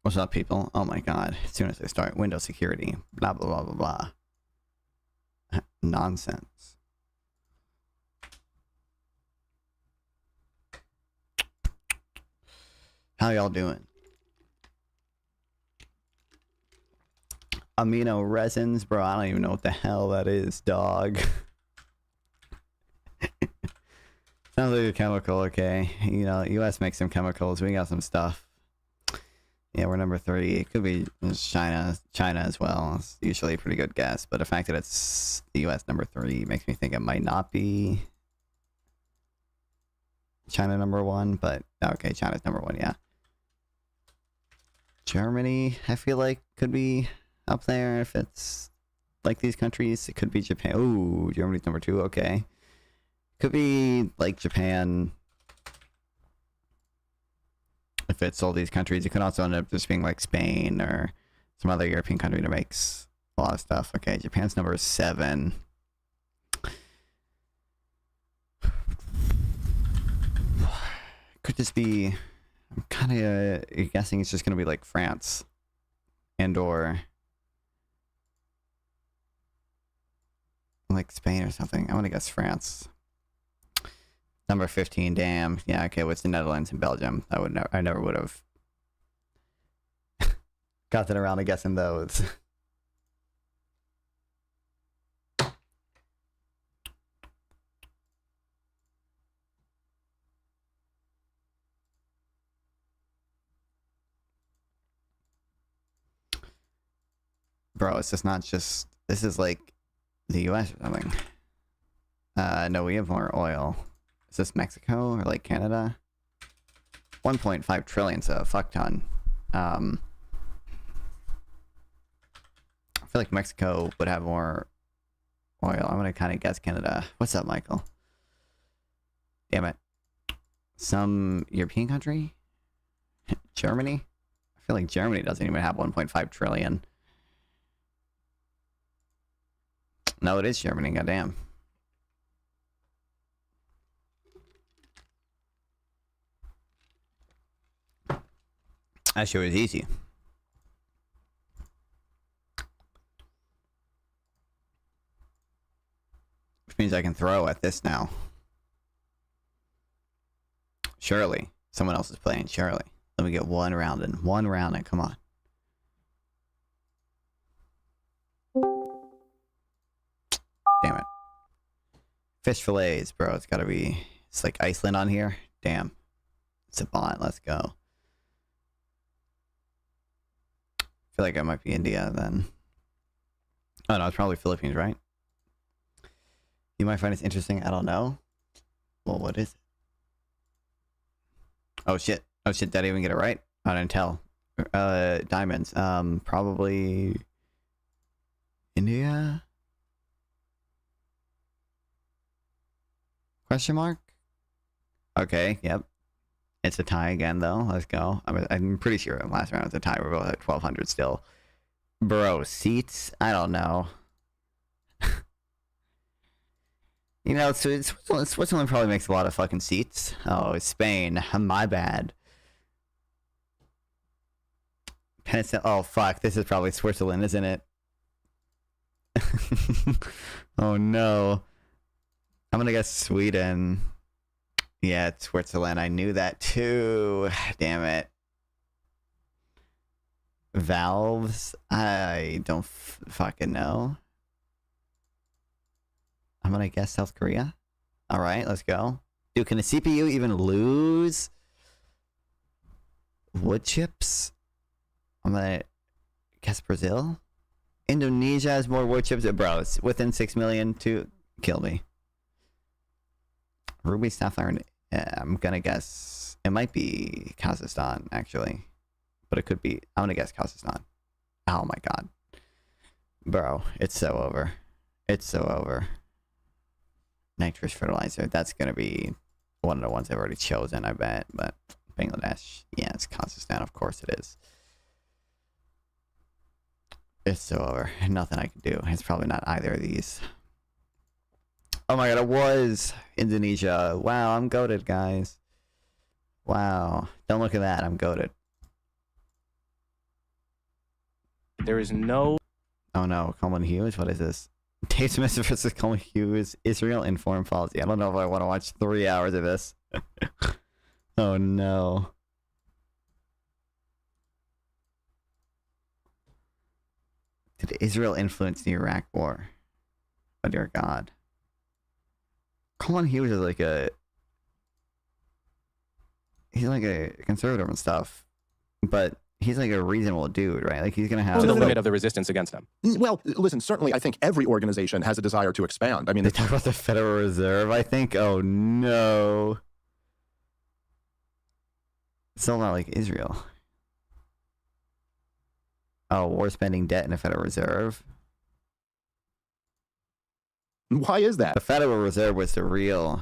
What's up, people? Oh my god. As soon as I start Windows security, blah, blah, blah, blah, blah. Nonsense. How y'all doing? Amino resins, bro. I don't even know what the hell that is, dog. Sounds like a chemical, okay. You know, US makes some chemicals. We got some stuff. Yeah, we're number 3. It could be China as well. It's usually a pretty good guess, but the fact that it's the US number 3 makes me think it might not be China number 1, but okay, China's number 1, yeah. Germany, I feel like could be up there if it's like these countries. It could be Japan. Ooh, Germany's number 2, okay. Could be like Japan. If it's all these countries, it could also end up just being like Spain or some other European country that makes a lot of stuff. Okay, Japan's number 7. Could this be... I'm kind of guessing it's just going to be like France. And or... like Spain or something. I want to guess France. Number 15, damn. Yeah, okay, what's the Netherlands and Belgium? I never would have gotten around to guessing those. Bro, it's just not just... This is like the US or something. No, we have more oil. Is this Mexico or like Canada? 1.5 trillion, so a fuck ton. I feel like Mexico would have more oil. I'm gonna kind of guess Canada. What's up, Michael? Damn it. Some European country? Germany? I feel like Germany doesn't even have 1.5 trillion. No, it is Germany, goddamn. That sure is easy. Which means I can throw at this now. Surely. Someone else is playing, surely. Let me get one round in. One round in, come on. Damn it. Fish fillets, bro. It's gotta be... It's like Iceland on here. Damn. It's a bot. Let's go. I feel like it might be India then. Oh no, it's probably Philippines, right? You might find this interesting. I don't know. Well, what is it? Oh shit. Oh shit, did I even get it right? I didn't tell. Diamonds. Probably... India? Question mark? Okay, yep. It's a tie again, though. Let's go. I'm pretty sure last round was a tie. We're both at 1,200 still. Bro, seats? I don't know. You know, Switzerland probably makes a lot of fucking seats. Oh, it's Spain. My bad. Penicillin. Oh, fuck. This is probably Switzerland, isn't it? Oh, no. I'm gonna guess Sweden. Yeah, it's Switzerland. I knew that too. Damn it. Valves? I don't fucking know. I'm gonna guess South Korea. Alright, let's go. Dude, can the CPU even lose? Wood chips? I'm gonna guess Brazil. Indonesia has more wood chips. Bro, it's within 6 million to kill me. Ruby Sapphire, I'm gonna guess it might be Kazakhstan actually, but it could be. I'm gonna guess Kazakhstan. Oh my god, bro, it's so over. It's so over. Nitrous fertilizer. That's gonna be one of the ones I've already chosen, I bet. But Bangladesh, yeah, it's Kazakhstan. Of course it is. It's so over. Nothing I can do. It's probably not either of these. Oh my god, it was Indonesia. Wow, I'm goated, guys. Wow. Don't look at that, I'm goated. There is no... Oh no, Coleman Hughes? What is this? Dave Smith versus Coleman Hughes, Israel and foreign policy. I don't know if I want to watch 3 hours of this. Oh no. Did Israel influence the Iraq War? Oh dear God. Coleman Hughes is like he's like a conservative and stuff, but he's like a reasonable dude, right? Like he's gonna have the limit of the resistance against them. Well, listen, certainly I think every organization has a desire to expand. I mean, they talk about the Federal Reserve, I think. Oh no. It's still not like Israel. Oh, war spending debt in the Federal Reserve. why is that? The Federal Reserve was the real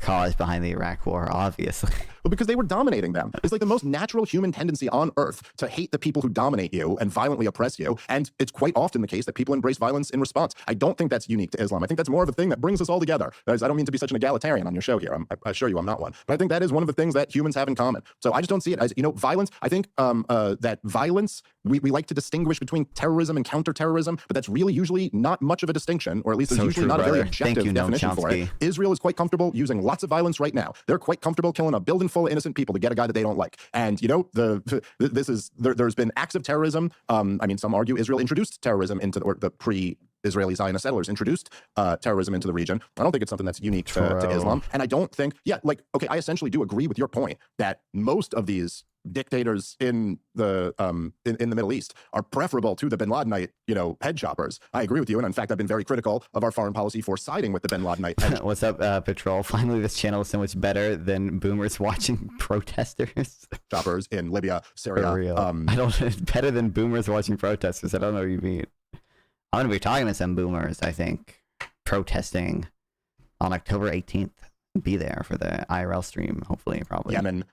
cause behind the Iraq War, obviously. Well, because they were dominating them. It's like the most natural human tendency on earth to hate the people who dominate you and violently oppress you. And it's quite often the case that people embrace violence in response. I don't think that's unique to Islam. I think that's more of a thing that brings us all together. I don't mean to be such an egalitarian on your show here. I assure you I'm not one. But I think that is one of the things that humans have in common. So I just don't see it as, violence. I think that violence, we like to distinguish between terrorism and counterterrorism, but that's really usually not much of a distinction, or at least there's usually not a very objective definition for it. Israel is quite comfortable using lots of violence right now. They're quite comfortable killing a building full of innocent people to get a guy that they don't like. And there's been acts of terrorism. Some argue Israel introduced terrorism into the pre-Israeli Zionist settlers introduced terrorism into the region. I don't think it's something that's unique to Islam. And I don't think, I essentially do agree with your point that most of these dictators in the Middle East are preferable to the Bin Ladenite, head choppers. I agree with you, and in fact, I've been very critical of our foreign policy for siding with the Bin Ladenite head What's up, Patrol? Finally, this channel is so much better than boomers watching protesters. Choppers in Libya, Syria. Better than boomers watching protesters. I don't know what you mean. I'm gonna be talking to some boomers, I think, protesting on October 18th. Be there for the IRL stream, hopefully, probably. Yemen,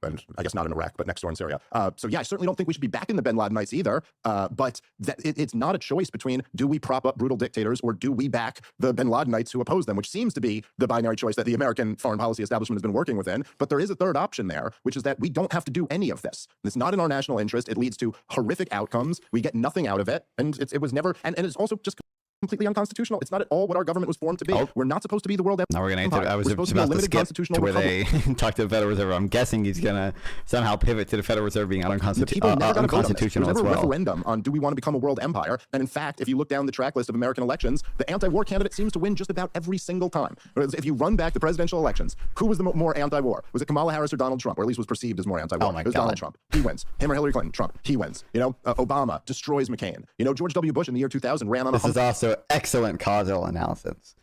and I guess not in Iraq, but next door in Syria. I certainly don't think we should be backing the Bin Ladenites either. But it's not a choice between do we prop up brutal dictators or do we back the Bin Ladenites who oppose them, which seems to be the binary choice that the American foreign policy establishment has been working within. But there is a third option there, which is that we don't have to do any of this. It's not in our national interest. It leads to horrific outcomes. We get nothing out of it. And it was never, and it's also just completely unconstitutional. It's not at all what our government was formed to be. Oh. We're not supposed to be the world empire. Now we're going to enter. I was supposed to be a limited constitutional to where they talk to the Federal Reserve. I'm guessing he's going to somehow pivot to the Federal Reserve being unconstitutional as well. There's never a referendum on do we want to become a world empire. And in fact, if you look down the track list of American elections, the anti-war candidate seems to win just about every single time. Whereas if you run back the presidential elections, who was the more anti-war? Was it Kamala Harris or Donald Trump? Or at least was perceived as more anti-war. Oh, it was Donald Trump. He wins. Him or Hillary Clinton? Trump. He wins. Obama destroys McCain. George W. Bush in the year 2000 ran on a... This is also excellent causal analysis.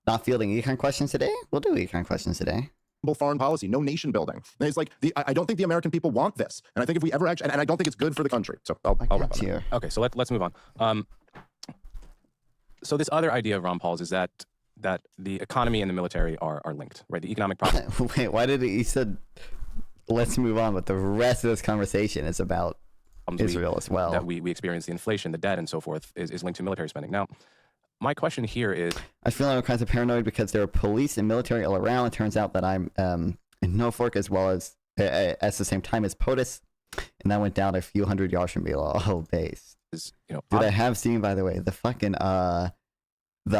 Not fielding econ questions today? We'll do econ questions today. Foreign policy, no nation building. And it's like I don't think the American people want this, and I think if we ever actually, and I don't think it's good for the country. So I'll wrap up here. Okay, so let's move on. So this other idea of Ron Paul's is that the economy and the military are linked, right? The economic problem. Wait, why did he said let's move on, but the rest of this conversation is about Israel as well. That we experience the inflation, the debt, and so forth is linked to military spending. Now, my question here is... I feel I'm kind of paranoid because there are police and military all around. It turns out that I'm in Norfolk as well as at the same time as POTUS, and that went down a few hundred yards from below base. Dude, I have seen, by the way, the fucking the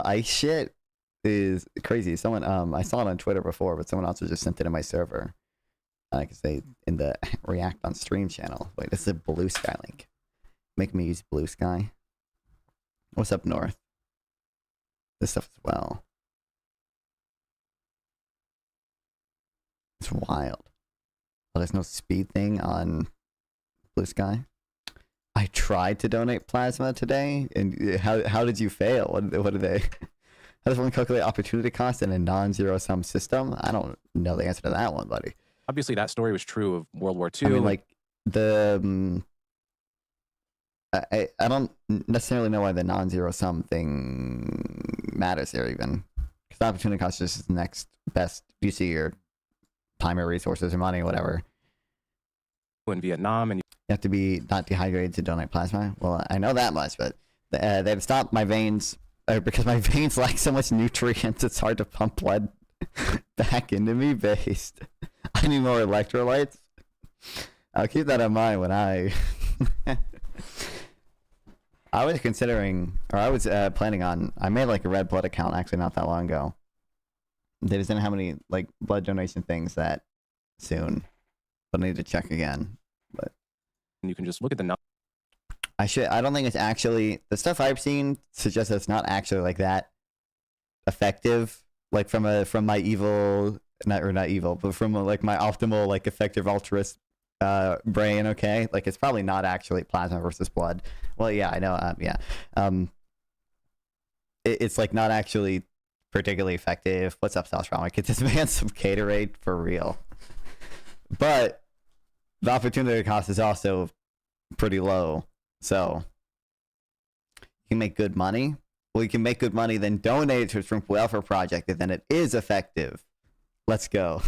ice shit is crazy. Someone I saw it on Twitter before, but someone also just sent it in my server. I can say in the React on Stream channel. Wait, this is a Blue Sky link. Make me use Blue Sky. What's up north? This stuff as well. It's wild. Oh, there's no speed thing on Blue Sky. I tried to donate plasma today, and how did you fail? What do they? How does one calculate opportunity cost in a non-zero sum system? I don't know the answer to that one, buddy. Obviously, that story was true of World War II. I mean, like the. I don't necessarily know why the non-zero sum thing matters here even. Because the opportunity cost is just the next best. You see your time or resources or money or whatever. In Vietnam, and you have to be not dehydrated to donate plasma. Well, I know that much, but they've stopped my veins because my veins lack so much nutrients. It's hard to pump blood back into me based. I need more electrolytes. I'll keep that in mind when I... I was considering, or I was planning on. I made like a red blood account actually not that long ago. They just didn't have any like blood donation things that soon, but I need to check again. But you can just look at the numbers. I don't think it's actually, the stuff I've seen suggests that it's not actually like that effective. Like from my evil, not evil, but from like my optimal like effective altruist brain. Okay, like it's probably not actually plasma versus blood. Well, yeah, I know. Yeah, it's like not actually particularly effective. What's up, Sauce Like, get this man some Gatorade for real. But the opportunity cost is also pretty low, so you can make good money. Well, you can make good money, then donate it to a shrimp welfare project, and then it is effective. Let's go.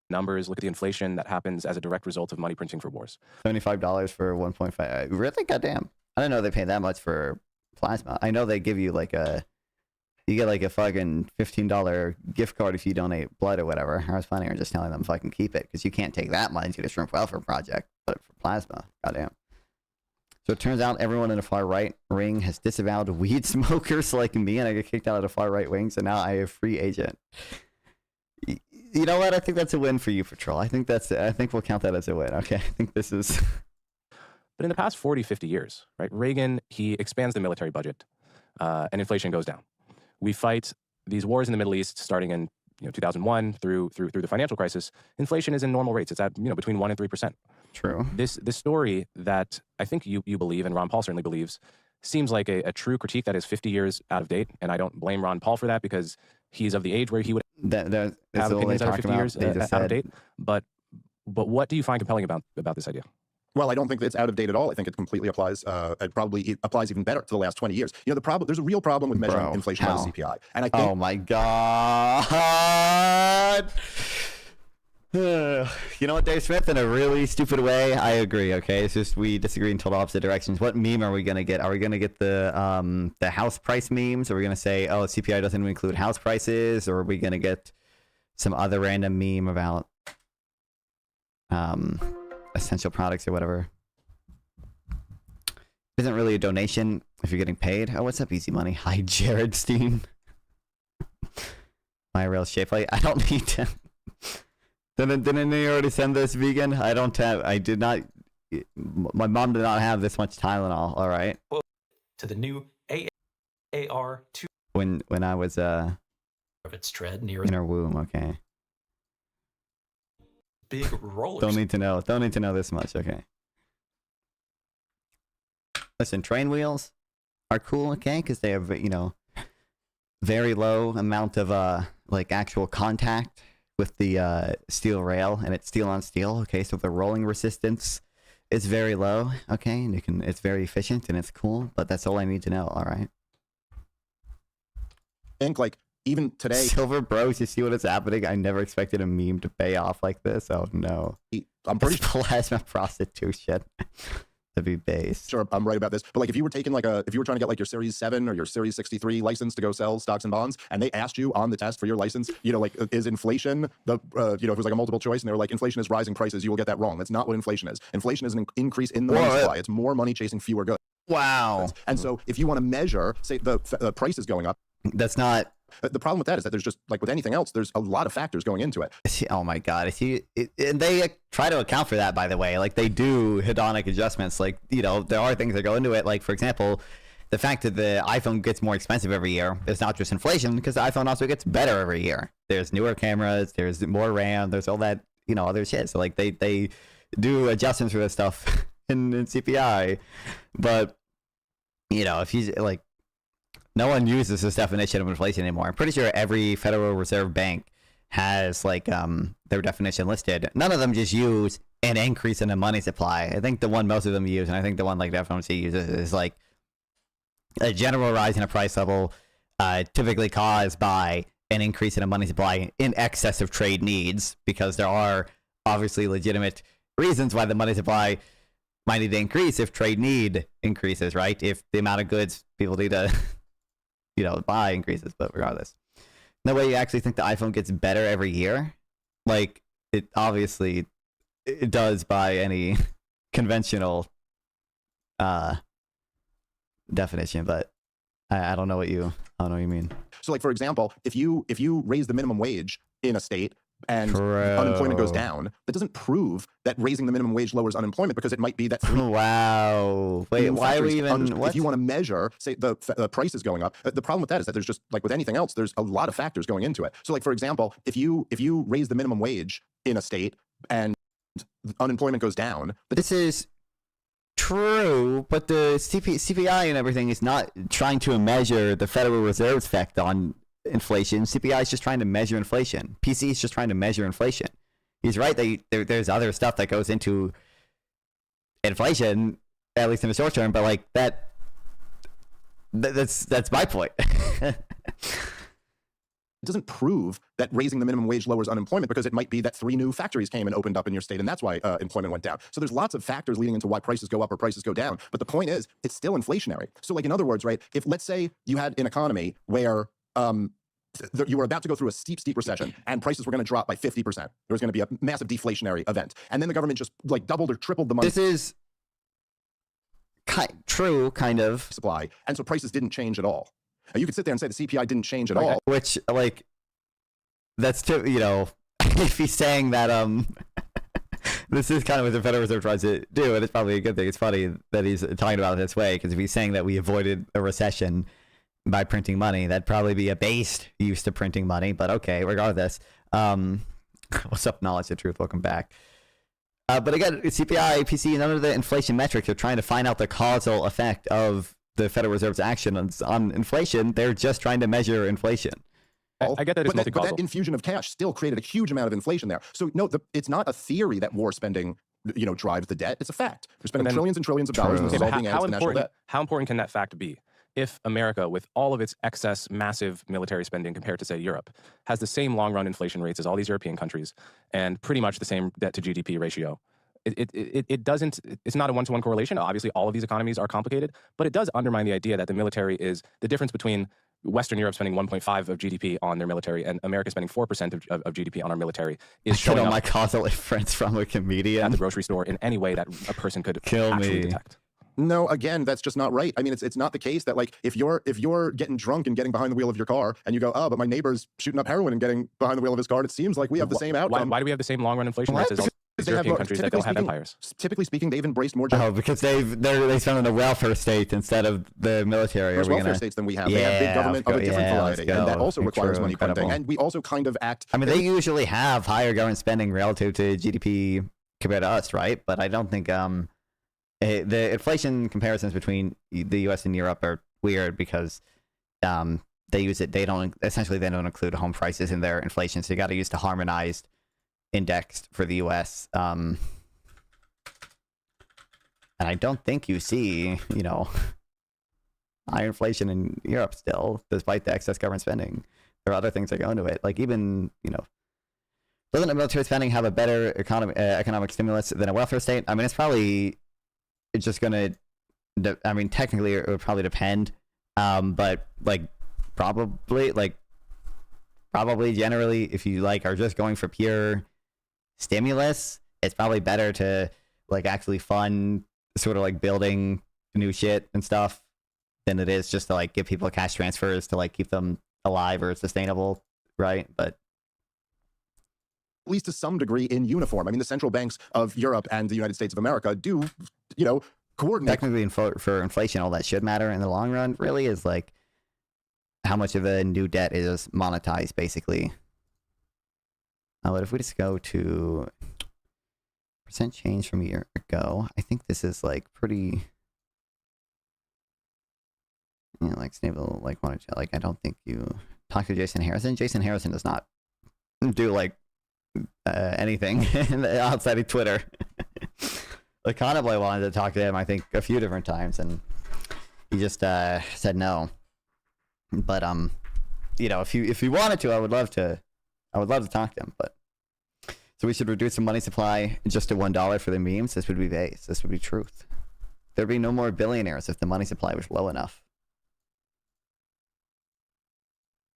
Numbers, look at the inflation that happens as a direct result of money printing for wars. $75 for 1.5. Really? Goddamn. I didn't know they pay that much for plasma. I know they give you like you get like a fucking $15 gift card if you donate blood or whatever. I was planning on just telling them fucking keep it, because you can't take that money to the shrimp welfare project, but for plasma. Goddamn. So it turns out everyone in the far right ring has disavowed weed smokers like me, and I get kicked out of the far right wing, so now I have free agent. You know what? I think that's a win for you, Patrol. I think we'll count that as a win. Okay, I think this is. But in the past 40, 50 years, right? Reagan, he expands the military budget, and inflation goes down. We fight these wars in the Middle East starting in 2001 through the financial crisis. Inflation is in normal rates. It's at between 1% and 3%. True. This story that I think you believe, and Ron Paul certainly believes, seems like a true critique that is 50 years out of date. And I don't blame Ron Paul for that, because he's of the age where he would have opinions that are 50 years out of date. But what do you find compelling about this idea? Well, I don't think it's out of date at all. I think it completely applies. It applies even better to the last 20 years. There's a real problem with measuring inflation by the CPI. And I think, oh my God. You know what, Dave Smith? In a really stupid way, I agree. Okay, it's just we disagree in total opposite directions. What meme are we gonna get? Are we gonna get the house price memes? Are we gonna say, oh, CPI doesn't include house prices? Or are we gonna get some other random meme about essential products or whatever? Isn't really a donation if you're getting paid. Oh, what's up, Easy Money? Hi, Jared Steen. My real shape. I don't need to. Didn't you already send this, vegan? I did not. My mom did not have this much Tylenol. All right. To the new AAR2. When I was of its tread near in her womb. Okay. Big rollers. Don't need to know this much. Okay. Listen, train wheels are cool. Okay, because they have very low amount of like actual contact with the steel rail, and it's steel on steel. Okay, so the rolling resistance is very low. Okay, and it's very efficient and it's cool. But that's all I need to know. All right. I think like even today, Silver Bros, you see what is happening? I never expected a meme to pay off like this. Oh no, I'm pretty plasma prostitution. To be based. Sure, I'm right about this. But like, if you were taking if you were trying to get like your Series 7 or your Series 63 license to go sell stocks and bonds, and they asked you on the test for your license, like, is inflation the, if it was like a multiple choice, and they were like, inflation is rising prices, you will get that wrong. That's not what inflation is. Inflation is an increase in the money supply. It's more money chasing fewer goods. Wow. And so if you want to measure, say the price is going up. That's not. The problem with that is that there's just, like with anything else, there's a lot of factors going into it. Oh my God. And they try to account for that, by the way. Like, they do hedonic adjustments. Like, there are things that go into it. Like, for example, the fact that the iPhone gets more expensive every year is not just inflation, because the iPhone also gets better every year. There's newer cameras, there's more RAM, there's all that, other shit. So, like, they do adjustments for this stuff in CPI. But, if you, like, no one uses this definition of inflation anymore. I'm pretty sure every Federal Reserve Bank has like their definition listed. None of them just use an increase in the money supply. I think the one most of them use, and I think the one like the FOMC uses, is like a general rise in a price level, typically caused by an increase in a money supply in excess of trade needs, because there are obviously legitimate reasons why the money supply might need to increase if trade need increases, right? If the amount of goods people need to buy increases. But regardless, no way you actually think the iPhone gets better every year. Like, it obviously it does by any conventional definition, but I don't know what you mean. So like, for example, if you raise the minimum wage in a state and unemployment goes down, that doesn't prove that raising the minimum wage lowers unemployment, because it might be that wow. Wait, why are we even... If you want to measure, say, the price is going up, the problem with that is that there's just, like with anything else, there's a lot of factors going into it. So like, for example, if you raise the minimum wage in a state and unemployment goes down... This is true, but the CPI and everything is not trying to measure the Federal Reserve's effect on inflation. CPI is just trying to measure inflation. PC is just trying to measure inflation. He's right that there's other stuff that goes into inflation, at least in the short term, but like that's my point. It doesn't prove that raising the minimum wage lowers unemployment, because it might be that 3 new factories came and opened up in your state, and that's why employment went down. So there's lots of factors leading into why prices go up or prices go down. But the point is, it's still inflationary. So like, in other words, right, if let's say you had an economy where you were about to go through a steep recession and prices were going to drop by 50%. There was going to be a massive deflationary event. And then the government just like doubled or tripled the money. This is true, kind of. Supply. And so prices didn't change at all. You could sit there and say the CPI didn't change at all. Which, like, that's too, you know, if he's saying that, this is kind of what the Federal Reserve tries to do, and it's probably a good thing. It's funny that he's talking about it this way, because if he's saying that we avoided a recession by printing money, that'd probably be a based use to printing money, but okay, regardless. What's up, Knowledge, the Truth? Welcome back. But again, CPI, PC, none of the inflation metrics are trying to find out the causal effect of the Federal Reserve's action on inflation. They're just trying to measure inflation. I get that it's multi-causal. But that infusion of cash still created a huge amount of inflation there. So no, it's not a theory that war spending, you know, drives the debt. It's a fact. We're spending trillions and trillions of dollars in solving the national debt. How important can that fact be? If America, with all of its excess massive military spending compared to, say, Europe, has the same long-run inflation rates as all these European countries and pretty much the same debt to GDP ratio, it's not a one-to-one correlation. Obviously, all of these economies are complicated, but it does undermine the idea that the military is the difference between Western Europe spending 1.5 of GDP on their military and America spending 4% of GDP on our military is showing up my causal inference from a comedian at the grocery store in any way that a person could Kill actually me. detect. No, again, that's just not right. I mean, it's not the case that, like, if you're getting drunk and getting behind the wheel of your car and you go, oh, but my neighbor's shooting up heroin and getting behind the wheel of his car, it seems like we have the same outcome. Why do we have the same long-run inflation rates as all European countries that don't have empires? Typically speaking, they've embraced more. Oh, because they spend on a welfare state instead of the military. There's welfare states than we have. They have big government of a different variety, and that also requires money printing. And we also kind of act. I mean, they usually have higher government spending relative to GDP compared to us, right? But I don't think the inflation comparisons between the U.S. and Europe are weird because they don't include home prices in their inflation, so you got to use the harmonized indexed for the U.S. And I don't think you see, you know, higher inflation in Europe still, despite the excess government spending. There are other things that go into it, like even, you know, doesn't military spending have a better economic stimulus than a welfare state? I mean, it's just gonna. I mean, technically, it would probably depend, but probably generally, if you are just going for pure stimulus, it's probably better to actually fund sort of building new shit and stuff than it is just to give people cash transfers to keep them alive or sustainable, right? But at least to some degree in uniform. I mean, the central banks of Europe and the United States of America do, you know, coordinate. Technically, for inflation, all that should matter in the long run. Really, is how much of a new debt is monetized, basically. But if we just go to percent change from a year ago, I think this is pretty. Yeah, Snable wanted to I don't think you talk to Jason Harrison. Jason Harrison does not do anything outside of Twitter. Conable wanted to talk to him, I think, a few different times, and he just said no. But you know, if you wanted to, I would love to talk to him. But so we should reduce the money supply just to $1 for the memes. This would be base. This would be truth. There'd be no more billionaires if the money supply was low enough.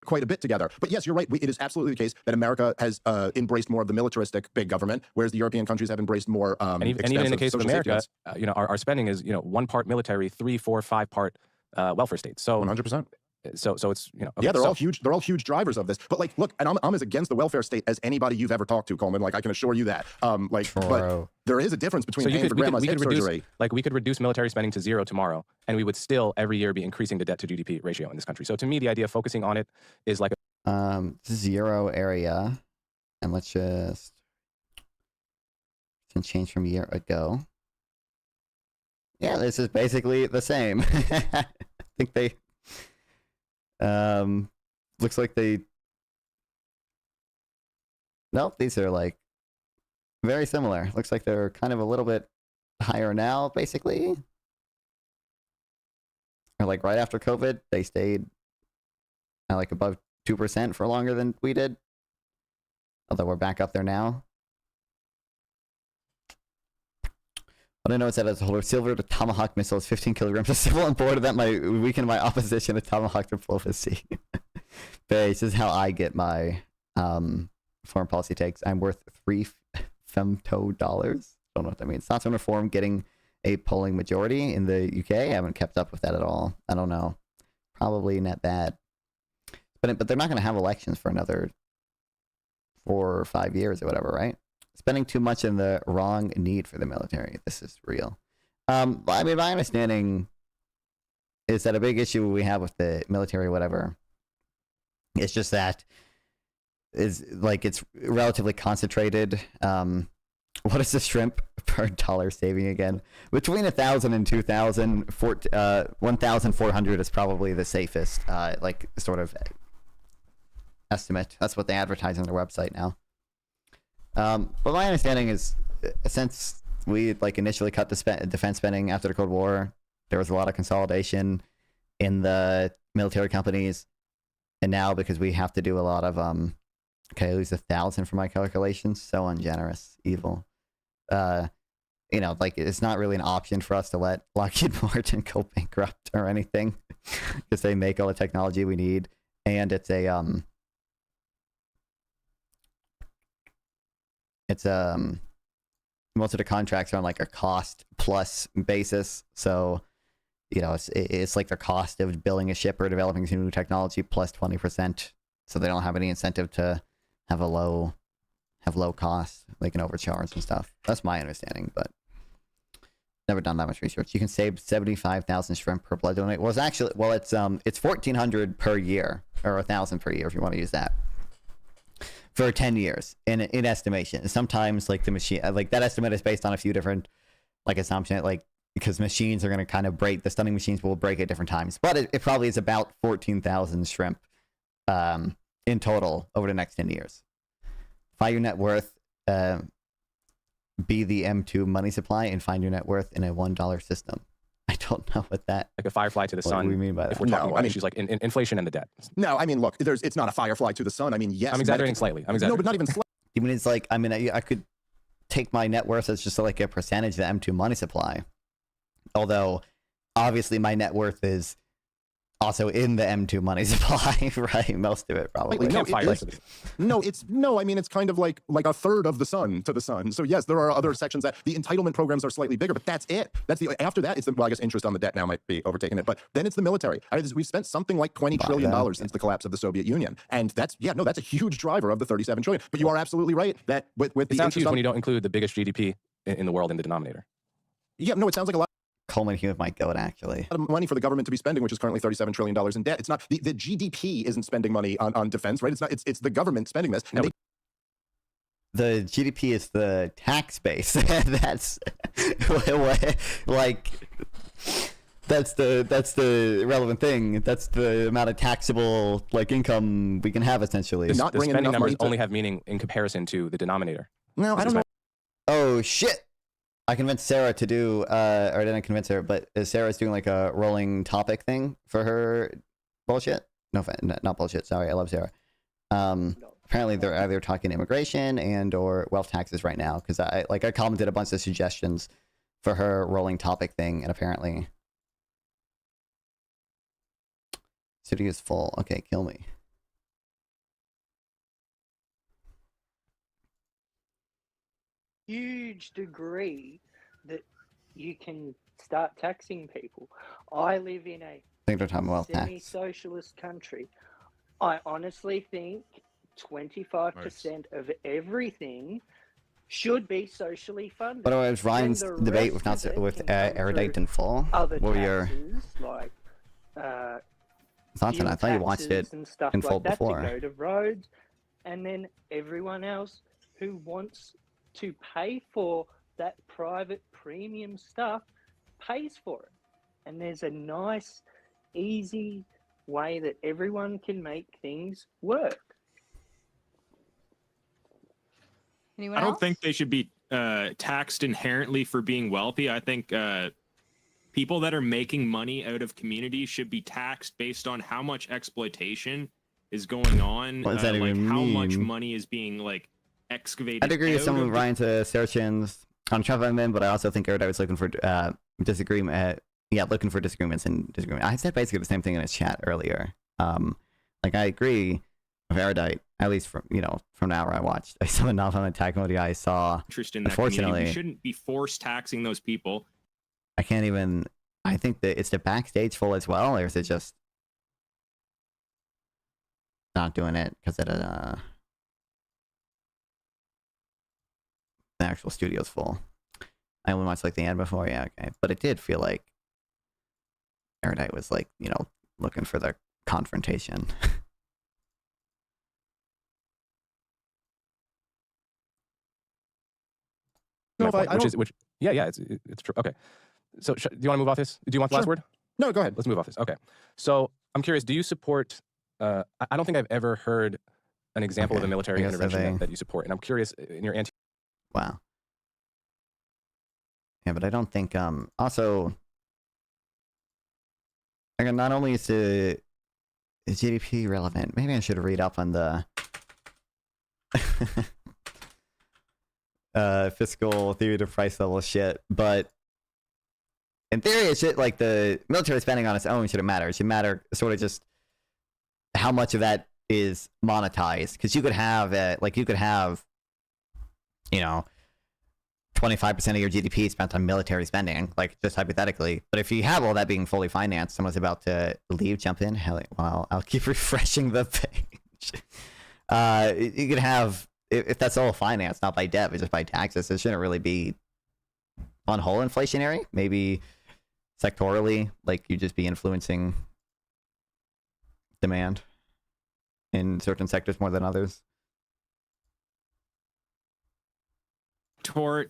Quite a bit together. But yes, you're right. It is absolutely the case that America has embraced more of the militaristic big government, whereas the European countries have embraced more and even in the case of America, you know, our spending is, you know, 1 part military, 3, 4, 5 part welfare states. So 100%. So it's, you know, okay, yeah, they're so, all huge. They're all huge drivers of this. But like, look, and I'm as against the welfare state as anybody you've ever talked to, Coleman. Like, I can assure you that. But there is a difference between paying for grandma's hip surgery. Like, we could reduce military spending to 0 tomorrow, and we would still every year be increasing the debt to GDP ratio in this country. So to me, the idea of focusing on it is like a 0 area, and let's just change from a year ago. Yeah, this is basically the same. I think they. Looks like they. Nope, these are like very similar. Looks like they're kind of a little bit higher now, basically. Or like right after COVID, they stayed at like above 2% for longer than we did. Although we're back up there now. But I know it's that as a holder, silver to Tomahawk missiles, 15 kilograms of civil on board that might weaken my opposition to Tomahawk diplomacy. This is how I get my foreign policy takes. I'm worth $3 femto dollars. Don't know what that means. Thoughts on reform getting a polling majority in the UK? I haven't kept up with that at all. I don't know. Probably not bad. But they're not going to have elections for another 4 or 5 years or whatever, right? Spending too much in the wrong need for the military. This is real. I mean, my understanding is that a big issue we have with the military, whatever, it's just that is like it's relatively concentrated. What is the shrimp per dollar saving again? Between 1,000 and 2,000, 1,400 is probably the safest, like sort of estimate. That's what they advertise on their website now. But my understanding is, since we like initially cut the defense spending after the Cold War, there was a lot of consolidation in the military companies, and now because we have to do a lot of okay, I lose 1,000 for my calculations. So ungenerous, evil. You know, like it's not really an option for us to let Lockheed Martin go bankrupt or anything, because they make all the technology we need, and it's a most of the contracts are on like a cost plus basis. So, you know, it's like the cost of building a ship or developing some new technology plus 20%. So they don't have any incentive to have low cost. They can overcharge and stuff. That's my understanding, but never done that much research. You can save 75,000 shrimp per blood donate. Well, it's actually, it's 1,400 per year, or 1,000 per year if you want to use that. For 10 years in estimation. Sometimes like the machine, like that estimate is based on a few different like assumptions, like because machines are going to kind of break, the stunning machines will break at different times, but it probably is about 14,000 shrimp in total over the next 10 years. Find your net worth, be the M2 money supply, and find your net worth in a $1 system. I don't know what that. Like a firefly to the sun. What do we mean by that? If we're talking about issues like inflation and the debt. No, I mean, look, it's not a firefly to the sun. I mean, yes. I'm exaggerating slightly. No, but not even slightly. I mean, it's like, I mean, I could take my net worth as just like a percentage of the M2 money supply. Although, obviously, my net worth is also in the M2 money supply, right? Most of it probably. No, I mean, it's kind of like a third of the sun to the sun. So yes, there are other sections that the entitlement programs are slightly bigger, but that's it. After that, it's the, well, I guess interest on the debt now might be overtaking it, but then it's the military. We've spent something like $20 trillion since the collapse of the Soviet Union. And that's a huge driver of the 37 trillion. But you are absolutely right that with the it sounds huge when you don't include the biggest GDP in the world in the denominator. Yeah, no, it sounds like a lot. Coleman Hewitt might go actually. A lot of money for the government to be spending, which is currently $37 trillion in debt. It's not the GDP isn't spending money on defense, right? It's the government spending this. No, the GDP is the tax base. That's like that's the relevant thing. That's the amount of taxable like income we can have essentially. The spending numbers only have meaning in comparison to the denominator. No, I don't know. Oh shit. I convinced Sarah to do, or I didn't convince her, but Sarah's doing like a rolling topic thing for her bullshit. No, not bullshit. Sorry, I love Sarah. Apparently they're either talking immigration and or wealth taxes right now, because I commented a bunch of suggestions for her rolling topic thing, and apparently city is full. Okay, kill me. Huge degree that you can start taxing people. I live in a think they're talking about tax. semi-socialist country, I honestly think 25% of everything should be socially funded. But it was Ryan's debate with Erudite in full. Other What were taxes, your like thoughts on that? I thought you watched it and stuff in full like that before. to go to roads, and then everyone else who wants to pay for that private premium stuff pays for it. And there's a nice, easy way that everyone can make things work. Anyone I don't else? think they should be taxed inherently for being wealthy. I think people that are making money out of communities should be taxed based on how much exploitation is going on. What does that even how mean? much money is being like excavated. I'd agree with some of the- Ryan's assertions on Trump admin, but I also think Erudite was looking for disagreement. Looking for disagreements and disagreement. I said basically the same thing in his chat earlier. Like I agree with Erudite, at least from the hour I watched. I saw enough on Attack Mode. I saw. Interest in that Unfortunately, community. We shouldn't be forced taxing those people. I can't even. I think that it's the backstage full as well, or is it just not doing it because the actual studio's full? I only watched like the end before, yeah, okay, but it did feel like Erudite was like looking for the confrontation. No, but I don't... It's true. Okay, so do you want to move off this? Do you want the last word? No, go ahead. Let's move off this. Okay, so I'm curious. Do you support? I don't think I've ever heard an example of a military intervention that you support, and I'm curious in your anti. Wow. Yeah, but I don't think. Also, again, not only is the GDP relevant, maybe I should read up on the fiscal theory to price level shit. But in theory, it should like the military spending on its own shouldn't matter. It should matter sort of just how much of that is monetized, because you could have 25% of your GDP spent on military spending, like just hypothetically. But if you have all that being fully financed, someone's about to leave, jump in. Hell, well, I'll keep refreshing the page. You could have, if that's all financed, not by debt, but just by taxes, it shouldn't really be on whole inflationary. Maybe sectorally, like you just be influencing demand in certain sectors more than others.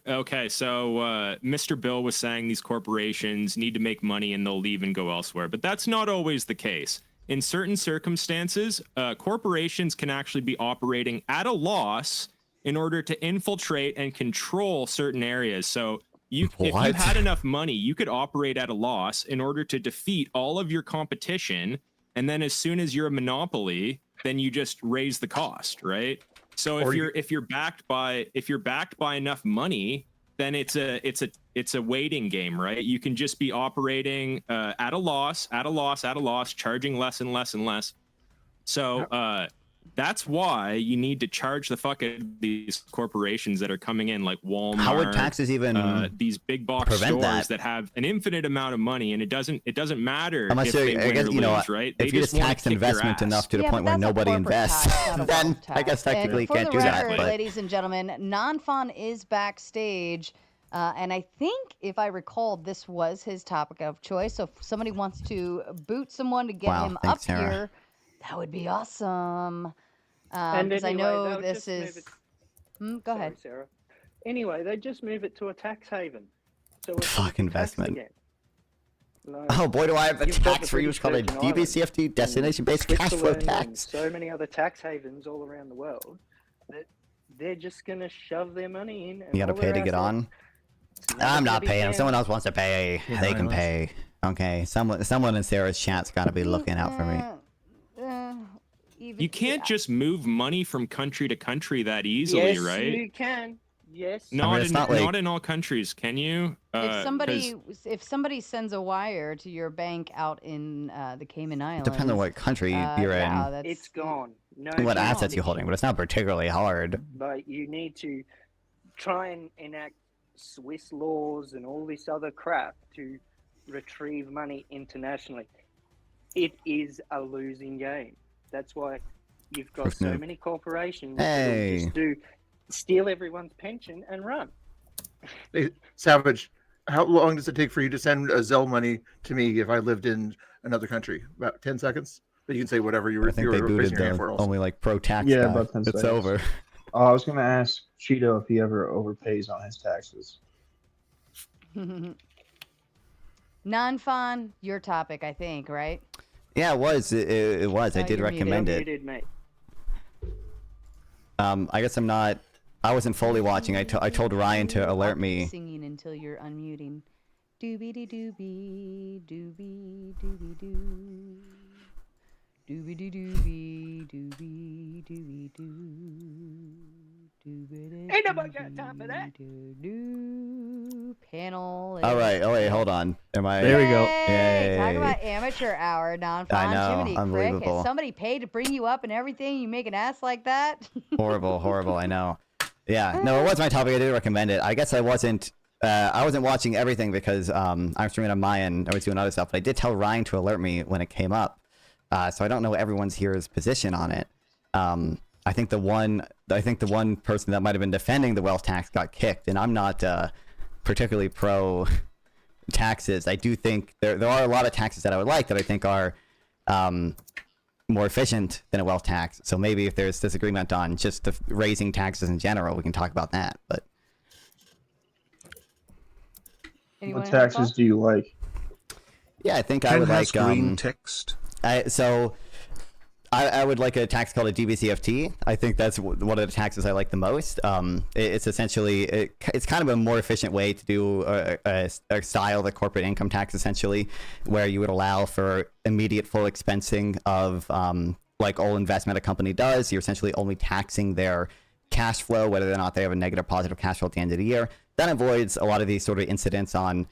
Okay, so Mr. Bill was saying these corporations need to make money and they'll leave and go elsewhere, but that's not always the case. In certain circumstances, corporations can actually be operating at a loss in order to infiltrate and control certain areas. So if you had enough money, you could operate at a loss in order to defeat all of your competition, and then as soon as you're a monopoly, then you just raise the cost, right? So if you're backed by enough money, then it's a waiting game, right? You can just be operating at a loss, charging less and less and less. So that's why you need to charge the fuck out of these corporations that are coming in, like Walmart. How would taxes even these big box stores that have an infinite amount of money, and it doesn't matter if they win or lose, right? If you just tax investment enough to the point where nobody invests, then I guess technically you can't do that. But ladies and gentlemen, Non-Fun is backstage. And I think, if I recall, this was his topic of choice. So if somebody wants to boot someone to get him up here, that would be awesome. Because I know this is... go ahead. Sarah. Anyway, they just move it to a tax haven. So fuck investment. Oh boy, do I have a tax for you. It's called a DBCFT, destination-based cash flow tax. So many other tax havens all around the world that they're just going to shove their money in. And you got to pay to get on? I'm not paying. If someone else wants to pay, they can pay. Okay, someone in Sarah's chat's got to be looking out for me. You can't just move money from country to country that easily, right? Yes, you can. Yes. Not in all countries, can you? If somebody sends a wire to your bank out in the Cayman Islands, depends on what country you're in. It's gone. No, what assets you're holding, but it's not particularly hard. But you need to try and enact Swiss laws and all this other crap to retrieve money internationally. it is a losing game. That's why you've got so many corporations Hey. that will just steal everyone's pension and run. Hey, Savage, how long does it take for you to send Zelle money to me if I lived in another country? About 10 seconds? But you can say whatever you were, I think they booted the only like pro-tax guy. About 10 It's seconds. over. I was going to ask Cheeto if he ever overpays on his taxes. Non-fun, your topic, I think, right? Yeah, it was. It was. I did recommend it. Muted, mate. I guess I'm not. I wasn't fully watching. I told Ryan to alert me. Singing until you're unmuting. Doobie doobie doobie doobie doo. Doobie doobie doobie doobie doo. Ain't nobody got time for that. Panel. All right. Oh wait, hold on. Am I? There we go. Yay! Talk Yay. about amateur hour, non-fun. I know, Jiminy unbelievable. Crick. Has somebody paid to bring you up and everything? You make an ass like that? Horrible, horrible. I know. Yeah. No, it was my topic. I did recommend it. I guess I wasn't watching everything because I'm streaming on my end. I was doing other stuff, but I did tell Ryan to alert me when it came up. So I don't know everyone's here's position on it. I think the one person that might have been defending the wealth tax got kicked, and I'm not particularly pro taxes. I do think there are a lot of taxes that I would like that I think are more efficient than a wealth tax. So maybe if there's disagreement on just raising taxes in general, we can talk about that. But Anyone What taxes do you like? yeah, I think I would like green text. I would like a tax called a DBCFT. I think that's one of the taxes I like the most. It's essentially it's kind of a more efficient way to do a style of the corporate income tax, essentially, where you would allow for immediate full expensing of like all investment a company does. You're essentially only taxing their cash flow, whether or not they have a negative or positive cash flow at the end of the year. That avoids a lot of these sort of incidents on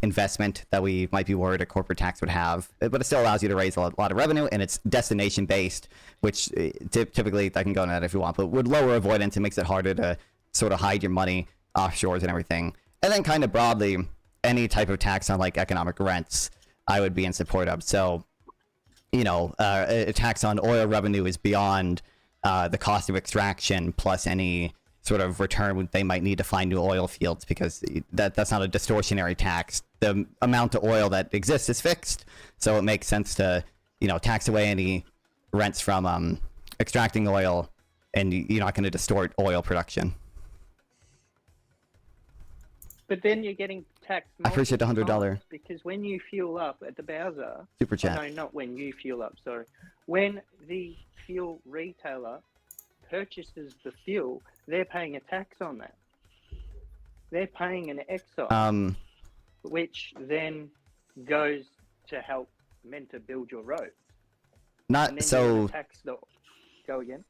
investment that we might be worried a corporate tax would have, but it still allows you to raise a lot of revenue, and it's destination based, which typically I can go into that if you want, but would lower avoidance and makes it harder to sort of hide your money offshores and everything. And then kind of broadly, any type of tax on like economic rents, I would be in support of. So, you know, a tax on oil revenue is beyond the cost of extraction plus any sort of return they might need to find new oil fields, because that's not a distortionary tax. The amount of oil that exists is fixed, so it makes sense to, you know, tax away any rents from extracting oil, and you're not going to distort oil production. But then you're getting taxed. I appreciate the $100 because when you fuel up at the Bowser, super chat. no, not when you fuel up. Sorry, when the fuel retailer purchases the fuel, they're paying a tax on that. They're paying an excise, which then goes to help meant to build your roads. Not so. Tax the, go again.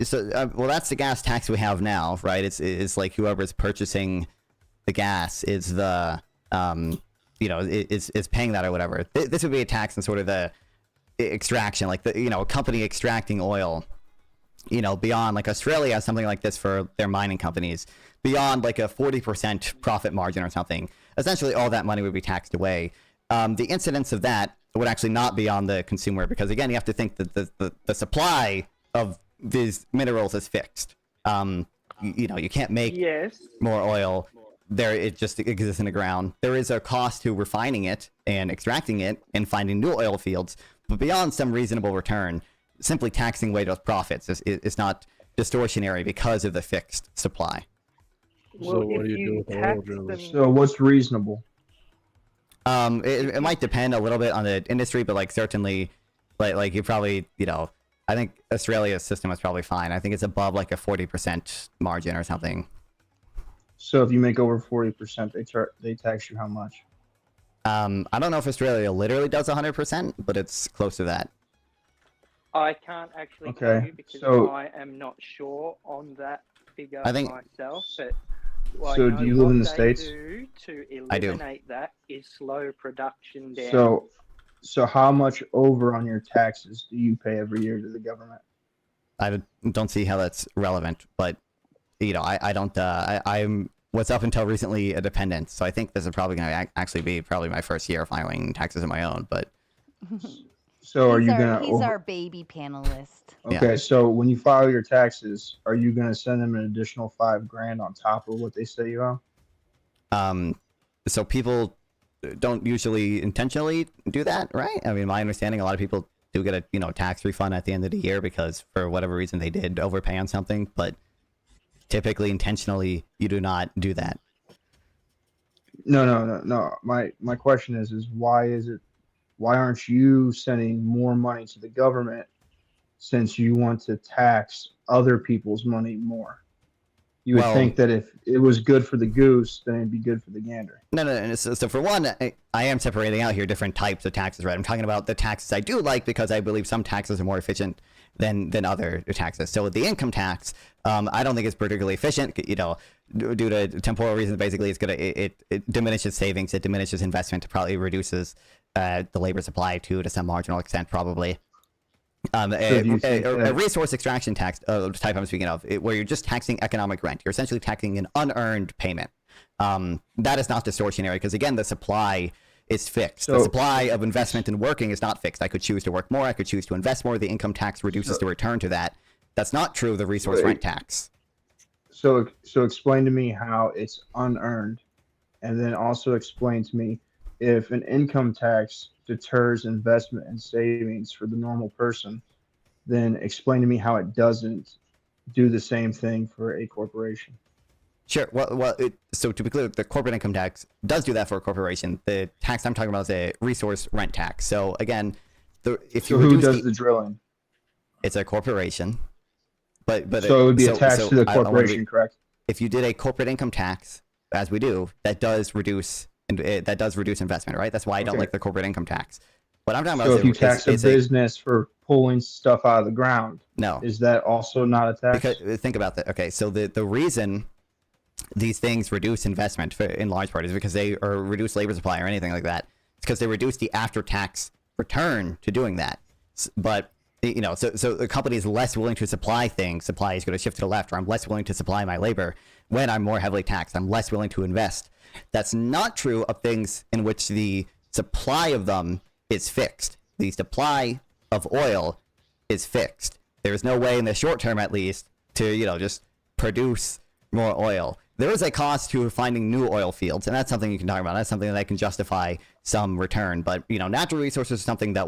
So well, that's the gas tax we have now, right? It's like whoever's purchasing the gas is the you know, is paying that or whatever. This would be a tax on sort of the extraction, like the, you know, a company extracting oil. You know, beyond like Australia has something like this for their mining companies, beyond like a 40% profit margin or something. Essentially, all that money would be taxed away. The incidence of that would actually not be on the consumer, because again, you have to think that the supply of these minerals is fixed. You know, you can't make more oil. There, it just exists in the ground. There is a cost to refining it and extracting it and finding new oil fields, but beyond some reasonable return, simply taxing away those profits is not distortionary because of the fixed supply. Well, so what do you do with the oil drillers? So what's reasonable? It might depend a little bit on the industry, but like certainly, like you probably, you know, I think Australia's system is probably fine. I think it's above like a 40% margin or something. So if you make over 40%, they tax you how much? I don't know if Australia literally does 100%, but it's close to that. I can't actually tell you because I am not sure on that figure myself. But so do you live in the States? To eliminate that is slow production down. So how much over on your taxes do you pay every year to the government? I don't see how that's relevant, but you know, I don't. I'm was up until recently a dependent, so I think this is probably going to actually be probably my first year filing taxes of my own. But So are you gonna? He's our baby panelist. Okay, Yeah. so when you file your taxes, are you gonna send them an additional $5,000 on top of what they say you owe? So people don't usually intentionally do that, right? I mean, my understanding, a lot of people do get a tax refund at the end of the year because for whatever reason they did overpay on something, but typically intentionally you do not do that. No. My question is why aren't you sending more money to the government since you want to tax other people's money more? You would think that if it was good for the goose, then it'd be good for the gander. No. So for one, I am separating out here different types of taxes, right? I'm talking about the taxes I do like because I believe some taxes are more efficient than other taxes. So the income tax, I don't think it's particularly efficient, due to temporal reasons. Basically, it diminishes savings, it diminishes investment, it probably reduces the labor supply to some marginal extent, probably. A resource extraction tax type I'm speaking of, where you're just taxing economic rent. You're essentially taxing an unearned payment. That is not distortionary because, again, the supply is fixed. The supply of investment and working is not fixed. I could choose to work more. I could choose to invest more. The income tax reduces the return to that. That's not true of the resource rent tax. So explain to me how it's unearned, and then also explain to me if an income tax deters investment and savings for the normal person, then explain to me how it doesn't do the same thing for a corporation. Sure. So to be clear, the corporate income tax does do that for a corporation. The tax I'm talking about is a resource rent tax. So again, who does the drilling? It's a corporation. But so it would be a tax to the corporation, correct? If you did a corporate income tax, as we do, that does reduce investment, right? That's why I don't like the corporate income tax. What I'm talking about is if you tax a business for pulling stuff out of the ground, is that also not a tax? Because think about that. Okay, so the reason these things reduce investment in large part is because they or reduce labor supply or anything like that. It's because they reduce the after-tax return to doing that. But so the company is less willing to supply things. Supply is going to shift to the left, or I'm less willing to supply my labor when I'm more heavily taxed. I'm less willing to invest. That's not true of things in which the supply of them is fixed. The supply of oil is fixed. There's no way in the short term, at least, to just produce more oil. There is a cost to finding new oil fields, and that's something you can talk about. That's something that can justify some return. But natural resources is something that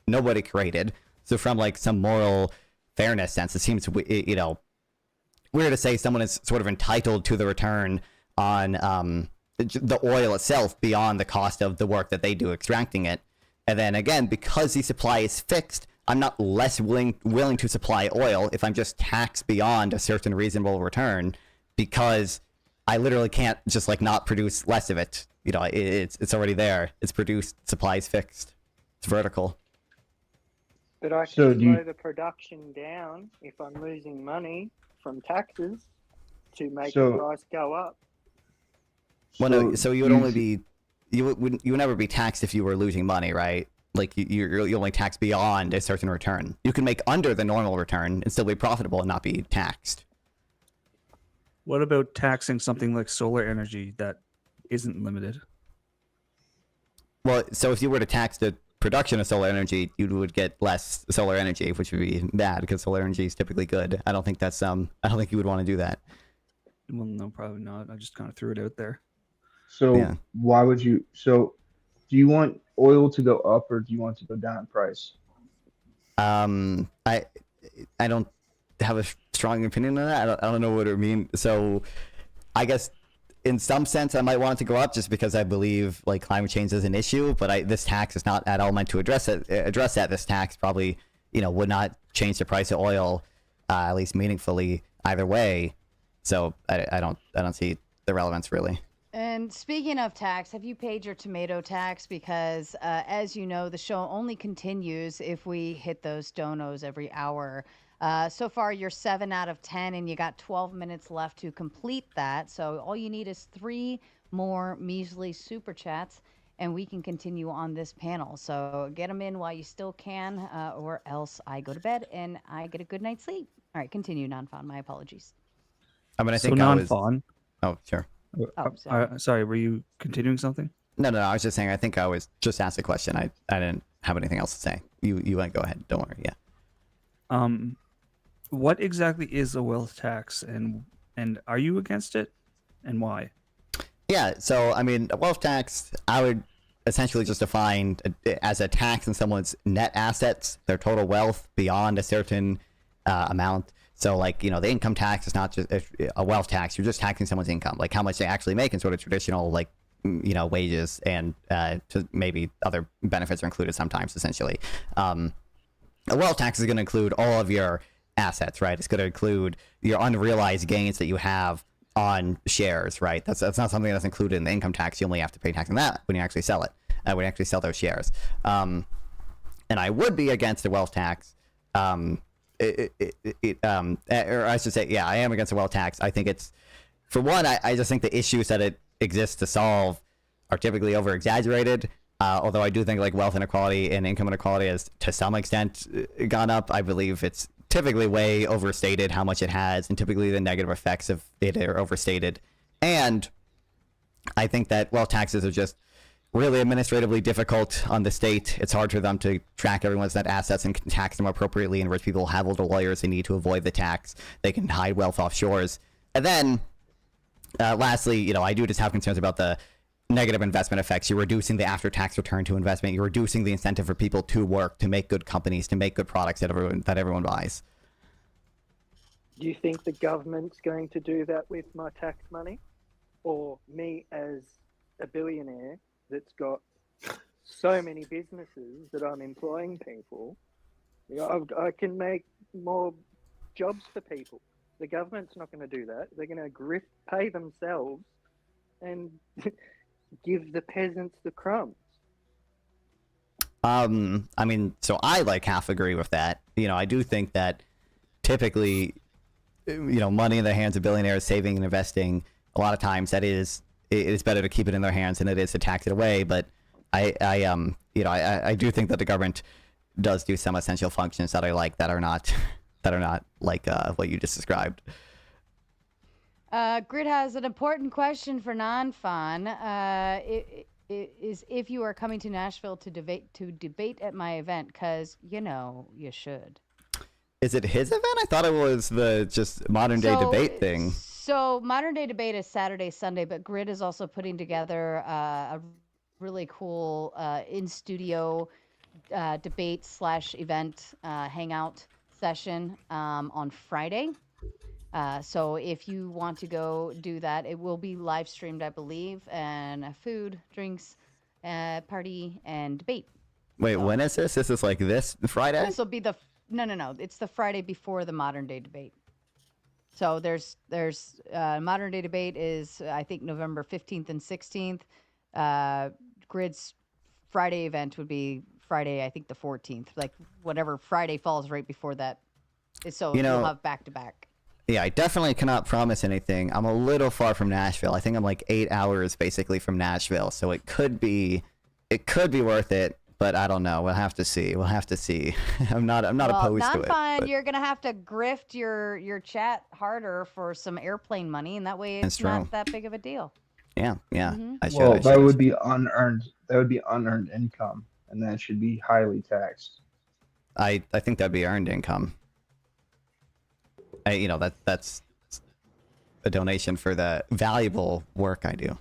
nobody created. So from some moral fairness sense, it seems weird to say someone is sort of entitled to the return on the oil itself beyond the cost of the work that they do extracting it. And then again, because the supply is fixed, I'm not less willing to supply oil if I'm just taxed beyond a certain reasonable return, because I literally can't just not produce less of it. It's already there. It's produced. Supply is fixed. It's vertical. But I can slow the production down if I'm losing money from taxes to make the price go up. Well, no. So you would only be, you would never be taxed if you were losing money, right? You only tax beyond a certain return. You can make under the normal return and still be profitable and not be taxed. What about taxing something like solar energy that isn't limited? Well, so if you were to tax the production of solar energy, you would get less solar energy, which would be bad because solar energy is typically good. I don't think that's I don't think you would want to do that. Well, no, probably not. I just kind of threw it out there. So why would you? So do you want oil to go up or do you want it to go down in price? I don't have a strong opinion on that. I don't know what it means. So I guess in some sense I might want it to go up just because I believe climate change is an issue, but this tax is not at all meant to address that. This tax probably would not change the price of oil at least meaningfully either way. So I don't see the relevance really. And speaking of tax, have you paid your tomato tax? Because as you know, the show only continues if we hit those donos every hour. So far, you're 7 out of 10, and you got 12 minutes left to complete that. So all you need is 3 more measly super chats, and we can continue on this panel. So get them in while you still can, or else I go to bed and I get a good night's sleep. All right, continue, Non-Fawn. My apologies. I mean, I think Non-Fawn. Oh, sure. Sorry, were you continuing something? No. I was just saying, I think I was just asked a question. I didn't have anything else to say. you went. Go ahead. Don't worry. Yeah. What exactly is a wealth tax, and are you against it, and why? Yeah. So I mean, a wealth tax, I would essentially just define as a tax on someone's net assets, their total wealth beyond a certain amount. So like, you know, the income tax is not just a wealth tax. You're just taxing someone's income, like how much they actually make in sort of traditional, like, you know, wages, and maybe other benefits are included sometimes, essentially. A wealth tax is going to include all of your assets, right? It's going to include your unrealized gains that you have on shares, right? That's not something that's included in the income tax. You only have to pay tax on that when you actually sell it, when you actually sell those shares. And I would be against a wealth tax. Or I should say, yeah, I am against a wealth tax. I think it's, for one, I just think the issues that it exists to solve are typically over exaggerated. Although I do think like wealth inequality and income inequality has to some extent gone up. I believe it's typically way overstated how much it has, and typically the negative effects of it are overstated. And I think that wealth taxes are just really administratively difficult on the state. It's hard for them to track everyone's net assets and tax them appropriately, and rich people have all the lawyers they need to avoid the tax. They can hide wealth offshores. And then lastly, you know, I do just have concerns about the negative investment effects. You're reducing the after-tax return to investment. You're reducing the incentive for people to work, to make good companies, to make good products that everyone buys. Do you think the government's going to do that with my tax money? Or me as a billionaire that's got so many businesses that I'm employing people, you know, I can make more jobs for people. The government's not going to do that. They're going to pay themselves and give the peasants the crumbs. I mean, so I like half agree with that. You know, I do think that typically, you know, money in the hands of billionaires, saving and investing, a lot of times it is better to keep it in their hands than it is to tax it away. But I do think that the government does do some essential functions that I like that are not like what you just described. Grid has an important question for non-fun. Is if you are coming to Nashville to debate at my event, because you know you should. Is it his event? I thought it was the just modern day debate thing. So modern day debate is Saturday, Sunday, but Grid is also putting together a really cool in studio debate / event hangout session on Friday. So if you want to go do that, it will be live streamed, I believe, and food, drinks, party, and debate. Wait, so, when is this? This is like this Friday? This will be the no. It's the Friday before the modern day debate. So there's modern day debate is I think November 15th and 16th. Grid's Friday event would be Friday, I think the 14th. Like whatever Friday falls right before that. So you'll have back to back. Yeah, I definitely cannot promise anything. I'm a little far from Nashville. I think I'm like 8 hours basically from Nashville. So it could be worth it, but I don't know. We'll have to see. I'm not opposed to it. But you're gonna have to grift your chat harder for some airplane money, and that way it's not that big of a deal. Yeah. Mm-hmm. That would be unearned. That would be unearned income, and that should be highly taxed. I think that'd be earned income. That's a donation for the valuable work I do.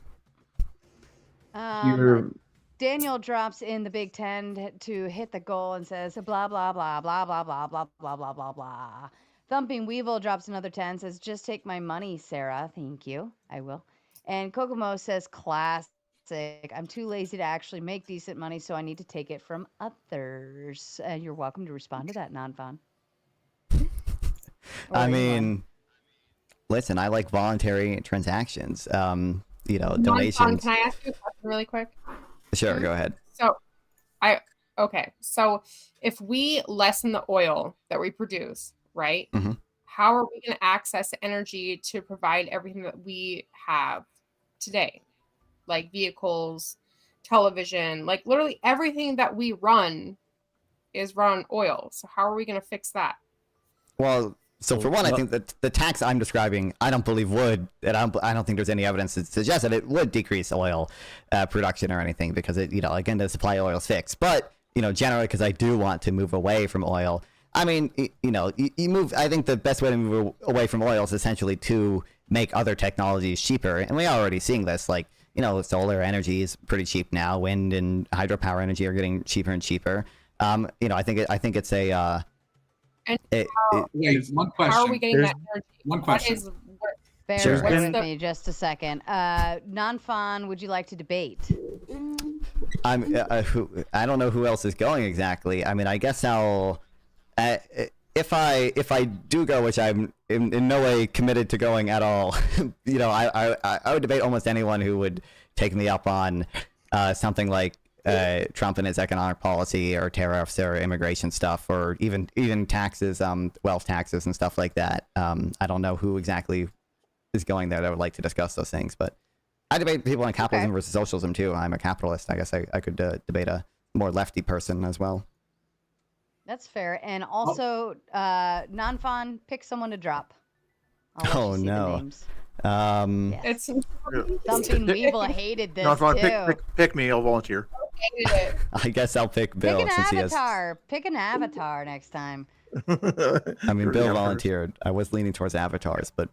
Daniel drops in the Big Ten to hit the goal and says blah blah blah blah blah blah blah blah blah blah blah. Thumping Weevil drops another 10, says just take my money, Sarah. Thank you. I will. And Kokomo says classic. I'm too lazy to actually make decent money, so I need to take it from others. You're welcome to respond to that, non-fun. I mean, listen, I like voluntary transactions. Donations. Can I ask you a question really quick? Sure, go ahead. So if we lessen the oil that we produce, right? Mm-hmm. How are we going to access energy to provide everything that we have today? Like vehicles, television, like literally everything that we run is run on oil. So how are we going to fix that? Well, so for one, I think that the tax I'm describing, I don't believe would, and I don't think there's any evidence to suggest that it would decrease oil production or anything, because it, again, the supply of oil is fixed. But generally because I do want to move away from oil. I mean, you move. I think the best way to move away from oil is essentially to make other technologies cheaper, and we're already seeing this. Like, solar energy is pretty cheap now. Wind and hydropower energy are getting cheaper and cheaper. I think it's a. Wait, one question. How are we getting that energy? One question. Bear with me just a second. Non-Fawn, would you like to debate? I don't know who else is going exactly. I mean, I guess I'll. If I do go, which I'm in no way committed to going at all, I would debate almost anyone who would take me up on something like Trump and his economic policy, or tariffs, or immigration stuff, or even taxes, wealth taxes and stuff like that. I don't know who exactly is going there that would like to discuss those things, but I debate people on capitalism versus socialism too. I'm a capitalist. I guess I could debate a more lefty person as well. That's fair. And also, Non-Fawn, pick someone to drop. Oh no. Yes. It's Something Weevil hated this Non-Fawn, too. pick me. I'll volunteer. I guess I'll pick Bill Pick an since avatar. Pick an avatar next time. I mean, Bill volunteered. I was leaning towards avatars, but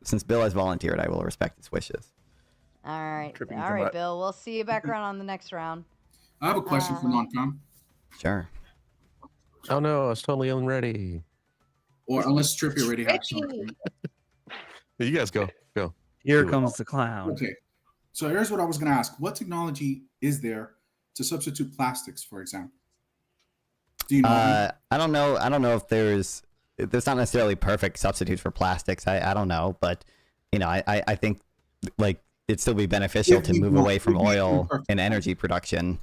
since Bill has volunteered, I will respect his wishes. All right, Bill. We'll see you back around on the next round. I have a question for Non-Fawn. Sure. Oh no, I was totally unready. Or unless Trippy already has something. You guys go. Here comes the clown. Okay. So here's what I was going to ask. What technology is there to substitute plastics, for example? Do you know? I don't know. I don't know if there's not necessarily perfect substitutes for plastics. I don't know, but I think like it'd still be beneficial to move away from oil and energy production.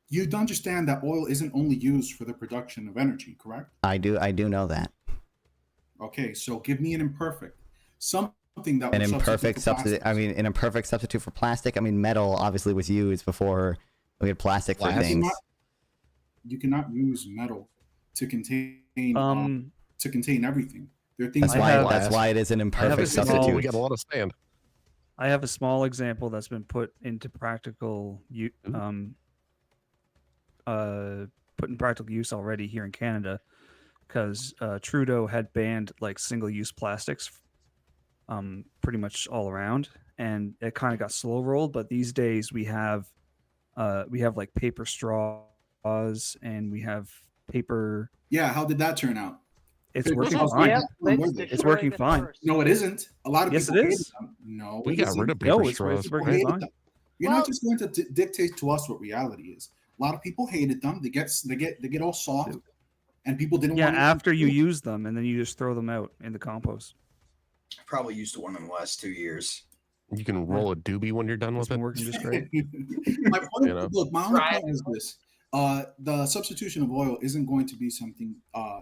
You'd understand that oil isn't only used for the production of energy, correct? I do know that. Okay, so give me an imperfect. Something that An would imperfect substitute. I mean, an imperfect substitute for plastic. I mean, metal obviously was used before we had plastic for things. You cannot use metal to contain everything. There are things that's why it is an imperfect substitute. We got a lot of sand. I have a small example that's been put into practical use already here in Canada, because Trudeau had banned like single-use plastics pretty much all around, and it kind of got slow rolled. But these days we have like paper straws, and we have paper. Yeah, how did that turn out? It's working fine. Yeah, it's working fine. No, it isn't. A lot of people. Yes, it is. No, we got rid of paper straws. It's working fine. You're not just going to dictate to us what reality is. A lot of people hated them. They get all soft, and people didn't. Yeah, want after you use them, and then you just throw them out in the compost. I probably used one in the last 2 years. You can roll a doobie when you're done with it. Working just great. my point, look, my only point is this: the substitution of oil isn't going to be something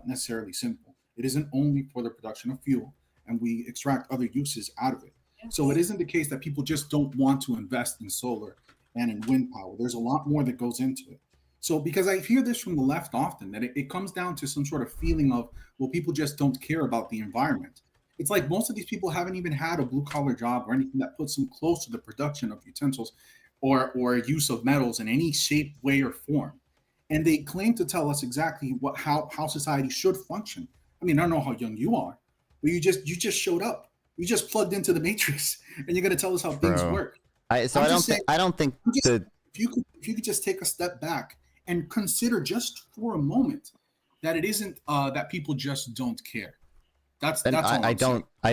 necessarily simple. It isn't only for the production of fuel, and we extract other uses out of it. Yes. So it isn't the case that people just don't want to invest in solar and in wind power. There's a lot more that goes into it. So because I hear this from the left often, that it comes down to some sort of feeling of, well, people just don't care about the environment. It's like most of these people haven't even had a blue-collar job or anything that puts them close to the production of utensils or use of metals in any shape, way, or form. And they claim to tell us exactly how society should function. I mean, I don't know how young you are, but you just showed up. You just plugged into the matrix, and you're going to tell us how things work. I don't think if you could just take a step back and consider just for a moment that it isn't that people just don't care. That's all I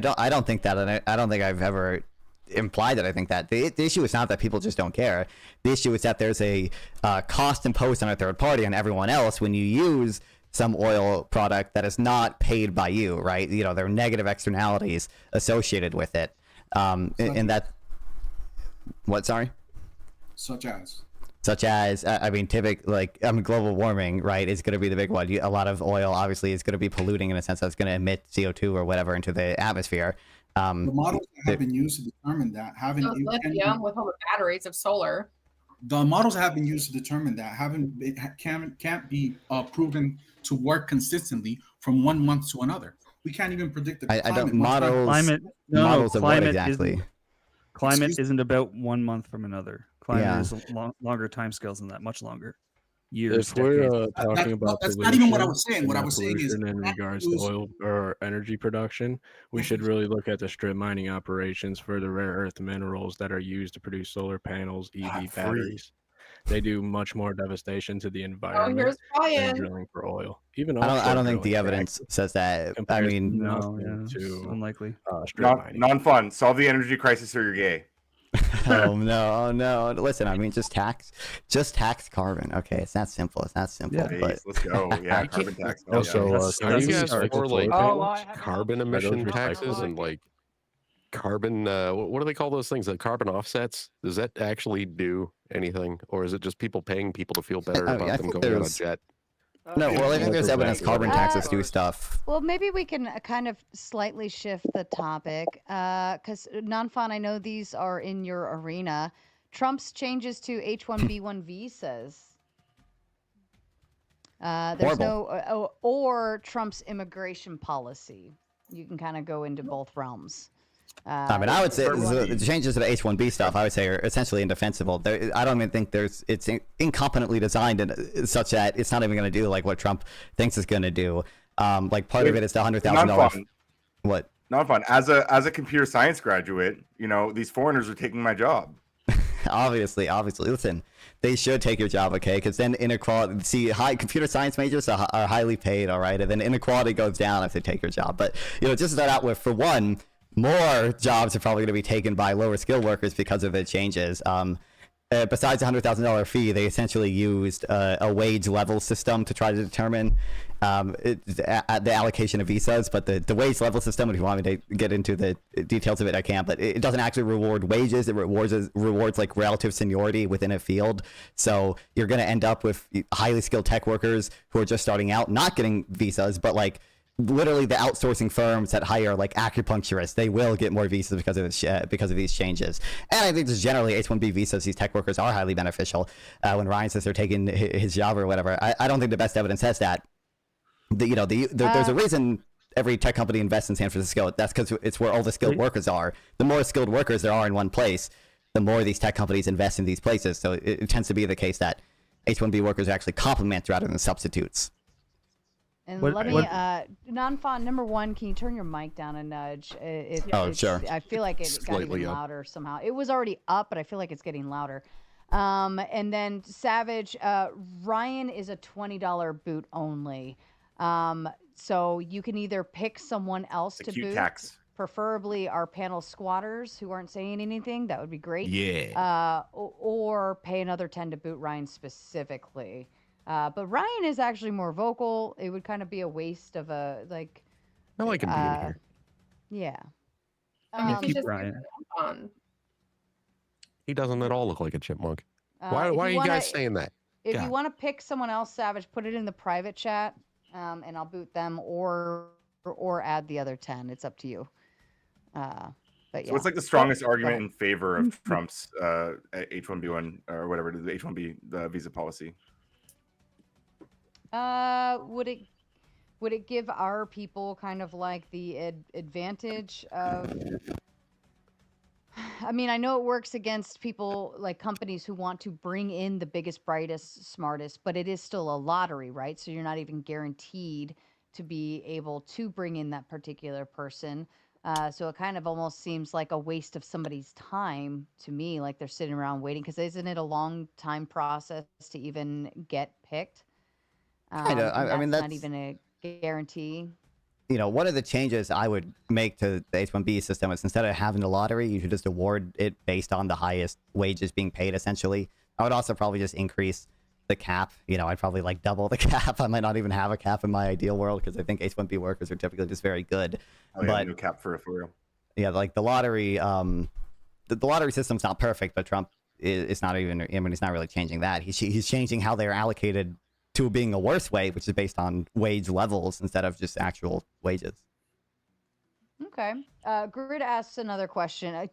don't think that, and I don't think I've ever implied that I think that. The issue is not that people just don't care. The issue is that there's a cost imposed on a third party on everyone else when you use some oil product that is not paid by you, right? There are negative externalities associated with it. And that, what, sorry? Such as, I mean, global warming, right, is going to be the big one. A lot of oil, obviously, is going to be polluting in a sense that's going to emit CO2 or whatever into the atmosphere. The models that have been used to determine that lithium with all the batteries of solar. The models that have been used to determine that can't be proven to work consistently from 1 month to another. We can't even predict the climate. I don't models of what exactly. Climate isn't about 1 month from another. Climate is longer timescales than that, much longer. years. If we're talking about that's not even what I was saying. and What I not was saying is pollution in that regards to news- oil or energy production, we should really look at the strip mining operations for the rare earth minerals that are used to produce solar panels, EV batteries. They do much more devastation to the Oh, environment here's than Brian. drilling for oil. Even I offshore don't think drilling the evidence says that. I compares mean, nothing to unlikely. strip mining. Non-fun. Solve the energy crisis or you're gay. oh no! Listen, I mean, just tax carbon. Okay, it's that simple. It's that simple. Yeah. But Let's go. Yeah, carbon tax. Oh, Also, yeah. Are you guys Sorry, for like carbon emission recyclable. taxes and like carbon? What do they call those things? Like carbon offsets? Does that actually do anything, or is it just people paying people to feel better about them going on a jet? No, well, I think there's evidence carbon taxes do Uh, stuff. Well, maybe we can kind of slightly shift the topic because non-fun, I know these are in your arena. Trump's changes to H-1B1 visas. There's no, or Trump's immigration policy. You can kind of go into both realms. I mean, I would say the changes to the H-1B stuff, I would say, are essentially indefensible. I don't even think it's incompetently designed such that it's not even going to do like what Trump thinks it's going to do. Like part of it is the $100,000. What? Not fun. As a computer science graduate, these foreigners are taking my job. Obviously. Listen, they should take your job, okay? Because then inequality. See, computer science majors are highly paid, all right, and then inequality goes down if they take your job. But just to start out with, for one, more jobs are probably going to be taken by lower skilled workers because of the changes. Besides the $100,000 fee, they essentially used a wage level system to try to determine the allocation of visas. But the wage level system, if you want me to get into the details of it, I can. But it doesn't actually reward wages. It rewards like relative seniority within a field. So you're going to end up with highly skilled tech workers who are just starting out, not getting visas, but like literally the outsourcing firms that hire like acupuncturists, they will get more visas because of these changes. And I think just generally H-1B visas, these tech workers are highly beneficial. When Ryan says they're taking his job or whatever, I don't think the best evidence says that. There's a reason every tech company invests in San Francisco. That's because it's where all the skilled workers are. The more skilled workers there are in one place, the more these tech companies invest in these places. So it tends to be the case that H-1B workers are actually complements rather than substitutes. And non-fun, number one, can you turn your mic down a nudge? Sure. I feel like it got even louder somehow. It was already up, but I feel like it's getting louder. And then Savage, Ryan is a $20 boot only. So you can either pick someone else to boot. Tax. Preferably our panel squatters who aren't saying anything. That would be great. Yeah. Or pay another 10 to boot Ryan specifically. But Ryan is actually more vocal. It would kind of be a waste of a like. I like him being here. Yeah. Keep Ryan. He doesn't at all look like a chipmunk. Why if are you wanna- guys saying that? If God. you want to pick someone else, Savage, put it in the private chat, and I'll boot them or add the other 10. It's up to you. But yeah. So what's like the strongest argument in favor of Trump's H-1B1 or whatever it is, the H-1B visa policy? Would it give our people kind of like the advantage of? I mean, I know it works against people like companies who want to bring in the biggest, brightest, smartest, but it is still a lottery, right? So you're not even guaranteed to be able to bring in that particular person. So it kind of almost seems like a waste of somebody's time to me, like they're sitting around waiting, because isn't it a long time process to even get picked? I mean, that's not even a guarantee. One of the changes I would make to the H-1B system is instead of having the lottery, you should just award it based on the highest wages being paid, essentially. I would also probably just increase the cap. I'd probably like double the cap. I might not even have a cap in my ideal world because I think H-1B workers are typically just very good. No cap for real. Yeah, like the lottery, the lottery system's not perfect, but Trump is not even, he's not really changing that. He's changing how they're allocated to being a worse way, which is based on wage levels instead of just actual wages. Okay. Grid asks another question.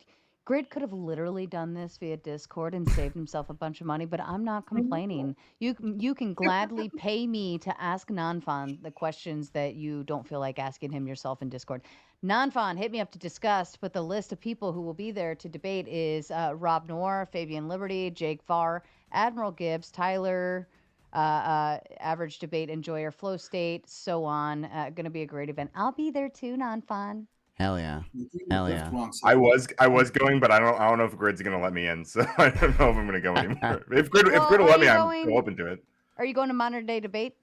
Grid could have literally done this via Discord and saved himself a bunch of money, but I'm not complaining. You can gladly pay me to ask Nanfan the questions that you don't feel like asking him yourself in Discord. Nanfan, hit me up to discuss, but the list of people who will be there to debate is Rob Noir, Fabian Liberty, Jake Farr, Admiral Gibbs, Tyler average debate enjoyer flow state, so on. Going to be a great event. I'll be there too, non-fun. Hell yeah. Hell yeah. I was going, but I don't know if Grid's gonna let me in, so I don't know if I'm gonna go anymore. If Grid will let me, I'm still open to it. Are you going to modern day debate?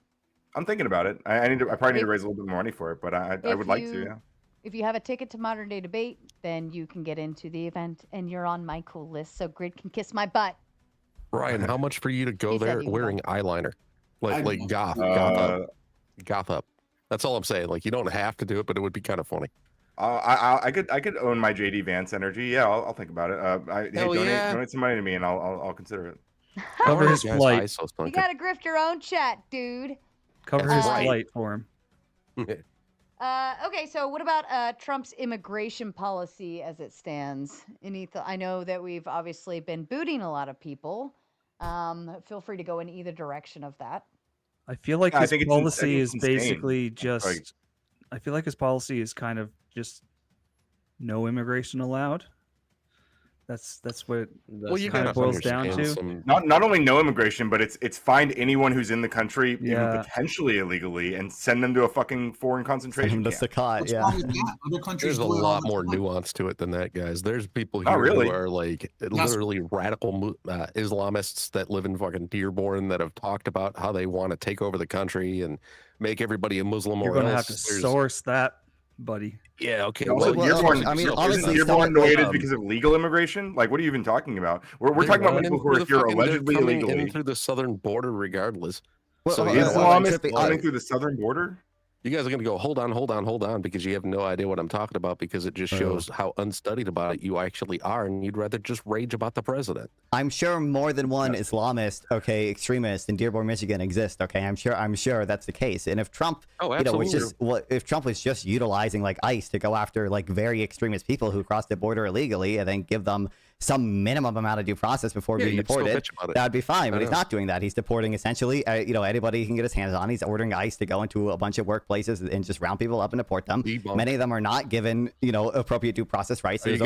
I'm thinking about it. I probably need to raise a little bit more money for it, but I would like to, yeah. If you have a ticket to modern day debate, then you can get into the event, and you're on my cool list, so Grid can kiss my butt. Ryan, how much for you to go there wearing eyeliner? Like goth up. That's all I'm saying. Like, you don't have to do it, but it would be kind of funny. I could own my JD Vance energy. Yeah, I'll think about it. Donate some money to me, and I'll consider it. Cover his flight. You gotta grift your own chat, dude. Cover his flight for him. Okay, so what about Trump's immigration policy as it stands? I know that we've obviously been booting a lot of people. Feel free to go in either direction of that. I feel like his policy is basically just. I feel like his policy is kind of just no immigration allowed. That's what it kind of boils down to. Not only no immigration, but it's find anyone who's in the country, even potentially illegally, and send them to a fucking foreign concentration camp. There's a lot more nuance to it than that, guys. There's people here who are like literally radical Islamists that live in fucking Dearborn that have talked about how they want to take over the country and make everybody a Muslim. You're going to have to source that, buddy. Yeah, okay. Isn't Dearborn the way it is because of legal immigration? Like, what are you even talking about? We're talking about people who are here allegedly illegally. Through the southern border, regardless. So Islamists coming through the southern border? You guys are going to go, hold on, because you have no idea what I'm talking about, because it just shows how unstudied about it you actually are, and you'd rather just rage about the president. I'm sure more than one Islamist, extremist in Dearborn, Michigan exists. Okay, I'm sure that's the case. And if Trump, if Trump was just utilizing like ICE to go after like very extremist people who cross the border illegally and then give them some minimum amount of due process before being deported, that would be fine. But he's not doing that. He's deporting essentially, anybody he can get his hands on. He's ordering ICE to go into a bunch of workplaces and just round people up and deport them. Many of them are not given, appropriate due process rights. There's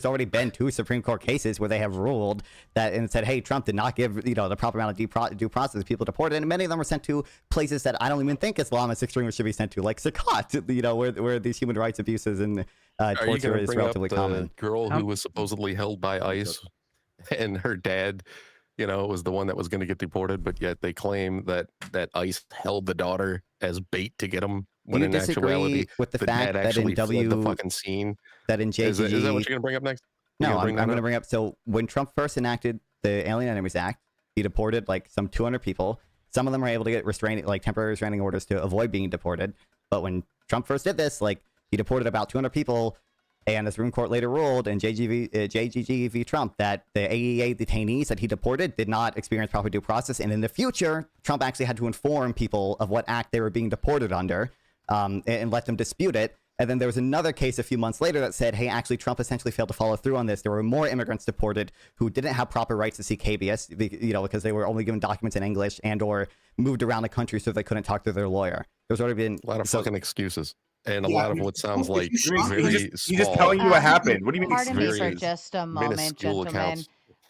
already been 2 Supreme Court cases where they have ruled that and said, hey, Trump did not give, the proper amount of due process to people deported, and many of them were sent to places that I don't even think Islamist extremists should be sent to, like Saqqat, where these human rights abuses and torture is relatively common. Girl who was supposedly held by ICE, and her dad, was the one that was going to get deported, but yet they claim that ICE held the daughter as bait to get him. When in actuality, with the fact dad actually fled the fucking scene. That in JGG, is that what you're going to bring up next? No, I'm going to bring up. So when Trump first enacted the Alien Enemies Act, he deported like some 200 people. Some of them were able to get temporary restraining orders to avoid being deported. But when Trump first did this, he deported about 200 people, and the Supreme Court later ruled in JGG v. Trump that the AEA detainees that he deported did not experience proper due process, and in the future, Trump actually had to inform people of what act they were being deported under, and let them dispute it. And then there was another case a few months later that said, hey, actually, Trump essentially failed to follow through on this. There were more immigrants deported who didn't have proper rights to seek habeas, because they were only given documents in English and or moved around the country so they couldn't talk to their lawyer. There's already been a lot of fucking excuses. And a lot of what sounds like he's just telling you what happened. What do you mean? Pardon me for just a moment, gentlemen.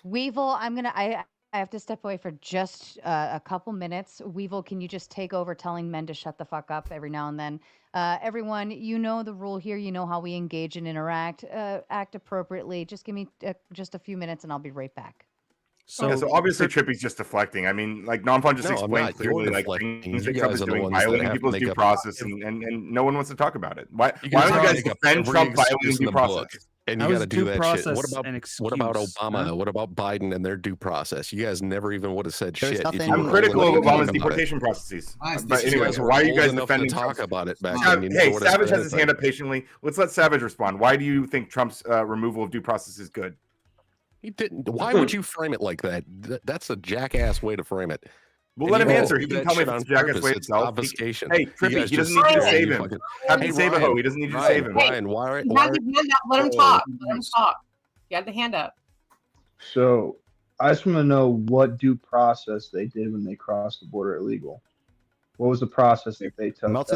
Weevil, I have to step away for just a couple minutes. Weevil, can you just take over telling men to shut the fuck up every now and then? Everyone, you know the rule here. You know how we engage and interact. Act appropriately. Just give me just a few minutes and I'll be right back. So obviously Trippy's just deflecting. I mean, Non-Fun just explained clearly things that Trump is doing, violating people's due process, and no one wants to talk about it. Why don't you guys defend Trump violating due process? And you got to do that shit. What about Obama? What about Biden and their due process? You guys never even would have said shit. I'm critical of Obama's deportation processes. But anyways, why are you guys defending talk about it back? Hey, Savage has his hand up patiently. Let's let Savage respond. Why do you think Trump's removal of due process is good? He didn't. Why would you frame it like that? That's a jackass way to frame it. We'll let him answer. He can tell me if it's a jackass way itself. Obfuscation. Hey, Trippy, he doesn't need you to save him. Happy save a hoe. He doesn't need you to save him. Ryan, why? Let him talk. Let him talk. You had the hand up. So I just want to know what due process they did when they crossed the border illegal. What was the process that they took? Most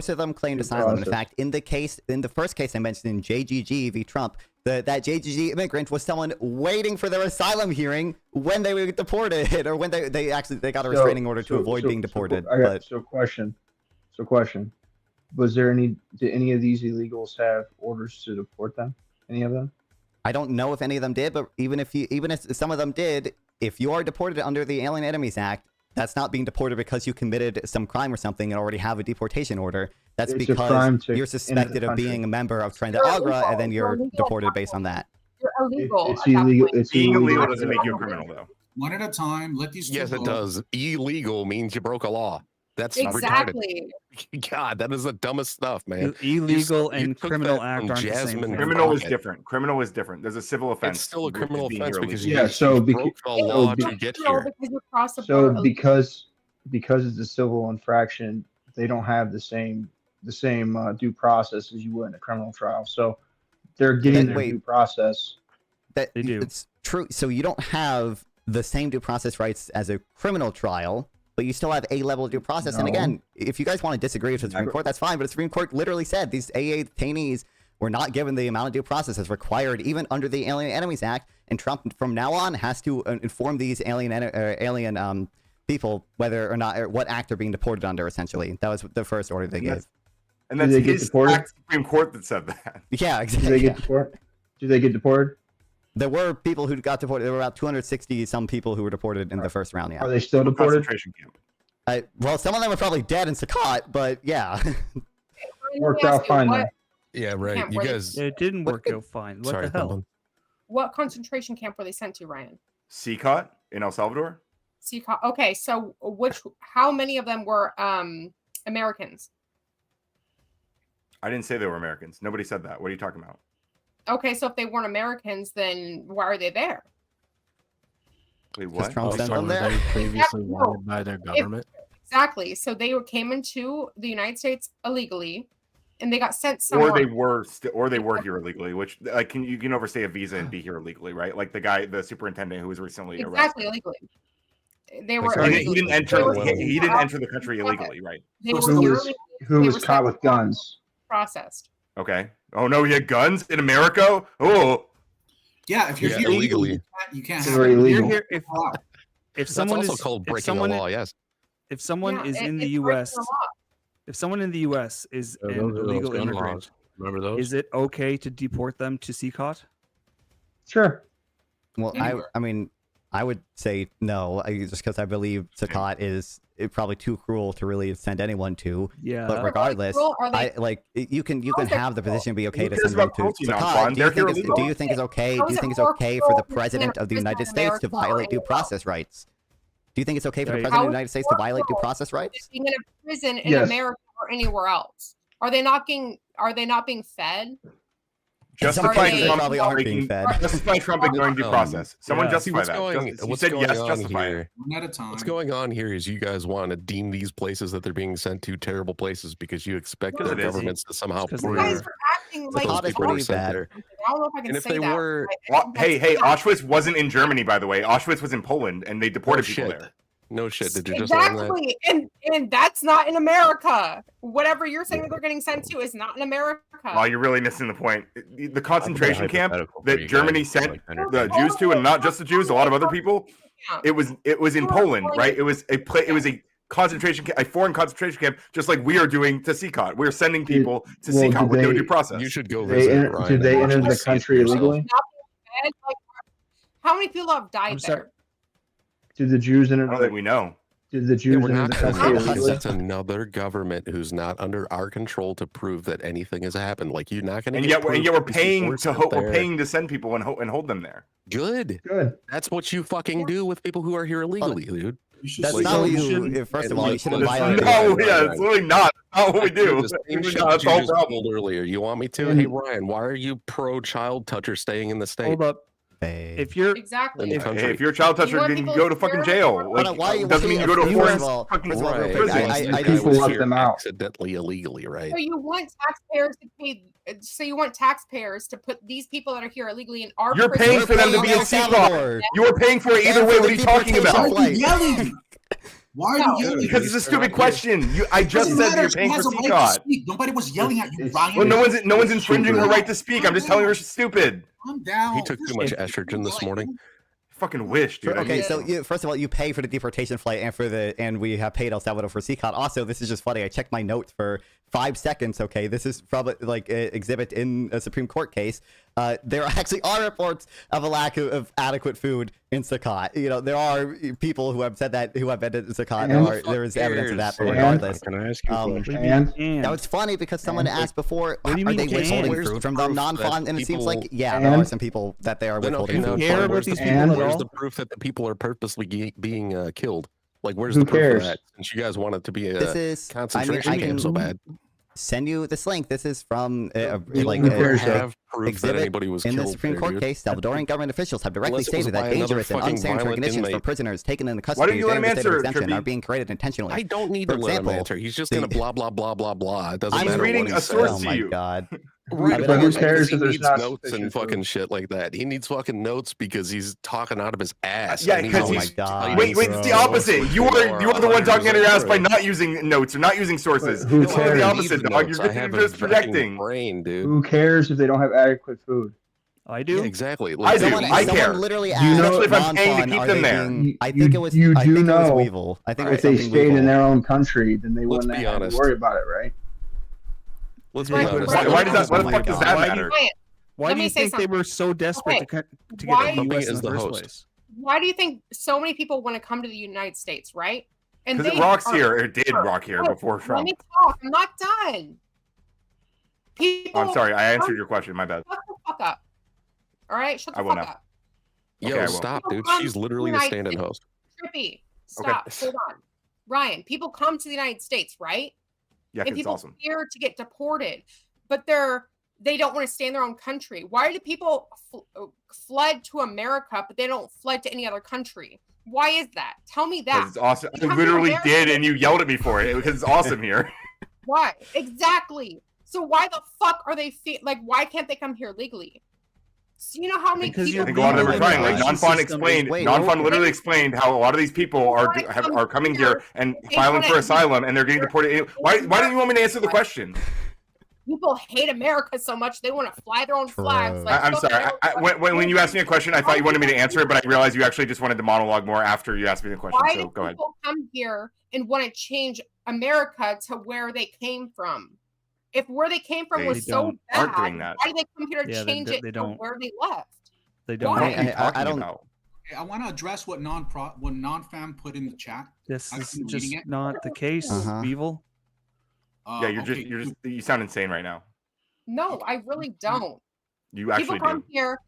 of them claimed asylum. In fact, in the first case I mentioned in JGG v. Trump, that JGG immigrant was someone waiting for their asylum hearing when they were deported, or when they got a restraining order to avoid being deported. Question. Did any of these illegals have orders to deport them? Any of them? I don't know if any of them did, but even if some of them did, if you are deported under the Alien Enemies Act, that's not being deported because you committed some crime or something and already have a deportation order. That's because you're suspected of being a member of Trend Agra, and then you're deported based on that. You're illegal. It's illegal. Being illegal doesn't make you a criminal, though. One at a time. Let these. Yes, it does. Illegal means you broke a law. That's exactly. Retarded. God, that is the dumbest stuff, man. Illegal and criminal act aren't the same thing. Criminal is different. Criminal is different. There's a civil offense. It's still a criminal offense because you broke the law to get here. So because it's a civil infraction, they don't have the same due process as you would in a criminal trial. So they're getting their due process. They do. It's true. So you don't have the same due process rights as a criminal trial, but you still have a level of due process. No. And again, if you guys want to disagree with the Supreme Court, that's fine. But the Supreme Court literally said these AA detainees were not given the amount of due process as required, even under the Alien Enemies Act. And Trump, from now on, has to inform these alien people whether or not, or what act they're being deported under. Essentially, that was the first order they gave. And that's his Supreme Court that said that. Yeah, exactly. Do they get deported? Do they get deported? There were people who got deported. There were about 260 some people who were deported in the first round. Yeah. Are they still deported? Concentration camp. Well, some of them are probably dead in Sakat, but yeah. Worked out fine. Yeah, right. You guys. It didn't work out fine. What the hell? What concentration camp were they sent to, Ryan? Sakat in El Salvador. Sakat. Okay, so how many of them were Americans? I didn't say they were Americans. Nobody said that. What are you talking about? Okay, so if they weren't Americans, then why are they there? Wait, what? Trump sent them there? They previously wanted by their government. Exactly. So they came into the United States illegally, and they got sent somewhere. Or they were here illegally. Which, like, you can overstay a visa and be here illegally, right? Like the superintendent who was recently arrested. Exactly, illegally. They were. He didn't enter. He didn't enter the country illegally, right? Who was caught with guns? Processed. Okay. Oh no, he had guns in America. Oh. Yeah, if you're here illegally, you can't. It's illegal. If someone is also called breaking a law, yes. If someone is in the U.S., if someone in the U.S. is an illegal immigrant, remember those? Is it okay to deport them to CCOT? Sure. Well, I mean, I would say no, just because I believe Sakat is probably too cruel to really send anyone to. Yeah. But regardless, you can have the position be okay to send them to Sakat. Do you think it's okay? Do you think it's okay for the president of the United States to violate due process rights? Do you think it's okay for the president of the United States to violate due process rights? Being in a prison in America or anywhere else, are they not being fed? Justify Trump ignoring due process. Someone justify that. What's going on here is you guys want to deem these places that they're being sent to terrible places because you expect their governments to somehow prove that those people are sent there. I don't know if I can say that. Hey, Auschwitz wasn't in Germany, by the way. Auschwitz was in Poland, and they deported people there. No shit. Did you just learn that? Exactly, and that's not in America. Whatever you're saying that they're getting sent to is not in America. Well, you're really missing the point. The concentration camp that Germany sent the Jews to, and not just the Jews, a lot of other people. It was in Poland, right? It was a concentration camp, a foreign concentration camp, just like we are doing to CCOT. We're sending people to CCOT with no due process. You should go visit. Did they enter the country illegally? How many people have died there? Did the Jews enter? I don't think we know. Did the Jews enter the country illegally? That's another government who's not under our control to prove that anything has happened. Like you're not going to. And yet we're paying to send people and hold them there. Good. That's what you fucking do with people who are here illegally, dude. That's not what you. First of all, you shouldn't violate. No, yeah, it's really not. That's not what we do. That's the whole problem. Earlier, you want me to? Hey, Ryan, why are you pro child toucher staying in the state? Hold up. If you're if you're a child toucher, then you go to fucking jail. Like, doesn't mean you go to a foreign fucking prison. People let them out accidentally, illegally, right? So you want taxpayers to pay. So you want taxpayers to put these people that are here illegally in our. You're paying for them to be in CCOT. You are paying for it either way. What are you talking about? Why are you yelling? Because it's a stupid question. I just said that you're paying for CCOT. Nobody was yelling at you, Ryan. Well, no one's infringing her right to speak. I'm just telling her she's stupid. Calm down. He took too much estrogen this morning. Fucking wish, dude. Okay, so first of all, you pay for the deportation flight and we have paid El Salvador for CCOT. Also, this is just funny. I checked my notes for 5 seconds. Okay, this is from like an exhibit in a Supreme Court case. There actually are reports of a lack of adequate food in CCOT. You know, there are people who have said that who have been in CCOT. There is evidence of that. But regardless, can I ask you a question? now it's funny because someone asked before, are they withholding food from the non-fund? And it seems like there are some people that they are withholding food. Where's the proof that the people are purposely being killed? Like, where's the proof of that? Since you guys want it to be a concentration camp so bad. Send you this link. This is from exhibit anybody was in the Supreme Court case. Salvadorian government officials have directly stated that dangerous and unsanitary conditions for prisoners taken into custody during the state of exemption are being created intentionally. I don't need to let him answer. He's just gonna blah blah blah blah blah. It doesn't matter. I'm reading a source to you. Oh my god. Right, but who cares if there's not notes and fucking shit like that? He needs fucking notes because he's talking out of his ass. Yeah, because oh my god. Wait, it's the opposite. You are the one talking out of your ass by not using notes or not using sources. Who it's cares? the opposite, dog. You're just projecting. Brain, dude. Who cares if they don't have adequate food? I do. Yeah, exactly. I do. I care. Literally especially if I'm paying to keep them there. I think it was. You I think do it was know Weevil. I think if they stayed in their own country, then they wouldn't have to worry about it, right? Let's be honest. Why the fuck does that matter? Why do you think they were so desperate to get the U.S. in the first place? Why do you think so many people want to come to the United States, right? And because it rocks here, or did rock here before Trump. Let me talk. I'm not done. People, I'm sorry. I answered your question. My bad. Shut the fuck up. All right? Shut the fuck up. Yo, stop, dude. She's literally the stand-in host. Trippy. Stop. Hold on. Ryan, people come to the United States, right? Yeah, and it's people awesome. fear to get deported, but they don't want to stay in their own country. Why do people fled to America, but they don't fled to any other country? Why is that? Tell me that. It's awesome. I literally did, and you yelled at me for it because it's awesome here. Why? Exactly. So why the fuck are they why can't they come here legally? So you know how many people? I think a lot of them are trying. Like Non-Fun explained. Non-Fun literally explained how a lot of these people are coming here and filing for asylum, and they're getting deported. Why don't you want me to answer the question? People hate America so much they want to fly their own flags. I'm sorry. When you asked me a question, I thought you wanted me to answer it, but I realized you actually just wanted to monologue more after you asked me the question. Why so go ahead. People come here and want to change America to where they came from. If where they came from was so bad, why do they come here to change it to where they left? They don't. I don't know. I want to address what non-fam put in the chat. This is just not the case, Evil. Yeah, you sound insane right now. No, I really don't. You actually people come here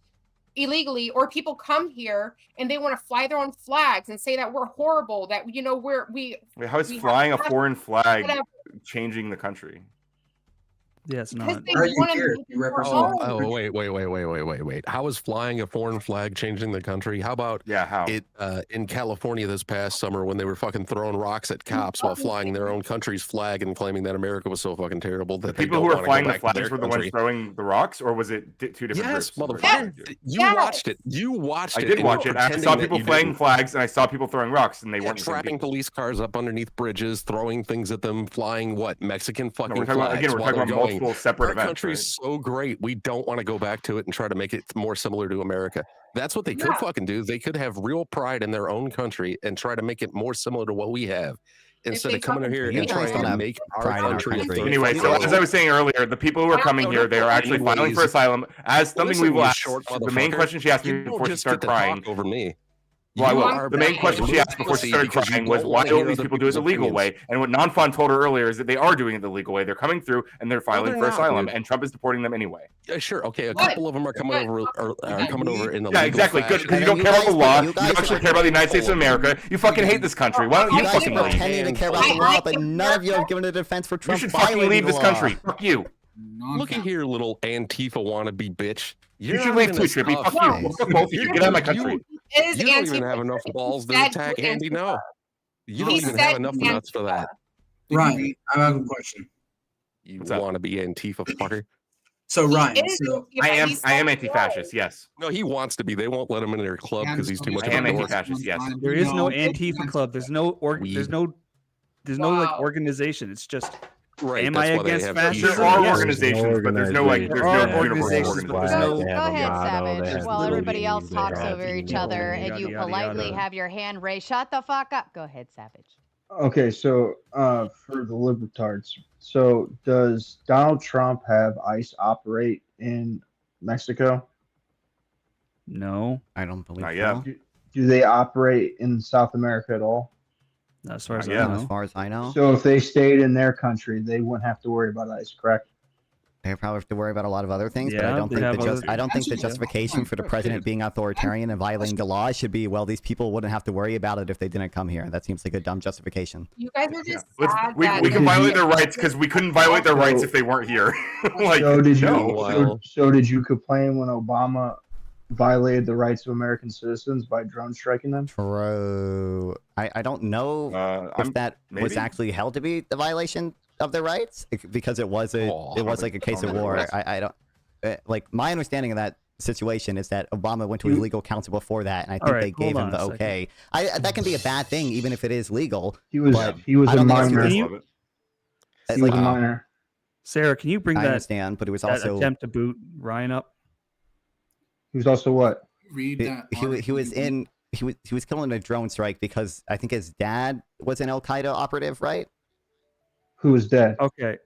illegally, or people come here and they want to fly their own flags and say that we're horrible. That Wait, how is flying a foreign flag changing the country? Yeah, it's not. Wait. How is flying a foreign flag changing the country? How about how it in California this past summer when they were fucking throwing rocks at cops while flying their own country's flag and claiming that America was so fucking terrible that the people who were flying the flags were the ones throwing the rocks, or was it two different groups? Motherfucker. You watched it. You watched it. I did watch it. I saw people flying flags and I saw people throwing rocks, and they weren't trapping police cars up underneath bridges, throwing things at them, flying Mexican fucking flags. Again, we're talking about multiple separate events. Our country's so great, we don't want to go back to it and try to make it more similar to America. That's what they could fucking do. They could have real pride in their own country and try to make it more similar to what we have, instead of coming here and trying to make our country. Anyway, so as I was saying earlier, the people who are coming here, they are actually filing for asylum. As something we will ask. The main question she asked me before she started crying over me. Well, I will. The main question she asked before she started crying was, why don't these people do it the legal way? And what Non-Fun told her earlier is that they are doing it the legal way. They're coming through and they're filing for asylum, and Trump is deporting them anyway. Yeah, sure. Okay, a couple of them are coming over in the legal exactly. Good, because you don't care about the law. You don't actually care about the United States of America. You fucking hate this country. Why don't you fucking leave? Pretending to care about the law, but none of you have given a defense for Trump. You should fucking leave this country. Fuck you. Look at here, little Antifa wannabe bitch. You should leave too, Trippy. Fuck you. Fuck both of you. Get out of my country. You don't even have enough balls to attack Andy. No, you don't even have enough nuts for that. Right. I have a question. You want to be Antifa fucker? So Ryan, I am anti-fascist. Yes. No, he wants to be. They won't let him in their club because he's too much of a dork. Anti-fascist. Yes. There is no Antifa club. There's no like organization. It's just right. Am I against fascism? There are organizations, but there's no like there there's are no organizations, but there's no. Go ahead, Savage. While everybody else talks over each other, and you politely have your hand raised. Shut the fuck up. Go ahead, Savage. Okay, so for the libertards, so does Donald Trump have ICE operate in Mexico? No, I don't believe so. Do they operate in South America at all? As far as I know. So if they stayed in their country, they wouldn't have to worry about ICE, correct? They probably have to worry about a lot of other things, but Yeah, I don't they think have I don't think the justification for the president being authoritarian and violating the law should be, well, these people wouldn't have to worry about it if they didn't come here. That seems like a dumb justification. You guys are just we can violate their rights because we couldn't violate their rights if they weren't here. Like, so did you complain when Obama violated the rights of American citizens by drone striking them? True. I don't know if that was actually held to be the violation of their rights, because it was like a case of war. I don't like, my understanding of that situation is that Obama went to his legal counsel before that, and I think they gave him the okay. That can be a bad thing even if it is legal. He was a minor. He was a minor. Sarah, can you bring I that? understand, but it was also attempt to boot Ryan up. He was also what? Read that. He was killing a drone strike because I think his dad was an Al Qaeda operative, right? Who was dead? Okay.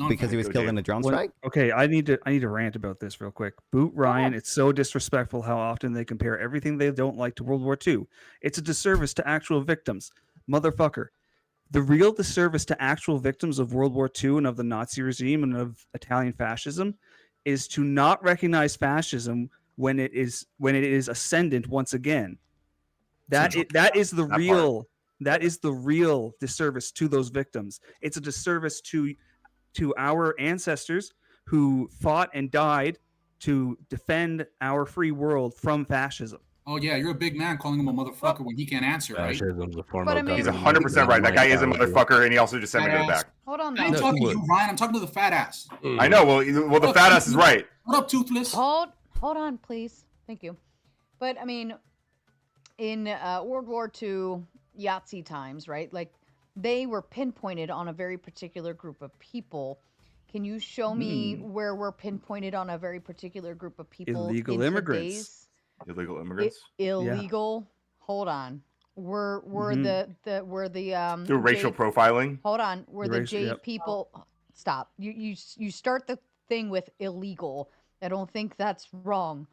Because he was killed in a drone strike? Okay, I need to rant about this real quick. Boot Ryan, it's so disrespectful how often they compare everything they don't like to World War II. It's a disservice to actual victims. Motherfucker. The real disservice to actual victims of World War II and of the Nazi regime and of Italian fascism is to not recognize fascism when it is ascendant once again. That is the real disservice to those victims. It's a disservice to our ancestors who fought and died to defend our free world from fascism. Oh yeah, you're a big man calling him a motherfucker when he can't answer, right? He's 100% right. That guy is a motherfucker, and he also just disseminated it back. Hold on, I ain't talking to you, Ryan. I'm talking to the fat ass. I know. Well, the fat ass is right. What up, Toothless? Hold on, please. Thank you. But I mean, in World War II Yahtzee times, right? Like, they were pinpointed on a very particular group of people. Can you show me where we're pinpointed on a very particular group of people? Illegal immigrants. Illegal immigrants. Illegal. Yeah. Hold on. We're the through racial profiling. Hold on. We're the J people. Stop. You start the thing with illegal. I don't think that's wrong.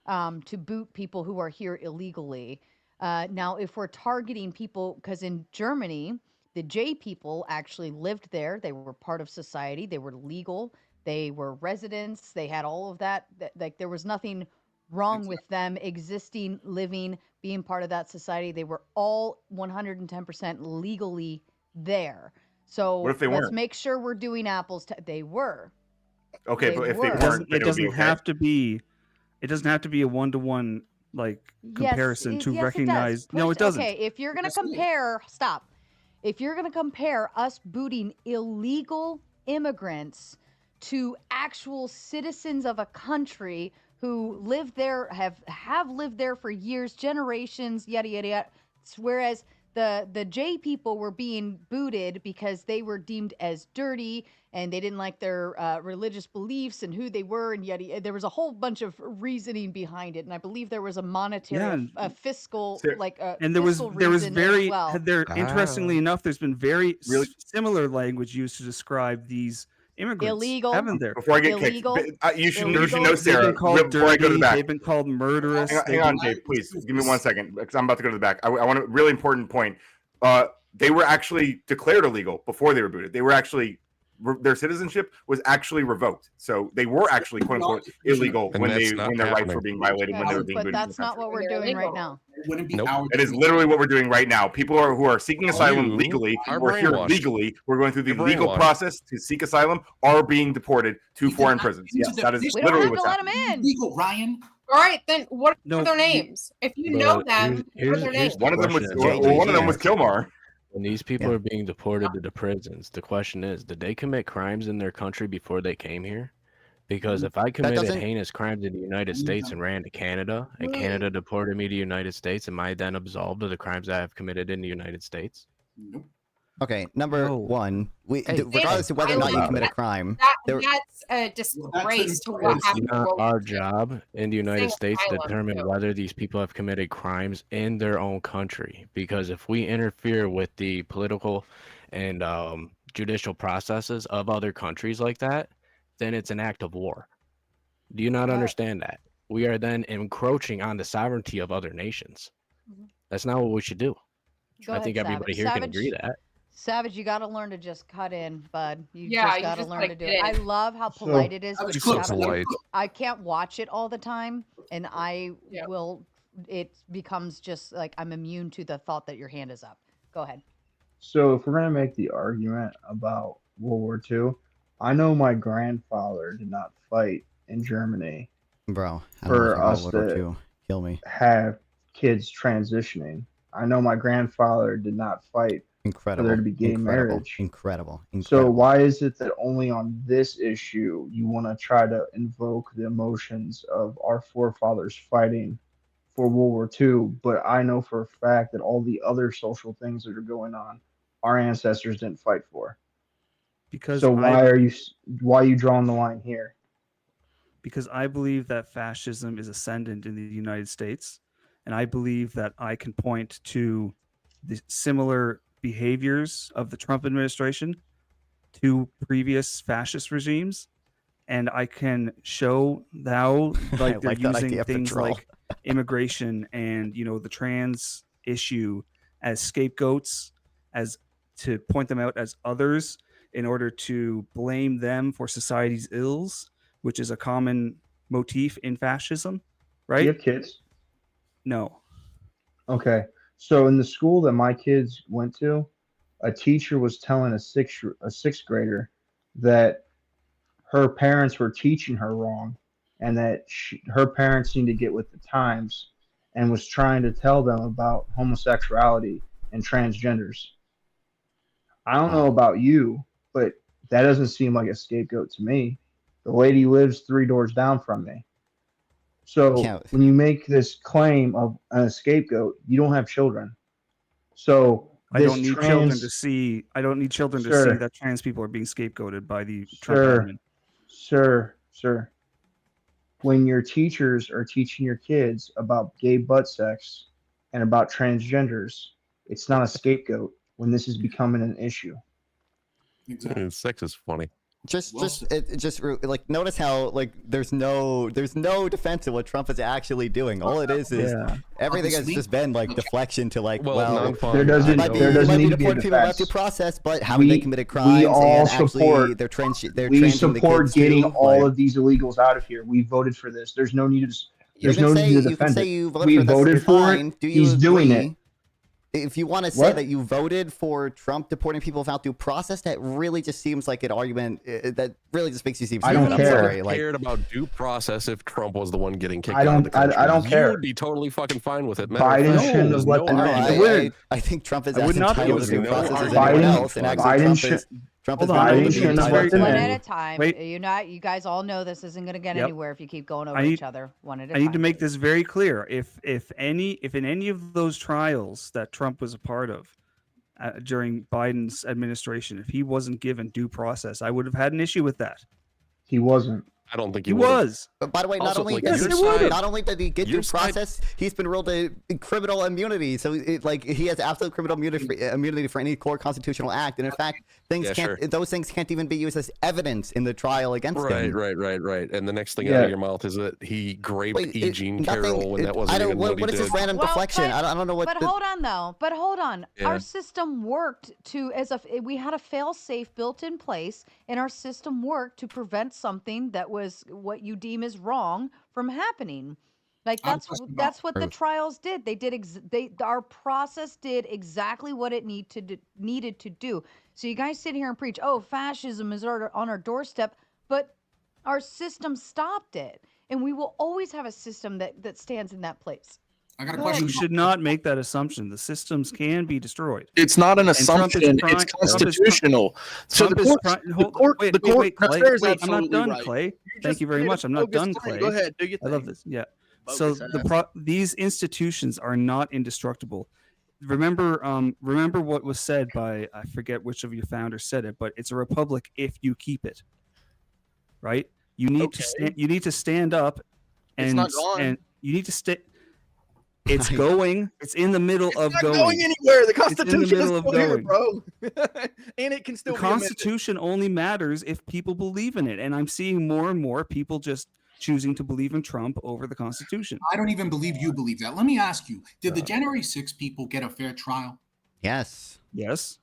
To boot people who are here illegally. Now, if we're targeting people, because in Germany, the J people actually lived there. They were part of society. They were legal. They were residents. They had all of that. Like, there was nothing wrong with them existing, living, being part of that society. They were all 110% legally there. So what if they let's make sure we're doing apples to. They were. Okay, but if they weren't, it doesn't have to be. It doesn't have to be a one-to-one like comparison to recognize. No, it doesn't. Okay, if you're gonna compare, stop. If you're gonna compare us booting illegal immigrants to actual citizens of a country who live there, have lived there for years, generations, yada yada yada, whereas the J people were being booted because they were deemed as dirty and they didn't like their religious beliefs and who they were, and yet there was a whole bunch of reasoning behind it, and I believe there was a monetary, fiscal, and there was very interestingly enough, there's been very similar language used to describe these immigrants. Illegal, haven't there? Before I get kicked, you should know, Sarah. Before I go to the back, they've been called murderous. Hang on, Dave, please give me 1 second because I'm about to go to the back. I want a really important point. They were actually declared illegal before they were booted. They were actually their citizenship was actually revoked, so they were actually "quote unquote" illegal when their rights were being violated when they were being booted. But that's not what we're doing right now. It is literally what we're doing right now. People who are seeking asylum legally, or here legally, we're going through the legal process to seek asylum, are being deported to foreign prisons. Yes, that is literally what's happening. Let them in. Legal, Ryan. All right, then what are their names? If you know them, what are their names? One of them was Kilmar. And these people are being deported to the prisons. The question is, did they commit crimes in their country before they came here? Because if I committed heinous crimes in the United States and ran to Canada, and Canada deported me to the United States, am I then absolved of the crimes I have committed in the United States? Nope. Okay, number one, regardless of whether or not you commit a crime, that's a disgrace to what It's happened. not our job in the United States to determine whether these people have committed crimes in their own country. Because if we interfere with the political and judicial processes of other countries like that, then it's an act of war. Do you not understand that? We are then encroaching on the sovereignty of other nations. That's not what we should do. I think everybody here can agree that. Savage, you got to learn to just cut in, bud. You Yeah, just you got to just learn gotta to do get it. I in. love how polite it is. That was with so Savage. polite. I can't watch it all the time, and I will. It becomes just like I'm immune to the thought that your hand is up. Go ahead. So if we're gonna make the argument about World War II, I know my grandfather did not fight in Germany. Bro, I don't know for if I us World War to II. Kill me. have kids transitioning. I know my grandfather did not fight Incredible. for there to be gay Incredible. marriage. Incredible. So why is it that only on this issue you want to try to invoke the emotions of our forefathers fighting for World War II, but I know for a fact that all the other social things that are going on, our ancestors didn't fight for. Because So why are you drawing the line here? Because I believe that fascism is ascendant in the United States, and I believe that I can point to the similar behaviors of the Trump administration to previous fascist regimes, and I can show how like they're like that using idea, things Patrol. like immigration and the trans issue as scapegoats, as to point them out as others in order to blame them for society's ills, which is a common motif in fascism, right? Do you have kids? No. Okay. So in the school that my kids went to, a teacher was telling a sixth grader that her parents were teaching her wrong, and that her parents need to get with the times, and was trying to tell them about homosexuality and transgenders. I don't know about you, but that doesn't seem like a scapegoat to me. The lady lives 3 doors down from me. So when you make this claim of a scapegoat, you don't have children. So I don't need children to see. I don't need children to see that trans people are being scapegoated by the Trump admin. Sir. When your teachers are teaching your kids about gay butt sex and about transgenders, it's not a scapegoat when this is becoming an issue. Exactly. Sex is funny. Just like notice how like there's no defense of what Trump is actually doing. All it is everything has just been like deflection to like there doesn't need to be a people about due defense. process, but haven't they committed crimes? We all support. They're We support getting too, all of these illegals out of here. We voted for this. There's no need to. There's no need to defend it. We voted for it. He's doing it. If you want to say that you voted for Trump deporting people without due process, that really just seems like an argument that really just makes you seem. I don't care. I cared about due process if Trump was the one getting kicked I don't- out of the country. I don't care. You would be totally fucking fine with it. Biden shouldn't have let them in. I think Trump is I would as not entitled to be due able to. process as Biden- anyone else, and actually Biden Trump is Hold on, not Biden shouldn't have let them One in. at a time. You guys all know this isn't going to get Yep. anywhere if you keep going over I need- each other one at a I time. need to make this very clear. If in any of those trials that Trump was a part of during Biden's administration, if he wasn't given due process, I would have had an issue with that. He wasn't. I don't think he was. But by the way, not Also, only like, does your side- not only did he get your due process, he's been ruled a criminal immunity. So he has absolute criminal immunity for any core constitutional act. And in fact, those things can't even be used as evidence in the trial against him. Right. And the next thing out of your mouth is that he raped E. Jean Carroll when that wasn't even what he what is did. this random deflection? I don't know what. But hold on though. But hold on. Yeah. Our system worked we had a fail-safe built in place, and our system worked to prevent something that was what you deem is wrong from happening. Like that's what the trials did. They did our process did exactly what it needed to do. So you guys sit here and preach, "Oh, fascism is on our doorstep," but our system stopped it, and we will always have a system that stands in that place. I got a question. You should not make that assumption. The systems can be destroyed. It's not an assumption. It's constitutional. So the court. I'm not done, Clay. Thank you very much. I'm not done, Clay. Go ahead. Do your thing. I love this. Yeah. So these institutions are not indestructible. Remember what was said by, I forget which of your founders said it, but it's a republic if you keep it. Right? You need to stand up and, it's not gone. And you need to stay. It's going. It's in the middle of not going. Going anywhere. The Constitution is still here, bro. And it can still. The Constitution only matters if people believe in it, and I'm seeing more and more people just choosing to believe in Trump over the Constitution. I don't even believe you believe that. Let me ask you: did the January 6 people get a fair trial? Yes. Yes.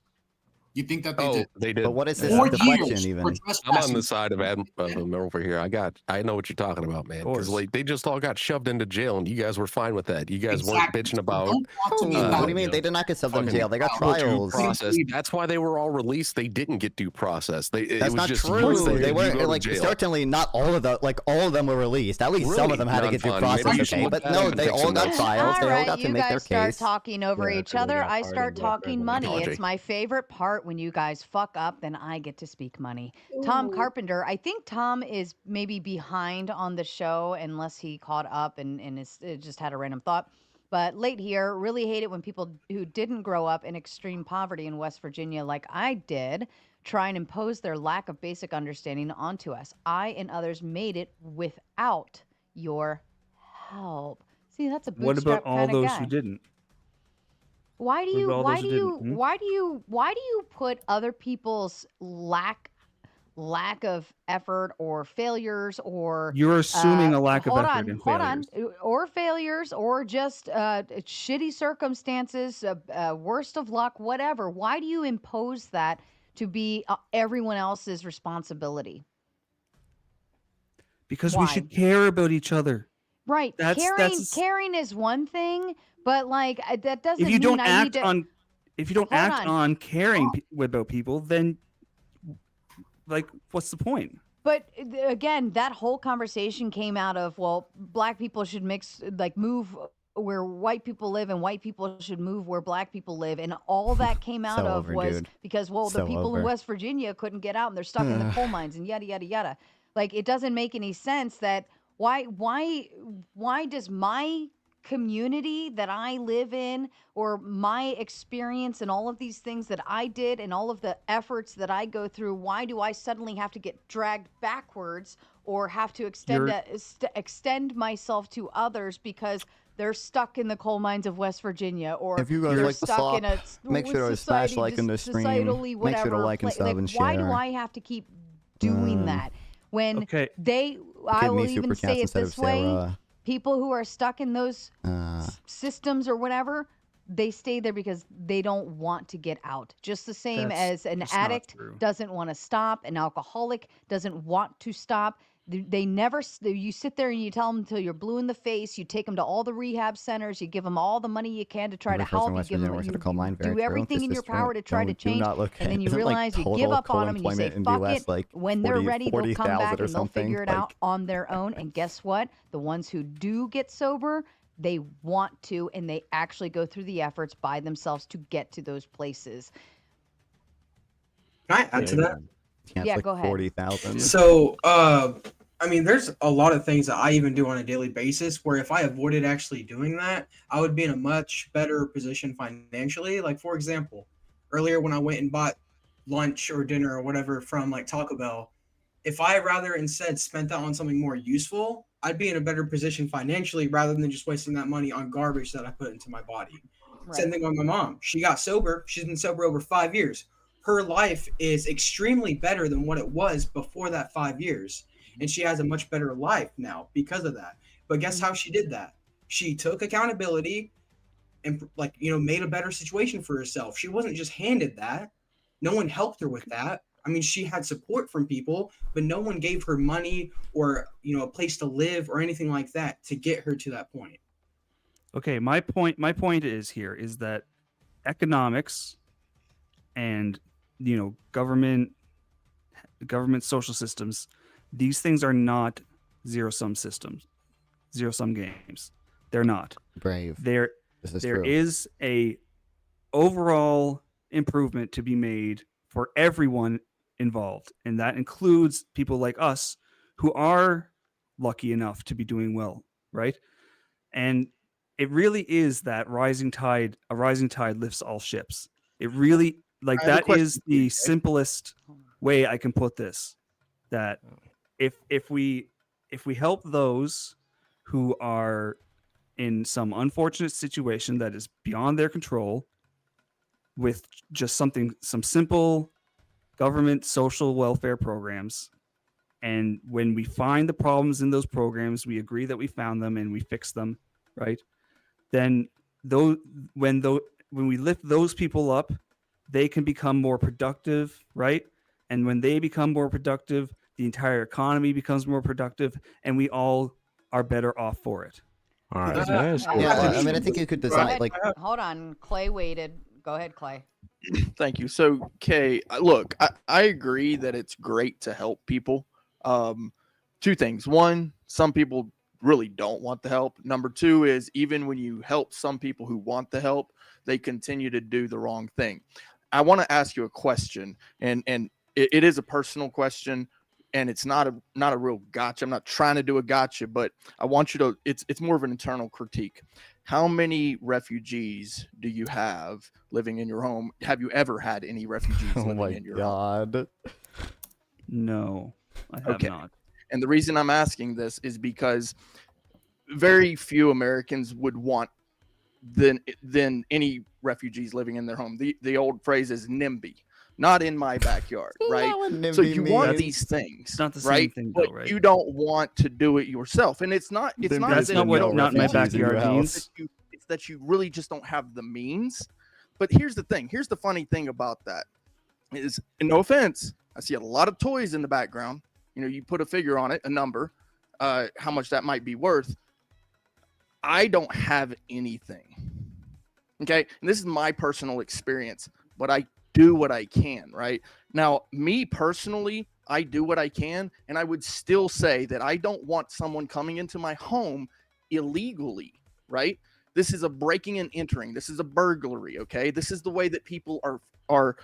You think that they did? They did. But what is this 4 deflection years even? for I'm trespassing. on the side of them over here. I know what you're talking about, man. Because like they just all got shoved into jail, and you guys were fine with that. You guys weren't bitching about. Don't talk to me What about do you mean? They did not get shoved in jail. They got trials. Due process. That's why they were all released. They didn't get due process. That's it was not just true. They were like certainly not all of them were released. At least some of them had to get due process. Okay, but no, they all got trials. They all got to make their case. You guys start talking over each other. I start talking money. It's my favorite part when you guys fuck up, then I get to speak money. Tom Carpenter, I think Tom is maybe behind on the show unless he caught up and just had a random thought. But late here, really hate it when people who didn't grow up in extreme poverty in West Virginia like I did try and impose their lack of basic understanding onto us. I and others made it without your help. See, that's a bootstrap What about all those guy. who didn't? Why do you put other people's lack of effort or failures or You're assuming a lack of effort and failures. or failures or just shitty circumstances, worst of luck, whatever. Why do you impose that to be everyone else's responsibility? Because we should care about each other. Right. Caring is one thing, but like that doesn't If you don't mean act on caring about people, then like what's the point? But again, that whole conversation came out of, well, black people should move where white people live and white people should move where black people live. And all that came out because, the people in West Virginia couldn't get out and they're stuck in the coal mines and yada, yada, yada. Like, it doesn't make any sense that why does my community that I live in or my experience and all of these things that I did and all of the efforts that I go through, why do I suddenly have to get dragged backwards or have to extend myself to others because they're stuck in the coal mines of West Virginia, or if you guys like the slop, make sure to smash like in the stream. Make sure to like and sub and share. Why do I have to keep doing that when I will even say it this way. People who are stuck in those systems or whatever, they stay there because they don't want to get out. Just the same as an addict doesn't want to stop, an alcoholic doesn't want to stop. They never. You sit there and you tell them until you're blue in the face. You take them to all the rehab centers. You give them all the money you can to try to help. You give them. You do everything in your power to try to change, and then you realize you give up on them and you say, "Fuck it." When they're ready, they'll come back and they'll figure it out on their own. And guess what? The ones who do get sober, they want to, and they actually go through the efforts by themselves to get to those places. Can I add to that? Yeah, go ahead. 40,000. So, I mean, there's a lot of things that I even do on a daily basis where if I avoided actually doing that, I would be in a much better position financially. Like, for example, earlier when I went and bought lunch or dinner or whatever from like Taco Bell, if I rather instead spent that on something more useful, I'd be in a better position financially rather than just wasting that money on garbage that I put into my body. Right. Same thing with my mom. She got sober. She's been sober over 5 years. Her life is extremely better than what it was before that 5 years. And she has a much better life now because of that. But guess how she did that? She took accountability and made a better situation for herself. She wasn't just handed that. No one helped her with that. I mean, she had support from people, but no one gave her money or, a place to live or anything like that to get her to that point. Okay, my point is that economics and government social systems, these things are not zero-sum systems, zero-sum games. They're not. Brave. There is a overall improvement to be made for everyone involved, and that includes people like us who are lucky enough to be doing well, right? And it really is that rising tide. A rising tide lifts all ships. It really, like, that is the simplest way I can put this. That if we help those who are in some unfortunate situation that is beyond their control with just some simple government social welfare programs, and when we find the problems in those programs, we agree that we found them and we fix them, right? Then when we lift those people up, they can become more productive, right? And when they become more productive, the entire economy becomes more productive, and we all are better off for it. All right. I mean, I think you could design like. Hold on, Clay waited. Go ahead, Clay. Thank you. So, Kay, look, I agree that it's great to help people. Two things. One, some people really don't want the help. Number two is even when you help some people who want the help, they continue to do the wrong thing. I want to ask you a question, and it is a personal question, and it's not a real gotcha. I'm not trying to do a gotcha, but I want you to. It's more of an internal critique. How many refugees do you have living in your home? Have you ever had any refugees living in your home? No, I have not. And the reason I'm asking this is because very few Americans would want than any refugees living in their home. The old phrase is NIMBY, not in my backyard, right? So you want these things, it's not the right? same thing, but though, right? you don't want to do it yourself, and it's not. It's not. That's not what not in my backyard means. It's that you really just don't have the means. But here's the thing. Here's the funny thing about that is, and no offense, I see a lot of toys in the background. You know, you put a figure on it, a number, how much that might be worth. I don't have anything. Okay. And this is my personal experience, but I do what I can, right? Now, me personally, I do what I can. And I would still say that I don't want someone coming into my home illegally, right? This is a breaking and entering. This is a burglary. Okay. This is the way that people are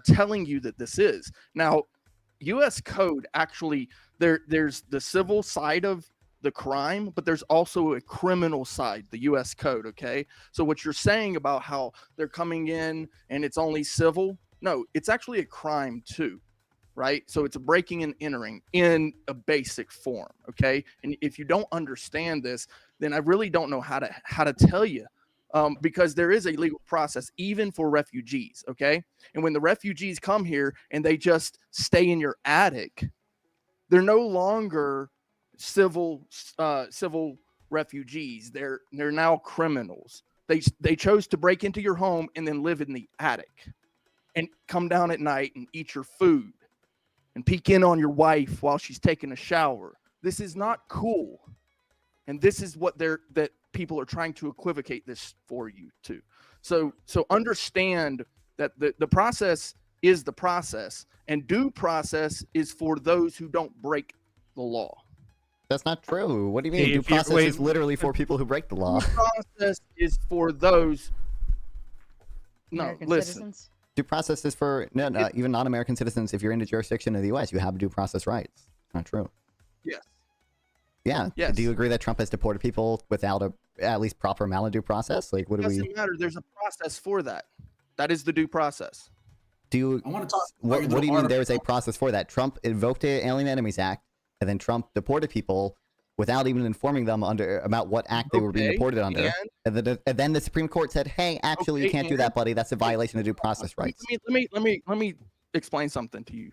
telling you that this is. Now, U.S. code actually, there's the civil side of the crime, but there's also a criminal side, the U.S. code. Okay. So what you're saying about how they're coming in and it's only civil, no, it's actually a crime too. Right. So it's a breaking and entering in a basic form. Okay. And if you don't understand this, then I really don't know how to tell you. Because there is a legal process even for refugees, okay? And when the refugees come here and they just stay in your attic, they're no longer civil refugees. They're now criminals. They chose to break into your home and then live in the attic and come down at night and eat your food and peek in on your wife while she's taking a shower. This is not cool. And this is what that people are trying to equivocate this for you to. So understand that the process is the process, and due process is for those who don't break the law. That's not true. What do you mean? Due process is literally for people who break the law. Due process is for those. American listen. citizens? Due process is for even non-American citizens. If you're in the jurisdiction of the U.S., you have due process rights. Not true. Yes. Yeah. Yes. Do you agree that Trump has deported people without at least proper due process? Like, what do we? It doesn't matter. There's a process for that. That is the due process. Do you? I want to talk. What do you mean? There is a process for that. Trump invoked the Alien Enemies Act, and then Trump deported people without even informing them about what act they were being deported under. And then the Supreme Court said, "Hey, actually, you can't do that, buddy. That's a violation of due process rights." Let me explain something to you.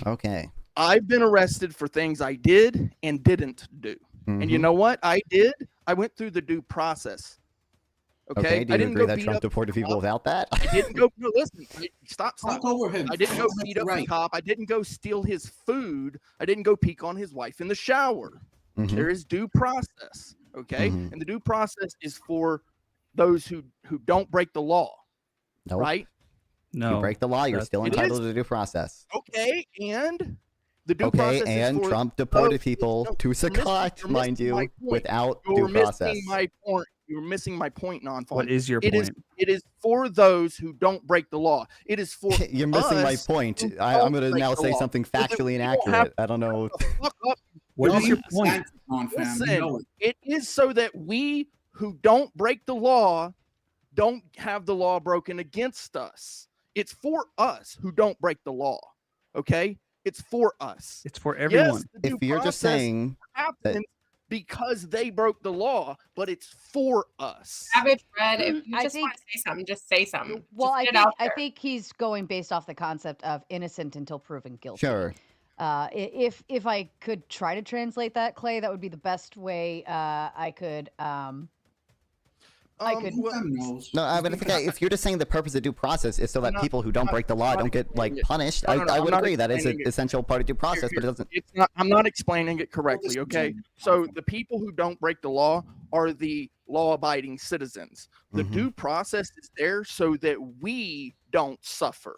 Okay. I've been arrested for things I did and didn't do. Mm-hmm. And you know what I did? I went through the due process. Okay. Do you agree that Trump deported people without that? I didn't go. No, listen. Stop. Talk over him. I didn't go beat up the cop. I didn't go steal his food. I didn't go peek on his wife in the shower. Mm-hmm. There is due process. Okay. Mm-hmm. And the due process is for those who don't break the law. Nope. Right? No. You break the law, you're still entitled to due process. Okay. And The due Okay, process and is for Trump deported people to Sakat, mind you, without due process. You're missing my point, non-fun. What is your point? It is for those who don't break the law. It is for You're missing my point. I'm going to now say something factually inaccurate. I don't know. What is your point? Listen, it is so that we who don't break the law don't have the law broken against us. It's for us who don't break the law. Okay? It's for us. It's for everyone. Yes, if you're just saying that because they broke the law, but it's for us. Savage Red, if you just want to say something, just say something. Well, Just I think he's going based off the concept of innocent until proven guilty. Sure. If I could try to translate that, Clay, that would be the best way I could. No, I mean, I think if you're just saying the purpose of due process is so that people who don't break the law don't get punished, I would agree that is an essential part of due process, but it doesn't. It's not. I'm not explaining it correctly. Okay, so the people who don't break the law are the law-abiding citizens. The due process is there so that we don't suffer.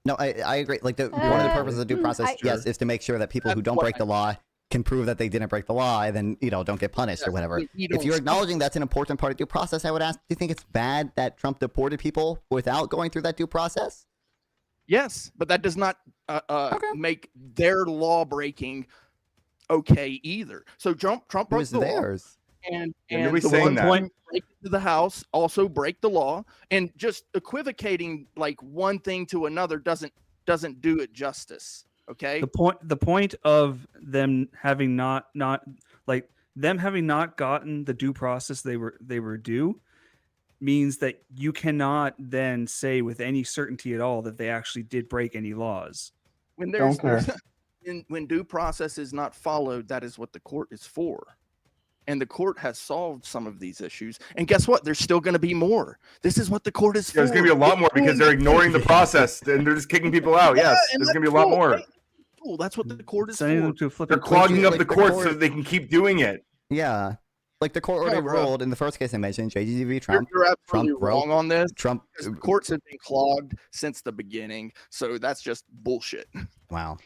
No, I agree. Like one of the purposes of due process, yes, is to make sure that people who don't break the law can prove that they didn't break the law, and then don't get punished or whatever. If you're acknowledging that's an important part of due process, I would ask: do you think it's bad that Trump deported people without going through that due process? Yes, but that does not make their law breaking okay either. So Trump broke the law, and the one point break into the House also break the law, and just equivocating like one thing to another doesn't do it justice. Okay. The point of them having not gotten the due process they were due means that you cannot then say with any certainty at all that they actually did break any laws. When when due process is not followed, that is what the court is for. And the court has solved some of these issues. And guess what? There's still going to be more. This is what the court is for. There's going to be a lot more because they're ignoring the process and they're just kicking people out. Yes, there's going to be a lot more. Cool. That's what the court is for. They're clogging up the courts so that they can keep doing it. Yeah. Like the court already ruled in the first case I mentioned, JGV Trump. You're absolutely wrong on this. Trump. Courts have been clogged since the beginning. So that's just bullshit. Wow.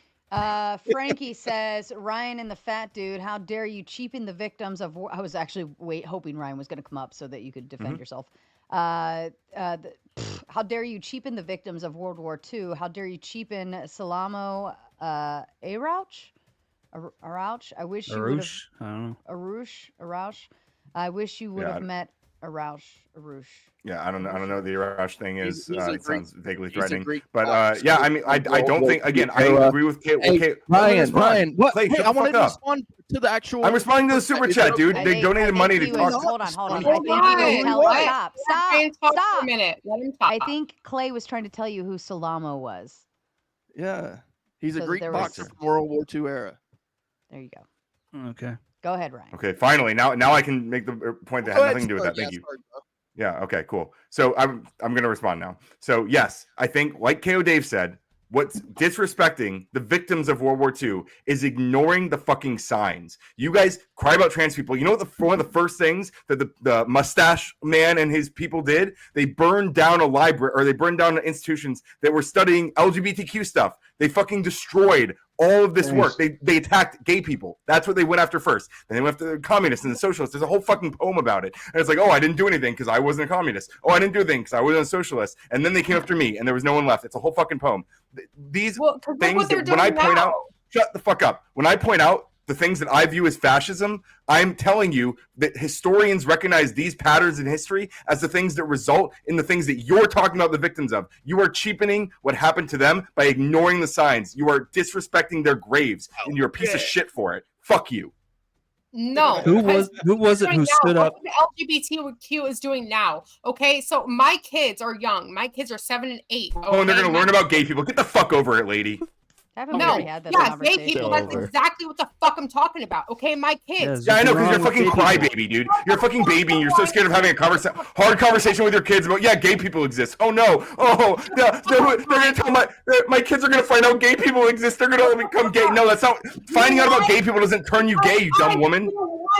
Frankie says, Ryan and the fat dude, how dare you cheapen the victims of war? I was actually hoping Ryan was going to come up so that you could defend yourself. How dare you cheapen the victims of World War II? How dare you cheapen Salamo Arouch? I wish you would have. I don't know. Arouch. I wish you would have met Arouch. Yeah, I don't know what the Arouch thing is. It sounds vaguely threatening. But yeah, I mean, I don't think. Again, I agree with Kate. Ryan, what? Clay, I wanted to respond to the actual. I'm responding to the super chat, dude. They donated money to talk. Hold on. Stop. For a minute. Let him talk. I think Clay was trying to tell you who Salamo was. Yeah, he's a Greek boxer from World War II era. There you go. Okay. Go ahead, Ryan. Okay, finally, now I can make the point that had nothing to do with that. Thank you. Yeah. Okay. Cool. So I'm going to respond now. So yes, I think like KO Dave said, what's disrespecting the victims of World War II is ignoring the fucking signs. You guys cry about trans people. You know what? One of the first things that the mustache man and his people did? They burned down a library, or they burned down institutions that were studying LGBTQ stuff. They fucking destroyed all of this work. They attacked gay people. That's what they went after first. Then they went after the communists and the socialists. There's a whole fucking poem about it. And it's like, oh, I didn't do anything because I wasn't a communist. Oh, I didn't do anything because I wasn't a socialist. And then they came after me, and there was no one left. It's a whole fucking poem. These things that when I point out, shut the fuck up. When I point out the things that I view as fascism, I'm telling you that historians recognize these patterns in history as the things that result in the things that you're talking about the victims of. You are cheapening what happened to them by ignoring the signs. You are disrespecting their graves, and you're a piece of shit for it. Fuck you. No. Who was it who stood up? What the LGBTQ is doing now. Okay, so my kids are young. My kids are 7 and 8. Okay? Oh, and they're going to learn about gay people. Get the fuck over it, lady. Gay people. That's exactly what the fuck I'm talking about. Okay, my kids. Yeah, I know, because you're a fucking crybaby, dude. You're a fucking baby, and you're so scared of having a hard conversation with your kids about, gay people exist. Oh no, they're gonna tell my kids are gonna find out gay people exist. They're gonna become gay. No, that's not. Finding out about gay people doesn't turn you gay, you dumb woman.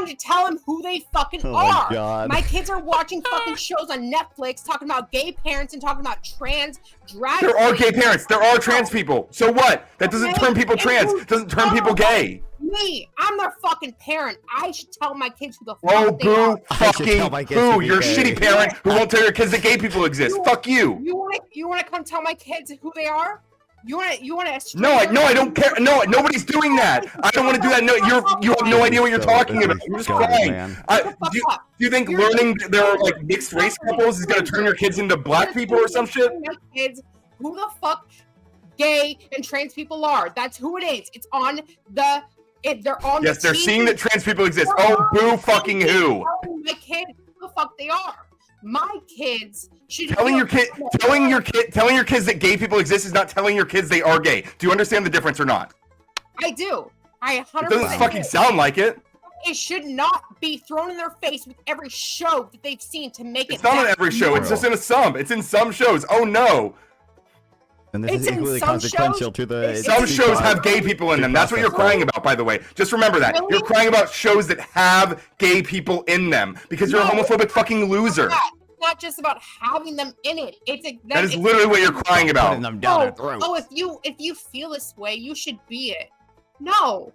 To tell them who they fucking are. God. My kids are watching fucking shows on Netflix talking about gay parents and talking about trans drag. There are gay parents. There are trans people. So what? That doesn't turn people trans. Doesn't turn people gay. Me, I'm their fucking parent. I should tell my kids who the fuck Oh, they are. boo, fucking boo. You're a shitty parent who won't tell your kids that gay people exist. Fuck you. You want to come tell my kids who they are? You want to? No, I don't care. No, nobody's doing that. I don't want to do that. No, you have no idea what you're talking about. You're just crying. Do you think learning there are like mixed race couples is gonna turn your kids into black people or some shit? My kids, who the fuck gay and trans people are? That's who it is. It's on the. They're on. Yes, they're seeing that trans people exist. Oh, boo, fucking who? My kids, who the fuck they are? My kids should telling your kids that gay people exist is not telling your kids they are gay. Do you understand the difference or not? I do. I 100%. It doesn't fucking sound like it. It should not be thrown in their face with every show that they've seen to make it. It's not on every show. It's just in some. It's in some shows. Oh no. And this is equally consequential to the. Some shows have gay people in them. That's what you're crying about, by the way. Just remember that. You're crying about shows that have gay people in them because you're a homophobic fucking loser. It's not just about having them in it. That is literally what you're crying about. Putting them down their throats. Oh, if you feel this way, you should be it. No.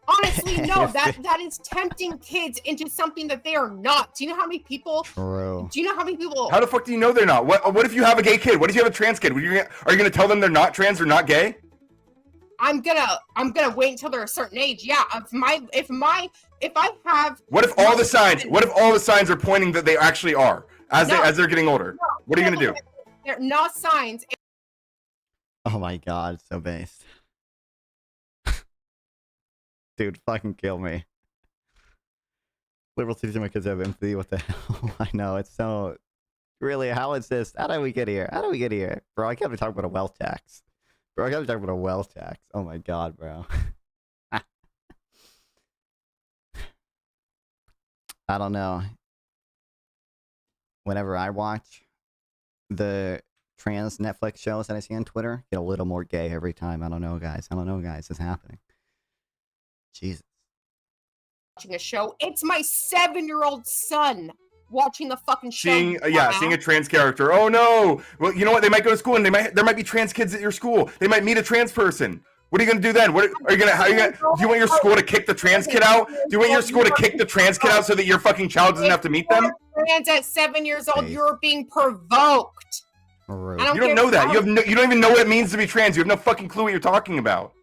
Honestly, no. That is tempting kids into something that they are not. Do you know how many people? True. Do you know how many people? How the fuck do you know they're not? What if you have a gay kid? What if you have a trans kid? Are you gonna tell them they're not trans or not gay? I'm gonna wait until they're a certain age. Yeah. If I have. What if all the signs are pointing that they actually are as they're getting older? What are you gonna do? They're not signs. Oh my god, so based. Dude, fucking kill me. Liberal teaching my kids have empathy. What the hell? I know, it's so... Really, how is this? How did we get here? How did we get here? Bro, I can't be talking about a wealth tax. Bro, I can't be talking about a wealth tax. Oh my god, bro. I don't know. Whenever I watch the trans Netflix shows that I see on Twitter, get a little more gay every time. I don't know, guys. It's happening. Jesus. Watching a show. It's my 7-year-old son watching the fucking show. Seeing a trans character. Oh no. Well, you know what? They might go to school and there might be trans kids at your school. They might meet a trans person. What are you gonna do then? Do you want your school to kick the trans kid out? Do you want your school to kick the trans kid out so that your fucking child doesn't have to meet them? Trans at 7 years old, you're being provoked. You don't know that. You don't even know what it means to be trans. You have no fucking clue what you're talking about.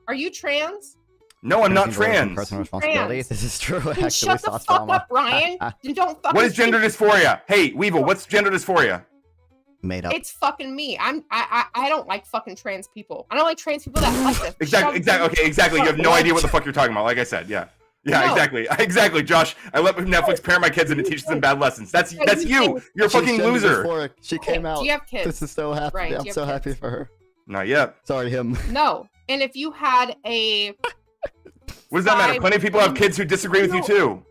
Are you trans? No, I'm not trans. Personal responsibility. This is true. Then shut the fuck up, Ryan. Don't fucking. What is gender dysphoria? Hey, Weevil, what's gender dysphoria? Made up. It's fucking me. I don't like fucking trans people. I don't like trans people that like this. Exactly. You have no idea what the fuck you're talking about. Like I said, yeah. No. Exactly, Josh. I let Netflix parent my kids and it teaches them bad lessons. That's you. You're a fucking loser. She came out. Do you have kids? This is so happy. Right, I'm so happy for her. Not yet. Sorry, him. No. And if you had a. What does that matter? Plenty of people have kids who disagree with you too.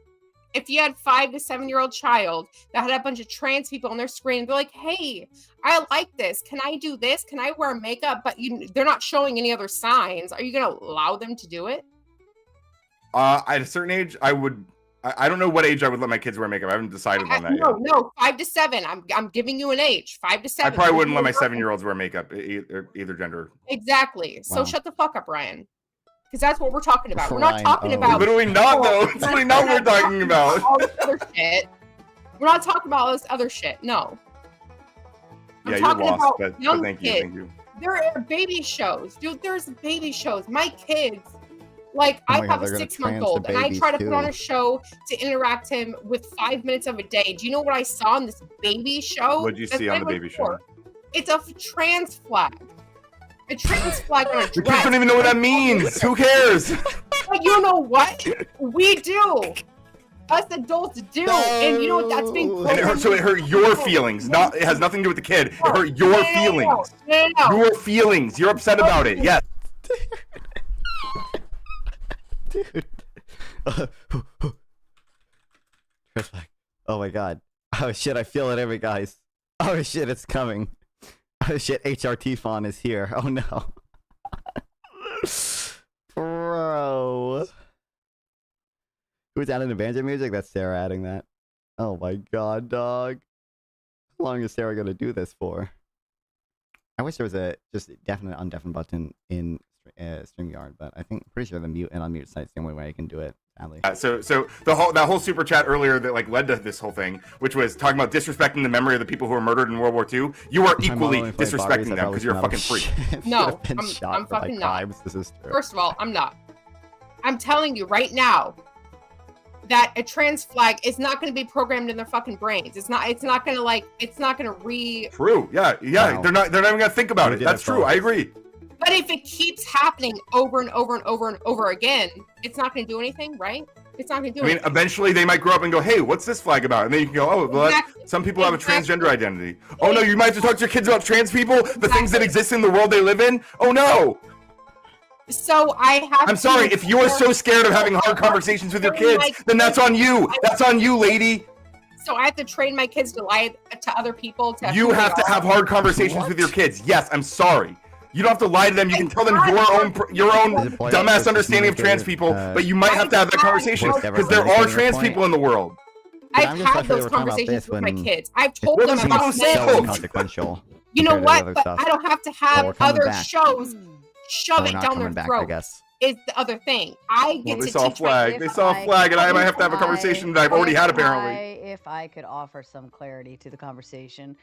If you had 5 to 7-year-old child that had a bunch of trans people on their screen and be like, hey, I like this. Can I do this? Can I wear makeup? But they're not showing any other signs. Are you going to allow them to do it? At a certain age, I would. I don't know what age I would let my kids wear makeup. I haven't decided on that yet. No, 5 to 7. I'm giving you an age. 5 to 7. I probably wouldn't let my 7-year-olds wear makeup, either gender. Exactly. So Wow. shut the fuck up, Ryan. Because that's what we're talking about. We're not talking about. Literally not, though. It's literally not what we're talking about. All this other shit. We're not talking about all this other shit. No. Yeah, you're lost, but thank you. There are baby shows. Dude, there's baby shows. My kids, like, I have a 6-month-old, and I try to put on a show to interact him with 5 minutes of a day. Do you know what I saw in this baby show? What did you see on the baby show? It's a trans flag. A trans flag on a dress. The kids don't even know what that means. Who cares? But you know what? We do. Us adults do. And you know what? That's being so it hurt your feelings. It has nothing to do with the kid. It hurt your feelings. Your feelings. You're upset about it. Yes. Dude. Oh my god. Oh shit, I feel it every guys. Oh shit, it's coming. Oh shit, HRT Fawn is here. Oh no. Bro. Who's adding the banjo music? That's Sarah adding that. Oh my god, dog. How long is Sarah gonna do this for? I wish there was a just definite undeafen button in StreamYard, but I think pretty sure the mute and unmute site's the only way I can do it. Sadly. So that whole super chat earlier that like led to this whole thing, which was talking about disrespecting the memory of the people who were murdered in World War II. You are equally disrespecting them because you're a fucking freak. No, I'm fucking not. This is true. First of all, I'm not. I'm telling you right now that a trans flag is not going to be programmed in their fucking brains. It's not going to True. Yeah. Wow. They're not even going to think about it. That's true. I agree. But if it keeps happening over and over and over and over again, it's not going to do anything, right? It's not going to do anything. Eventually they might grow up and go, hey, what's this flag about? And then you can go, oh, well, some people have a transgender identity. Oh, no, you might have to talk to your kids about trans people, the things that exist in the world they live in. Oh, no. So I'm sorry, if you are so scared of having hard conversations with your kids, then that's on you. That's on you, lady. So I have to train my kids to lie to other people. You have to have hard conversations with your kids. Yes, I'm sorry. You don't have to lie to them. You can tell them your own dumbass understanding of trans people, but you might have to have that conversation because there are trans people in the world. I've had those conversations with my kids. I've told them about consequential. You know what? But I don't have to have other shows shove it down their throat. Is the other thing. I get to teach my kids. They saw a flag, and I might have to have a conversation that I've already had apparently. If I could offer some clarity to the conversation.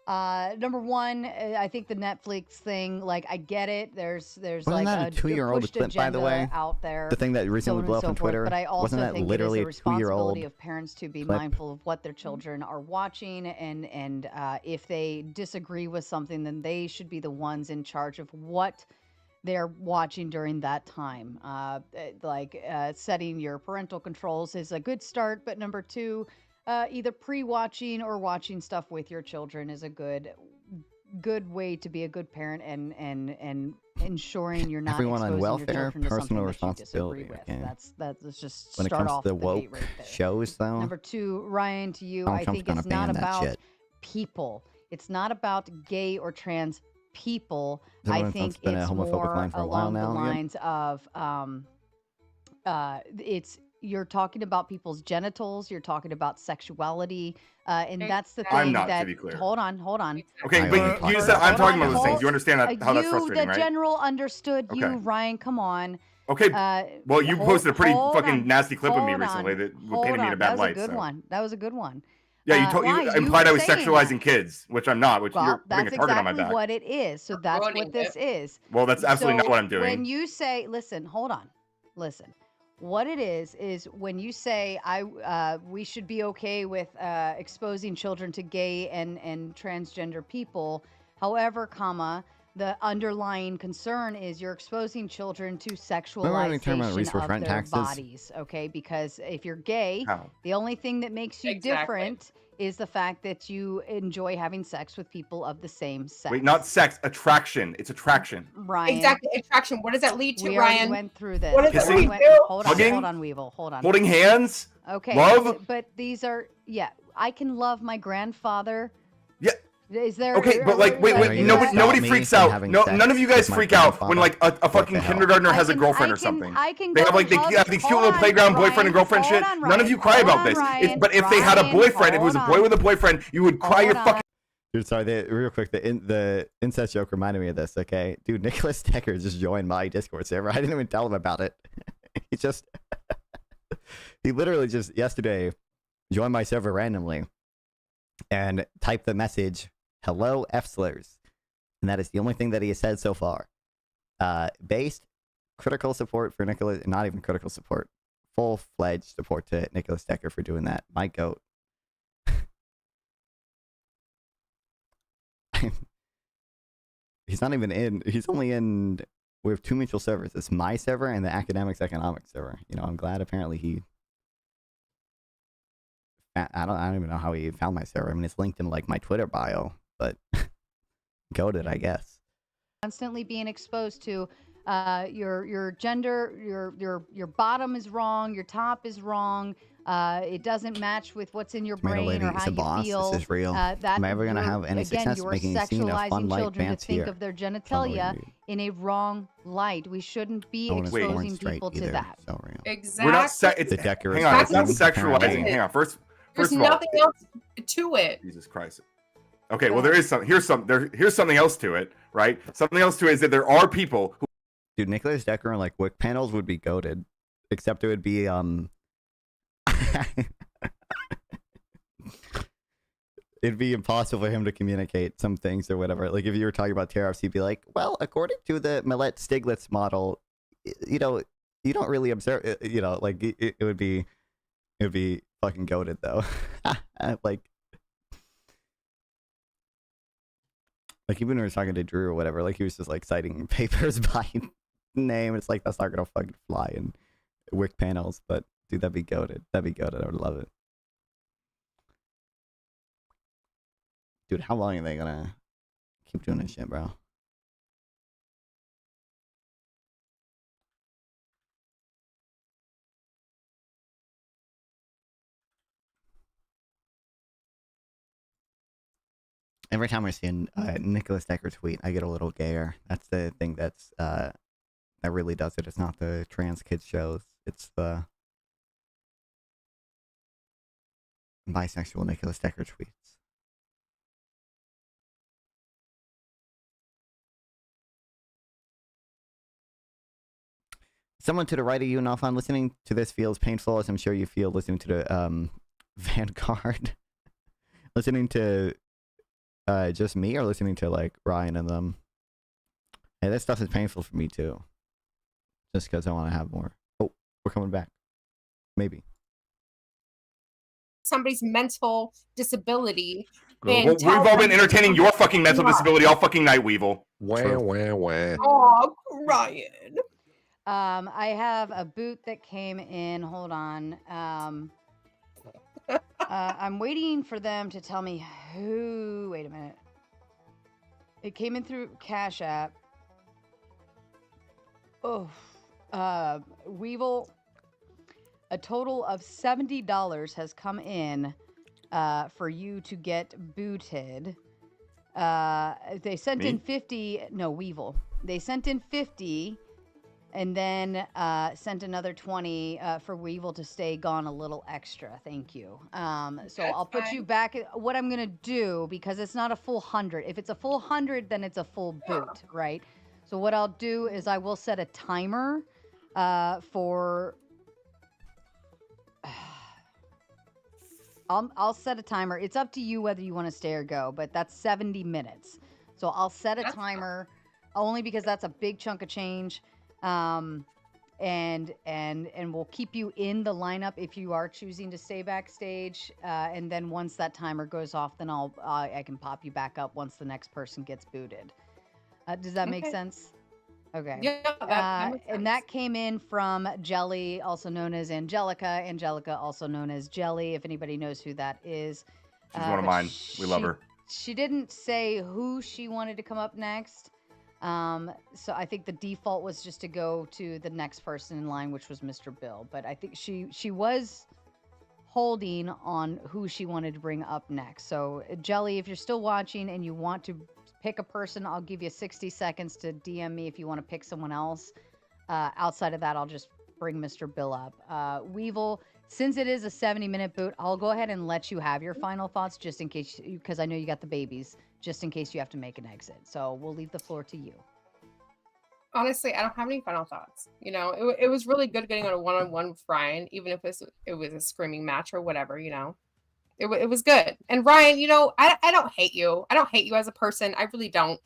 Number one, I think the Netflix thing, like, I get it. There's wasn't like that a 2-year-old clip, by the way, out there. The thing that recently blew up on Twitter. But I also wasn't that think literally it is a responsibility a 2-year-old of parents to be clip? mindful of what their children are watching, and if they disagree with something, then they should be the ones in charge of what they're watching during that time. Setting your parental controls is a good start, but number two, either pre-watching or watching stuff with your children is a good way to be a good parent and ensuring you're not everyone on exposing welfare, your children to personal something that you responsibility. disagree with. Okay. That's just When it start comes off to the the woke hate right there. shows, though, Number two, Ryan, to you, Donald I Trump's think gonna it's not ban that about shit. people. It's not about gay or trans people. Everyone I think that's been a it's homophobic more line for a while along now, the yeah. lines of you're talking about people's genitals, you're talking about sexuality, and that's the thing. I'm not, that, to be clear. Hold on. Okay, but you said I'm talking about those things. You understand how that's frustrating, the right? general understood you, Okay. Ryan. Come on. Okay. Well, you posted a pretty fucking nasty clip of me hold recently on, that hold painted me in a on. bad That was light. a good so. one. That was a good one. Yeah, you Ryan, implied were I was saying sexualizing that. kids, which I'm not. Which Well, you're putting that's a target on my exactly back. what it is. So that's what this is. Well, that's absolutely So not what I'm doing. When you say, listen, hold on, listen. What it is when you say we should be okay with exposing children to gay and transgender people. However, the underlying concern is you're exposing children to sexualization of their bodies. Okay, because if you're gay, the only thing that makes you different is the fact that you enjoy having sex with people of the same sex. Wait, not sex, attraction. It's attraction. Ryan. Exactly, attraction. What does that lead to, We Ryan? already went through this. What does that lead to? Hold Hugging? on, Weevil. Hold on. Holding hands? Okay. Love? But these are, I can love my grandfather. Yeah. Is there? Okay, but like, wait, nobody freaks out. No, none of you guys freak out when like a fucking kindergartner has a girlfriend or something. They have like they have these cute little playground boyfriend and girlfriend shit. None of you cry about this. But if they had a boyfriend, if it was a boy with a boyfriend, you would cry your fucking. Dude, sorry, real quick, the incest joke reminded me of this, okay? Dude, Nicholas Decker just joined my Discord server. I didn't even tell him about it. He literally just yesterday joined my server randomly and typed the message, "Hello, F-slurs." And that is the only thing that he has said so far. Based critical support for Nicholas, not even critical support, full-fledged support to Nicholas Decker for doing that. My goat. He's not even in. He's only in. We have two mutual servers. It's my server and the academics economics server. You know, I'm glad. Apparently, he. I don't even know how he found my server. I mean, it's linked in like my Twitter bio, but goated, I guess. Constantly being exposed to your gender, your bottom is wrong, your top is wrong. It doesn't match with what's in your brain or how you feel. This is real. Am I ever gonna have any success making a scene of fun light children to pants think here? of their genitalia in a wrong light. We shouldn't be exposing people to that. So real. Exactly. We're not. It's the Decker. Hang on. It's not sexualizing. Hang on. First There's of all, nothing else to it. Jesus Christ. Okay, well there is some. Here's something else to it, right? Something else too is that there are people who. Dude, Nicholas Decker and like Wick panels would be goated, except it would be it'd be impossible for him to communicate some things or whatever. Like if you were talking about tariffs, he'd be like, "Well, according to the Millett-Stiglitz model, you know, you don't really observe, you know, like it would be fucking goated though." like even when we were talking to Drew or whatever, like he was just like citing papers by name. It's like that's not gonna fucking fly in Wick panels, but dude, that'd be goated. That'd be goated. I would love it. Dude, how long are they gonna keep doing this shit, bro? Every time I see a Nicholas Decker tweet, I get a little gayer. That's the thing that's that really does it. It's not the trans kids shows. It's the bisexual Nicholas Decker tweets. Someone to the right of you, Nalfon, listening to this feels painful, as I'm sure you feel listening to the Vanguard. Listening to just me, or listening to like Ryan and them. Hey, that stuff is painful for me too. Just because I want to have more. Oh, we're coming back. Maybe. Somebody's mental disability. Well, we've all been entertaining your fucking mental disability all fucking night, Weevil. Wah, wah, wah. Oh, Ryan. I have a boot that came in. Hold on. I'm waiting for them to tell me who. Wait a minute. It came in through Cash App. Oh, Weevil. A total of $70 has come in for you to get booted. They sent in 50. No, Weevil. They sent in 50. And then sent another 20 for Weevil to stay gone a little extra. Thank you. So I'll put you back. What I'm going to do, because it's not a full 100. If it's a full 100, then it's a full boot, right? So what I'll do is I will set a timer for... I'll set a timer. It's up to you whether you want to stay or go, but that's 70 minutes. So I'll set a timer only because that's a big chunk of change. And we'll keep you in the lineup if you are choosing to stay backstage. And then once that timer goes off, then I can pop you back up once the next person gets booted. Does that make sense? Okay. Yeah, that makes sense. And that came in from Jelly, also known as Angelica. Angelica, also known as Jelly, if anybody knows who that is. She's one of mine. We love her. She didn't say who she wanted to come up next. So I think the default was just to go to the next person in line, which was Mr. Bill. But I think she was holding on who she wanted to bring up next. So Jelly, if you're still watching and you want to pick a person, I'll give you 60 seconds to DM me if you want to pick someone else. Outside of that, I'll just bring Mr. Bill up. Weevil, since it is a 70-minute boot, I'll go ahead and let you have your final thoughts just in case, because I know you got the babies, just in case you have to make an exit. So we'll leave the floor to you. Honestly, I don't have any final thoughts. You know, it was really good getting on a one-on-one with Ryan, even if it was a screaming match or whatever, you know. It was good. And Ryan, you know, I don't hate you. I don't hate you as a person. I really don't.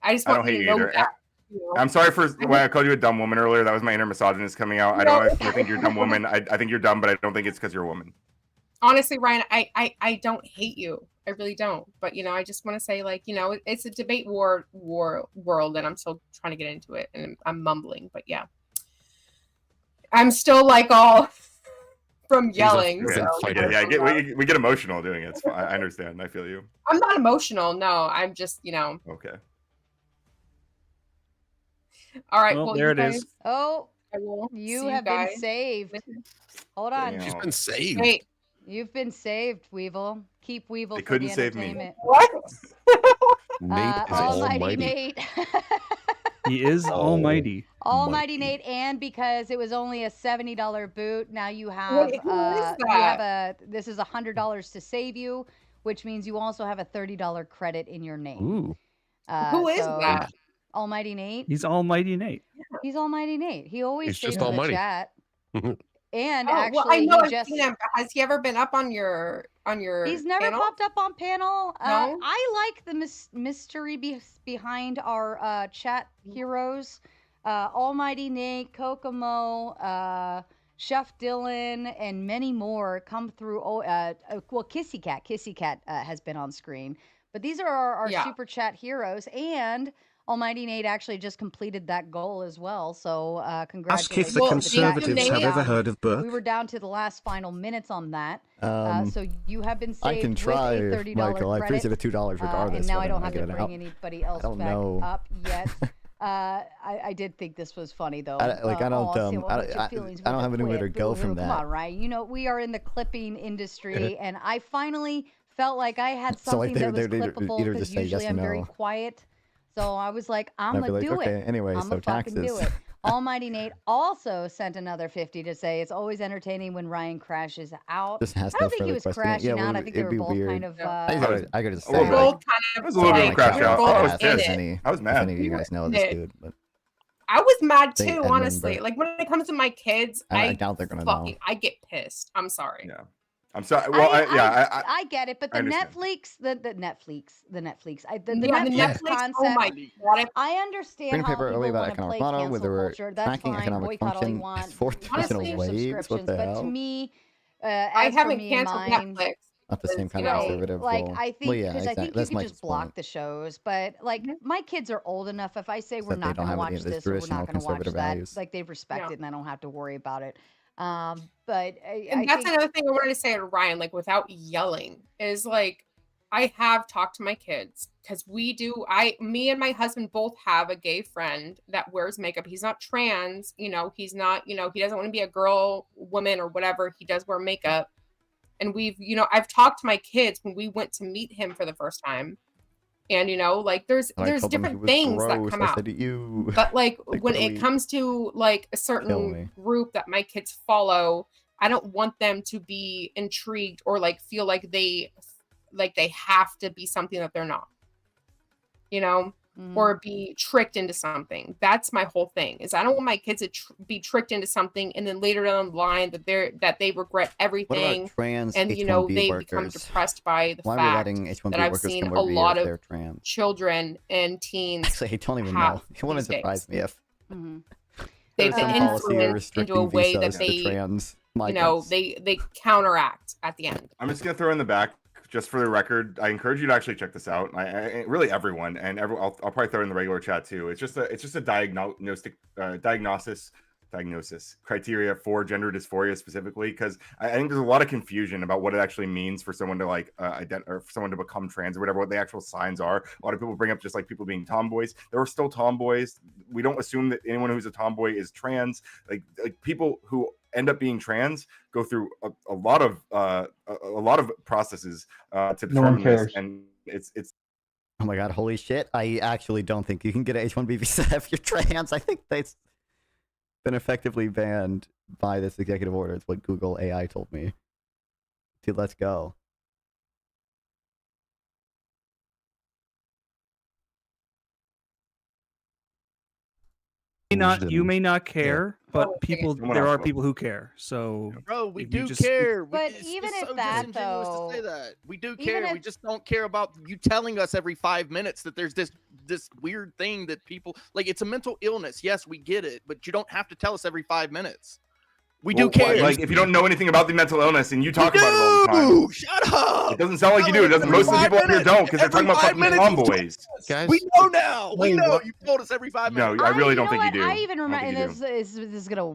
I just want I don't hate you you to know either. that, you know? I'm sorry for when I called you a dumb woman earlier. That was my inner misogynist coming out. I think you're a dumb woman. I think you're dumb, but I don't think it's because you're a woman. Honestly, Ryan, I don't hate you. I really don't. But, you know, I just want to say, like, you know, it's a debate war world, and I'm still trying to get into it, and I'm mumbling. But, yeah. I'm still, like, all from yelling. We get emotional doing it. It's fine. I understand. I feel you. I'm not emotional. No, I'm just, you know. Okay. All right. Well, there it is. Oh, you have been saved. Hold on. She's been saved. Wait. You've been saved, Weevil. Keep Weevil They for couldn't the save me. entertainment. What? Nate is almighty. Nate. He is almighty. Almighty Nate, and because it was only a $70 boot, now you have Wait, who is that? this is $100 to save you, which means you also have a $30 credit in your name. Ooh. Who is that? Almighty Nate. He's Almighty Nate. He's Almighty Nate. He always He's stays just in almighty. the chat. And Oh, actually, well, I know he I've just seen him. Has he ever been up on your he's never panel? popped up on panel. No? I like the mystery behind our chat heroes. Almighty Nate, Kokomo, Chef Dylan, and many more come through. Well, Kissy Cat has been on screen, but these are our super chat heroes. And Almighty Nate actually just completed that goal as well. So congratulations. Ask if the Conservatives have ever heard of Burke. We were down to the last final minutes on that. So you have been saved I can try, with a $30 Michael. I credit. appreciate the $2 regardless. And now I whether don't or have not to get it bring out. anybody else I don't back know. up yet. I did think this was funny though. I don't have anywhere to go from Come that. on, right? You know, we are in the clipping industry, and I finally felt like I had something that was clippable either because just say yes usually or I'm very no. quiet. So I was like, I'm And I'd gonna be like, do okay, it. anyway, I'm so gonna fucking do taxes. it. Almighty Nate also sent another 50 to say it's always entertaining when Ryan crashes out. Just has I don't no think he further was question. crashing Yeah, out. I think they it'd were be both weird. kind of. I could just A say little bit. Both kind It of was a little bit of a crash out. both I was in pissed. it. I was If mad. any of you guys know this dude, but I was mad They too, admin honestly. Burke. Like when it comes to my kids, I doubt they're gonna know. I get pissed. I'm sorry. Yeah. I'm sorry. Well, I get it, but the I understand. Netflix, the Netflix, the Netflix Netflix. concept. Oh my god! I understand Green how paper early people about want to play economic model, cancel whether we're culture. That's tracking fine. economic Boycott all you function want. as fourth dimensional Honestly, your waves. What subscriptions, the but hell? to me, I as for haven't me and canceled mine, Netflix. Not the same kind you of know, conservative. like well, I think well, yeah, because I exactly. think you That's could Michael's just block point. the shows, but like my kids are old enough. If I say we're Except they not don't going to have any watch of this this or we're traditional not going to watch conservative that, values. like they've respected and I don't have to worry about it. But And I that's think another thing I wanted to say to Ryan, like without yelling, is like I have talked to my kids because me and my husband both have a gay friend that wears makeup. He's not trans, he's not, he doesn't want to be a girl, woman, or whatever. He does wear makeup. And I've talked to my kids when we went to meet him for the first time. And like there's different things that come out. But like when it comes to like a certain group that my kids follow, I don't want them to be intrigued or like feel like they have to be something that they're not. Or be tricked into something. That's my whole thing. Is I don't want my kids to be tricked into something and then later down the line that they regret everything. What about trans and H-1B they workers? become depressed by the Why are we fact letting H-1B that I've workers seen come a over here lot if of they're trans? children and teens. Actually, I don't even have know. It wouldn't these surprise days. me if They've there's been some policy influenced into a restricting way that visas to they trans migrants. they counteract at the end. I'm just gonna throw in the back, just for the record. I encourage you to actually check this out. I really everyone and I'll probably throw it in the regular chat too. It's just a diagnosis criteria for gender dysphoria specifically, because I think there's a lot of confusion about what it actually means for someone to like or for someone to become trans or whatever, what the actual signs are. A lot of people bring up just like people being tomboys. There are still tomboys. We don't assume that anyone who's a tomboy is trans. Like people who end up being trans go through a lot of processes to determine this, and it's Oh my god, holy shit. I actually don't think you can get an H-1B visa if you're trans. I think that's been effectively banned by this executive order. It's what Google AI told me. Dude, let's go. You may not care, but Someone there else are will. people who care. So Bro, we if you do just- care. But It's even just if so that, disingenuous though, to say that. We do even care. We if- just don't care about you telling us every 5 minutes that there's this weird thing that people like. It's a mental illness. Yes, we get it, but you don't have to tell us every 5 minutes. We do care. Like if you don't know anything about the mental illness and you talk about it all the time. Shut up. It doesn't sound like you do. It doesn't. Most of the people up here don't, because they're talking about fucking tomboys. Guys, We know now. We know. You told us every 5 minutes. No, I really don't think you what? do. I even don't remember, think and you this is gonna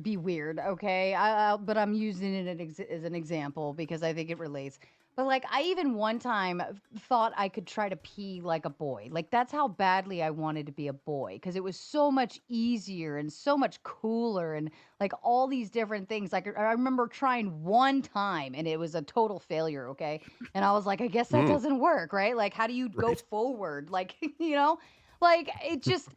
be weird, okay? But I'm using it as an example because I think it relates. But like, I even one time thought I could try to pee like a boy. Like that's how badly I wanted to be a boy because it was so much easier and so much cooler and like all these different things. Like I remember trying one time and it was a total failure. Okay, and I was like, I guess that doesn't work, right? Like, how do you go forward? Like, like it just.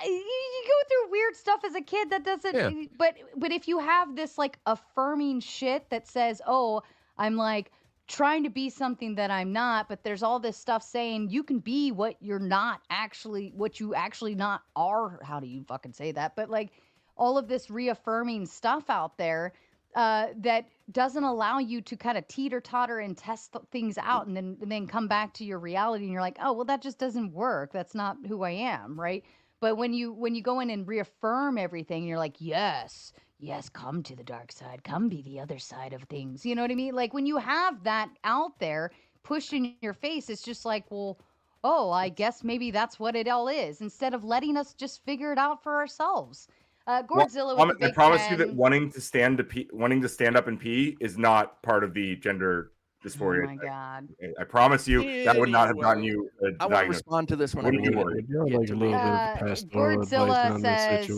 You go through weird stuff as a kid that doesn't. But if you have this like affirming shit that says, oh, I'm like trying to be something that I'm not, but there's all this stuff saying you can be what you're not actually, what you actually not are. How do you fucking say that? But like all of this reaffirming stuff out there that doesn't allow you to kind of teeter-totter and test things out and then come back to your reality and you're like, oh, well, that just doesn't work. That's not who I am, right? But when you go in and reaffirm everything, you're like, yes, come to the dark side. Come be the other side of things. You know what I mean? Like when you have that out there pushed in your face, it's just like, well, oh, I guess maybe that's what it all is. Instead of letting us just figure it out for ourselves. Godzilla with the big I promise 10. you that wanting to stand up and pee is not part of the gender dysphoria. Oh my god! I promise you that would not have gotten you. I want to respond to this one. Godzilla says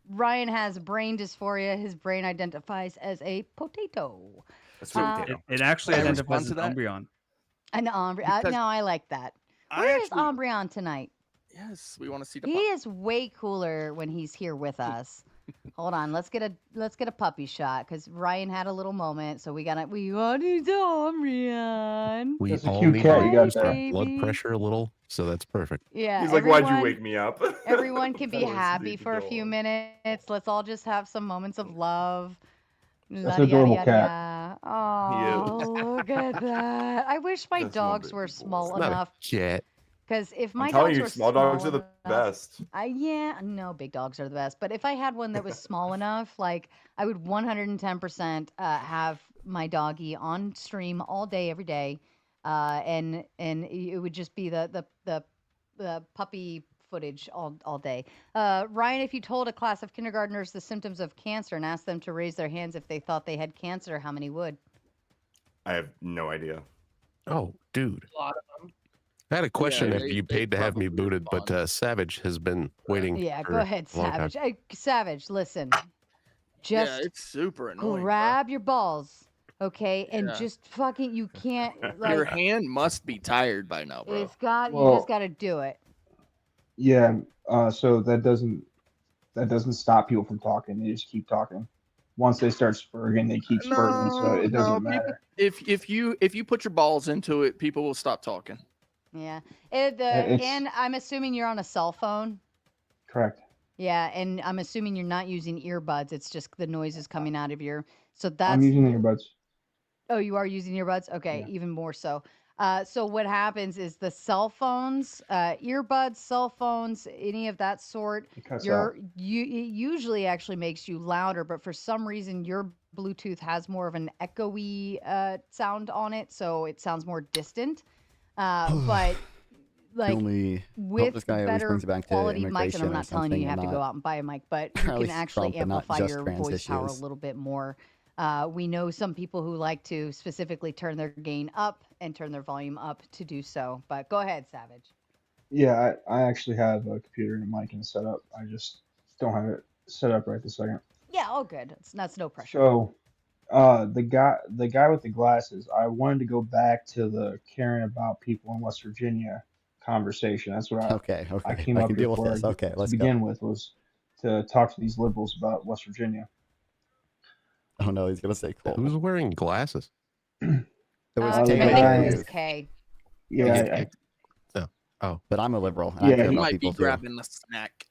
Ryan has brain dysphoria. His brain identifies as a potato. It actually identifies as an Umbreon. An Umbreon. No, I like that. Where is Umbreon tonight? Yes, we want to see the. He is way cooler when he's here with us. Hold on, let's get a puppy shot because Ryan had a little moment, so we want to Umbreon. We all need to reduce our blood pressure a little, so that's perfect. Yeah, he's like, why'd you wake me up? Everyone can be happy for a few minutes. Let's all just have some moments of love. That's an adorable cat. Oh, look at that! I wish my dogs were small enough. Cat. Because if my I'm telling dogs you, were small dogs are the enough, best. No, big dogs are the best. But if I had one that was small enough, like I would 110% have my doggy on stream all day, every day, and it would just be the puppy footage all day. Ryan, if you told a class of kindergartners the symptoms of cancer and asked them to raise their hands if they thought they had cancer, how many would? I have no idea. Oh, dude. A lot of them. I had a question if you paid to have me booted, but Savage has been waiting. Yeah, for go ahead, a long Savage. time. Hey, Savage, listen. Just it's super annoying. grab your balls, okay, and Yeah. just fucking. You can't. Your Like, hand must be tired by now, bro. it's got. Well- You just got to do it. Yeah. So that doesn't stop people from talking. They just keep talking. Once they start spurting, they keep spurting. So it doesn't matter. If you put your balls into it, people will stop talking. Yeah. It's- And I'm assuming you're on a cell phone. Correct. Yeah, and I'm assuming you're not using earbuds. It's just the noises coming out of your. So that's. I'm using the earbuds. Oh, you are using earbuds? Okay, even more so. So what happens is the cell phones, earbuds, cell phones, any of that sort, cuts it usually actually makes you louder, but for some reason your Bluetooth has more of an echoey sound on it, so it sounds more distant. But like Hope with this guy always better brings it back to quality mics, and immigration I'm or not telling you you have something to go and out and buy a mic, but you at can least actually Trump and not amplify just your trans voice power a issues. little bit more. We know some people who like to specifically turn their gain up and turn their volume up to do so. But go ahead, Savage. Yeah, I actually have a computer and a mic and set up. I just don't have it set up right this second. Yeah, all good. That's no pressure. So, the guy with the glasses. I wanted to go back to the caring about people in West Virginia conversation. That's what I came I up can here deal with for this. Okay, to let's go. begin with was to talk to these liberals about West Virginia. Oh no, he's gonna say Cole. Who's wearing glasses? It was I K. think it was Youth. K. Yeah, But I'm a liberal. And I Yeah, care He about might be people too. grabbing the snack.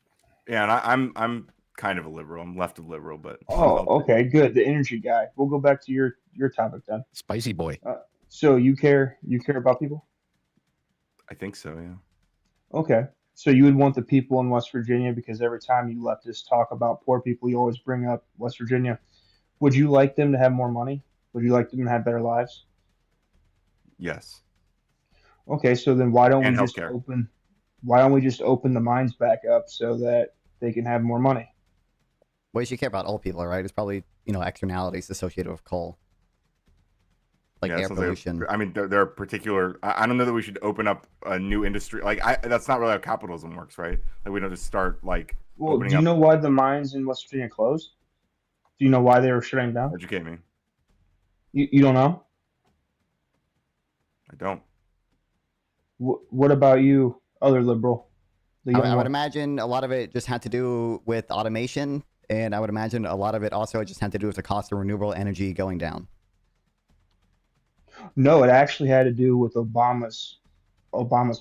Yeah, and I'm kind of a liberal. I'm left of liberal, but Oh, okay, good. The energy guy. We'll go back to your topic then. Spicy boy. So you care about people? I think so. Yeah. Okay. So you would want the people in West Virginia because every time you leftists talk about poor people, you always bring up West Virginia. Would you like them to have more money? Would you like them to have better lives? Yes. Okay, so then why don't And we just open the mines back up so that they can have more money? Well, you should care about all people, right? It's probably externalities associated with coal, like Yeah, it air sounds like pollution. I mean, there are particular. I don't know that we should open up a new industry. That's not really how capitalism works, right? Like we don't just start like. Well, opening do you up. know why the mines in West Virginia closed? Do you know why they were shutting down? Educate me. You don't know? I don't. What about you, other liberal? The young I would one? imagine a lot of it just had to do with automation, and I would imagine a lot of it also just had to do with the cost of renewable energy going down. No, it actually had to do with Obama's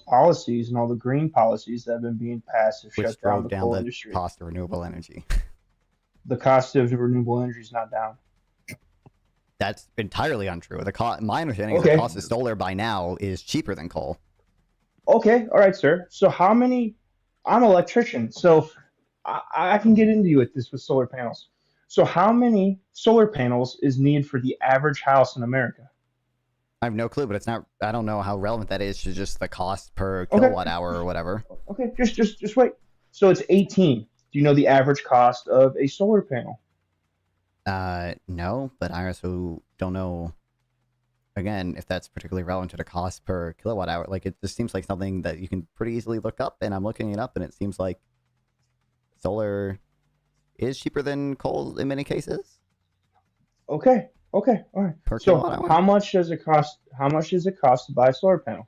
policies and all the green policies that have been being passed to Which shut down drove the down coal the industry. cost of renewable energy. The cost of renewable energy is not down. That's entirely untrue. My understanding is the cost of solar by now is cheaper than coal. Okay, all right, sir. So how many? I'm an electrician, so I can get into you with this with solar panels. So how many solar panels is needed for the average house in America? I have no clue, but it's not. I don't know how relevant that is to just the cost per kilowatt hour or whatever. Okay, just wait. So it's 18. Do you know the average cost of a solar panel? No, but I also don't know. Again, if that's particularly relevant to the cost per kilowatt hour, like it just seems like something that you can pretty easily look up. And I'm looking it up, and it seems like solar is cheaper than coal in many cases. Okay, all right. Per So kilowatt hour? how much does it cost? How much does it cost to buy a solar panel?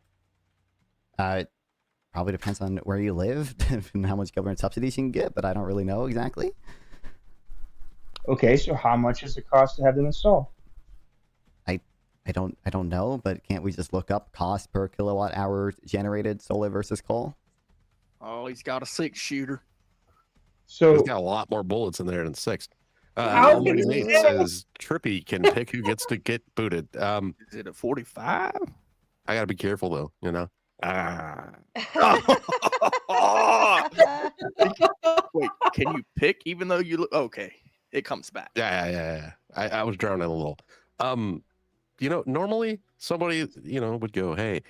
Probably depends on where you live and how much government subsidies you can get, but I don't really know exactly. Okay, so how much does it cost to have them installed? I don't know, but can't we just look up cost per kilowatt hour generated solar versus coal? Oh, he's got a 6-shooter. So he's got a lot more bullets in there than 6. How Almighty can Nate you say? says Trippy can pick who gets to get booted. Is it a 45? I gotta be careful though, you know. Wait, can you pick even though you look okay? It comes back. Yeah. I was drowning a little. You know, normally somebody, you know, would go, hey,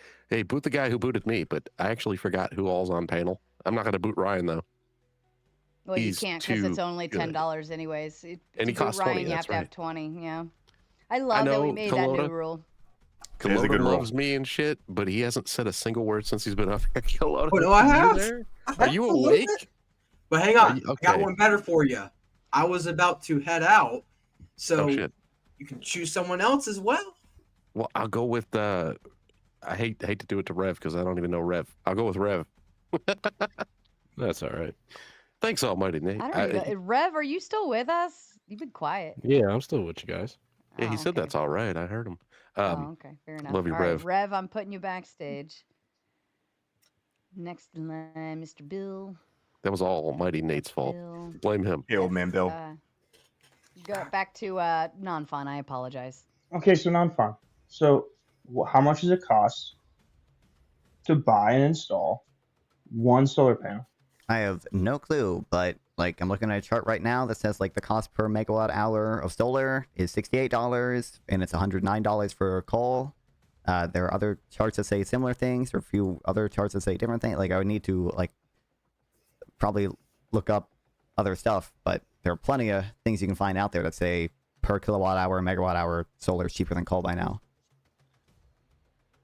boot the guy who booted me, but I actually forgot who all's on panel. I'm not gonna boot Ryan though. Well, you can't because it's only $10 anyways. And he costs Ryan, 20. you That's have to right. have 20. Yeah, I love that we made that new rule. Kalota loves me and shit, but he hasn't said a single word since he's been up here. Kalota, Oh, no, I have. Are you awake? But hang on, Okay. I got one better for you. I was about to head out, so Oh, shit. you can choose someone else as well. Well, I'll go with I hate to do it to Rev because I don't even know Rev. I'll go with Rev. That's all right. Thanks, Almighty Nate. I don't even. Rev, are you still with us? You've been quiet. Yeah, I'm still with you guys. Yeah, he said that's all right. I heard him. Okay, fair enough. Love you, All right, Rev. Rev, I'm putting you backstage. Next in line, Mr. Bill. That was all Almighty Nate's fault. Bill. Blame him. Hey, old man Bill. Go back to non-fun. I apologize. Okay, so non-farm. So how much does it cost to buy and install one solar panel? I have no clue, but like I'm looking at a chart right now that says like the cost per megawatt hour of solar is $68 and it's $109 for coal. There are other charts that say similar things, or a few other charts that say different things. Like I would need to like probably look up other stuff, but there are plenty of things you can find out there that say per kilowatt hour, megawatt hour, solar is cheaper than coal by now.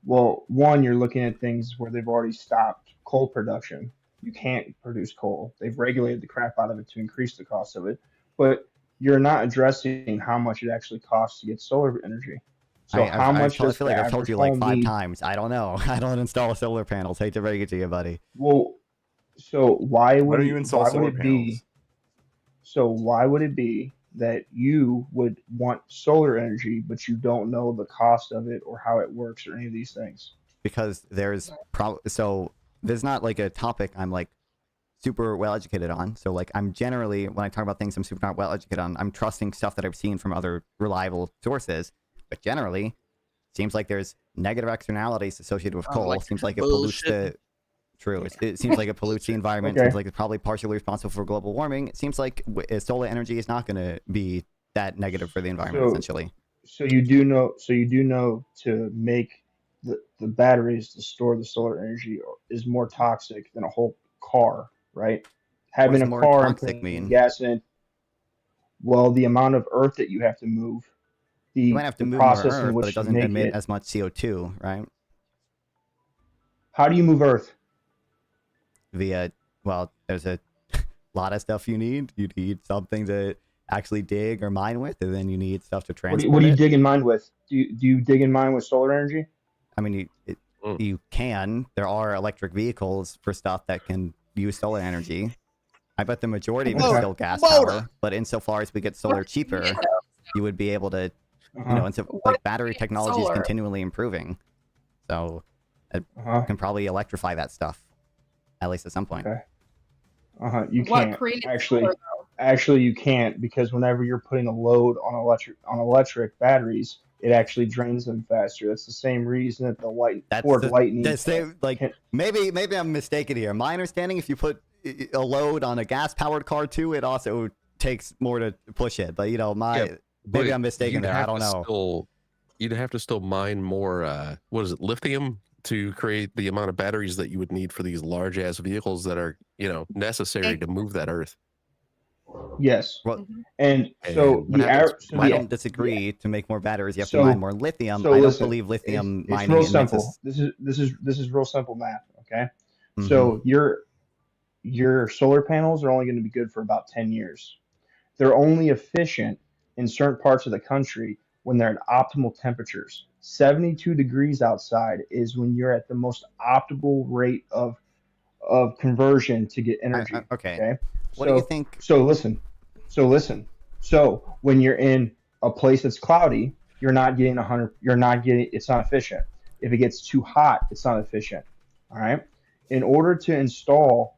Well, one, you're looking at things where they've already stopped coal production. You can't produce coal. They've regulated the crap out of it to increase the cost of it, but you're not addressing how much it actually costs to get solar energy. So how much I does feel like the I've told average you like home 5 need? times. I don't know. I don't install solar panels. Hate to break it to you, buddy. Well, so why would do you install why solar would it be? So why would it be that you would want solar energy, but you don't know the cost of it or how it works or any of these things? Because there's so there's not like a topic I'm like super well educated on. So like I'm generally, when I talk about things I'm super not well educated on, I'm trusting stuff that I've seen from other reliable sources. But generally, seems like there's negative externalities associated with coal. Seems like it pollutes the It seems like it pollutes the environment. Okay. Seems like it's probably partially responsible for global warming. It seems like solar energy is not going to be that negative for the environment, essentially. So you do know to make the batteries to store the solar energy is more toxic than a whole car, right? Having does a more car and toxic putting mean? gas in. Well, the amount of earth that you have to move, You might have to the move more process in earth, which but it you doesn't make emit it. as much CO2, right? How do you move earth? Via, well, there's a lot of stuff you need. You need something to actually dig or mine with, and then you need stuff to transport. What do you dig and mine with? Do you dig and mine with solar energy? I mean, you can. There are electric vehicles for stuff that can use solar energy. I bet the majority of it is still gas power, but insofar as we get solar cheaper, you would be able to you know, and so like battery technology is continually improving. So it can probably electrify that stuff, at least at some point. Okay. You can't actually you can't, because whenever you're putting a load on electric batteries, it actually drains them faster. That's the same reason that the Ford Lightning. Maybe I'm mistaken here. My understanding, if you put a load on a gas powered car too, it also takes more to push it. But you know, maybe I'm mistaken there. I don't know. You'd have to still mine more. What is it, lithium, to create the amount of batteries that you would need for these large ass vehicles that are, you know, necessary to move that earth. Yes. And so I don't disagree. To make more batteries, you have to mine more lithium. I don't believe lithium mining. It's real simple. This is real simple math. Okay. So your solar panels are only going to be good for about 10 years. They're only efficient in certain parts of the country when they're at optimal temperatures. 72 degrees outside is when you're at the most optimal rate of conversion to get energy. Okay. What do you think? So listen. So when you're in a place that's cloudy, you're not getting 100. It's not efficient. If it gets too hot, it's not efficient. All right. In order to install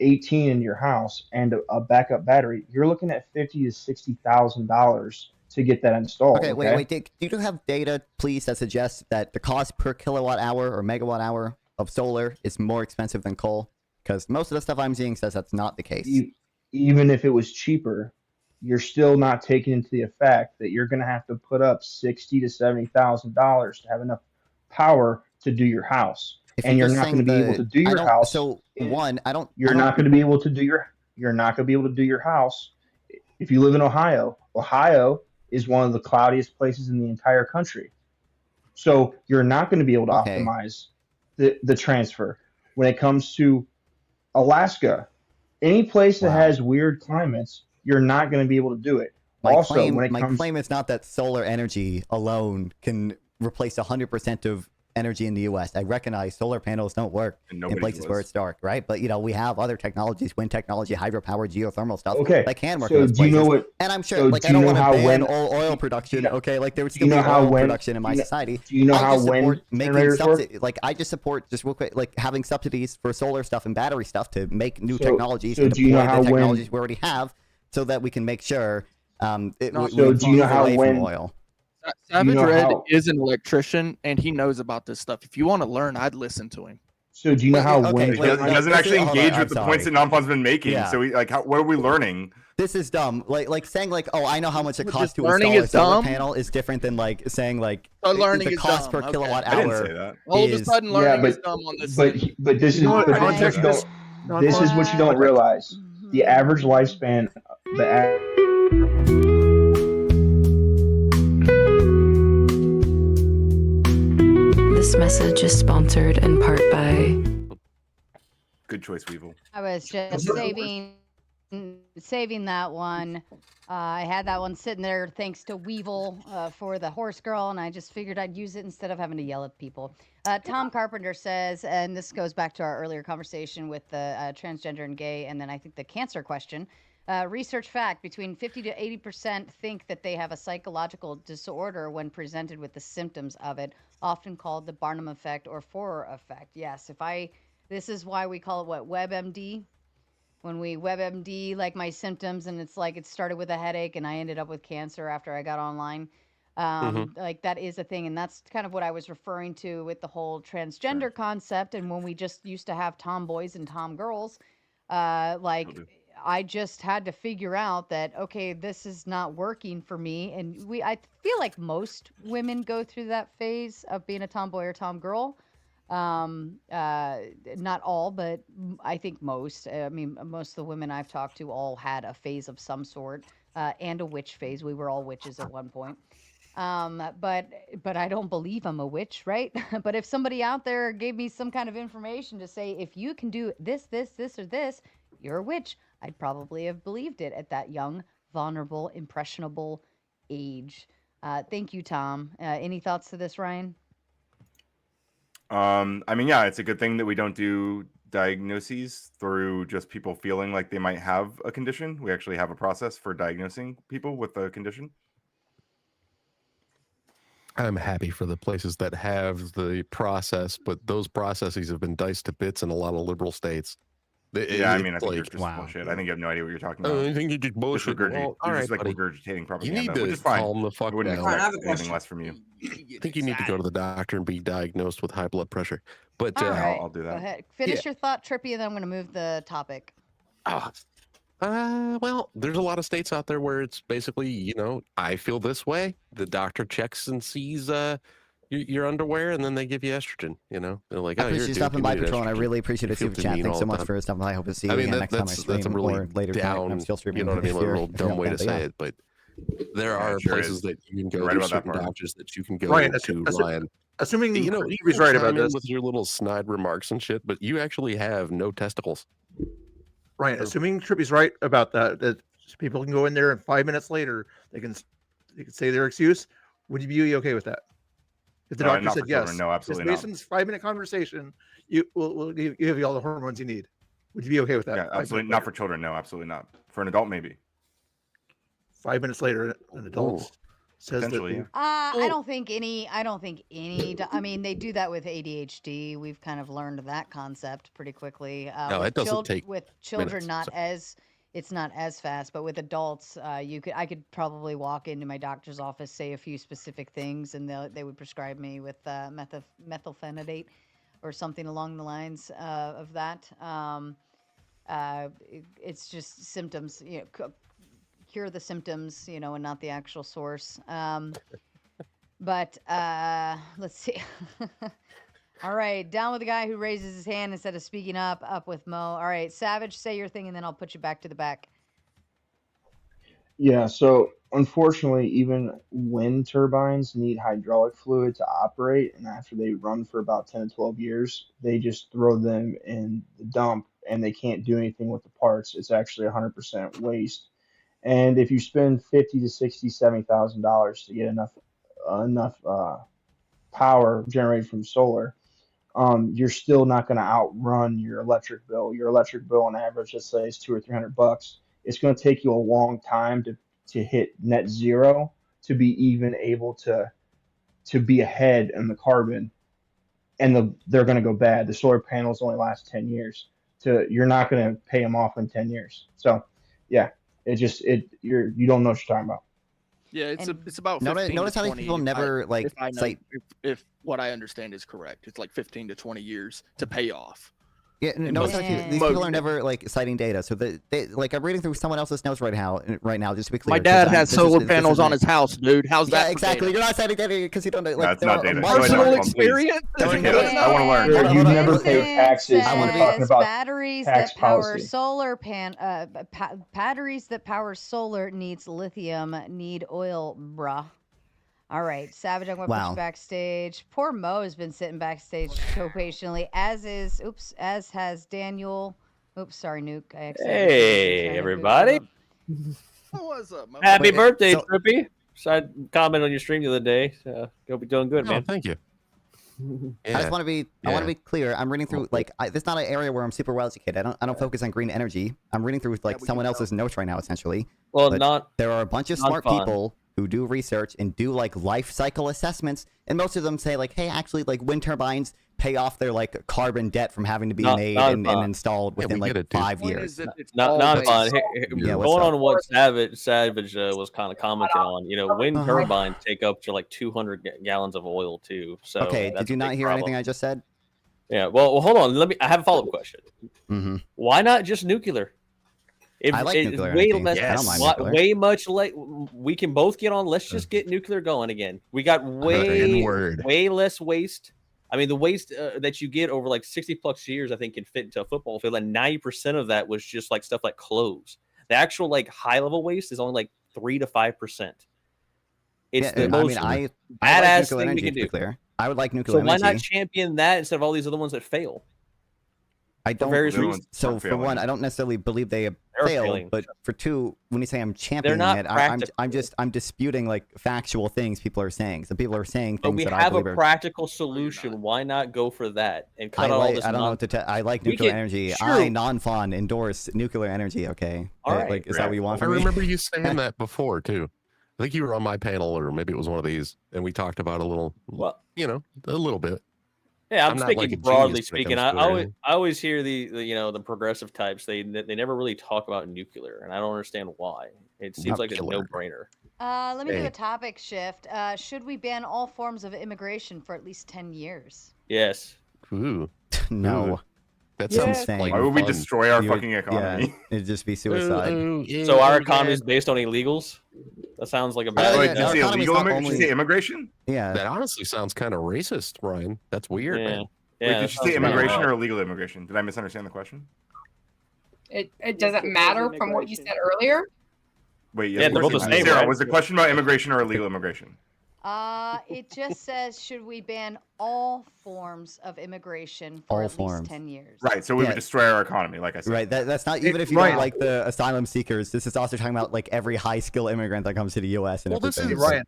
18 in your house and a backup battery, you're looking at $50,000 to $60,000 to get that installed. Okay, wait. Do you have data, please, that suggests that the cost per kilowatt hour or megawatt hour of solar is more expensive than coal? Because most of the stuff I'm seeing says that's not the case. Even if it was cheaper, you're still not taking into the effect that you're going to have to put up $60,000 to $70,000 to have enough power to do your house. And you're not going to be able to do your house. You're not going to be able to do your house if you live in Ohio. Ohio is one of the cloudiest places in the entire country. So you're not going to be able to optimize the transfer. When it comes to Alaska, any place that has weird climates, you're not going to be able to do it. My claim is not that solar energy alone can replace 100% of energy in the U.S. I recognize solar panels don't work in places where it's dark, right? But you know, we have other technologies, wind technology, hydropower, geothermal stuff that can work in those places. And I'm sure, like, I don't want to ban oil production. Like there would still be oil production in my society. Do you know how wind generators work? Like I just support, just real quick, like having subsidies for solar stuff and battery stuff to make new technologies and deploy the technologies we already have, so that we can make sure do you know how oil. You Savage know Red is an electrician, and he knows about this stuff. If you want to learn, I'd listen to him. So do you know how wind? He doesn't actually engage with the points that Nonfon's been making. Yeah. So what are we learning? This is dumb. Like saying like, oh, I know how much it costs to install a solar panel is different than like saying like the cost per kilowatt hour. I didn't say that. All of a sudden, learning is dumb on this. But this is what you don't realize. The average lifespan. This message is sponsored in part by... Good choice, Weevil. I was just saving that one. I had that one sitting there thanks to Weevil for the horse girl, and I just figured I'd use it instead of having to yell at people. Tom Carpenter says, and this goes back to our earlier conversation with the transgender and gay, and then I think the cancer question. Research fact, between 50 to 80% think that they have a psychological disorder when presented with the symptoms of it, often called the Barnum effect or Forer effect. Yes, this is why we call it WebMD. When we WebMD like my symptoms, and it's like it started with a headache and I ended up with cancer after I got online. Like that is a thing, and that's kind of what I was referring to with the whole transgender concept. And when we just used to have tomboys and tomgirls, I just had to figure out that, okay, this is not working for me. And I feel like most women go through that phase of being a tomboy or tomgirl. Not all, but I think most. I mean, most of the women I've talked to all had a phase of some sort, and a witch phase. We were all witches at one point. But I don't believe I'm a witch, right? But if somebody out there gave me some kind of information to say, if you can do this, or this, you're a witch, I'd probably have believed it at that young, vulnerable, impressionable age. Thank you, Tom. Any thoughts to this, Ryan? I mean, yeah, it's a good thing that we don't do diagnoses through just people feeling like they might have a condition. We actually have a process for diagnosing people with a condition. I'm happy for the places that have the process, but those processes have been diced to bits in a lot of liberal states. Yeah, I mean, I think you're just bullshit. I think you have no idea what you're talking about. I think you just bullshit. You're All right, just like buddy. regurgitating propaganda, You need to which is fine. calm the fuck I wouldn't down. expect anything less from you. I think you need to go to the doctor and be diagnosed with high blood pressure. But All right, I'll do that. Go ahead. Finish your thought, Trippy, and then I'm going to move the topic. Well, there's a lot of states out there where it's basically, you know, I feel this way. The doctor checks and sees your underwear, and then they give you estrogen. You know, they're like, I "Oh, appreciate you stopping by, Patrol, and I really appreciate the super chat. Thanks so much for stopping by. I hope to see you again next time I stream, that's a really or later down, tonight. I'm still streaming. you know what I mean? if A you're- real if you're dumb not way done, to but say yeah. it, but there are sure places is. that you can go. You're right There's about that certain part. doctors that you can go Ryan, to, Ryan. assuming You know, he's right about chime in this. with your little snide remarks and shit, but you actually have no testicles. Ryan, assuming Trippy's right about that people can go in there and 5 minutes later they can say their excuse. Would you be okay with that? If the doctor Not said for yes, children, no, absolutely based not. on this 5-minute conversation, we'll give you all the hormones you need. Would you be okay with that? Yeah, 5 absolutely minutes not later? for children. No, absolutely not. For an adult, maybe. 5 minutes later, an adult says that. Potentially, yeah. I don't think any. I mean, they do that with ADHD. We've kind of learned that concept pretty quickly. No, with it doesn't take with children. minutes, It's not as fast, but with adults, I could probably walk into my doctor's office, say a few specific things, and they would prescribe me with methylphenidate or something along the lines of that. It's just symptoms, cure the symptoms, and not the actual source. But let's see. All right, down with the guy who raises his hand instead of speaking up. Up with Mo. All right, Savage, say your thing, and then I'll put you back to the back. Yeah, so unfortunately, even wind turbines need hydraulic fluid to operate, and after they run for about 10 to 12 years, they just throw them in the dump, and they can't do anything with the parts. It's actually 100% waste. And if you spend $50 to $70,000 to get enough power generated from solar, you're still not going to outrun your electric bill. Your electric bill on average, let's say, is $200 or $300. It's going to take you a long time to hit net zero to be even able to be ahead in the carbon, and they're going to go bad. The solar panels only last 10 years. You're not going to pay them off in 10 years. So, yeah, you don't know what you're talking about. Yeah, it's about 15 Notice to how 20, these people never if what I understand is correct. It's like 15 to 20 years to pay off. Yeah, notice how these people are never citing data. So I'm reading through someone else's notes right now. Just to be clear. My dad has solar panels on his house, dude. How's that? Yeah, exactly. You're not citing data because you don't know. It's not data. Personal experience. I want to learn. You never pay taxes. I want to talk about batteries tax that power policy. solar batteries that power solar needs lithium, need oil, bruh. All right, Savage, I'm going to put you backstage. Poor Mo has been sitting backstage so patiently, as has Daniel. Oops, sorry, Nuke. Hey, everybody. What's up, Mo? Happy birthday, Trippy. So I commented on your stream the other day. So you'll be doing good, man. Thank you. I just want to be. I want to be clear. I'm reading through this is not an area where I'm super well educated. I don't focus on green energy. I'm reading through someone else's notes right now, essentially. Well, there are a bunch of smart people who do research and do life cycle assessments, and most of them say hey, actually wind turbines pay off their carbon debt from having to be made and installed within 5 years. Not fun. Yeah, going on what Savage was kind of commenting on. Wind turbines take up to 200 gallons of oil too. So okay, did you not hear anything I just said? Yeah. Well, hold on. I have a follow-up question. Mm-hmm. Why not just nuclear? I like nuclear energy. I don't mind nuclear. Way much late. We can both get on. Let's just get nuclear going again. We got way less waste. I mean, the waste that you get over 60+ years, I think, can fit into a football field. And 90% of that was just stuff like clothes. The actual high level waste is only 3 to 5%. It's the most badass thing we can do. Clear. I would like nuclear energy. So why not champion that instead of all these other ones that fail? I don't. Various reasons. So for one, I don't necessarily believe they failed, but for two, when you say I'm championing it, I'm disputing factual things people are saying. Some people are saying things that I believe are. We have a practical solution. Why not go for that and cut all this? I don't know what to tell. I like nuclear energy. I non-fun endorse nuclear energy. Okay. All right. Is that what you want from me? I remember you saying that before too. think you were on my panel, or maybe it was one of these, and we talked about a little, a little bit. Yeah, I'm not speaking like a broadly genius when it speaking. comes to it. I always hear the progressive types. They never really talk about nuclear, and I don't understand why. It seems like a no-brainer. Let me do a topic shift. Should we ban all forms of immigration for at least 10 years? Yes. Ooh. No. That sounds insane. Why would we destroy our You would- fucking economy? Yeah, it'd just be suicide. So our economy is based on illegals. That sounds like a bad. Wait, did you say illegal immigration? Did you say immigration? Yeah. That honestly sounds kind of racist, Ryan. That's weird, man. Wait, did you say immigration or illegal immigration? Did I misunderstand the question? It doesn't matter from what you said earlier. Wait, Yeah, they're both the same, Sarah, right? was the question about immigration or illegal immigration? It just says, should we ban all forms of immigration for All at forms. least 10 years? Right, so we Yeah. would destroy our economy, like I said. Right. That's not even if you don't like the asylum seekers. This is also talking about like every high skill immigrant that comes to the U.S. and everything. Ryan.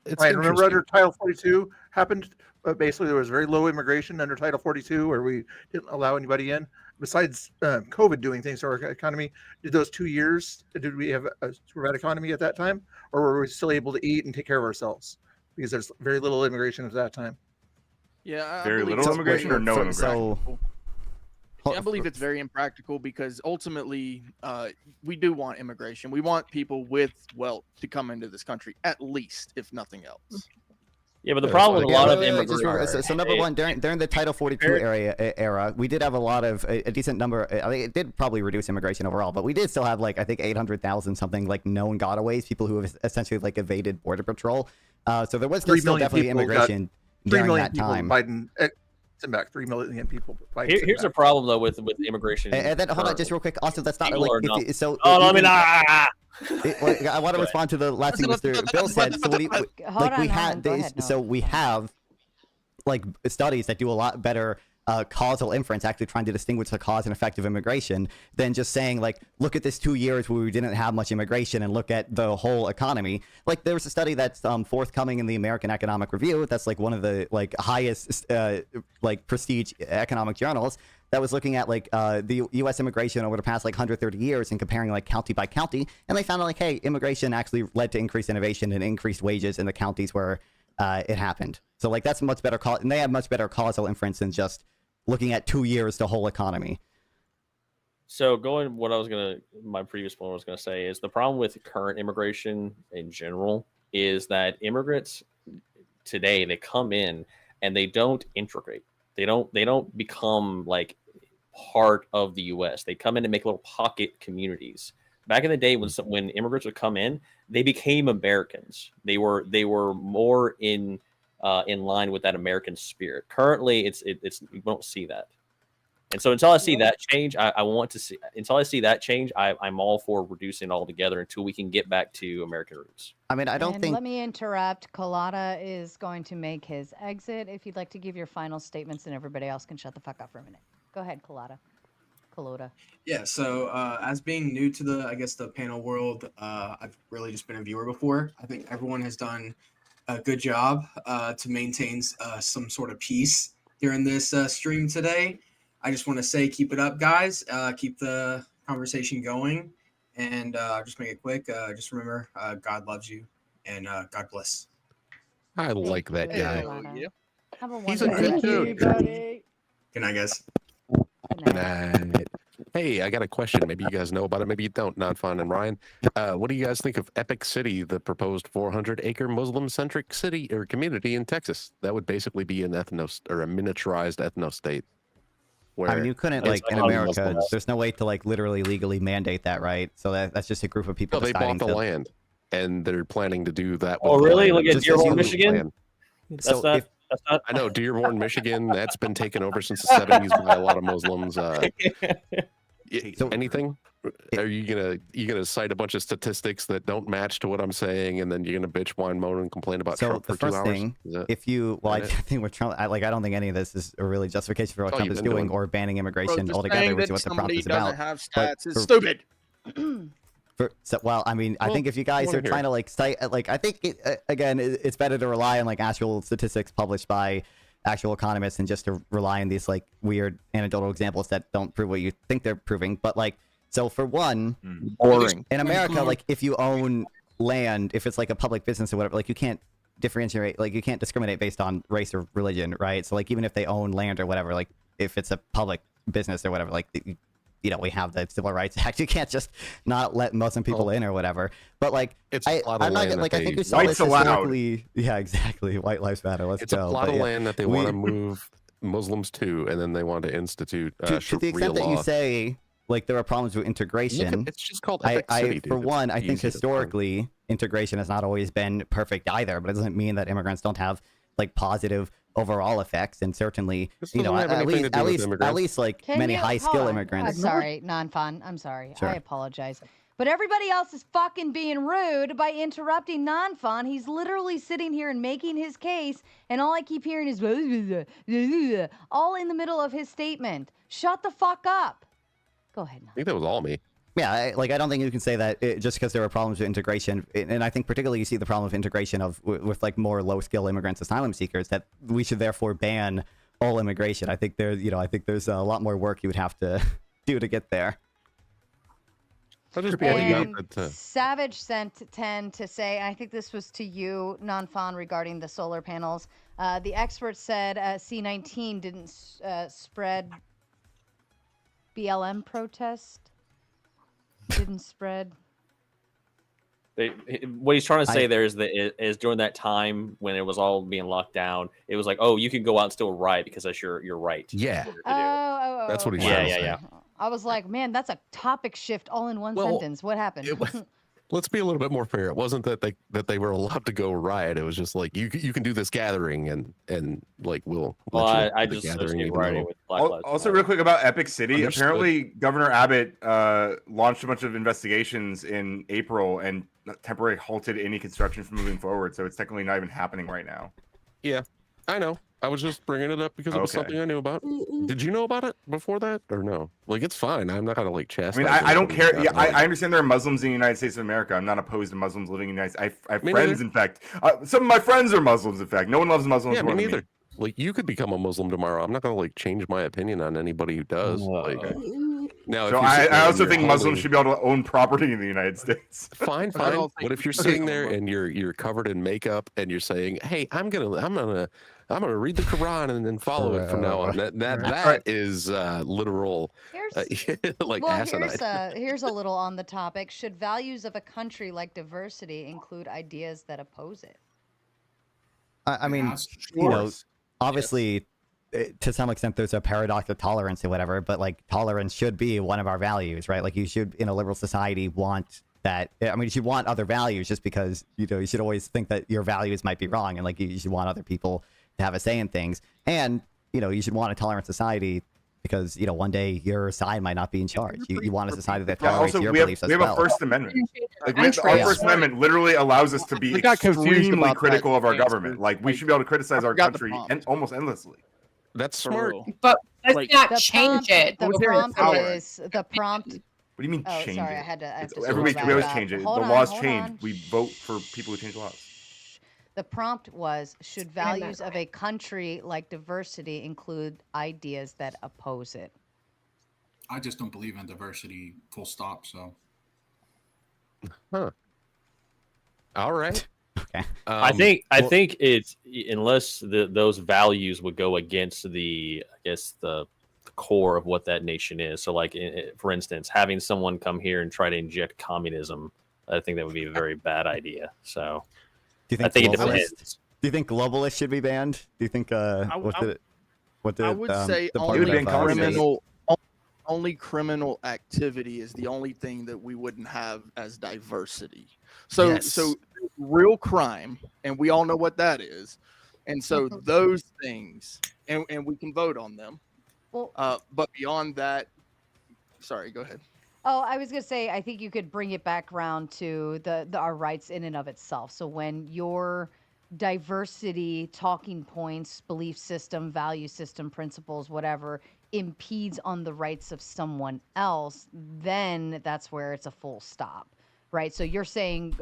It's Ryan, remember interesting. under Title 42 happened? Basically, there was very low immigration under Title 42, where we didn't allow anybody in. Besides COVID doing things to our economy, did those 2 years, did we have a super bad economy at that time? Or were we still able to eat and take care of ourselves? Because there's very little immigration at that time. Yeah, I Very believe little it's immigration or no immigration? Yeah, I believe it's very impractical because ultimately, we do want immigration. We want people with wealth to come into this country, at least, if nothing else. Yeah, but the problem with a lot of Just immigrants. remember, so number one, during the Title 42 era, we did have a lot of a decent number. I think it did probably reduce immigration overall, but we did still have like I think 800,000 something like known gotaways, people who have essentially like evaded border patrol. So there was still definitely immigration during that time. Biden sent back 3 million people. Here's a problem though with immigration. And then hold on, just real quick. Also, that's not People like are not- if you, so. Oh, let me even- not. I want to respond to the last thing Mr. Bill said. So what do you, like we had so we have like studies that do a lot better causal inference, actually trying to distinguish the cause and effect of immigration than just saying like, look at this 2 years where we didn't have much immigration and look at the whole economy. Like there was a study that's forthcoming in the American Economic Review. That's like one of the like highest like prestige economic journals that was looking at like the U.S. immigration over the past like 130 years and comparing like county by county, and they found like, hey, immigration actually led to increased innovation and increased wages in the counties where it happened. So like that's much better and they have much better causal inference than just looking at 2 years the whole economy. So my previous point I was gonna say is the problem with current immigration in general is that immigrants today, they come in and they don't integrate. They don't become like part of the U.S. They come in and make little pocket communities. Back in the day, when immigrants would come in, they became Americans. They were more in line with that American spirit. Currently, it's we don't see that. And so until I see that change, until I see that change, I'm all for reducing it all together until we can get back to American roots. I mean, I don't think. Let me interrupt. Colada is going to make his exit. If you'd like to give your final statements, and everybody else can shut the fuck up for a minute. Go ahead, Colada. Yeah, so as being new to the panel world, I've really just been a viewer before. I think everyone has done a good job to maintain some sort of peace during this stream today. I just want to say, keep it up, guys. Keep the conversation going, and just make it quick. Just remember, God loves you, and God bless. I like that guy. Have a He's a good dude. Good night, guys. Good night. Hey, I got a question. Maybe you guys know about it. Maybe you don't. Not fun. And Ryan, what do you guys think of Epic City, the proposed 400-acre Muslim-centric city or community in Texas? That would basically be an miniaturized ethno-state. I mean, you couldn't like in America. There's no way to like literally legally mandate that, right? So that's just a group of people. No, they bought the land, and they're planning to do that. Oh, really? Look at Dearborn, Michigan. I know Dearborn, Michigan. That's been taken over since the 70s by a lot of Muslims. Anything? Are you gonna cite a bunch of statistics that don't match to what I'm saying, and then you're gonna bitch, whine, moan, and complain about Trump for 2 hours? Thing, if you, I think with Trump, I don't think any of this is a really justification for what Trump is doing or banning immigration altogether, which is what the prompt is about. Have stats is stupid. I think if you guys are trying to like cite, like, I think it's better to rely on like actual statistics published by actual economists and just to rely on these like weird anecdotal examples that don't prove what you think they're proving. But like, so for one, boring in America, like if you own land, if it's like a public business or whatever, like you can't differentiate, like you can't discriminate based on race or religion, right? So like even if they own land or whatever, like if it's a public business or whatever, like you know, we have the Civil Rights Act. You can't just not let Muslim people in or whatever. But like, I'm not like, I think we saw this historically. Yeah, exactly. White Lives Matter. Let's it's go. It's a plot of land that they want to move Muslims to, and then they want to institute to the extent that you say like there are problems with integration. It's just called Epic City, dude. For one, I think historically integration has not always been perfect either, but it doesn't mean that immigrants don't have like positive overall effects, and certainly you know at least like many high skill immigrants. I'm sorry, non-fun. I'm sorry. Sure. I apologize. But everybody else is fucking being rude by interrupting non-fun. He's literally sitting here and making his case, and all I keep hearing is all in the middle of his statement. Shut the fuck up. Go ahead. I think that was all me. Yeah, I don't think you can say that just because there are problems with integration, and I think particularly you see the problem of integration with like more low-skill immigrants, asylum seekers, that we should therefore ban all immigration. I think there's a lot more work you would have to do to get there. And Savage sent 10 to say, I think this was to you, Non-Fon, regarding the solar panels. The expert said C-19 didn't spread BLM protest. Didn't spread. What he's trying to say there is during that time when it was all being locked down, it was like, oh, you can go out and still riot because that's your right. Yeah. That's what he's trying to say. Yeah. I was like, man, that's a topic shift all in one sentence. What happened? Let's be a little bit more fair. It wasn't that they were allowed to go riot. It was just like you can do this gathering and like we'll. Well, I just associate rioting with Black Lives. Also, real quick about Epic City. Apparently, Governor Abbott launched a bunch of investigations in April and temporarily halted any construction from moving forward. So it's technically not even happening right now. Yeah, I know. I was just bringing it up because it was something I knew about. Did you know about it before that or no? Like, it's fine. I'm not gonna like chastise. I mean, I don't care. Yeah, I understand there are Muslims in the United States of America. I'm not opposed to Muslims living in the United States. I have friends, in fact. Some of my friends are Muslims, in fact. No one loves Muslims more me than neither. Like, you could become a Muslim tomorrow. I'm not gonna like change my opinion on anybody who does. Now, so I also think Muslims should be able to own property in the United States. Fine. But if you're sitting there and you're covered in makeup and you're saying, "Hey, I'm gonna read the Quran and then follow it from now on," that is literal, like asinine. Here's a little on the topic. Should values of a country like diversity include ideas that oppose it? I mean, you know, obviously. To some extent, there's a paradox of tolerance or whatever, but like tolerance should be one of our values, right? Like you should, in a liberal society, want that. I mean, you should want other values just because, you know, you should always think that your values might be wrong, and like you should want other people to have a say in things. And, you know, you should want a tolerant society because, you know, one day your side might not be in charge. You want a society that tolerates your beliefs as well. We have a First Amendment. Like our First Amendment literally allows us to be extremely critical of our government. Like we should be able to criticize our country and almost endlessly. That's smart. But let's not change it. The prompt. What do you mean change it? Sorry, I had to we always change it. The laws change. We vote for people who change laws. The prompt was, should values of a country like diversity include ideas that oppose it? I just don't believe in diversity, full stop, so. Huh. All right. Okay. I think it's unless those values would go against the core of what that nation is. So, like for instance, having someone come here and try to inject communism, I think that would be a very bad idea. So, do you think I think it depends. Do you think globalists should be banned? Do you think I would say only criminal activity is the only thing that we wouldn't have as diversity. So real crime, and we all know what that is, and so those things, and we can vote on them. Well, but beyond that, sorry, go ahead. Oh, I was gonna say, I think you could bring it back around to our rights in and of itself. So when your diversity, talking points, belief system, value system, principles, whatever, impedes on the rights of someone else, then that's where it's a full stop. Right, so you're saying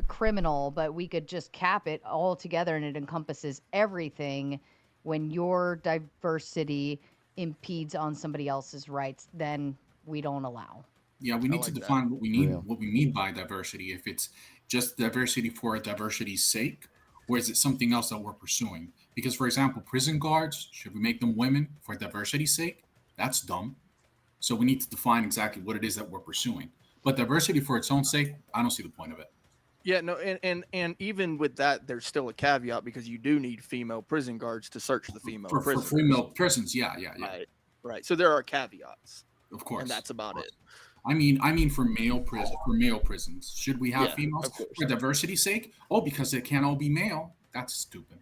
criminal, but we could just cap it all together, and it encompasses everything. When your diversity impedes on somebody else's rights, then we don't allow. Yeah, we need to define what we need, what we mean by diversity. If it's just diversity for diversity's sake, or is it something else that we're pursuing? Because, for example, prison guards, should we make them women for diversity's sake? That's dumb. So we need to define exactly what it is that we're pursuing. But diversity for its own sake, I don't see the point of it. Yeah, no, and even with that, there's still a caveat because you do need female prison guards to search the female prisoners. For female prisons, yeah. Right. So there are caveats, of course, and that's about it. I mean, for male prisons, should we have females for diversity's sake? Oh, because they can't all be male. That's stupid.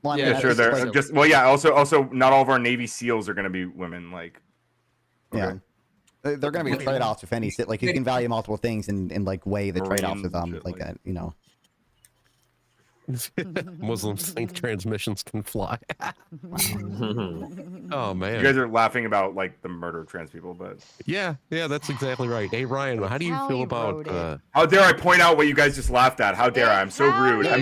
Well, yeah, sure. They're just Also, not all of our Navy SEALs are going to be women. Like, okay. Yeah. They're going to be trade-offs if any. Like, you can value multiple things and like weigh the trade-offs with them. Like, you know. Muslims think transmissions can fly. Oh man, you guys are laughing about like the murder of trans people, but yeah, that's exactly right. Hey Ryan, how do you feel about? How dare I point out what you guys just laughed at? How dare I? I'm so rude. Why are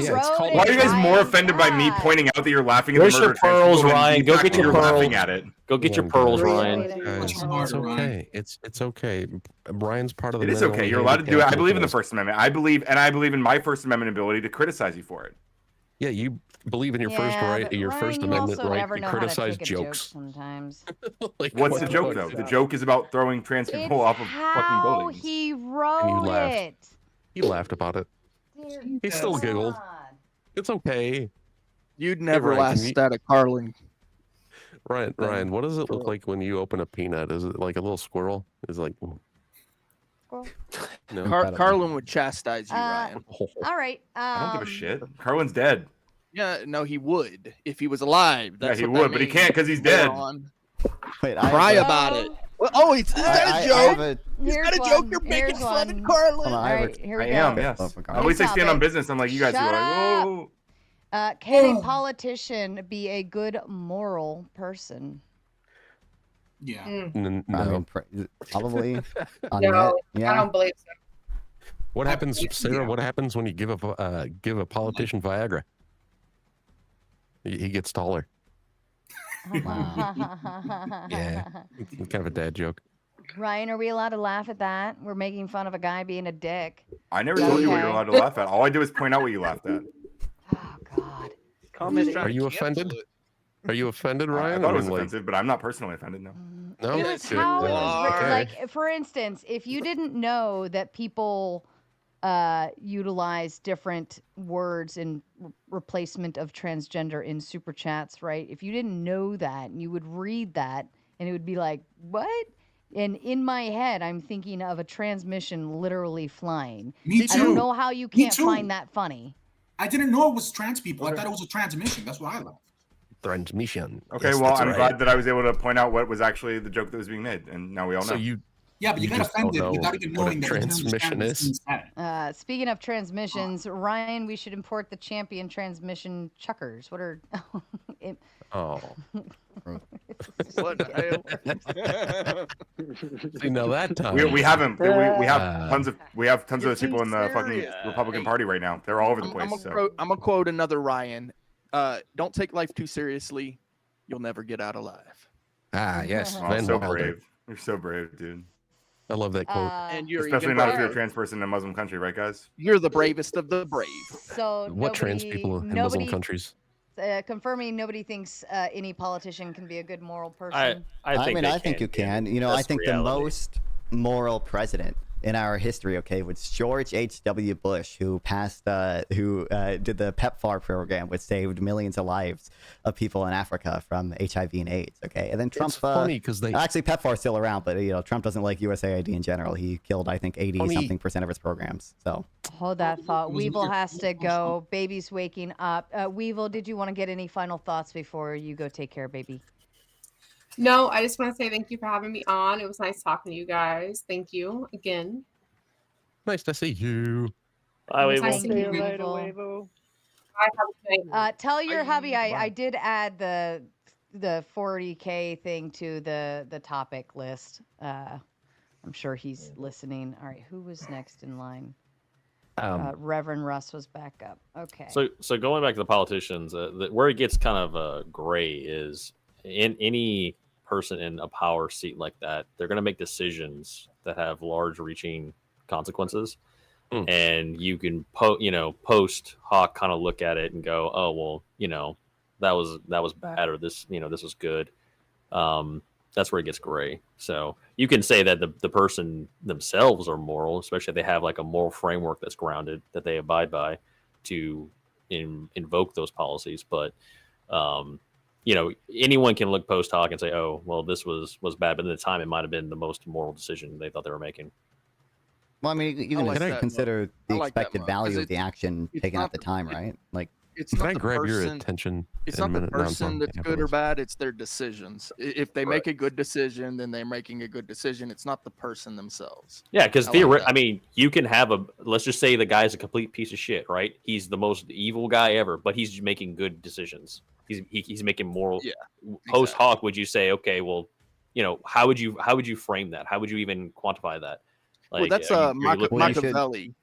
you guys more offended by me pointing out that you're laughing at the murder of trans people? Ryan. Go get your pearls. Laughing at it. Go get your pearls, Ryan. It's okay. It's okay. Ryan's part of the. It is okay. You're allowed to do it. I believe in the First Amendment. I believe in my First Amendment ability to criticize you for it. Yeah, you believe in your First Amendment right to criticize jokes. Sometimes. Like, what's the joke though? The joke is about throwing trans people off of fucking buildings. He wrote it. He laughed about it. He still giggled. It's okay. You'd never laugh at Carlin. Ryan, what does it look like when you open a peanut? Is it like a little squirrel? Is it like squirrel? No, Carlin would chastise you, Ryan. All right. I don't give a shit. Carlin's dead. Yeah, no, he would if he was alive. That's he would, but he can't because he's dead. Wait, cry about it. Well, is that a joke? Is that a joke? You're making fun of Carlin. All right, here we go. I am, yes. At least I stand on business. I'm like, you guys are like, whoa. Can a politician be a good moral person? Yeah. No. I mean, probably. No, yeah. I don't believe so. What happens, Sarah? What happens when you give a politician Viagra? He gets taller. Yeah, it's kind of a dad joke. Ryan, are we allowed to laugh at that? We're making fun of a guy being a dick. I never told you what you're allowed to laugh at. All I do is point out what you laughed at. Oh God. Are you offended? Are you offended, Ryan? I thought it was offensive, but I'm not personally offended. No. No. It was how it was like, for instance, if you didn't know that people utilize different words in replacement of transgender in super chats, right? If you didn't know that, you would read that and it would be like, what? And in my head, I'm thinking of a transmission literally flying. Me too. I don't know how you can't find that funny. I didn't know it was trans people. I thought it was a transmission. That's why I laughed. Transmission. Okay, yes, well, I'm glad that I was able to point out what was actually the joke that was being made, and now we all know. Yeah, but you got offended without even knowing that transmission is. Speaking of transmissions, Ryan, we should import the champion transmission chuckers. What are? Oh. What the hell? See, now that time we haven't. We have tons of those people in the fucking Republican Party right now. They're all over the place. I'm gonna quote another Ryan. Don't take life too seriously. You'll never get out alive. Yes. Oh, so brave. You're so brave, dude. I love that quote. And you're especially not if you're a trans person in a Muslim country, right, guys? You're the bravest of the brave. So what trans people in Muslim countries? Confirming nobody thinks any politician can be a good moral person. I think you can. You know, I think the most moral president in our history, was George H.W. Bush, who passed, who did the PEPFAR program, which saved millions of lives of people in Africa from HIV and AIDS. Okay, and then Trump. It's funny because actually PEPFAR is still around, but Trump doesn't like USAID in general. He killed, I think, 80-something% of its programs. So hold that thought. Weevil has to go. Baby's waking up. Weevil, did you want to get any final thoughts before you go take care of baby? No, I just want to say thank you for having me on. It was nice talking to you guys. Thank you again. Nice to see you. Bye, Weevil. Nice to see you later, Weevil. Tell your hubby I did add the 40K thing to the topic list. I'm sure he's listening. All right, who was next in line? Reverend Russ was back up. Okay. So going back to the politicians, where it gets kind of gray is in any person in a power seat like that, they're going to make decisions that have large reaching consequences. and you can post Hawk kind of look at it and go, oh well, that was bad, or this this was good. That's where it gets gray. So you can say that the person themselves are moral, especially if they have like a moral framework that's grounded, that they abide by to invoke those policies. But anyone can look post hoc and say, oh well, this was bad, but at the time it might have been the most moral decision they thought they were making. Well, I mean, you can consider the expected value of the action taken at the time, right? Like, can I grab your attention? It's not the person that's good or bad; it's their decisions. If they make a good decision, then they're making a good decision. It's not the person themselves. Yeah, because you can have let's just say the guy's a complete piece of shit, right? He's the most evil guy ever, but he's making good decisions. He's making moral. Yeah. Post hoc, would you say, okay, well, how would you frame that? How would you even quantify that? Well, that's Machiavelli.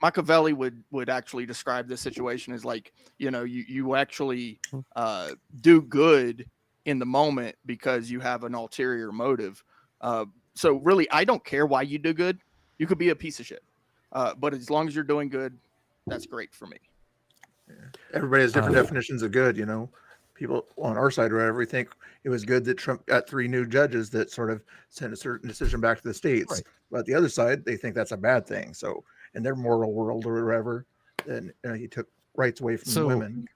Machiavelli would actually describe this situation as like, you actually do good in the moment because you have an ulterior motive. So really, I don't care why you do good. You could be a piece of shit, but as long as you're doing good, that's great for me. Yeah. Everybody has different definitions of good. People on our side or whatever think it was good that Trump got 3 new judges that sort of sent a certain decision back to the states. Right. But the other side, they think that's a bad thing. So in their moral world or whatever, then he took rights away from women.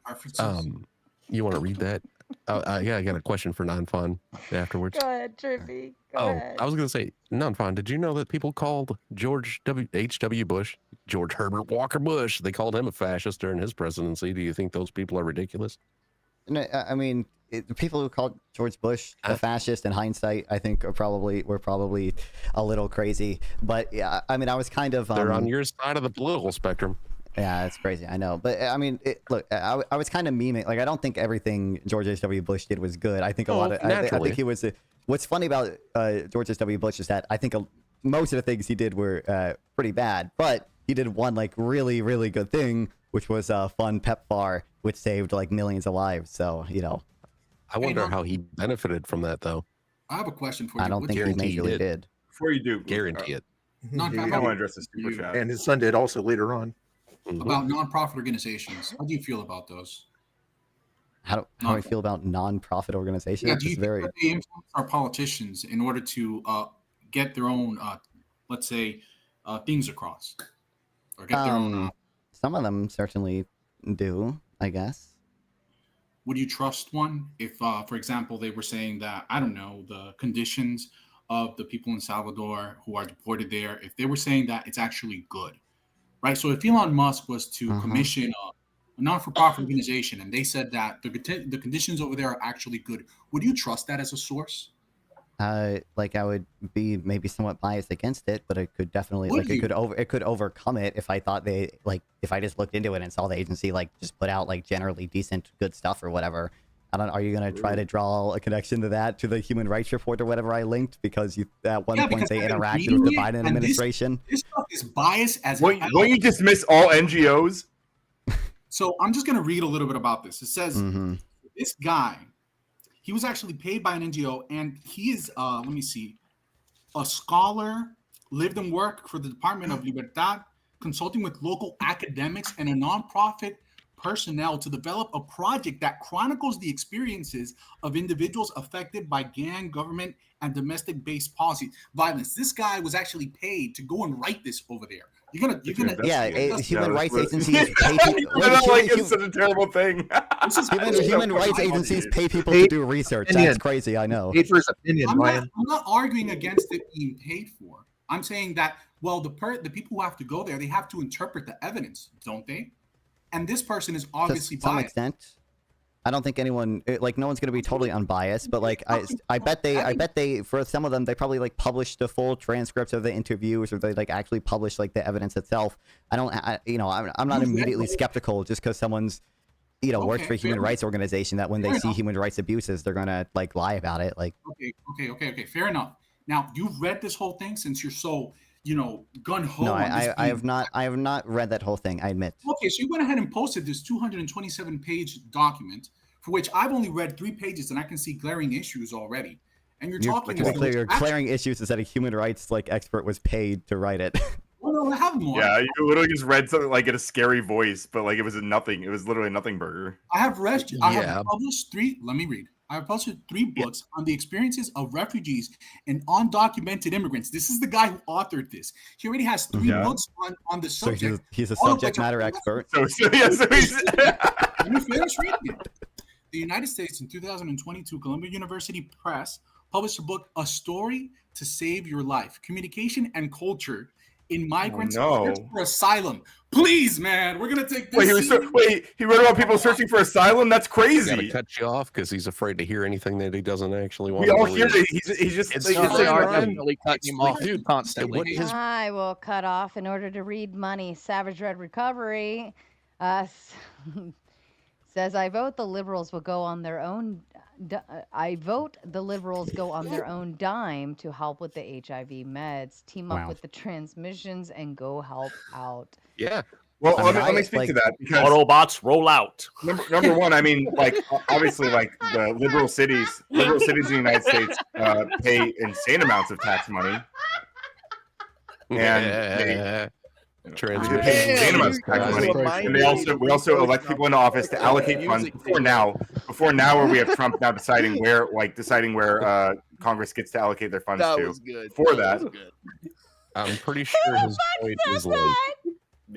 You want to read that? I got a question for Non-Fun afterwards. Go ahead, Trippy. Go ahead. I was going to say, Non-Fun, did you know that people called George H.W. Bush, George Herbert Walker Bush, they called him a fascist during his presidency? Do you think those people are ridiculous? No, I mean, the people who called George Bush a fascist in hindsight, I think were probably a little crazy. But yeah, I mean, I was kind of they're on your side of the political spectrum. Yeah, it's crazy. I know, but I mean, look, I was kind of memeing. Like, I don't think everything George H.W. Bush did was good. I think a lot of I think he was. What's funny about George H.W. Bush is that I think most of the things he did were pretty bad, but he did one like really, really good thing, which was fund PEPFAR, which saved like millions of lives. So I wonder how he benefited from that, though. I have a question for you. I don't think he majorly did. Before you do, guarantee it. I want to address the super chat. And his son did also later on. About nonprofit organizations, how do you feel about those? How do I feel about nonprofit organizations? Yeah, do you think that they influence our politicians in order to get their own, let's say, things across, or get their own? Some of them certainly do, I guess. Would you trust one if, for example, they were saying that, I don't know, the conditions of the people in Salvador who are deported there, if they were saying that it's actually good, right? So if Elon Musk was to commission a non-for-profit organization and they said that the conditions over there are actually good, would you trust that as a source? Like, I would be maybe somewhat biased against it, but it could definitely it could overcome it if I thought if I just looked into it and saw the agency like just put out like generally decent good stuff or whatever. Are you gonna try to draw a connection to the Human Rights Report or whatever I linked because you at one point they interacted with the Biden administration? This stuff is biased as won't you dismiss all NGOs? So I'm just gonna read a little bit about this. It says this guy. He was actually paid by an NGO, and he is, let me see, a scholar, lived and worked for the Department of Libertad, consulting with local academics and a nonprofit personnel to develop a project that chronicles the experiences of individuals affected by gang, government, and domestic-based policy violence. This guy was actually paid to go and write this over there. You're gonna human rights agencies pay people. I don't like it's such a terrible thing. Human rights agencies pay people to do research. That's crazy. I know. Paid for his opinion, I'm not arguing against it being paid for. I'm saying that the people who have to go there, they have to interpret the evidence, don't they? And this person is obviously to some extent. I don't think anyone no one's gonna be totally unbiased, but like I bet they for some of them they probably like published the full transcripts of the interviews or they like actually published like the evidence itself. I'm not immediately skeptical just because someone's works for a human rights organization that when they see human rights abuses they're gonna like lie about it. Like okay, fair enough. Now you've read this whole thing since you're so gun ho. No, I have not read that whole thing, I admit. Okay, so you went ahead and posted this 227-page document for which I've only read 3 pages and I can see glaring issues already. And you're talking your glaring issues is that a human rights expert was paid to write it. No, I have more. Yeah, you literally just read something like in a scary voice, but like it was a nothing. It was literally a nothing burger. I have published 3. Let me read. I have published 3 books on the experiences of refugees and undocumented immigrants. This is the guy who authored this. He already has 3 books on the subject. So he's a subject matter expert. So he's Let me finish reading it. The United States in 2022, Columbia University Press published a book, A Story to Save Your Life, Communication and Culture in Migrants Search for Asylum. Please, man, we're going to take this. He wrote about people searching for asylum? That's crazy. I gotta cut you off because he's afraid to hear anything that he doesn't actually want we to all believe. hear it. He's just... They are definitely cutting him off constantly. I will cut off in order to read money. Savage Red Recovery says, I vote the liberals will go on their own. I vote the liberals go on their own dime to help with the HIV meds, team up with the transmissions, and go help out. Yeah. Well, let me speak to that because Autobots roll out. Number one, I mean, like obviously, like the liberal cities in the United States pay insane amounts of tax money, and and we also elect people into office to allocate funds before now, where we have Trump now deciding where Congress gets to allocate their funds to. For that, I'm pretty sure his point is like,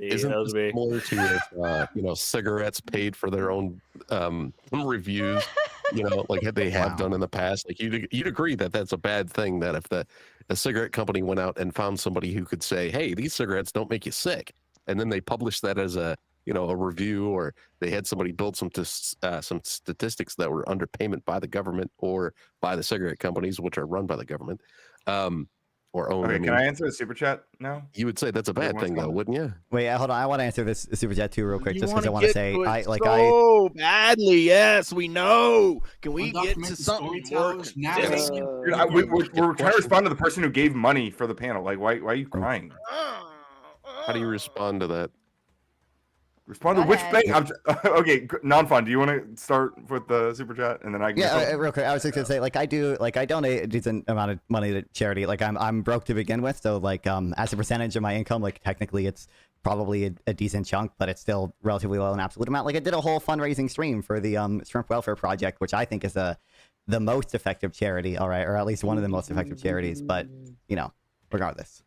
isn't this similar to if cigarettes paid for their own reviews, like they have done in the past. Like you'd agree that that's a bad thing, that if a cigarette company went out and found somebody who could say, hey, these cigarettes don't make you sick, and then they published that as a review, or they had somebody build some statistics that were underpayment by the government or by the cigarette companies, which are run by the government, or owned. Okay, can I answer the super chat now? You would say that's a bad thing, though, wouldn't you? Wait, hold on. I want to answer this super chat too real quick, just because I want to say, badly. Yes, we know. Can we get to something more? We're trying to respond to the person who gave money for the panel. Like, why are you crying? How do you respond to that? Respond to which thing? Okay, non-fun. Do you want to start with the super chat and then I can? Real quick. I was just gonna say, I donate a decent amount of money to charity. Like I'm broke to begin with, so as a percentage of my income, technically it's probably a decent chunk, but it's still relatively low in absolute amount. Like I did a whole fundraising stream for the Shrimp Welfare Project, which I think is the most effective charity. All right, or at least one of the most effective charities. But regardless.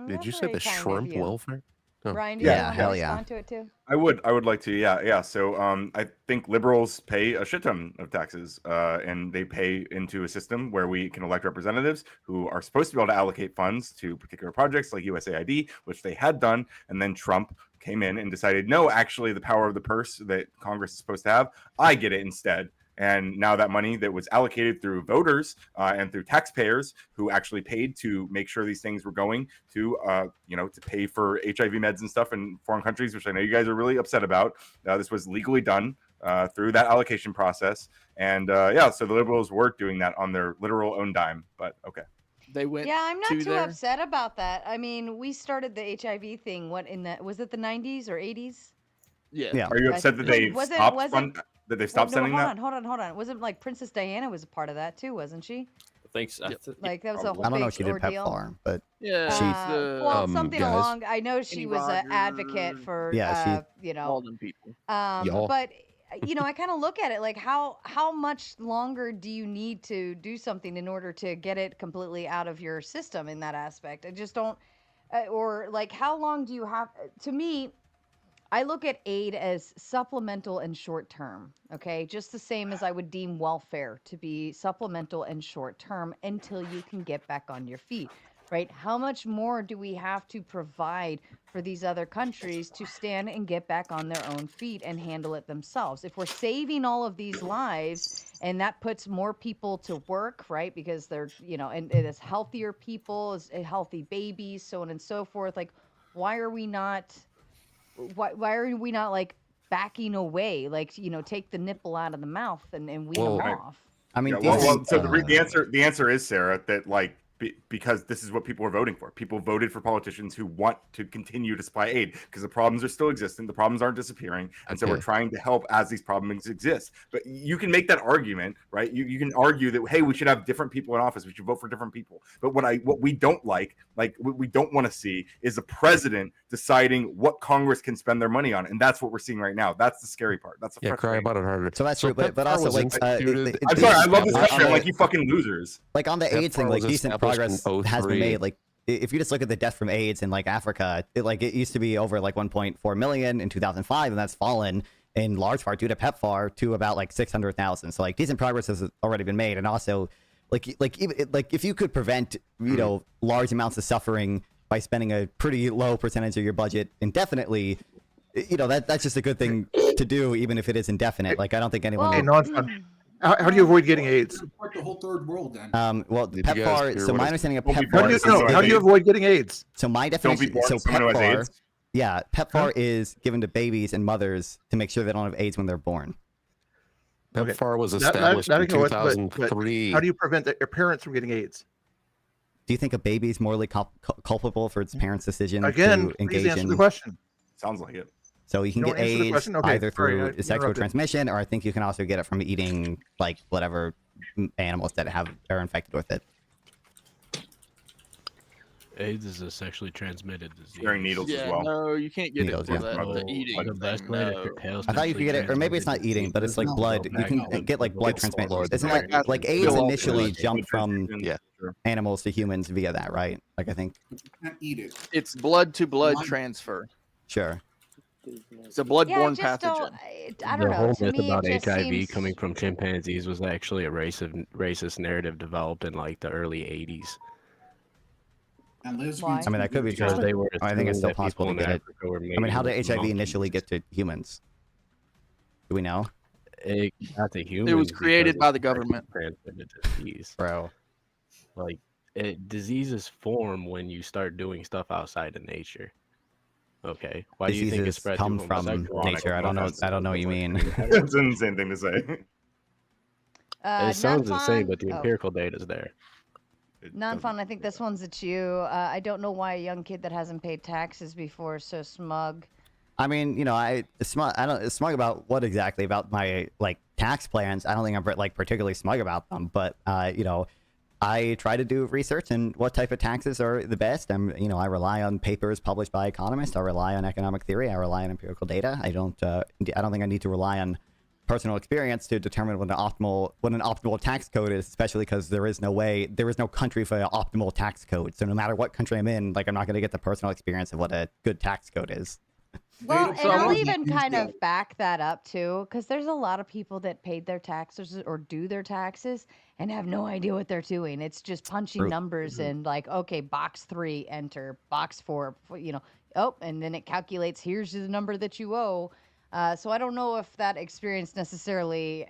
Did you say the shrimp welfare? Ryan, do you want to respond to it too? I would like to, yeah. So I think liberals pay a shit ton of taxes, and they pay into a system where we can elect representatives who are supposed to be able to allocate funds to particular projects like USAID, which they had done, and then Trump came in and decided, no, actually the power of the purse that Congress is supposed to have, I get it instead. And now that money that was allocated through voters and through taxpayers who actually paid to make sure these things were going to, to pay for HIV meds and stuff in foreign countries, which I know you guys are really upset about. This was legally done through that allocation process. And so the liberals were doing that on their literal own dime. But okay. They went. Yeah, I'm not too upset about that. I mean, we started the HIV thing. Was it the 90s or 80s? Yeah. Are you upset that they stopped? That they stopped sending that? Hold on. Wasn't like Princess Diana was a part of that too, wasn't she? Thanks. That was a whole I don't know if big she did ordeal. PEPFAR, but something along. I know she was an advocate for Walden people. But I kind of look at it like how much longer do you need to do something in order to get it completely out of your system in that aspect? I just don't, or like how long do you have? To me, I look at aid as supplemental and short term, okay? Just the same as I would deem welfare to be supplemental and short term until you can get back on your feet, right? How much more do we have to provide for these other countries to stand and get back on their own feet and handle it themselves? If we're saving all of these lives and that puts more people to work, right? Because they're, and it is healthier people, is healthy babies, so on and so forth. Like, why are we not like backing away? Like, take the nipple out of the mouth and wean them off. I mean, so the answer is, Sarah, that like because this is what people are voting for. People voted for politicians who want to continue to supply aid because the problems are still existing. The problems aren't disappearing. And so we're trying to help as these problems exist. But you can make that argument, right? You can argue that, hey, we should have different people in office. We should vote for different people. But what we don't like what we don't want to see is the president deciding what Congress can spend their money on. And that's what we're seeing right now. That's the scary part. That's the cry about it harder. So that's true. But also, like, I'm sorry, I love this country. I'm like, you fucking losers. Like, on the AIDS thing, like, decent progress has been made. Like, if you just look at the death from AIDS in like Africa, it used to be over like 1.4 million in 2005, and that's fallen in large part due to PEPFAR to about like 600,000. So like decent progress has already been made, and also like if you could prevent large amounts of suffering by spending a pretty low percentage of your budget indefinitely, that's just a good thing to do, even if it is indefinite. Like, I don't think anyone. How do you avoid getting AIDS? Support the whole third world, then. Well, PEPFAR. So my understanding of PEPFAR is how do you avoid getting AIDS? So my definition. So PEPFAR. Yeah, PEPFAR is given to babies and mothers to make sure they don't have AIDS when they're born. PEPFAR was established in 2003. How do you prevent your parents from getting AIDS? Do you think a baby is morally culpable for its parents' decision to engage answer in? The question. Sounds like it. So you can get AIDS either through sexual transmission, or I think you can also get it from eating like whatever animals that are infected with it. AIDS is a sexually transmitted disease. Sharing needles as well. No, you can't get it for the eating. I thought you could get it, or maybe it's not eating, but it's like blood. You can get like blood transmission. Isn't like AIDS initially jumped from animals to humans via that, right? Like, I think. You can't eat it. It's blood to blood transfer. Sure. It's a bloodborne pathogen. I don't know. The whole To myth me, about it just HIV seems... coming from chimpanzees was actually a racist narrative developed in like the early 80s. And Why? I mean, that could be true. They were I think it's still assuming that possible to people get in it. Africa were I mean, how did mating HIV with initially get to humans? Do we know? It got to humans. It was created because by it's the government. a transmitted disease, bro. Like, diseases form when you start doing stuff outside of nature. Okay, why do you think it Diseases spread come through from homosexual nature? I don't know. I don't know what you mean. That's an insane thing to say. It sounds insane, Non-fun. but the Oh. empirical data is there. Non-fun. I think this one's at you. I don't know why a young kid that hasn't paid taxes before is so smug. I mean, I don't smug about what exactly about my like tax plans. I don't think I'm like particularly smug about them, but I try to do research and what type of taxes are the best. I rely on papers published by economists. I rely on economic theory. I rely on empirical data. I don't think I need to rely on personal experience to determine what an optimal tax code is, especially because there is no country for an optimal tax code. So no matter what country I'm in, like, I'm not going to get the personal experience of what a good tax code is. Well, and I'll even kind of back that up too, because there's a lot of people that paid their taxes or do their taxes and have no idea what they're doing. It's just punching numbers in, like, okay, box 3, enter, box 4, and then it calculates, here's the number that you owe. So I don't know if that experience necessarily,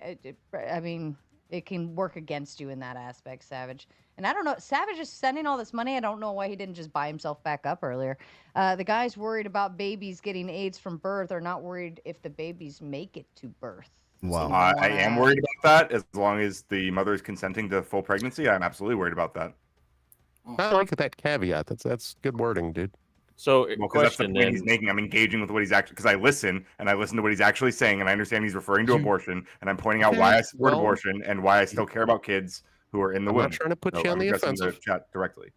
it can work against you in that aspect, Savage. And I don't know, Savage is sending all this money. I don't know why he didn't just buy himself back up earlier. The guys worried about babies getting AIDS from birth are not worried if the babies make it to birth. Wow. I am worried about that. As long as the mother is consenting to full pregnancy, I'm absolutely worried about that. I like that caveat. That's good wording, dude. So, that's the point he's making. I'm engaging with what he's actually, because I listen to what he's actually saying, and I understand he's referring to abortion, and I'm pointing out why I support abortion and why I still care about kids who are in the womb. I'm not trying to put you on the offensive. Chat directly.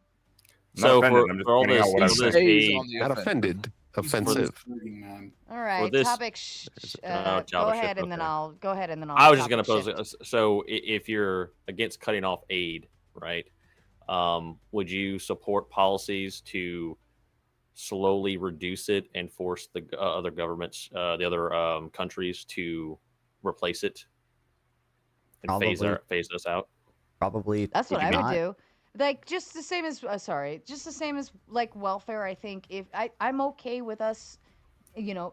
So I'm just pointing out what I'm saying. Not offended. Offensive. All right. Topic. Go ahead, and then I'll go ahead, and then I'll. I was just going to pose. So, if you're against cutting off aid, right? Would you support policies to slowly reduce it and force the other governments, the other countries to replace it and phase us out? Probably. That's what I would do. Like, just the same as like welfare. I think if I'm okay with us,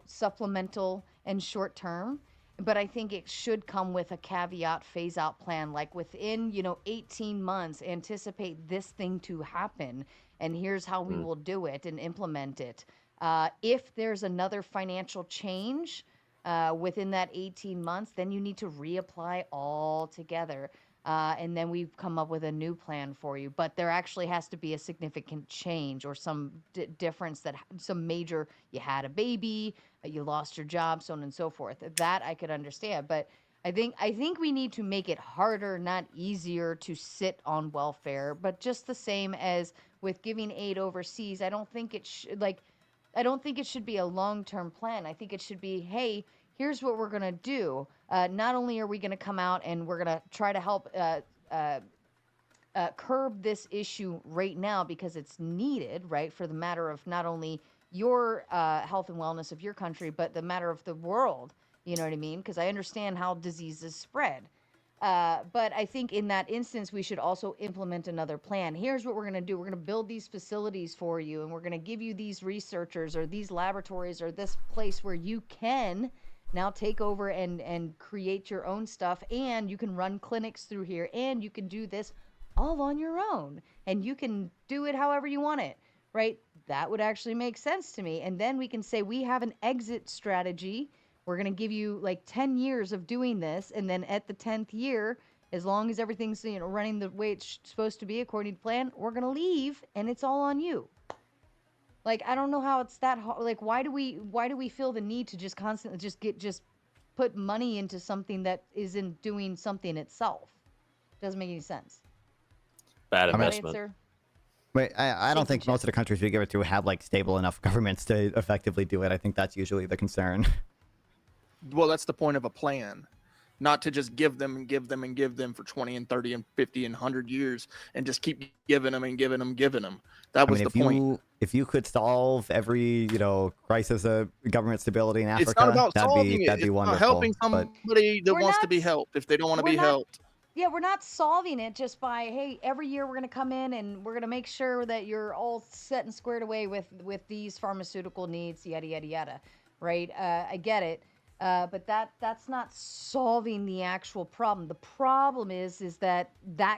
supplemental and short term, but I think it should come with a caveat phase out plan, like within 18 months, anticipate this thing to happen, and here's how we will do it and implement it. If there's another financial change within that 18 months, then you need to reapply all together. and then we've come up with a new plan for you. But there actually has to be a significant change or some difference, that some major, you had a baby, you lost your job, so on and so forth. That I could understand. But I think we need to make it harder, not easier, to sit on welfare. But just the same as with giving aid overseas, I don't think it should be a long-term plan. I think it should be, hey, here's what we're going to do. Not only are we going to come out and we're going to try to help curb this issue right now because it's needed, right, for the matter of not only your health and wellness of your country, but the matter of the world. You know what I mean? Because I understand how diseases spread. But I think in that instance, we should also implement another plan. Here's what we're going to do. We're going to build these facilities for you, and we're going to give you these researchers or these laboratories or this place where you can now take over and create your own stuff, and you can run clinics through here, and you can do this all on your own, and you can do it however you want it, right? That would actually make sense to me. And then we can say we have an exit strategy. We're going to give you like 10 years of doing this, and then at the 10th year, as long as everything's running the way it's supposed to be according to plan, we're going to leave, and it's all on you. Like, I don't know how it's that hard. Like, why do we feel the need to just constantly just put money into something that isn't doing something itself? Doesn't make any sense. Bad investment. Right, Wait, I don't think most of the countries we give it to have like stable enough governments to effectively do it. I think that's usually the concern. Well, that's the point of a plan, not to just give them and give them and give them for 20 and 30 and 50 and 100 years and just keep giving them and giving them. That was the point. If you could solve every, crisis of government stability in Africa, it's not about solving that'd be wonderful. Not helping somebody that wants to be helped if they don't want to be helped. Yeah, we're not solving it just by, hey, every year we're going to come in and we're going to make sure that you're all set and squared away with these pharmaceutical needs, yada, yada, yada, right? I get it. But that's not solving the actual problem. The problem is that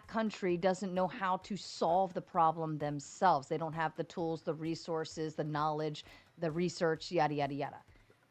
country doesn't know how to solve the problem themselves. They don't have the tools, the resources, the knowledge, the research, yada, yada, yada,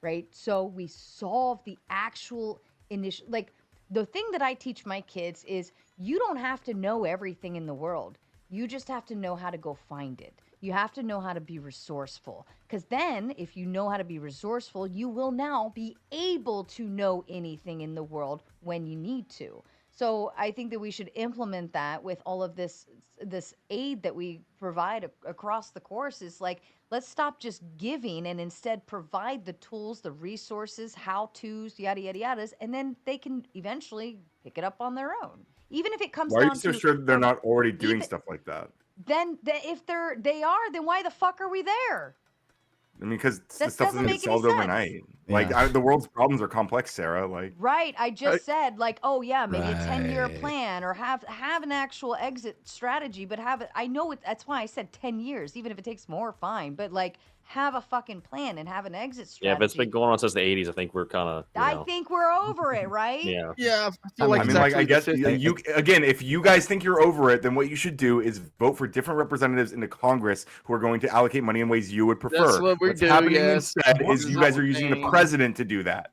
right? So we solve the actual initial, like, the thing that I teach my kids is you don't have to know everything in the world. You just have to know how to go find it. You have to know how to be resourceful, because then if you know how to be resourceful, you will now be able to know anything in the world when you need to. So I think that we should implement that with all of this aid that we provide across the course. Is like, let's stop just giving and instead provide the tools, the resources, how-tos, yada, yada, yadas, and then they can eventually pick it up on their own. Even if it comes down to... Why are you so sure they're not already doing stuff like that? Then if they are, then why the fuck are we there? I mean, because the stuff doesn't get solved overnight. Yeah. Like, the world's problems are complex, Sarah. Like, right. I just said, like, oh yeah, maybe a 10-year plan, or have an actual exit strategy, but have it. I know it. That's why I said 10 years. Even if it takes more, fine. But like, have a fucking plan and have an exit strategy. Yeah, if it's been going on since the 80s, I think we're kind of. I think we're over it, right? Yeah. Yeah. I feel like I guess you again, if you guys think you're over it, then what you should do is vote for different representatives into Congress who are going to allocate money in ways you would prefer. That's what we What's do. happening Yes. instead is you guys are using the president to do that.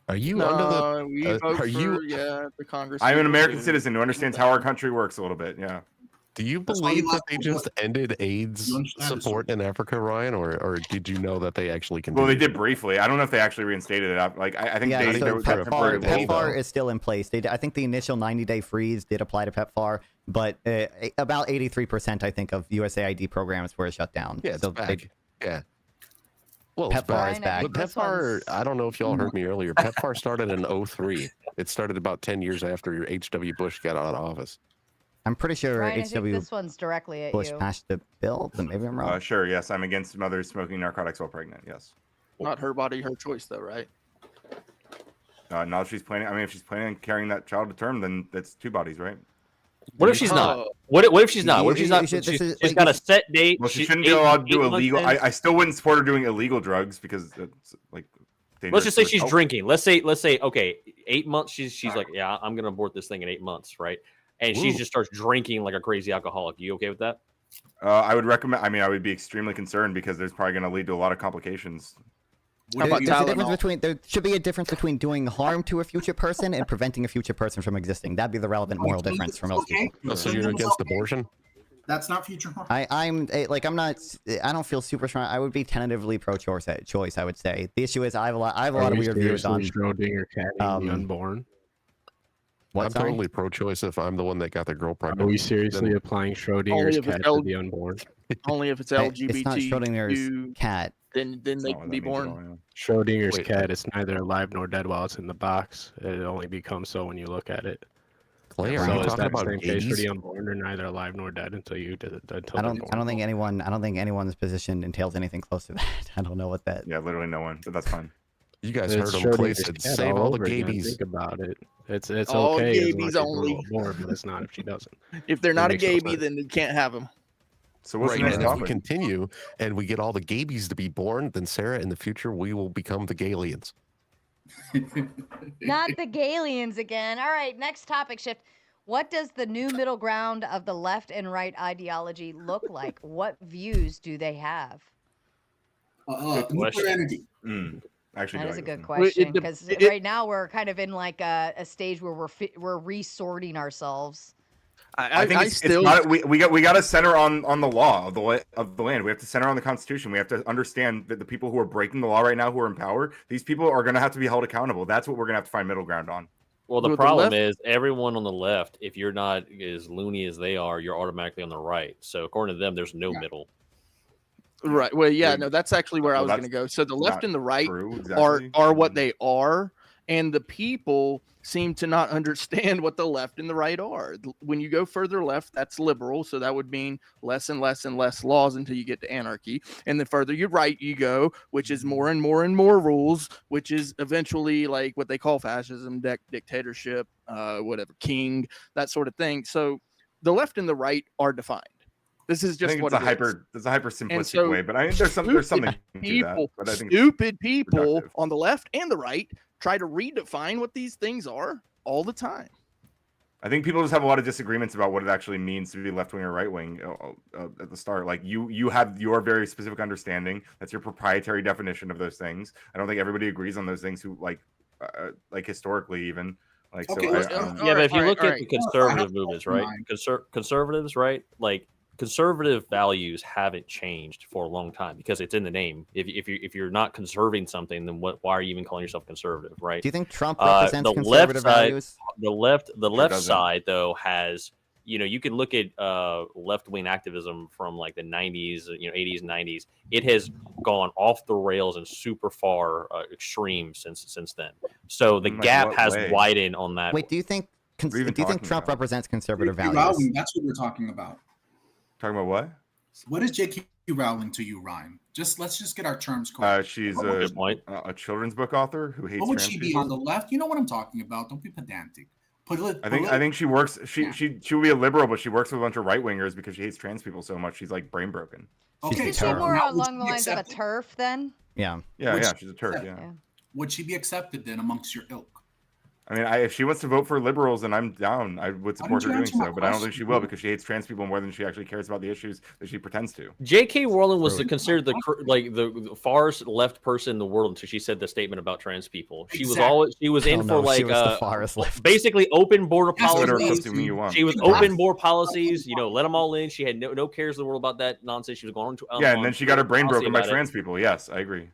Are you No, under the? we vote Are for, you? yeah, the Congress. I'm an American do. citizen who understands how our country works a little bit. Yeah. Do you That's why believe you that like they to just vote. ended AIDS You understand support in Africa, Ryan, or did you know that they actually Well, continued? they did briefly. I don't know if they actually reinstated it. Like, I think Yeah, they so was that temporary lull, PEPFAR though. is still in place. I think the initial 90-day freeze did apply to PEPFAR, but about 83%, I think, of USAID programs were shut down. Yeah, it's so back. Yeah. Well, PEPFAR is back. But PEPFAR, I don't know if y'all heard me earlier. PEPFAR started in 2003. It started about 10 years after H.W. Bush got out of office. I'm pretty sure Ryan, I think H.W. this one's directly at Bush you. passed the bill, but maybe I'm wrong. Sure, yes. I'm against mothers smoking narcotics while pregnant. Yes. Not her body, her choice, though, right? Now if she's planning, if she's planning on carrying that child to term, then that's two bodies, right? What if she's not? What if she's not? What if she's not? She's got a set date. Well, she shouldn't be allowed to do illegal. I still wouldn't support her doing illegal drugs because it's like. Let's just say she's drinking. Let's say okay, 8 months. She's like, yeah, I'm gonna abort this thing in 8 months, right? And she just starts drinking like a crazy alcoholic. You okay with that? I would recommend. I mean, I would be extremely concerned because there's probably going to lead to a lot of complications. There should be a difference between doing harm to a future person and preventing a future person from existing. That'd be the relevant moral difference for most people. So you're against abortion? That's not future harm. I don't feel super strong. I would be tentatively pro-choice. I would say the issue is I have a lot of weird views on Schrodinger cat the unborn. I'm totally pro-choice if I'm the one that got the girl pregnant. Are we seriously applying Schrodinger's cat to the unborn? Only if it's LGBT. It's not Schrodinger's cat. Then they can be born. Schrodinger's cat is neither alive nor dead while it's in the box. It only becomes so when you look at it. Clay, are you talking about same case for the unborn? They're neither alive nor dead until you did it. I don't think anyone's position entails anything close to that. I don't know what that. Yeah, literally no one. But that's fine. You guys heard him. Clay said, "Save all the gabies." Think about it. It's all okay. Gabies only. More, but it's not if she doesn't. If they're not a gaby, then you can't have them. So what's right, the next and if topic? we continue and we get all the gabies to be born, then Sarah, in the future, we will become the Galians. Not the Galians again. All right, next topic shift. What does the new middle ground of the left and right ideology look like? What views do they have? Nuclear energy. Actually, that is a good question because right now we're kind of in like a stage where we're resorting ourselves. I think it's not, we got to center on the law of the land. We have to center on the Constitution. We have to understand that the people who are breaking the law right now, who are in power, these people are going to have to be held accountable. That's what we're going to have to find middle ground on. Well, the problem is everyone on the left, if you're not as loony as they are, you're automatically on the right. So according to them, there's no middle. Right. Well, yeah, no, that's actually where I was going to go. So the left and the right are what they are, and the people seem to not understand what the left and the right are. When you go further left, that's liberal, so that would mean less and less and less laws until you get to anarchy. And the further you right you go, which is more and more and more rules, which is eventually like what they call fascism, dictatorship, whatever, king, that sort of thing. So the left and the right are defined. This is just what it's a hyper simplistic way, but I think there's something people, to that. But I think stupid people on the left and the right try to redefine what these things are all the time. I think people just have a lot of disagreements about what it actually means to be left wing or right wing at the start. Like you have your very specific understanding. That's your proprietary definition of those things. I don't think everybody agrees on those things. Who like historically even. Like okay, so, but if you look at the conservative movements, right? Conservatives, right? Like conservative values haven't changed for a long time because it's in the name. If you're not conserving something, then why are you even calling yourself conservative, right? Do you think Trump represents conservative values? The left side though has, you can look at left-wing activism from like the 90s, 80s, 90s. It has gone off the rails and super far extreme since then. So the gap has widened on that. Wait, do you think Trump represents conservative values? That's what we're talking about. Talking about what? What is J.K. Rowling to you, Ryan? Let's just get our terms correct. She's a children's book author who hates. What would she be on the left? You know what I'm talking about. Don't be pedantic. I think she works. She would be a liberal, but she works with a bunch of right wingers because she hates trans people so much. She's like brain broken. Okay, is she more along the lines of a TERF then? Yeah. She's a TERF. Yeah. Would she be accepted then amongst your ilk? I mean, if she wants to vote for liberals, then I'm down. I would support her doing so, but I don't think she will because she hates trans people more than she actually cares about the issues that she pretends to. J.K. Rowling was considered the farthest left person in the world until she said the statement about trans people. She was in for like the farthest left. Basically open border policies. She was open border policies. Let them all in. She had no cares in the world about that nonsense. She was going to and then she got her brain broken by trans people. Yes, I agree.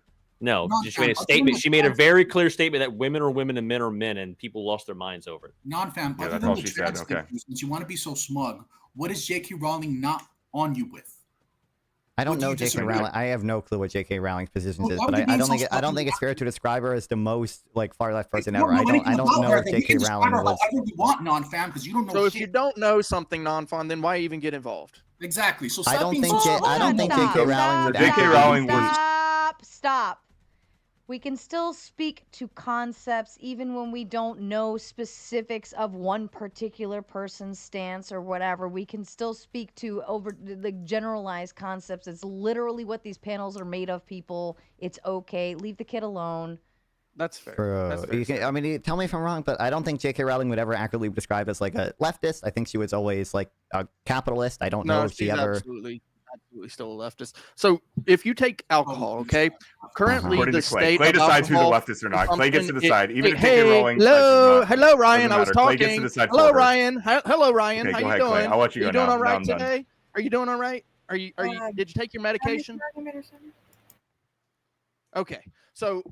No, she made a statement. She made a very clear statement that women are women and men are men, and people lost their minds over it. Non-fam, yeah, that's all she said. Okay. Since you want to be so smug, what is J.K. Rowling not on you with? I don't know J.K. Rowling. I have no clue what J.K. Rowling's positions is, but I don't think it's fair to describe her as the most like far left person ever. I don't know if J.K. Rowling was. However you want, non-fam, because you don't know. So if you don't know something, non-fam, then why even get involved? Exactly. So I don't think J.K. Rowling would. J.K. Rowling would. Stop. We can still speak to concepts even when we don't know specifics of one particular person's stance or whatever. We can still speak to over the generalized concepts. It's literally what these panels are made of, people. It's okay. Leave the kid alone. That's fair. That's fair. I mean, tell me if I'm wrong, but I don't think J.K. Rowling would ever accurately be described as like a leftist. I think she was always like a capitalist. I don't know if she ever. absolutely still a leftist. So if you take alcohol, okay, currently According the to Clay. state Clay of decides who's a alcohol leftist or not. Clay gets to consumption, decide. Even if hey, J.K. Rowling hello, Ryan. doesn't I was matter. Clay gets to talking. decide Hello, for her. Ryan. Hello, Ryan. Okay, How go you ahead, doing? Clay. I'll let you Are go you doing now. all Now right I'm done. today? Are you doing all right? Are you? Did you take your medication? Okay, so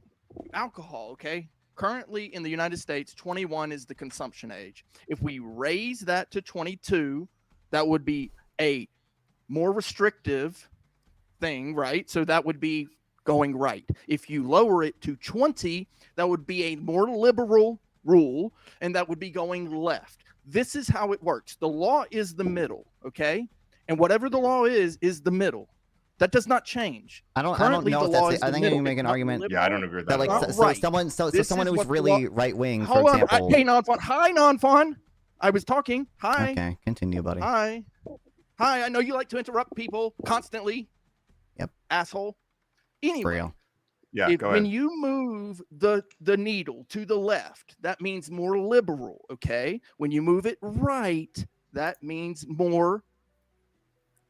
alcohol, okay? Currently in the United States, 21 is the consumption age. If we raise that to 22, that would be a more restrictive thing, right? So that would be going right. If you lower it to 20, that would be a more liberal rule, and that would be going left. This is how it works. The law is the middle, okay? And whatever the law is the middle. That does not change. I don't Currently, know the if law that's is it. I the think you middle. can make It's an not argument. liberal. Yeah, I don't agree with that. That, like, Not so right. someone This who's is what the really law- right wing, for Hold on. example. Hey, Non-Fun. Hi, Non-Fun. I was talking. Hi. Okay, continue, buddy. Hi. Hi. I know you like to interrupt people constantly. Yep. Asshole. For Anyway, real. Yeah, go ahead. when you move the needle to the left, that means more liberal, okay? When you move it right, that means more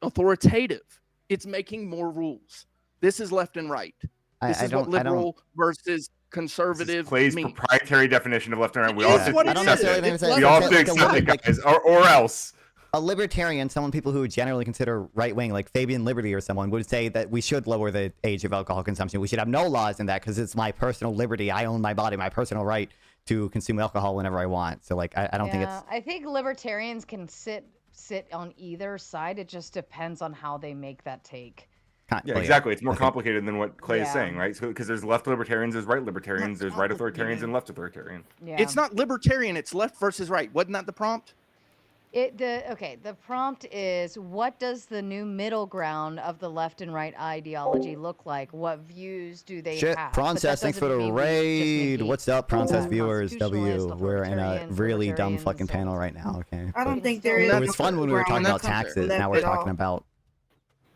authoritative. It's making more rules. This is left and right. This is what liberal versus conservative Clay's means. proprietary definition of left and right. We It all is have what to it accept is. it. It's We left all and have to right. accept it, guys, or else. A libertarian, someone people who generally consider right wing, like Fabian Liberty or someone, would say that we should lower the age of alcohol consumption. We should have no laws in that because it's my personal liberty. I own my body, my personal right to consume alcohol whenever I want. So, like, I don't think it's. I think libertarians can sit on either side. It just depends on how they make that take. Yeah, exactly. It's more complicated than what Clay is saying, right? So, because there's left libertarians, there's right libertarians, there's right authoritarians, and left authoritarian. Yeah. It's not libertarian. It's left versus right. Wasn't that the prompt? The prompt is, what does the new middle ground of the left and right ideology look like? What views do they Shit, have? Princess, thanks for the raid. What's up, Princess viewers? W, we're in a really dumb fucking panel right now. Okay. I don't But think there is. it was fun when we were talking about taxes. Now we're talking about.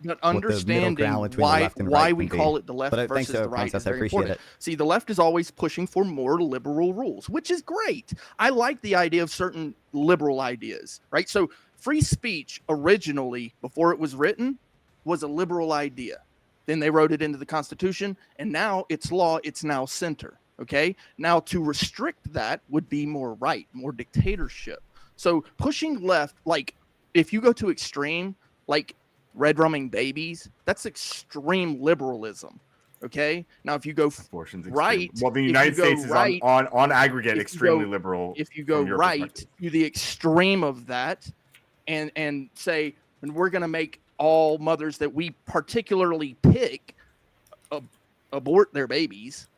But what the middle understanding ground between the why left and why right we can call be. it the left But versus thanks to the right Princess, is I very appreciate important. it. See, the left is always pushing for more liberal rules, which is great. I like the idea of certain liberal ideas, right? So free speech originally, before it was written, was a liberal idea. Then they wrote it into the Constitution, and now it's law. It's now center. Okay. Now to restrict that would be more right, more dictatorship. So pushing left, like if you go to extreme, like red rumming babies, that's extreme liberalism. Okay. Now, if you go right, Well, the United States is on aggregate extremely go, liberal. If you go right to the extreme of that, and say, and we're going to make all mothers that we particularly pick abort their babies,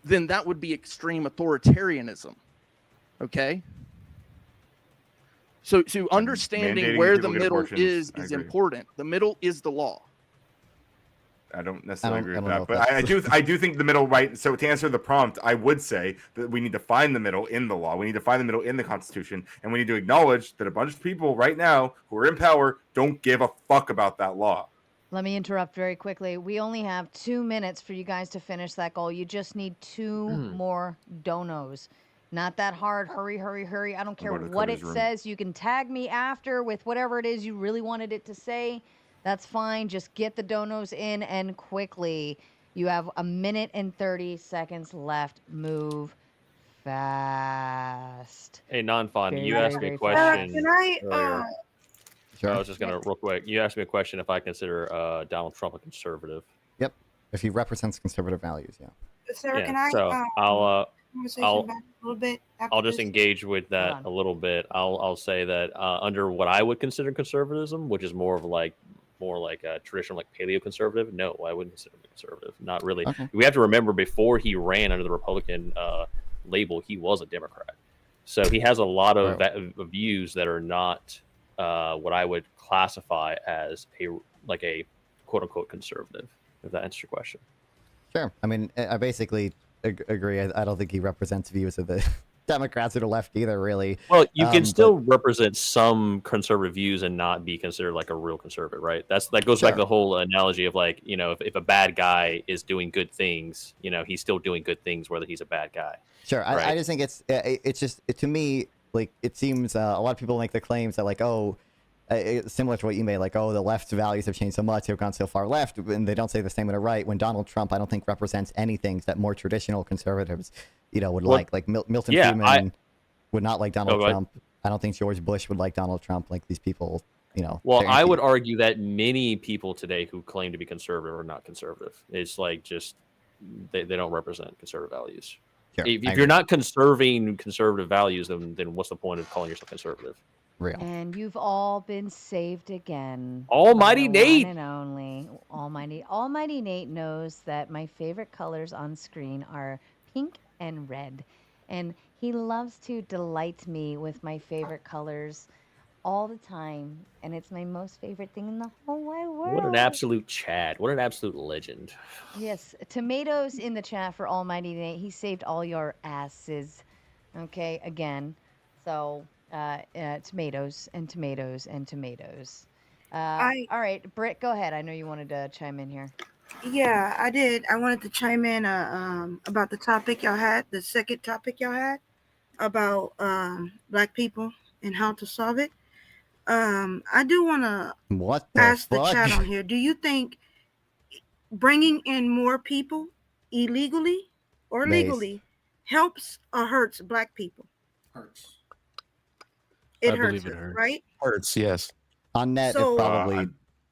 then that would be extreme authoritarianism. Okay. So understanding Mandating where people the get middle abortions, is I agree. important. The middle is the law. I don't necessarily agree with I don't that, know if but I do think the middle right. So to answer the prompt, I would say that we need to find the middle in the law. We need to find the middle in the Constitution, and we need to acknowledge that a bunch of people right now who are in power don't give a fuck about that law. Let me interrupt very quickly. We only have 2 minutes for you guys to finish that goal. You just need 2 more donos. Not that hard. Hurry, hurry, hurry. I don't care what it says. You can tag me after with whatever it is you really wanted it to say. That's fine. Just get the donos in and quickly. You have 1 minute and 30 seconds left. Move fast. Hey, Non-Fun, Very, you very, asked me very a question. Can I? earlier. Sure. I was just gonna real quick. You asked me a question if I consider Donald Trump a conservative. Yep. If he represents conservative values, yeah. Sarah, Yeah, can I? so conversation I'll back a little bit. I'll just engage with that a little bit. I'll say that under what I would consider conservatism, which is more like a traditional like paleo conservative. No, I wouldn't consider him a conservative. Not really. Okay. We have to remember before he ran under the Republican label, he was a Democrat. So he has a lot of views that are not what I would classify as a quote unquote conservative. If that answers your question. Sure. I mean, I basically agree. I don't think he represents views of the Democrats or the left either, really. Well, you can still represent some conservative views and not be considered like a real conservative, right? That goes back to the whole analogy of like, you know, if a bad guy is doing good things, you know, he's still doing good things whether he's a bad guy. Sure. Right? I just think it's just to me, like, it seems a lot of people make the claims that like, oh, similar to what you made, like, oh, the left's values have changed so much, they've gone so far left, and they don't say the same with the right, when Donald Trump, I don't think, represents anything that more traditional conservatives, would like. Like, Milton Friedman would not like Donald Trump. I don't think George Bush would like Donald Trump. Like, these people, Well, I would argue that many people today who claim to be conservative are not conservative. It's like just they don't represent conservative values. Sure, if you're not conserving conservative values, then what's the point of calling yourself conservative? Real. And you've all been saved again. Almighty by the Nate. one and only Almighty Nate knows that my favorite colors on screen are pink and red, and he loves to delight me with my favorite colors all the time, and it's my most favorite thing in the whole wide world. What an absolute Chad. What an absolute legend. Yes, tomatoes in the chat for Almighty Nate. He saved all your asses. Okay, again. So, tomatoes and tomatoes and tomatoes. All right, Britt, go ahead. I know you wanted to chime in here. Yeah, I did. I wanted to chime in about the topic y'all had, the second topic y'all had about Black people and how to solve it. I do want to ask the chat on here. Do you think bringing in more people illegally or legally helps or hurts Black people? Hurts. It hurts, right? Hurts, yes. On net, it probably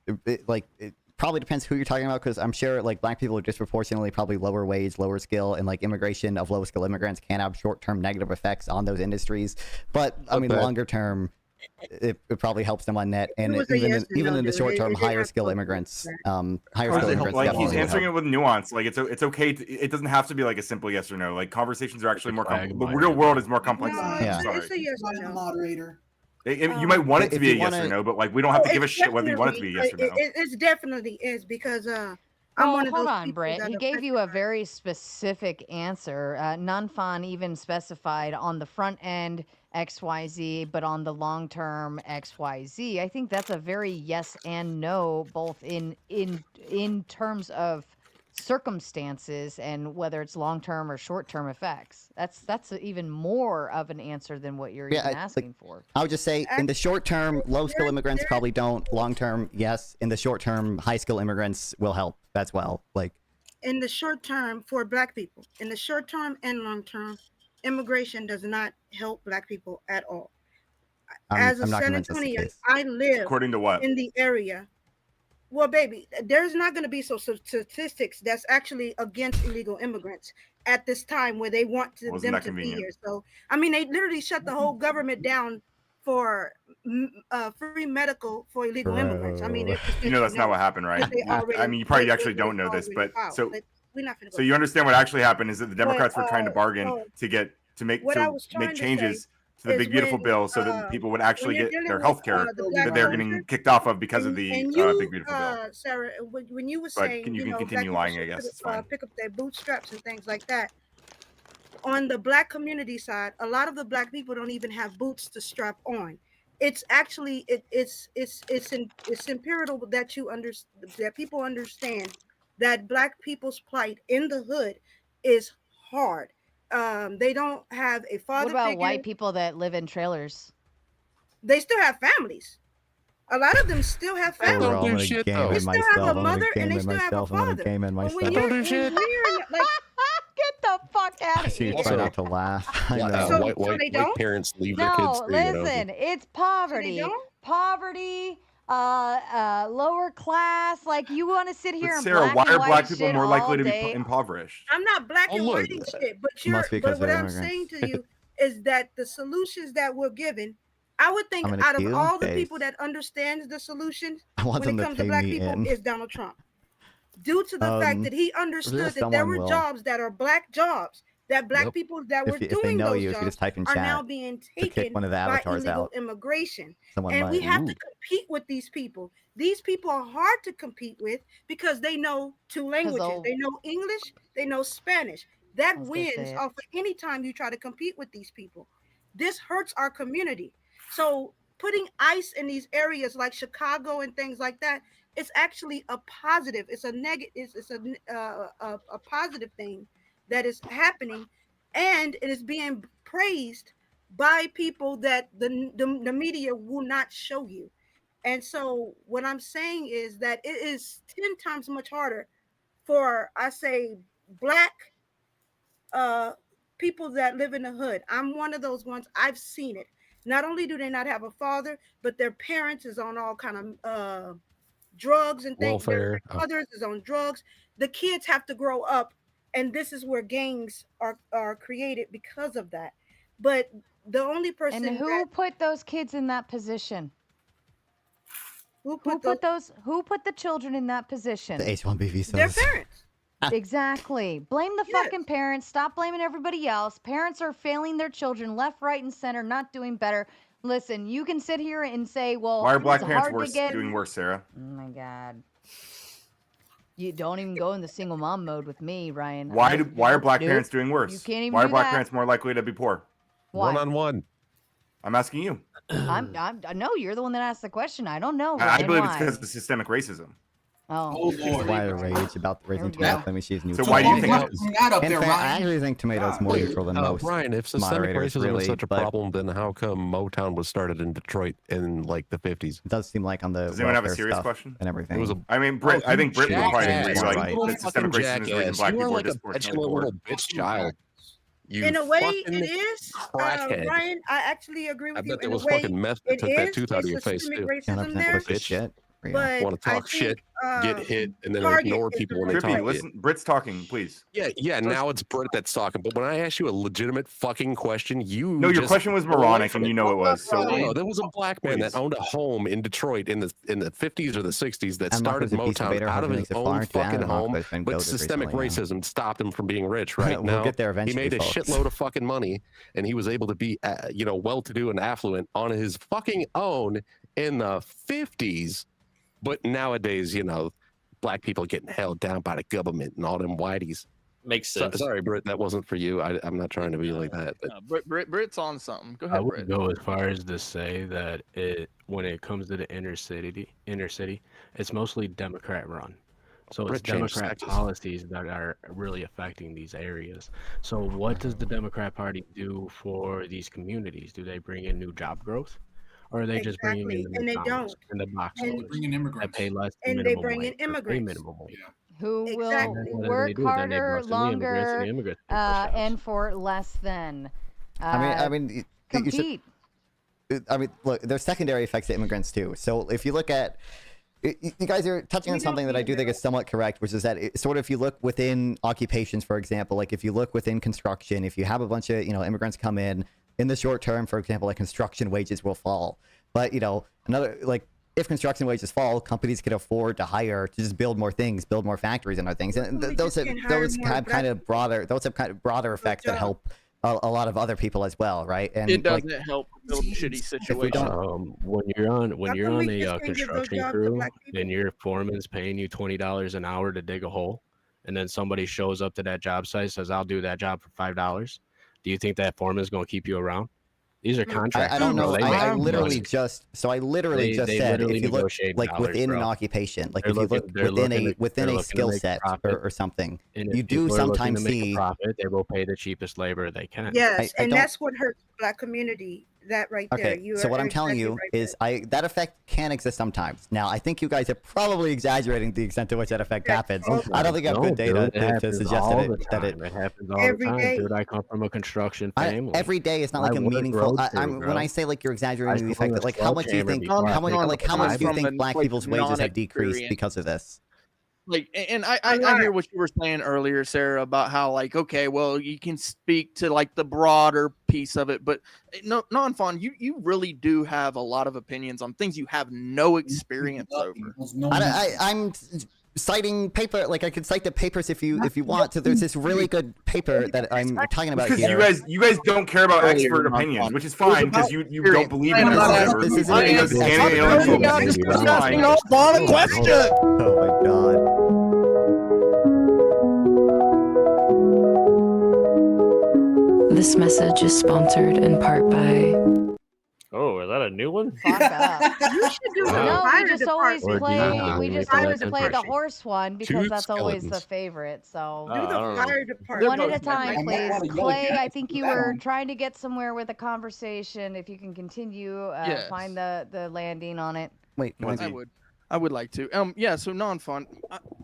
it probably depends who you're talking about, because I'm sure like Black people are disproportionately probably lower wage, lower skill, and like immigration of low skill immigrants can have short-term negative effects on those industries. But I mean, longer term, it probably helps them on net, and even in the short term, higher skill immigrants, like he's answering it with nuance. Like it's okay. It doesn't have to be like a simple yes or no. Like conversations are actually more complex. The real world is more complex than that. Sorry. It's a yes or no. Moderator. You might want it to be a yes or no, but like we don't have to give a shit whether you want it to be a yes or no. It definitely is, because I'm one of those. Hold on, Britt. He gave you a very specific answer. Nanfan even specified on the front end XYZ, but on the long term XYZ. I think that's a very yes and no, both in terms of circumstances and whether it's long term or short term effects. That's even more of an answer than what you're even asking for. I would just say, in the short term, low skill immigrants probably don't. Long term, yes. In the short term, high skill immigrants will help as well. Like in the short term for Black people, in the short term and long term, immigration does not help Black people at all. As a San Antonian, I live according to what? In the area. Well, baby, there's not going to be some statistics that's actually against illegal immigrants at this time where they want them to be here. So, I mean, they literally shut the whole government down for free medical for illegal immigrants. I mean, that's not what happened, right? I mean, you probably actually don't know this, but so you understand what actually happened is that the Democrats were trying to bargain to make changes to the big beautiful bill so that people would actually get their health care that they're getting kicked off of because of the big beautiful bill. Sarah, when you were saying, you can continue lying, I guess. It's fine. Pick up their bootstraps and things like that. On the Black community side, a lot of the Black people don't even have boots to strap on. It's actually it's imperative that people understand that Black people's plight in the hood is hard. They don't have a father. What about figure. white people that live in trailers? They still have families. A lot of them still have families. Don't do shit, though. They still have a mother and they still have a father. Don't do shit. Get the fuck out of here. You try not to laugh. White parents leave their kids. No, listen, it's poverty. Poverty, lower class. Like, you want to sit here and Sarah, why are Black people more likely to be impoverished? I'm not black and whiting shit, but what I'm saying to you is that the solutions that we're given, I would think out of all the people that understands the solutions when it comes to Black people is Donald Trump. Due to the fact that he understood that there were jobs that are Black jobs, that Black people that were doing those jobs are now being taken by illegal immigration. And we have to compete with these people. These people are hard to compete with because they know 2 languages. They know English, they know Spanish. That wins off of any time you try to compete with these people. This hurts our community. So putting ICE in these areas like Chicago and things like that, it's actually a positive. It's a negative. It's a positive thing that is happening, and it is being praised by people that the media will not show you. And so what I'm saying is that it is 10 times much harder for, I say, Black people that live in the hood. I'm one of those ones. I've seen it. Not only do they not have a father, but their parents is on all kind of drugs and things. Their mothers is on drugs. The kids have to grow up, and this is where gangs are created because of that. But the only person and who put those kids in that position? Who put the children in that position? The H-1B visas. Their parents. Exactly. Blame the fucking parents. Stop blaming everybody else. Parents are failing their children left, right, and center, not doing better. Listen, you can sit here and say, well, why are Black it's parents hard doing worse, Sarah? Oh my God. You don't even go in the single mom mode with me, Ryan. Why are Black parents doing worse? You can't even why do are Black that. parents more likely to be poor? Why? One-on-one. I'm asking you. I know you're the one that asked the question. I don't know. I believe why. it's because of systemic racism. Oh, Lord. Why the rage about raising tomatoes? I mean, she's neutral. So why do you think? I actually think tomatoes more neutral than most. Brian, if systemic racism was such a problem, then how come Motown was started in Detroit in like the 50s? It does seem like on the Does anyone have a serious question and everything. I think Britt would probably agree. Like that systemic racism is the reason Black people are disproportionately poor. Little bitch child. In a way, it is. Ryan, I actually agree with you. I bet there was fucking meth that took that tooth out of your face too. Racism there. Shit. But want to talk shit, get hit, and then ignore people when they Trippy, talk. Listen, Britt's talking, please. Yeah. Now it's Britt that's talking. But when I asked you a legitimate fucking question, your question was moronic, and you know it was. So no, there was a Black man that owned a home in Detroit in the 50s or the 60s that started Motown out of his own fucking home, but systemic racism stopped him from being rich. Right now, get there eventually, he made a shitload of fucking money, and he was able to be, well-to-do and affluent on his fucking own in the 50s. But nowadays, Black people getting held down by the government and all them whiteys. Makes sense. Sorry, Britt, that wasn't for you. I'm not trying to be like that. But... Britt's on something. Go ahead, I would Britt. go as far as to say that when it comes to the inner city, it's mostly Democrat run. So it's Democrat policies that are really affecting these areas. So what does the Democrat Party do for these communities? Do they bring in new job growth? Or are they just bringing in the McDonald's and the box that pay less than and they bring in immigrants who will work harder, longer, and for less than. I mean, compete. Look, there's secondary effects to immigrants too. So if you look at, you guys are touching on something that I do think is somewhat correct, which is that if you look within occupations, for example, like if you look within construction, if you have a bunch of immigrants come in the short term, for example, like construction wages will fall. But if construction wages fall, companies can afford to hire to just build more things, build more factories and other things, and those have kind of broader effects that help a lot of other people as well, right? And it doesn't help build shitty situations. When you're on a construction crew and your foreman's paying you $20 an hour to dig a hole, and then somebody shows up to that job site says, "I'll do that job for $5." Do you think that foreman is going to keep you around? These are contracts. I don't know. I literally just said if you look like within an occupation, like if you look within a skill set or something, you do sometimes see profit. They will pay the cheapest labor they can. Yes, and that's what hurts the Black community. That right there. Okay, so what I'm telling you is that effect can exist sometimes. Now, I think you guys are probably exaggerating the extent to which that effect happens. I don't think I have good data to suggest that it happens all the time. Dude, I come from a construction family. Every day is not like a meaningful. When I say like you're exaggerating the effect, that like how much do you think Black people's wages have decreased because of this? Like, and I hear what you were saying earlier, Sarah, about how like, okay, well, you can speak to like the broader piece of it, but no, non-fun, you really do have a lot of opinions on things you have no experience over. I'm citing paper, like I could cite the papers if you want. So there's this really good paper that I'm talking about here. You guys don't care about expert opinions, which is fine because you don't believe in it. This is a question. Oh my god. This message is sponsored in part by. Oh, is that a new one? Fuck up. You should do No, we just always play the horse one because that's always the favorite. So do the fire department. One at a time, please. Clay, I think you were trying to get somewhere with a conversation. If you can continue, find the landing on it. Wait, I would like to. Yeah. So non-fun.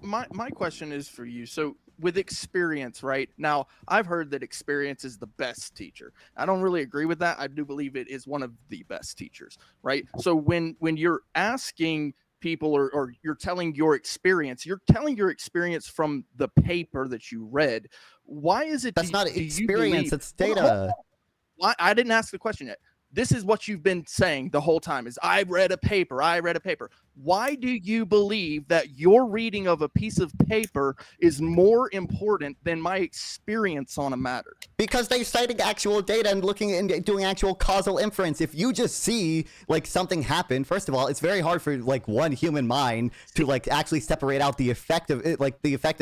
My question is for you. So with experience, right now, I've heard that experience is the best teacher. I don't really agree with that. I do believe it is one of the best teachers, right? So when you're asking people or you're telling your experience from the paper that you read. Why is it that's not experience? It's data. Why I didn't ask the question yet. This is what you've been saying the whole time is I read a paper. Why do you believe that your reading of a piece of paper is more important than my experience on a matter? Because they're citing actual data and looking and doing actual causal inference. If you just see like something happen, first of all, it's very hard for like one human mind to like actually separate out the effective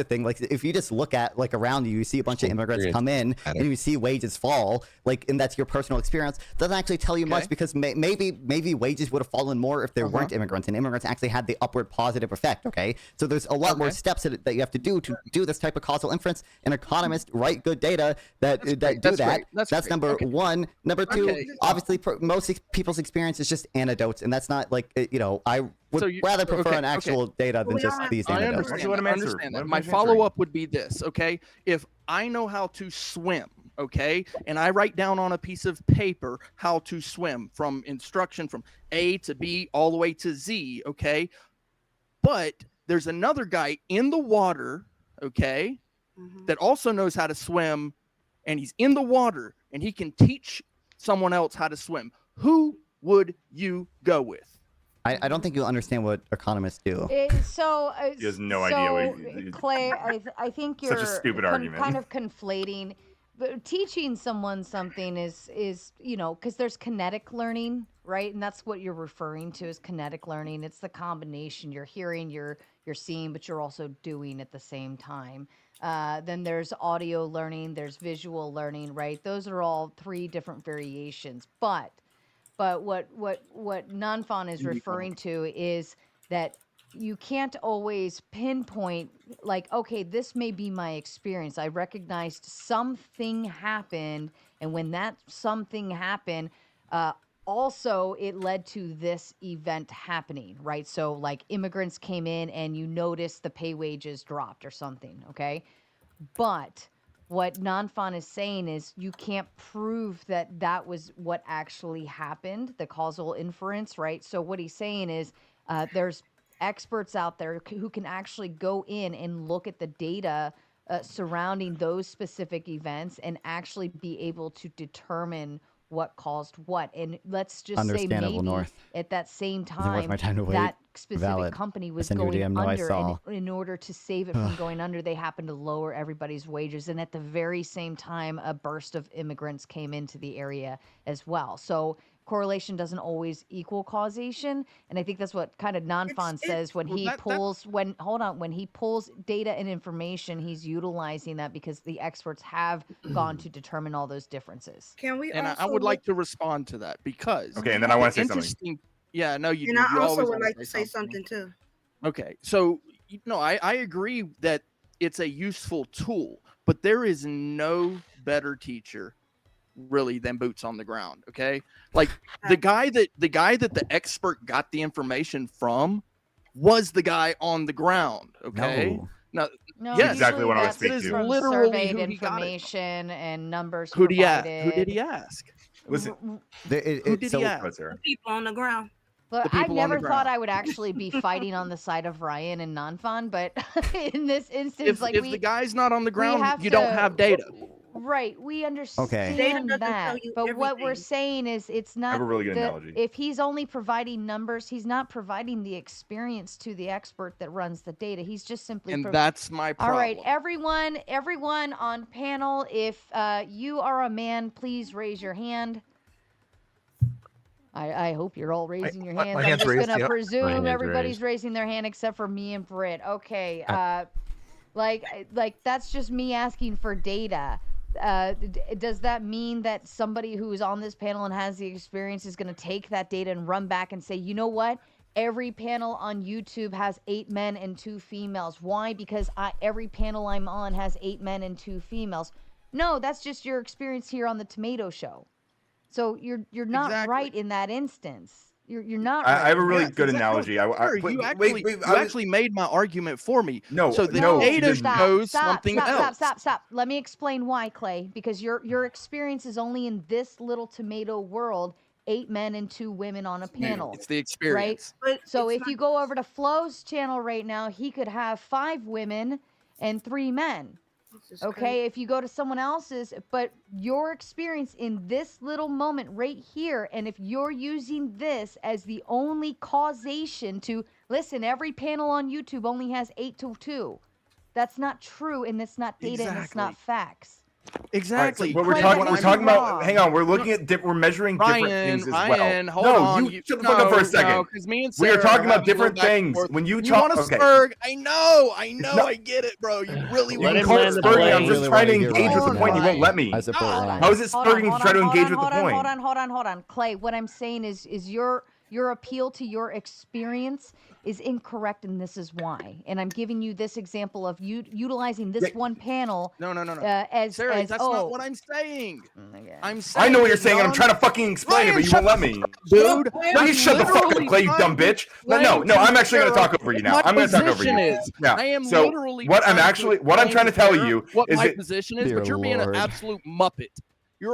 thing. Like if you just look at like around you, you see a bunch of immigrants come in and you see wages fall, like, and that's your personal experience, doesn't actually tell you much, because maybe wages would have fallen more if there weren't immigrants, and immigrants actually had the upward positive effect. Okay, so there's a lot more steps that you have to do this type of causal inference, and economists write good data that do that. That's number one. Number two, obviously most people's experience is just anecdotes, and that's not like I would rather prefer an actual data than just these anecdotes. I understand that. My follow-up would be this, okay? If I know how to swim, okay, and I write down on a piece of paper how to swim from instruction from A to B all the way to Z, okay, but there's another guy in the water, okay, that also knows how to swim, and he's in the water, and he can teach someone else how to swim. Who would you go with? I don't think you'll understand what economists do. He has no idea. Clay, I think you're such a stupid argument. Kind of conflating. Teaching someone something is because there's kinetic learning, right? And that's what you're referring to as kinetic learning. It's the combination. You're hearing, you're seeing, but you're also doing at the same time. Then there's audio learning, there's visual learning, right? Those are all three different variations. But what non-fawn is referring to is that you can't always pinpoint, like, okay, this may be my experience. I recognized something happened, and when that something happened, also it led to this event happening, right? So like immigrants came in and you noticed the pay wages dropped or something, okay? But what non-fawn is saying is you can't prove that was what actually happened, the causal inference, right? So what he's saying is there's experts out there who can actually go in and look at the data surrounding those specific events and actually be able to determine what caused what. And let's just say maybe at that same time that specific company was going under, and in order to save it from going under, they happened to lower everybody's wages. And at the very same time, a burst of immigrants came into the area as well. So correlation doesn't always equal causation, and I think that's what kind of non-fawn says when he pulls data and information. He's utilizing that because the experts have gone to determine all those differences. Can we? And I would like to respond to that because and then I want to say something. Yeah, no, you. And do. I You also always would like to say something too. Okay, so I agree that it's a useful tool, but there is no better teacher really than boots on the ground. Okay, like the guy that the expert got the information from was the guy on the ground. Okay, no, yes, exactly what I was speaking to. Literally surveyed information and numbers. Who did he ask? Who did he ask? Listen, who did he ask? The people on the ground. Look, I never thought I would actually be fighting on the side of Ryan and non-fawn, but in this instance, if the guy's not on the ground, you don't have data. Right, we understand that, but what we're saying is it's not. I have a really good analogy. If he's only providing numbers, he's not providing the experience to the expert that runs the data. He's just simply. And that's my problem. All right, everyone on panel, if you are a man, please raise your hand. I hope you're all raising your hands. I'm just going to presume everybody's raising their hand except for me and Britt. Okay, like that's just me asking for data. Does that mean that somebody who is on this panel and has the experience is going to take that data and run back and say, you know what? Every panel on YouTube has 8 men and 2 females. Why? Because every panel I'm on has 8 men and 2 females. No, that's just your experience here on the Tomato Show. So you're not right in that instance. You're not. I have a really Yeah, good exactly. analogy. You actually made my argument for me. No, so the no, data stop, shows something else. Stop. Let me explain why, Clay. Because your experience is only in this little tomato world. 8 men and 2 women on a panel. It's the experience. Right? So if you go over to Flo's channel right now, he could have 5 women and 3 men. Okay, if you go to someone else's, but your experience in this little moment right here, and if you're using this as the only causation to listen, every panel on YouTube only has 8 to 2. That's not true, and it's not data, and it's not facts. Exactly. Right, so we're talking about. Hang on, we're looking at we're measuring different things as well. Hold on. You shut the fuck up for a second. Me and we are talking about different things. When you talk, want to spurg, I know, I get it, bro. You really want to call it spurging. I'm just trying to engage with the point. You won't let me. How is it spurging to try to engage with the point? Hold on, Clay. What I'm saying is your appeal to your experience is incorrect, and this is why. And I'm giving you this example of you utilizing this one panel. No. Sarah, that's not what I'm saying. I'm saying. I know what you're saying, and I'm trying to fucking explain it, but you won't let me. Dude, no, you shut the fuck up, Clay, you dumb bitch. No, I'm actually going to talk over you now. I'm going to talk over you. Yeah. I am so literally what I'm trying to tell you what is my position is, but you're being an absolute muppet.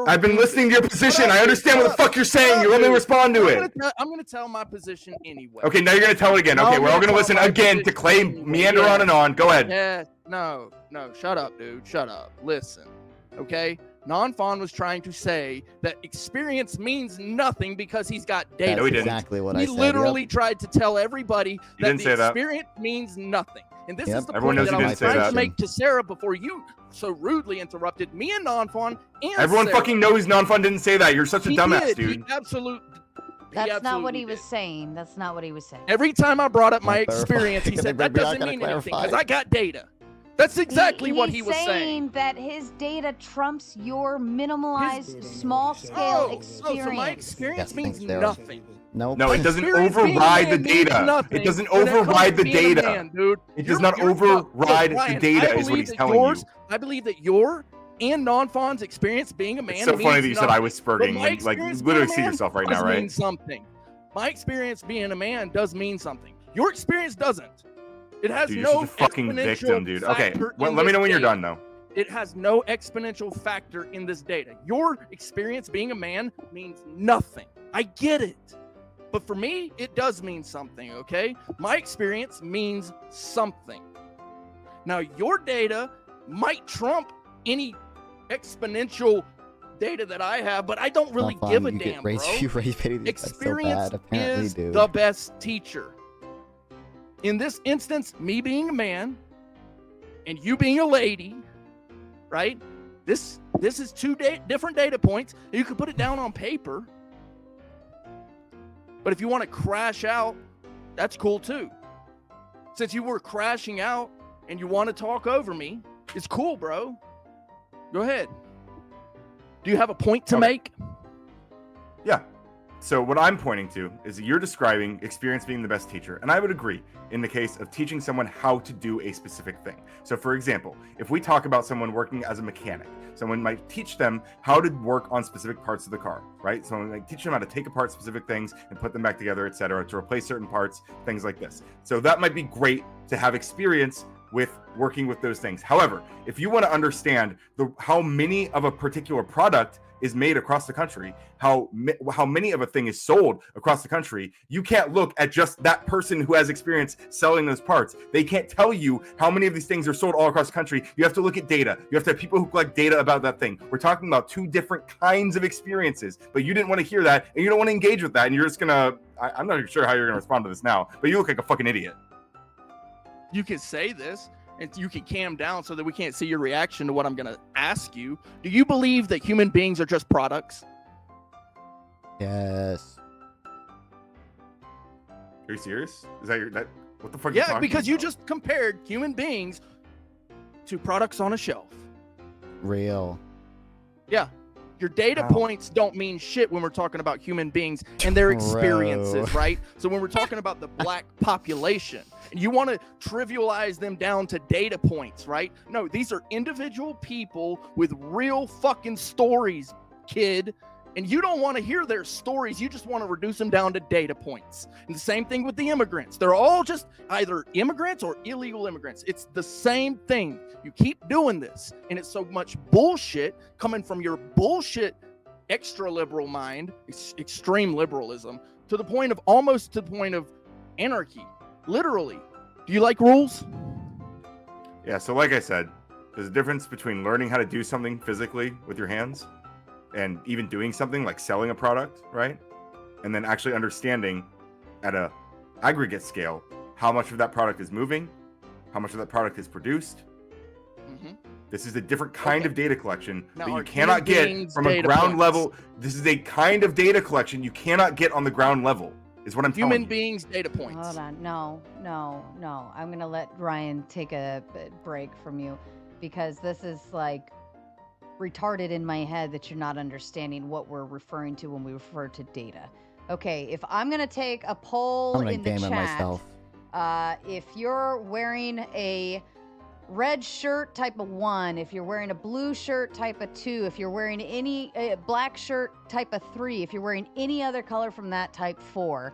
I've been listening to your position. I understand what the fuck you're saying. You let me respond to it. I'm going to tell my position anyway. Okay, now you're going to tell it again. Okay, we're all going to listen again to Clay meander on and on. Go ahead. Yeah, no. Shut up, dude. Shut up. Listen, okay? Non-Fawn was trying to say that experience means nothing because he's got data. That's exactly what I said. He literally tried to tell everybody that the experience means nothing. And this is the point that I was trying to make to Sarah before you so rudely interrupted me and Non-Fawn and everyone Sarah. fucking knows Non-Fawn didn't say that. You're such a dumbass, dude. That's not what he was saying. That's not what he was saying. Every time I brought up my experience, he said, that doesn't mean anything because I got data. That's exactly what he was saying. That his data trumps your minimalized small-scale experience. So my experience means nothing. No, it doesn't override the data. It doesn't override the data. It does not override the data, is what he's telling you. I believe that your and Non-Fawn's experience being a man. It's so funny that you said I was spurging. Like literally see yourself right now, right? Mean something. My experience being a man does mean something. Your experience doesn't. It has dude, no you're such a fucking victim, dude. Okay, well, let me know when you're done, though. It has no exponential factor in this data. Your experience being a man means nothing. I get it. But for me, it does mean something, okay? My experience means something. Now, your data might trump any exponential data that I have, but I don't really give a damn, bro. Experience is the best teacher. In this instance, me being a man and you being a lady, right? This is two different data points. You can put it down on paper. But if you want to crash out, that's cool too. Since you were crashing out and you want to talk over me, it's cool, bro. Go ahead. Do you have a point to make? Yeah. So what I'm pointing to is that you're describing experience being the best teacher. And I would agree in the case of teaching someone how to do a specific thing. So for example, if we talk about someone working as a mechanic, someone might teach them how to work on specific parts of the car, right? Someone might teach them how to take apart specific things and put them back together, etc., to replace certain parts, things like this. So that might be great to have experience with working with those things. However, if you want to understand how many of a particular product is made across the country, how many of a thing is sold across the country, you can't look at just that person who has experience selling those parts. They can't tell you how many of these things are sold all across the country. You have to look at data. You have to have people who collect data about that thing. We're talking about two different kinds of experiences, but you didn't want to hear that, and you don't want to engage with that, and you're just gonna, I'm not even sure how you're gonna respond to this now, but you look like a fucking idiot. You can say this, and you can calm down so that we can't see your reaction to what I'm going to ask you. Do you believe that human beings are just products? Yes. Are you serious? Is that what the fuck are you Yeah, talking because about? you just compared human beings to products on a shelf. Real. Yeah. Your data points don't mean shit when we're talking about human beings and their experiences, right? So when we're talking about the black population, you want to trivialize them down to data points, right? No, these are individual people with real fucking stories, kid. And you don't want to hear their stories. You just want to reduce them down to data points. And the same thing with the immigrants. They're all just either immigrants or illegal immigrants. It's the same thing. You keep doing this. And it's so much bullshit coming from your bullshit extra liberal mind, extreme liberalism, to the point of anarchy. Literally. Do you like rules? Yeah, so like I said, there's a difference between learning how to do something physically with your hands and even doing something like selling a product, right? And then actually understanding at a aggregate scale how much of that product is moving, how much of that product is produced. Mm-hmm. This is a different kind of data collection that you cannot get from a ground level. This is a kind of data collection you cannot get on the ground level, is what I'm telling you. Human beings data points. Hold on. No. I'm going to let Ryan take a break from you, because this is like retarded in my head that you're not understanding what we're referring to when we refer to data. Okay, if I'm going to take a poll in the chat, if you're wearing a red shirt type of 1, if you're wearing a blue shirt type of 2, if you're wearing any black shirt type of 3, if you're wearing any other color from that type 4,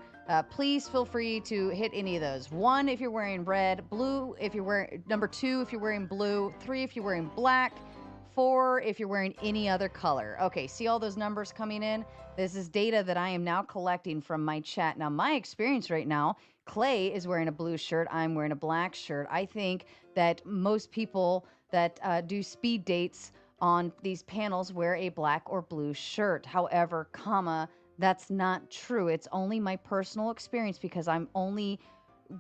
please feel free to hit any of those. 1 if you're wearing red, blue if you're wearing, number 2 if you're wearing blue, 3 if you're wearing black, 4 if you're wearing any other color. Okay, see all those numbers coming in? This is data that I am now collecting from my chat. Now, my experience right now, Clay is wearing a blue shirt. I'm wearing a black shirt. I think that most people that do speed dates on these panels wear a black or blue shirt. However, that's not true. It's only my personal experience, because I'm only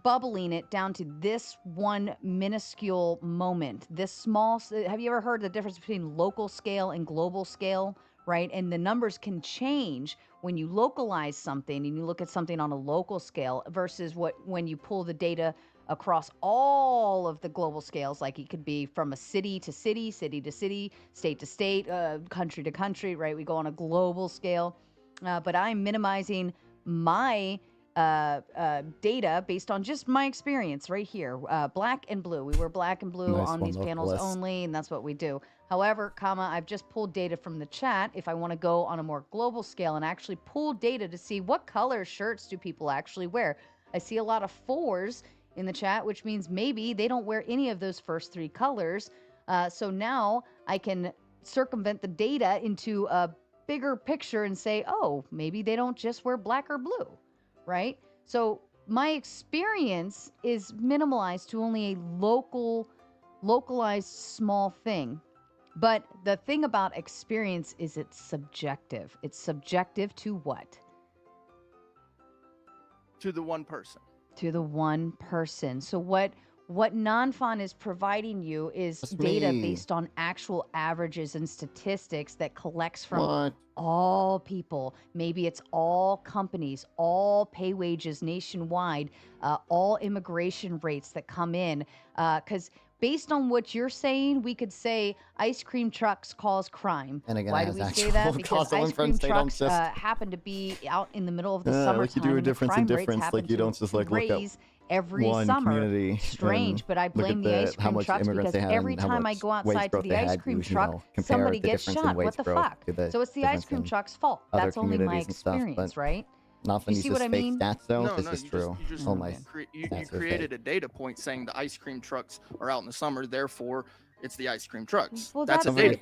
bubbling it down to this one minuscule moment, this small. Have you ever heard the difference between local scale and global scale, right? And the numbers can change when you localize something and you look at something on a local scale versus when you pull the data across all of the global scales. Like it could be from a city to city, city to city, state to state, country to country, right? We go on a global scale. But I'm minimizing my data based on just my experience right here. Black and blue. We wear black and blue on these panels only, and that's what we do. However, I've just pulled data from the chat. If I want to go on a more global scale and actually pull data to see what color shirts do people actually wear. I see a lot of 4s in the chat, which means maybe they don't wear any of those first 3 colors. So now I can circumvent the data into a bigger picture and say, oh, maybe they don't just wear black or blue, right? So my experience is minimalized to only a localized small thing. But the thing about experience is it's subjective. It's subjective to what? To the one person. To the one person. So what Non-Fon is providing you is data based on actual averages and statistics that collects from all people. Maybe it's all companies, all pay wages nationwide, all immigration rates that come in. Because based on what you're saying, we could say ice cream trucks cause crime. And again, why do we say that? Because ice cream trucks happen to be out in the middle of the summertime. Like you do a difference in difference. Like you don't just like look at every one summer. Community. Strange, but I blame the ice cream trucks because every time I go outside to the ice cream truck, somebody gets shot. What the fuck? So it's the ice cream truck's fault. That's only my experience, right? Nothing. You see what I mean? Stats, though. This is true. You created a data point saying the ice cream trucks are out in the summer, therefore it's the ice cream trucks. Well, that's a data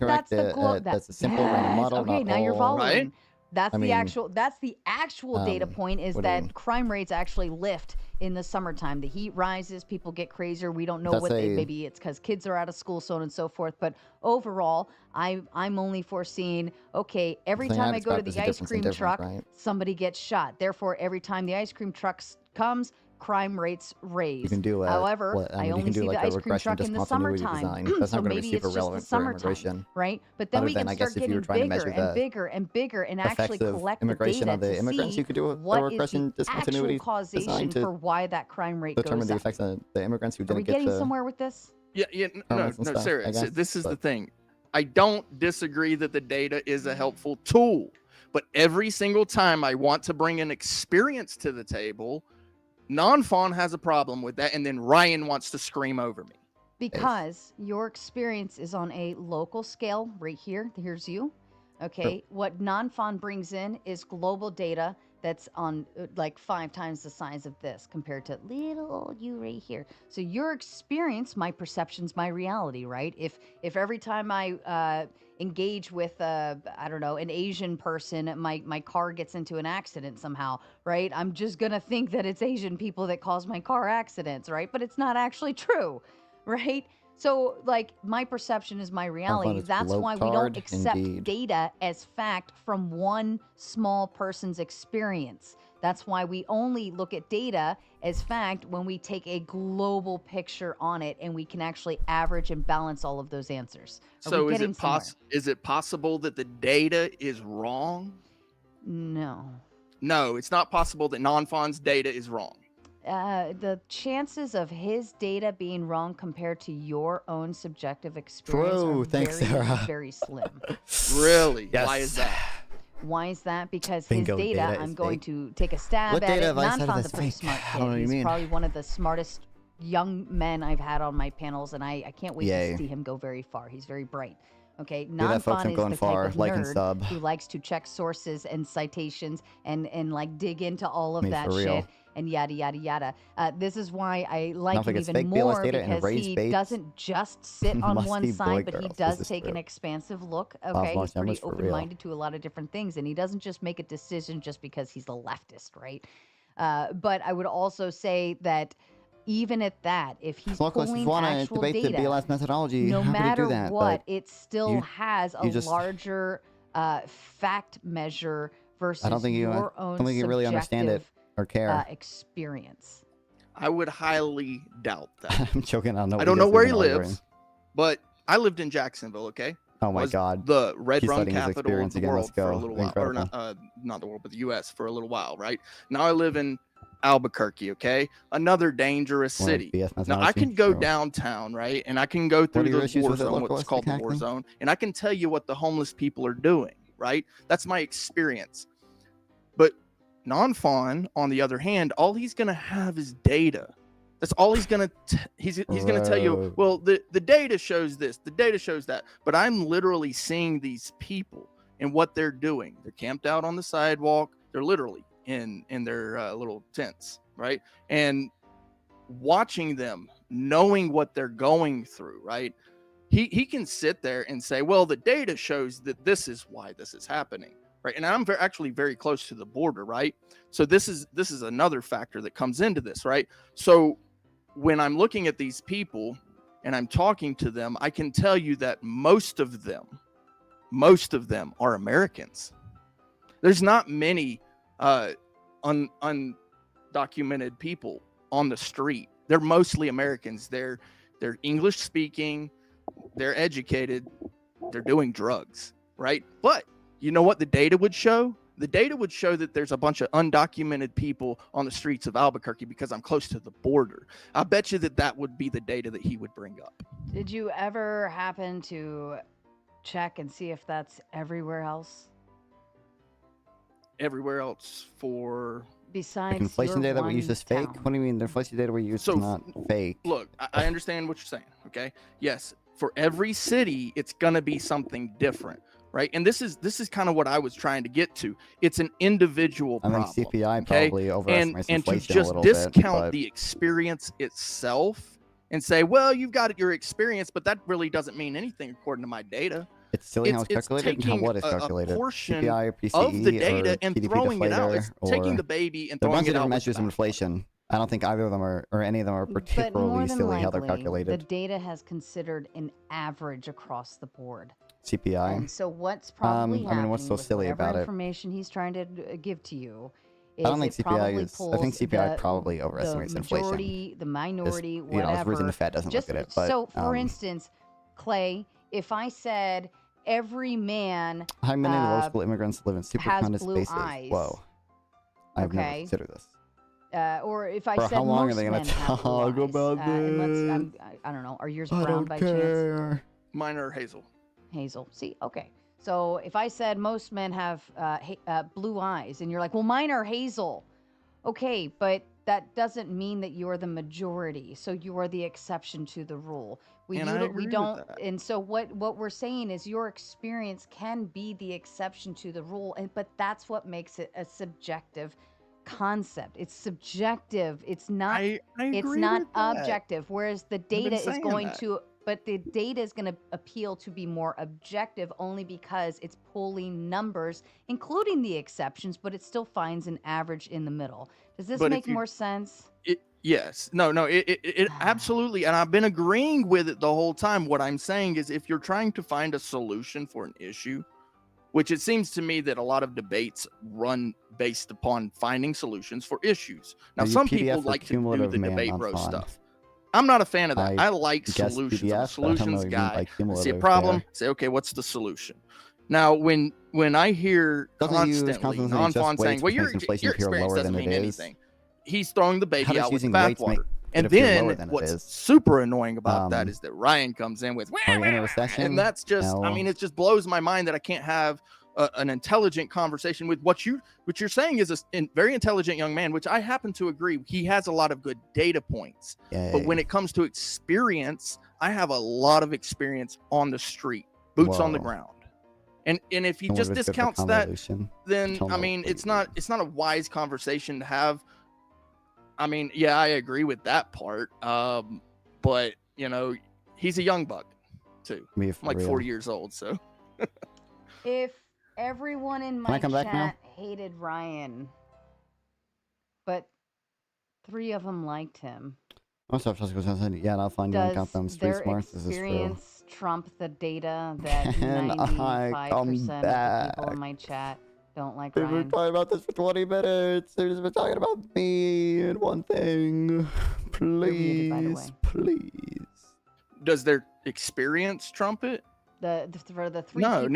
point. That's a simple random model. Okay, now you're following. Right? That's the actual data point is that crime rates actually lift in the summertime. The heat rises, people get crazier. We don't know maybe it's because kids are out of school, so on and so forth. But overall, I'm only foreseeing, okay, every time I go to the ice cream truck, somebody gets shot. Therefore, every time the ice cream truck comes, crime rates raise. You can do However, I only see the ice cream truck in the summertime. That's so not maybe it's just the summertime, right? But then we can start getting bigger and bigger and bigger and actually collect the data to see what is the actual causation for why that crime rate determine goes the up. effects of the immigrants who didn't get. Are we getting somewhere with this? No, seriously. This is the thing. I don't disagree that the data is a helpful tool, but every single time I want to bring an experience to the table, Non-Fon has a problem with that, and then Ryan wants to scream over me. Because your experience is on a local scale right here. Here's you. Okay, what non-fawn brings in is global data that's on like 5 times the size of this compared to little old you right here. So your experience, my perception's my reality, right? If every time I engage with I don't know, an Asian person, my car gets into an accident somehow, right? I'm just gonna think that it's Asian people that cause my car accidents, right? But it's not actually true, right? So, like, my perception is my reality. That's why we don't accept data as fact from one small person's experience. That's why we only look at data as fact when we take a global picture on it and we can actually average and balance all of those answers. So is it possible that the data is wrong? No. No, it's not possible that non-fawn's data is wrong. The chances of his data being wrong compared to your own subjective experience are very slim. Really? Yes. Why is that? Why is that? Because Bingo, his data, I'm going to take a stab at it. Non-fawn's a pretty smart kid. He's probably one of the smartest young men I've had on my panels, and I can't wait to see him go very far. He's very bright. Okay, non-fawn is the type of nerd who likes to check sources and citations and like dig into all of that shit and yada yada yada. This is why I like him even more because he doesn't just sit on one side, but he does take an expansive look. Okay, he's pretty open-minded to a lot of different things, and he doesn't just make a decision just because he's a leftist, right? But I would also say that even at that, if he's pulling actual data, BLS methodology, no matter that, what, it still has a larger fact measure versus your own subjective really understand it or care. Experience. I would highly doubt that. I'm joking. I don't know where he lives, but I lived in Jacksonville. Okay. Oh my God. The red rum capital of the world for a little while, or Incredible. not the world, but the U.S. for a little while, right? Now I live in Albuquerque, okay, another dangerous city. Now I can go downtown, right, and I can go through the war zone, what's called the war zone, and I can tell you what the homeless people are doing, right? That's my experience. But non-fawn, on the other hand, all he's gonna have is data. That's all he's gonna he's gonna tell you. Well, the data shows this, the data shows that, but I'm literally seeing these people and what they're doing. They're camped out on the sidewalk. They're literally in their little tents, right? And watching them, knowing what they're going through, right? He can sit there and say, well, the data shows that this is why this is happening, right? And I'm actually very close to the border, right? So this is another factor that comes into this, right? So when I'm looking at these people and I'm talking to them, I can tell you that most of them are Americans. There's not many undocumented people on the street. They're mostly Americans. They're English speaking, they're educated, they're doing drugs, right? But you know what the data would show? The data would show that there's a bunch of undocumented people on the streets of Albuquerque because I'm close to the border. I bet you that would be the data that he would bring up. Did you ever happen to check and see if that's everywhere else? Everywhere else for besides inflation data we use is fake? What do you mean the inflation data we use is not fake? Look, I understand what you're saying, okay? Yes, for every city, it's gonna be something different, right? And this is kind of what I was trying to get to. It's an individual problem. I think CPI probably overestimates and inflation to a just little discount bit, the experience itself and say, well, you've got your experience, but that really doesn't mean anything according to my data. It's silly how it's calculated and how what is calculated. A portion CPI or PCE of the data and GDP throwing it out. deflator, It's taking the baby and there are a throwing bunch it of out. different measures of inflation. I don't think either of them are, or any of them are particularly silly how they're the calculated. data has considered an average across the board. CPI. And so what's probably happening what's so with silly whatever about it? information he's trying to give to you is I don't think it CPI probably is. I pulls think CPI the- probably overestimates the inflation. majority, the minority, You know, whatever. it's the reason the Fed doesn't Just, look at it. But, so, for instance, Clay, if I said every man how many low school immigrants live in super has content blue spaces? eyes. Whoa, I've never Okay. considered this. Or if I For said how long most are they gonna men have blue talk eyes, about and I don't know. Are yours brown by chance? Mine are hazel. Hazel. See, okay. So if I said most men have blue eyes, and you're like, well, mine are hazel. Okay, but that doesn't mean that you're the majority. So you are the exception to the rule. We don't. And so what we're saying is your experience can be the exception to the rule, but that's what makes it a subjective concept. It's subjective. It's not. It's not objective. Whereas the data is going to. But the data is going to appeal to be more objective only because it's pulling numbers, including the exceptions, but it still finds an average in the middle. Does this make more sense? Yes. No, it absolutely. And I've been agreeing with it the whole time. What I'm saying is if you're trying to find a solution for an issue, which it seems to me that a lot of debates run based upon finding solutions for issues. Now, some people like to do the debate roast stuff. I'm not a fan of that. I like solutions. I'm a solutions guy. I see a problem, say, okay, what's the solution? Now, when I hear constantly non-fon saying, well, your experience doesn't mean anything, he's throwing the baby out with the bathwater. And then what's super annoying about that is that Ryan comes in with, and that's just, I mean, it just blows my mind that I can't have an intelligent conversation with what you're saying is a very intelligent young man, which I happen to agree. He has a lot of good data points, but when it comes to experience, I have a lot of experience on the street, boots on the ground. And if he just discounts that, then I mean, it's not a wise conversation to have. I mean, yeah, I agree with that part. But you know, he's a young buck too. I'm like 40 years old, so. If everyone in my chat hated Ryan, but 3 of them liked him. Yeah, I'll find you got them street smarts. Does their experience trump the data that 95% of the people in my chat don't like Ryan? We've been talking about this for 20 minutes. They've just been talking about me and one thing. Please, please. Does their experience trump it? For the 3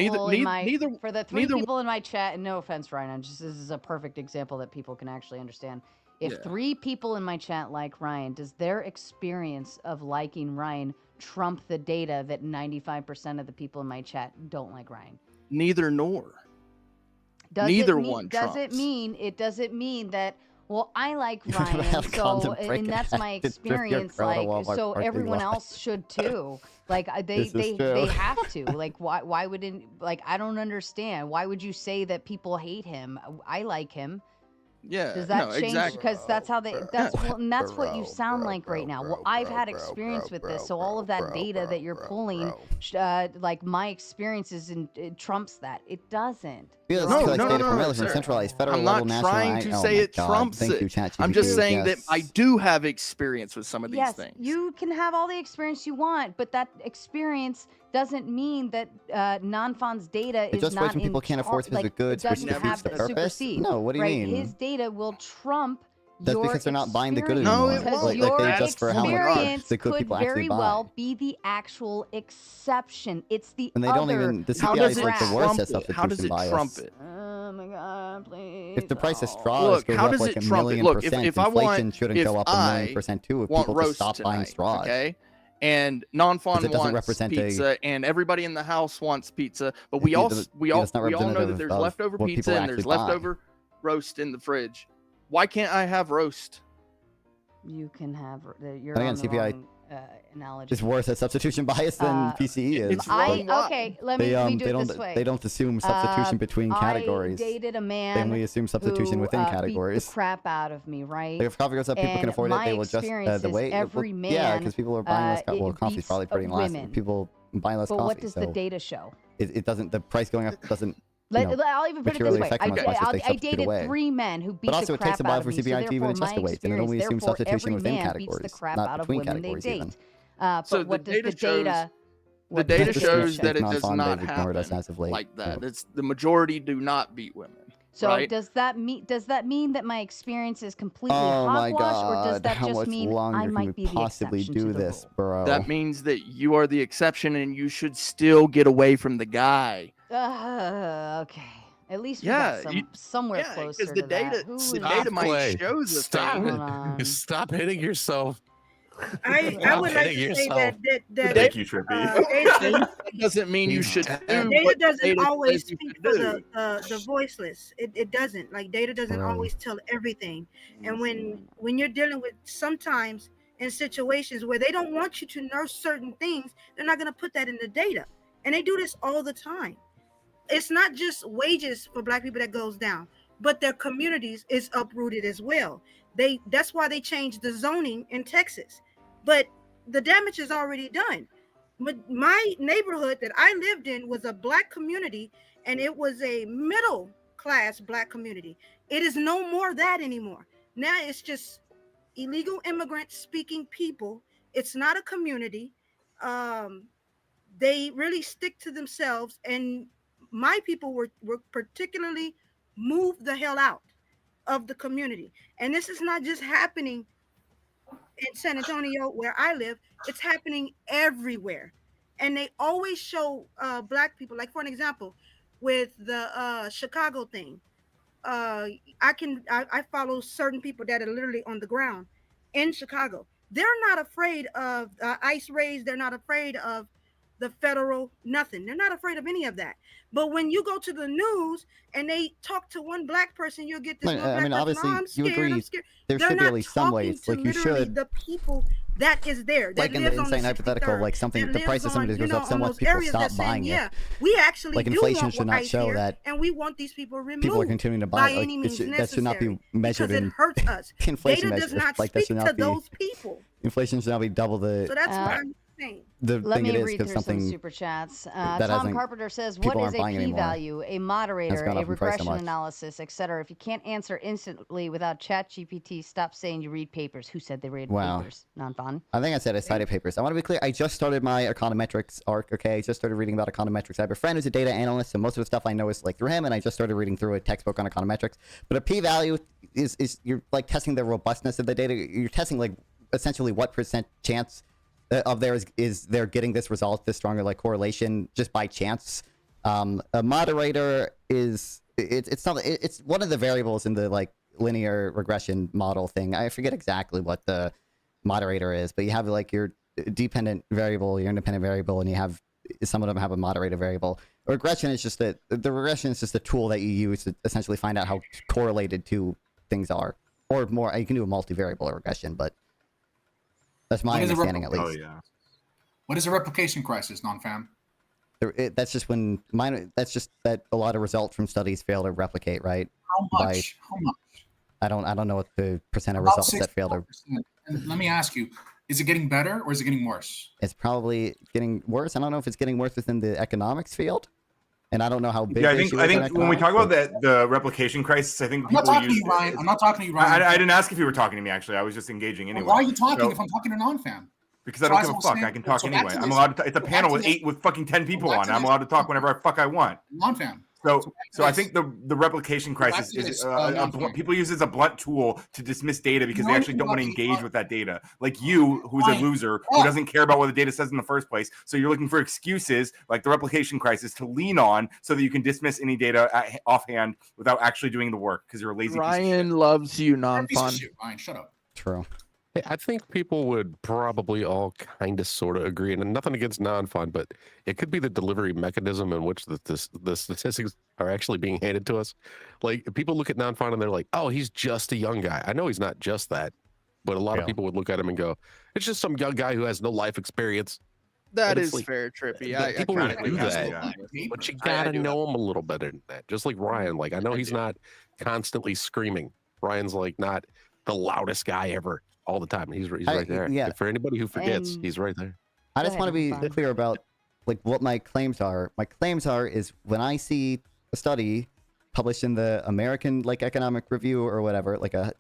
people in my chat, and no offense, Ryan, this is a perfect example that people can actually understand. If 3 people in my chat like Ryan, does their experience of liking Ryan trump the data that 95% of the people in my chat don't like Ryan? Neither nor. Neither one trumps. It doesn't mean that, well, I like Ryan, so and that's my experience. Like, so everyone else should too. Like they have to. Like why wouldn't, like, I don't understand. Why would you say that people hate him? I like him. Yeah. Does that change? Exactly. Because that's how they. That's what you sound like right now. Well, I've had experience with this, so all of that data that you're pulling, like my experiences, and it trumps that. It doesn't. No. Centralized, federal, I'm not trying to say it trumps it. I'm just saying that I do have experience with some of these things. You can have all the experience you want, but that experience doesn't mean that non-Fon's data is just not when people can't afford specific goods, which defeats the purpose. No, what do you mean? His data will trump. That's because they're not buying the good anymore. No, it won't. Your they just for how much the good could people actually very buy. well be the actual exception. It's the and they other. don't even. The CPI is like the worst at substitution How does it bias. trump it? Oh my God, please. If the price of straws goes up like a million percent, inflation shouldn't go up a million% too if people just stop buying straws. Okay. And non-Fon wants pizza, and everybody in the house wants pizza, but we all know that there's leftover pizza and there's leftover roast in the fridge. Why can't I have roast? You can have your CPI analogy. It's worse at substitution bias than PCE is. Okay, let me do it this way. They don't assume substitution between categories. I dated a man. They only assume substitution within categories. Beat the crap out of me, right? Like if coffee goes up, people can afford it. They will adjust the weight. Every man. Yeah, because people are buying less coffee. Well, coffee's probably pretty less. People buying less coffee. But what does the data show? It doesn't. The price going up doesn't. I'll even put it this way. I dated 3 men who beat the crap out of me. So therefore, my experience, every man beats the crap out of women they date. But what does the data? The data shows that it does not happen like that. It's the majority do not beat women. So right? does that mean that my experience is completely hogwash, or does that just mean I might be the exception to the rule? Bro? That means that you are the exception, and you should still get away from the guy. Okay. At least we got somewhere closer to that. The data might show the Stop hitting yourself. I would like to say that thank you, Trippy. That doesn't mean you should do. Data doesn't always speak for the voiceless. It doesn't. Like data doesn't always tell everything. And when you're dealing with sometimes in situations where they don't want you to know certain things, they're not going to put that in the data. And they do this all the time. It's not just wages for Black people that goes down, but their communities is uprooted as well. That's why they changed the zoning in Texas. But the damage is already done. My neighborhood that I lived in was a Black community, and it was a middle class Black community. It is no more that anymore. Now it's just illegal immigrant speaking people. It's not a community. They really stick to themselves, and my people were particularly moved the hell out of the community. And this is not just happening in San Antonio where I live, it's happening everywhere. And they always show Black people, like for an example, with the Chicago thing. I follow certain people that are literally on the ground in Chicago. They're not afraid of ICE raids. They're not afraid of the federal nothing. They're not afraid of any of that. But when you go to the news and they talk to one Black person, you'll get this. I mean, obviously, you agree. There should be at least some ways. Like you should. The people that is there. Like in the insane hypothetical, like something, the price of something goes up so much, people stop buying it. Yeah, we actually like inflation should not show that. And we want these people removed. People are continuing to buy it. Like, that should not be measured in. It hurts us. Inflation Data does not speak to those people. Inflation should not be double the. So that's what I'm saying. Let me read through some super chats. Tom Carpenter says, what is a p-value, a moderator, a regression analysis, etc.? If you can't answer instantly without ChatGPT, stop saying you read papers. Who said they read papers? Non-fun. I think I said I cited papers. I want to be clear. I just started my econometrics arc, okay? I just started reading about econometrics. I have a friend who's a data analyst, so most of the stuff I know is like through him, and I just started reading through a textbook on econometrics. But a p-value is you're like testing the robustness of the data. You're testing like essentially what percent chance of theirs is they're getting this result, this stronger like correlation just by chance. A moderator is it's one of the variables in the like linear regression model thing. I forget exactly what the moderator is, but you have like your dependent variable, your independent variable, and you have some of them have a moderator variable. Regression is just the regression is just a tool that you use to essentially find out how correlated two things are, or more. You can do a multivariable regression, but that's my understanding, at least. Oh, yeah. What is a replication crisis, non-fam? That's just when that's just that a lot of results from studies fail to replicate, right? How much? How much? I don't know what the percent of results that fail to. And let me ask you: is it getting better or is it getting worse? It's probably getting worse. I don't know if it's getting worse within the economics field. And I don't know how big. Yeah, I think when we talk about the replication crisis, I think I'm not talking to you, Ryan. I'm not talking to you, Ryan. I didn't ask if you were talking to me. Actually, I was just engaging anyway. Well, why are you talking if I'm talking to non-fam? Because I don't give a fuck. I can talk anyway. I'm allowed to. It's a panel with fucking 10 people on. I'm allowed to talk whenever I want. Non-fam. So I think the replication crisis is people use it as a blunt tool to dismiss data because they actually don't want to engage with that data. Like you, who's a loser, who doesn't care about what the data says in the first place. So you're looking for excuses like the replication crisis to lean on so that you can dismiss any data offhand without actually doing the work because you're a lazy. Ryan loves you, non-fun. Ryan, shut up. True. I think people would probably all kind of sort of agree, and nothing against non-fun, but it could be the delivery mechanism in which the statistics are actually being handed to us. Like people look at non-fun and they're like, "Oh, he's just a young guy." I know he's not just that, but a lot of people would look at him and go, "It's just some young guy who has no life experience." That is like, fair, Trippy. People would do that, but you gotta know him a little better than that. Just like Ryan, like I know he's not constantly screaming. Ryan's like not the loudest guy ever. All the time. He's right there. Yeah. For anybody who forgets, he's right there. I just want to be clear about like what my claims are. My claims is when I see a study published in the American like Economic Review or whatever, like a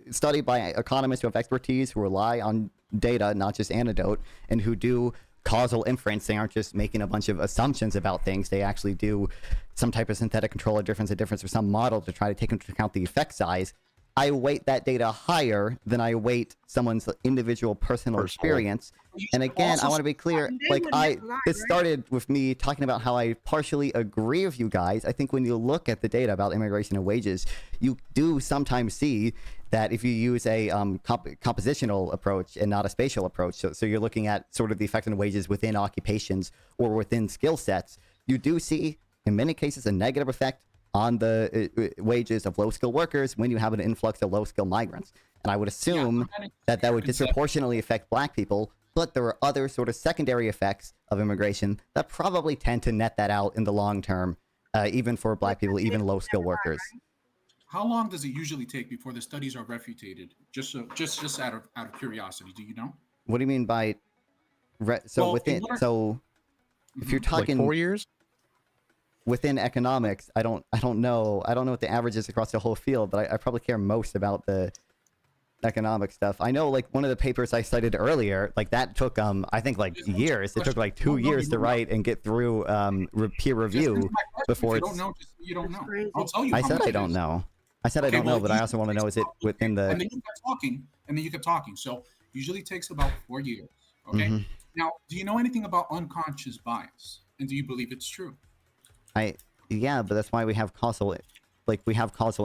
study by economists who have expertise, who rely on data, not just anecdote, and who do causal inference. They aren't just making a bunch of assumptions about things. They actually do some type of synthetic control of difference or some model to try to take into account the effect size. I weight that data higher than I weight someone's individual personal experience. And again, I want to be clear, like this started with me talking about how I partially agree with you guys. I think when you look at the data about immigration and wages, you do sometimes see that if you use a compositional approach and not a spatial approach, so you're looking at sort of the effect on wages within occupations or within skill sets, you do see, in many cases, a negative effect on the wages of low-skilled workers when you have an influx of low-skilled migrants. And I would assume that would disproportionately affect black people, but there are other sort of secondary effects of immigration that probably tend to net that out in the long term, even for black people, even low-skilled workers. How long does it usually take before the studies are refuted? Just out of curiosity, do you know? What do you mean by if you're talking like 4 years? Within economics, I don't know what the average is across the whole field, but I probably care most about the economic stuff. I know, like, one of the papers I cited earlier, like that took I think like years. It took like 2 years to write and get through peer review before it's. You don't know. I'll tell you. I said I don't know. I said I don't know, but I also want to know, is it within the? And then you kept talking. So usually takes about 4 years. Okay. Mm-hmm. Now, do you know anything about unconscious bias, and do you believe it's true? Yeah, but that's why we have causal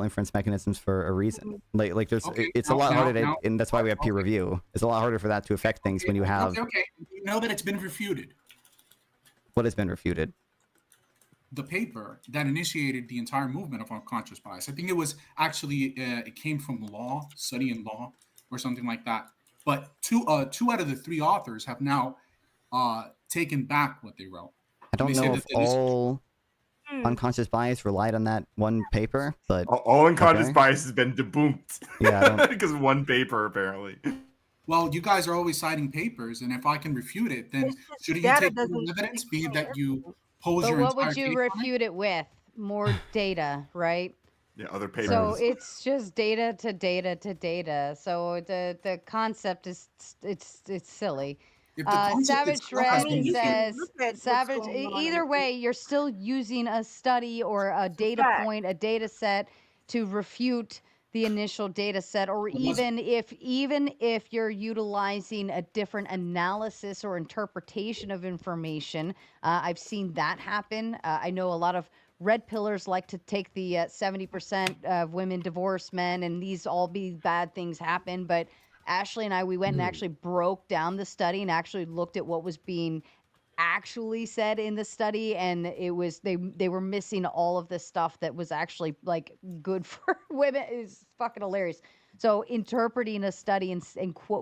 inference mechanisms for a reason. Like there's it's a lot harder and that's why we have peer review. It's a lot harder for that to affect things when you have. Okay. You know that it's been refuted. What has been refuted? The paper that initiated the entire movement of unconscious bias. I think it was actually it came from study in law, or something like that. But two out of the 3 authors have now taken back what they wrote. I don't know if all unconscious bias relied on that one paper, but all unconscious bias has been debunked. Yeah, because of one paper apparently. Well, you guys are always citing papers, and if I can refute it, then shouldn't you take evidence, being that you pose your entire case? What would you refute it with? More data, right? Yeah, other papers. So it's just data to data to data. So the concept is it's silly. Savage Red says, Savage, either way, you're still using a study or a data point, a data set to refute the initial data set, or even if you're utilizing a different analysis or interpretation of information. I've seen that happen. I know a lot of red pillars like to take the 70% of women divorce men, and these all be bad things happen, but Ashley and I, we went and actually broke down the study and actually looked at what was being actually said in the study, and it was they were missing all of the stuff that was actually like good for women. Is fucking hilarious. So interpreting a study and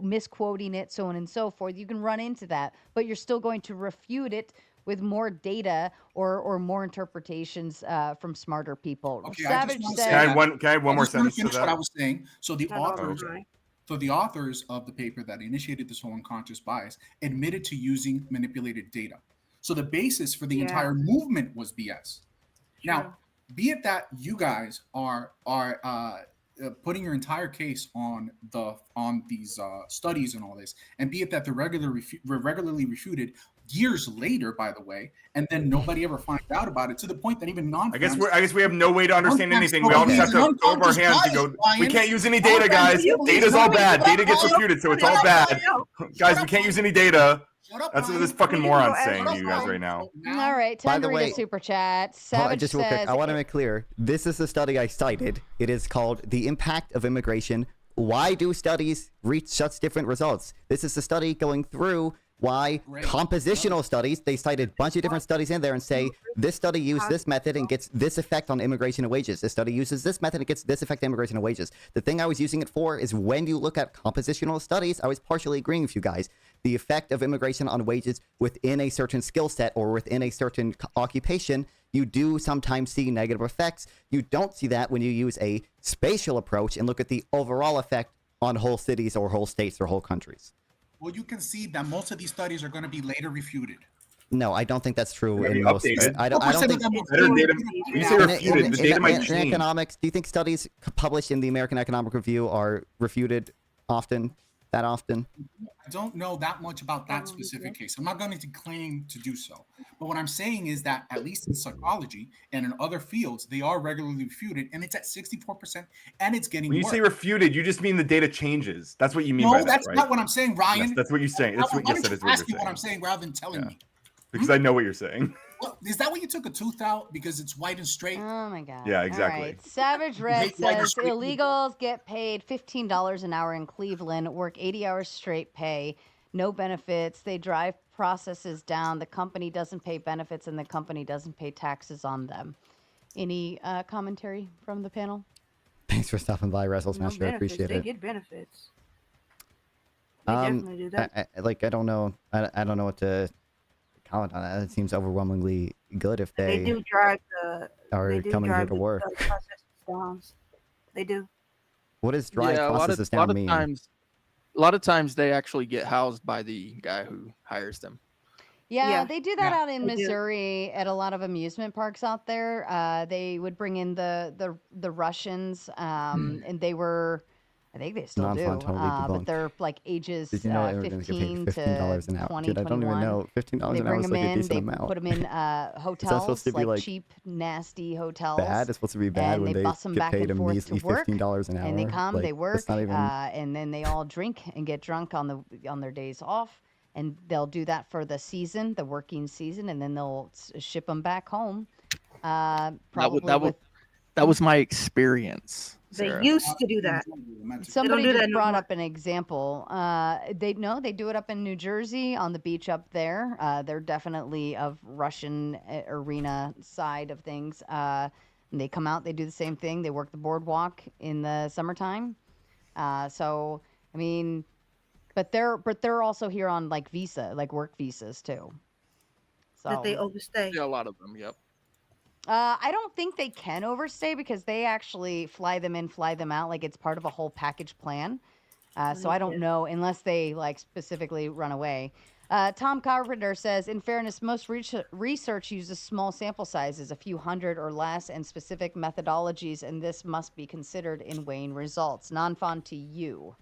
misquoting it, so on and so forth, you can run into that, but you're still going to refute it with more data or more interpretations from smarter people. Okay, Savage said, can I have one more sentence to that? What I was saying. So the authors. So the authors of the paper that initiated this whole unconscious bias admitted to using manipulated data. So the basis for the entire movement was BS. Now, be it that you guys are putting your entire case on these studies and all this, and be it that they're regularly refuted years later, by the way, and then nobody ever finds out about it, to the point that even I guess we have no way to understand anything. We all just have to throw up our hands and go, we can't use any data, guys. Data's all bad. Data gets refuted, so it's all bad. Guys, we can't use any data. That's what this fucking moron's saying to you guys right now. All right, time to read a super chat. Savage just real quick, I want to make clear, this is the study I cited. It is called The Impact of Immigration. Why do studies reach such different results? This is the study going through why compositional studies, they cited a bunch of different studies in there and say, this study used this method and gets this effect on immigration and wages. This study uses this method and gets this effect on immigration and wages. The thing I was using it for is when you look at compositional studies, I was partially agreeing with you guys. The effect of immigration on wages within a certain skill set or within a certain occupation, you do sometimes see negative effects. You don't see that when you use a spatial approach and look at the overall effect on whole cities or whole states or whole countries. Well, you can see that most of these studies are going to be later refuted. No, I don't think that's true. In most, I don't think. In economics, do you think studies published in the American Economic Review are refuted often? that often? I don't know that much about that specific case. I'm not going to claim to do so. But what I'm saying is that at least in psychology and in other fields, they are regularly refuted, and it's at 64%, and it's getting When you worse. say refuted, you just mean the data changes. That's what you mean by that, right? No, that's not what I'm saying, Ryan. Yes, that's what you're saying. That's what, yes, that is what you're saying. What I'm saying rather than telling me. Because I know what you're saying. Well, is that why you took a tooth out? Because it's white and straight? Oh my god. Yeah, exactly. All right. Savage Red says illegals get paid $15 an hour in Cleveland, work 80 hours straight pay, no benefits. They drive processes down. The company doesn't pay benefits and the company doesn't pay taxes on them. Any commentary from the panel? Thanks for stopping by, Wrestle Smasher. I appreciate They it. get benefits. They definitely do that. I don't know. I don't know what to comment on that. It seems overwhelmingly good if They do drive the. are coming here to work. The processes down. They do. What does drive processes down mean? A lot of times they actually get housed by the guy who hires them. Yeah, they do that out in Missouri at a lot of amusement parks out there. They would bring in the Russians, and they were, I think they still do, but they're like ages 15 to $15 an hour. 20, Dude, I don't even know. $15 an hour is like a decent amount. They put them in hotels, like cheap, nasty hotels. Bad? It's supposed to be bad when they get paid a measly $15 an hour. And they come, they work, not even... and then they all drink and get drunk on their days off. And they'll do that for the season, the working season, and then they'll ship them back home. That was my experience. They used to do that. Somebody just brought up an example. They do it up in New Jersey on the beach up there. They're definitely of Russian arena side of things. And they come out, they do the same thing. They work the boardwalk in the summertime. So I mean. But they're also here on like visa, like work visas too. So that they overstay. Yeah, a lot of them. Yep. I don't think they can overstay because they actually fly them in, fly them out. Like it's part of a whole package plan. So I don't know unless they like specifically run away. Tom Carpenter says, in fairness, most research uses small sample sizes, a few hundred or less, and specific methodologies, and this must be considered in weighing results. Non-fun to you.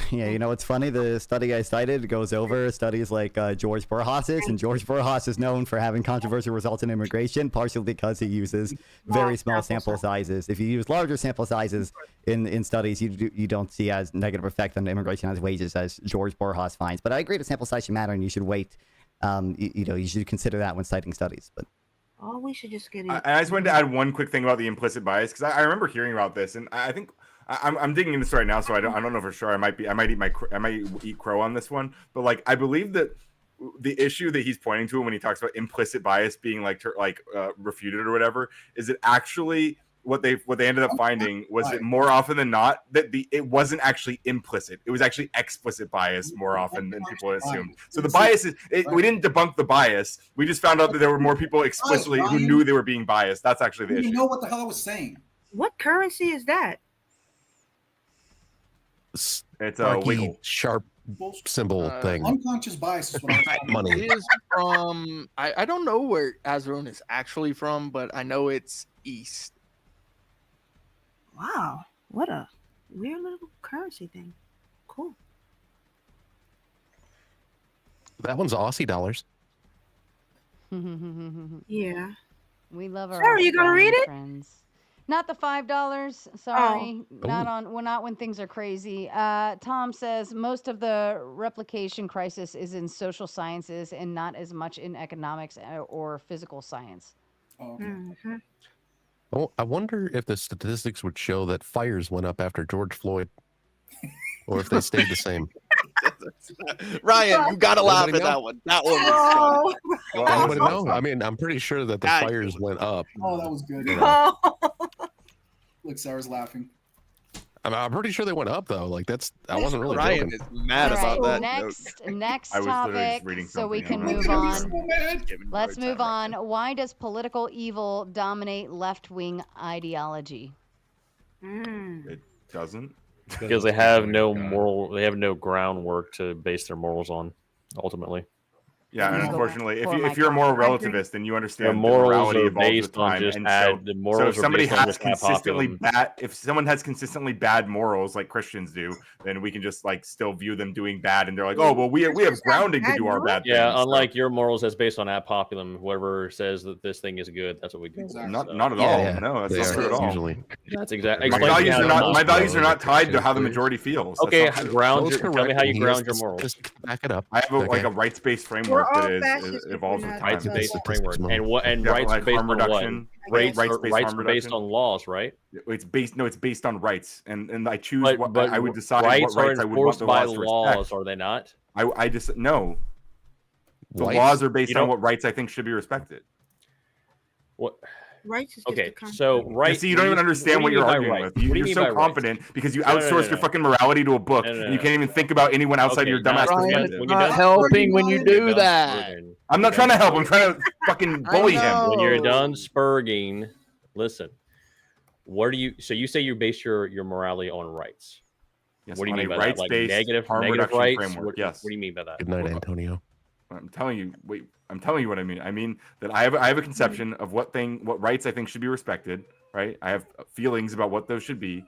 Yeah, you know what's funny? The study I cited goes over studies like George Borjas's, and George Borjas is known for having controversial results in immigration, partially because he uses very small sample sizes. If you use larger sample sizes in studies, you don't see as negative effect on immigration as wages as George Borjas finds. But I agree the sample size should matter, and you should wait. You should consider that when citing studies. But we should just get. I just wanted to add one quick thing about the implicit bias because I remember hearing about this, and I think. I'm digging into this right now, so I don't know for sure. I might eat crow on this one, but like I believe that the issue that he's pointing to when he talks about implicit bias being refuted or whatever is that actually what they ended up finding was that more often than not that it wasn't actually implicit, it was actually explicit bias more often than people assumed. So the bias is we didn't debunk the bias, we just found out that there were more people explicitly who knew they were being biased. That's actually the issue. You know what the hell I was saying? What currency is that? It's a wiggle sharp symbol thing. Unconscious bias is what I'm talking money. It is from I don't know where Azrone is actually from, but I know it's east. Wow, what a weird little currency thing. Cool. That one's Aussie dollars. Yeah. We love our. Sarah, you gonna read it? Friends. Not the $5. Sorry, not when things are crazy. Tom says most of the replication crisis is in social sciences and not as much in economics or physical science. Mm-hmm. Oh, I wonder if the statistics would show that fires went up after George Floyd, or if they stayed the same. Ryan, you gotta laugh at that one. That one was funny. Well, anybody know? I mean, I'm pretty sure that the fires went up. Oh, that was good. Look, Sarah's laughing. I'm pretty sure they went up though. Like I wasn't really. Ryan joking. is mad about that. Next topic, so we can move on. Let's move on. Why does political evil dominate left-wing ideology? It doesn't. Because they have no moral. They have no groundwork to base their morals on. Ultimately, Yeah, and unfortunately, if you're a moral relativist, then you understand the morals morality are evolves based with time. on just And the morals so if somebody are based on has just ad consistently populum. bad, if someone has consistently bad morals like Christians do, then we can just like still view them doing bad, and they're like, oh well, we have grounding to do our bad things. Yeah, unlike your morals, that's based on ad populum. Whoever says that this thing is good, that's what we do. Not at all. No, that's not true at all. Usually. That's exactly. My values are not tied to how the majority feels. Okay, tell me how you ground your morals. Back it up. I have like a rights-based framework that evolves with time. Rights-based framework, and rights based on what? Rights based on laws, right? It's based on rights, and I choose what I would decide rights what rights I would want the by laws to laws, respect. are they not? I just no. The Rights? laws are based on what rights I think should be respected. What? Rights is okay, so right. See, you don't even understand what you're arguing with. You're so confident because you outsource your fucking morality to a book, and you can't even think about anyone outside of your dumbass perspective. You're not helping when you do that. I'm not trying to help. I'm trying to fucking bully him. When you're done spurging, listen. What do you? So you say you base your morality on rights. Yes, what do you mean by that? Like negative rights? Framework. Yes. What do you mean by that? Good night, Antonio. I'm telling you. Wait. I'm telling you what I mean. I mean that I have a conception of what rights I think should be respected. Right. I have feelings about what those should be.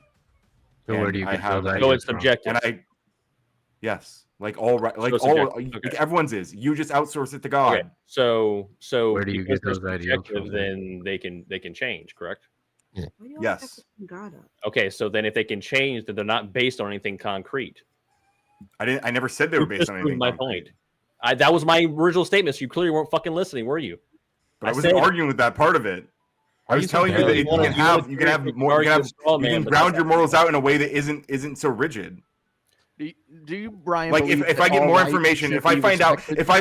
So where do you get those? So it's subjective. And yes, like all right, like all like everyone's is. You just outsource it to God. Okay. So where do you get those ideas from? Then they can change, correct? Yeah. Yes. Okay, so then if they can change, then they're not based on anything concrete. I never said they were based on anything. My point. That was my original statement. So you clearly weren't fucking listening, were you? But I wasn't arguing with that part of it. I was telling you that you can ground your morals out in a way that isn't so rigid. Do you, Brian? Like if I get more information, if I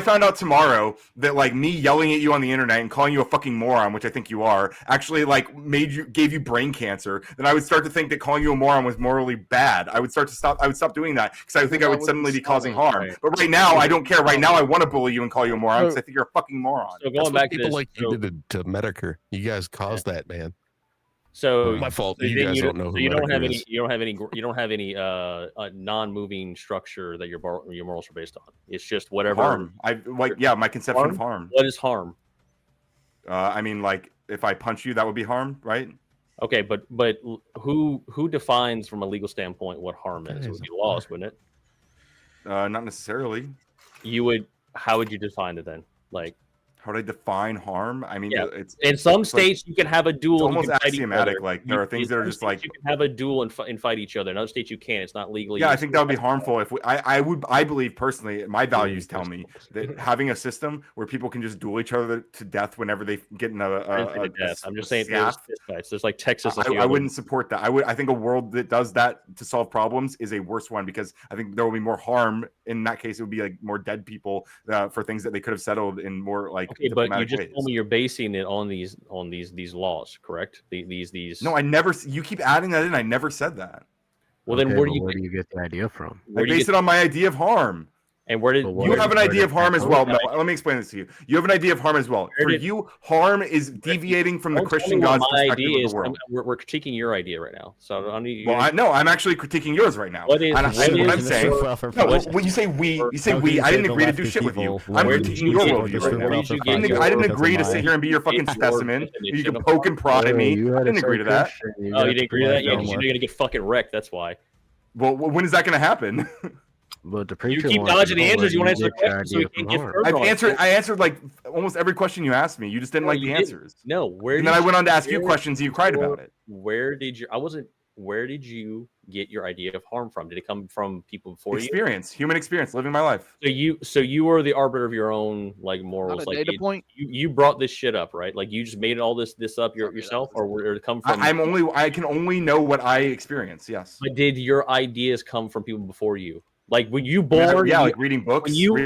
found out tomorrow that like me yelling at you on the internet and calling you a fucking moron, which I think you are, actually like gave you brain cancer, then I would start to think that calling you a moron was morally bad. I would stop doing that because I think I would suddenly be causing harm. But right now I don't care. Right now I want to bully you and call you a moron because I think you're a fucking moron. So going back to people like you did to Medicare. You guys caused that, man. So my fault. So you guys don't know. So you don't have any. You don't have any non-moving structure that your morals are based on. It's just whatever. Harm. My conception of harm. What is harm? I mean, like if I punch you, that would be harm, right? Okay, but who defines from a legal standpoint what harm is? It would be laws, wouldn't it? Not necessarily. How would you define it then? Like. How do I define harm? I mean, it's in some states you can have a duel. It's almost axiomatic. Like there are things that are just like you can have a duel and fight each other. In other states you can't. It's not legally. Yeah, I think that would be harmful. If I believe personally, my values tell me that having a system where people can just duel each other to death whenever they get in I'm just saying there's like Texas. I wouldn't support that. I think a world that does that to solve problems is a worse one because I think there will be more harm. In that case, it would be like more dead people for things that they could have settled in more like. Okay, but you just told me you're basing it on these laws, correct? These. No, I never. You keep adding that in. I never said that. Well, then where do you get the idea from? I base it on my idea of harm. And where did you have an idea of harm as well? No, let me explain this to you. You have an idea of harm as well. For you, harm is deviating from the Christian God's perspective of the world. We're critiquing your idea right now. So I need. I'm actually critiquing yours right now. What I'm saying? When you say we, I didn't agree to do shit with you. I'm critiquing your worldview right now. I didn't agree to sit here and be your fucking specimen. You can poke and prod at me. I didn't agree to that. Oh, you didn't agree to that? Yeah, because you're gonna get fucking wrecked. That's why. Well, when is that gonna happen? But the you keep dodging the answers. You want to answer the question so you can't get further. I answered like almost every question you asked me. You just didn't like the answers. No, and then I went on to ask you questions and you cried about it. Where did you get your idea of harm from? Did it come from people before you? Human experience, living my life. So you were the arbiter of your own like morals. Not a data point. You brought this shit up, right? Like you just made all this up yourself, or did it come from? I can only know what I experience. Yes. But did your ideas come from people before you? Like when you born, like reading books. When you were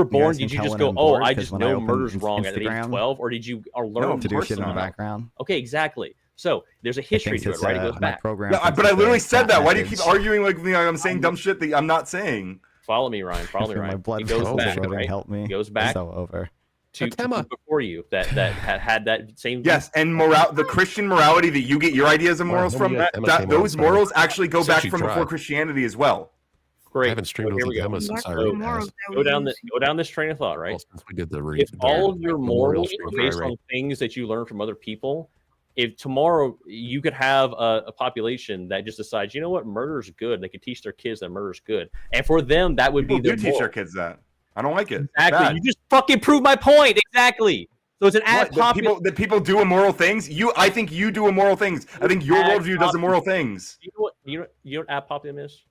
born, did you just go, "Oh, I just know murder's wrong" at age 12, or did you learn to do shit in the background? Okay, exactly. So there's a history to it, right? It goes back. But I literally said that. Why do you keep arguing like I'm saying dumb shit that I'm not saying? Follow me, Ryan. My blood goes back. Right? Help me. It goes back. So over. To before you that had that same. Yes, and the Christian morality that you get your ideas of morals from, those morals actually go back from before Christianity as well. Great. I haven't streamed with the Emma since I go down this train of thought, right? Well, since we did the if all of your morals are based on things that you learn from other people, if tomorrow you could have a population that just decides, you know what, murder is good, and they could teach their kids that murder is good, and for them that would People be their do teach their kids that. I don't like it. Exactly. You just fucking proved my point. Exactly. So it's an ad popular. That people do immoral things. I think you do immoral things. I think your worldview does immoral things. You know what ad populum is?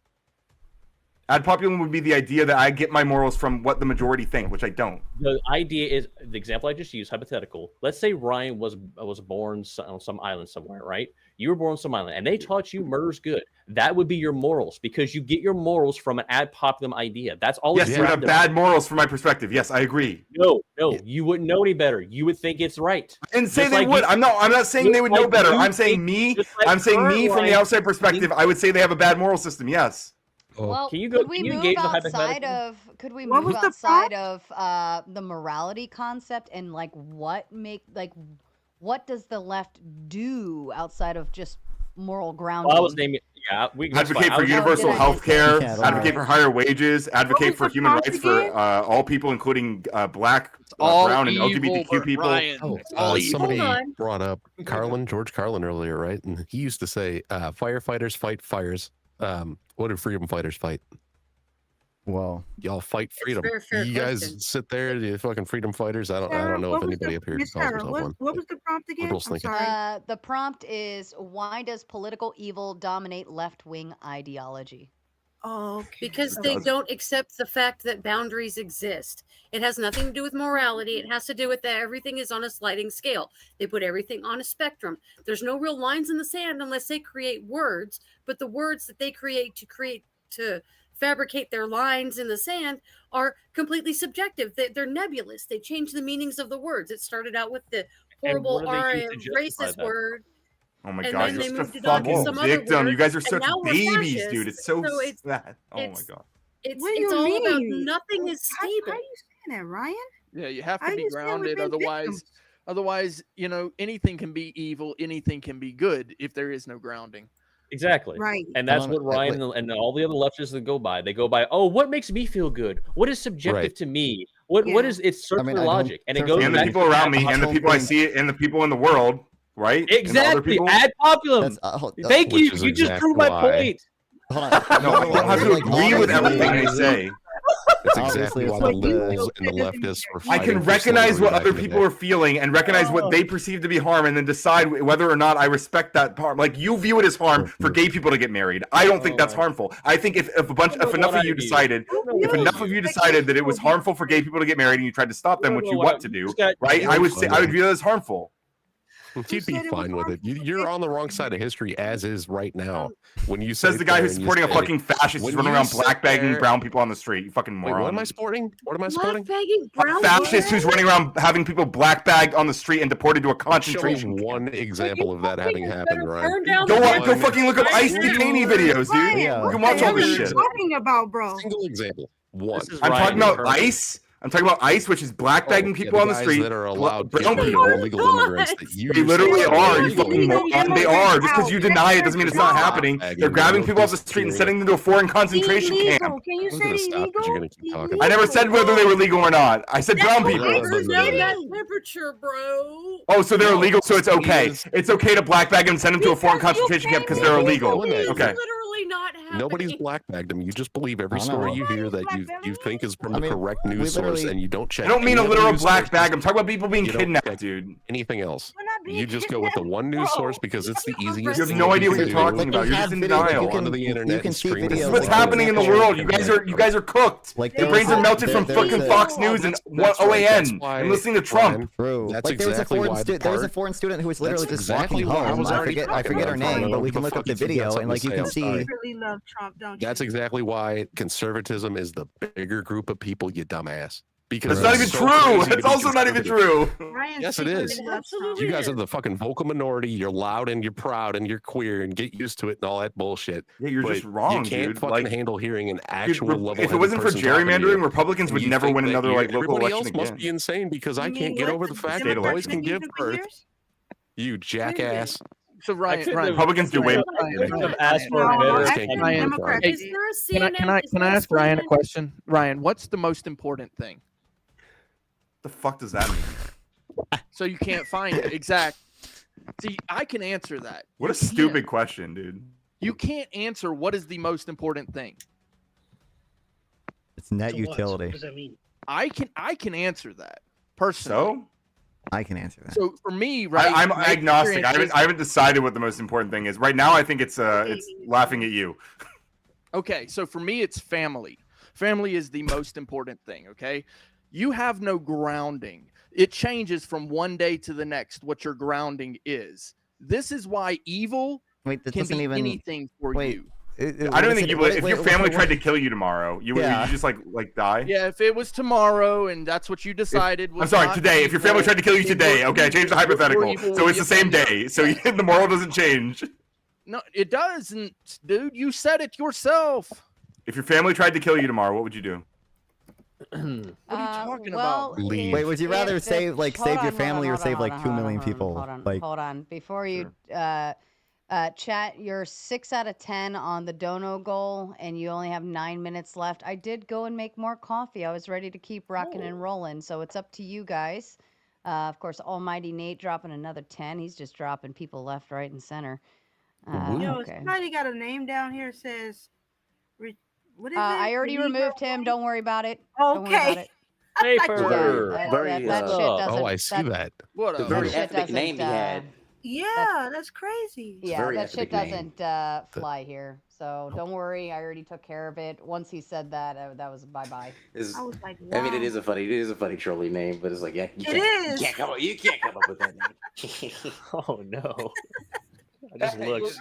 Ad populum would be the idea that I get my morals from what the majority think, which I don't. The idea is the example I just used, hypothetical. Let's say Ryan was born on some island somewhere, right? You were born on some island, and they taught you murder's good. That would be your morals because you get your morals from an ad populum idea. That's all. Yes, you have bad morals from my perspective. Yes, I agree. No, you wouldn't know any better. You would think it's right. I didn't say they would. I'm not saying they would know better. I'm saying me. I'm saying me from the outside perspective. I would say they have a bad moral system. Yes. Well, could we move outside of the morality concept and what does the left do outside of just moral grounding? Well, I was naming, we advocate for universal health care, advocate for higher wages, advocate for human rights for all people, including black, brown, and LGBTQ people. Somebody brought up George Carlin earlier, right? And he used to say, firefighters fight fires. What do freedom fighters fight? Well, y'all fight freedom. You guys sit there, you fucking freedom fighters. I don't know if anybody up here calls himself one. What was the prompt again? I'm sorry. The prompt is, why does political evil dominate left-wing ideology? Oh, okay. Because they don't accept the fact that boundaries exist. It has nothing to do with morality. It has to do with that everything is on a sliding scale. They put everything on a spectrum. There's no real lines in the sand unless they create words, but the words that they create to fabricate their lines in the sand are completely subjective. They're nebulous. They change the meanings of the words. It started out with the horrible racist word. Oh my god, you're such a fucking victim. You guys are such babies, dude. It's so sad. Oh my god. It's all about nothing is stable. How are you saying that, Ryan? Yeah, you have to be grounded. Otherwise, anything can be evil, anything can be good if there is no grounding. Exactly. Right. And that's what Ryan and all the other leftists that go by. They go by, oh, what makes me feel good? What is subjective to me? What is it's circular logic? And it goes and the people around me and the people I see and the people in the world, right? Exactly. Ad populum. Thank you. You just proved my point. No, I don't have to agree with everything they say. It's exactly why the liberals and the leftists were fighting. I can recognize what other people are feeling and recognize what they perceive to be harm, and then decide whether or not I respect that harm. Like you view it as harm for gay people to get married. I don't think that's harmful. I think if enough of you decided that it was harmful for gay people to get married, and you tried to stop them, which you want to do, right? I would view that as harmful. You'd be fine with it. You're on the wrong side of history as is right now. When you says the guy who's supporting a fucking fascist who's running around blackbagging brown people on the street. You fucking moron. Wait, what am I supporting? A fascist who's running around having people blackbagged on the street and deported to a concentration camp. One example of that having happened, Ryan. Go fucking look up ICE detainee videos, dude. You can watch all this shit. What are you talking about, bro? Single example. One. I'm talking about ICE. I'm talking about ICE, which is blackbagging people on the street. That are allowed brown people, illegal immigrants. They literally are. You fucking moron. They are. Just because you deny it doesn't mean it's not happening. They're grabbing people off the street and sending them to a foreign concentration camp. Can you say illegal? I never said whether they were legal or not. I said brown people. Temperature, bro. Oh, so they're illegal, so it's okay. It's okay to blackbag them and send them to a foreign concentration camp because they're illegal. Okay. Not happening. Nobody's blackbagged them. You just believe every story you hear that you think is from the correct news source, and you don't check. I don't mean a literal black bag. I'm talking about people being kidnapped, dude. Anything else? You just go with the one news source because it's the easiest. You have no idea what you're talking about. You're just in denial. Onto the internet and stream. This is what's happening in the world. You guys are cooked. Your brains are melted from fucking Fox News and OAN and listening to Trump. That's exactly why. There was a foreign student who was literally just walking home. I forget her name, but we can look up the video and you can see. Love Trump, don't you? That's exactly why conservatism is the bigger group of people, you dumbass. Because that's not even true. It's also not even true. Yes, it is. You guys are the fucking vocal minority. You're loud and you're proud and you're queer and get used to it and all that bullshit. Yeah, you're just wrong, dude. You can't fucking handle hearing an actual level. If it wasn't for gerrymandering, Republicans would never win another local election again. Everybody else must be insane because I can't get over the fact that boys can give birth. You jackass. So Ryan, Republicans do way more. Have asked for better. Can I ask Ryan a question? Ryan, what's the most important thing? The fuck does that mean? So you can't find it. Exactly. See, I can answer that. What a stupid question, dude. You can't answer what is the most important thing. It's net utility. What does that mean? I can answer that personally. So I can answer that. So for me, right, I'm agnostic. I haven't decided what the most important thing is. Right now, I think it's laughing at you. Okay, so for me, it's family. Family is the most important thing, okay? You have no grounding. It changes from one day to the next what your grounding is. This is why evil can be anything for you. I don't think you would. If your family tried to kill you tomorrow, you would you just like die? Yeah, if it was tomorrow and that's what you decided. I'm sorry, today. If your family tried to kill you today, okay, I changed the hypothetical. So it's the same day. So the moral doesn't change. No, it doesn't, dude. You said it yourself. If your family tried to kill you tomorrow, what would you do? What are you talking about? Leave. Wait, would you rather save your family or save like 2 million people? Hold on. Before you chat, you're 6 out of 10 on the dono goal, and you only have 9 minutes left. I did go and make more coffee. I was ready to keep rocking and rolling, so it's up to you guys. Of course, Almighty Nate dropping another 10. He's just dropping people left, right, and center. Somebody got a name down here. Says, what is it? I already removed him. Don't worry about it. Okay. Paper. I see that. What a very ethnic name he had. Yeah, that's crazy. Yeah, that shit doesn't fly here. So don't worry, I already took care of it. Once he said that, that was bye-bye. I was like, wow. I mean, it is a funny trolling name, but it's like, you can't come up with that name. Oh no. I just looked.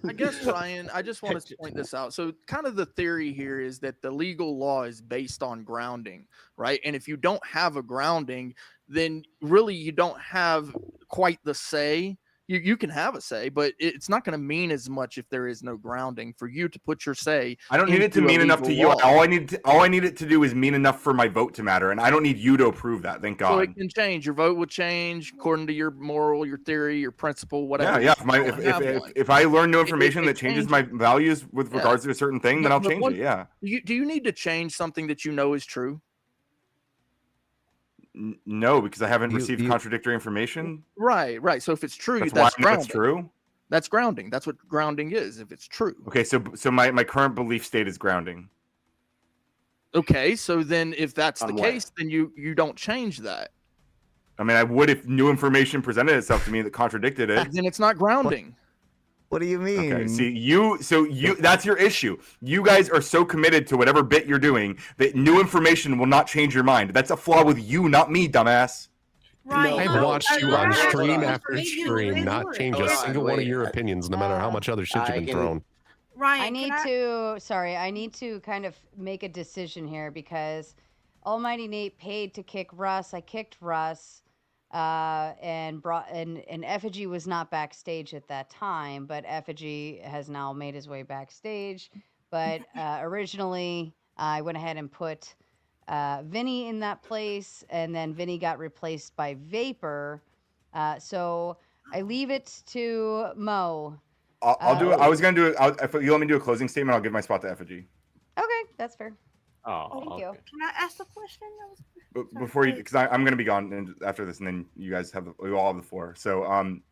I guess, Ryan, I just want to point this out. So kind of the theory here is that the legal law is based on grounding, right? And if you don't have a grounding, then really you don't have quite the say. You can have a say, but it's not going to mean as much if there is no grounding for you to put your say. I don't need it to mean enough to you. All I need it to do is mean enough for my vote to matter, and I don't need you to approve that. Thank God. So it can change. Your vote will change according to your moral, your theory, your principle, whatever. Yeah. If I learn new information that changes my values with regards to a certain thing, then I'll change it. Yeah. Do you need to change something that you know is true? No, because I haven't received contradictory information. Right. So if it's true, that's why grounding. That's true. That's grounding. That's what grounding is. If it's true. Okay, so my current belief state is grounding. Okay, so then if that's the case, then you don't change that. I mean, I would if new information presented itself to me that contradicted it. Then it's not grounding. What do you mean? Okay, see, that's your issue. You guys are so committed to whatever bit you're doing that new information will not change your mind. That's a flaw with you, not me, dumbass. Right. I've watched you on stream after stream not change a single one of your opinions, no matter how much other shit you've been thrown. Ryan, I need to kind of make a decision here because Almighty Nate paid to kick Russ. I kicked Russ. And Effigy was not backstage at that time, but Effigy has now made his way backstage. But originally, I went ahead and put Vinny in that place, and then Vinny got replaced by Vapor. So I leave it to Mo. I'll do it. I was gonna do it. If you let me do a closing statement, I'll give my spot to Effigy. Okay, that's fair. Oh, thank you. Can I ask the question? Before you, because I'm gonna be gone after this, and then you guys we all have the floor. So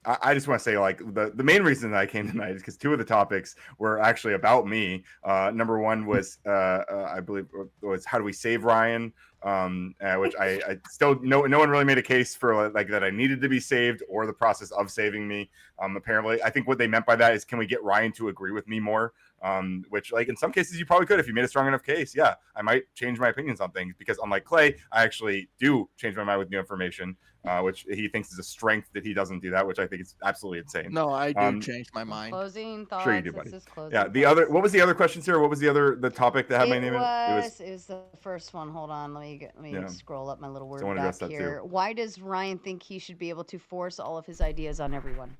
I just want to say, like, the main reason that I came tonight is because 2 of the topics were actually about me. Number 1 was I believe was how do we save Ryan, which I still no one really made a case for like that I needed to be saved or the process of saving me. Apparently, I think what they meant by that is can we get Ryan to agree with me more? Which, like, in some cases you probably could if you made a strong enough case. Yeah, I might change my opinions on things because, unlike Clay, I actually do change my mind with new information, which he thinks is a strength that he doesn't do that, which I think is absolutely insane. No, I do change my mind. Closing thoughts. Sure you do, buddy. Yeah. What was the other question, Sarah? What was the topic that had my name in it? It was the first one. Hold on, let me scroll up my little word back here. Why does Ryan think he should be able to force all of his ideas on everyone?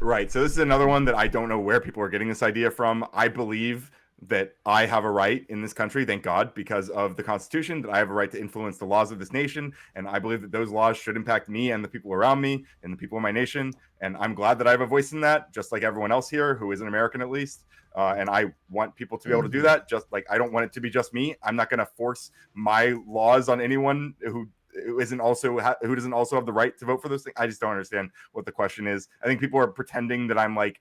Right. So this is another one that I don't know where people are getting this idea from. I believe that I have a right in this country, thank God, because of the Constitution, that I have a right to influence the laws of this nation. And I believe that those laws should impact me and the people around me and the people in my nation. And I'm glad that I have a voice in that, just like everyone else here who is an American at least. And I want people to be able to do that. Just like I don't want it to be just me. I'm not going to force my laws on anyone who doesn't also have the right to vote for those things. I just don't understand what the question is. I think people are pretending that I'm like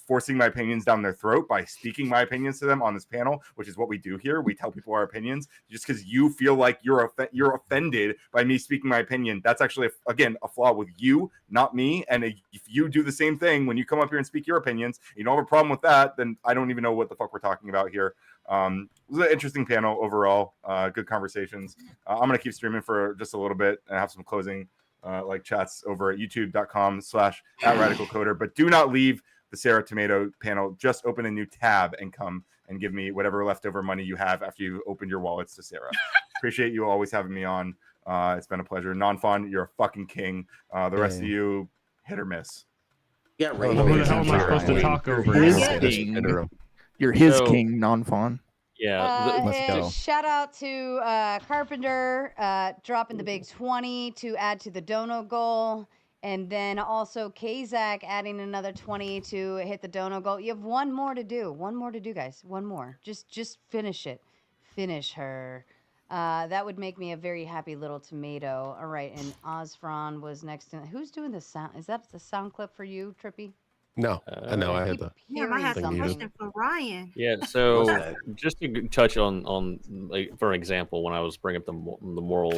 forcing my opinions down their throat by speaking my opinions to them on this panel, which is what we do here. We tell people our opinions. Just because you feel like you're offended by me speaking my opinion, that's actually again a flaw with you, not me. And if you do the same thing when you come up here and speak your opinions, you don't have a problem with that, then I don't even know what the fuck we're talking about here. It was an interesting panel overall. Good conversations. I'm gonna keep streaming for just a little bit and have some closing like chats over at youtube.com/@radicalcoder. But do not leave the Sarah Tomato panel. Just open a new tab and come and give me whatever leftover money you have after you open your wallets to Sarah. Appreciate you always having me on. It's been a pleasure. Non-Fun, you're a fucking king. The rest of you, hit or miss. Yeah, right. Who the hell am I supposed to talk over? You're his king, non-fawn. Yeah, let's go. Shout out to Carpenter dropping the big 20 to add to the dono goal. And then also Kazak adding another 20 to hit the dono goal. You have one more to do. One more to do, guys. One more. Just finish it. Finish her. That would make me a very happy little tomato. All right, and Osfron was next. Who's doing the sound? Is that the sound clip for you, Trippy? No, no, I had that. Yeah, I had some question for Ryan. Yeah, so just to touch on like, for an example, when I was bringing up the moral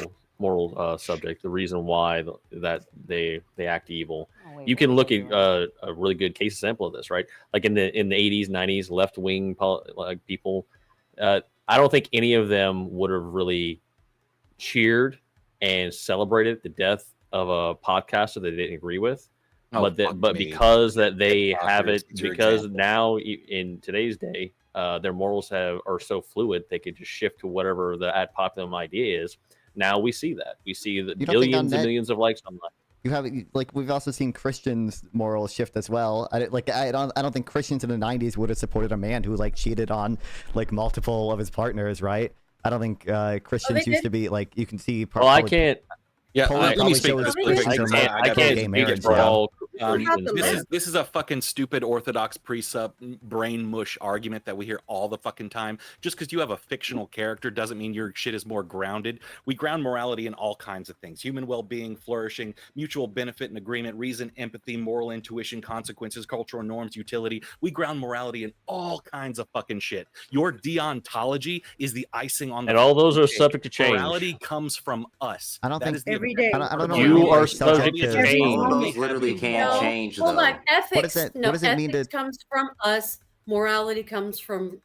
subject, the reason why that they act evil, you can look at a really good case example of this, right? Like in the 80s, 90s, left wing like people. I don't think any of them would have really cheered and celebrated the death of a podcaster that they didn't agree with. But because that they have it, because now in today's day, their morals are so fluid, they could just shift to whatever the ad populum idea is. Now we see that. We see the millions and millions of likes online. You have like we've also seen Christians' morals shift as well. I don't think Christians in the 90s would have supported a man who like cheated on like multiple of his partners, right? I don't think Christians used to be like you can see. Well, I can't. Yeah, let me speak. I can't speak for all. This is a fucking stupid Orthodox precept brain mush argument that we hear all the fucking time. Just because you have a fictional character doesn't mean your shit is more grounded. We ground morality in all kinds of things: human well-being, flourishing, mutual benefit and agreement, reason, empathy, moral intuition, consequences, cultural norms, utility. We ground morality in all kinds of fucking shit. Your deontology is the icing on the and all those are subject to change. Morality comes from us. I don't think every day. I don't know. You are subject to change. Those literally can't change. Hold on. Ethics. What does it mean to... comes from us. Morality comes from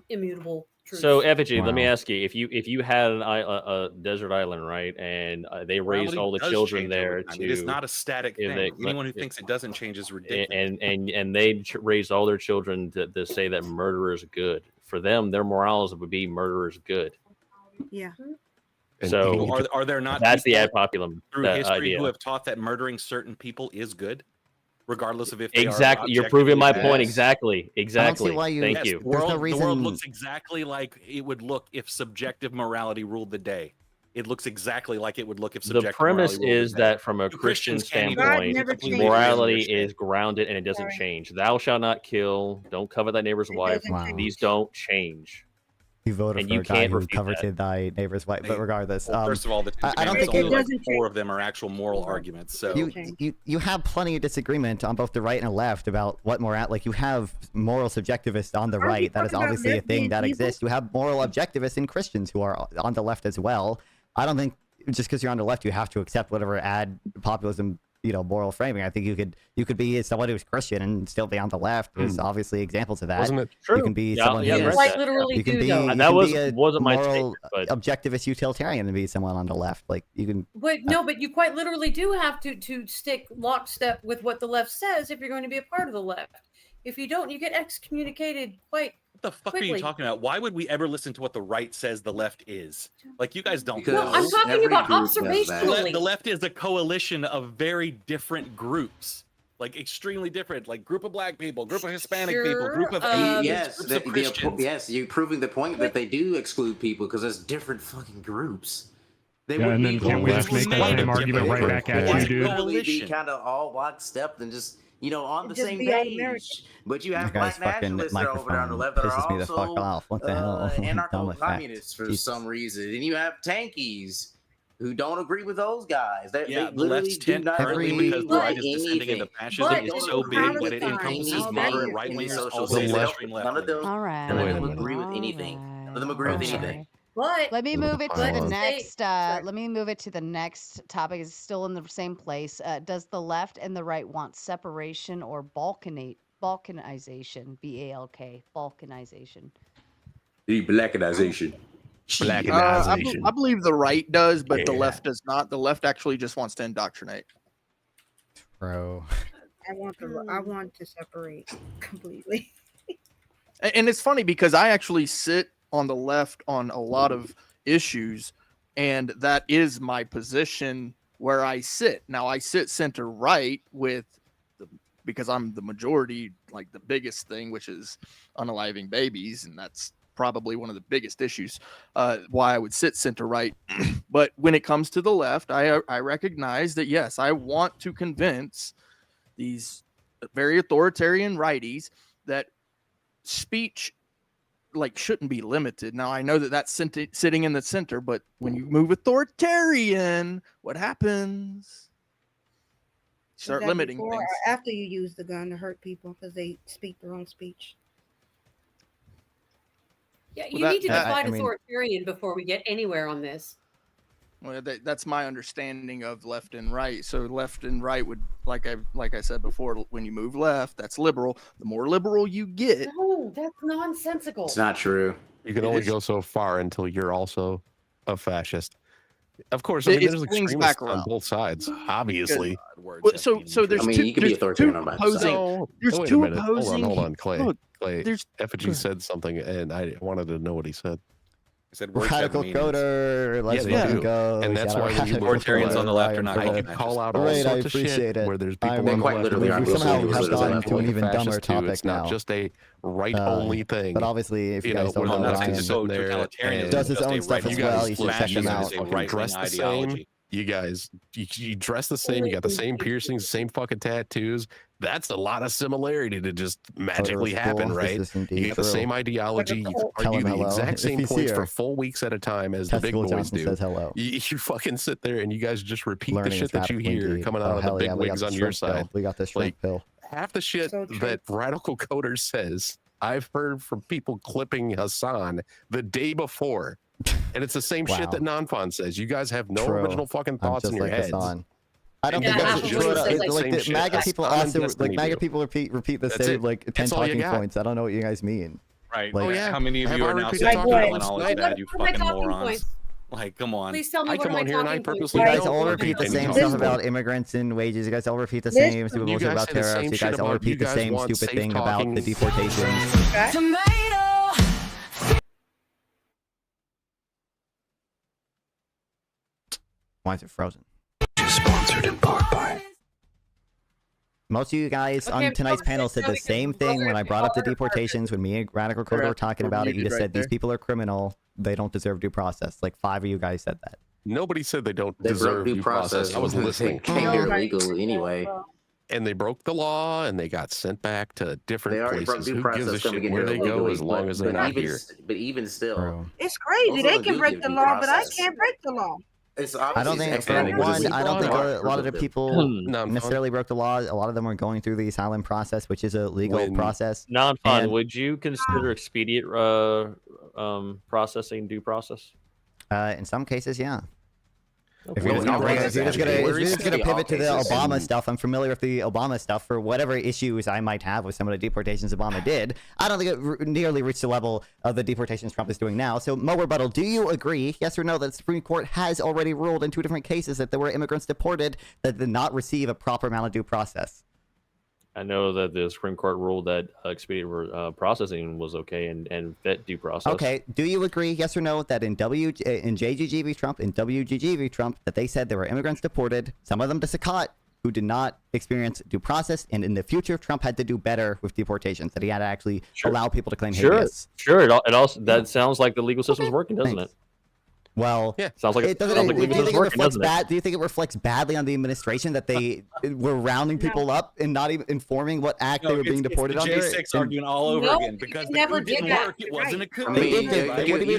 immutable truth. So, Effigy, let me ask you: if you had a desert island, right, and they raised all the children there, it is not a static thing. Anyone who thinks it doesn't change is ridiculous. And they raised all their children to say that murder is good. For them, their morals would be murder is good. Yeah. So are there not? That's the ad populum through history idea. Who have taught that murdering certain people is good, regardless of if exactly. You're proving my point. Exactly. I don't see why you. Thank you. The world looks exactly like it would look if subjective morality ruled the day. It looks exactly like it would look if subjective morality ruled the day. The premise is that from a Christian standpoint, morality is grounded and it doesn't change. Thou shalt not kill. Don't covet thy neighbor's wife. These don't change. You voted for a guy who coveted thy neighbor's wife, but regardless, well, first of all, I don't think like 4 of them are actual moral arguments. So you have plenty of disagreement on both the right and the left about what moral. Like you have moral subjectivists on the right. That is obviously a thing that exists. You have moral objectivists and Christians who are on the left as well. I don't think just because you're on the left you have to accept whatever ad populism moral framing. I think you could be someone who's Christian and still be on the left. There's obviously examples of that. Wasn't it true? You can be someone who's quite literally you can be, though. and that moral wasn't my take, but... objectivist utilitarian and be someone on the left. Like you can. But but you quite literally do have to stick lockstep with what the left says if you're going to be a part of the left. If you don't, you get excommunicated quite. What the fuck quickly. are you talking about? Why would we ever listen to what the right says the left is? Like you guys don't. No, I'm talking about observationally. The left is a coalition of very different groups. like extremely different, like group of black people, group of Hispanic people, group of Asians, groups of Christians. Yes, you're proving the point that they do exclude people because there's different fucking groups. They yeah, and then can we just make that same argument right back at you, dude? Totally be kind of all lockstep and just on the same page. But you have black nationalists that are over there on the left that are also what the hell? anarcho-communists for some reason, and you have tankies who don't agree with those guys. They literally do not agree because the right is descending into fascism is so big that it encompasses moderate right wingers, also the extreme left. None of those. All right. None of them agree with anything. None of them agree with anything. But let me move it to the next. Let me move it to the next topic. It's still in the same place. Does the left and the right want separation or balkanization? BALK. Balkanization. The blackanization. I believe the right does, but the left does not. The left actually just wants to indoctrinate. Bro. I want to separate completely. And it's funny because I actually sit on the left on a lot of issues, and that is my position where I sit. Now I sit center right because I'm the majority, like the biggest thing, which is unaliving babies, and that's probably one of the biggest issues why I would sit center right. But when it comes to the left, I recognize that yes, I want to convince these very authoritarian righties that speech shouldn't be limited. Now I know that that's sitting in the center, but when you move authoritarian, what happens? Start limiting before things. or after you use the gun to hurt people because they speak their own speech. Yeah, you need to define authoritarian before we get anywhere on this. Well, that's my understanding of left and right. So left and right would, like I said before, when you move left, that's liberal. The more liberal you get, no, that's nonsensical. It's not true. You can only go so far until you're also a fascist. Of course, I mean, there's extremists on both sides, obviously. So there's you can be authoritarian on both sides. There's two opposing. Hold on, Clay. Look, Clay, Effigy said something, and I wanted to know what he said. I said radical coder, let's fucking go. And that's why the authoritarians on the left are not I can call out all I sorts of appreciate shit it. where there's people on the quite left. literally are somehow listening have to gone this to an even dumber fascist too. topic It's now. not just a right-only thing. But obviously, if you guys don't where know the left Ryan is sitting there and does his own stuff as well, you should check him out. Dress the same. You guys, you dress the same. You got the same piercings, same fucking tattoos. That's a lot of similarity to just magically happen, right? You got the same ideology. You argue the exact same points for full weeks at a time as the big boys do. You fucking sit there and you guys just repeat the shit that you hear coming out of the big wigs on your side. We got this shrimp pill. Half the shit that Radical Coder says, I've heard from people clipping Hassan the day before. And it's the same shit that Nonfon says. You guys have no original fucking thoughts in your heads. I don't think that's true. Like the MAGA people also MAGA people repeat the same 10 talking points. I don't know what you guys mean. Right. Like, how many of you are now saying all of that, you fucking morons? Like, come on. Please tell me what my talking points. You guys all repeat the same stuff about immigrants and wages. You guys all repeat the same stupid bullshit about tariffs. You guys all repeat the same stupid thing about the deportations. Why is it frozen? Sponsored in part by. Most of you guys on tonight's panel said the same thing when I brought up the deportations. When me and Radical Coder were talking about it, you just said these people are criminal. They don't deserve due process. Like 5 of you guys said that. Nobody said they don't deserve due process. I was listening. Came here legally anyway. And they broke the law, and they got sent back to different places. Due Who gives a shit where they go as long as they're not here? But even still, it's crazy. They can break the law, but I can't break the law. I don't think a lot of the people necessarily broke the law. A lot of them were going through the asylum process, which is a legal process. Non-fun. Would you consider expedient processing due process? In some cases, yeah. If you're just gonna pivot to the Obama stuff, I'm familiar with the Obama stuff for whatever issues I might have with some of the deportations Obama did. I don't think it nearly reached the level of the deportations Trump is doing now. So, Mo Rebuttal, do you agree, yes or no, that the Supreme Court has already ruled in 2 different cases that there were immigrants deported that did not receive a proper amount of due process? I know that the Supreme Court ruled that expedient processing was okay and fit due process. Okay, do you agree, yes or no, that in JGG v. Trump, in WGG v. Trump, that they said there were immigrants deported, some of them to Sakat, who did not experience due process, and in the future, Trump had to do better with deportations. That he had to actually allow people to claim habeas. Sure. It also that sounds like the legal system's working, doesn't it? Well, yeah, sounds like it doesn't. Sounds like do you think it working, reflects bad? Do you think it reflects badly on the administration that they were rounding people up and not even informing what act they were being deported it's the under? J6 arguing all over again because the coup didn't work. It wasn't a coup. What do you mean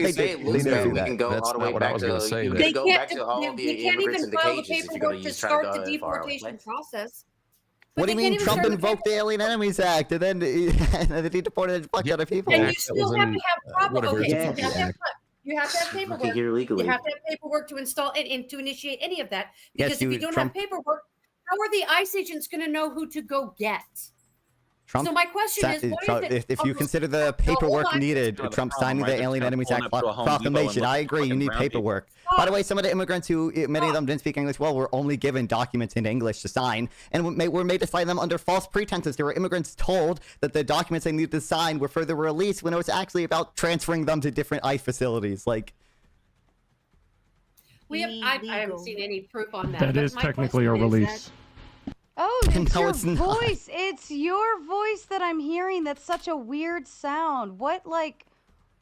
they did? We can go all the way back to They can't even file the paperwork to start the deportation process. What do you mean Trump invoked the Alien Enemies Act and then he deported a fuck ton of people? And you still have to have proper. You have to have paperwork. You have to have paperwork to install and to initiate any of that. Because if you don't have paperwork, how are the ICE agents going to know who to go get? Trump, so my question is, if you consider the paperwork needed, Trump signing the Alien Enemies Act proclamation, I agree, you need paperwork. By the way, some of the immigrants who, many of them didn't speak English well, were only given documents in English to sign, and were made to sign them under false pretenses. There were immigrants told that the documents they needed to sign were for the release when it was actually about transferring them to different ICE facilities. Like, I haven't seen any proof on that. That is technically a release. Oh, it's No, your it's not. voice. It's your voice that I'm hearing. That's such a weird sound. What mic?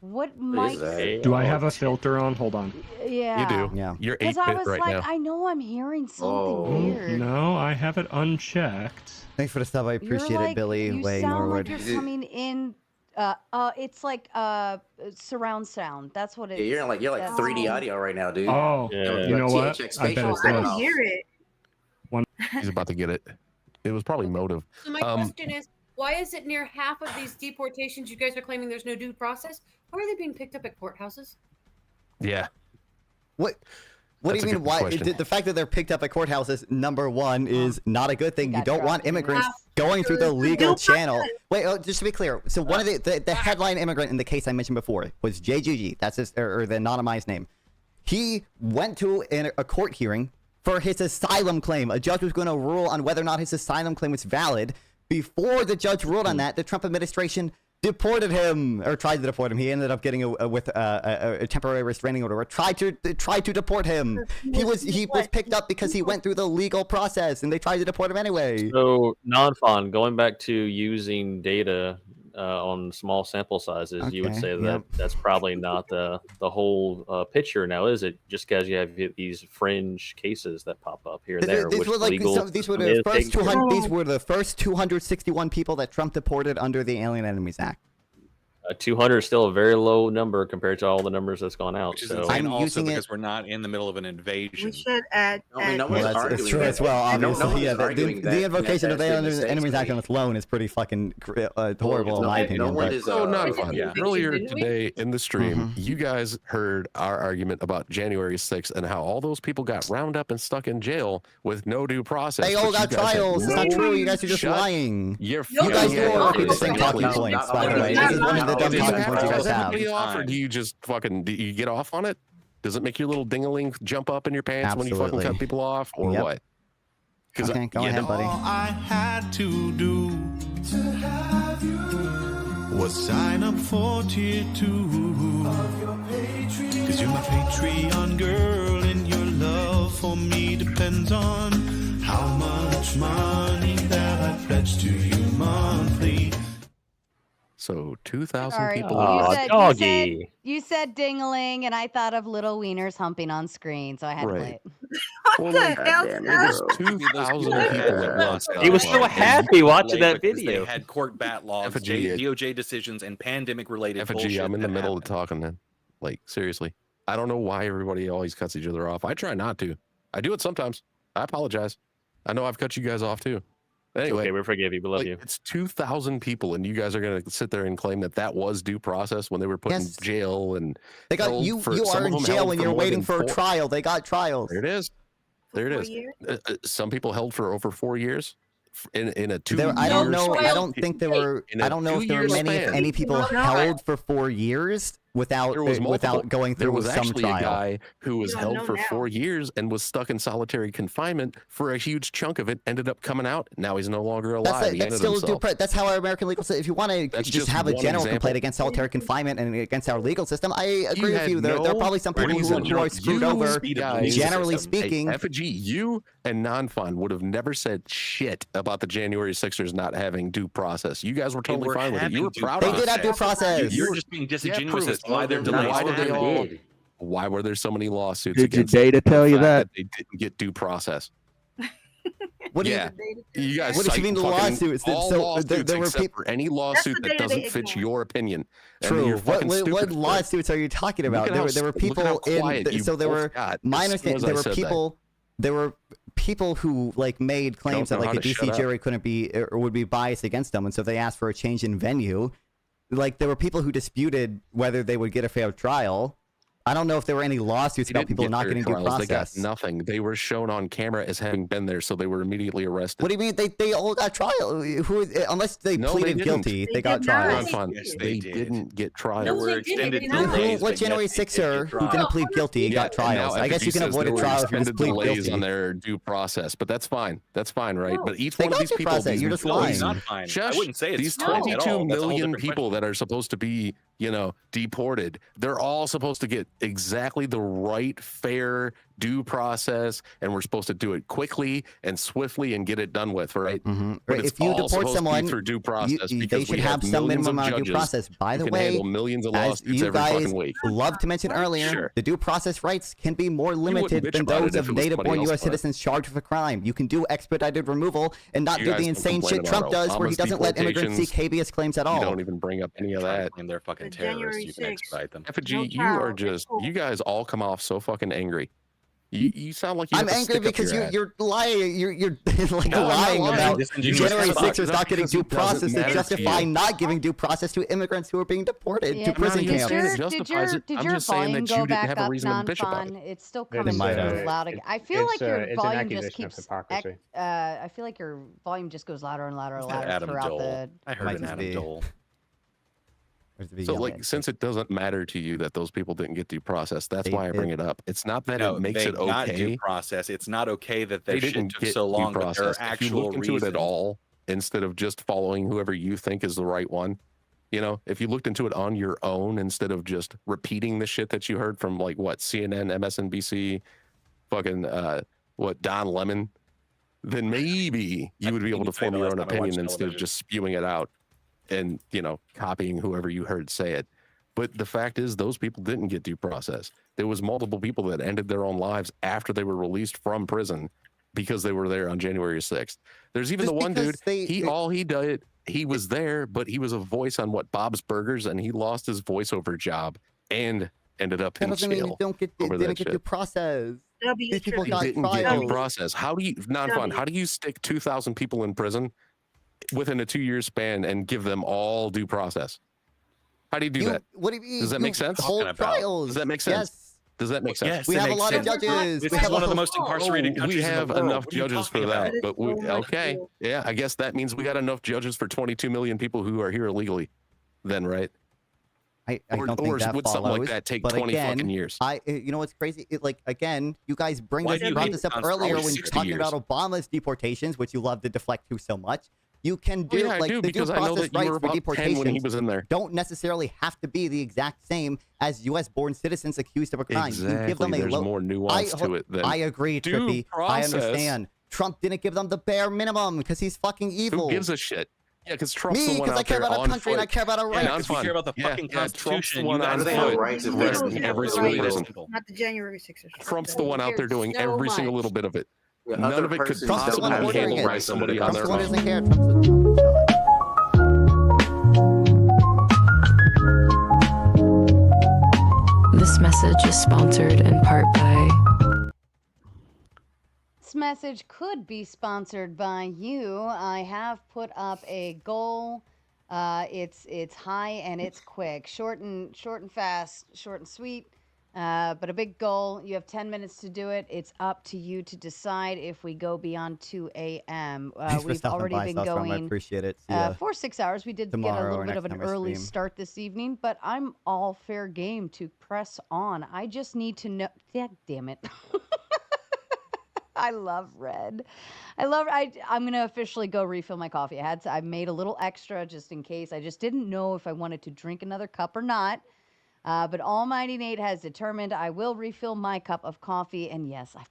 Do I have a filter on? Hold on. Yeah. You do. Yeah. You're 8-bit Because I was right like, now. I know I'm hearing something weird. No, I have it unchecked. Thanks for the stuff. I appreciate You're it, Billy. You Way sound Norwood. like you're coming in. It's like surround sound. That's what it is. Yeah, you're like 3D audio right now, dude. Oh, you know what? I bet it's I this. Hear it. He's about to get it. It was probably motive. So my question is, why is it near half of these deportations you guys are claiming there's no due process? Why are they being picked up at courthouses? Yeah. What do That's you a mean? good Why question. the fact that they're picked up at courthouses? Number one is not a good thing. You don't want immigrants going through the legal channel. Wait, just to be clear. So one of the headline immigrant in the case I mentioned before was JGG. That's his or the anonymized name. He went to a court hearing for his asylum claim. A judge was going to rule on whether or not his asylum claim was valid. Before the judge ruled on that, the Trump administration deported him, or tried to deport him. He ended up getting a temporary restraining order. Or tried to deport him. He was picked up because he went through the legal process, and they tried to deport him anyway. So non-fun, going back to using data on small sample sizes, you would say that that's probably not the whole picture now, is it? Just because you have these fringe cases that pop up here and there. These were the first 261 people that Trump deported under the Alien Enemies Act. 200 is still a very low number compared to all the numbers that's gone out. Which is so insane also because we're not in the middle of an invasion. We should add. That's true as well. Obviously, the invocation of the Alien Enemies Act on its loan is pretty fucking horrible in my opinion. Not fun. Earlier today in the stream, you guys heard our argument about January 6th and how all those people got round up and stuck in jail with no due process. They all got trials. It's not true. You guys are just lying. You guys do all these talking points, by the way. This is one of the dumb talking points you guys have. Or do you just fucking get off on it? Does it make your little ding-a-ling jump up in your pants when you fucking cut people off, or what? Okay, go ahead, buddy. All I had to do to have you was sign up for tier 2 of your Patreon. 'Cause you're my Patreon girl, and your love for me depends on how much money that I pledge to you monthly. So 2,000 Sorry, people. you said ding-a-ling, and I thought of little wieners humping on screen, so I had to play it. What the hell? It was 2,000 people at once. He was so happy watching that video. They had court bat laws, DOJ decisions, and pandemic-related bullshit. I'm in the middle of talking, man. Like, seriously. I don't know why everybody always cuts each other off. I try not to. I do it sometimes. I apologize. I know I've cut you guys off, too. Anyway, okay, we forgive you. We love you. It's 2,000 people, and you guys are going to sit there and claim that was due process when they were put in jail and they got you. You are in jail when you're waiting for a trial. They got trials. There it is. There it is. Some people held for over 4 years in a 2 year. I don't know. I don't think there were. I don't know if there were many, if any people held for 4 years. without going through there was some actually trial. a guy who was held for 4 years and was stuck in solitary confinement for a huge chunk of it, ended up coming out. Now he's no longer alive. That's still that's how our American legal system. If you want to just have a general complaint against solitary confinement and against our legal system, I agree with you. There are probably some people who are screwed over. Generally speaking, Effigy, you and Non-Fun would have never said shit about the January 6ers not having due process. You guys were totally fine with it. You were proud of it. They did have due process. You're just being disingenuous as to why they're delayed. Why were there so many lawsuits? Did your against data tell you that? they didn't get due process? What do you guys? What do you mean the lawsuits? There were people for any lawsuit that doesn't fit your opinion. True. What lawsuits are you talking about? There were people in. So there were. My understanding. There were people who like made claims that like the DC jury couldn't be or would be biased against them, and so they asked for a change in venue. Like there were people who disputed whether they would get a fair trial. I don't know if there were any lawsuits about people not getting due process. They got nothing. They were shown on camera as having been there, so they were immediately arrested. What do you mean? They all got trial. Unless they pleaded guilty, they got trial. Yes, they didn't get trial. There were extended What January 6er who didn't plead guilty got trials? I guess you can avoid a trial if you just plead guilty. On their due process, but that's fine. That's fine, right? But each one of these people, you're just lying. Not fine. I wouldn't say it's these 22 million people that are supposed to be, deported. They're all supposed to get exactly the right, fair due process, and we're supposed to do it quickly and swiftly and get it done with, right? Mm-hmm. But if you deport someone through due process, they should have some minimum amount of due process. By the way, millions of as lawsuits you every guys fucking week. love to mention earlier, the due process rights can be more limited than those of native-born U.S. citizens charged with a crime. You can do expedited removal and not do the insane shit Trump does, where he doesn't let immigrants seek habeas claims at all. You don't even bring up any of that. And they're fucking terrorists. You can expedite them. Effigy, you guys all come off so fucking angry. You sound like you. I'm angry because you're lying. You're like lying about January 6ers not getting due process to justify not giving due process to immigrants who are being deported to prison camps. Did your volume go back up, Non-Fun? It's still coming through loud again. I feel like your volume just keeps. I feel like your volume just goes louder and louder and louder throughout the. I heard an Adam Dole. So, since it doesn't matter to you that those people didn't get due process, that's why I bring it up. It's not that it makes it okay. Not due process. It's not okay that their shit took so long. But there are actual if you look into it at all, instead of just following whoever you think is the right one, if you looked into it on your own instead of just repeating the shit that you heard from like what CNN, MSNBC, fucking Don Lemon, then maybe you would be able to form your own opinion instead of just spewing it out. And copying whoever you heard say it. But the fact is, those people didn't get due process. There was multiple people that ended their own lives after they were released from prison because they were there on January 6th. There's even the one dude, he was there, but he was a voice on Bob's Burgers, and he lost his voiceover job and ended up in jail. Didn't get due process. These people got didn't get due process. How do you, Non-Fun, how do you stick 2,000 people in prison within a 2-year span and give them all due process? How do you do that? What do you mean? Does that make sense? Does that make sense? Yes. Does that make sense? Yes, we have a lot of judges. This is one of the most incarcerated countries. We have in the world. enough judges for that. But okay, yeah, I guess that means we got enough judges for 22 million people who are here illegally. Then, right? I don't think that would follows, something like that take 20 fucking years? You know what's crazy? You guys brought this up earlier when you're talking about Obama's deportations, which you love to deflect to so much. You can do the due process rights for deportations when he was in there. Don't necessarily have to be the exact same as U.S.-born citizens accused of a crime. Exactly. You give them There's more nuance to it than I agree, Trippy. I understand. Trump didn't give them the bare minimum because he's fucking evil. Who gives a shit? Yeah, because Trump's Me, the one out I care there about our on country foot. and I care about our rights. Yeah, because we care about the fucking Constitution. Trump's the one out there arresting every single person. Not the January 6th. Trump's the one out there doing every single little bit of it. None of it could Trump's the one possibly be ordering handled by it. somebody on Trump's their the one own. doesn't care. Trump's This message is sponsored in part by. This message could be sponsored by you. I have put up a goal. It's high and it's quick, short and fast, short and sweet. But a big goal. You have 10 minutes to do it. It's up to you to decide if we go beyond 2 a.m. We've already been going I appreciate it. for 6 hours. We did get a little bit of an early start this evening, but I'm all fair game to press on. I just need to know. Damn it. I love red. I'm going to officially go refill my coffee. I made a little extra just in case. I just didn't know if I wanted to drink another cup or not. But Almighty Nate has determined I will refill my cup of coffee. And yes, I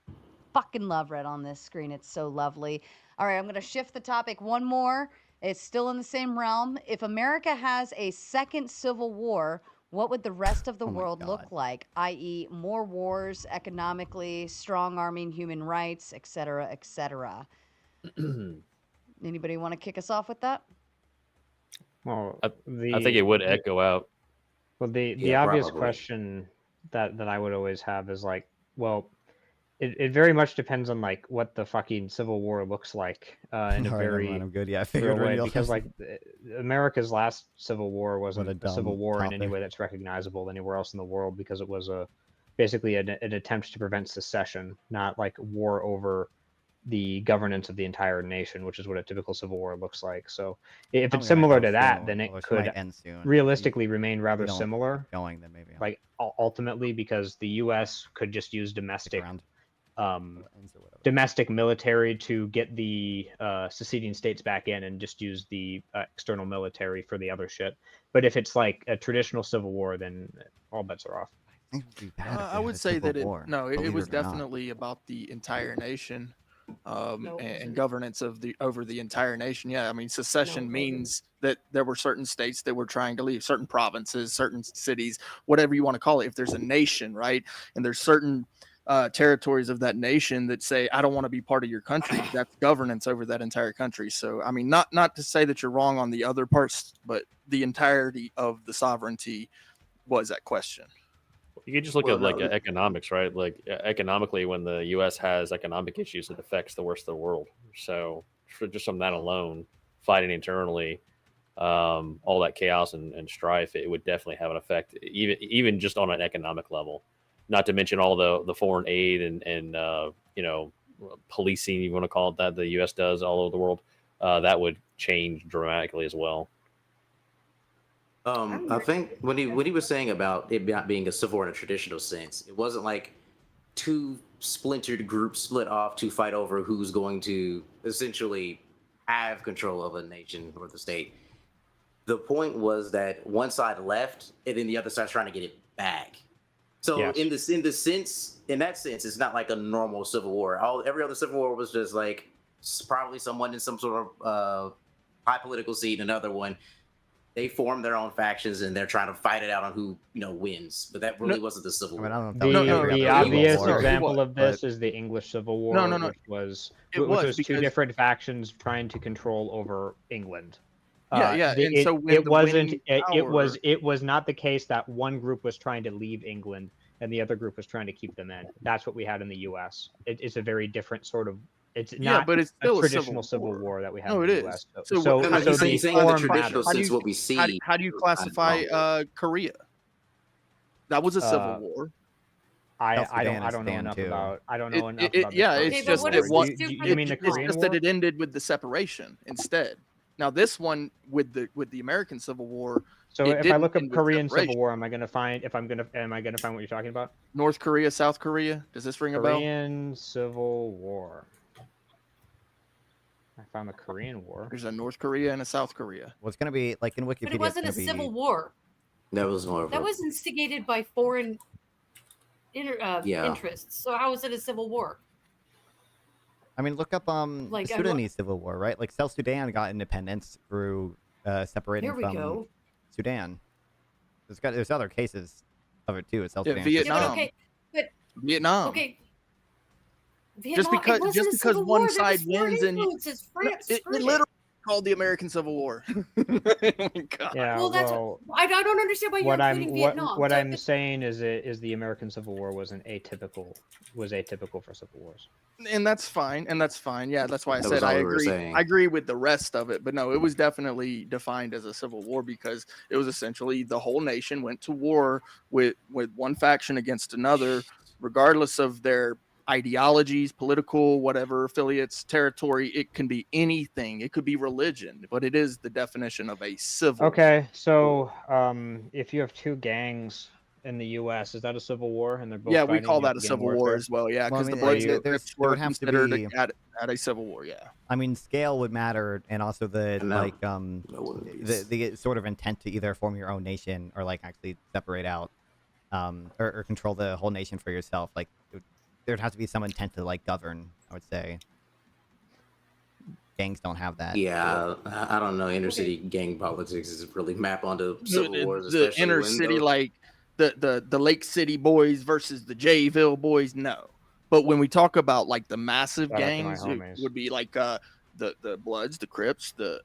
fucking love red on this screen. It's so lovely. All right, I'm going to shift the topic one more. It's still in the same realm. If America has a second civil war, what would the rest of the world look like? I.e., more wars, economically, strong-arming human rights, etc., etc. Anybody want to kick us off with that? Well, I think it would echo out. Well, the obvious question that I would always have is like, well, it very much depends on like what the fucking Civil War looks like in a very I'm good. Yeah, I figured way, because like America's last Civil War wasn't a civil war in any way that's recognizable anywhere else in the world, because it was basically an attempt to prevent secession, not like war over the governance of the entire nation, which is what a typical civil war looks like. So if it's similar to that, then it could realistically remain rather similar. Like ultimately, because the U.S. could just use domestic military to get the seceding states back in, and just use the external military for the other shit. But if it's like a traditional civil war, then all bets are off. I would say that it was definitely about the entire nation. And governance over the entire nation. Yeah, I mean, secession means that there were certain states that were trying to leave, certain provinces, certain cities, whatever you want to call it. If there's a nation, right, and there's certain territories of that nation that say, I don't want to be part of your country, that's governance over that entire country. So, I mean, not to say that you're wrong on the other parts, but the entirety of the sovereignty was that question. You could just look at like economics, right? Like economically, when the U.S. has economic issues, it affects the rest of the world. So just from that alone, fighting internally, all that chaos and strife, it would definitely have an effect, even just on an economic level. Not to mention all the foreign aid and policing, you want to call it that, the U.S. does all over the world. That would change dramatically as well. I think when he was saying about it not being a civil war in a traditional sense, it wasn't like two splintered groups split off to fight over who's going to essentially have control of a nation or the state. The point was that one side left, and then the other side's trying to get it back. So yes. in that sense, it's not like a normal civil war. Every other civil war was just like probably someone in some sort of high political seat, another one. They form their own factions and they're trying to fight it out on who wins. But that really wasn't the Civil War. The obvious example of this is the English Civil War, which was two different factions trying to control over England. It was not the case that one group was trying to leave England and the other group was trying to keep them in. That's what we had in the U.S. It's a very different sort of. It's not but it's still a traditional civil war that we have. No, in it the US. So you're saying the traditional sense what we see. How do you classify Korea? That was a civil war. I don't know enough about. I don't know enough about. It's just that it ended with the separation instead. Now this one with the American Civil War. So if I look up Korean Civil War, am I going to find what you're talking about? North Korea, South Korea. Does this ring a bell? Korean Civil War. I found the Korean War. There's a North Korea and a South Korea. Well, it's going to be like in Wikipedia. But it wasn't a civil war. That was more. That was instigated by foreign interests. So how was it a civil war? I mean, look up the Sudanese Civil War, right? Like South Sudan got independence through separating from Sudan. There's other cases of it too. It's South Sudan. Vietnam. Vietnam. Okay. Vietnam, just because one side wins and France, it literally called the American Civil War. Yeah, well, that's I don't understand why you're including Vietnam. What I'm saying is the American Civil War was atypical for civil wars. And that's fine. Yeah, that's why I said I agree. I agree with the rest of it, but no, it was definitely defined as a civil war because it was essentially the whole nation went to war with one faction against another, regardless of their ideologies, political, whatever affiliates, territory. It can be anything. It could be religion, but it is the definition of a civil. Okay, so if you have two gangs in the U.S., is that a civil war? And they're both we call that a civil war as well. Yeah, because the Bloods and Crips were considered at a civil war. Yeah, I mean, scale would matter, and also the sort of intent to either form your own nation or like actually separate out, or control the whole nation for yourself. Like there'd have to be some intent to like govern. I would say. Gangs don't have that. Yeah, I don't know. Inner city gang politics is really map onto civil wars. The inner city, like the Lake City boys versus the Jayville boys, no. But when we talk about like the massive gangs, it would be like the Bloods, the Crips, the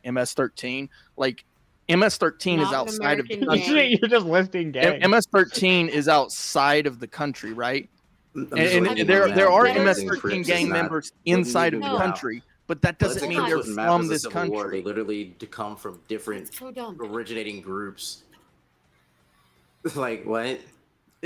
MS-13. Like MS-13 is outside of the country. You're just listing gangs. MS-13 is outside of the country, right? And there are MS-13 gang members inside of the country. But that doesn't mean they're from this country. They literally come from different originating groups. Like what?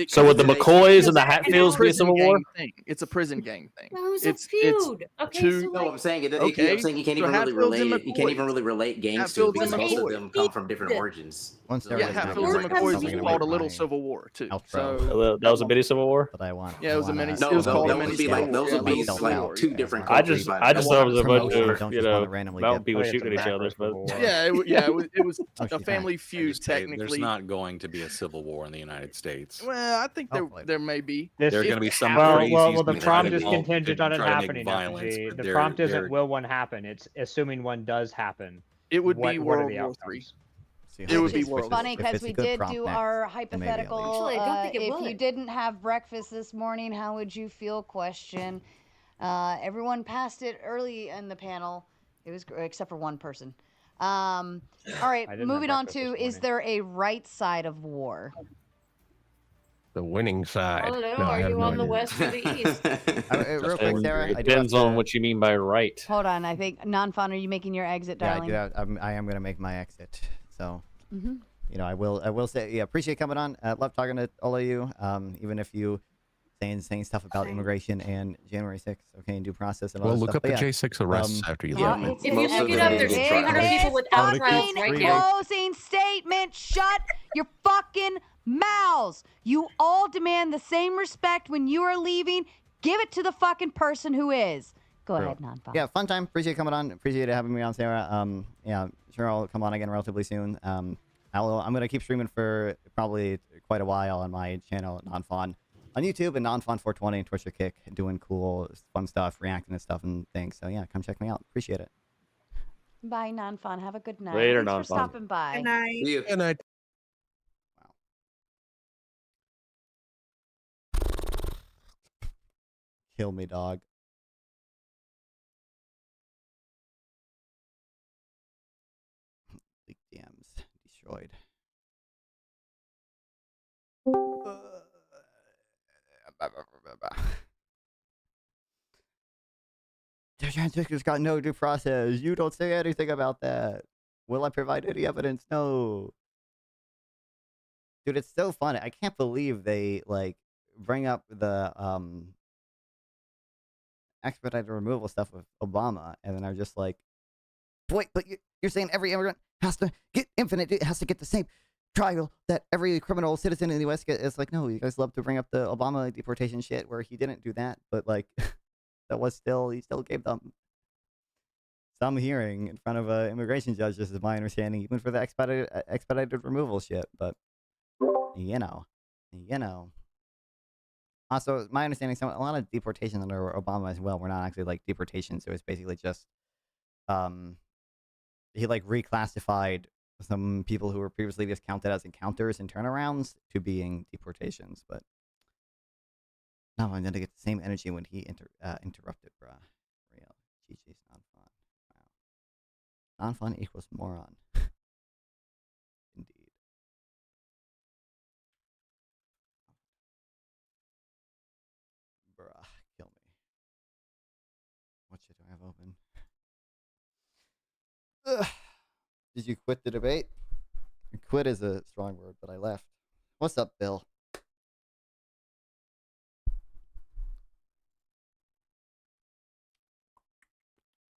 So with the McCoys and the Hatfields be a civil war? It's a prison gang thing. No, it's a feud. I'm saying it. I'm saying you can't even really relate. You can't even really relate gangs to it because most of them come from different origins. Hatfields and McCoys was called a little civil war too. So that was a mini civil war. But I want. Yeah, it was a mini. No, it was called a mini. Those would be like two different. I just thought it was a bunch of mountain people shooting at each other. But it was a family feud technically. There's not going to be a civil war in the United States. Well, I think there may be. There are going to be some crazies. Well, the prompt is contingent on it happening. The prompt isn't will one happen. It's assuming one does happen. It would be World War III. It would be funny because we did do our hypothetical. If you didn't have breakfast this morning, how would you feel? Question. Everyone passed it early in the panel. It was except for one person. All right, moving on to: is there a right side of war? The winning side. Oh, no, are you on the west or the east? Real quick, Sarah. It depends on what you mean by right. Hold on, I think Non-Fun, are you making your exit, darling? Yeah, I am going to make my exit. So, I will say, appreciate coming on. Love talking to all of you. Even if you saying stuff about immigration and January 6th, okay, and due process and all that look stuff. up the J6 arrests after you leave. If you look it up, there's 300 people without trials right now. Closing statement. Shut your fucking mouths. You all demand the same respect when you are leaving. Give it to the fucking person who is. Go ahead, Non-Fun. Yeah, fun time. Appreciate coming on. Appreciate having me on, Sarah. Sure I'll come on again relatively soon. I'm gonna keep streaming for probably quite a while on my channel, Non-Fun, on YouTube, and Non-Fun 420 and Twitch or Kick, doing cool, fun stuff, reacting to stuff and things. So yeah, come check me out. Appreciate it. Bye, Non-Fun. Have a good night. Later, Thanks for stopping by. Good night. Good night. Kill me, dog. Leak DMs destroyed. The transcript's got no due process. You don't say anything about that. Will I provide any evidence? No. Dude, it's so funny. I can't believe they bring up the expedited removal stuff with Obama, and then are just like, wait, but you're saying every immigrant has to get infinite, it has to get the same trial that every criminal citizen in the U.S. gets. It's like, no, you guys love to bring up the Obama deportation shit where he didn't do that, but he still gave them some hearing in front of an immigration judge. This is my understanding, even for the expedited removal shit. But you know. Also, my understanding, a lot of deportations under Obama as well were not actually deportations. It was basically just he reclassified some people who were previously just counted as encounters and turnarounds to being deportations. But no, I'm gonna get the same energy when he interrupted, bruh. Real. GG's not fun. Non-fun equals moron. Indeed. Bruh, kill me. What shit do I have open? Ugh. Did you quit the debate? Quit is a strong word, but I left. What's up, Bill?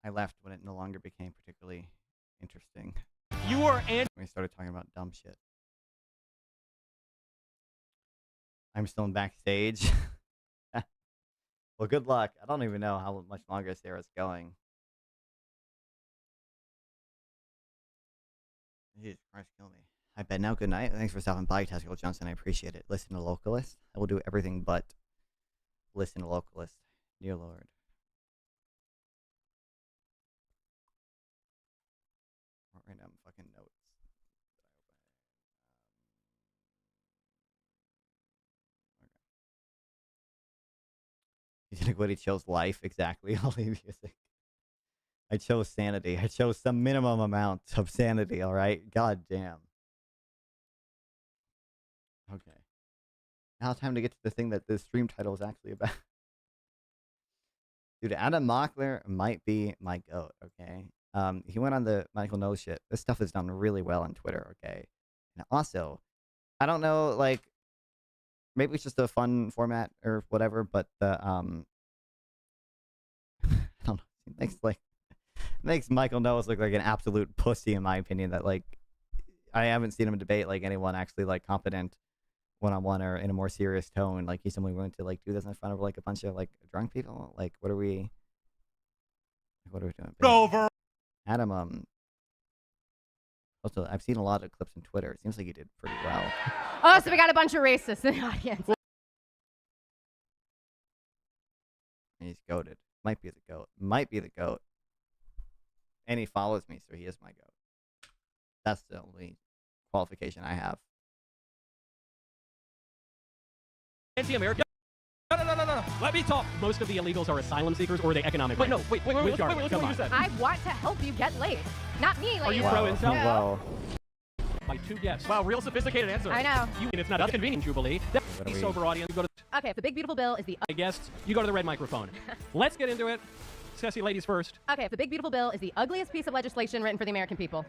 I left when it no longer became particularly interesting. You are when we started talking about dumb shit. I'm still in backstage. Well, good luck. I don't even know how much longer Sarah's going. Jesus Christ, kill me. I bet now. Good night. Thanks for stopping by, Tactical Johnson. I appreciate it. Listen to Localist. I will do everything but listen to Localist. Dear Lord. Right now, I'm fucking notes. He's gonna go he chose life, exactly. I'll leave you. I chose sanity. I chose some minimum amount of sanity, alright? God damn. Okay. Now time to get to the thing that the stream title is actually about. Dude, Adam Mockler might be my goat, okay? He went on the Michael Knowles shit. This stuff is done really well on Twitter, okay? And also, I don't know, like, maybe it's just a fun format or whatever, but the, I don't know. It makes Michael Knowles look like an absolute pussy, in my opinion, that, like, I haven't seen him debate, like, anyone actually, like, competent one-on-one or in a more serious tone. Like, he's simply willing to, like, do this in front of, like, a bunch of, like, drunk people. Like, what are we doing? Over. Adam, also, I've seen a lot of clips on Twitter. It seems like he did pretty well. Oh, so we got a bunch of racists in the audience. He's goated. Might be the goat. Might be the goat. And he follows me, so he is my goat. That's the only qualification I have. Anti-American. No. Let me talk. Most of the illegals are asylum seekers or are they economic. Wait, listen to what you said. I want to help you get laid. Not me, Are you pro-incel? Wow. My two guests. Wow, real sophisticated answer. I know. And it's not a convenient, Jubilee. That's sober audience. You go to okay, if the big beautiful bill is the guests, you go to the red microphone. Let's get into it. Sassy ladies first. Okay, if the big beautiful bill is the ugliest piece of legislation written for the American people.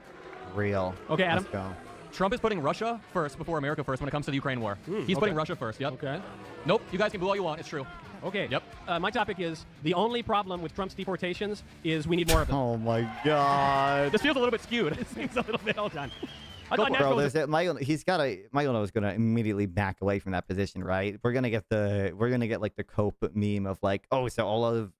Real. Okay, Adam. Let's go. Trump is putting Russia first before America first when it comes to the Ukraine war. He's putting Russia first, yep. Okay. Nope, you guys can boo all you want, it's true. Okay. Yep. My topic is, the only problem with Trump's deportations is we need more of them. Oh my god. This feels a little bit skewed. It seems a little bit, hold on. Bro, Michael Knowles is gonna immediately back away from that position, right? We're gonna get like the Cope meme of like, oh, so all of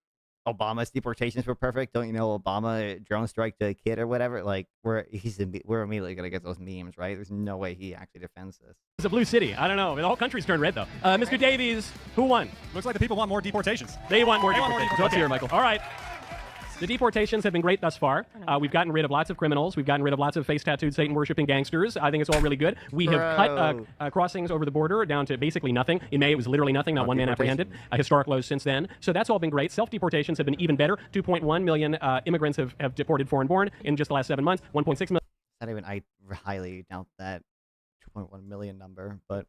Obama's deportations were perfect. Don't you know Obama drone striked a kid or whatever? Like we're immediately gonna get those memes, right? There's no way he actually defends this. It's a blue city. I don't know. The whole country's turned red though. Mr. Davies, who won? Looks like the people want more deportations. They want more deportations. Let's hear, Michael. All right. The deportations have been great thus far. We've gotten rid of lots of criminals. We've gotten rid of lots of face-tattooed, Satan-worshipping gangsters. I think it's all really good. We have cut crossings over the border down to basically nothing. In May, it was literally nothing, not one man apprehended. Historic lows since then. So that's all been great. Self-deportations have been even better. 2.1 million immigrants have deported foreign-born in just the last 7 months. 1.6 million. Not even, I highly doubt that 2.1 million number, but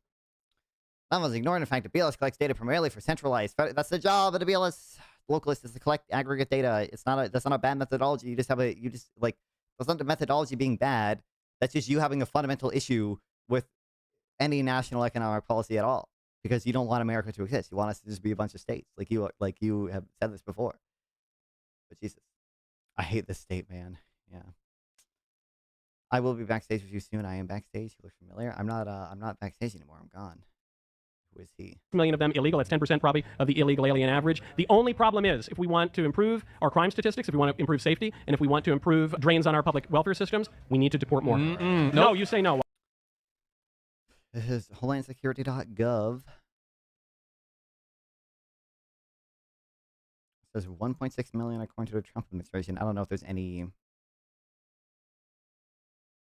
that was ignoring the fact that BLS collects data primarily for centralized. That's the job of the BLS. Localist is to collect aggregate data. That's not a bad methodology. That's not the methodology being bad. That's just you having a fundamental issue with any national economic policy at all, because you don't want America to exist. You want us to just be a bunch of states, like you have said this before. But Jesus, I hate this state, man. Yeah. I will be backstage with you soon. I am backstage. You look familiar. I'm not backstage anymore. I'm gone. Who is he? Million of them illegal. That's 10% probably of the illegal alien average. The only problem is, if we want to improve our crime statistics, if we want to improve safety, and if we want to improve drains on our public welfare systems, we need to deport more. No, you say no. This is homelandsecurity.gov. It says 1.6 million according to the Trump administration. I don't know if there's any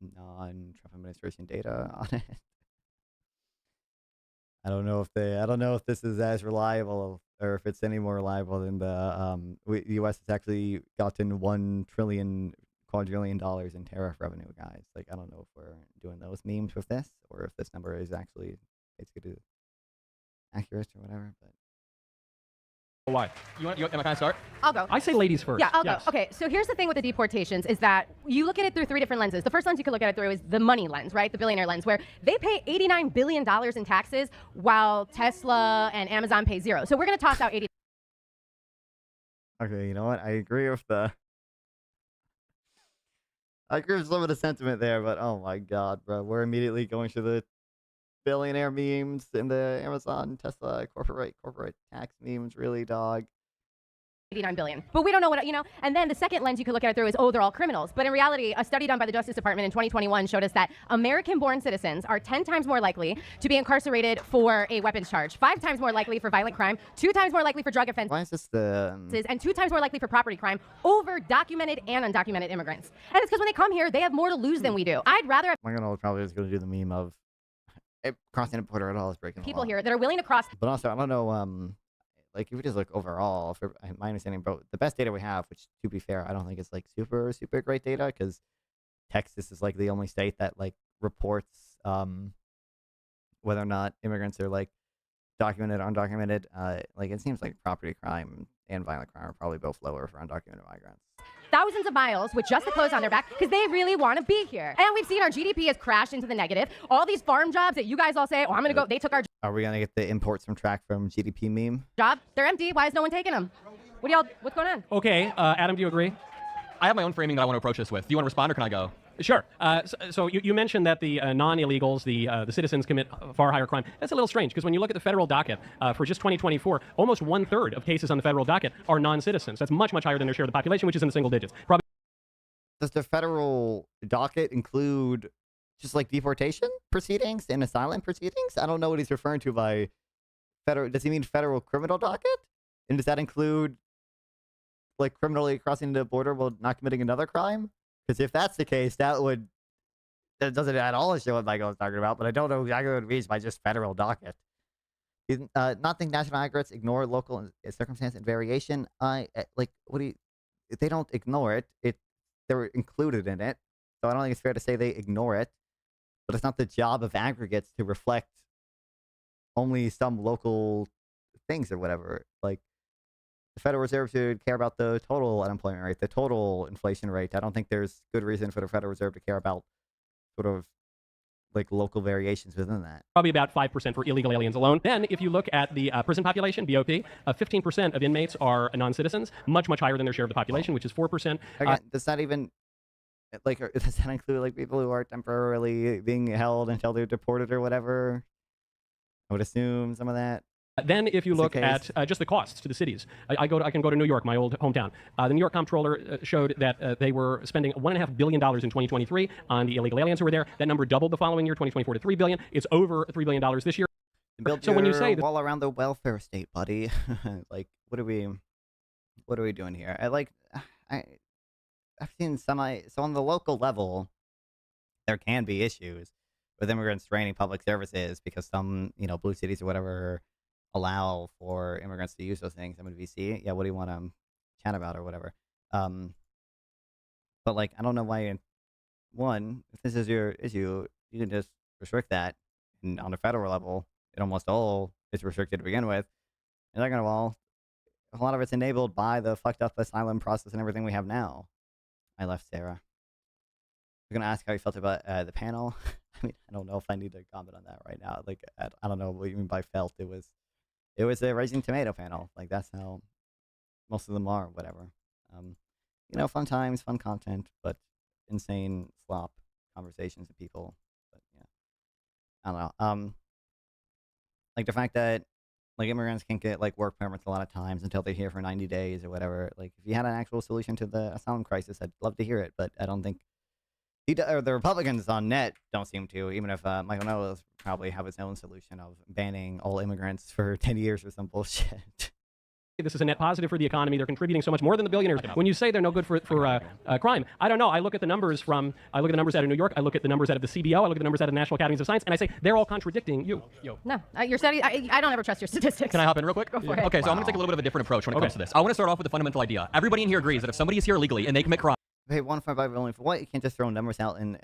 non-Trump administration data on it. I don't know if this is as reliable or if it's any more reliable than the U.S. has actually gotten $1 trillion quadrillion dollars in tariff revenue, guys. Like, I don't know if we're doing those memes with this or if this number is actually basically accurate or whatever. But why? Am I going to start? I'll go. I say ladies first. Yeah, I'll go. Okay, so here's the thing with the deportations is that you look at it through 3 different lenses. The first lens you can look at it through is the money lens, right? The billionaire lens, where they pay $89 billion in taxes while Tesla and Amazon pay 0. So we're going to toss out 80. Okay, you know what? I agree with some of the sentiment there, but oh my god, bro. We're immediately going to the billionaire memes and the Amazon, Tesla, corporate tax memes, really, dog. 89 billion. But we don't know what, and then the second lens you could look at it through is, they're all criminals. But in reality, a study done by the Justice Department in 2021 showed us that American-born citizens are 10 times more likely to be incarcerated for a weapons charge, 5 times more likely for violent crime, 2 times more likely for drug offenses. Why is this the... and 2 times more likely for property crime over documented and undocumented immigrants. And it's because when they come here, they have more to lose than we do. I'd rather have probably is going to do the meme of crossing the border at all is breaking people here that are willing to cross. But also, I don't know, like, if we just look overall, for my understanding, bro, the best data we have, which, to be fair, I don't think it's, like, super, super great data, because Texas is, like, the only state that, like, reports whether or not immigrants are, like, documented or undocumented. Like, it seems like property crime and violent crime are probably both lower for undocumented migrants. Thousands of miles with just the clothes on their back because they really want to be here. And we've seen our GDP has crashed into the negative. All these farm jobs that you guys all say, I'm going to go, they took our Are we going to get the imports from track from GDP meme? job. They're empty. Why is no one taking them? What's going on? Okay, Adam, do you agree? I have my own framing that I want to approach this with. Do you want to respond or can I go? Sure. So you mentioned that the non-illegals, the citizens commit far higher crime. That's a little strange because when you look at the federal docket for just 2024, almost 1/3 of cases on the federal docket are non-citizens. That's much, much higher than their share of the population, which is in the single digits. Probably. Does the federal docket include just like deportation proceedings and asylum proceedings? I don't know what he's referring to by federal. Does he mean federal criminal docket? And does that include like criminally crossing the border while not committing another crime? Because if that's the case, that doesn't at all show what Michael was talking about, but I don't know exactly what it means by just federal docket. Not think national aggregates ignore local circumstance and variation. Like, if they don't ignore it, they're included in it. So I don't think it's fair to say they ignore it, but it's not the job of aggregates to reflect only some local things or whatever. Like, the Federal Reserve should care about the total unemployment rate, the total inflation rate. I don't think there's good reason for the Federal Reserve to care about sort of like local variations within that. Probably about 5% for illegal aliens alone. Then if you look at the prison population, BOP, 15% of inmates are non-citizens, much, much higher than their share of the population, which is 4%. Again, does that even, like, does that include like people who are temporarily being held until they're deported or whatever? I would assume some of that. Then if you look at just the costs to the cities, I can go to New York, my old hometown. The New York comptroller showed that they were spending $1.5 billion in 2023 on the illegal aliens who were there. That number doubled the following year, 2024 to $3 billion. It's over $3 billion this year. So when you say wall around the welfare state, buddy, like what are we doing here? I've seen so on the local level, there can be issues with immigrants draining public services because some blue cities or whatever allow for immigrants to use those things. I'm in VC. Yeah, what do you want to chat about or whatever? But like, I don't know why. If this is your issue, you can just restrict that. And on a federal level, it almost all is restricted to begin with. And second of all, a lot of it's enabled by the fucked up asylum process and everything we have now. I left Sarah. I'm gonna ask how you felt about the panel. I mean, I don't know if I need to comment on that right now. Like, I don't know what you mean by felt. It was a Raising Tomato panel. Like, that's how most of them are, whatever. Fun times, fun content, but insane slop conversations with people. But yeah, I don't know. Like the fact that like immigrants can't get like work permits a lot of times until they're here for 90 days or whatever. Like, if you had an actual solution to the asylum crisis, I'd love to hear it, but I don't think the Republicans on net don't seem to, even if Michael Knowles probably have his own solution of banning all immigrants for 10 years or some bullshit. This is a net positive for the economy. They're contributing so much more than the billionaires. When you say they're no good for crime, I don't know. I look at the numbers out of New York. I look at the numbers out of the CBO. I look at the numbers out of the National Academies of Science, and I say they're all contradicting you. No, your study. I don't ever trust your statistics. Can I hop in real quick? Go for it. Okay, so I'm going to take a little bit of a different approach when it comes to this. I want to start off with the fundamental idea. Everybody in here agrees that if somebody is here illegally and they commit crime, Hey, 1.5 only for what? You can't just throw numbers out and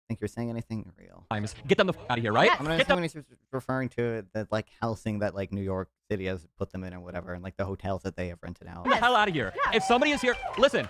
think you're saying anything real. Get them the out of here, right? I'm gonna assume he's referring to the like housing that like New York City has put them in or whatever, and like the hotels that they have rented out. Get the hell out of here. If somebody is here, listen.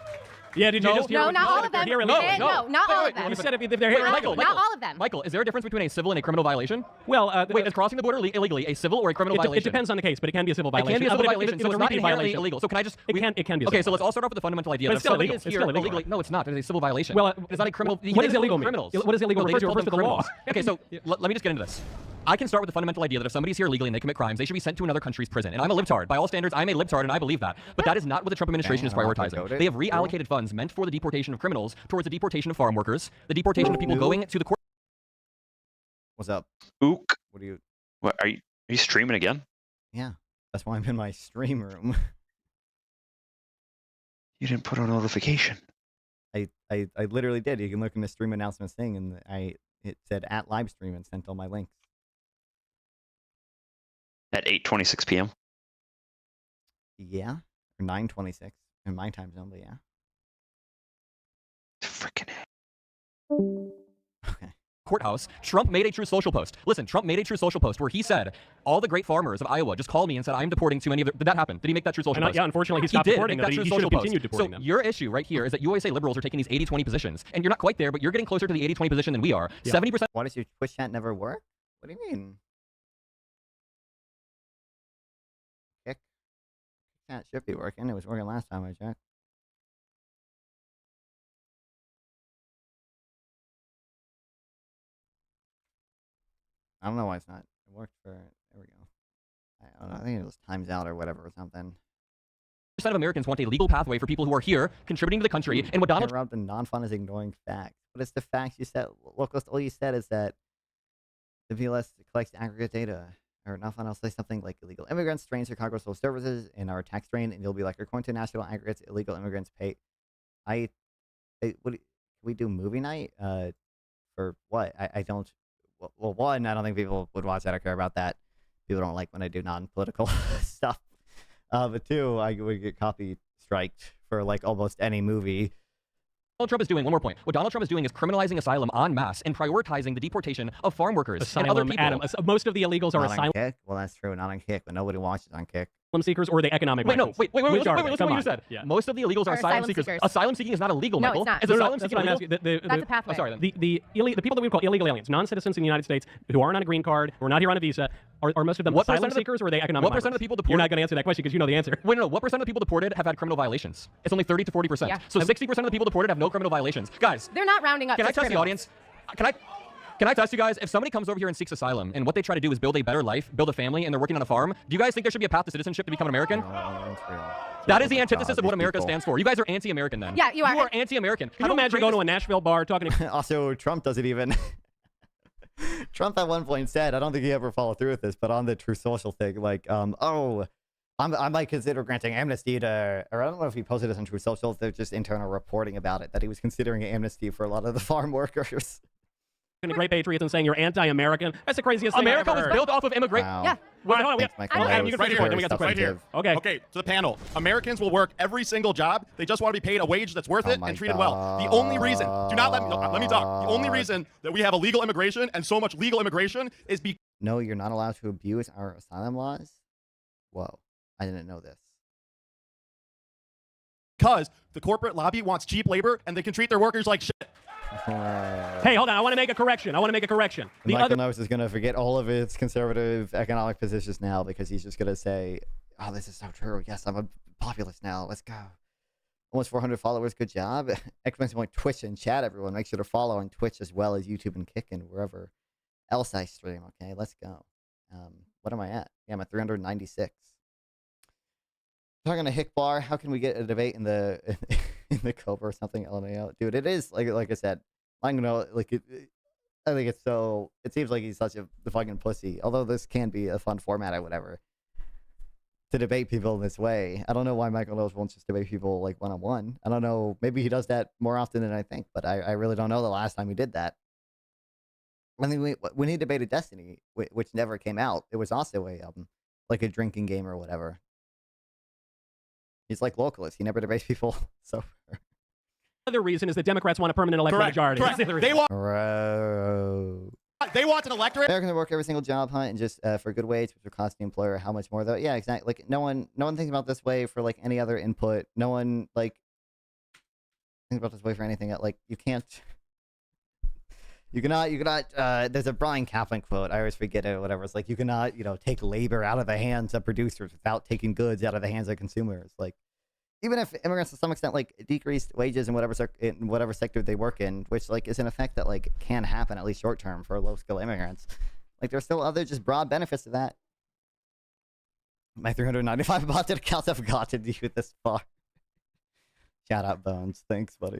Yeah, did you just hear? No, not all of them. No, not all of them. You said if they're here, Michael, not all of them. Michael, is there a difference between a civil and a criminal violation? Well, wait, is crossing the border illegally a civil or a criminal violation? It depends on the case, but it can be a civil violation. It can be a civil violation, If so it's it's a not repeat inherently violation. illegal. So can I just? It can be. Okay, so let's all start off with the fundamental idea But that it's still somebody illegal. is It's here still illegal. illegally. No, it's not. It is a civil violation. Well, it's not a criminal. what is illegal mean? Criminals. What is illegal? They Because just you're call opposed to them the law. criminals. Okay, so let me just get into this. I can start with the fundamental idea that if somebody's here illegally and they commit crimes, they should be sent to another country's prison. And I'm a libtard. By all standards, I'm a libtard, and I believe that. But that is not what the Trump administration is prioritizing. They have reallocated funds meant for the deportation of criminals towards the deportation of farm workers, the deportation of people going to the court. What's up? Ook. What are you? What are you streaming again? Yeah, that's why I'm in my stream room. You didn't put on notification. I literally did. You can look in the stream announcements thing, and it said at live stream and sent all my links. At 8:26 p.m. Yeah, or 9:26 in my time zone, but yeah. Freaking. Okay. Courthouse, Trump made a True Social post. Listen, Trump made a True Social post where he said, all the great farmers of Iowa just called me and said, I'm deporting too many of them. Did that happen? Did he make that True Social post? Yeah, unfortunately, he stopped deporting them. He should have continued deporting them. Your issue right here is that you always say liberals are taking these 80-20 positions, and you're not quite there, but you're getting closer to the 80-20 position than we are. 70%. Why does your Twitch chat never work? What do you mean? Kick chat should be working. It was working last time I checked. I don't know why it's not. It worked for. There we go. I don't know. I think it was times out or whatever or something. Percent of Americans want a legal pathway for people who are here contributing to the country. And what Donald Trump and non-fun is ignoring facts. But it's the facts you said. Look, all you said is that the VLS collects aggregate data. Or non-fun, I'll say something like illegal immigrants drain Chicago social services in our tax drain, and you'll be like, according to national aggregates, illegal immigrants pay. What can we do movie night? For what? I don't. Well, one, I don't think people would watch that or care about that. People don't like when I do non-political stuff. But two, I would get copy striked for like almost any movie. Donald Trump is doing, one more point. What Donald Trump is doing is criminalizing asylum en masse and prioritizing the deportation of farm workers and other people. Adam, most of the illegals are asylum. Kick? Well, that's true. Not on Kick, but nobody watches on Kick. Asylum seekers or the economic migrants? Wait, listen to what you said. Yeah. Most of the illegals are asylum seekers. Asylum seeking is not illegal, No, Michael. it's not. Is No, asylum that's seeking what I'm illegal? asking. That's a pathway. Oh, sorry, then. The people that we call illegal aliens, non-citizens in the United States who aren't on a green card, who are not here on a visa, are most of them asylum seekers or are they economic What migrants? percent of the people deported? You're not going to answer that question because you know the answer. Wait, no. What percent of the people deported have had criminal violations? It's only 30 to 40%. Yeah. So 60% of the people deported have no criminal violations. Guys, They're not rounding up. can I just test the criminals. audience? Can I test you guys? If somebody comes over here and seeks asylum, and what they try to do is build a better life, build a family, and they're working on a farm, do you guys think there should be a path to citizenship to become an American? That is the antithesis of what America stands for. You guys are anti-American then. Yeah, you are. You are anti-American. Can you imagine going to a Nashville bar talking to... Also, Trump doesn't even... Trump at one point said, I don't think he ever followed through with this, but on the True Social thing, like, I might consider granting amnesty to, or I don't know if he posted this on True Social, they're just internal reporting about it, that he was considering amnesty for a lot of the farm workers. Great patriots and saying you're anti-American. That's the craziest thing America I've ever was heard. built off of immigration. Wow. Yeah. Well, hold on, Thanks, Adam, you Michael. can That finish was your point, then we very got the question. substantive. Okay. Okay, to the panel. Americans will work every single job. They just want to be paid a wage that's worth it and treated well. The only reason, do not let me talk. The only reason that we have illegal immigration and so much legal immigration is because... No, you're not allowed to abuse our asylum laws? Whoa, I didn't know this. Because the corporate lobby wants cheap labor and they can treat their workers like shit. Hey, hold on. I want to make a correction. Michael Knowles is going to forget all of his conservative economic positions now because he's just going to say, oh, this is so true. Yes, I'm a populist now. Let's go. Almost 400 followers. Good job. Exclamation point Twitch and chat, everyone. Make sure to follow on Twitch as well as YouTube and Kick and wherever else I stream. Okay, let's go. What am I at? Yeah, I'm at 396. Talking to Hick Bar, how can we get a debate in the in the Cobra or something? LMAO, dude, it is like I said. I don't know, like I think it's so. It seems like he's such a fucking pussy. Although this can be a fun format or whatever to debate people in this way. I don't know why Michael Knowles won't just debate people like one-on-one. I don't know. Maybe he does that more often than I think, but I really don't know the last time he did that. I think when he debated Destiny, which never came out, it was also a like a drinking game or whatever. He's like localist. He never debates people sober. other reason is that Democrats want a permanent electoral majority. Correct. They want. They want an electorate. Americans work every single job hunt and just for a good wage, which would cost the employer how much more though? Yeah, exactly. Like no one thinks about this way for like any other input. No one like thinks about this way for anything. Like you can't. You cannot. There's a Brian Kaplan quote. I always forget it or whatever. It's like you cannot, take labor out of the hands of producers without taking goods out of the hands of consumers. Like. Even if immigrants to some extent like decreased wages in whatever sector they work in, which like is an effect that like can happen at least short term for low skill immigrants, like there's still other just broad benefits to that. My 395 bot accounts have gotten you this far. Shout out Bones, thanks buddy.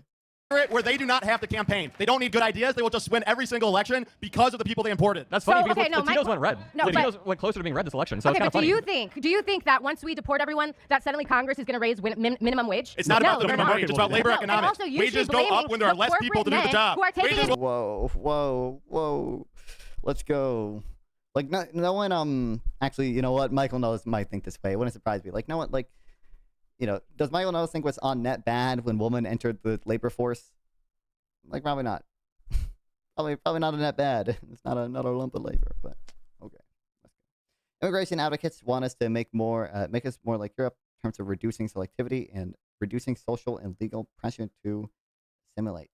Where they do not have to campaign. They don't need good ideas. They will just win every single election because of the people they imported. That's funny because okay, Latinos went red. No, Latinos went closer to being red this election. So okay, it's but funny. do you think that once we deport everyone, that suddenly Congress is going to raise minimum wage? It's not about the minimum wage. It's about labor economics. Wages go up when there are less people to do the job. Whoa. Let's go. Like no one actually, you know what? Michael Knowles might think this way. It wouldn't surprise me. Like no one does Michael Knowles think what's on net bad when women entered the labor force? Like probably not. probably not a net bad. It's not a lump of labor, but okay. Immigration advocates want us to make us more like Europe in terms of reducing selectivity and reducing social and legal pressure to assimilate.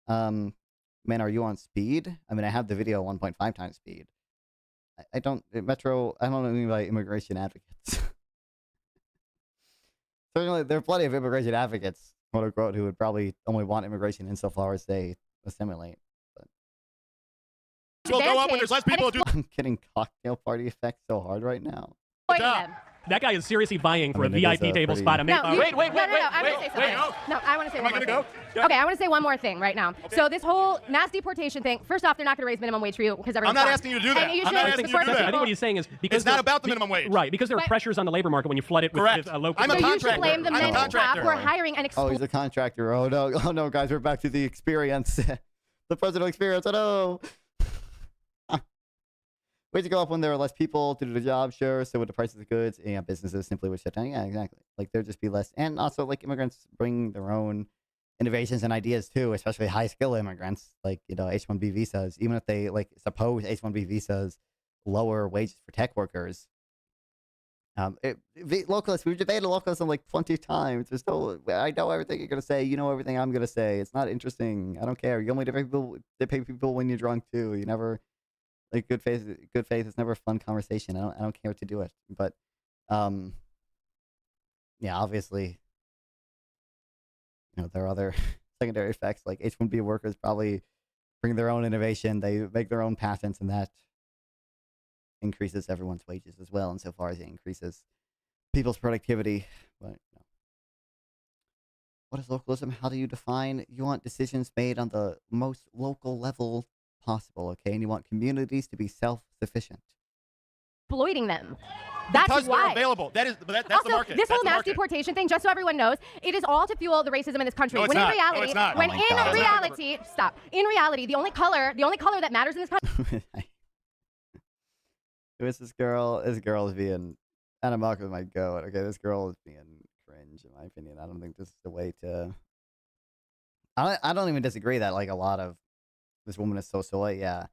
Man, are you on speed? I mean, I have the video 1.5 times speed. I don't know what I mean by immigration advocates. Certainly, there are plenty of immigration advocates, quote unquote, who would probably only want immigration insofar as they assimilate. Will go up when there's less people to do. I'm getting cocktail party effect so hard right now. That guy is seriously vying for a VIP table spot. Wait. I want to say something. No, I want to say one more thing. Okay, I want to say one more thing right now. Okay. So this whole mass deportation thing, first off, they're not going to raise minimum wage for you because everyone's I'm not asking you to do that. I'm not asking you to do that. I think what he's saying is because it's not about the minimum wage. Right, because there are pressures on the labor market when you flood it with local. I'm a contractor. You should blame the men at the top who are hiring and Oh, he's a contractor. Oh no, guys, we're back to the experience. The personal experience. Oh no. Ways to go up when there are less people to do the job, sure. So with the prices of goods, businesses simply would shut down. Yeah, exactly. Like there'd just be less. And also like immigrants bring their own innovations and ideas too, especially high skill immigrants. Like, H-1B visas, even if they like suppose H-1B visas lower wages for tech workers. Localists, we've debated localism like 20 times. There's no, I know everything you're going to say. You know everything I'm going to say. It's not interesting. I don't care. You only pay people when you're drunk too. You never... Like good faith is never a fun conversation. I don't care to do it, but yeah, obviously, there are other secondary effects like H-1B workers probably bring their own innovation. They make their own patents, and that increases everyone's wages as well, insofar as it increases people's productivity. But what is localism? How do you define? You want decisions made on the most local level possible, okay? And you want communities to be self-sufficient. Exploiting them. That's because why. They're available. That's also, the market. This whole mass market. deportation thing, just so everyone knows, it is all to fuel the racism in this country. No, it's when not. in reality, no, it's not. when in reality, the only color that matters in this country. Who is this girl? This girl is being Anna Mockler might go. Okay, this girl is being cringe in my opinion. I don't think this is the way to. I don't even disagree that like a lot of this woman is so soy, yeah.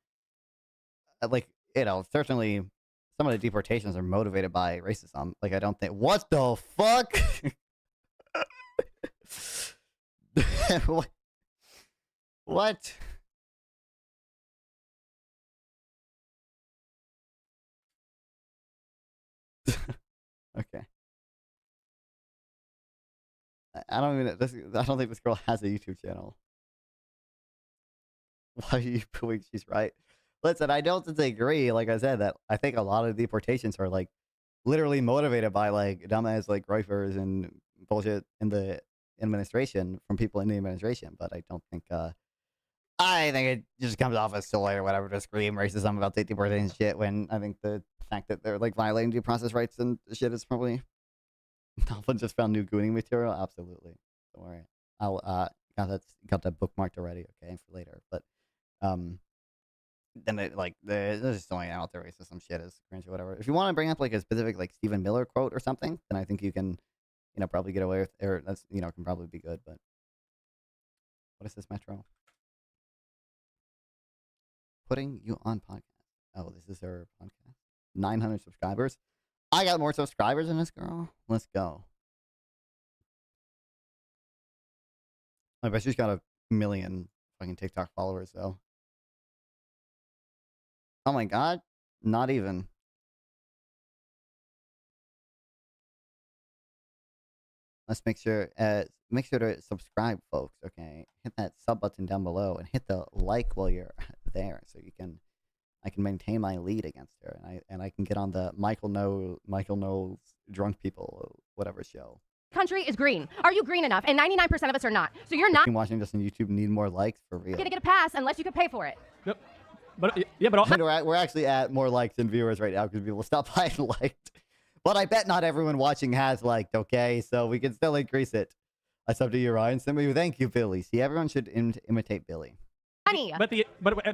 Like, certainly some of the deportations are motivated by racism. Like, I don't think... What the fuck? What? Okay. I don't think this girl has a YouTube channel. Why are you proving she's right? Listen, I don't disagree. Like I said, that I think a lot of deportations are like literally motivated by like dumbass like Reifers and bullshit in the administration from people in the administration. But I don't think I think it just comes off as silly or whatever to scream racism about the deportation shit when I think the fact that they're like violating due process rights and shit is probably Dolphin just found new gooning material. Absolutely. Don't worry. I'll got that bookmarked already, okay, for later. But then it like there's just throwing out there racist some shit is cringe or whatever. If you want to bring up like a specific like Stephen Miller quote or something, then I think you can, probably get away with, or that's can probably be good. But What is this, Metro? Putting you on podcast. Oh, this is her podcast. 900 subscribers. I got more subscribers than this girl. Let's go. I bet she's got 1 million fucking TikTok followers, though. Oh my god. Not even. Let's make sure to subscribe, folks. Okay, hit that sub button down below and hit the like while you're there, so I can maintain my lead against her, and I can get on the Michael Knowles drunk people whatever show. Country is green. Are you green enough? And 99% of us are not. So you're not watching this on YouTube. Need more likes for real. Gonna get a pass unless you can pay for it. Yep. But yeah, but we're actually at more likes than viewers right now because people stop by and liked. But I bet not everyone watching has liked, okay? So we can still increase it. That's up to you, Ryan. Thank you, Billy. See, everyone should imitate Billy. Money. But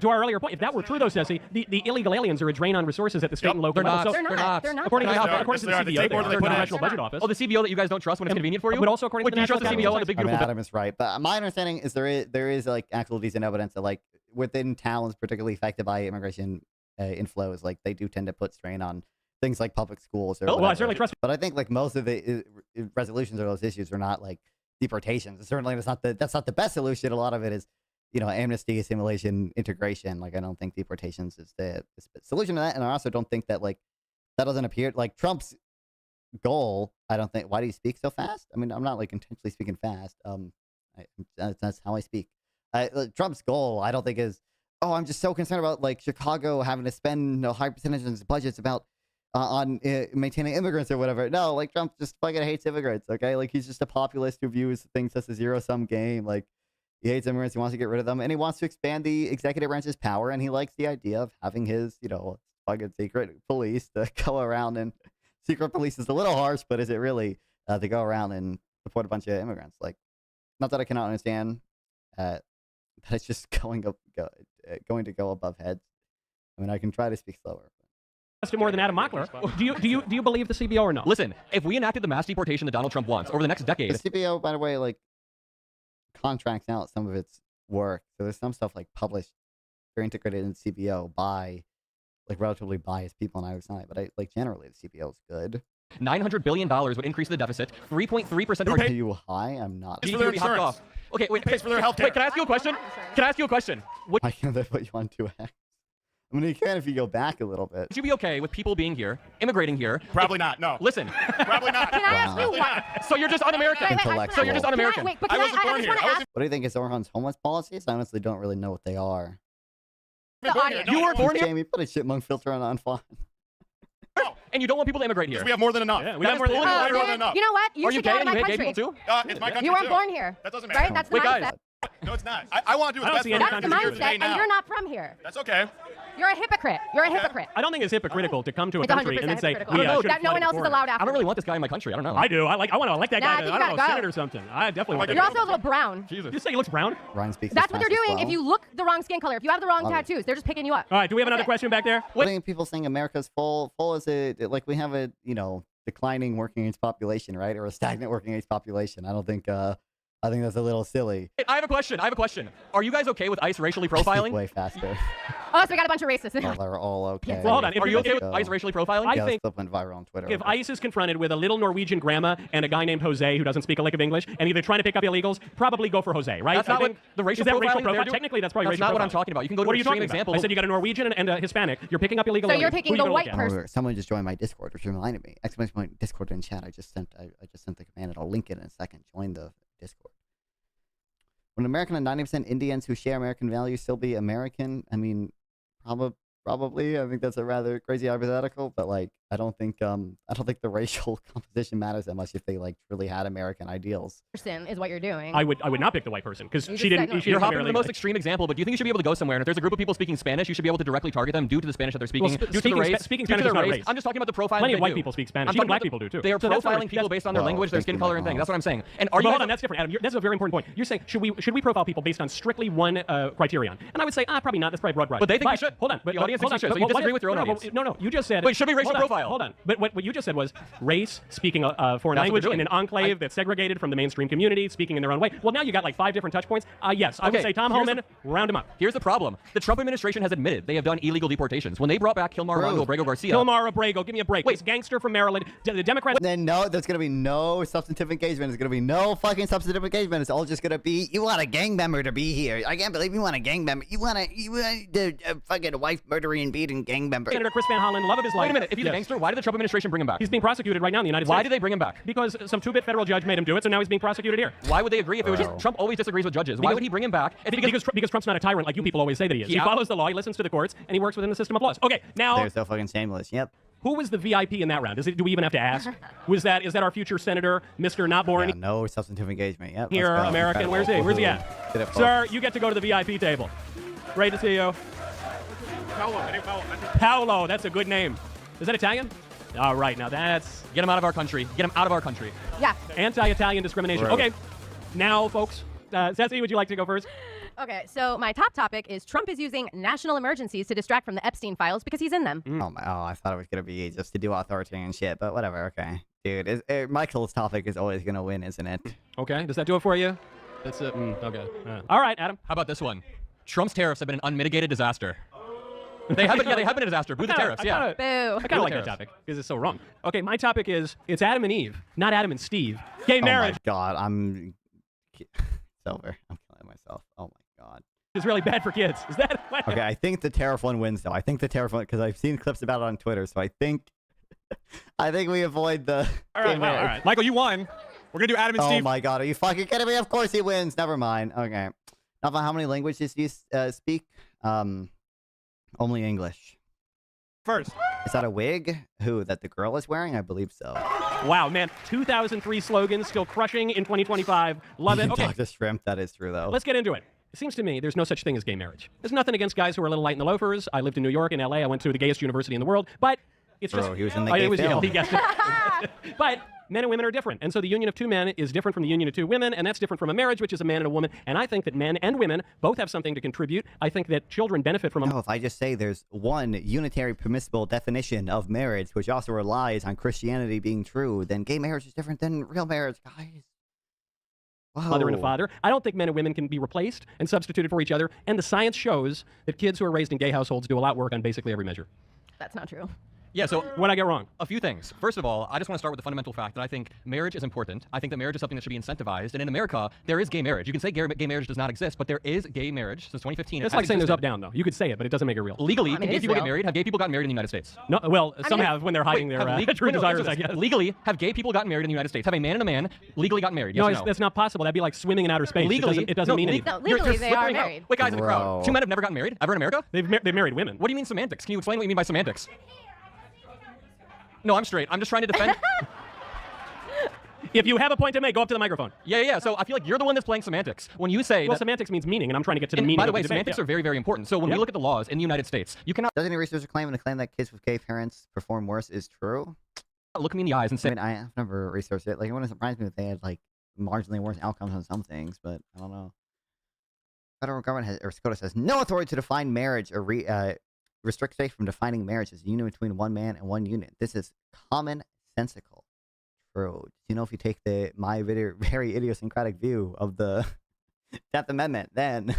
to our earlier point, if that were true, though, Ceci, the illegal aliens are a drain on resources at the state and local level. They're not. According to the CBO, they're the National Budget Office. Oh, the CBO that you guys don't trust when it's convenient for you? But also according to the National Budget Office, the big beautiful. Adam is right, but my understanding is there is like actual decent evidence that like within towns particularly affected by immigration inflows, like they do tend to put strain on things like public schools. Well, I certainly trust. But I think like most of the resolutions of those issues are not like deportations. Certainly, that's not the best solution. A lot of it is, amnesty, assimilation, integration. Like I don't think deportations is the solution to that, and I also don't think that like that doesn't appear like Trump's goal. I don't think. Why do you speak so fast? I mean, I'm not like intentionally speaking fast. That's how I speak. Trump's goal, I don't think is. Oh, I'm just so concerned about like Chicago having to spend a high percentage of its budgets about on maintaining immigrants or whatever. No, like Trump just fucking hates immigrants. Okay, like he's just a populist who views things as a zero-sum game. Like he hates immigrants, he wants to get rid of them, and he wants to expand the executive branch's power. And he likes the idea of having his, fucking secret police to go around and secret police is a little harsh, but is it really to go around and deport a bunch of immigrants? Like, not that I cannot understand that it's just going to go above heads. I mean, I can try to speak slower. More than Adam Mockler. Do you believe the CBO or no? Listen, if we enacted the mass deportation that Donald Trump wants over the next decade, the CBO, by the way, like contracts out some of its work. So there's some stuff like published or integrated in CBO by like relatively biased people on either side. But like generally, the CBO is good. $900 billion would increase the deficit. 3.3% of our. Are you high? I'm not. GDP would be hopped off. Okay, wait. Pays for their health care. Wait, can I ask you a question? Why can't they put you on 2X? I mean, you can if you go back a little bit. Would you be okay with people being here, immigrating here? Probably not, no. Listen. Probably not. Can I ask you what? So you're just un-American. Intellectual. So you're just un-American. I wasn't born here. What do you think is Orhan's homeless policies? I honestly don't really know what they are. You weren't born here? Jamie, put a chipmunk filter on fine. No. And you don't want people to immigrate here. We have more than enough. Yeah, we have more than enough. You know what? You Are you should gay? get out of my Are you gay country. people too? It's my country You weren't too. born here. That doesn't matter. Right? That's the Wait, mindset. guys. No, it's not. I want to do the best for That's the Americans here today mindset, and now. you're not from here. That's okay. You're a hypocrite. You're a hypocrite. I don't think it's hypocritical to come to a It's country and then 100% say, hypocritical. yeah, No one else is allowed after. I don't really want this guy in my country. I don't know. I do. I want to elect that Nah, I guy think to, you I don't know, gotta go. Senate or something. I definitely want You're also a little brown. Jesus. You say he looks brown? Ryan speaks. That's what they're doing. Well. If you look the wrong skin color, if you have the wrong Love it. tattoos, they're just picking you up. All right, do we have another question back there? What are people saying America's full as like we have a, declining working age population, right? Or a stagnant working age population. I don't think I think that's a little silly. I have a question. Are you guys okay with ICE racially profiling? Way faster. Oh, so we got a bunch of racists. Oh, they're all okay. Well, hold on. Are you okay with ICE racially profiling? I Yeah, think stuff went viral on Twitter. if ICE is confronted with a little Norwegian grandma and a guy named Jose who doesn't speak a lick of English and either trying to pick up illegals, probably go for Jose, right? That's not what the racial is that racial profiling they're profile? doing? Technically, that's probably That's racial not what profiling. I'm talking about. You can go to What an are you talking extreme about? example. I said you got a Norwegian and a Hispanic. You're picking up illegal So aliens. you're Who picking you the gonna white look at? person. Someone just joined my Discord, which reminded me. Exclamation point Discord in chat. I just sent the command, and I'll link it in a second. Join the Discord. Would American and 90% Indians who share American values still be American? I mean, probably. I think that's a rather crazy hypothetical, but like, I don't think the racial composition matters that much if they like really had American ideals. Person is what you're doing. I would not pick the white person because You she just didn't. said no. She You're didn't hopping to the most extreme example, but do you think you should be able to go somewhere and if there's a group of people speaking Spanish, you should be able to directly target them due to the Spanish that they're speaking, due to the race, speaking due to Spanish their is not race. race. I'm just talking about the profiling. Plenty of they white do. people speak Spanish. I'm Even talking black about people do too. They are So that's not profiling race. people based on their Well, language, their skin thinking color, about and things. all. That's what I'm saying. And are you Hold guys on, that's different, Adam. That's a very important point. You're saying should we profile people based on strictly one criterion? And I would say probably not. That's probably broad brush. But they think we should. Hold on, The audience thinks we should, so you what disagree if- with your own no, audience. No, you just said. Wait, should we racially Hold on. pedophile. Hold on. But what you just said was race, speaking a foreign language in an enclave that's segregated from the mainstream community, speaking in their own way. Well, now you got like 5 different touch points. Yes, I would say Tom Homan, round him up. Here's the problem. The Trump administration has admitted they have done illegal deportations. When they brought back Kilmar Rondo Abrego Garcia. Kilmar Abrego, give me a break. Wait, this gangster from Maryland. The Democrats. Then no, there's going to be no substantive engagement. There's going to be no fucking substantive engagement. It's all just going to be, you want a gang member to be here. I can't believe you want a gang member. You want a fucking wife murdering, beating gang member. Senator Chris Van Hollen, love of his life. Wait a minute. If he's a gangster, why did the Trump administration bring him back? He's being prosecuted right now in the United States. Why did they bring him back? Because some 2-bit federal judge made him do it, so now he's being prosecuted here. Why would they agree if it was just Trump always disagrees with judges? Why would he bring him back? Because Trump's not a tyrant like you people always say that he is. He follows the law, he listens to the courts, and he works within the system of laws. Okay, now they're so fucking shameless. Yep. Who was the VIP in that round? Do we even have to ask? Is that our future senator, Mr. Not Born? Yeah, no substantive engagement. Yep. Here, American. Where's he? Where's he at? Sir, you get to go to the VIP table. Great to see you. Paolo, that's a good name. Is that Italian? All right, now that's... Get him out of our country. Get him out of our country. Yeah. Anti-Italian discrimination. Right. Okay, now, folks, Ceci, would you like to go first? Okay, so my top topic is Trump is using national emergencies to distract from the Epstein files because he's in them. Oh, I thought it was going to be just to do authoritarian shit, but whatever, okay. Dude, Michael's topic is always going to win, isn't it? Okay, does that do it for you? That's it. Okay. All right, Adam. How about this one? Trump's tariffs have been an unmitigated disaster. They have been a disaster. Boo the tariffs, yeah. Boo. I kind of like that topic because it's so wrong. Okay, my topic is, it's Adam and Eve, not Adam and Steve. Gay marriage. Oh, my God. It's over. I'm killing myself. Oh, my God. It's really bad for kids. Is that? Okay, I think the tariff one wins, though. I think the tariff one, because I've seen clips about it on Twitter, so I think we avoid the... All right. Michael, you won. We're going to do Adam and Steve. Oh, my God. Are you fucking kidding me? Of course he wins. Never mind. Okay. Now, how many languages do you speak? Only English. First. Is that a wig? That the girl is wearing? I believe so. Wow, man. 2003 slogans still crushing in 2025. Love it. Okay. Dr. Shrimp, that is true, though. Let's get into it. It seems to me there's no such thing as gay marriage. There's nothing against guys who are a little light in the loafers. I lived in New York and LA. I went to the gayest university in the world. But it's just... he was in the gay film. He guessed it. But men and women are different. And so the union of two men is different from the union of two women, and that's different from a marriage, which is a man and a woman. And I think that men and women both have something to contribute. I think that children benefit from... No, if I just say there's one unitary permissible definition of marriage, which also relies on Christianity being true, then gay marriage is different than real marriage, guys. Whoa. Mother and a father. I don't think men and women can be replaced and substituted for each other. And the science shows that kids who are raised in gay households do a lot of work on basically every measure. That's not true. Yeah, so what'd I get wrong? A few things. First of all, I just want to start with the fundamental fact that I think marriage is important. I think that marriage is something that should be incentivized. And in America, there is gay marriage. You can say gay marriage does not exist, but there is gay marriage since 2015. It's like saying there's up-down, though. You could say it, but it doesn't make it real. Legally, can gay people get married? Have gay people gotten married in the United States? No, well, some have when they're hiding their true desires, I guess. Legally, have gay people gotten married in the United States? Have a man and a man legally gotten married? Yes no, that's not possible. That'd be like swimming in outer space. Legally, it doesn't mean anything. No, legally, they are married. Wait, guys in the crowd. Two men have never gotten married? Ever in America? They've married women. What do you mean semantics? Can you explain what you mean by semantics? No, I'm straight. I'm just trying to defend... If you have a point to make, go up to the microphone. Yeah. So I feel like you're the one that's playing semantics. When you say semantics means meaning, and I'm trying to get to the meaning. By the way, semantics are very, very important. So when we look at the laws in the United States, you cannot... Does any researcher claim that kids with gay parents perform worse is true? Look me in the eyes and say... I mean, I've never researched it. Like, it wouldn't surprise me if they had, like, marginally worse outcomes on some things, but I don't know. Federal government SCOTUS has no authority to define marriage or restrict states from defining marriage as a union between one man and one unit. This is commonsensical. True. Do you know if you take my very idiosyncratic view of the 10th Amendment, then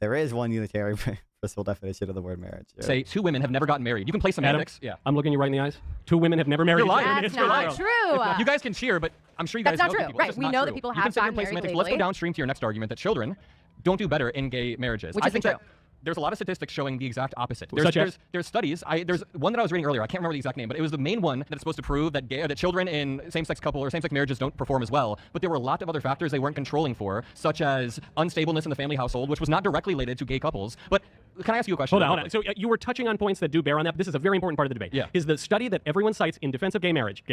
there is one unitary permissible definition of the word marriage. Yeah. Say two women have never gotten married. You can play semantics. Adam, I'm looking you right in the eyes. Two women have never married. You're lying. That's not true. You guys can cheer, but I'm sure you guys know that people. Right. We know that people have gotten married legally. Let's go downstream to your next argument that children don't do better in gay marriages. Which I think true. that there's a lot of statistics showing the exact opposite. There's studies. There's one that I was reading earlier. I can't remember the exact name, but it was the main one that's supposed to prove that that children in same-sex couple or same-sex marriages don't perform as well. But there were a lot of other factors they weren't controlling for, such as unstableness in the family household, which was not directly related to gay couples. But can I ask you a question? Hold on. So you were touching on points that do bear on that. This is a very important part of the debate. Yeah. Is the study that everyone cites in defense of gay marriage,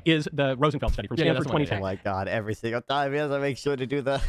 is the Rosenfeld study from Stanford 2010. Oh my God! Every single time he has to make sure to do the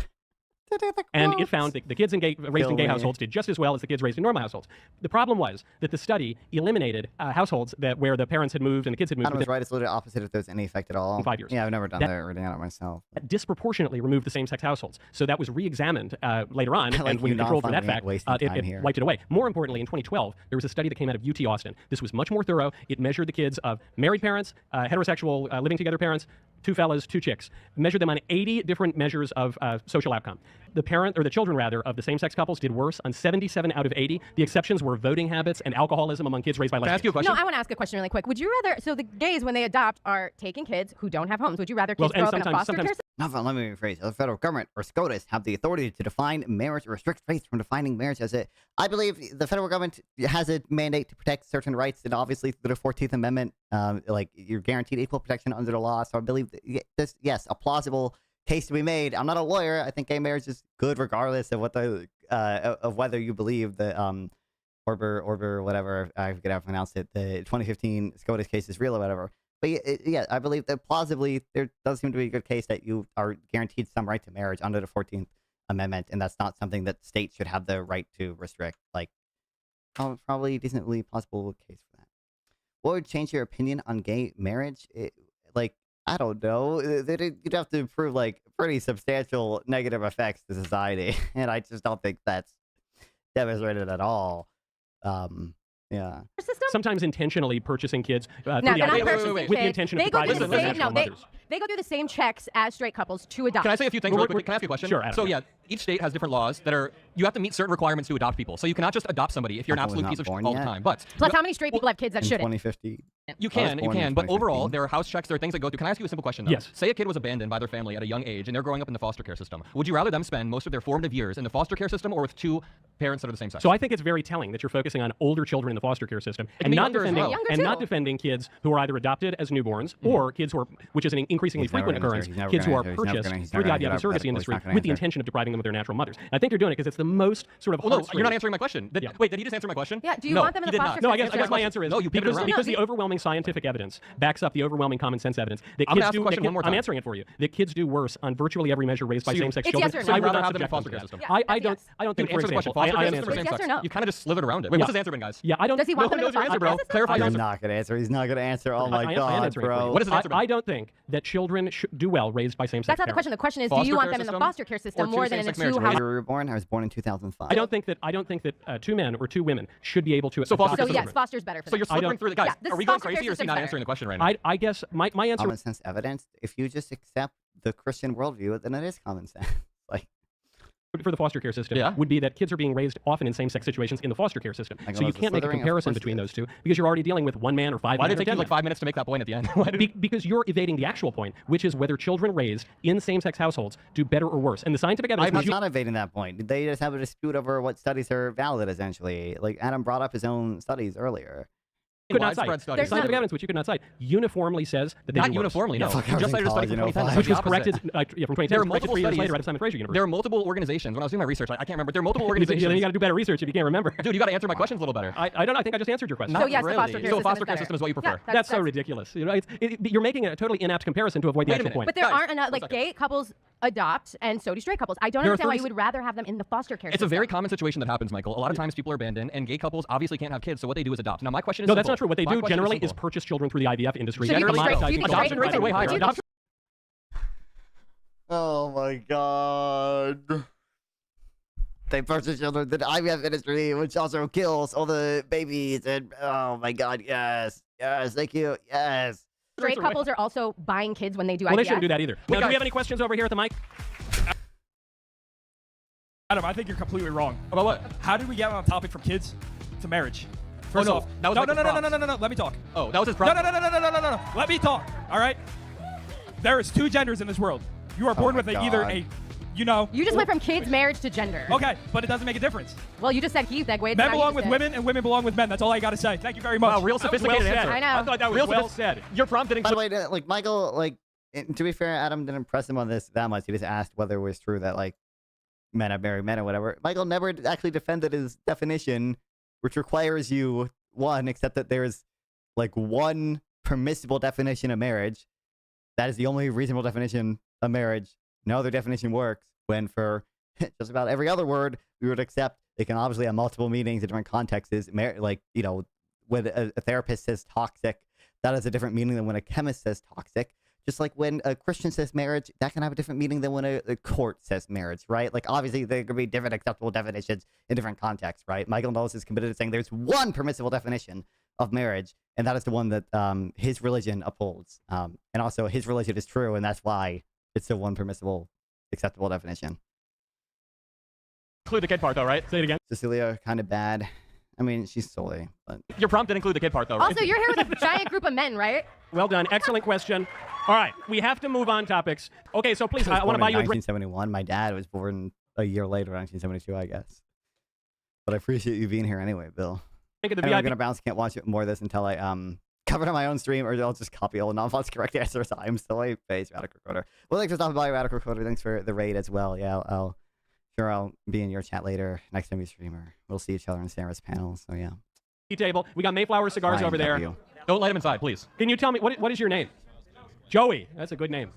And it found that the kids raised in gay households did just as well as the kids raised in normal households. The problem was that the study eliminated households where the parents had moved and the kids had moved. Adam was right. It's literally opposite if there's any effect at all. In 5 years. Yeah, I've never done that reading on it myself. That disproportionately removed the same-sex households. So that was re-examined later on, and when you controlled for that fact, it wiped it away. More importantly, in 2012, there was a study that came out of UT Austin. This was much more thorough. It measured the kids of married parents, heterosexual living together parents, 2 fellas, 2 chicks. Measured them on 80 different measures of social outcome. The children rather, of the same-sex couples did worse on 77 out of 80. The exceptions were voting habits and alcoholism among kids raised by lesbians. Can I ask you a question? No, I want to ask a question really quick. Would you rather, so the gays, when they adopt, are taking kids who don't have homes. Would you rather kids grow up in a foster care system? Let me rephrase. The federal government, or SCOTUS, have the authority to define marriage or restrict states from defining marriage as it. I believe the federal government has a mandate to protect certain rights, and obviously through the 14th Amendment, you're guaranteed equal protection under the law. So I believe this, yes, a plausible case to be made. I'm not a lawyer. I think gay marriage is good regardless of what of whether you believe the Orber whatever, I forget how to pronounce it, the 2015 SCOTUS case is real or whatever. But yeah, I believe that plausibly there does seem to be a good case that you are guaranteed some right to marriage under the 14th Amendment, and that's not something that states should have the right to restrict. Like, probably a decently plausible case for that. What would change your opinion on gay marriage? I don't know. You'd have to prove pretty substantial negative effects to society, and I just don't think that's demonstrated at all. Yeah. Sometimes intentionally purchasing kids with the intention of depriving them of their natural mothers. They go through the same checks as straight couples to adopt. Can I say a few things really quickly? Can I ask you a question? Sure, Adam. So yeah, each state has different laws that are, you have to meet certain requirements to adopt people. So you cannot just adopt somebody if you're an absolute piece of shit all the time. But plus, how many straight people have kids that shouldn't? 2050. You can, but overall, there are house checks, there are things that go through. Can I ask you a simple question, though? Yes. Say a kid was abandoned by their family at a young age, and they're growing up in the foster care system. Would you rather them spend most of their formative years in the foster care system or with 2 parents that are the same sex? So I think it's very telling that you're focusing on older children in the foster care system and not defending kids who are either adopted as newborns or kids who are, which is an increasingly frequent occurrence, kids who are purchased through the IVF and surrogacy industry with the intention of depriving them of their natural mothers. I think they're doing it because it's the most sort of. Well, no, you're not answering my question. Wait, did he just answer my question? Yeah. Do you want them in the foster care system? No, I guess my answer is no. You because the overwhelming scientific evidence backs up the overwhelming common sense evidence that kids do. I'm answering it for you. That kids do worse on virtually every measure raised by same-sex children. Yes or no? I would rather have them in a foster care system. I don't think. For example, yes or no? You kind of just slithered around it. Wait, what's his answer been, guys? Yeah, I don't. Does he want them in the foster care system? Clarify your answer. He's not gonna answer. He's not gonna answer. Oh my god, bro. What is his answer? I don't think that children do well raised by same-sex parents. That's not the question. The question is, do you want them in the foster care system more than in a two-house? You were born. I was born in 2005. I don't think that 2 men or 2 women should be able to. So yes, foster's better for them. So you're slipping through the guys. Are we going crazy or is he not answering the question right now? I guess my answer. Common sense evidence. If you just accept the Christian worldview, then it is common sense. For the foster care system would be that kids are being raised often in same-sex situations in the foster care system. So you can't make a comparison between those two because you're already dealing with 1 man or 5 men. Why did it take you 5 minutes to make that point at the end? Because you're evading the actual point, which is whether children raised in same-sex households do better or worse. And the scientific evidence... I'm not evading that point. They just have a dispute over what studies are valid, essentially. Like Adam brought up his own studies earlier. Could not cite. There's scientific evidence which you could not cite uniformly says that they not uniformly. No, you just cited a study from 2010, which was corrected from 2010. There are multiple 3 years studies later at Simon Fraser University. There are multiple organizations. When I was doing my research, I can't remember. There are multiple organizations. Then you got to do better research if you can't remember. Dude, you got to answer my questions a little better. I don't know. I think I just answered your question. So yes, really. the foster care system is what you prefer. Yeah, that's so ridiculous. You're making a totally inapt comparison to avoid the actual point. But there aren't enough gay couples adopt, and so do straight couples. I don't understand why you would rather have them in the foster care system. It's a very common situation that happens, Michael. A lot of times people are abandoned, and gay couples obviously can't have kids, so what they do is adopt. Now, my question is no, that's not true. What they do generally is purchase children through the IVF industry. Adoption rates are way higher. Oh my god. They purchase children through the IVF industry, which also kills all the babies, and oh my god, yes. Yes, thank you, yes. Straight couples are also buying kids when they do IVF. Well, they shouldn't do that either. Now, do we have any questions over here at the mic? Adam, I think you're completely wrong. About what? How did we get on the topic from kids to marriage? First off, that was no. Let me talk. Oh, that was his problem. No. Let me talk. All right. There is 2 genders in this world. You are born with either a, you just went from kids, marriage to gender. Okay, but it doesn't make a difference. Well, you just said he segued. Men belong with women, and women belong with men. That's all I got to say. Thank you very much. Wow, real sophisticated answer. I know. I thought that was well said. Your prompt didn't. By the way, Michael, to be fair, Adam didn't press him on this that much. He just asked whether it was true that men have married men or whatever. Michael never actually defended his definition, which requires you accept that there's one permissible definition of marriage. That is the only reasonable definition of marriage. No other definition works when for just about every other word we would accept. It can obviously have multiple meanings in different contexts. Like, you know, when a therapist says toxic, that has a different meaning than when a chemist says toxic. Just like when a Christian says marriage, that can have a different meaning than when a court says marriage, right? Like, obviously, there could be different acceptable definitions in different contexts, right? Michael Knowles is committed to saying there's one permissible definition of marriage, and that is the one that his religion upholds. And also, his religion is true, and that's why it's the one permissible, acceptable definition. Include the kid part, though, right? Say it again. Cecilia, kind of bad. I mean, she's silly, but... Your prompt didn't include the kid part, though, right? Also, you're here with a giant group of men, right? Well done. Excellent question. All right, we have to move on topics. Okay, so please, I want to buy you a drink. 1971. My dad was born a year later, 1972, I guess. But I appreciate you being here anyway, Bill. Think of the I'm VIP. gonna bounce. Can't watch more of this until I cover it on my own stream, or I'll just copy all the non-false correct answers. I'm still a base Radical Recorder. Well, thanks for stopping by, Radical Recorder. Thanks for the raid as well. Yeah, I'll be in your chat later next time you stream, or we'll see each other in Sarah's panel. So yeah. Table. We got Mayflower cigars over there. Don't let him inside, please. Can you tell me what is your name? Joey. That's a good name.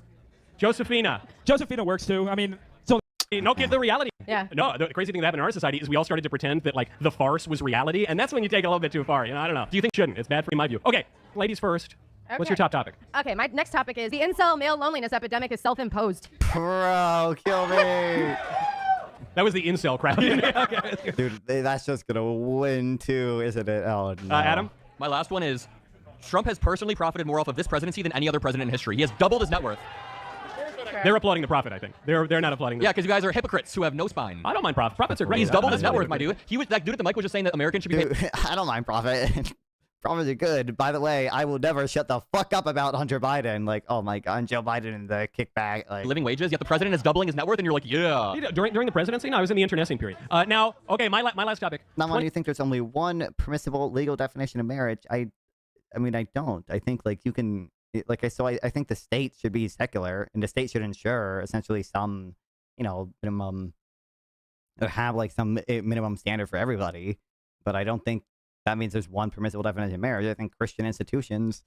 Josephina. Josephina works too. I mean, so no, get the reality. Yeah. No, the crazy thing that happened in our society is we all started to pretend that like the farce was reality, and that's when you take it a little bit too far. You know, I don't know. Do you think shouldn't? It's bad for you, in my view. Okay, ladies first. Okay. What's your top topic? Okay, my next topic is the incel male loneliness epidemic is self-imposed. Bro, kill me. That was the incel crowd. Okay. Dude, that's just gonna win too, isn't it? Oh no. Adam? My last one is, Trump has personally profited more off of this presidency than any other president in history. He has doubled his net worth. They're applauding the prophet, I think. They're not applauding. Yeah, because you guys are hypocrites who have no spine. I don't mind profit. Profits are great. He's doubled his net worth, my dude. That dude at the mic was just saying that Americans should be paid. I don't mind profit. Profits are good. By the way, I will never shut the fuck up about Hunter Biden. Like, oh my God, Joe Biden and the kickback. Like, living wages, yet the president is doubling his net worth, and you're like, yeah. During the presidency? No, I was in the internecine period. Now, okay, my last topic. Now, why do you think there's only one permissible legal definition of marriage? I mean, I don't. I think, like, you can, like, I think the state should be secular, and the state should ensure, essentially, some, you know, minimum, or have, like, some minimum standard for everybody. But I don't think that means there's one permissible definition of marriage. I think Christian institutions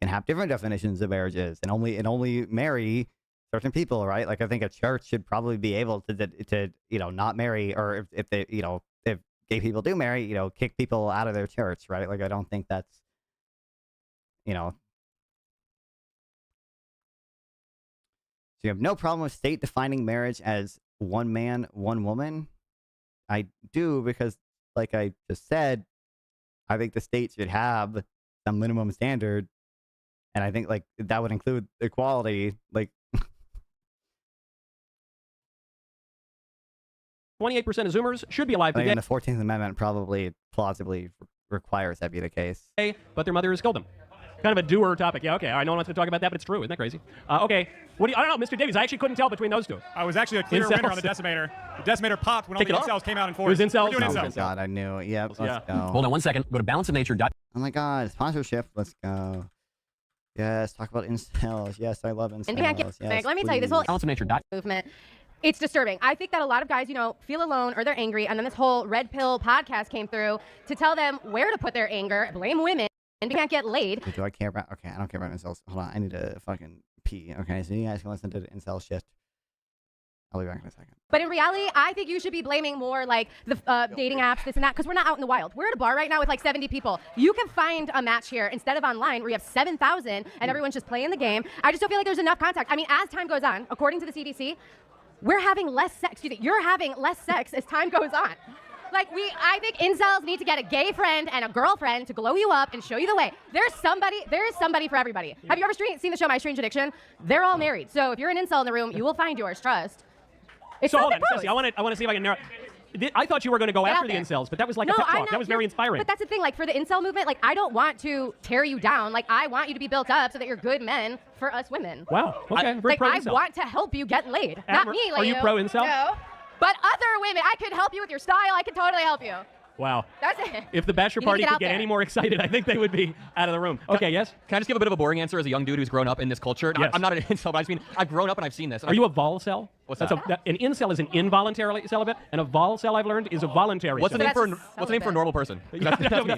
can have different definitions of marriages and only marry certain people, right? Like, I think a church should probably be able to you know, not marry, or if they, you know, if gay people do marry, you know, kick people out of their church, right? Like, I don't think that's, you know. So you have no problem with state defining marriage as one man, one woman? I do, because like I just said, I think the state should have some minimum standard, and I think like that would include equality. Like 28% of Zoomers should be alive today. And the 14th Amendment probably plausibly requires that be the case. But their mothers killed them. Kind of a doer topic. Yeah, okay. I know one wants to talk about that, but it's true. Isn't that crazy? Okay. I don't know, Mr. Davies. I actually couldn't tell between those two. I was actually a clear winner on the decimator. The decimator popped when all the incels came out in force. It was incels? We're doing Oh incels. my God, I knew. Yep, let's go. Hold on one second. Go to balanceofnature. Oh my God, sponsorship. Let's go. Yes, talk about incels. Yes, I love incels. And Yes, let me tell you, this whole balanceofnature. movement, it's disturbing. I think that a lot of guys, you know, feel alone or they're angry, and then this whole red pill podcast came through to tell them where to put their anger, blame women, and they can't get laid. Do I care about? Okay, I don't care about incels. Hold on, I need to fucking pee. Okay, so you guys can listen to the incel shit. I'll be back in a second. But in reality, I think you should be blaming more like the dating apps, this and that, because we're not out in the wild. We're at a bar right now with like 70 people. You can find a match here instead of online where you have 7,000 and everyone's just playing the game. I just don't feel like there's enough contact. I mean, as time goes on, according to the CDC, we're having less sex. You're having less sex as time goes on. Like, I think incels need to get a gay friend and a girlfriend to glow you up and show you the way. There is somebody for everybody. Have you ever seen the show My Strange Addiction? They're all married. So if you're an incel in the room, you will find yours. Trust. It's so hold on, Ceci, I want to see if I can narrow. I thought you were going to go after the incels, but that was like a pep talk. That was very inspiring. But that's the thing, like for the incel movement, like I don't want to tear you down. Like I want you to be built up so that you're good men for us women. Wow. Okay. Like I want to help you get laid, not me. Like are you pro incel? No. But other women, I could help you with your style. I could totally help you. Wow. That's it. If the bachelor party could get any more excited, I think they would be out of the room. Okay, yes? Can I just give a bit of a boring answer as a young dude who's grown up in this culture? Yes. I'm not an incel, but I just mean I've grown up and I've seen this. Are you a vol cell? What's That's that? an incel is an involuntarily celibate, and a volcel I've learned is a voluntary. What's the name celibate. for a normal person? That's me.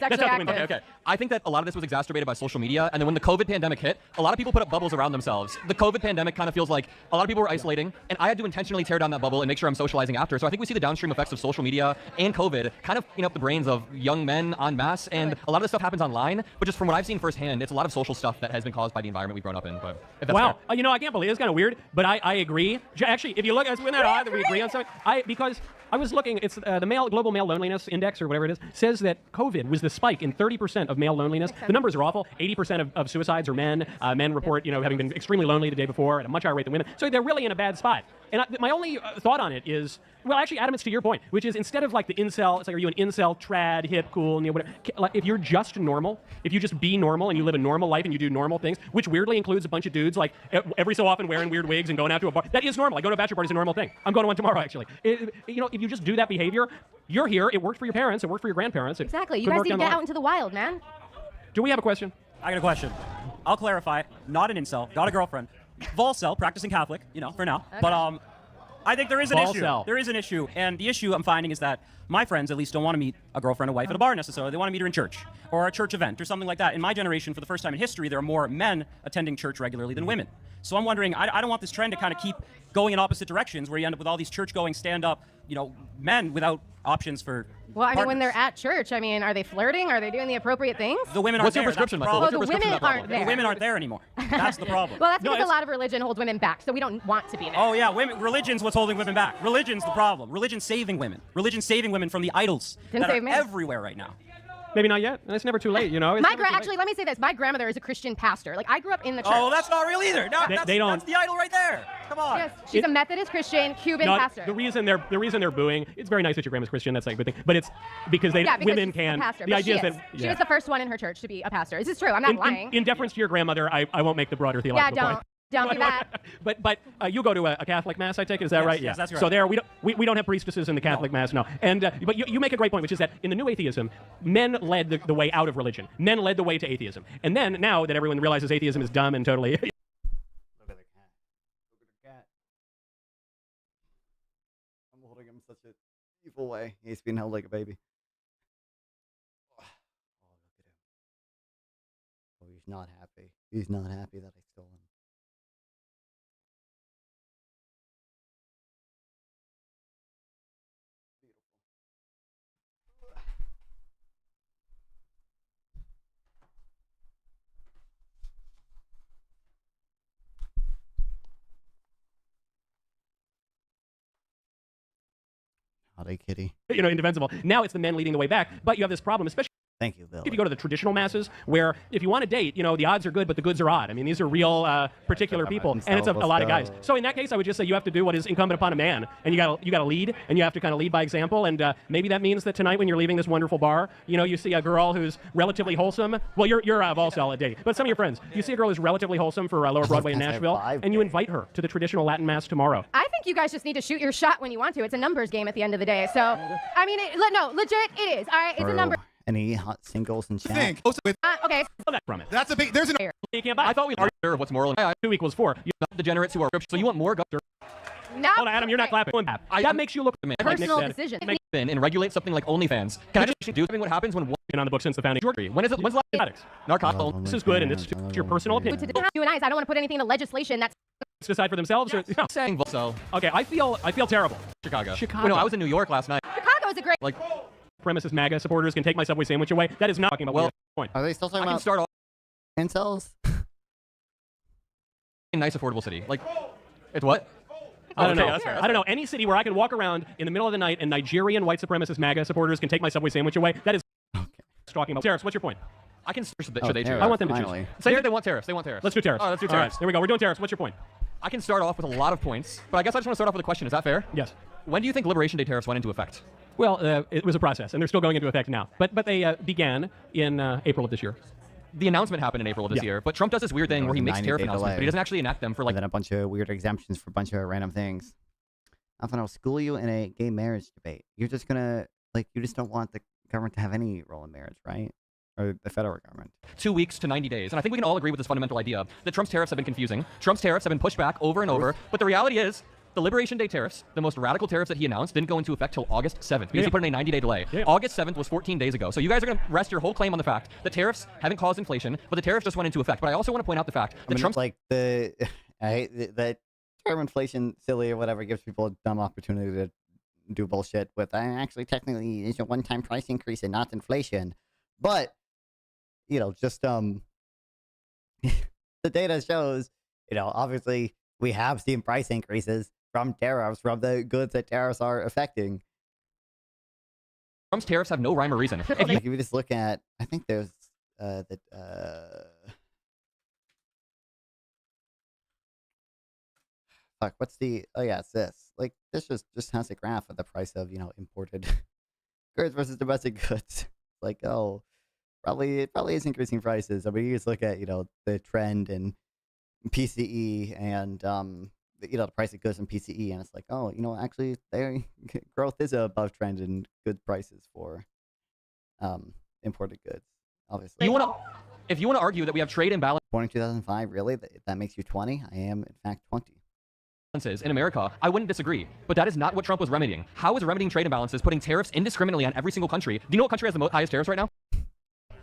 Okay. I think that a lot of this was exacerbated by social media, and then when the COVID pandemic hit, a lot of people put up bubbles around themselves. The COVID pandemic kind of feels like a lot of people were isolating, and I had to intentionally tear down that bubble and make sure I'm socializing after. So I think we see the downstream effects of social media and COVID kind of clean up the brains of young men en masse, and a lot of this stuff happens online. But just from what I've seen firsthand, it's a lot of social stuff that has been caused by the environment we've grown up in. But if that's Wow, fair. I can't believe it's kind of weird, but I agree. Actually, if you look, isn't that odd that we agree on something? Because I was looking, it's the Global Male Loneliness Index or whatever it is, says that COVID was the spike in 30% of male loneliness. The numbers are awful. 80% of suicides are men. Men report, having been extremely lonely the day before at a much higher rate than women. So they're really in a bad spot. And my only thought on it is, well, actually, Adam, it's to your point, which is instead of like the incel, it's like, are you an incel, trad, hip, cool, whatever. Like, if you're just normal, if you just be normal and you live a normal life and you do normal things, which weirdly includes a bunch of dudes like every so often wearing weird wigs and going out to a bar, that is normal. Like, going to a bachelor party is a normal thing. I'm going to one tomorrow, actually. If you just do that behavior, you're here. It worked for your parents. It worked for your grandparents. Exactly. You guys need to get out into the wild, man. Do we have a question? I got a question. I'll clarify. Not an incel. Got a girlfriend. Volcel, practicing Catholic, for now. Okay. But I think there is an issue. There is an issue. And the issue I'm finding is that my friends at least don't want to meet a girlfriend or wife at a bar necessarily. They want to meet her in church or a church event or something like that. In my generation, for the first time in history, there are more men attending church regularly than women. So I'm wondering, I don't want this trend to kind of keep going in opposite directions where you end up with all these church-going, stand-up, men without options for Well, I mean, partners. when they're at church, I mean, are they flirting? Are they doing the appropriate things? The women aren't What's your there. prescription, That's the Michael? problem. What's your the prescription women for that aren't problem? there. The women aren't there anymore. That's the problem. Well, that's because a lot of religion holds women back, so we don't want to be there. Oh yeah, religion's what's holding women back. Religion's the problem. Religion's saving women. Religion's saving women from the idols Didn't that save are me. everywhere right now. Maybe not yet. It's never too late, Actually, let me say this. My grandmother is a Christian pastor. Like, I grew up in the church. Oh, that's not real either. No, They don't. That's the idol right there. Come on. Yes, she's a Methodist Christian Cuban pastor. The reason they're booing. It's very nice that your grandma's Christian. That's like a good thing. But it's because women she's can. a pastor, The but idea she is is. that She was the first one in her church to be a pastor. This is true. I'm not lying. In deference to your grandmother, I won't make the broader theological point. Don't do that. But you go to a Catholic mass, I take it. Is that right? Yes, that's right. So there we don't have priestesses in the Catholic mass, no. And but you make a great point, which is that in the new atheism, men led the way out of religion. Men led the way to atheism. And then now that everyone realizes atheism is dumb and totally. Look at the cat. Look at the cat. I'm holding him such a evil way. He's being held like a baby. Oh, look at him. Oh, he's not happy. He's not happy that I stole him. Howdy, kitty. Indefensible. Now it's the men leading the way back, but you have this problem, especially. Thank you, Bill. If you go to the traditional masses, where if you want to date, the odds are good, but the goods are odd. I mean, these are real particular people, and it's a lot of guys. So in that case, I would just say you have to do what is incumbent upon a man, and you got to lead, and you have to kind of lead by example. And maybe that means that tonight, when you're leaving this wonderful bar, you see a girl who's relatively wholesome. Well, you're Volcel at date, but some of your friends, you see a girl who's relatively wholesome for Lower Broadway in Nashville, and you invite her to the traditional Latin mass tomorrow. I think you guys just need to shoot your shot when you want to. It's a numbers game at the end of the day. So, I mean, no, legit, it is. All right, it's a number. Any hot singles in chat? Okay. From it. That's a big. There's an. You can't buy. I thought we argued of what's moral. 2 equals 4. You have degenerates who are so you want more. No. Hold on, Adam, you're not clapping. That makes you look personal decision. And regulate something like OnlyFans. Can I just do something? What happens when one been on the book since the founding? When's the last narcotics? Narcotics. This is good, and it's your personal opinion. You and I don't want to put anything into legislation that's decide for themselves. Or, saying so. Okay, I feel terrible. Chicago. Well, no, I was in New York last night. Chicago is a great. Like. Supremacist MAGA supporters can take my Subway sandwich away. That is not talking about well, point. Are they still talking about start off incels? A nice, affordable city. Like, it's what? I don't know. I don't know. Any city where I can walk around in the middle of the night and Nigerian white supremacist MAGA supporters can take my Subway sandwich away. That is talking about tariffs. What's your point? I can. Should they choose? I want them to finally. choose. Say they want tariffs. They want tariffs. Let's do tariffs. Oh, let's do All right, tariffs. there we go. We're doing tariffs. What's your point? I can start off with a lot of points, but I guess I just want to start off with a question. Is that fair? Yes. When do you think Liberation Day tariffs went into effect? Well, it was a process, and they're still going into effect now. But they began in April of this year. The announcement happened in April of this year, but Trump does this weird thing where he makes tariff announcements, but he doesn't actually enact them for like. And then a bunch of weird exemptions for a bunch of random things. Often I'll school you in a gay marriage debate. You're just gonna you just don't want the government to have any role in marriage, right? Or the federal government. 2 weeks to 90 days. And I think we can all agree with this fundamental idea that Trump's tariffs have been confusing. Trump's tariffs have been pushed back over and over. But the reality is, The Liberation Day tariffs, the most radical tariffs that he announced, didn't go into effect till August 7th because he put in a 90-day delay. August 7th was 14 days ago. So you guys are going to rest your whole claim on the fact that tariffs haven't caused inflation, but the tariffs just went into effect. But I also want to point out the fact that Trump's like I hate that term inflation, silly or whatever, gives people a dumb opportunity to do bullshit with. Actually, technically, it's a one-time price increase and not inflation. But just the data shows, obviously we have seen price increases from tariffs, from the goods that tariffs are affecting. Trump's tariffs have no rhyme or reason. If you just look at, I think there's fuck, what's the, oh yeah, it's this. Like, this just has a graph of the price of, imported goods versus domestic goods. Like, oh, it probably is increasing prices. I mean, you just look at, the trend in PCE and, the price of goods in PCE, and it's like, oh, actually, growth is above trend in good prices for imported goods, obviously. If you want to argue that we have trade imbalance. Born in 2005, really? That makes you 20? I am, in fact, 20. In America, I wouldn't disagree, but that is not what Trump was remedying. How is remedying trade imbalances putting tariffs indiscriminately on every single country? Do you know what country has the highest tariffs right now?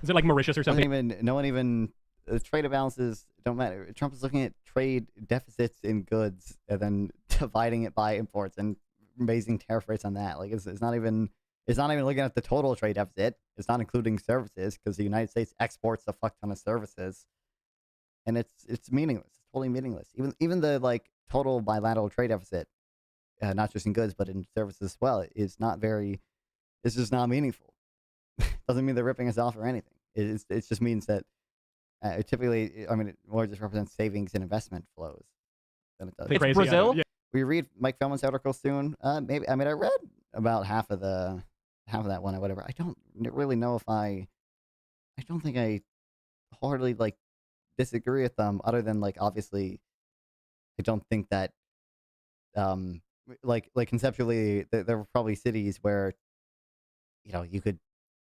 Is it like Mauritius or something? Trade imbalances don't matter. Trump is looking at trade deficits in goods and then dividing it by imports and raising tariff rates on that. Like it's not even looking at the total trade deficit. It's not including services because the United States exports a fuck ton of services, and it's meaningless. It's totally meaningless. Even the total bilateral trade deficit, not just in goods but in services as well, is not very. It's just not meaningful. Doesn't mean they're ripping us off or anything. It just means that typically, it more just represents savings and investment flows than it does. It's Brazil. Yeah. We read Mike Feldman's article soon. Maybe. I read about half of that one or whatever. I don't really know if I don't think I wholeheartedly disagree with them. Other than obviously, I don't think that conceptually there were probably cities where you could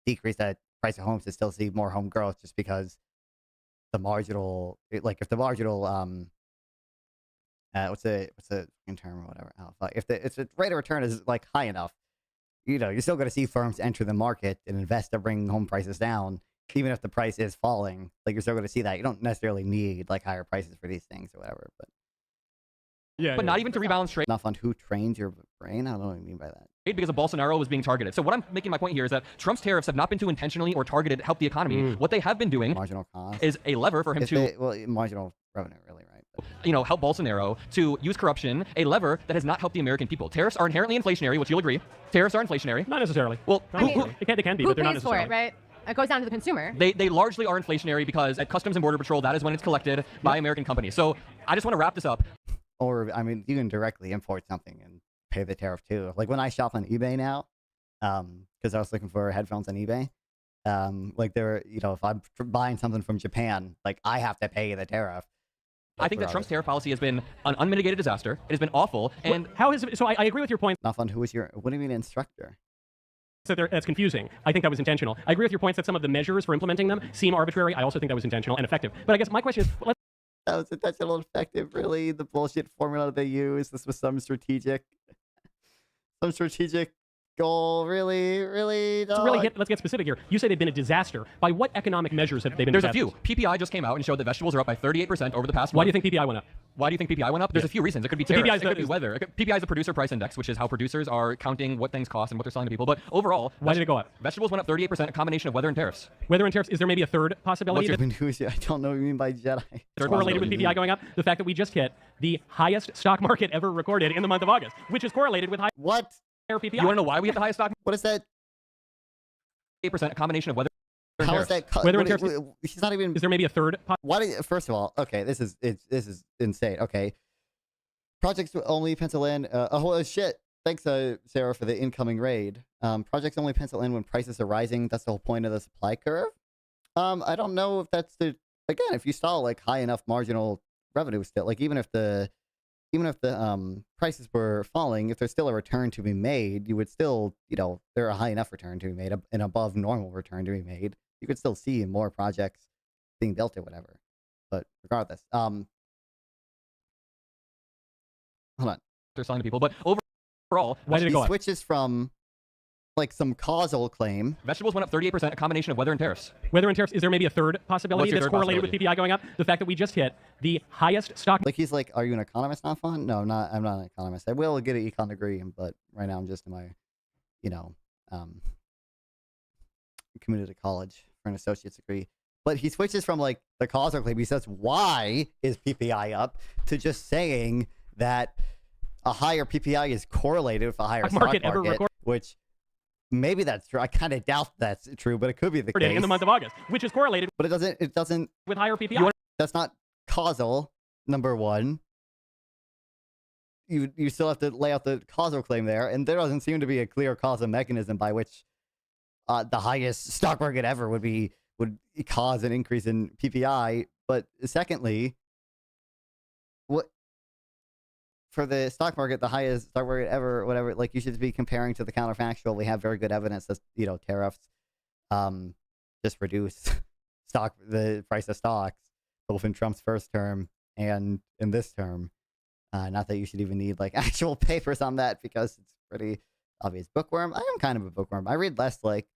decrease that price of homes to still see more home growth just because the marginal if the marginal what's the term or whatever alpha, if the rate of return is high enough, you're still going to see firms enter the market and invest to bring home prices down even if the price is falling. You're still going to see that. You don't necessarily need higher prices for these things or whatever, but not even to rebalance trade. Enough on who trains your brain. I don't know what you mean by that. Because of Bolsonaro was being targeted. So what I'm making my point here is that Trump's tariffs have not been to intentionally or targeted help the economy. What they have been doing marginal cost is a lever for him marginal revenue, really, right? Help Bolsonaro to use corruption, a lever that has not helped the American people. Tariffs are inherently inflationary, which you'll agree. Tariffs are inflationary. Not necessarily. Well, they can be, but they're not necessarily. Who pays for it, right? It goes down to the consumer. They largely are inflationary because at Customs and Border Patrol, that is when it's collected by American companies. So I just want to wrap this up. Or, you can directly import something and pay the tariff too. Like when I shop on eBay now, because I was looking for headphones on eBay, if I'm buying something from Japan, I have to pay the tariff. I think that Trump's tariff policy has been an unmitigated disaster. It has been awful. And so I agree with your point. Not fun. What do you mean instructor? So that's confusing. I think that was intentional. I agree with your points that some of the measures for implementing them seem arbitrary. I also think that was intentional and effective. But I guess my question is, that was intentional and effective. Really, the bullshit formula they use. This was some strategic goal. Really. Let's get specific here. You say they've been a disaster. By what economic measures have they been? There's a few. PPI just came out and showed that vegetables are up by 38% over the past month. Why do you think PPI went up? Why do you think PPI went up? There's a few reasons. It could be tariffs. It could be weather. PPI is a producer price index, which is how producers are counting what things cost and what they're selling to people. But overall, why did it go up? Vegetables went up 38%, a combination of weather and tariffs. Weather and tariffs. Is there maybe a third possibility? I don't know what you mean by Jedi. It's correlated with PPI going up. The fact that we just hit the highest stock market ever recorded in the month of August, which is correlated with higher PPI. You want to know why we have the highest stock? What is that? 8%, a combination of weather. How is that? Weather and tariffs. She's not even. Is there maybe a third? First of all, okay, this is insane. Okay, projects only pencil in. Oh shit! Thanks, Sarah, for the incoming raid. Projects only pencil in when prices are rising. That's the whole point of the supply curve. I don't know if that's if you saw high enough marginal revenue still, even if the prices were falling, if there's still a return to be made, you would still, there a high enough return to be made, an above normal return to be made. You could still see more projects being built or whatever. But regardless, hold on. they're selling to people. But overall, why did it go up? He switches from like some causal claim. Vegetables went up 38%, a combination of weather and tariffs. Weather and tariffs. Is there maybe a third possibility that's correlated with PPI going up? The fact that we just hit the highest stock. Like he's like, are you an economist now, Fawn? No, I'm not an economist. I will get an econ degree, but right now I'm just in my, community college for an associate's degree. But he switches from like the causal claim. He says, why is PPI up, to just saying that a higher PPI is correlated with a higher stock market, which maybe that's true. I kind of doubt that's true, but it could be the case. In the month of August, which is correlated. But it doesn't with higher PPI. That's not causal, number one. You still have to lay out the causal claim there, and there doesn't seem to be a clear causal mechanism by which the highest stock market ever would cause an increase in PPI. But secondly, for the stock market, the highest stock market ever, whatever, like you should be comparing to the counterfactual. We have very good evidence that, tariffs just reduce the price of stocks, both in Trump's first term and in this term. Not that you should even need like actual papers on that, because it's pretty obvious. Bookworm, I am kind of a bookworm. I read less like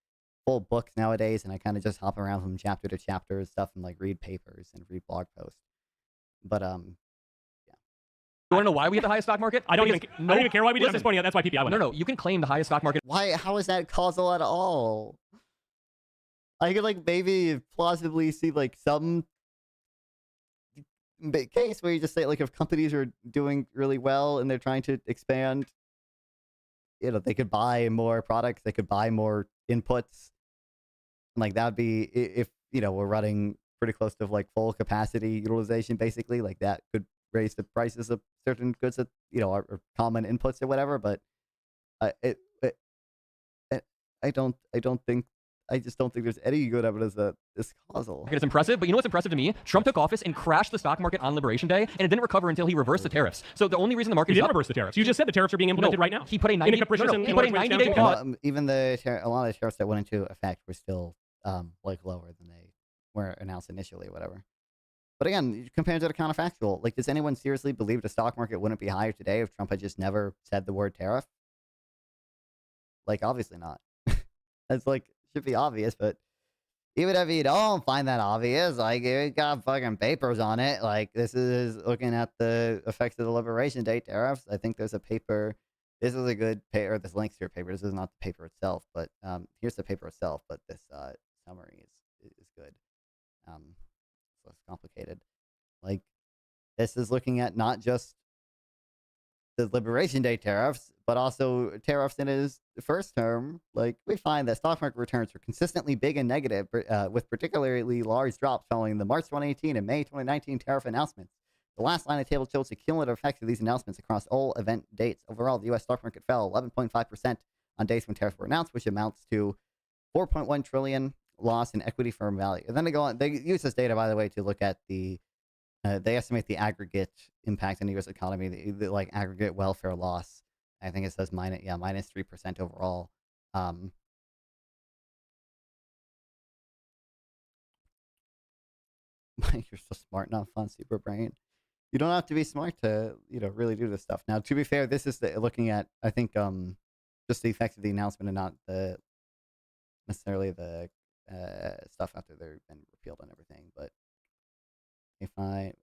full books nowadays, and I kind of just hop around from chapter to chapter and stuff, and like read papers and read blog posts. But you want to know why we hit the highest stock market? I don't even care why we did this point. That's why PPI went up. No, you can claim the highest stock market. Why? How is that causal at all? I could like maybe plausibly see like some case where you just say like if companies are doing really well and they're trying to expand, they could buy more products, they could buy more inputs. And like that would be if we're running pretty close to like full capacity utilization, basically, like that could raise the prices of certain goods that are common inputs or whatever. But I just don't think there's any good evidence that it's causal. It's impressive, but you know what's impressive to me? Trump took office and crashed the stock market on Liberation Day, and it didn't recover until he reversed the tariffs. So the only reason the market didn't reverse the tariffs. You just said the tariffs are being implemented right now. He put a 90-day pause. Even a lot of the tariffs that went into effect were still like lower than they were announced initially, or whatever. But again, compared to the counterfactual, like, does anyone seriously believe the stock market wouldn't be higher today if Trump had just never said the word tariff? Like, obviously not. That's like, should be obvious, but even if you don't find that obvious, like, it got fucking papers on it. Like, this is looking at the effects of the Liberation Day tariffs. I think there's a paper. This is a good paper. This links to your paper. This is not the paper itself, but here's the paper itself. But this summary is good. So it's complicated. Like, this is looking at not just the Liberation Day tariffs, but also tariffs in his first term. Like, we find that stock market returns are consistently big and negative, with particularly large drops following the March 2018 and May 2019 tariff announcements. The last line of the table shows the cumulative effects of these announcements across all event dates. Overall, the U.S. stock market fell 11.5% on days when tariffs were announced, which amounts to $4.1 trillion loss in equity firm value. And then they go on. They use this data, by the way, to look at the. They estimate the aggregate impact on the U.S. economy, the like aggregate welfare loss. I think it says minus 3% overall. Mike, you're so smart, not fun, super brain. You don't have to be smart to, really do this stuff. Now, to be fair, this is looking at, I think, just the effects of the announcement and not necessarily the stuff after they've been repealed and everything. But if 1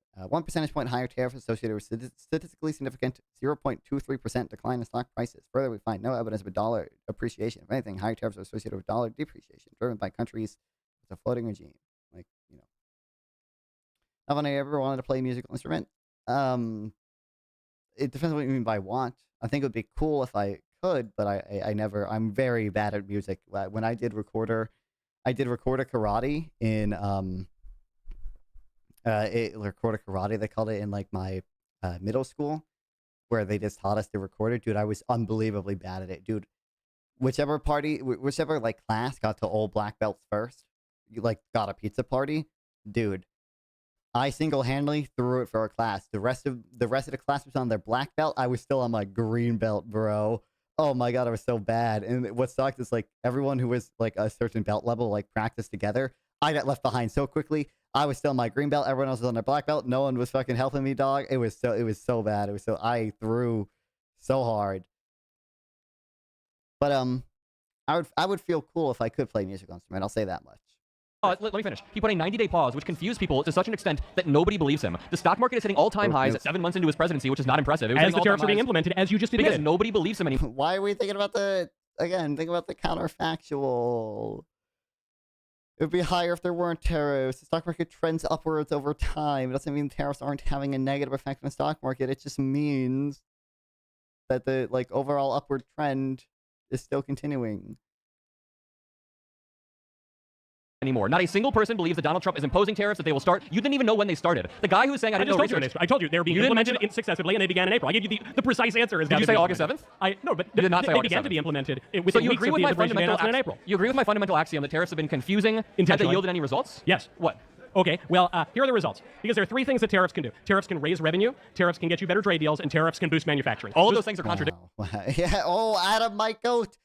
percentage point higher tariff associated with statistically significant 0.23% decline in stock prices. Further, we find no evidence of a dollar appreciation. If anything, higher tariffs are associated with dollar depreciation, driven by countries with a floating regime. Like, haven't I ever wanted to play a musical instrument? It depends on what you mean by want. I think it would be cool if I could, but I never. I'm very bad at music. When I did recorder karate in recorder karate, they called it, in like my middle school, where they just taught us to record it. Dude, I was unbelievably bad at it, dude. Whichever like class got to all black belts first, you like got a pizza party, dude. I single-handedly threw it for a class. The rest of the class was on their black belt. I was still on my green belt, bro. Oh my god, I was so bad. And what sucked is like everyone who was like a certain belt level like practiced together. I got left behind so quickly. I was still on my green belt. Everyone else was on their black belt. No one was fucking helping me, dog. It was so bad. I threw so hard. But I would feel cool if I could play a musical instrument. I'll say that much. Let me finish. He put a 90-day pause, which confused people to such an extent that nobody believes him. The stock market is hitting all-time highs 7 months into his presidency, which is not impressive. As the tariffs are being implemented, as you just admitted. Because nobody believes him anymore. Why are we thinking about think about the counterfactual. It would be higher if there weren't tariffs. The stock market trends upwards over time. It doesn't mean tariffs aren't having a negative effect on the stock market. It just means that the overall upward trend is still continuing. Anymore. Not a single person believes that Donald Trump is imposing tariffs, that they will start. You didn't even know when they started. The guy who was saying, I told you they were being implemented successively, and they began in April. I gave you the precise answer. Did you say August 7th? No, but you did not say they August began 7th. to be implemented. So you agree with my fundamental in April. You agree with my fundamental axiom that tariffs have been confusing? Have they yielded any results? Yes. What? Okay, well, here are the results. Because there are 3 things that tariffs can do. Tariffs can raise revenue, tariffs can get you better trade deals, and tariffs can boost manufacturing. All of those things are contradictory. Yeah. Oh, Adam, my goat.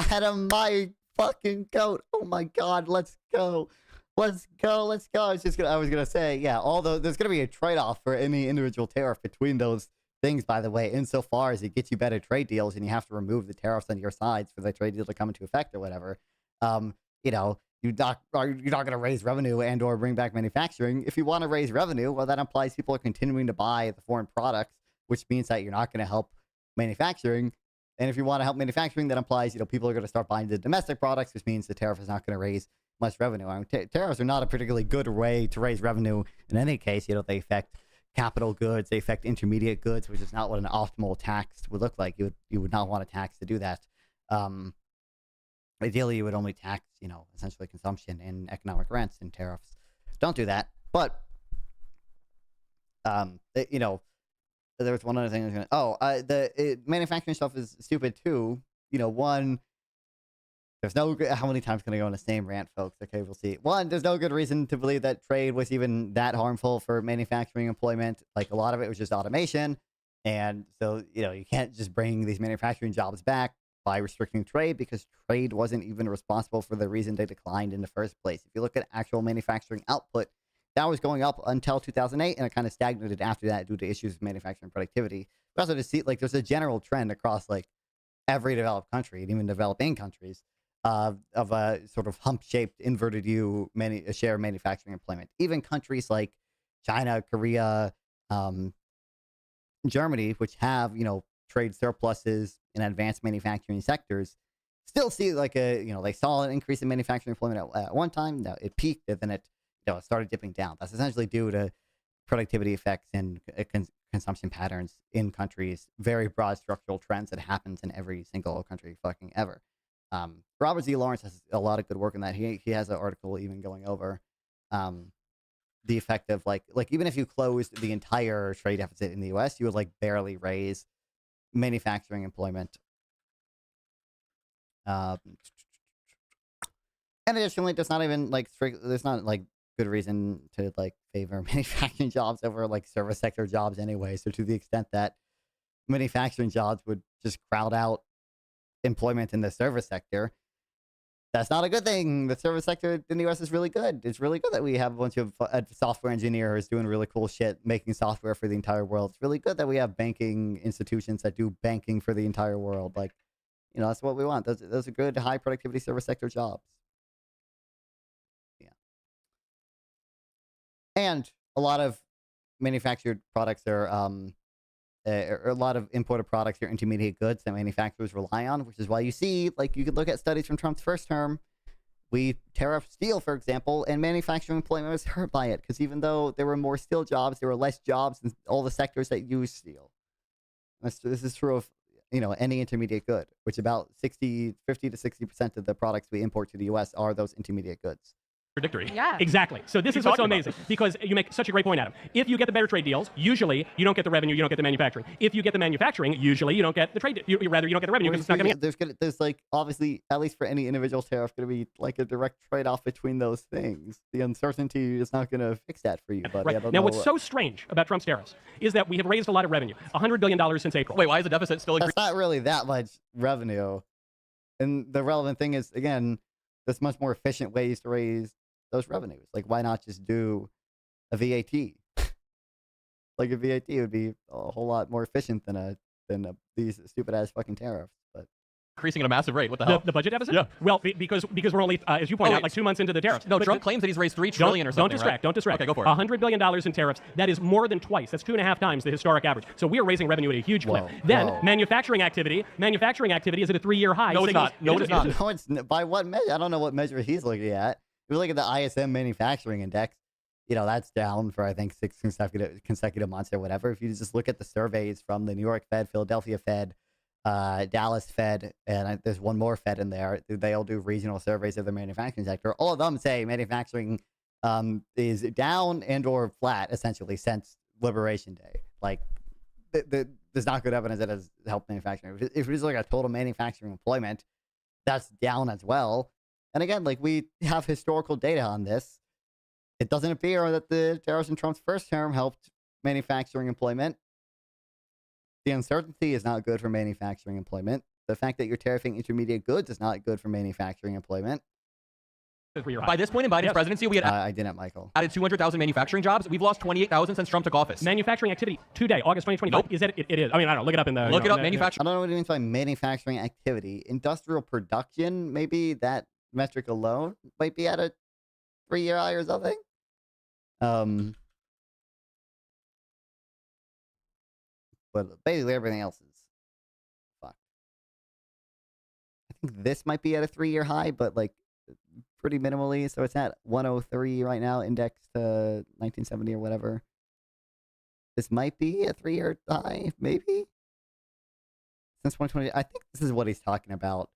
Adam, my fucking goat. Oh my God. Let's go. Let's go. I was gonna say, yeah. Although there's gonna be a trade-off for any individual tariff between those things, by the way, insofar as it gets you better trade deals, and you have to remove the tariffs on your sides for the trade deal to come into effect or whatever. You're not gonna raise revenue and or bring back manufacturing. If you want to raise revenue, well, that implies people are continuing to buy the foreign products, which means that you're not going to help manufacturing. And if you want to help manufacturing, that implies people are going to start buying the domestic products, which means the tariff is not going to raise much revenue. I mean, tariffs are not a particularly good way to raise revenue in any case. They affect capital goods, they affect intermediate goods, which is not what an optimal tax would look like. You would not want a tax to do that. Ideally, you would only tax, essentially consumption and economic rents, and tariffs don't do that. But, there was one other thing I was going to... the manufacturing stuff is stupid, too. One, there's no... How many times can I go on the same rant, folks? Okay, we'll see. One, there's no good reason to believe that trade was even that harmful for manufacturing employment. A lot of it was just automation. And so, you can't just bring these manufacturing jobs back by restricting trade, because trade wasn't even responsible for the reason they declined in the first place. If you look at actual manufacturing output, that was going up until 2008, and it kind of stagnated after that due to issues with manufacturing productivity. But also to see, there's a general trend across, every developed country, and even developing countries, of a sort of hump-shaped, inverted U share of manufacturing employment. Even countries like China, Korea, Germany, which have, trade surpluses in advanced manufacturing sectors, still see they saw an increase in manufacturing employment at one time. Now it peaked, and then it started dipping down. That's essentially due to productivity effects and consumption patterns in countries. Very broad structural trends that happens in every single country fucking ever. Robert Z. Lawrence has a lot of good work in that. He has an article even going over the effect of even if you closed the entire trade deficit in the U.S., you would barely raise manufacturing employment. And additionally, there's not even there's not good reason to favor manufacturing jobs over service sector jobs anyway. So to the extent that manufacturing jobs would just crowd out employment in the service sector, that's not a good thing. The service sector in the U.S. is really good. It's really good that we have a bunch of software engineers doing really cool shit, making software for the entire world. It's really good that we have banking institutions that do banking for the entire world. That's what we want. Those are good, high productivity service sector jobs. Yeah. And a lot of manufactured products are, a lot of imported products are intermediate goods that manufacturers rely on, which is why you see, you could look at studies from Trump's first term. We tariff steel, for example, and manufacturing employment was hurt by it, because even though there were more steel jobs, there were less jobs in all the sectors that use steel. This is true of any intermediate good, which about 50 to 60% of the products we import to the U.S. are those intermediate goods. Contradictory. Yeah. Exactly. So this is what's so amazing, because you make such a great point, Adam. If you get the better trade deals, usually you don't get the revenue, you don't get the manufacturing. If you get the manufacturing, usually you don't get the trade. You don't get the revenue because it's not going to. There's obviously, at least for any individual tariff, going to be a direct trade-off between those things. The uncertainty is not going to fix that for you. But right. Now, what's so strange about Trump's tariffs is that we have raised a lot of revenue, $100 billion since April. Wait, why is the deficit still increasing? That's not really that much revenue. And the relevant thing is, again, there's much more efficient ways to raise those revenues. Why not just do a VAT? A VAT would be a whole lot more efficient than than these stupid ass fucking tariffs. But increasing at a massive rate. What the hell? The budget deficit? Yeah. Well, because we're only, as you point out, like 2 months into the tariffs. No, But Trump claims that he's raised $3 trillion or something. Don't distract. Right? Don't distract. Okay, go for it. $100 billion in tariffs. That is more than twice. That's 2.5 times the historic average. So we are raising revenue at a huge clip. Then manufacturing activity is at a 3-year high. No, it's not. No, it's not. No, it's by what measure? I don't know what measure he's looking at. If you look at the ISM manufacturing index, that's down for I think 6 consecutive months or whatever. If you just look at the surveys from the New York Fed, Philadelphia Fed, Dallas Fed, and there's one more Fed in there. They all do regional surveys of the manufacturing sector. All of them say manufacturing is down and or flat essentially since Liberation Day. Like, there's not good evidence that has helped manufacturing. If we just look at total manufacturing employment, that's down as well. And again, like, we have historical data on this. It doesn't appear that the tariffs in Trump's first term helped manufacturing employment. The uncertainty is not good for manufacturing employment. The fact that you're tariffing intermediate goods is not good for manufacturing employment. By this point in Biden's presidency, we had I didn't, Michael. added 200,000 manufacturing jobs. We've lost 28,000 since Trump took office. Manufacturing activity today, August 2025. Nope. Is that it is? I mean, I don't know. Look it up in the. Look it up. Manufacturing. I don't know what it means by manufacturing activity. Industrial production, maybe that metric alone might be at a 3-year high or something. But basically everything else is fucked. I think this might be at a 3-year high, but like pretty minimally. So it's at 103 right now, indexed to 1970 or whatever. This might be a 3-year high, maybe? Since 2020. I think this is what he's talking about.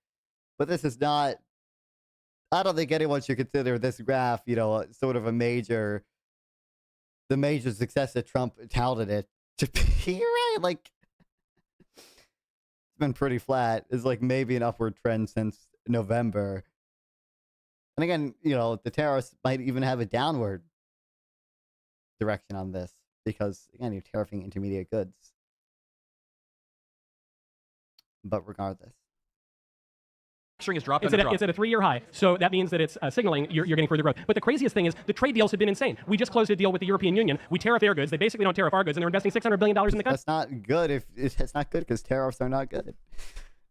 But this is not... I don't think anyone should consider this graph, sort of the major success that Trump touted it to be, right? Like, it's been pretty flat. It's like maybe an upward trend since November. And again, the tariffs might even have a downward direction on this because, again, you're tariffing intermediate goods. But regardless. Manufacturing has dropped. It's at a 3-year high, so that means that it's signaling you're getting further growth. But the craziest thing is the trade deals have been insane. We just closed a deal with the European Union. We tariff their goods. They basically don't tariff our goods, and they're investing $600 billion in the country. That's not good. It's not good because tariffs are not good.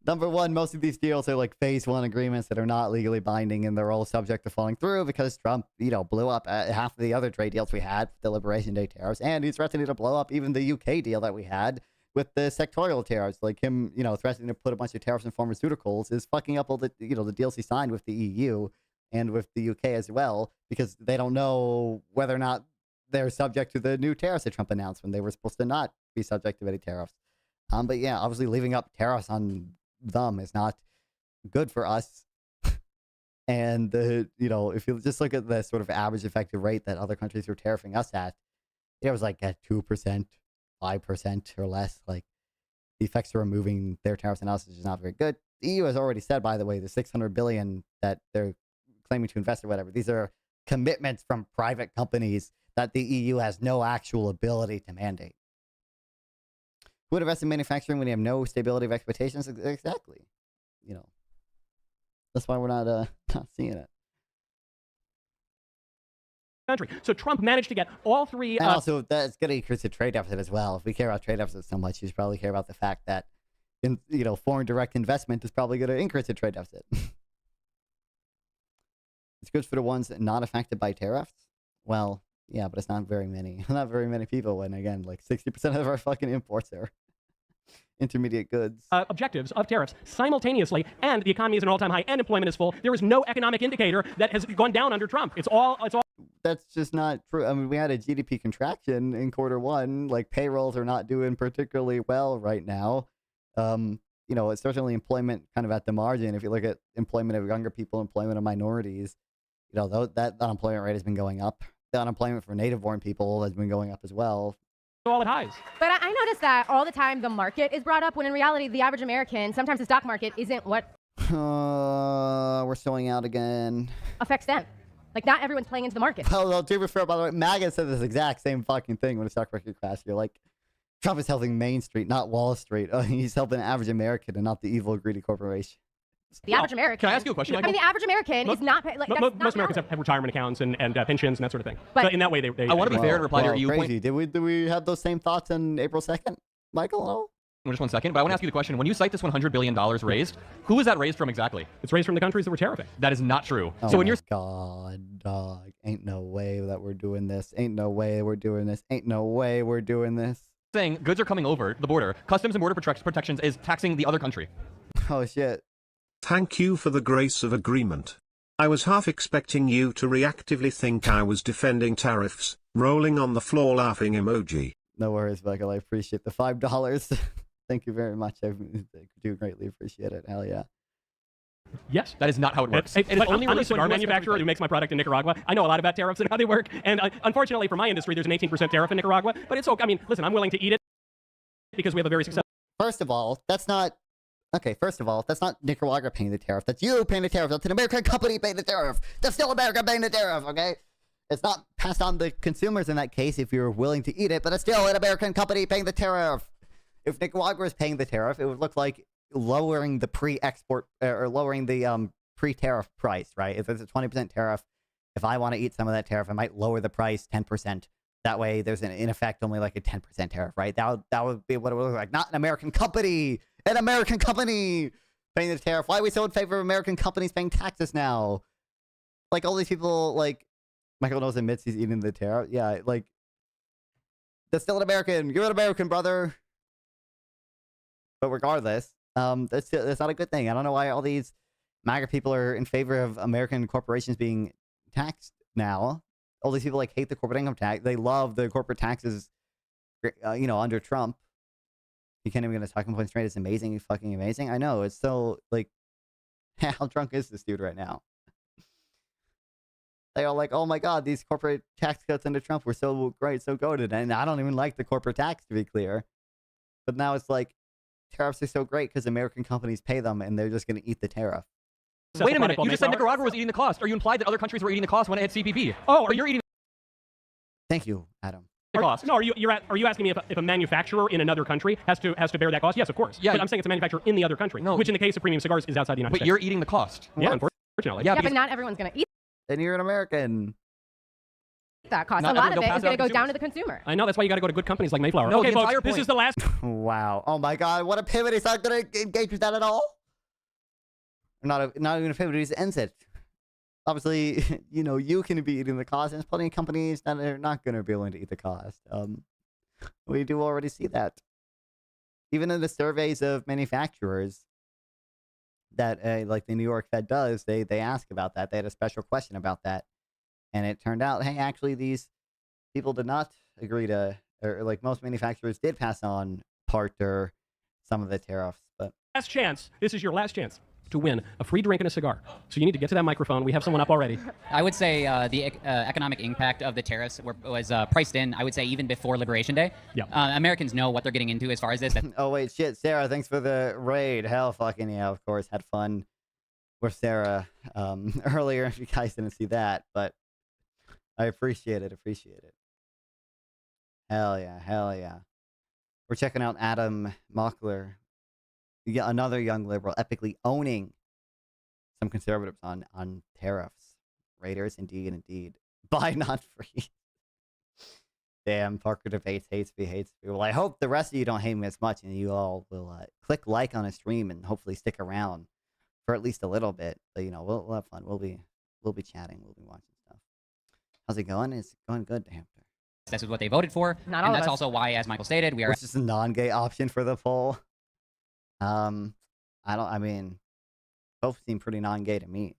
Number one, most of these deals are like phase 1 agreements that are not legally binding, and they're all subject to falling through because Trump, blew up half of the other trade deals we had, the Liberation Day tariffs, and he's threatening to blow up even the UK deal that we had with the sectorial tariffs, like him, threatening to put a bunch of tariffs on pharmaceuticals is fucking up all the, the deals he signed with the EU and with the UK as well, because they don't know whether or not they're subject to the new tariffs that Trump announced when they were supposed to not be subject to any tariffs. But yeah, obviously leaving up tariffs on them is not good for us. And if you just look at the sort of average effective rate that other countries are tariffing us at, it was like at 2%. 5% or less. Like, the effects of removing their tariffs on us is just not very good. The EU has already said, by the way, the $600 billion that they're claiming to invest or whatever, these are commitments from private companies that the EU has no actual ability to mandate. Who would invest in manufacturing when you have no stability of expectations? Exactly. That's why we're not seeing it. Country. So Trump managed to get all three. And also, that's going to increase the trade deficit as well. If we care about trade deficit so much, you should probably care about the fact that, foreign direct investment is probably going to increase the trade deficit. It's good for the ones not affected by tariffs. Well, yeah, but it's not very many. Not very many people. When again, like 60% of our fucking imports are intermediate goods. Objectives of tariffs simultaneously, and the economy is at an all-time high, and employment is full. There is no economic indicator that has gone down under Trump. It's all. That's just not true. I mean, we had a GDP contraction in Q1. Like, payrolls are not doing particularly well right now. It's certainly employment kind of at the margin. If you look at employment of younger people, employment of minorities, that unemployment rate has been going up. The unemployment for native-born people has been going up as well. All at highs. But I noticed that all the time the market is brought up when in reality the average American, sometimes the stock market isn't what we're showing out again. Affects them. Like, not everyone's playing into the market. Well, to be fair, by the way, MAGA said this exact same fucking thing when the stock market crashed. You're like, Trump is helping Main Street, not Wall Street. He's helping the average American and not the evil, greedy corporation. The average American. Can I ask you a question, Michael? I mean, the average American is not like most Americans have retirement accounts and pensions and that sort of thing. But in that way, they I want to be fair to reply to your EU crazy. point. Did we have those same thoughts on April 2nd, Michael? No? just one second, but I want to ask you the question. When you cite this $100 billion raised, who is that raised from exactly? It's raised from the countries that were tariffing. That is not true. Oh so when you're God, dog, ain't no way that we're doing this. Ain't no way we're doing this. Ain't no way we're doing this. saying goods are coming over the border, Customs and Border Protections is taxing the other country. Oh, shit. Thank you for the grace of agreement. I was half expecting you to reactively think I was defending tariffs, rolling on the floor laughing emoji. No worries, Michael. I appreciate the $5. Thank you very much. I do greatly appreciate it. Hell yeah. Yes. That is not how it works. It is only I'm a cigar manufacturer who makes my product in Nicaragua. I know a lot about tariffs and how they work. And unfortunately for my industry, there's an 18% tariff in Nicaragua. But it's okay. I mean, listen, I'm willing to eat it because we have a very successful... First of all, that's not Nicaragua paying the tariff. That's you paying the tariff. That's an American company paying the tariff. That's still America paying the tariff, okay? It's not passed on to consumers in that case if you're willing to eat it, but it's still an American company paying the tariff. If Nicaragua is paying the tariff, it would look like lowering the pre-export or lowering the pre-tariff price, right? If it's a 20% tariff, if I want to eat some of that tariff, I might lower the price 10%. That way, there's in effect only like a 10% tariff, right? That would be what it would look like. Not an American company paying the tariff. Why are we so in favor of American companies paying taxes now? Like all these people, like Michael Knowles admits he's eating the tariff. Yeah, like that's still an American. You're an American, brother. But regardless, that's not a good thing. I don't know why all these MAGA people are in favor of American corporations being taxed now. All these people like hate the corporate income tax. They love the corporate taxes, under Trump. You can't even get a talking point straight. It's amazing, fucking amazing. I know. It's so like, how drunk is this dude right now? They are like, oh my God, these corporate tax cuts under Trump were so great, so goated. And I don't even like the corporate tax, to be clear. But now it's like, tariffs are so great because American companies pay them and they're just going to eat the tariff. Wait a minute, you just said Nicaragua was eating the cost, or you implied that other countries were eating the cost when it had CPP. Oh, or you're eating Thank you, Adam. the cost. No, are you asking me if a manufacturer in another country has to bear that cost? Yes, of course. Yeah, but I'm saying it's a manufacturer in the other country, which in the case of premium cigars is outside the United But States. you're eating the cost. Yeah, unfortunately. Yeah, but not everyone's going to eat And you're an American. that cost. Not A lot of everyone it is pass going to out go to down to the consumer. I know, that's why you got to go to good companies like Mayflower. No, okay, the folks, entire this point- is the last... Wow. Oh my God, what a pivot. He's not going to engage with that at all? Not even a pivot, he just ends it. Obviously, you can be eating the cost, and there's plenty of companies that are not going to be willing to eat the cost. We do already see that. Even in the surveys of manufacturers that, like the New York Fed does, they ask about that. They had a special question about that. And it turned out, hey, actually, these people did not agree to, or like most manufacturers did pass on part or some of the tariffs. But Last chance. This is your last chance to win a free drink and a cigar. So you need to get to that microphone. We have someone up already. I would say the economic impact of the tariffs was priced in, I would say, even before Liberation Day. Yeah. Americans know what they're getting into as far as this. Oh, wait, shit. Sarah, thanks for the raid. Hell fucking yeah, of course. Had fun with Sarah earlier, if you guys didn't see that. But I appreciate it. Hell yeah. We're checking out Adam Mockler. Yeah, another young liberal epically owning some conservatives on tariffs. Raiders, indeed. Buy not free. Damn, Parker debates, hates me. Well, I hope the rest of you don't hate me as much and you all will click like on a stream and hopefully stick around for at least a little bit. But, we'll have fun. We'll be chatting. We'll be watching stuff. How's it going? It's going good, Hampton. This is what they voted for. Not all and of that's us. also why, as Michael stated, we are... Which is a non-gay option for the poll. Both seem pretty non-gay to me.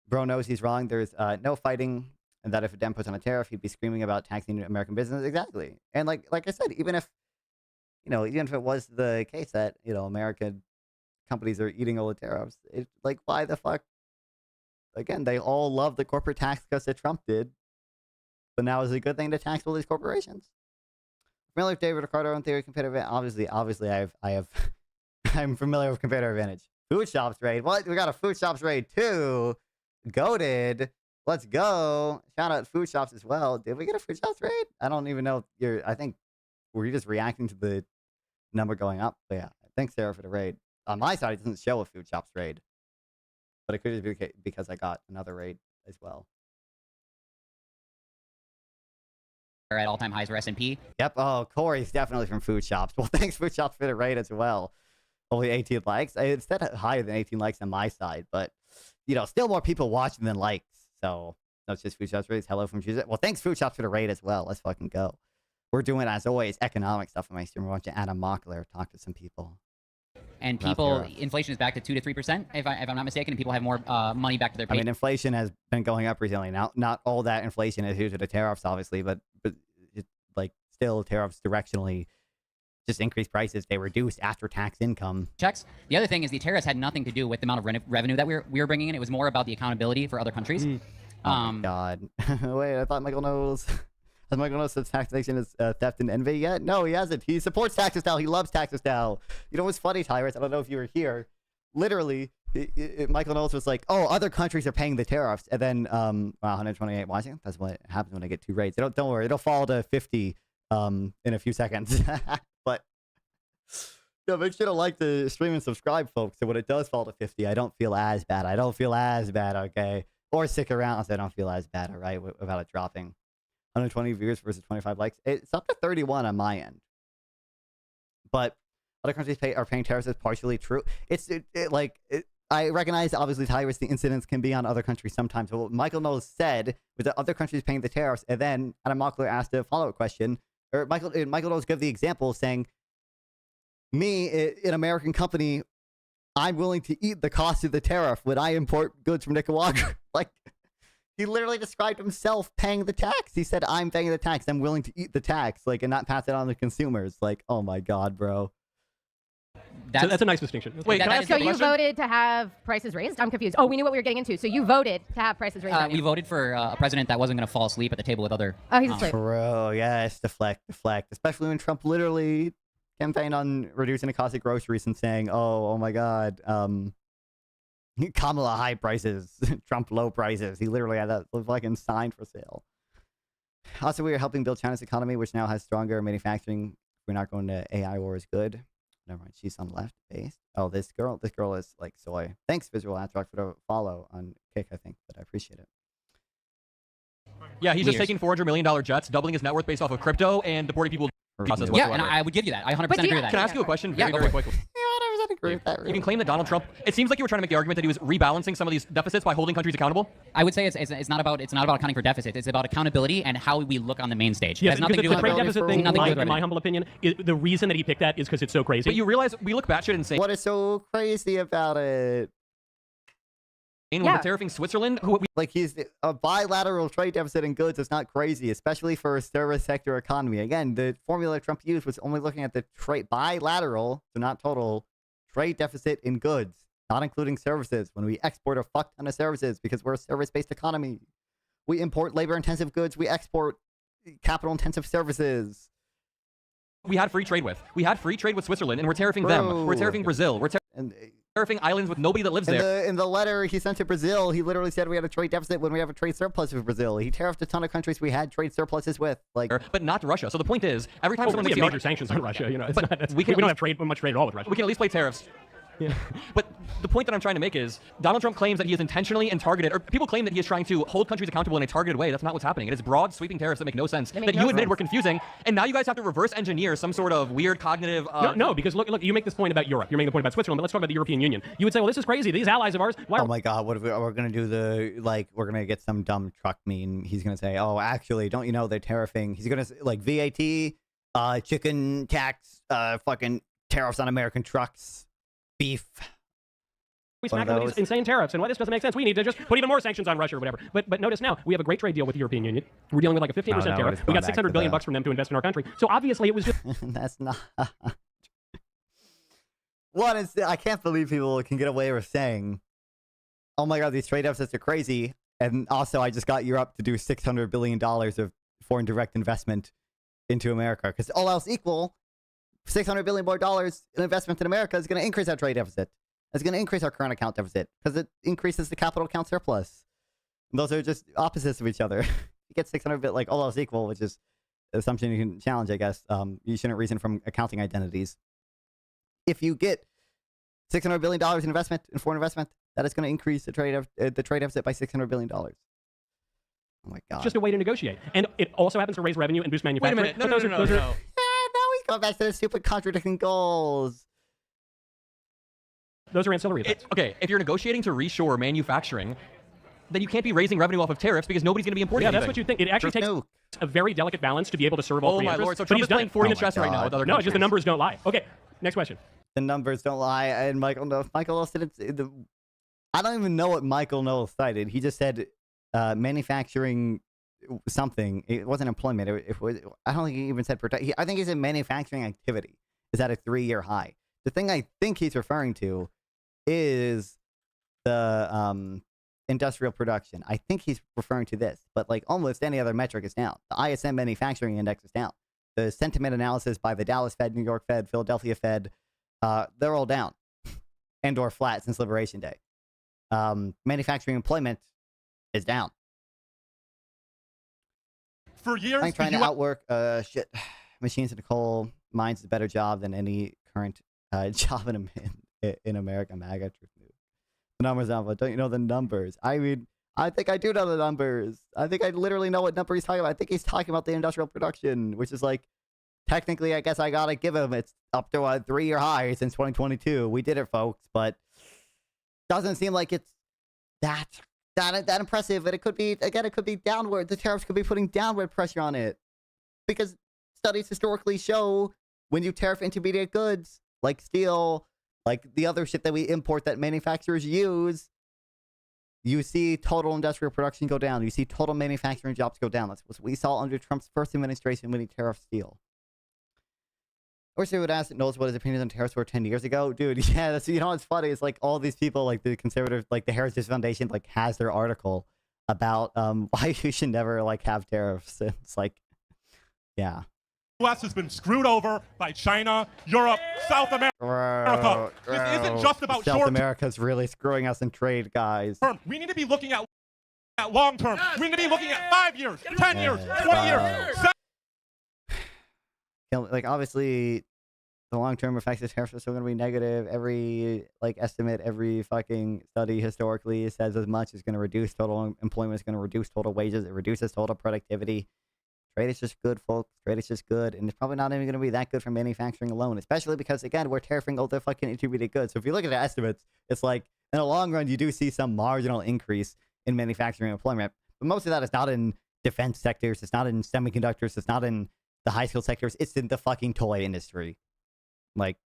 Bro knows he's wrong. There's no fighting, and that if a Dem puts on a tariff, he'd be screaming about taxing American business. Exactly. And like I said, even if it was the case that, American companies are eating all the tariffs, it's like, why the fuck? Again, they all love the corporate tax cuts that Trump did. But now is a good thing to tax all these corporations. Familiar with David Ricardo on theory of competitive advantage? Obviously, I'm familiar with competitive advantage. Food shops raid. What? We got a food shops raid too. Goated. Let's go. Shout out food shops as well. Did we get a food shops raid? I don't even know. I think were you just reacting to the number going up? But yeah, thanks Sarah for the raid. On my side, it doesn't show a food shops raid, but it could be because I got another raid as well. are at all-time highs for S&P. Yep. Oh, Corey's definitely from Food Shops. Well, thanks, Food Shops, for the raid as well. Only 18 likes. It's said higher than 18 likes on my side, but, still more people watching than likes. So, that's just Food Shops rates. Hello from Tuesday. Well, thanks, Food Shops, for the raid as well. Let's fucking go. We're doing, as always, economic stuff on my stream. We're watching Adam Mockler talk to some people. And inflation is back to 2 to 3%, if I'm not mistaken, and people have more money back to their pay. I mean, inflation has been going up recently. Now, not all that inflation is due to the tariffs, obviously, but still, tariffs directionally just increase prices. They reduce after-tax income. Checks. The other thing is the tariffs had nothing to do with the amount of revenue that we were bringing in. It was more about the accountability for other countries. Oh my God. Wait, I thought Michael Knowles... Has Michael Knowles said taxation is theft and envy yet? No, he hasn't. He supports taxes now. He loves taxes now. You know what's funny, Tyrus? I don't know if you were here. Literally, Michael Knowles was like, "Oh, other countries are paying the tariffs," and then 128 watching. That's what happens when I get 2 raids. Don't worry, it'll fall to 50 in a few seconds. But make sure to like the stream and subscribe, folks. So when it does fall to 50, I don't feel as bad. Okay, or stick around so I don't feel as bad. All right, without it dropping. 120 viewers versus 25 likes. It's up to 31 on my end. But other countries are paying tariffs is partially true. I recognize, obviously, Tyrus, the incidents can be on other countries sometimes. But what Michael Knowles said was that other countries paying the tariffs, and then Adam Mockler asked a follow-up question, or Michael Knowles gave the example saying, me, an American company, I'm willing to eat the cost of the tariff when I import goods from Nicaragua. He literally described himself paying the tax. He said, I'm paying the tax. I'm willing to eat the tax, and not pass it on to consumers. Oh my God, bro. That's a nice distinction. Wait, so you voted to have prices raised? I'm confused. Oh, we knew what we were getting into. So you voted to have prices raised. We voted for a president that wasn't going to fall asleep at the table with other... Oh, he's asleep. Bro, yes, deflect. Especially when Trump literally campaigned on reducing the cost of groceries and saying, oh my God, Kamala high prices, Trump low prices. He literally had that fucking sign for sale. Also, we are helping build China's economy, which now has stronger manufacturing. We're not going to AI war is good. Never mind, she's on left base. Oh, this girl is like soy. Thanks, Visual Atrox, for the follow on Kick, I think, but I appreciate it. Yeah, he's just taking $400 million jets, doubling his net worth based off of crypto, and deporting people. Yeah, and I would give you that. I 100% agree with that. Can I ask you a question very quickly? I agree with that. You can claim that Donald Trump. It seems like you were trying to make the argument that he was rebalancing some of these deficits by holding countries accountable. I would say it's not about accounting for deficits. It's about accountability and how we look on the main stage. Yes, because the trade deficit thing, in my humble opinion, the reason that he picked that is because it's so crazy. But you realize we look batshit insane. What is so crazy about it? With the tariffing Switzerland, he's a bilateral trade deficit in goods is not crazy, especially for a service sector economy. Again, the formula Trump used was only looking at the bilateral, so not total, trade deficit in goods, not including services. When we export a fuck ton of services because we're a service-based economy, we import labor-intensive goods, we export capital-intensive services. We had free trade with. We had free trade with Switzerland, and we're tariffing them. We're tariffing Brazil. We're tariffing islands with nobody that lives there. In the letter he sent to Brazil, he literally said we had a trade deficit when we have a trade surplus with Brazil. He tariffed a ton of countries we had trade surpluses with, but not Russia. So the point is, every time someone makes major sanctions on Russia, we don't have much trade at all with Russia. We can at least play tariffs. Yeah. But the point that I'm trying to make is Donald Trump claims that he is intentionally and targeted, or people claim that he is trying to hold countries accountable in a targeted way. That's not what's happening. It is broad, sweeping tariffs that make no sense, that you admitted were confusing, and now you guys have to reverse engineer some sort of weird cognitive... No, because look, you make this point about Europe. You're making the point about Switzerland, but let's talk about the European Union. You would say, well, this is crazy. These allies of ours... Oh my God, what if we're going to do we're going to get some dumb truck meme. He's going to say, oh, actually, don't you know they're tariffing... He's going to, VAT, chicken tax, fucking tariffs on American trucks, beef... We smack them with these insane tariffs, and why this doesn't make sense. We need to just put even more sanctions on Russia or whatever. But notice now, we have a great trade deal with the European Union. We're dealing with like a 15% tariff. We got $600 billion from them to invest in our country. So obviously it was just... That's not... I can't believe people can get away with saying, oh my God, these trade deficits are crazy. And also, I just got Europe to do $600 billion of foreign direct investment into America. Because all else equal, $600 billion more in investment in America is going to increase our trade deficit. It's going to increase our current account deficit because it increases the capital account surplus. And those are just opposites of each other. You get 600 bit, all else equal, which is an assumption you can challenge, I guess. You shouldn't reason from accounting identities. If you get $600 billion in investment, in foreign investment, that is going to increase the trade deficit by $600 billion. Oh my god. It's just a way to negotiate, and it also happens to raise revenue and boost manufacturing. Wait a minute. No. Now we go back to the stupid contradicting goals. Those are ancillary effects. Okay, if you're negotiating to reshore manufacturing, then you can't be raising revenue off of tariffs because nobody's going to be importing anything. That's what you think. It actually takes a very delicate balance to be able to serve all three interests. Lord, so but Trump he's is playing 40 in chess right now with other No, countries. just the numbers don't lie. Okay, next question. The numbers don't lie, and Michael Knowles said I don't even know what Michael Knowles cited. He just said manufacturing something. It wasn't employment. It was. I don't think he even said protect. I think he said manufacturing activity is at a 3-year high. The thing I think he's referring to is the industrial production. I think he's referring to this, but like almost any other metric is down. The ISM manufacturing index is down. The sentiment analysis by the Dallas Fed, New York Fed, Philadelphia Fed, they're all down and or flat since Liberation Day. Manufacturing employment is down. For years, I'm trying to outwork machines in the coal mines is a better job than any current job in America. MAGA truth news. The numbers out, but don't you know the numbers? I mean, I think I do know the numbers. I think I literally know what number he's talking about. I think he's talking about the industrial production, which is like, technically, I guess I gotta give him. It's up to a 3-year high since 2022. We did it, folks, but doesn't seem like it's that impressive. But it could be, again, it could be downward. The tariffs could be putting downward pressure on it because studies historically show when you tariff intermediate goods like steel, like the other shit that we import that manufacturers use, you see total industrial production go down. You see total manufacturing jobs go down. That's what we saw under Trump's first administration when he tariffed steel. I wish they would ask Knowles what his opinions on tariffs were 10 years ago. Dude, yeah, that's, you know what's funny? It's like all these people, like the conservative, like the Heritage Foundation, like has their article about why you should never like have tariffs. It's like, yeah. U.S. has been screwed over by China, Europe, South America. This isn't just about South America's really screwing us in trade, guys. We need to be looking at long term. We need to be looking at 5 years, 10 years, 20 years. Like, obviously, the long-term effects of tariffs are still going to be negative. Every, like, estimate, every fucking study historically says as much. It's going to reduce total employment. It's going to reduce total wages. It reduces total productivity. Trade is just good, folks. Trade is just good. And it's probably not even going to be that good for manufacturing alone, especially because, again, we're tariffing all the fucking intermediate goods. So if you look at the estimates, it's like, in the long run, you do see some marginal increase in manufacturing employment. But most of that is not in defense sectors. It's not in semiconductors. It's not in the high-skilled sectors. It's in the fucking toy industry. Like,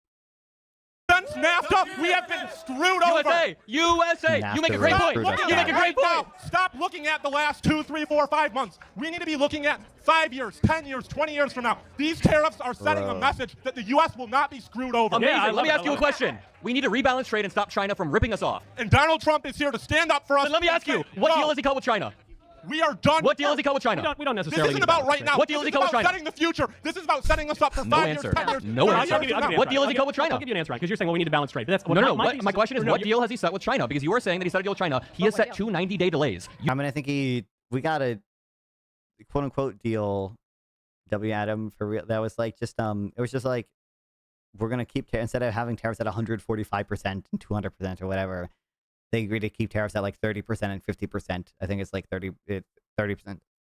since NAFTA, we have been screwed over. USA. You make a great point. You make a great point. Stop looking at the last 2, 3, 4, 5 months. We need to be looking at 5 years, 10 years, 20 years from now. These tariffs are sending a message that the U.S. will not be screwed over. Amazing. Let me ask you a question. We need to rebalance trade and stop China from ripping us off. And Donald Trump is here to stand up for us. Then let me ask you, what deal has he cut with China? We are done. What deal has he cut with China? We don't necessarily. This isn't about right now. What deal has he cut with China? Setting the future. This is about setting us up for 5 years, 10 years. No answer. What deal has he cut with China? I'll give you an answer because you're saying, well, we need to balance trade. But that's no. My question is, what deal has he set with China? Because you were saying that he set a deal with China. He has set 2 90-day delays. I mean, I think we got a quote unquote deal. W. Adam for real. That was like just it was just like we're gonna keep instead of having tariffs at 145% and 200% or whatever. They agreed to keep tariffs at like 30% and 50%. I think it's like 30%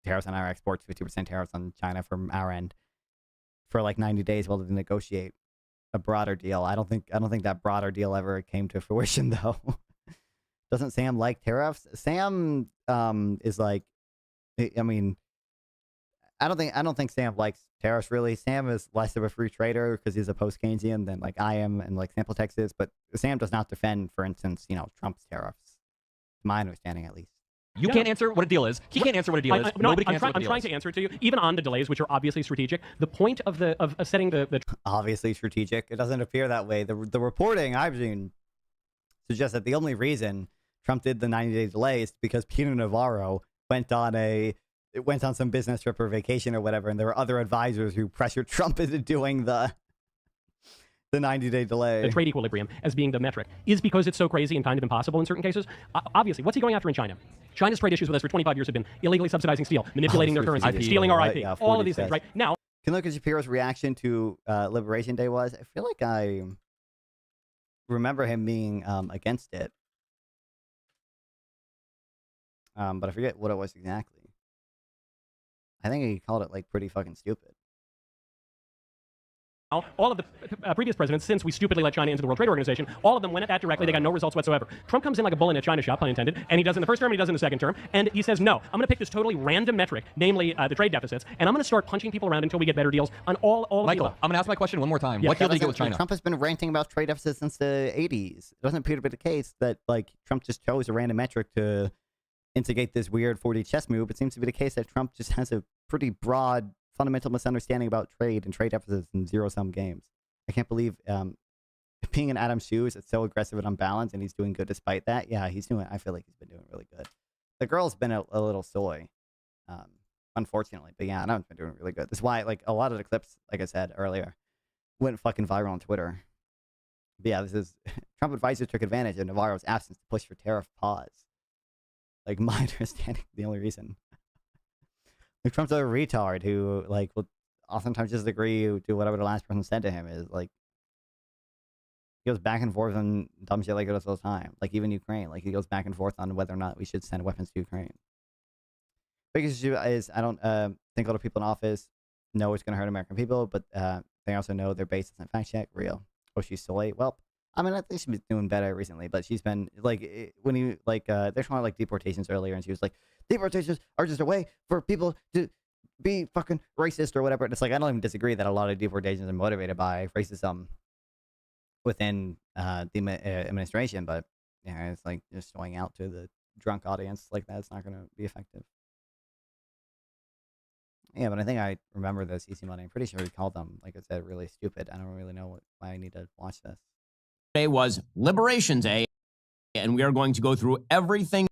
tariffs on our exports, 50% tariffs on China from our end for like 90 days while they negotiate a broader deal. I don't think that broader deal ever came to fruition though. Doesn't Sam like tariffs? Sam is like, I mean, I don't think Sam likes tariffs really. Sam is less of a free trader because he's a post-Keynesian than like I am and like Sample Texas. But Sam does not defend, for instance, Trump's tariffs. To my understanding, at least. You can't answer what a deal is. He can't answer what a deal is. Nobody can answer what a deal is. I'm trying to answer it to you, even on the delays, which are obviously strategic. The point of setting the obviously strategic. It doesn't appear that way. The reporting I've seen suggests that the only reason Trump did the 90-day delay is because Peter Navarro went on some business trip or vacation or whatever, and there were other advisors who pressured Trump into doing the 90-day delay. The trade equilibrium as being the metric is because it's so crazy and kind of impossible in certain cases. Obviously, what's he going after in China? China's trade issues with us for 25 years have been illegally subsidizing steel, manipulating their currency, stealing our IP, all of these things, right? Now, can look at Shapiro's reaction to Liberation Day was. I feel like I remember him being against it, but I forget what it was exactly. I think he called it like pretty fucking stupid. All of the previous presidents, since we stupidly let China into the World Trade Organization, all of them went at that directly. They got no results whatsoever. Trump comes in like a bull in a china shop, pun intended, and he does in the first term, and he does in the second term, and he says, no, I'm going to pick this totally random metric, namely the trade deficits, and I'm going to start punching people around until we get better deals on all Michael, of the I'm going to ask my question one more time. Yeah. What deal did he get with China? Trump has been ranting about trade deficits since the 80s. It doesn't appear to be the case that like Trump just chose a random metric to instigate this weird 4D chess move. It seems to be the case that Trump just has a pretty broad fundamental misunderstanding about trade and trade deficits in zero-sum games. I can't believe being in Adam's shoes, it's so aggressive and unbalanced, and he's doing good despite that. Yeah, I feel like he's been doing really good. The girl's been a little soy, unfortunately. But yeah, Adam's been doing really good. That's why, like, a lot of the clips, like I said earlier, went fucking viral on Twitter. But yeah, this is Trump advisors took advantage of Navarro's absence to push for tariff pause. Like, my understanding, the only reason. Like, Trump's a retard who, like, will oftentimes just agree to whatever the last person said to him is. Like, he goes back and forth on dumb shit like this all the time. Like, even Ukraine. Like, he goes back and forth on whether or not we should send weapons to Ukraine. Biggest issue is I don't think a lot of people in office know it's going to hurt American people, but they also know their base isn't fact check real. Oh, she's soy. Well, I mean, I think she's been doing better recently, but she's been, like, when you, like, they're talking about, like, deportations earlier, and she was like, deportations are just a way for people to be fucking racist or whatever. And it's like, I don't even disagree that a lot of deportations are motivated by racism within the administration, but yeah, it's like just showing out to the drunk audience like that's not going to be effective. Yeah, but I think I remember this Easy Money. I'm pretty sure he called them, like I said, really stupid. I don't really know why I need to watch this. Today was Liberation Day, and we are going to go through everything.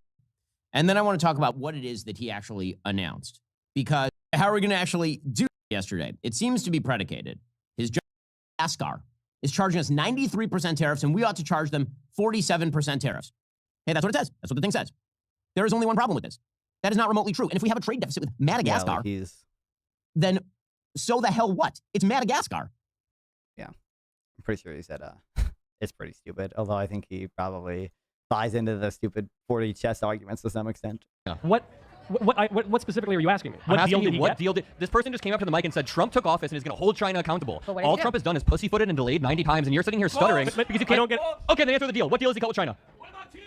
And then I want to talk about what it is that he actually announced. Because how are we going to actually do yesterday? It seems to be predicated. His Ascar is charging us 93% tariffs, and we ought to charge them 47% tariffs. Hey, that's what it says. That's what the thing says. There is only one problem with this. That is not remotely true. And if we have a trade deficit with Madagascar, then so the hell what? It's Madagascar. Yeah. I'm pretty sure he said it's pretty stupid. Although I think he probably buys into the stupid 40 chess arguments to some extent. Yeah. What specifically are you asking me? What deal did this person just came up to the mic and said Trump took office and is going to hold China accountable? All Trump has done is pussyfooted and delayed 90 times, and you're sitting here stuttering because you can't. Okay, then answer the deal. What deal has he cut with China?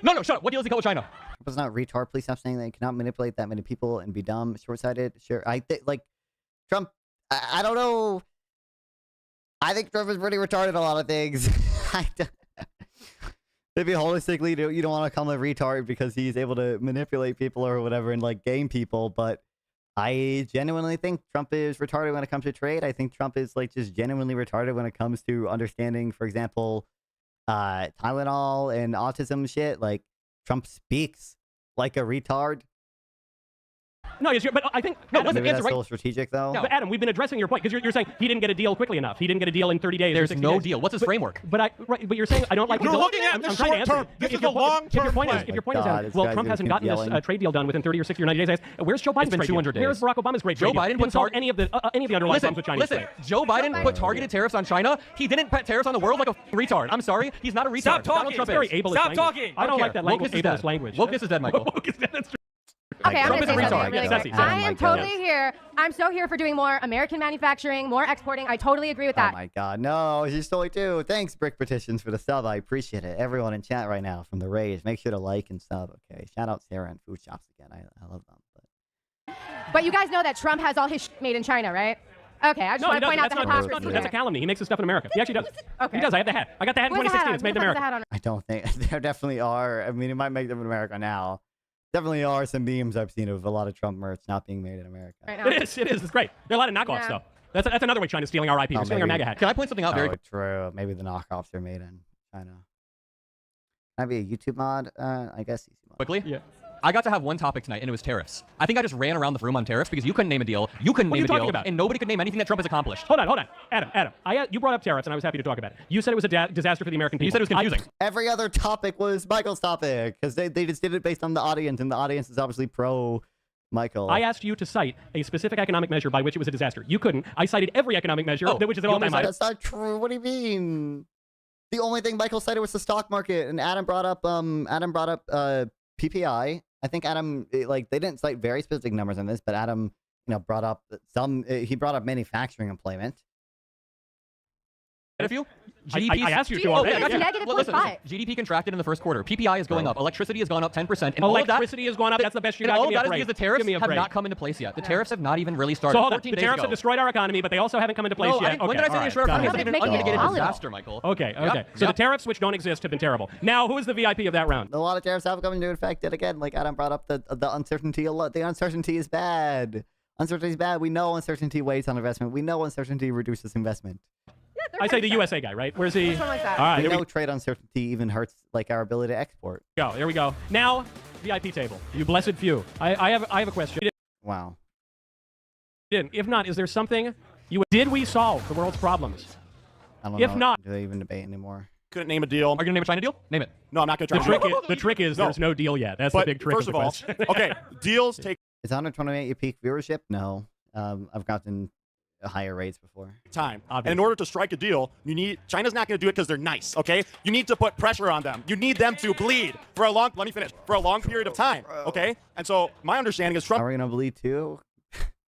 No, shut up. What deal has he cut with China? Trump is not retard. Please stop saying that. You cannot manipulate that many people and be dumb, short-sighted. Sure, I think like Trump. I don't know. I think Trump is pretty retarded a lot of things. Maybe holistically, you don't want to call him a retard because he's able to manipulate people or whatever and like game people. But I genuinely think Trump is retarded when it comes to trade. I think Trump is like just genuinely retarded when it comes to understanding, for example, Tylenol and autism shit. Like Trump speaks like a retard. No, but I think no. Listen, maybe answer that's right. a little strategic though. No, but Adam, we've been addressing your point because you're saying he didn't get a deal quickly enough. He didn't get a deal in 30 days. There's no deal. What's his framework? But you're saying I don't like. You're looking at the short term. This is a long term play. If your point is, well, Trump hasn't gotten this trade deal done within 30 or 60 or 90 days. Where's Joe Biden's been trade 200 deal? Where's Barack Obama's great Joe trade deal? Biden put any of the underlying problems with Chinese trade. Joe Biden put targeted tariffs on China. He didn't put tariffs on the world like a retard. I'm sorry, he's not a retard. Stop talking. Trump Very is. ableist. Stop talking. I don't like that language. Ableist language. Wokeness is dead, Michael. Okay, I'm Trump going to is a say retard. something really quick. I am totally here. I'm so here for doing more American manufacturing, more exporting. I totally agree with that. Oh my God, no, she's totally too. Thanks, Brick Petitions, for the sub. I appreciate it. Everyone in chat right now from the Rage, make sure to like and sub. Okay, shout out Sarah and Food Shops again. I love them. But you guys know that Trump has all his shit made in China, right? Okay, I just want to point out the hypocrisy. That's a calumny. He makes his stuff in America. He actually does. Okay. He does. I have the hat. I got the hat in 2016. It's made in America. I don't think there definitely are. I mean, it might make them in America now. Definitely are some memes I've seen of a lot of Trump merch not being made in America. It is. It's great. There are a lot of knockoffs, though. That's another way China's stealing our IP. They're stealing our MAGA hat. Can I point something out very quick? True. Maybe the knockoffs are made in China. Can I be a YouTube mod? I guess. Quickly? Yeah. I got to have one topic tonight, and it was tariffs. I think I just ran around the room on tariffs because you couldn't name a deal, you couldn't name a deal, and nobody could name anything that Trump has accomplished. Hold on. Adam, you brought up tariffs, and I was happy to talk about it. You said it was a disaster for the American people. You said it was confusing. Every other topic was Michael's topic because they just did it based on the audience, and the audience is obviously pro Michael. I asked you to cite a specific economic measure by which it was a disaster. You couldn't. I cited every economic measure, which is an all-time high. That's not true. What do you mean? The only thing Michael cited was the stock market, and Adam brought up PPI. I think Adam, they didn't cite very specific numbers on this, but Adam brought up he brought up manufacturing employment. If you GDP, I asked you to already. That's negative listen, GDP contracted in the first quarter. PPI is going up. Electricity has gone up 10%. And electricity has gone up. That's the best you got. All of that is because the tariffs have not come into place yet. The tariffs have not even really started. So hold on. The tariffs have destroyed our economy, but they also haven't come into place yet. When did I say they destroyed our economy? It's been an unmitigated disaster, Michael. Okay. So the tariffs, which don't exist, have been terrible. Now, who is the VIP of that round? A lot of tariffs have come into effect. And again, like Adam brought up, the uncertainty. The uncertainty is bad. Uncertainty is bad. We know uncertainty weighs on investment. We know uncertainty reduces investment. I say the USA guy, right? Where's he? Which one was that? All right. We know trade uncertainty even hurts like our ability to export. There we go. Now, VIP table. You blessed few. I have a question. Wow. If not, is there something did we solve the world's problems? I don't know. If not, do they even debate anymore? Couldn't name a deal. Are you gonna name a China deal? Name it. No, I'm not gonna try. The trick is there's no deal yet. That's the big trick. First of all, okay, deals take. Is 128 your peak viewership? No. I've gotten higher rates before. Time. And in order to strike a deal, China's not going to do it because they're nice, okay? You need to put pressure on them. You need them to bleed for a long period of time, okay? And so my understanding is Trump. Are we going to bleed too?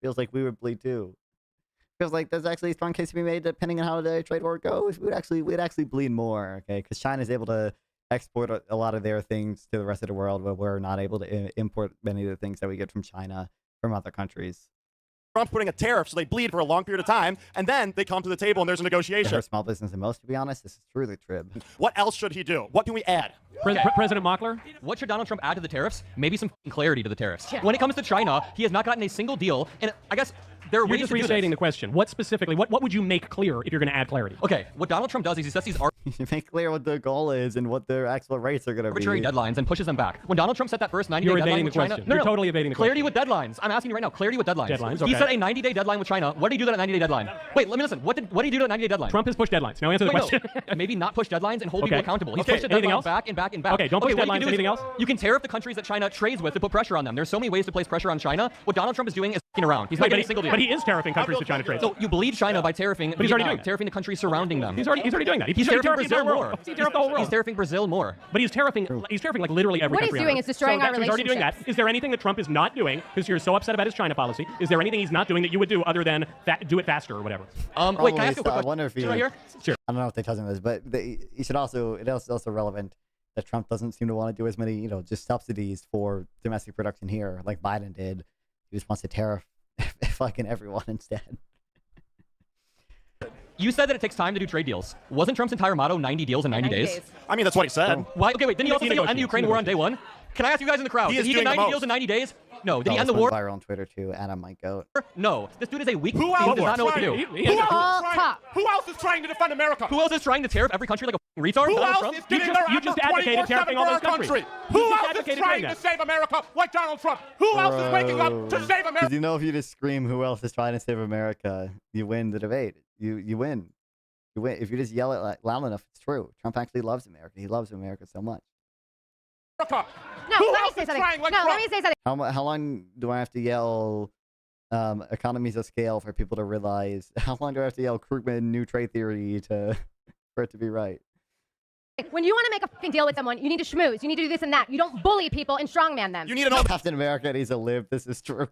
Feels like we would bleed too. Feels like there's actually a strong case to be made depending on how the trade war goes. We'd actually bleed more, okay? Because China's able to export a lot of their things to the rest of the world, but we're not able to import many of the things that we get from China from other countries. Trump's putting a tariff so they bleed for a long period of time, and then they come to the table and there's a negotiation. For small business the most, to be honest. This is truly trib. What else should he do? What can we add? President Mockler? What should Donald Trump add to the tariffs? Maybe some clarity to the tariffs. When it comes to China, he has not gotten a single deal, and I guess there are ways to do this. You're just restating the question. What specifically? What would you make clear if you're going to add clarity? Okay, what Donald Trump does is he sets these you make clear what the goal is and what their actual rates are going to be. Arbitrary deadlines and pushes them back. When Donald Trump set that first 90-day deadline with China, you're totally evading the question. Clarity with deadlines. I'm asking you right now. Clarity with deadlines. Deadlines. Okay. He set a 90-day deadline with China. What did he do to that 90-day deadline? Wait, let me listen. What did he do to that 90-day deadline? Trump has pushed deadlines. Now answer the question. No. Maybe not push deadlines and hold people accountable. He's pushed the deadlines back and back and back. Okay, don't push deadlines. Anything else? You can tariff the countries that China trades with to put pressure on them. There's so many ways to place pressure on China. What Donald Trump is doing is f***ing around. He's not getting a single deal. But he is tariffing countries that China trades. So you bleed China by tariffing. But he's already doing that. Tariffing the countries surrounding them. He's already doing that. He's tariffing Brazil more. He's tariffing the whole world. He's tariffing Brazil more. But he's tariffing like literally every country. What he's doing is destroying our relationships. He's already doing that. Is there anything that Trump is not doing, because you're so upset about his China policy, is there anything he's not doing that you would do other than do it faster or whatever? Wait, can I ask you a quick question? I wonder if he... Right here? Sure. I don't know if they touch on this, but he should also... It is also relevant that Trump doesn't seem to want to do as many, just subsidies for domestic production here, like Biden did. He just wants to tariff fucking everyone instead. You said that it takes time to do trade deals. Wasn't Trump's entire motto 90 deals in 90 days? I mean, that's what he said. Why? Okay, wait. Didn't he also say he'll end the Ukraine war on day one? Can I ask you guys in the crowd? Did he get 90 deals in 90 days? No. Did he end the war? Viral on Twitter too. Adam might go. No. This dude is a weak. Who else does not know what to do. Who else is trying to defend America? Who else is trying to tariff every country like a retard? Who Donald else Trump? is getting their You just advocated tariffing all those countries. Who else is trying to save America like Donald Trump? Who else is waking up to save America? Because if you just scream "Who else is trying to save America," you win the debate. You win. You win. If you just yell it loud enough, it's true. Trump actually loves America. He loves America so much. No, let me say something. Let me say something. How long do I have to yell economies of scale for people to realize? How long do I have to yell Krugman new trade theory for it to be right? When you want to make a fucking deal with someone, you need to schmooze. You need to do this and that. You don't bully people and strongman them. You need to know Captain America needs to live. This is true.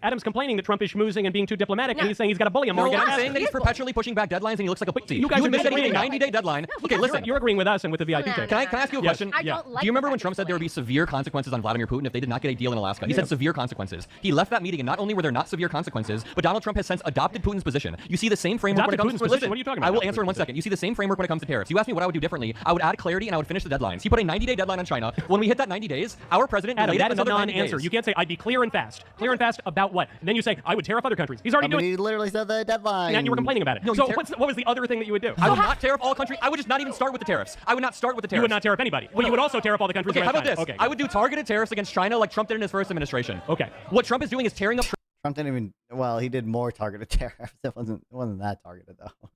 Adam's complaining that Trump is schmoozing and being too diplomatic, and he's saying he's got to bully him more. I'm saying that he's perpetually pushing back deadlines and he looks like a pussy. You admit that he made a 90-day deadline. Okay, listen. You're agreeing with us and with the VIP thing. Can I ask you a question? I don't like Do you remember when Trump said there would be severe consequences on Vladimir Putin if they did not get a deal in Alaska? He said severe consequences. He left that meeting, and not only were there not severe consequences, but Donald Trump has since adopted Putin's position. You see the same framework when it comes to... Listen, what are you talking about? I will answer in 1 second. You see the same framework when it comes to tariffs. You asked me what I would do differently. I would add clarity and I would finish the deadlines. He put a 90-day deadline on China. When we hit that 90 days, our president... Adam, that is a non-answer. You can't say, I'd be clear and fast. Clear and fast about what? And then you say, I would tariff other countries. He's already doing it. He literally said the deadline. And you were complaining about it. No, so what was the other thing that you would do? I would not tariff all countries. I would just not even start with the tariffs. I would not start with the tariffs. You would not tariff anybody. Well, you would also tariff all the countries around China. How about this? Okay. I would do targeted tariffs against China like Trump did in his first administration. Okay. What Trump is doing is tearing up... Trump didn't even... Well, he did more targeted tariffs. It wasn't that targeted, though.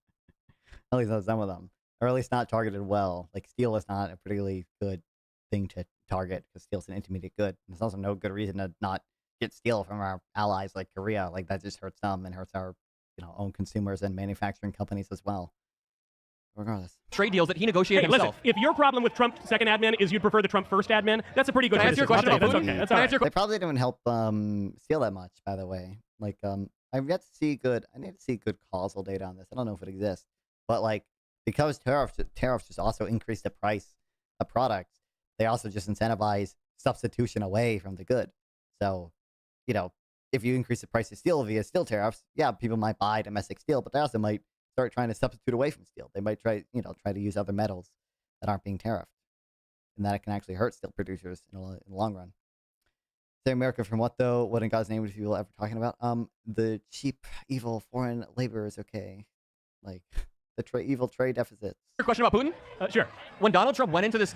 At least some of them. Or at least not targeted well. Like, steel is not a particularly good thing to target, because steel's an intermediate good. There's also no good reason to not get steel from our allies like Korea. Like, that just hurts them and hurts our own consumers and manufacturing companies as well. regardless. Trade deals that he negotiated himself. Listen, if your problem with Trump's second admin is you'd prefer the Trump first admin, that's a pretty good. Can I answer your question about That's Putin? okay. That's all right. They probably didn't help steal that much, by the way. Like, I've yet to see good. I need to see good causal data on this. I don't know if it exists, but like because tariffs just also increase the price of products. They also just incentivize substitution away from the good. So, you know, if you increase the price of steel via steel tariffs, yeah, people might buy domestic steel, but they also might start trying to substitute away from steel. They might try to use other metals that aren't being tariffed, and that it can actually hurt steel producers in the long run. Say America from what though? What in God's name are people ever talking about? The cheap, evil foreign labor is okay, like the evil trade deficits. Your question about Putin? Sure. When Donald Trump went into this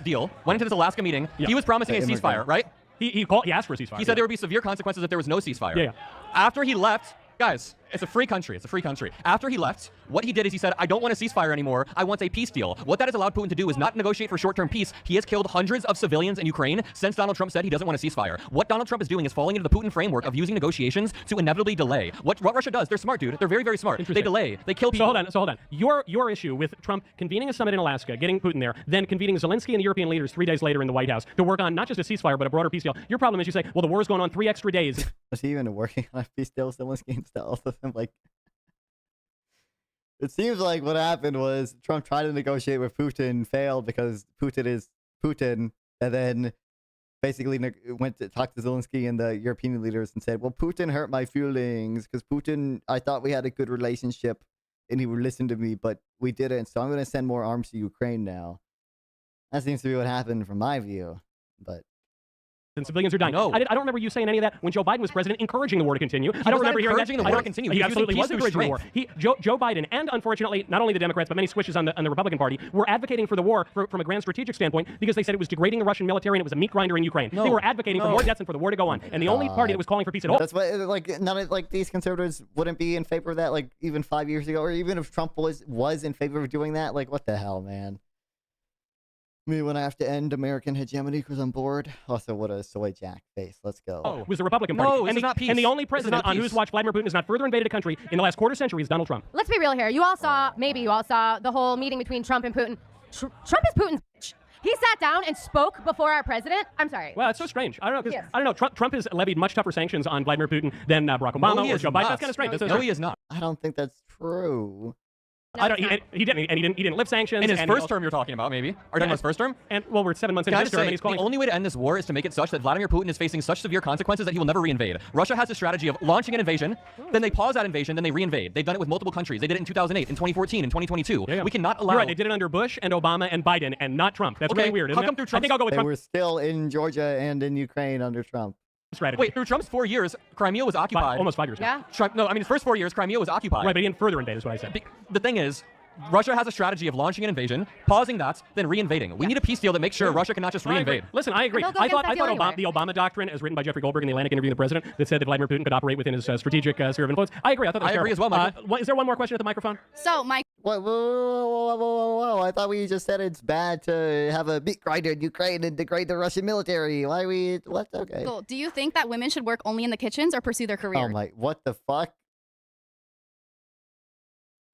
Alaska meeting, he was promising a ceasefire, right? He asked for a ceasefire. He said there would be severe consequences if there was no ceasefire. Yeah. After he left, guys, it's a free country. It's a free country. After he left, what he did is he said, I don't want a ceasefire anymore. I want a peace deal. What that has allowed Putin to do is not negotiate for short-term peace. He has killed hundreds of civilians in Ukraine since Donald Trump said he doesn't want a ceasefire. What Donald Trump is doing is falling into the Putin framework of using negotiations to inevitably delay. What Russia does, they're smart, dude. They're very, very smart. They delay. They kill people. So hold on. Your issue with Trump convening a summit in Alaska, getting Putin there, then convening Zelensky and the European leaders 3 days later in the White House to work on not just a ceasefire, but a broader peace deal. Your problem is you say, well, the war is going on 3 extra days. Was he even working on a peace deal with Zelensky and stuff? Like, it seems like what happened was Trump tried to negotiate with Putin, failed because Putin is Putin, and then basically went to talk to Zelensky and the European leaders and said, well, Putin hurt my feelings because Putin, I thought we had a good relationship and he would listen to me, but we didn't. So I'm going to send more arms to Ukraine now. That seems to be what happened from my view, but. And civilians are dying. No. I don't remember you saying any of that when Joe Biden was president, encouraging the war to continue. I don't remember hearing that. The war to continue. He absolutely was using peace encouraging the war. Joe Biden and unfortunately not only the Democrats but many squishes on the Republican Party were advocating for the war from a grand strategic standpoint because they said it was degrading the Russian military and it was a meat grinder in Ukraine. They were advocating for more deaths and for the war to go on. And the only party that was calling for peace at all. That's why none of these conservatives wouldn't be in favor of that like even 5 years ago, or even if Trump was in favor of doing that. Like what the hell, man? Me when I have to end American hegemony because I'm bored. Also, what a soy jack face. Let's go. It was the Republican Party. No, it's not peace. And the only president on whose watch Vladimir Putin has not further invaded a country in the last quarter century is Donald Trump. Let's be real here. You all saw the whole meeting between Trump and Putin. Trump is Putin's bitch. He sat down and spoke before our president. I'm sorry. Well, it's so strange. I don't know. I don't know. Trump has levied much tougher sanctions on Vladimir Putin than Barack Obama or Joe Biden. That's kind of strange. No, he is not. I don't think that's true. He didn't lift sanctions. In his first term, you're talking about, maybe. Are you talking about his first term? And well, we're 7 months into his term, and he's calling. The only way to end this war is to make it such that Vladimir Putin is facing such severe consequences that he will never reinvade. Russia has a strategy of launching an invasion, then they pause that invasion, then they reinvade. They've done it with multiple countries. They did it in 2008, in 2014, in 2022. Yeah. We cannot allow. You're right. They did it under Bush and Obama and Biden, and not Trump. That's really weird. How come through Trump? I think I'll go with They Trump. were still in Georgia and in Ukraine under Trump. Strategy. Wait, through Trump's 4 years, Crimea was occupied. Almost 5 years. Yeah. His first 4 years, Crimea was occupied. Right, but he didn't further invade, is what I said. The thing is, Russia has a strategy of launching an invasion, pausing that, then reinvading. We need a peace deal that makes sure Russia cannot just reinvade. Listen, I agree. I thought the Obama doctrine, as written by Jeffrey Goldberg in the Atlantic interviewing the president, that said that Vladimir Putin could operate within his strategic sphere of influence. I agree. I thought that was agree as well, Michael. Is there one more question at the microphone? So, Mike. Whoa. I thought we just said it's bad to have a meat grinder in Ukraine and degrade the Russian military. Why are we... What? Okay. Cool. Do you think that women should work only in the kitchens or pursue their career? Oh, my... What the fuck?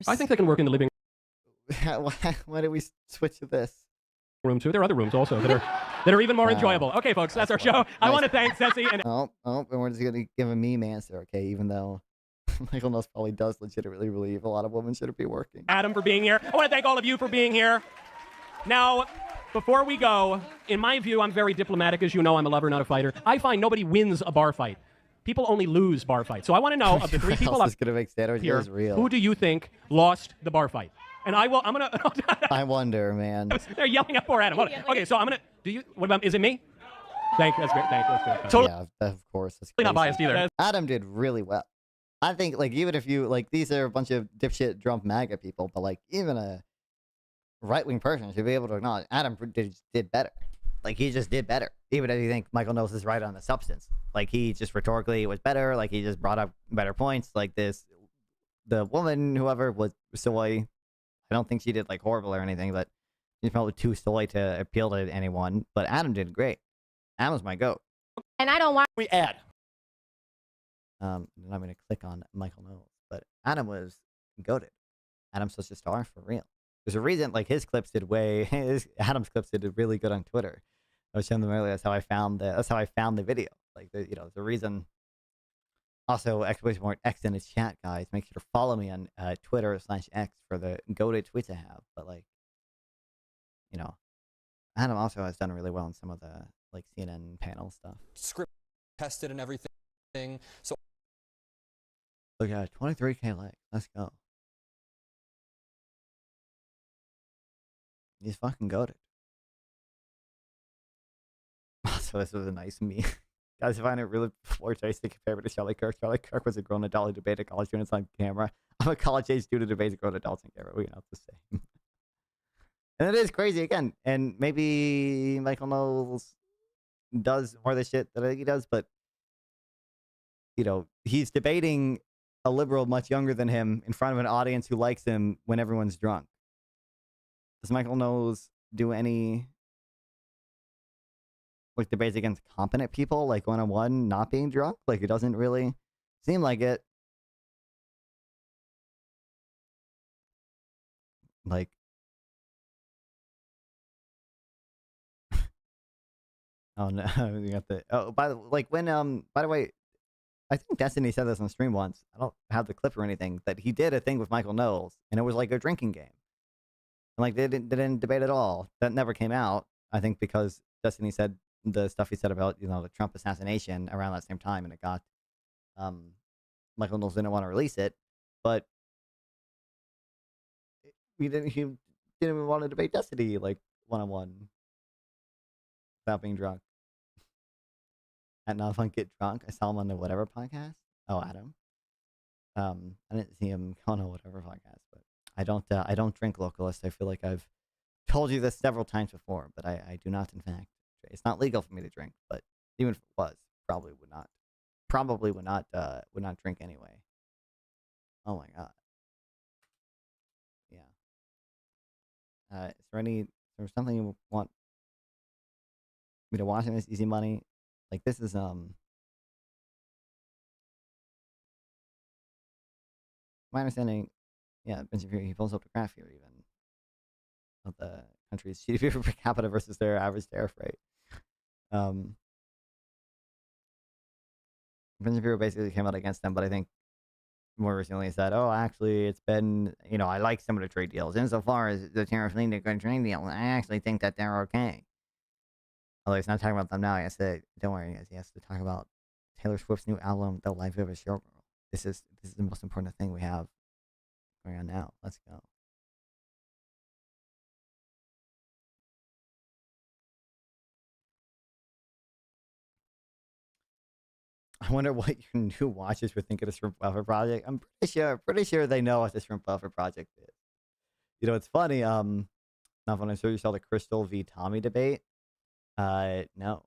I think they can work in the living Why did we switch to this? room, too. There are other rooms also that are even more enjoyable. Okay, folks, that's our show. Nice. I want to thank Ceci and... and we're just going to give a meme answer, okay? Even though Michael Knowles probably does legitimately believe a lot of women shouldn't be working. Adam for being here. I want to thank all of you for being here. Now, before we go, in my view, I'm very diplomatic. As you know, I'm a lover, not a fighter. I find nobody wins a bar fight. People only lose bar fights. So I want to know, of the three people up here, who do you think lost the bar fight? And I'm gonna. I wonder, man. They're yelling at poor Adam. Okay, so I'm gonna. What about? Is it me? That's great. That's great. Yeah, of course. That's not biased either. Adam did really well. I think, like, even if you like, these are a bunch of dipshit Trump MAGA people, but like, even a right-wing person should be able to acknowledge Adam did better. Like, he just did better. Even if you think Michael Knowles is right on the substance, like, he just rhetorically was better. Like, he just brought up better points. Like the woman, whoever was soy. I don't think she did like horrible or anything, but she's probably too soy to appeal to anyone. But Adam did great. Adam was my goat. And I don't want we add. I'm going to click on Michael Knowles, but Adam was goated. Adam's such a star for real. There's a reason, like his clips did Adam's clips did really good on Twitter. I was showing them earlier. That's how I found the video. Like, there's a reason. Also, X in his chat, guys. Make sure to follow me on Twitter/X for the goated tweets I have. But like, Adam also has done really well in some of the like CNN panel stuff. Script tested and everything. So look at 23K likes. Let's go. He's fucking goated. Also, this was a nice meme. Guys, I find it really poor taste to compare me to Charlie Kirk. Charlie Kirk was a grown adult who debated college students on camera. I'm a college-age student who debates grown adults on camera. We know it's the same. And it is crazy again. And maybe Michael Knowles does more of the shit that he does, but he's debating a liberal much younger than him in front of an audience who likes him when everyone's drunk. Does Michael Knowles do any like debates against competent people, like one-on-one, not being drunk? Like, it doesn't really seem like it. Like, oh no, we got the by the way, I think Destiny said this on stream once. I don't have the clip or anything, that he did a thing with Michael Knowles, and it was like a drinking game. And like they didn't debate at all. That never came out. I think because Destiny said the stuff he said about the Trump assassination around that same time, and it got Michael Knowles didn't want to release it, but he didn't even want to debate Destiny like one-on-one without being drunk. At Not Fun Get Drunk, I saw him on the whatever podcast. Oh, Adam. I didn't see him on a whatever podcast, but I don't drink Localist. I feel like I've told you this several times before, but I do not, in fact. It's not legal for me to drink, but even if it was, probably would not drink anyway. Oh my god. Yeah. Is there something you want me to watch in this Easy Money? Like, this is my understanding. Yeah, he pulls up the graph here even of the country's GDP per capita versus their average tariff rate. Bureau basically came out against them, but I think more recently said, oh, actually, it's been, I like some of the trade deals. Insofar as the tariffs lead to good trade deals, I actually think that they're okay. Although he's not talking about them now. He has to, don't worry, guys. He has to talk about Taylor Swift's new album, The Life of a Showgirl. This is the most important thing we have going on now. Let's go. I wonder what your new watchers would think of the Shrimp Welfare Project. I'm pretty sure they know what the Shrimp Welfare Project is. It's funny. Not when I saw the Crystal v. Tommy debate. No.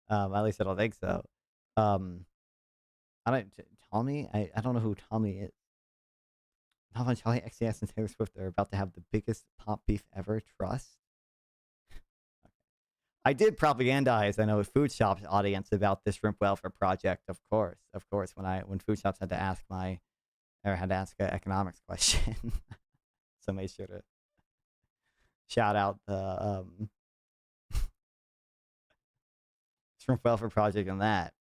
At least I don't think so. Tommy. I don't know who Tommy is. Not when Charlie XCX and Taylor Swift are about to have the biggest pop beef ever. Trust. I did propagandize, I know, a Food Shop's audience about this Shrimp Welfare Project, of course. When Food Shops had to ask an economics question. So make sure to shout out the Shrimp Welfare Project on that.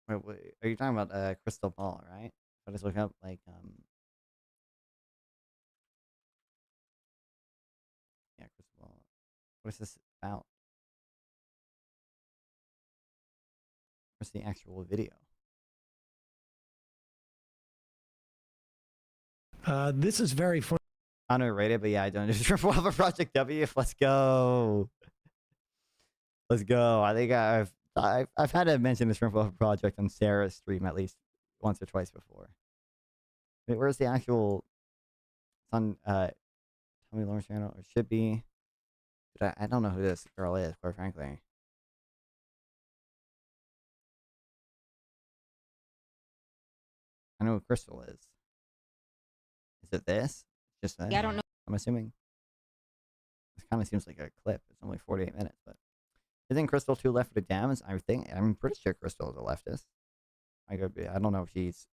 Wait, are you talking about Crystal Ball, right? I just look up like yeah, Crystal Ball. What is this about? What's the actual video? This is very fun. Underrated, but yeah, I don't do Shrimp Welfare Project W. Let's go. Let's go. I think I've had to mention the Shrimp Welfare Project on Sarah's stream at least once or twice before. Wait, where's the actual? It's on Tommy Lawrence channel, or should be. I don't know who this girl is, quite frankly. I know who Crystal is. Is it this? Just that? Yeah, I don't know. I'm assuming. This kind of seems like a clip. It's only 48 minutes, but isn't Crystal too left for the Dems? I'm pretty sure Crystal is a leftist. I could be. I don't know if she's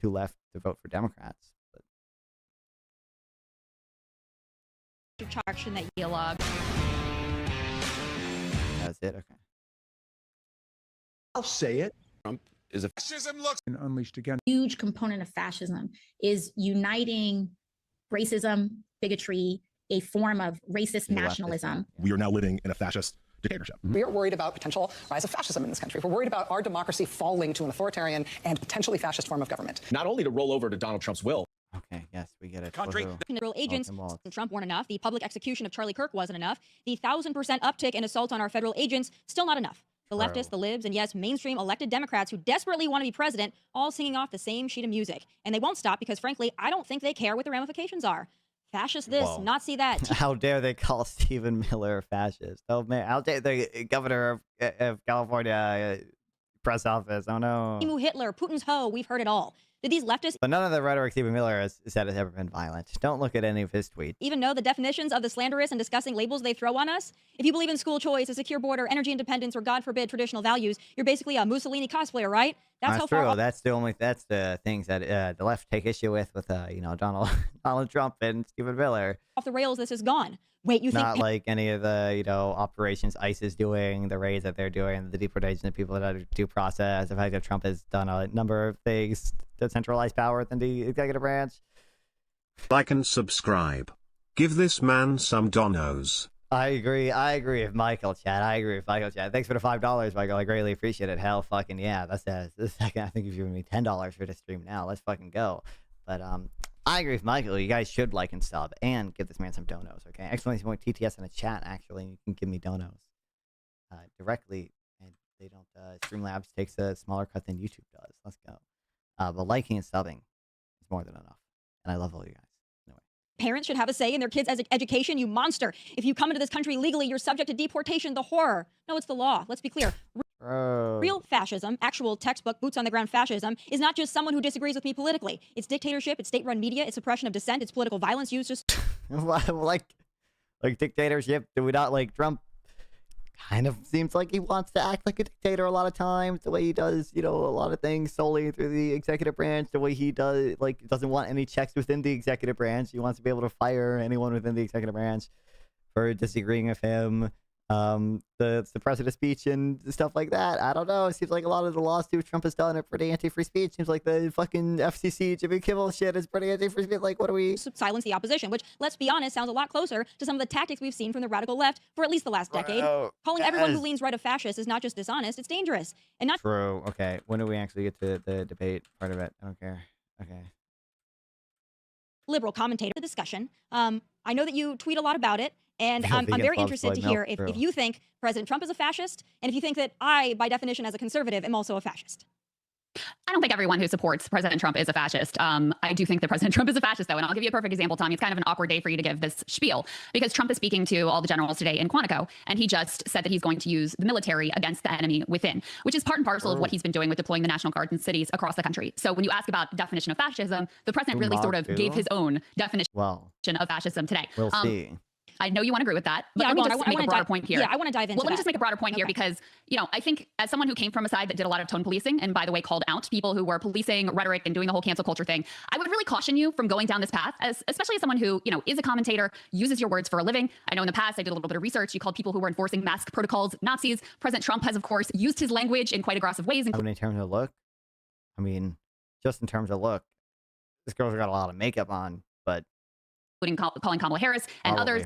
too left to vote for Democrats. But Traction that dialogue. That's it. Okay. I'll say it. Trump is a fascism looks unleashed again. Huge component of fascism is uniting racism, bigotry, a form of racist nationalism. We are now living in a fascist dictatorship. We are worried about potential rise of fascism in this country. We're worried about our democracy falling to an authoritarian and potentially fascist form of government. Not only to roll over to Donald Trump's will. Okay, yes, we get it. Federal agents, Trump weren't enough. The public execution of Charlie Kirk wasn't enough. The 1,000% uptick in assault on our federal agents, still not enough. The leftists, the libs, and yes, mainstream elected Democrats who desperately want to be president, all singing off the same sheet of music. And they won't stop because, frankly, I don't think they care what the ramifications are. Fascist this, Nazi that. How dare they call Stephen Miller a fascist? Oh, man. How dare the governor of California press office? Oh, no. Hitler, Putin's hoe, we've heard it all. Did these leftists... But none of the rhetoric Stephen Miller has said has ever been violent. Don't look at any of his tweets. Even know the definitions of the slanderous and disgusting labels they throw on us? If you believe in school choice, a secure border, energy independence, or God forbid, traditional values, you're basically a Mussolini cosplayer, right? That's true. That's the things that the left take issue with Donald Trump and Stephen Miller. Off the rails, this is gone. Wait, you think... Not like any of the, operations ICE is doing, the raids that they're doing, the deportation of people that are due process, the fact that Trump has done a number of things to centralize power within the executive branch. Like and subscribe. Give this man some donos. I agree with Michael, Chad. Thanks for the $5, Michael. I greatly appreciate it. Hell fucking yeah. That's the second. I think you've given me $10 for this stream now. Let's fucking go. But I agree with Michael. You guys should like and sub and give this man some donos, okay? Exclamation point TTS in the chat, actually. You can give me donos directly. And they don't, Streamlabs takes a smaller cut than YouTube does. Let's go. But liking and subbing is more than enough. And I love all you guys. Anyway. Parents should have a say in their kids' education, you monster. If you come into this country legally, you're subject to deportation, the horror. No, it's the law. Let's be clear. Real fascism, actual textbook, boots on the ground fascism, is not just someone who disagrees with me politically. It's dictatorship, it's state-run media, it's suppression of dissent, it's political violence used just... like dictatorship, do we not like Trump? Kind of seems like he wants to act like a dictator a lot of times, the way he does, a lot of things solely through the executive branch, the way he does, doesn't want any checks within the executive branch. He wants to be able to fire anyone within the executive branch for disagreeing with him. The president's speech and stuff like that. I don't know. It seems like a lot of the lawsuits Trump has done are pretty anti-free speech. Seems like the fucking FCC Jimmy Kimmel shit is pretty anti-free speech. Like, what are we? Silence the opposition, which, let's be honest, sounds a lot closer to some of the tactics we've seen from the radical left for at least the last decade. Calling everyone who leans right a fascist is not just dishonest, it's dangerous. And not true. Okay, when do we actually get to the debate part of it? I don't care. Okay. Liberal commentator the discussion. I know that you tweet a lot about it. And I'm very interested to hear if you think President Trump is a fascist, and if you think that I, by definition, as a conservative, am also a fascist. I don't think everyone who supports President Trump is a fascist. I do think that President Trump is a fascist, though, and I'll give you a perfect example, Tommy. It's kind of an awkward day for you to give this spiel, because Trump is speaking to all the generals today in Quantico, and he just said that he's going to use the military against the enemy within, which is part and parcel of what he's been doing with deploying the National Guard in cities across the country. So when you ask about the definition of fascism, the president really sort of gave his own definition of fascism today. We'll see. I know you want to agree with that, but let me just make a broader point here. Yeah, I want to dive into Well, let me just make a broader point here because, I think as someone who came from a side that did a lot of tone policing and, by the way, called out people who were policing rhetoric and doing the whole cancel culture thing, I would really caution you from going down this path, especially as someone who, is a commentator, uses your words for a living. I know in the past I did a little bit of research. You called people who were enforcing mask protocols Nazis. President Trump has, of course, used his language in quite aggressive ways. In terms of look, just in terms of look, this girl's got a lot of makeup on, but including calling Kamala Harris and others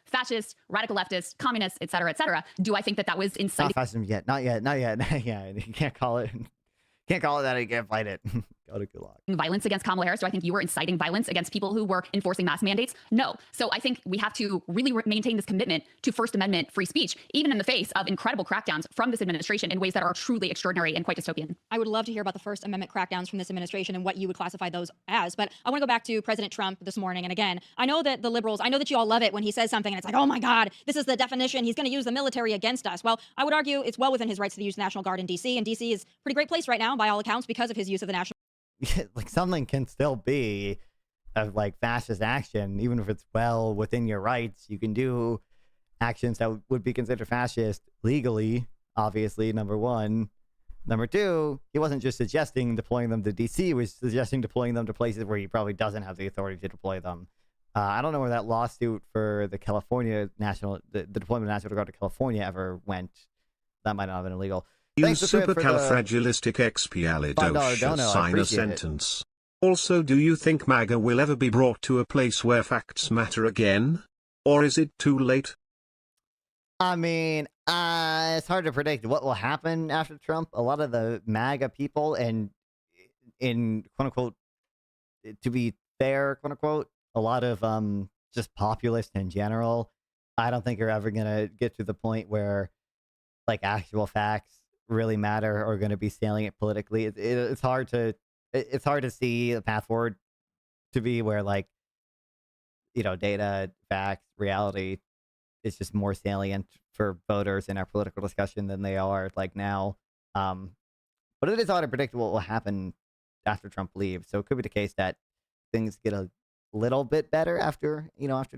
fascist, radical leftist, communists, et cetera, do I think that was inciting? Not fascism yet. Not yet. Yeah, you can't call it. Can't call it that. You can't fight it. Go to gulag. Violence against Kamala Harris? Do I think you were inciting violence against people who were enforcing mask mandates? No. So I think we have to really maintain this commitment to First Amendment free speech, even in the face of incredible crackdowns from this administration in ways that are truly extraordinary and quite dystopian. I would love to hear about the First Amendment crackdowns from this administration and what you would classify those as. But I want to go back to President Trump this morning. And again, I know that the liberals, I know that you all love it when he says something and it's like, oh my God, this is the definition. He's going to use the military against us. Well, I would argue it's well within his rights to use the National Guard in D.C. And D.C. is a pretty great place right now, by all accounts, because of his use of the National something can still be of fascist action, even if it's well within your rights. You can do actions that would be considered fascist legally, obviously, number one. Number two, he wasn't just suggesting deploying them to DC, he was suggesting deploying them to places where he probably doesn't have the authority to deploy them. I don't know where that lawsuit for the California the deployment of National Guard to California ever went. That might not have been illegal. Use supercalifragilisticexpialidocious, sign a sentence. Also, do you think MAGA will ever be brought to a place where facts matter again? Or is it too late? I mean, it's hard to predict what will happen after Trump. A lot of the MAGA people, and in quote-unquote, to be fair, quote-unquote, a lot of just populists in general, I don't think are ever going to get to the point where, like, actual facts really matter or going to be salient politically. It's hard to see a path forward to be where, like, you know, data, facts, reality is just more salient for voters in our political discussion than they are like now. But it is hard to predict what will happen after Trump leaves. So it could be the case that things get a little bit better after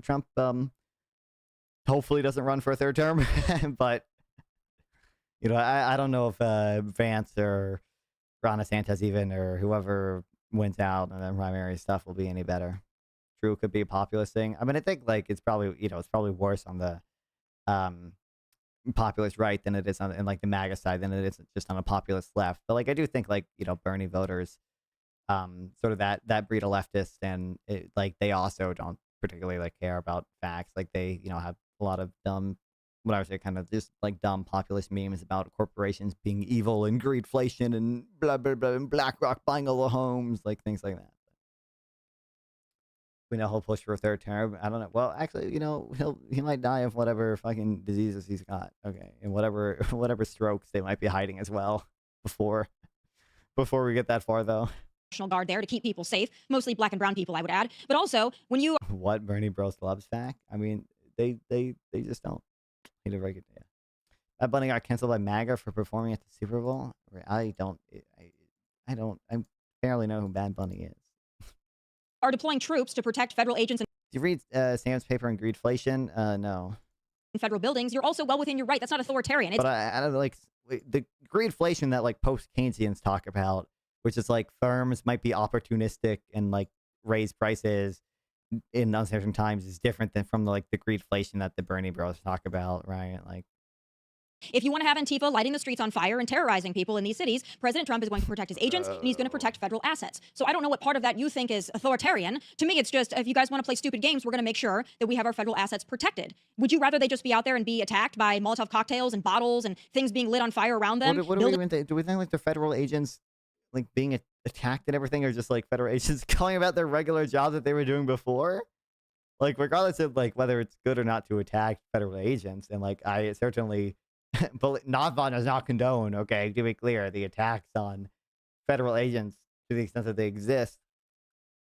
Trump hopefully doesn't run for a third term. But you know, I don't know if Vance or Ron DeSantis even, or whoever wins out and then primary stuff will be any better. True, could be a populist thing. I mean, I think like it's probably worse on the populist right than it is on in like the MAGA side than it is just on a populist left. But like I do think like, you know, Bernie voters, sort of that breed of leftists, and like they also don't particularly like care about facts. Like they, you know, have a lot of dumb, what I would say, kind of just like dumb populist memes about corporations being evil and greedflation and blah blah blah, and BlackRock buying all the homes, like things like that. We know he'll push for a third term. I don't know. Well, actually, you know, he might die of whatever fucking diseases he's got. Okay, and whatever strokes they might be hiding as well before we get that far, though. National Guard there to keep people safe, mostly black and brown people, I would add. But also, when you what Bernie Bros loves fact. I mean, they just don't. Need a very good day. That Bunny got canceled by MAGA for performing at the Super Bowl. I barely know who Bad Bunny is. are deploying troops to protect federal agents. Did you read Sam's paper on greedflation? No. In federal buildings, you're also well within your right. That's not authoritarian. But I don't like the greedflation that like post-Keynesians talk about, which is like firms might be opportunistic and like raise prices in uncertain times, is different than from the greedflation that the Bernie Bros talk about, right? Like, if you want to have Antifa lighting the streets on fire and terrorizing people in these cities, President Trump is going to protect his agents and he's going to protect federal assets. So I don't know what part of that you think is authoritarian. To me, it's just, if you guys want to play stupid games, we're going to make sure that we have our federal assets protected. Would you rather they just be out there and be attacked by Molotov cocktails and bottles and things being lit on fire around them? What do we even think? Do we think like the federal agents like being attacked and everything, or just like federal agents going about their regular job that they were doing before? Like, regardless of like whether it's good or not to attack federal agents, and like I certainly, but Navon does not condone, okay, to be clear, the attacks on federal agents to the extent that they exist.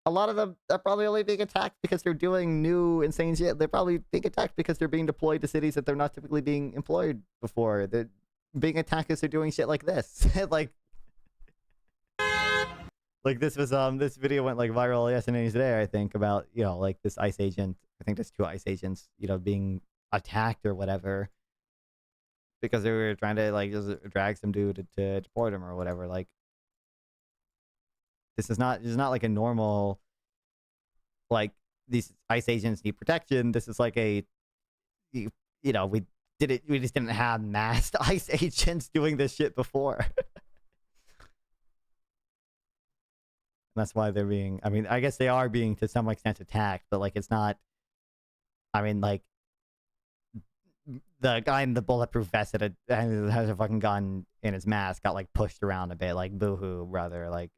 A lot of them are probably only being attacked because they're doing new insane shit. They're probably being attacked because they're being deployed to cities that they're not typically being employed before. They're being attacked because they're doing shit like this. Like this was this video went like viral yesterday today, I think, about, you know, like this ICE agent. I think there's 2 ICE agents, you know, being attacked or whatever because they were trying to like just drag some dude to deport him or whatever. Like, this is not like a normal, like, these ICE agents need protection. This is like a, you know, we just didn't have masked ICE agents doing this shit before. That's why they're being, I mean, I guess they are being to some extent attacked, but like it's not, I mean, like the guy in the bulletproof vest that has a fucking gun in his mask got like pushed around a bit, like boohoo, brother, like.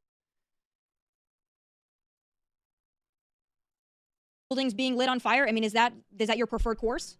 Buildings being lit on fire, I mean, is that your preferred course?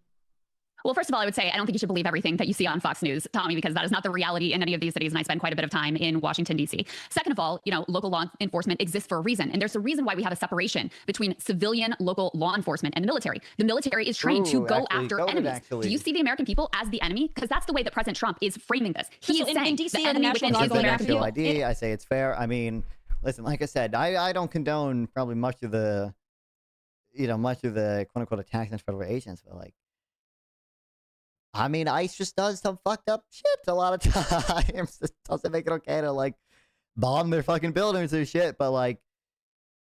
Well, first of all, I would say I don't think you should believe everything that you see on Fox News, Tommy, because that is not the reality in any of these cities, and I spend quite a bit of time in Washington, D.C. Second of all, you know, local law enforcement exists for a reason, and there's a reason why we have a separation between civilian local law enforcement and the military. The military is trained to go after enemies. Do you see the American people as the enemy? Because that's the way that President Trump is framing this. He is saying the enemy within is the American people. ID, I say it's fair. I mean, listen, like I said, I don't condone probably much of the quote-unquote attacks on federal agents, but like, I mean, ICE just does some fucked up shit a lot of times. It doesn't make it okay to, like, bomb their fucking buildings or shit, but, like,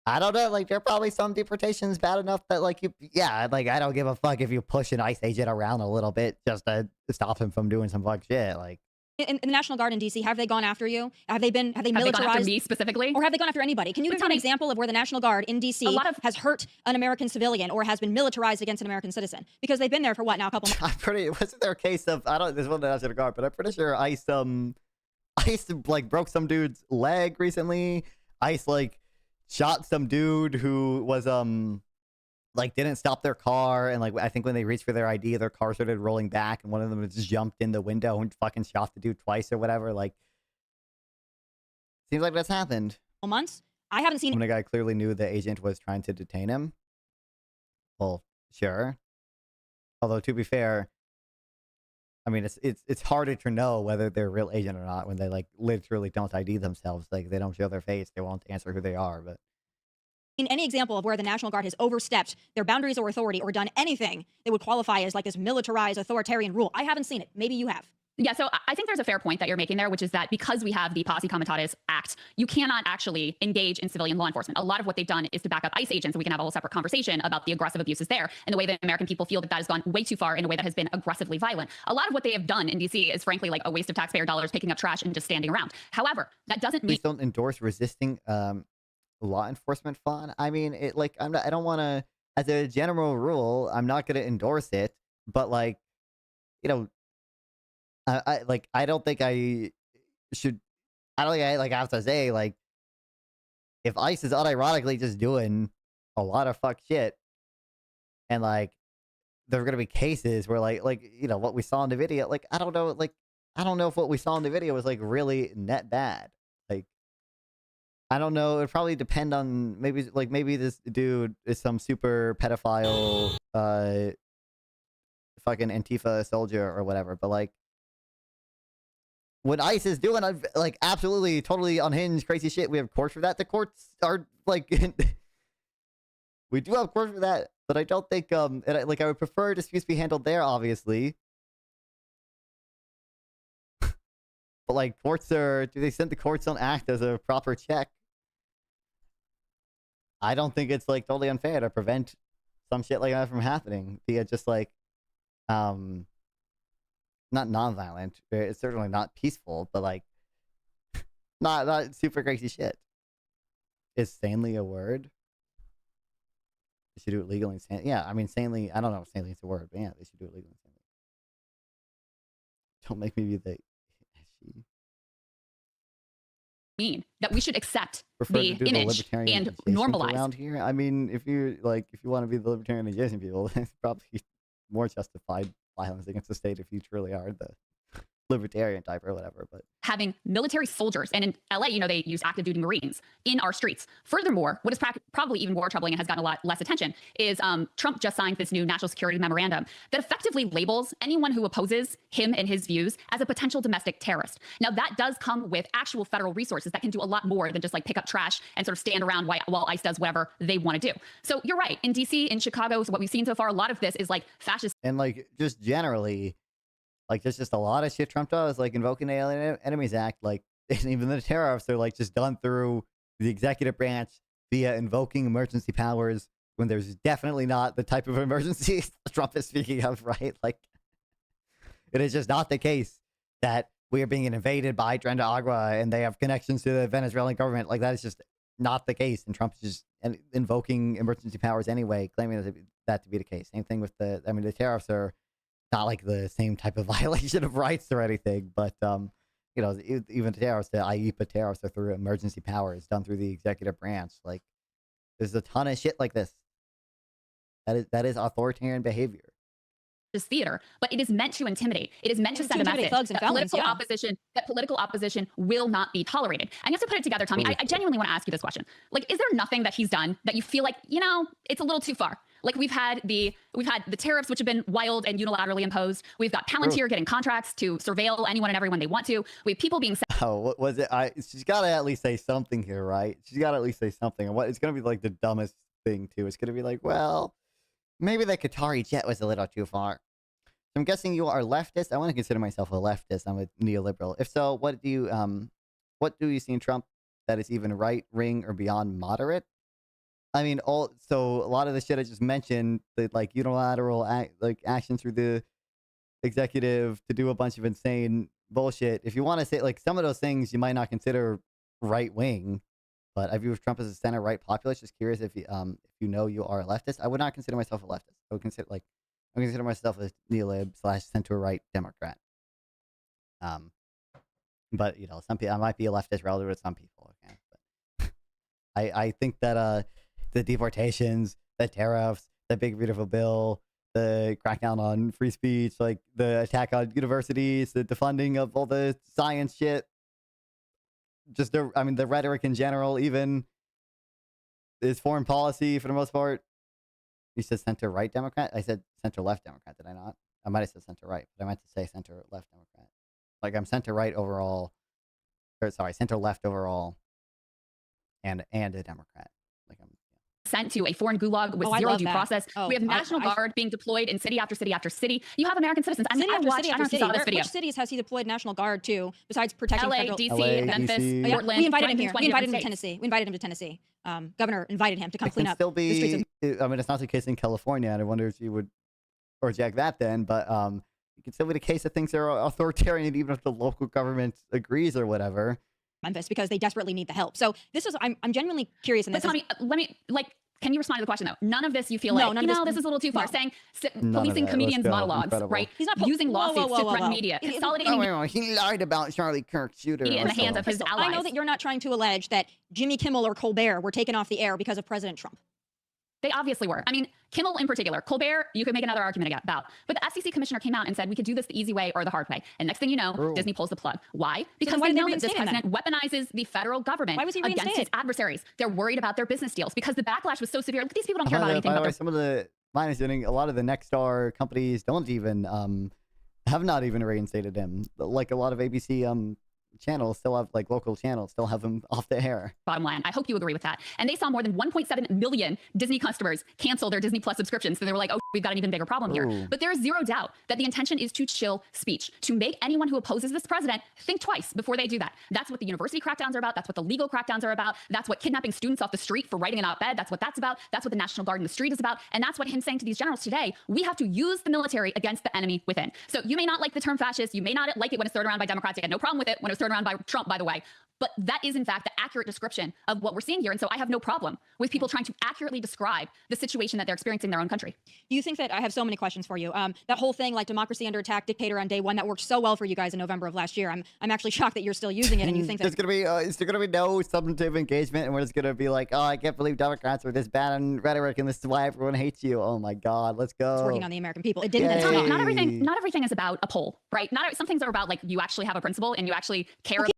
I don't know, like, there are probably some deportations bad enough that, like, like, I don't give a fuck if you push an ICE agent around a little bit just to stop him from doing some fuck shit, like. In the National Guard in D.C., have they gone after you? Have they militarized? Have they gone after me specifically? Or have they gone after anybody? Can you tell an example of where the National Guard in D.C. has hurt an American civilian or has been militarized against an American citizen? Because they've been there for what now, a couple months? Wasn't there a case of, this one National Guard, but I'm pretty sure ICE, like, broke some dude's leg recently. ICE, like, shot some dude who was, like, didn't stop their car, and, like, I think when they reached for their ID, their car started rolling back, and one of them just jumped in the window and fucking shot the dude twice or whatever. Like, seems like that's happened. Months? I haven't seen. When a guy clearly knew the agent was trying to detain him. Well, sure. Although, to be fair, I mean, it's harder to know whether they're a real agent or not when they, like, literally don't ID themselves. Like, they don't show their face, they won't answer who they are, but. In any example of where the National Guard has overstepped their boundaries or authority or done anything that would qualify as like this militarized authoritarian rule. I haven't seen it. Maybe you have. Yeah, so I think there's a fair point that you're making there, which is that because we have the Posse Comitatus Act, you cannot actually engage in civilian law enforcement. A lot of what they've done is to back up ICE agents, and we can have a whole separate conversation about the aggressive abuses there and the way that American people feel that that has gone way too far in a way that has been aggressively violent. A lot of what they have done in DC is frankly like a waste of taxpayer dollars picking up trash and just standing around. However, that doesn't mean— Please don't endorse resisting law enforcement fun. I mean, I don't want to, as a general rule, I'm not going to endorse it, but, like, you know, I don't think I should, I don't think I have to say, like, if ICE is unironically just doing a lot of fuck shit, and, like, there are going to be cases where, like, you know, what we saw in the video, like, I don't know if what we saw in the video was, like, really net bad. Like, I don't know. It'd probably depend on maybe this dude is some super pedophile, fucking Antifa soldier or whatever. But, like, when ICE is doing like absolutely totally unhinged crazy shit, we have courts for that. The courts are like, we do have courts for that, but I don't think I would prefer disputes be handled there, obviously. But, like, courts do they send the courts don't act as a proper check? I don't think it's, like, totally unfair to prevent some shit like that from happening via just, like, not nonviolent. It's certainly not peaceful, but, like, not super crazy shit. Is sanely a word? They should do it legally and sanely. Yeah, I mean, sanely, I don't know if sanely is a word, but yeah, they should do it legally and sanely. Don't make me be the mean that we should accept the image and normalize around here. I mean, if you want to be the libertarian adjacent people, it's probably more justified violence against the state if you truly are the libertarian type or whatever. But having military soldiers, and in LA, you know, they use active duty Marines in our streets. Furthermore, what is probably even more troubling and has gotten a lot less attention is Trump just signed this new national security memorandum that effectively labels anyone who opposes him and his views as a potential domestic terrorist. Now, that does come with actual federal resources that can do a lot more than just like pick up trash and sort of stand around while ICE does whatever they want to do. So you're right. In DC, in Chicago, so what we've seen so far, a lot of this is like fascist. And, like, just generally, like, there's just a lot of shit Trump does, like invoking the Alien Enemies Act, like, even the tariffs are, like, just done through the executive branch via invoking emergency powers when there's definitely not the type of emergency Trump is speaking of, right? Like, it is just not the case that we are being invaded by Tren de Agua and they have connections to the Venezuelan government. Like, that is just not the case, and Trump is just invoking emergency powers anyway, claiming that to be the case. Same thing with the tariffs are not like the same type of violation of rights or anything, but you know, even the tariffs, the IEPA tariffs are through emergency powers done through the executive branch. Like, there's a ton of shit like this. That is authoritarian behavior. Theater, but it is meant to intimidate. It is meant to send a message that political opposition will not be tolerated. And you have to put it together, Tommy. I genuinely want to ask you this question. Like, is there nothing that he's done that you feel like, you know, it's a little too far? Like, we've had the tariffs, which have been wild and unilaterally imposed. We've got Palantir getting contracts to surveil anyone and everyone they want to. We have people being what was it? She's got to at least say something here, right? She's got to at least say something. And what it's going to be like the dumbest thing too. It's going to be like, well, maybe the Qatari jet was a little too far. I'm guessing you are leftist. I want to consider myself a leftist. I'm a neoliberal. If so, what do you see in Trump that is even right, ring, or beyond moderate? I mean, so a lot of the shit I just mentioned, the like unilateral action through the executive to do a bunch of insane bullshit. If you want to say like some of those things, you might not consider right wing, but I view Trump as a center right populist. Just curious if you you are a leftist. I would not consider myself a leftist. I would consider myself a neolib / center right Democrat. But some people, I might be a leftist relative to some people. Okay, but I think that the deportations, the tariffs, the big beautiful bill, the crackdown on free speech, like the attack on universities, the defunding of all the science shit, just the rhetoric in general, even is foreign policy for the most part. You said center right Democrat? I said center left Democrat, did I not? I might have said center right, but I meant to say center left Democrat. Like I'm center right overall, or sorry, center left overall, and a Democrat. Like I'm sent to a foreign gulag with zero due process. We have National Guard being deployed in city after city after city. You have American citizens. City after city after city. Which cities has he deployed National Guard to besides protecting LA, federal? DC, Memphis, Portland. We invited him here. We invited him to Tennessee. We invited him to Tennessee. Governor invited him to come clean up the streets. I mean, it's not the case in California, and I wonder if you would reject that then, but it can still be the case that things are authoritarian even if the local government agrees or whatever. Memphis, because they desperately need the help. So this is, I'm genuinely curious. But Tommy, let me, can you respond to the question though? None of this you feel like, this is a little too far. Saying policing comedians' monologues, Incredible. right? He's not using lawsuits to threaten media, consolidating he lied about Charlie Kirk's shooter. In the hands of his allies. I know that you're not trying to allege that Jimmy Kimmel or Colbert were taken off the air because of President Trump. They obviously were. I mean, Kimmel in particular, Colbert, you could make another argument about. But the FCC commissioner came out and said we could do this the easy way or the hard way. And next thing you know, Disney pulls the plug. Why? Because they know that this president weaponizes the federal government against his adversaries. They're worried about their business deals because the backlash was so severe. Look, these people don't care about anything. By the way, some of the mine is doing a lot of the Nexstar companies don't even have not even reinstated him. Like a lot of ABC channels still have, like local channels still have them off the air. Bottom line, I hope you agree with that. And they saw more than 1.7 million Disney customers cancel their Disney Plus subscriptions. So they were like, oh, we've got an even bigger problem here. But there is zero doubt that the intention is to chill speech, to make anyone who opposes this president think twice before they do that. That's what the university crackdowns are about. That's what the legal crackdowns are about. That's what kidnapping students off the street for writing an op-ed. That's what that's about. That's what the National Guard in the street is about. And that's what him saying to these generals today, we have to use the military against the enemy within. So you may not like the term fascist. You may not like it when it's thrown around by Democrats. I had no problem with it when it was thrown around by Trump, by the way. But that is, in fact, the accurate description of what we're seeing here. And so I have no problem with people trying to accurately describe the situation that they're experiencing in their own country. You think that I have so many questions for you. That whole thing, like democracy under attack, dictator on day one, that worked so well for you guys in November of last year. I'm actually shocked that you're still using it and you think that... Is there gonna be no substantive engagement and we're just gonna be like, oh, I can't believe Democrats are this bad in rhetoric and this is why everyone hates you. Oh my God, let's go. It's working on the American people. It didn't. Tommy, not everything is about a poll, right? Some things are about like you actually have a principle and you actually care about.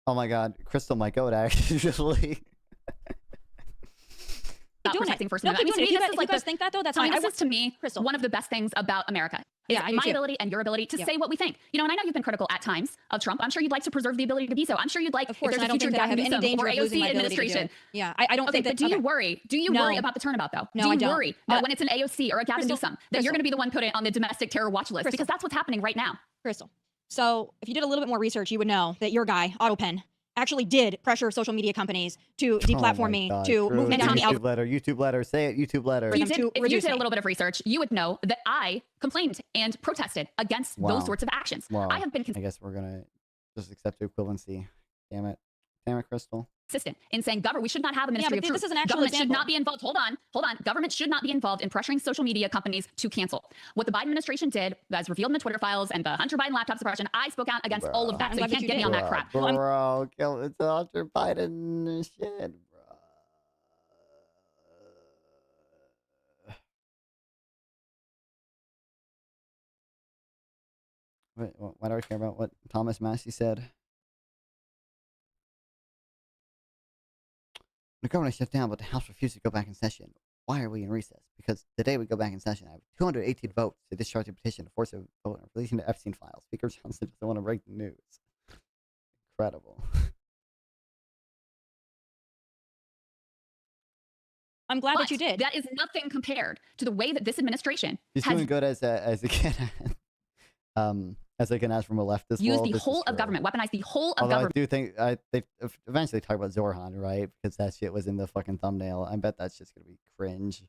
Oh my God, Crystal might go to actually. Protecting First No, Amendment. you guys think that though? That's fine. This is to me one of the best things about America. My ability and your ability to say what we think. You know, and I know you've been critical at times of Trump. I'm sure you'd like to preserve the ability to be so. I'm sure you'd like, of course, if there's a future Gavin Newsom or AOC administration. Yeah, I don't think that. But do you worry? Do you worry about the turnabout though? No, I don't. Do you worry that when it's an AOC or a Gavin Newsom, that you're going to be the one put on the domestic terror watch list? Because that's what's happening right now. Crystal. So if you did a little bit more research, you would know that your guy, AutoPen, actually did pressure social media companies to deplatform me, to move me down the YouTube letter, say it, YouTube letter. If you did a little bit of research, you would know that I complained and protested against those sorts of actions. I have been. I guess we're gonna just accept the equivalency. Damn it, Crystal. Consistent in saying we should not have a ministry of truth. This is an actual government example. should not be involved. Hold on. Government should not be involved in pressuring social media companies to cancel. What the Biden administration did, as revealed in the Twitter files and the Hunter Biden laptop suppression, I spoke out against all of that. So you can't get me on that crap. Bro, it's Hunter Biden shit, bro. Wait, why do I care about what Thomas Massey said? The government shut down, but the House refused to go back in session. Why are we in recess? Because the day we go back in session, I have 218 votes to discharge a petition to force a vote on releasing the Epstein files. Speaker Johnson doesn't want to break the news. Incredible. I'm glad But that you did. That is nothing compared to the way that this administration He's doing good as a candidate. As I can ask from a leftist use world, the whole of government, weaponize the whole of Although government. I do think they eventually talk about Zorhan, right? Because that shit was in the fucking thumbnail. I bet that's just gonna be cringe.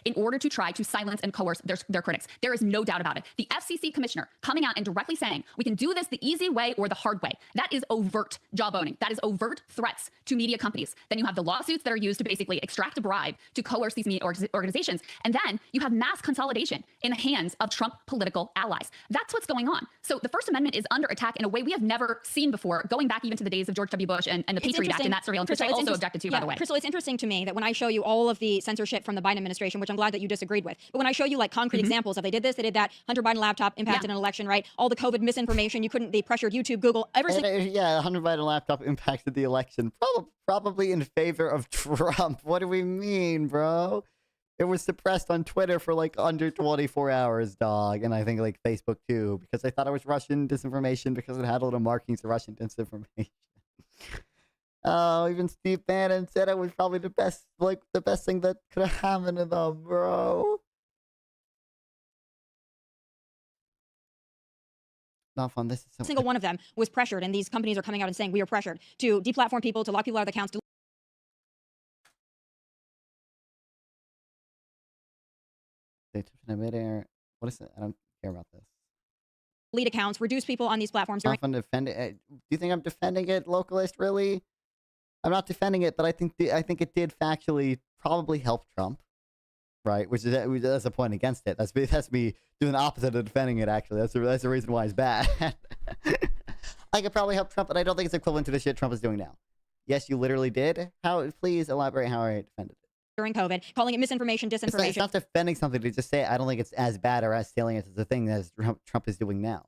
In order to try to silence and coerce their critics. There is no doubt about it. The FCC commissioner coming out and directly saying, we can do this the easy way or the hard way. That is overt jawboning. That is overt threats to media companies. Then you have the lawsuits that are used to basically extract a bribe to coerce these media organizations. And then you have mass consolidation in the hands of Trump political allies. That's what's going on. So the First Amendment is under attack in a way we have never seen before, going back even to the days of George W. Bush and the Patriot Act and that surveillance, which I also objected to, by the way. Crystal, it's interesting to me that when I show you all of the censorship from the Biden administration, which I'm glad that you disagreed with, but when I show you like concrete examples of they did this, they did that, Hunter Biden laptop impacted an election, right? All the COVID misinformation, they pressured YouTube, Google, everything. Yeah, Hunter Biden laptop impacted the election, probably in favor of Trump. What do we mean, bro? It was suppressed on Twitter for like under 24 hours, dog, and I think like Facebook too, because they thought it was Russian disinformation because it had a little markings of Russian disinformation. Oh, even Steve Bannon said it was probably the best thing that could have happened to them, bro. Not fun. This is so single one of them was pressured, and these companies are coming out and saying we are pressured to deplatform people, to lock people out of the accounts. What is it? I don't care about this. Lead accounts, reduce people on these platforms. Do you think I'm defending it, localist? Really? I'm not defending it, but I think it did factually probably help Trump, right? That's a point against it. That's me doing the opposite of defending it. Actually, that's the reason why it's bad. I could probably help Trump, but I don't think it's equivalent to the shit Trump is doing now. Yes, you literally did. How? Please elaborate how I defended it. During COVID, calling it misinformation, disinformation. It's not defending something to just say I don't think it's as bad or as salient as the thing that Trump is doing now.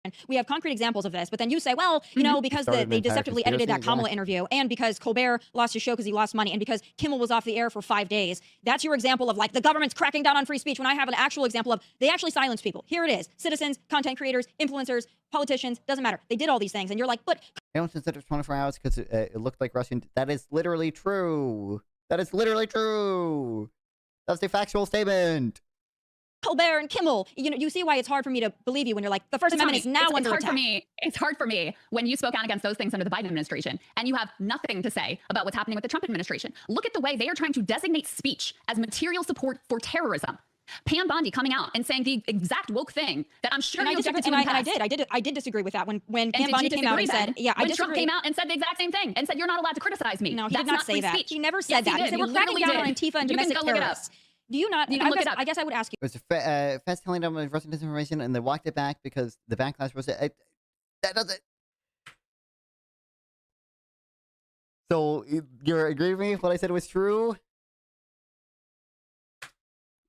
And we have concrete examples of this, but then you say, well, you know, because they deceptively edited that Kamala interview, and because Colbert lost his show because he lost money, and because Kimmel was off the air for 5 days, that's your example of like the government's cracking down on free speech, when I have an actual example of they actually silenced people. Here it is. Citizens, content creators, influencers, politicians, doesn't matter. They did all these things, and you're like, but... They don't consider 24 hours because it looked like Russian... That is literally true. That is literally true. That's the factual statement. Colbert and Kimmel, you see why it's hard for me to believe you when you're like, the First Amendment is now under attack. It's hard for me when you spoke out against those things under the Biden administration and you have nothing to say about what's happening with the Trump administration. Look at the way they are trying to designate speech as material support for terrorism. Pam Bondi coming out and saying the exact woke thing that I'm sure you objected to in the past. I did disagree with that when Pam Bondi came out and said, when Trump came out and said the exact same thing and said you're not allowed to criticize me. No, he did not say that. He never said that. He said we're cracking down on Antifa and domestic terrorists. Do you not? I guess I would ask you. It was Feds telling them it was Russian disinformation, and they walked it back because the backlash was that doesn't. So you agree with me? What I said was true.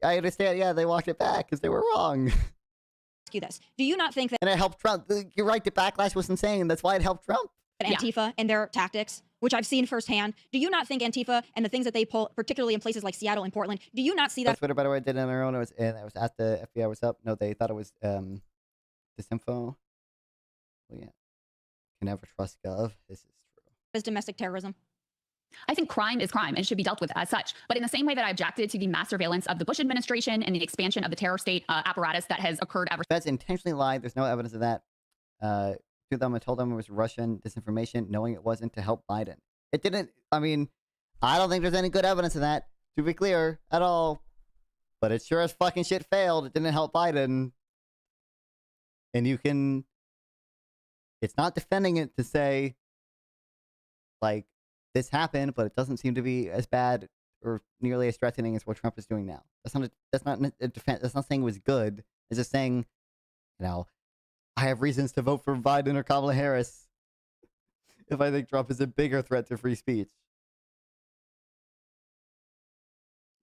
I understand. Yeah, they walked it back because they were wrong. Ask you this: do you not think that? And it helped Trump. You're right. The backlash was insane. That's why it helped Trump. Antifa and their tactics, which I've seen firsthand. Do you not think Antifa and the things that they pull, particularly in places like Seattle and Portland, do you not see that? Twitter, by the way, did it on their own. It was at the FBI. What's up? No, they thought it was disinfo. Well, yeah, can never trust Gov. This is true. As domestic terrorism. I think crime is crime and should be dealt with as such. But in the same way that I objected to the mass surveillance of the Bush administration and the expansion of the terror state apparatus that has occurred ever. Feds intentionally lied. There's no evidence of that. To them, I told them it was Russian disinformation, knowing it wasn't to help Biden. It didn't. I mean, I don't think there's any good evidence of that, to be clear, at all. But it sure as fucking shit failed. It didn't help Biden. And you can... It's not defending it to say, like, this happened, but it doesn't seem to be as bad or nearly as threatening as what Trump is doing now. That's not a defense. That's not saying it was good. It's just saying, you know, I have reasons to vote for Biden or Kamala Harris if I think Trump is a bigger threat to free speech.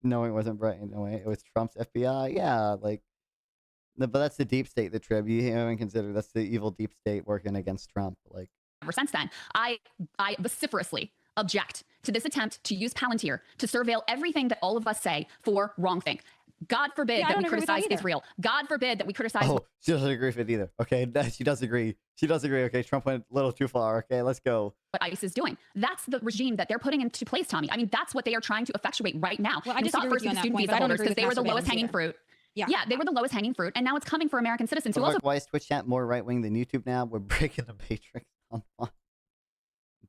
No, it wasn't Brian. No, it was Trump's FBI. Yeah, like, but that's the deep state, the Trib. You haven't considered that's the evil deep state working against Trump. Like, ever since then, I vociferously object to this attempt to use Palantir to surveil everything that all of us say for wrongthink. God forbid that we criticize Israel. God forbid that we criticize. Oh, she doesn't agree with it either. Okay, she does agree. She does agree. Okay, Trump went a little too far. Okay, let's go. What ICE is doing. That's the regime that they're putting into place, Tommy. I mean, that's what they are trying to effectuate right now. Well, I disagree with you on that point, but I don't agree with they were the lowest hanging fruit. Yeah, they were the lowest hanging fruit, and now it's coming for American citizens who also. Why is Twitch chat more right wing than YouTube now? We're breaking the matrix.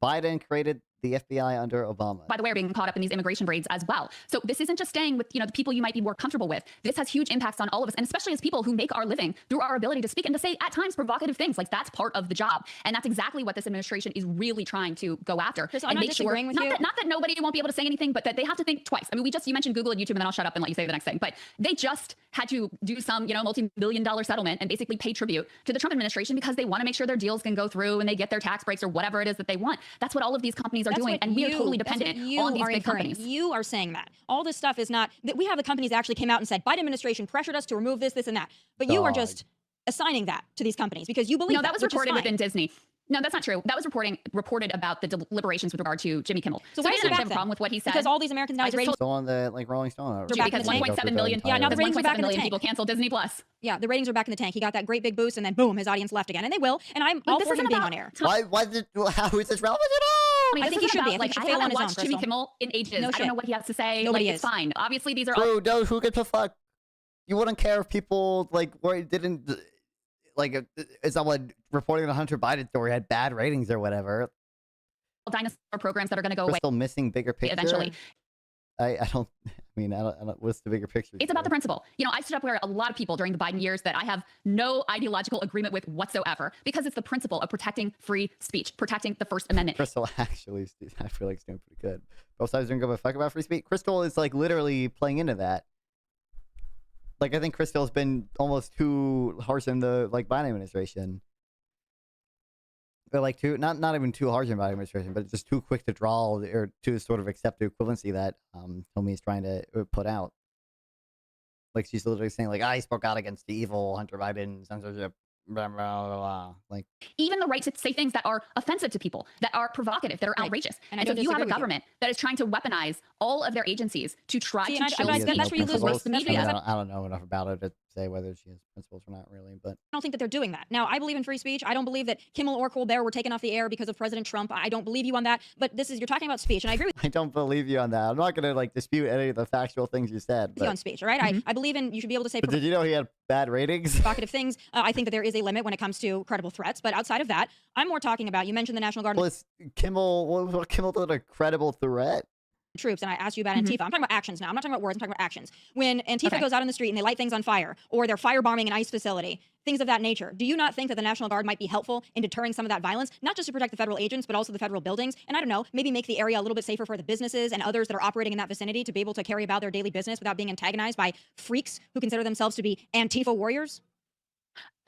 Biden created the FBI under Obama. By the way, are being caught up in these immigration raids as well. So this isn't just staying with, the people you might be more comfortable with. This has huge impacts on all of us, and especially as people who make our living through our ability to speak and to say at times provocative things. Like that's part of the job, and that's exactly what this administration is really trying to go after. Chris, and I'm make not sure, disagreeing with you. not that nobody won't be able to say anything, but that they have to think twice. I mean, you mentioned Google and YouTube, and then I'll shut up and let you say the next thing. But they just had to do some, multi-billion-dollar settlement and basically pay tribute to the Trump administration because they want to make sure their deals can go through and they get their tax breaks or whatever it is that they want. That's what all of these companies are doing, and we are totally dependent on these big companies. You are saying that. All this stuff is not, that we have the companies that actually came out and said, Biden administration pressured us to remove this, and that. But you are just assigning that to these companies because you believe that was reported within Disney. No, that's not true. That was reported about the deliberations with regard to Jimmy Kimmel. So why didn't actually have a problem with what he said. Because all these Americans now ratings still on the Rolling Stone. Because 1.7 million. Yeah, now the ratings are back in the tank. People canceled Disney Plus. Yeah, the ratings are back in the tank. He got that great big boost, and then boom, his audience left again, and they will. And I'm all for him being on air. How is this relevant at all? I think he should be. I haven't watched Jimmy Kimmel in ages. I don't know what he has to say. Nobody is. It's fine. Obviously, these are all. Bro, who gives a fuck? You wouldn't care if people didn't. Is someone reporting the Hunter Biden story had bad ratings or whatever? Dinosaur programs that are going to go away. Still missing bigger picture. Eventually. I don't. What's the bigger picture? It's about the principle. I stood up where a lot of people during the Biden years that I have no ideological agreement with whatsoever, because it's the principle of protecting free speech, protecting the First Amendment. Crystal actually, I feel like it's doing pretty good. Both sides don't give a fuck about free speech. Crystal is literally playing into that. I think Crystal's been almost too harsh in the Biden administration. They're not even too harsh in the Biden administration, but just too quick to draw or to sort of accept the equivalency that Tommy is trying to put out. She's literally saying I spoke out against the evil Hunter Biden censorship. Blah, blah, blah, blah. Even the right to say things that are offensive to people, that are provocative, that are outrageous. And so if you have a government that is trying to weaponize all of their agencies to try to chill speech, that's where you lose the media. I don't know enough about it to say whether she has principles or not, really. But I don't think that they're doing that. Now, I believe in free speech. I don't believe that Kimmel or Colbert were taken off the air because of President Trump. I don't believe you on that. But you're talking about speech, and I agree with you. I don't believe you on that. I'm not going to dispute any of the factual things you said. On speech, all right? I believe in you should be able to say. But did you know he had bad ratings? Provocative things. I think that there is a limit when it comes to credible threats. But outside of that, I'm more talking about. You mentioned the National Guard. Was Kimmel did a credible threat? Troops, and I asked you about Antifa. I'm talking about actions now. I'm not talking about words. I'm talking about actions. When Antifa goes out on the street and they light things on fire, or they're firebombing an ICE facility, things of that nature, do you not think that the National Guard might be helpful in deterring some of that violence, not just to protect the federal agents, but also the federal buildings? And I don't know, maybe make the area a little bit safer for the businesses and others that are operating in that vicinity to be able to carry about their daily business without being antagonized by freaks who consider themselves to be Antifa warriors?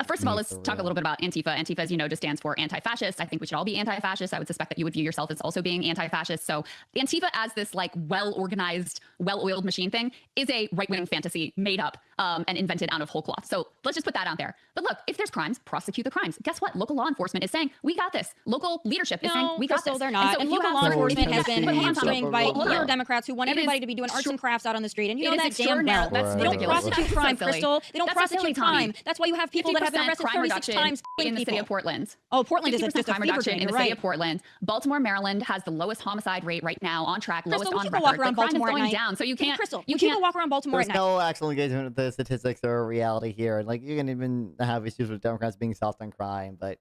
First of all, let's talk a little bit about Antifa. Antifa, as you know, just stands for anti-fascist. I think we should all be anti-fascist. I would suspect that you would view yourself as also being anti-fascist. So Antifa, as this well-organized, well-oiled machine thing, is a right-wing fantasy made up and invented out of whole cloth. So let's just put that out there. But look, if there's crimes, prosecute the crimes. Guess what? Local law enforcement is saying, we got this. Local leadership is saying, we got this. They're not. And local law enforcement has been hamstringed by liberal Democrats who want everybody to be doing arts and crafts out on the street. And you know that damn well. They don't prosecute crime, Crystal. They don't prosecute crime. That's why you have people that have been arrested 36 times in the city of Portland. Oh, Portland is just a crime reduction in the city of Portland. Baltimore, Maryland has the lowest homicide rate right now, on track, lowest on record. Walk around the crime Baltimore is going down, so you can't. Crystal, you can't walk around Baltimore at night. There's no actual engagement with the statistics or reality here. You can even have issues with Democrats being soft on crime, but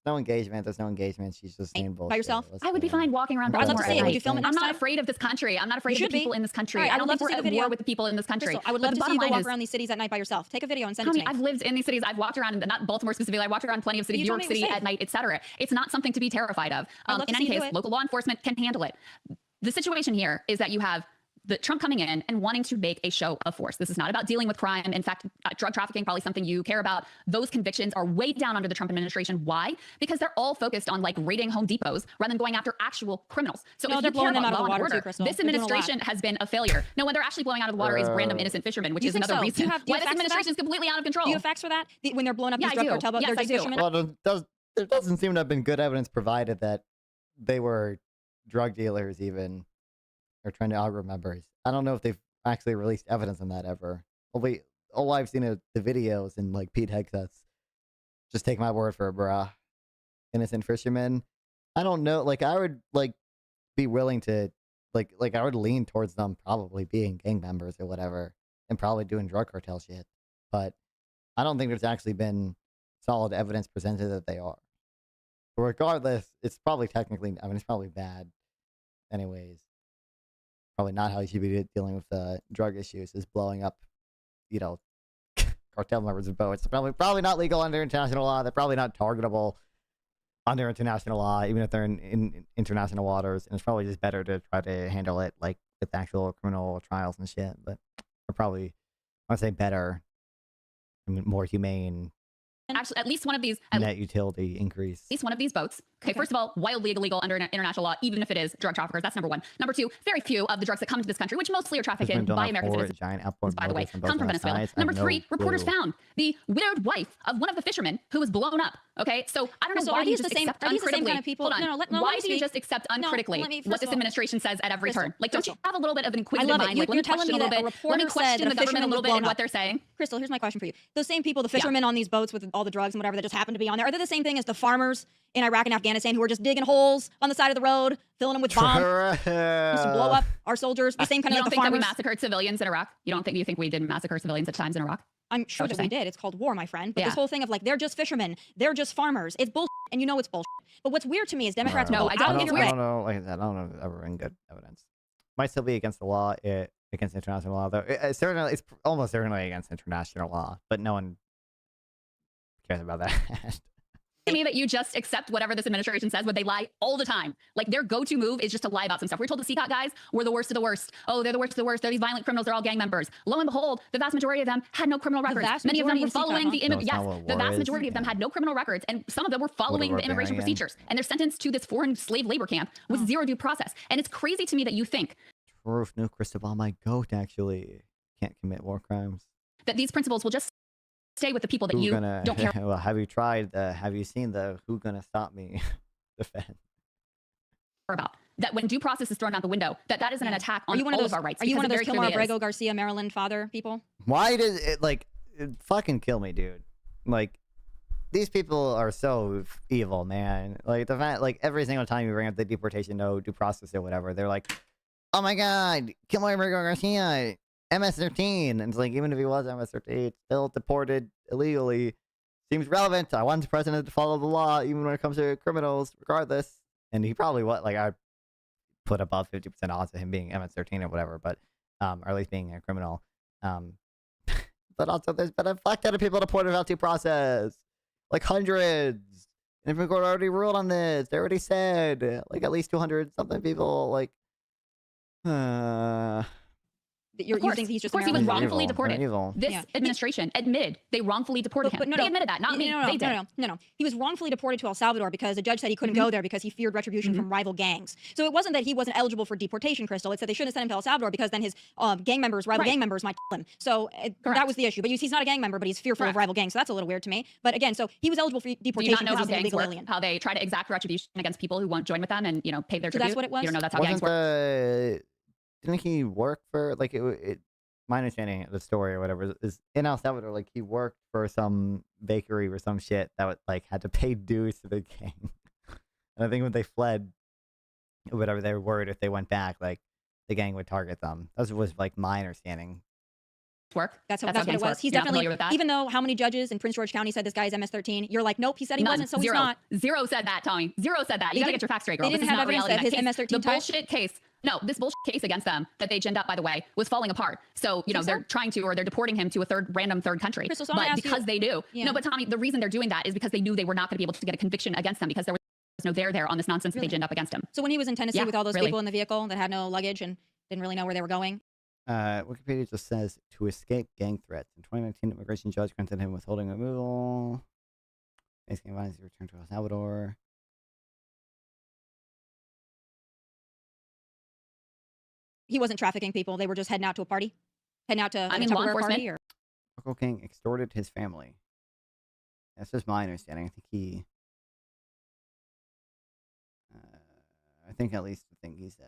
no engagement. There's no engagement. She's just saying bullshit. By yourself? I would be fine walking around Baltimore. I'd love to see it. Would you film it I'm next not time? afraid of this country. I'm not afraid of the people in this country. Right, I don't think we're at war with the people in this country. Crystal, I would love to see you go walk around these cities at night by yourself. Take a video and send it to me. I've lived in these cities. I've walked around, not Baltimore specifically. I walked around plenty of cities, New York City at night, etc. It's not something to be terrified of. In any case, local law enforcement can handle it. The situation here is that you have the Trump coming in and wanting to make a show of force. This is not about dealing with crime. In fact, drug trafficking, probably something you care about. Those convictions are way down under the Trump administration. Why? Because they're all focused on raiding Home Depots rather than going after actual criminals. So if you care about law and order, this administration has been a failure. No, when they're actually blowing out of the water is random innocent fishermen, which is another reason why this administration is completely out of control. Do you have facts for that? When they're blowing up these drug cartel, yes, I do. Well, there doesn't seem to have been good evidence provided that they were drug dealers even, or trying to out members. I don't know if they've actually released evidence on that ever. All I've seen are the videos and like Pete Hegseth's. Just take my word for it, bruh. Innocent fishermen. I don't know. Like I would like be willing to like I would lean towards them probably being gang members or whatever and probably doing drug cartel shit. But I don't think there's actually been solid evidence presented that they are. But regardless, it's probably technically, I mean, it's probably bad anyways. Probably not how you should be dealing with drug issues, is blowing up, you know, cartel members of boats. It's probably not legal under international law. They're probably not targetable under international law, even if they're in international waters. And it's probably just better to try to handle it like with actual criminal trials and shit. But they're probably, I would say better, I mean, more humane. Actually, at least one of these Net utility increase. At least one of these boats. Okay, first of all, wildly illegal under international law, even if it is drug traffickers. That's number one. Number two, very few of the drugs that come into this country, which mostly are trafficked in by American citizens, by the way, come from Venezuela. Number three, reporters found the widowed wife of one of the fishermen who was blown up. Okay, so I don't know why you just accept uncritically. Hold on. Why do you just accept uncritically what this administration says at every turn? Like, don't you have a little bit of an inquisitive mind? Like, let me question a little bit. Let me question the government a little bit and what they're saying. Crystal, here's my question for you. Those same people, the fishermen on these boats with all the drugs and whatever that just happened to be on there, are they the same thing as the farmers in Iraq and Afghanistan who were just digging holes on the side of the road, filling them with bombs, used to blow up our soldiers? The same kind of like the farmers. You don't think that we massacred civilians in Iraq? You think we did massacre civilians at times in Iraq? I'm sure that we did. It's called war, my friend. But this whole thing of like, they're just fishermen, they're just farmers, it's bullshit, and you know it's bullshit. But what's weird to me is Democrats I don't know. Like I said, I don't know if there's ever been good evidence. Might still be against the law, against international law, though. It's almost certainly against international law, but no one cares about that. To me that you just accept whatever this administration says, but they lie all the time. Like their go-to move is just to lie about some stuff. We're told the CCOT guys were the worst of the worst. Oh, they're the worst of the worst. They're these violent criminals. They're all gang members. Lo and behold, the vast majority of them had no criminal records. Many of them were following the vast majority of them had no criminal records, and some of them were following the immigration procedures. And they're sentenced to this foreign slave labor camp with zero due process. And it's crazy to me that you think Truth, no Cristobal, my goat actually can't commit war crimes. That these principles will just stay with the people that don't care. Well, have you seen the Who Gonna Stop Me defense? About that when due process is thrown out the window, that isn't an attack on all of our rights. Are you one of those Kilmar Abrego Garcia, Maryland father people? Why does it fucking kill me, dude? Like, these people are so evil, man. Like the fact, like every single time you bring up the deportation, no due process or whatever, they're like, oh my god, Kilmar Abrego Garcia, MS-13. And it's like, even if he was MS-13, still deported illegally. Seems relevant. I want the president to follow the law, even when it comes to criminals, regardless. And he probably I put above 50% odds of him being MS-13 or whatever, but or at least being a criminal. But also, there's been a fuck ton of people deported without due process, like hundreds. And the court already ruled on this. They already said like at least 200 something people. Like, you think he's just he was wrongfully deported. This administration admitted they wrongfully deported him. They admitted that, not me. No. He was wrongfully deported to El Salvador because the judge said he couldn't go there because he feared retribution from rival gangs. So it wasn't that he wasn't eligible for deportation, Crystal. It's that they shouldn't have sent him to El Salvador because then his rival gang members might kill him. So that was the issue. But he's not a gang member, but he's fearful of rival gangs. So that's a little weird to me. But again, so he was eligible for deportation. Do you not know how gangs work? How they try to exact retribution against people who won't join with them and pay their tribute? That's what it was. You don't know that's how gangs work. Didn't he work for my understanding of the story or whatever is in El Salvador, like he worked for some bakery or some shit that would had to pay dues to the gang. And I think when they fled, or whatever, they were worried if they went back, like the gang would target them. That was my understanding. Work. That's what it was. He's definitely, even though how many judges in Prince George County said this guy is MS-13, you're like, nope, he said he wasn't, so he's not. Zero said that, Tommy. Zero said that. You gotta get your facts straight, girl. They didn't have evidence that his MS-13 The bullshit case. No, this bullshit case against them that they ginned up, by the way, was falling apart. So, they're trying to, or they're deporting him to a random third country. Crystal, so but because they do. No, but Tommy, the reason they're doing that is because they knew they were not going to be able to get a conviction against them because there was no there on this nonsense that they ginned up against him. So when he was in Tennessee with all those people in the vehicle that had no luggage and didn't really know where they were going? Wikipedia just says, to escape gang threats. In 2019, immigration judge granted him withholding removal. Facing violence, he returned to El Salvador. He wasn't trafficking people. They were just heading out to a party? Heading out to law enforcement. Party, or? Local king extorted his family. That's just my understanding. I think he... I think at least the thing he says.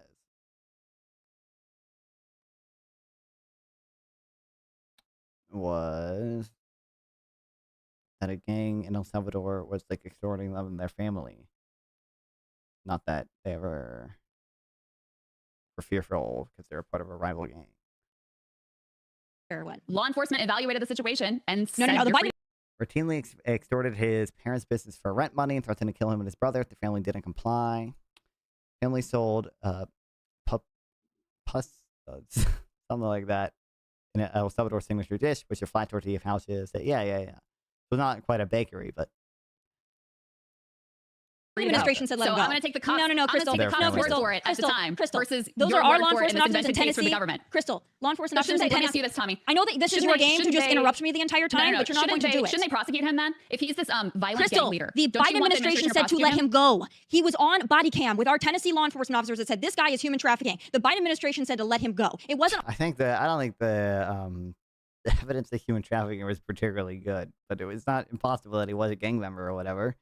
was that a gang in El Salvador was like extorting them and their family. Not that they ever were fearful because they're part of a rival gang. Law enforcement evaluated the situation and the Biden routinely extorted his parents' business for rent money and threatened to kill him and his brother if the family didn't comply. Family sold pus studs, something like that, in an El Salvador signature dish, which are flat tortilla pouches. Yeah. So not quite a bakery, but administration said let him go. I'm going to take the cops. No, Crystal. I'm going to take the cops for it at the time. Crystal, versus those are our law enforcement officers in Tennessee. For the government. Crystal, law enforcement officers in Tennessee. Let me see this, Tommy. I know that this is your game to just interrupt me the entire time, but you're not going to do it. Shouldn't they prosecute him then? If he's this violent Crystal, gang leader. the Biden administration said to let him go. He was on body cam with our Tennessee law enforcement officers that said this guy is human trafficking. The Biden administration said to let him go. It wasn't. I don't think the evidence of human trafficking was particularly good, but it was not impossible that he was a gang member or whatever.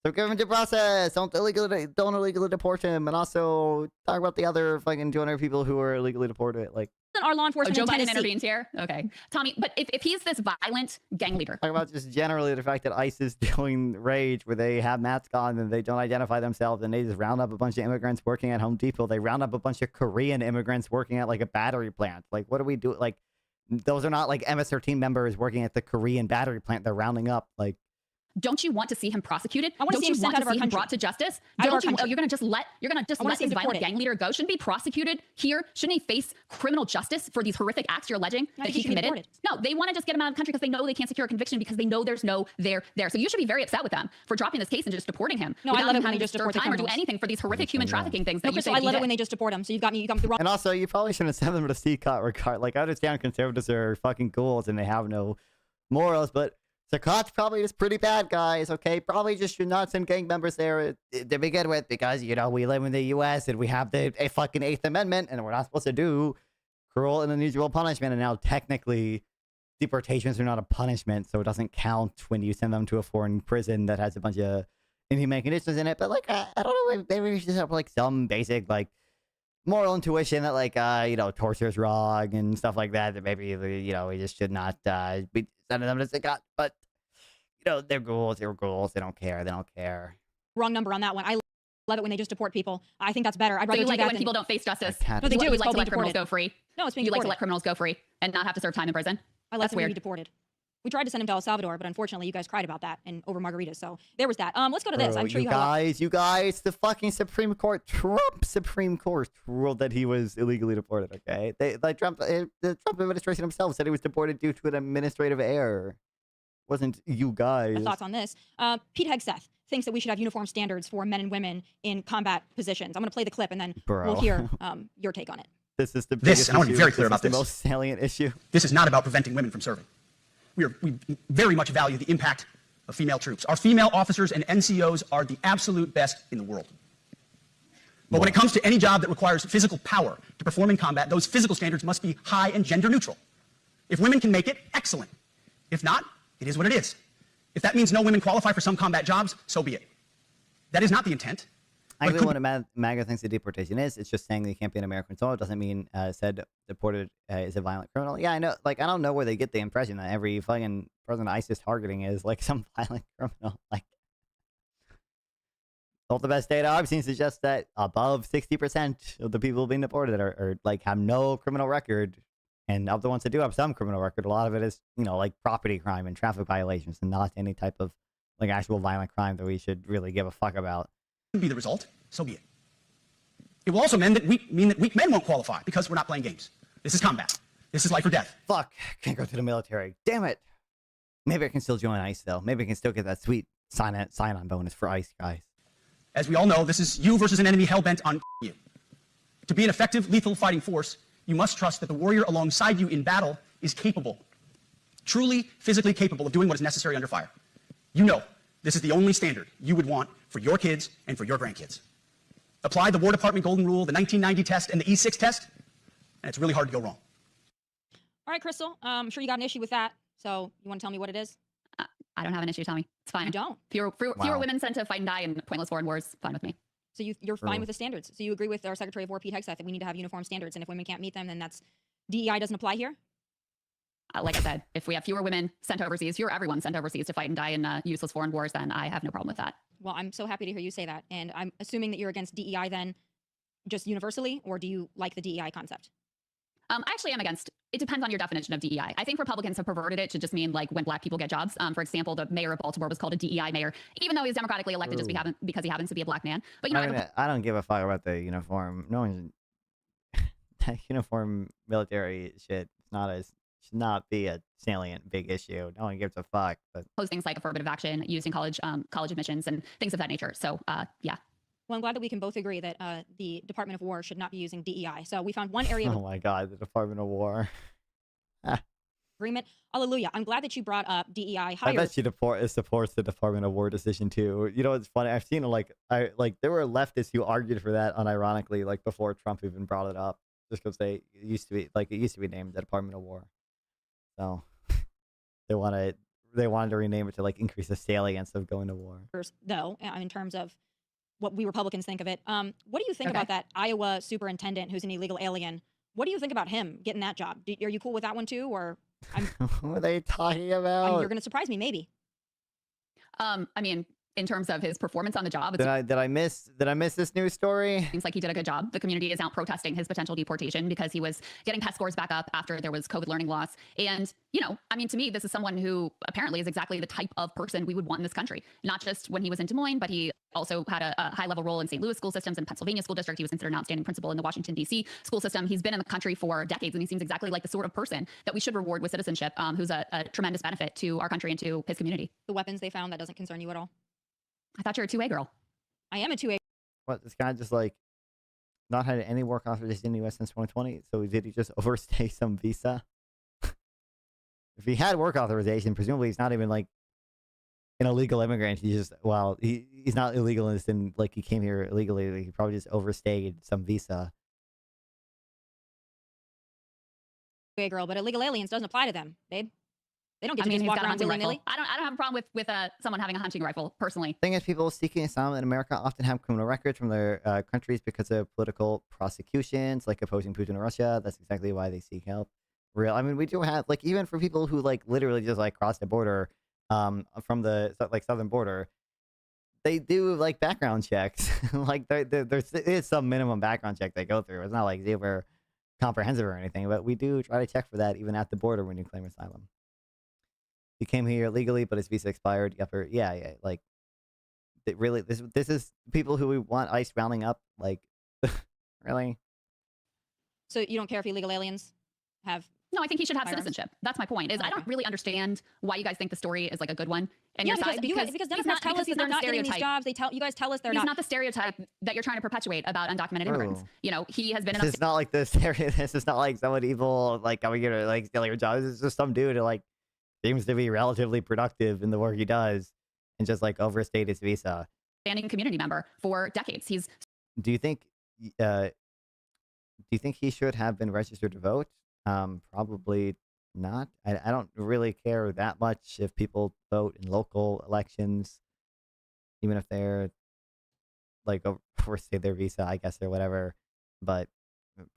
So give him due process. Don't illegally deport him, and also talk about the other fucking 200 people who were illegally deported. Like our law enforcement. Joe in Biden Tennessee intervenes here. Okay, Tommy. But if he's this violent gang leader, talk about just generally the fact that ICE is doing rage, where they have masks on and they don't identify themselves, and they just round up a bunch of immigrants working at Home Depot. They round up a bunch of Korean immigrants working at like a battery plant. Like, what do we do? Like, those are not like MS-13 members working at the Korean battery plant. They're rounding up like. Don't you want to see him prosecuted? I want to see him sent out of our country. Brought to justice? You're going to just let this violent gang leader go? Shouldn't he be prosecuted here? Shouldn't he face criminal justice for these horrific acts you're alleging that he committed? No, they want to just get him out of the country because they know they can't secure a conviction because they know there's no there. So you should be very upset with them for dropping this case and just deporting him. No, I love it when they just deport time or do anything for these horrific human trafficking things. No, Crystal, I love it when they just deport him. So you got me the wrong. And also, you probably shouldn't send them to CCOT regard. Like, I understand conservatives are fucking ghouls and they have no morals, but CCOT's probably just pretty bad guys, okay? Probably just should not send gang members there to begin with because, you know, we live in the U.S. and we have a fucking 8th Amendment and we're not supposed to do cruel and unusual punishment. And now technically deportations are not a punishment, so it doesn't count when you send them to a foreign prison that has a bunch of inhumane conditions in it. But, like, I don't know, maybe we should have, like, some basic, like, moral intuition that, like, you know, torture is wrong and stuff like that. That maybe, you know, we just should not be sending them to CCOT. But, you know, they're ghouls. They don't care. Wrong number on that one. I love it when they just deport people. I think that's better. I'd rather you do like that it when people don't face justice. No, they do. You It's like called to let being criminals deported. go free. No, it's being You like deported. to let criminals go free and not have to serve time in prison. I like them to be deported. We tried to send him to El Salvador, but unfortunately, you guys cried about that and over margaritas. So there was that. Let's go to this. I'm sure you guys, the fucking Supreme Court, Trump Supreme Court ruled that he was illegally deported. Okay, the Trump administration himself said he was deported due to an administrative error. Wasn't you guys? My thoughts on this? Pete Hegseth thinks that we should have uniform standards for men and women in combat positions. I'm going to play the clip and then we'll hear your take on it. This is the biggest I want to be very clear about the this. most salient issue. This is not about preventing women from serving. We very much value the impact of female troops. Our female officers and NCOs are the absolute best in the world. But when it comes to any job that requires physical power to perform in combat, those physical standards must be high and gender neutral. If women can make it, excellent. If not, it is what it is. If that means no women qualify for some combat jobs, so be it. That is not the intent. I agree what MAGA thinks the deportation is. It's just saying that you can't be an American soldier. It doesn't mean said deported is a violent criminal. Yeah, I know. Like, I don't know where they get the impression that every fucking person ISIS targeting is like some violent criminal. Like, all the best data I've seen suggests that above 60% of the people being deported are like have no criminal record, and of the ones that do have some criminal record, a lot of it is, you know, like property crime and traffic violations, and not any type of like actual violent crime that we should really give a fuck about. Be the result, so be it. It will also mean that weak men won't qualify because we're not playing games. This is combat. This is life or death. Fuck, can't go to the military. Damn it. Maybe I can still join ICE though. Maybe I can still get that sweet sign-on bonus for ICE guys. As we all know, this is you versus an enemy hell-bent on you. To be an effective, lethal fighting force, you must trust that the warrior alongside you in battle is capable, truly physically capable of doing what is necessary under fire. You know this is the only standard you would want for your kids and for your grandkids. Apply the War Department Golden Rule, the 1990 test, and the E6 test, and it's really hard to go wrong. All right, Crystal, I'm sure you got an issue with that. So you want to tell me what it is? I don't have an issue, Tommy. It's fine. You don't? Fewer women sent to fight and die in pointless foreign wars, fine with me. So you're fine with the standards. So you agree with our Secretary of War, Pete Hegseth, that we need to have uniform standards, and if women can't meet them, then that's DEI doesn't apply here? like I said, if we have fewer women sent overseas, fewer everyone sent overseas to fight and die in useless foreign wars, then I have no problem with that. Well, I'm so happy to hear you say that. And I'm assuming that you're against DEI then, just universally, or do you like the DEI concept? I actually am against. It depends on your definition of DEI. I think Republicans have perverted it to just mean like when black people get jobs. For example, the mayor of Baltimore was called a DEI mayor, even though he was democratically elected just because he happens to be a black man. But you know, I don't give a fuck about the uniform. No one's that uniform military shit. Should not be a salient big issue. No one gives a fuck. But those things like affirmative action used in college admissions and things of that nature. So yeah. Well, I'm glad that we can both agree that the Department of War should not be using DEI. So we found one area of oh my God, the Department of War. agreement. Hallelujah. I'm glad that you brought up DEI higher. I bet she supports the Department of War decision too. You know, it's funny. I've seen there were leftists who argued for that unironically, like before Trump even brought it up, just because it used to be named the Department of War. So they wanted to rename it to like increase the salience of going to war. Though, in terms of what we Republicans think of it, what do you think about that Iowa superintendent who's an illegal alien? What do you think about him getting that job? Are you cool with that one too, or? What are they talking about? You're going to surprise me, maybe. I mean, in terms of his performance on the job, did I miss this news story? Seems like he did a good job. The community is out protesting his potential deportation because he was getting test scores back up after there was COVID learning loss. And, you know, I mean, to me, this is someone who apparently is exactly the type of person we would want in this country. Not just when he was in Des Moines, but he also had a high-level role in St. Louis school systems and Pennsylvania school district. He was considered an outstanding principal in the Washington, D.C. school system. He's been in the country for decades, and he seems exactly like the sort of person that we should reward with citizenship, who's a tremendous benefit to our country and to his community. The weapons they found, that doesn't concern you at all? I thought you were a 2A girl. I am a 2A. What, this guy just like not had any work authorization in the U.S. since 2020? So did he just overstay some visa? If he had work authorization, presumably he's not even like an illegal immigrant. He's not illegal and like he came here illegally. He probably just overstayed some visa. 2A girl, but illegal aliens doesn't apply to them, babe. They don't get to just walk around willy-nilly. I don't have a problem with someone having a hunting rifle, personally. Thing is, people seeking asylum in America often have criminal records from their countries because of political prosecutions, like opposing Putin in Russia. That's exactly why they seek help. I mean, we do have, like, even for people who, like, literally just, like, cross the border from the, like, southern border, they do, like, background checks. Like, there's some minimum background check they go through. It's not, like, super comprehensive or anything, but we do try to check for that even at the border when you claim asylum. He came here illegally, but his visa expired. Yeah. Like, really, this is people who we want ICE rounding up. Like, really? So you don't care if illegal aliens have? No, I think he should have citizenship. That's my point. I don't really understand why you guys think the story is like a good one. And because Democrats tell us they're not getting these jobs. You guys tell us they're not. He's not the stereotype that you're trying to perpetuate about undocumented immigrants. You know, he has been. This is not like the stereotype. This is not like someone evil like coming here to like steal your jobs. It's just some dude who like seems to be relatively productive in the work he does and just like overstayed his visa. Standing community member for decades. Do you think he should have been registered to vote? Probably not. I don't really care that much if people vote in local elections, even if they're like overstayed their visa, I guess, or whatever, but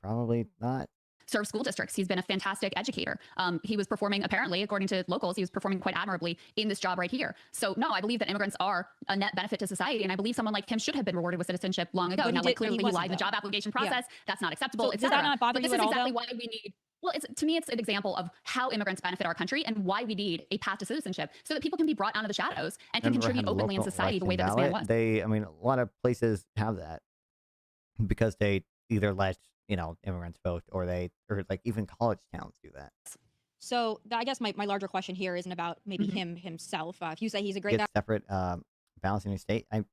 probably not. Serve school districts. He's been a fantastic educator. He was performing, apparently, according to locals, he was performing quite admirably in this job right here. So no, I believe that immigrants are a net benefit to society, and I believe someone like him should have been rewarded with citizenship long ago. Now, clearly he lied in the job application process. Yeah. That's not acceptable. So does that not bother you at all? This is exactly why we need. Well, to me, it's an example of how immigrants benefit our country and why we need a path to citizenship so that people can be brought out of the shadows and can contribute openly in society the way that this man was. A lot of places have that because they either let immigrants vote or like even college towns do that. So I guess my larger question here isn't about maybe him himself. If you say he's a great guy, separate balancing your state. In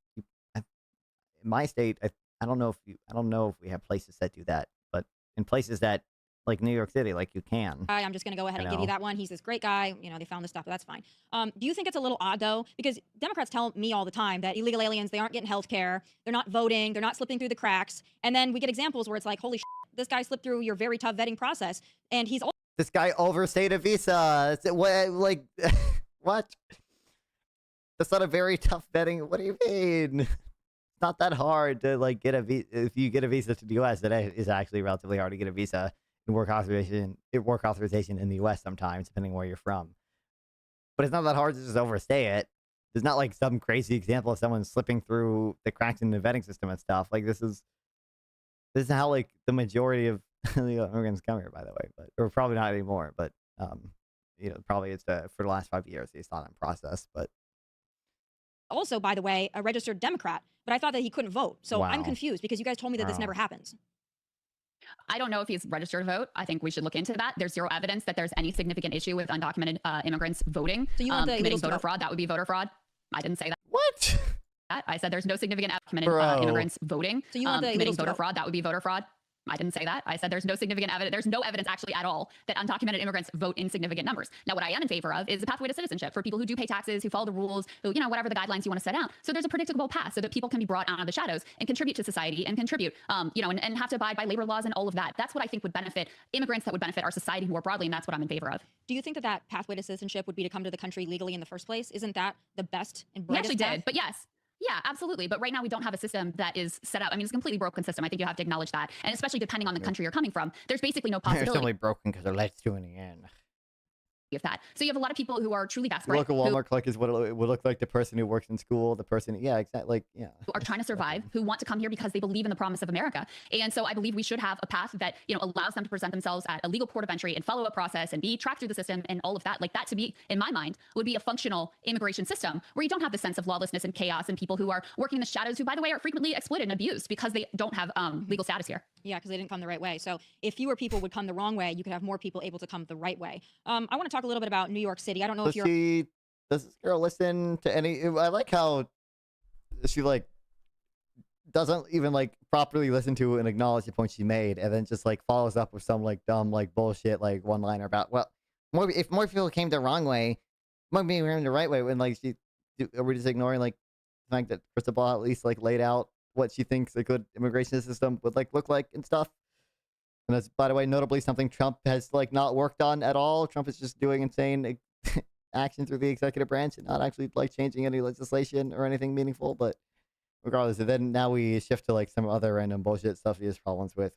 my state, I don't know if we have places that do that, but in places that like New York City, like you can. I'm just going to go ahead and give you that one. He's this great guy. They found this stuff, but that's fine. Do you think it's a little odd, though? Because Democrats tell me all the time that illegal aliens, they aren't getting health care. They're not voting. They're not slipping through the cracks. And then we get examples where it's like, holy shit, this guy slipped through your very tough vetting process. And he's... This guy overstayed a visa. Like, what? That's not a very tough vetting. What do you mean? It's not that hard to, like, get a visa. If you get a visa to the U.S., it is actually relatively hard to get a visa. work authorization in the U.S. sometimes, depending where you're from. But it's not that hard to just overstay it. There's not like some crazy example of someone slipping through the cracks in the vetting system and stuff. Like this is how like the majority of illegal immigrants come here, by the way, or probably not anymore. But probably it's for the last 5 years it's not in process. But also, by the way, a registered Democrat. But I thought that he couldn't vote, so wow. I'm confused because you guys told me that this never happens. I don't know if he's registered to vote. I think we should look into that. There's zero evidence that there's any significant issue with undocumented immigrants voting. So you want the committing voter fraud? That would be voter fraud. I didn't say that. What? I said there's no significant undocumented immigrants voting. So you want the committing voter fraud? That would be voter fraud. I didn't say that. I said there's no significant evidence. There's no evidence actually at all that undocumented immigrants vote in significant numbers. Now, what I am in favor of is the pathway to citizenship for people who do pay taxes, who follow the rules, who, whatever the guidelines you want to set out. So there's a predictable path so that people can be brought out of the shadows and contribute to society and contribute, and have to abide by labor laws and all of that. That's what I think would benefit immigrants, that would benefit our society more broadly, and that's what I'm in favor of. Do you think that pathway to citizenship would be to come to the country legally in the first place? Isn't that the best and We brightest actually path? did, but yes. Yeah, absolutely. But right now we don't have a system that is set up. I mean, it's a completely broken system. I think you have to acknowledge that. And especially depending on the country you're coming from, there's basically no It's possibility only broken because they're let's tuning in. of that. So you have a lot of people who are truly desperate. Local Walmart clerk is what it would look like. The person who works in school, the person, yeah, exactly, who are trying to survive, who want to come here because they believe in the promise of America. And so I believe we should have a path that, allows them to present themselves at a legal port of entry and follow a process and be tracked through the system and all of that. Like that, to me, in my mind, would be a functional immigration system where you don't have the sense of lawlessness and chaos and people who are working in the shadows, who, by the way, are frequently exploited and abused because they don't have legal status here. Yeah, because they didn't come the right way. So if fewer people would come the wrong way, you could have more people able to come the right way. I want to talk a little bit about New York City. I don't know if you're... Does this girl listen to any... I like how she, doesn't even, properly listen to and acknowledge the point she made, and then just, follows up with some, dumb, bullshit, one-liner about, well, if more people came the wrong way, might be the right way, when, are we just ignoring, the fact that Crystal Ball at least, laid out what she thinks a good immigration system would look like and stuff. And that's, by the way, notably something Trump has not worked on at all. Trump is just doing insane action through the executive branch and not actually changing any legislation or anything meaningful. But regardless, and then now we shift to some other random bullshit stuff he has problems with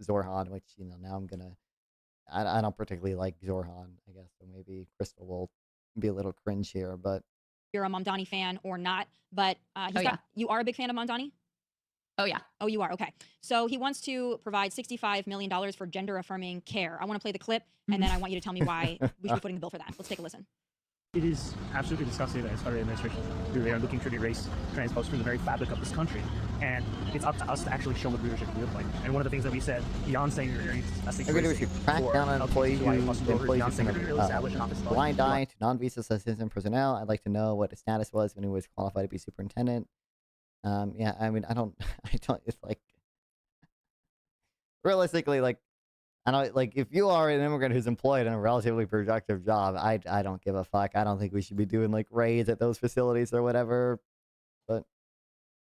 Zorhan, which now I'm gonna. I don't particularly like Zorhan, I guess, so maybe Crystal will be a little cringe here, but you're a Mamdani fan or not, but you are a big fan of Mamdani? Oh, yeah. Oh, you are? Okay. So he wants to provide $65 million for gender-affirming care. I want to play the clip, and then I want you to tell me why we should be putting the bill for that. Let's take a listen. It is absolutely disgusting that it's our administration who they are looking to erase transposed from the very fabric of this country. And it's up to us to actually show what leadership we look like. And one of the things that we said, beyond saying we should crack down on employees blind eye to non-visa citizen personnel. I'd like to know what his status was when he was qualified to be superintendent. Yeah, I mean, I don't, it's realistically, I don't, if you are an immigrant who's employed in a relatively productive job, I don't give a fuck. I don't think we should be doing, raids at those facilities or whatever, but.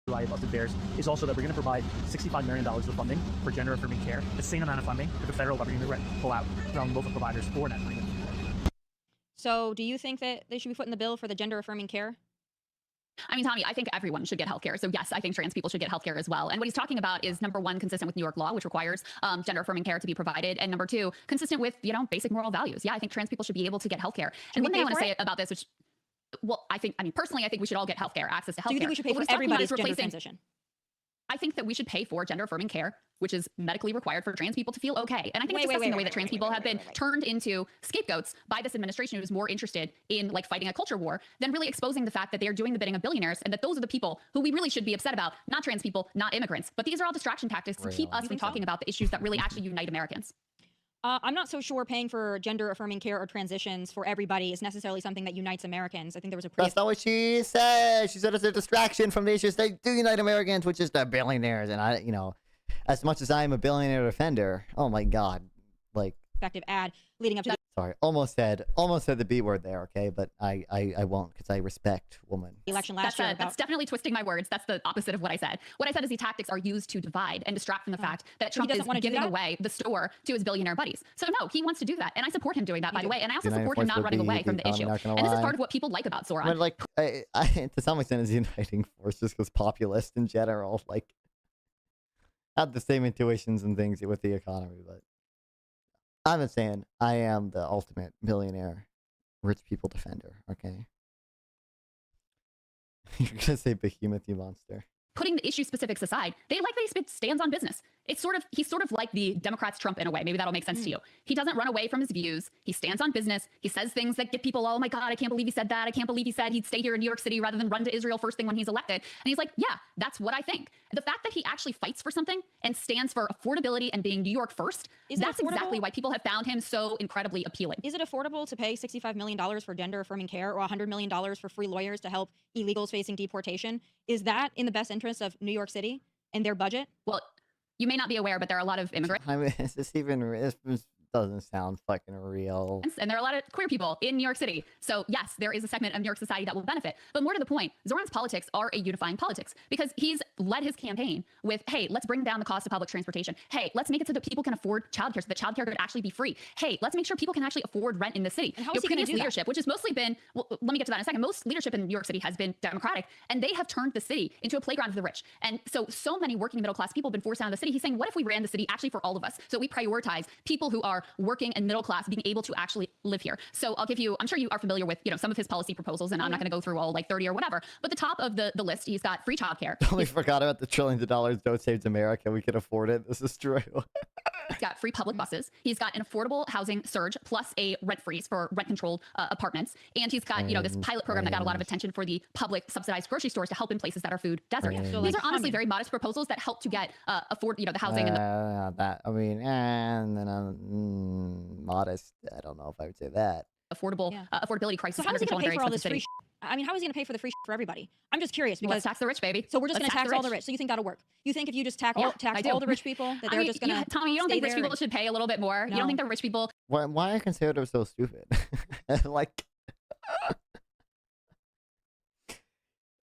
Busted Bears is also that we're going to provide $65 million of funding for gender-affirming care, the same amount of funding that the federal government will pull out from local providers for that money. So do you think that they should be putting the bill for the gender-affirming care? I mean, Tommy, I think everyone should get healthcare. So yes, I think trans people should get healthcare as well. And what he's talking about is, number one, consistent with New York law, which requires gender affirming care to be provided. And number two, consistent with, basic moral values. Yeah, I think trans people should be able to get healthcare. And one thing I want to say about this, which, personally, I think we should all get healthcare, access to healthcare. So you think we should pay for everybody's gender transition? I think that we should pay for gender affirming care, which is medically required for trans people to feel okay. And I think it's disgusting the way that trans people have been turned into scapegoats by this administration, who is more interested in fighting a culture war than really exposing the fact that they are doing the bidding of billionaires, and that those are the people who we really should be upset about, not trans people, not immigrants. But these are all distraction tactics to keep us from talking about the issues that really actually unite Americans. I'm not so sure paying for gender-affirming care or transitions for everybody is necessarily something that unites Americans. I think there was a That's not what she said. She said it's a distraction from the issues that do unite Americans, which is the billionaires. And I, as much as I'm a billionaire defender, oh my God, effective ad leading up to. Sorry, almost said the B word there, okay? But I won't, because I respect women. Election last year. That's definitely twisting my words. That's the opposite of what I said. What I said is these tactics are used to divide and distract from the fact that Trump is giving away the store to his billionaire buddies. So no, he wants to do that, and I support him doing that, by the way. And I also support him not running away from the issue. And this is part of what people like about Zoran. I to some extent, is uniting force just because populists in general have the same intuitions and things with the economy, but. I'm not saying I am the ultimate millionaire, rich people defender. Okay. You're gonna say behemoth, you monster. Putting the issue specifics aside, they like that he stands on business. He's sort of like the Democrats' Trump in a way. Maybe that'll make sense to you. He doesn't run away from his views. He stands on business. He says things that get people, oh my God, I can't believe he said that. I can't believe he said he'd stay here in New York City rather than run to Israel first thing when he's elected. And he's like, yeah, that's what I think. The fact that he actually fights for something and stands for affordability and being New York first, that's exactly why people have found him so incredibly appealing. Is it affordable to pay $65 million for gender affirming care or $100 million for free lawyers to help illegals facing deportation? Is that in the best interest of New York City and their budget? Well, you may not be aware, but there are a lot of immigrants. I mean, is this even? This doesn't sound fucking real. And there are a lot of queer people in New York City. So yes, there is a segment of New York society that will benefit. But more to the point, Zoran's politics are a unifying politics because he's led his campaign with, hey, let's bring down the cost of public transportation. Hey, let's make it so that people can afford childcare so that childcare could actually be free. Hey, let's make sure people can actually afford rent in the city. And how is he going to do leadership, which has mostly been, well, let me get to that in a second. Most leadership in New York City has been Democratic, and they have turned the city into a playground for the rich. And so many working middle class people have been forced out of the city. He's saying, what if we ran the city actually for all of us? So we prioritize people who are working and middle class being able to actually live here. So I'll give you, I'm sure you are familiar with, some of his policy proposals, and I'm not going to go through all like 30 or whatever, but the top of the list, he's got free childcare. Totally forgot about the trillions of dollars Don't Save America. We can afford it. This is true. He's got free public buses. He's got an affordable housing surge plus a rent freeze for rent controlled apartments. And he's got, this pilot program that got a lot of attention for the public subsidized grocery stores to help in places that are food desert. So These are honestly very modest proposals that help to get the housing and modest. I don't know if I would say that. Affordability crisis. So how is he going to pay for all this free I mean, how is he going to pay for the free for everybody? I'm just curious because let's tax the rich, baby. So we're just going to tax all the rich. So you think that'll work? You think if you just tax all the rich people that they're just going to Tommy, you don't think rich people should pay a little bit more? No. You don't think the rich people? Why are conservatives so stupid? Like,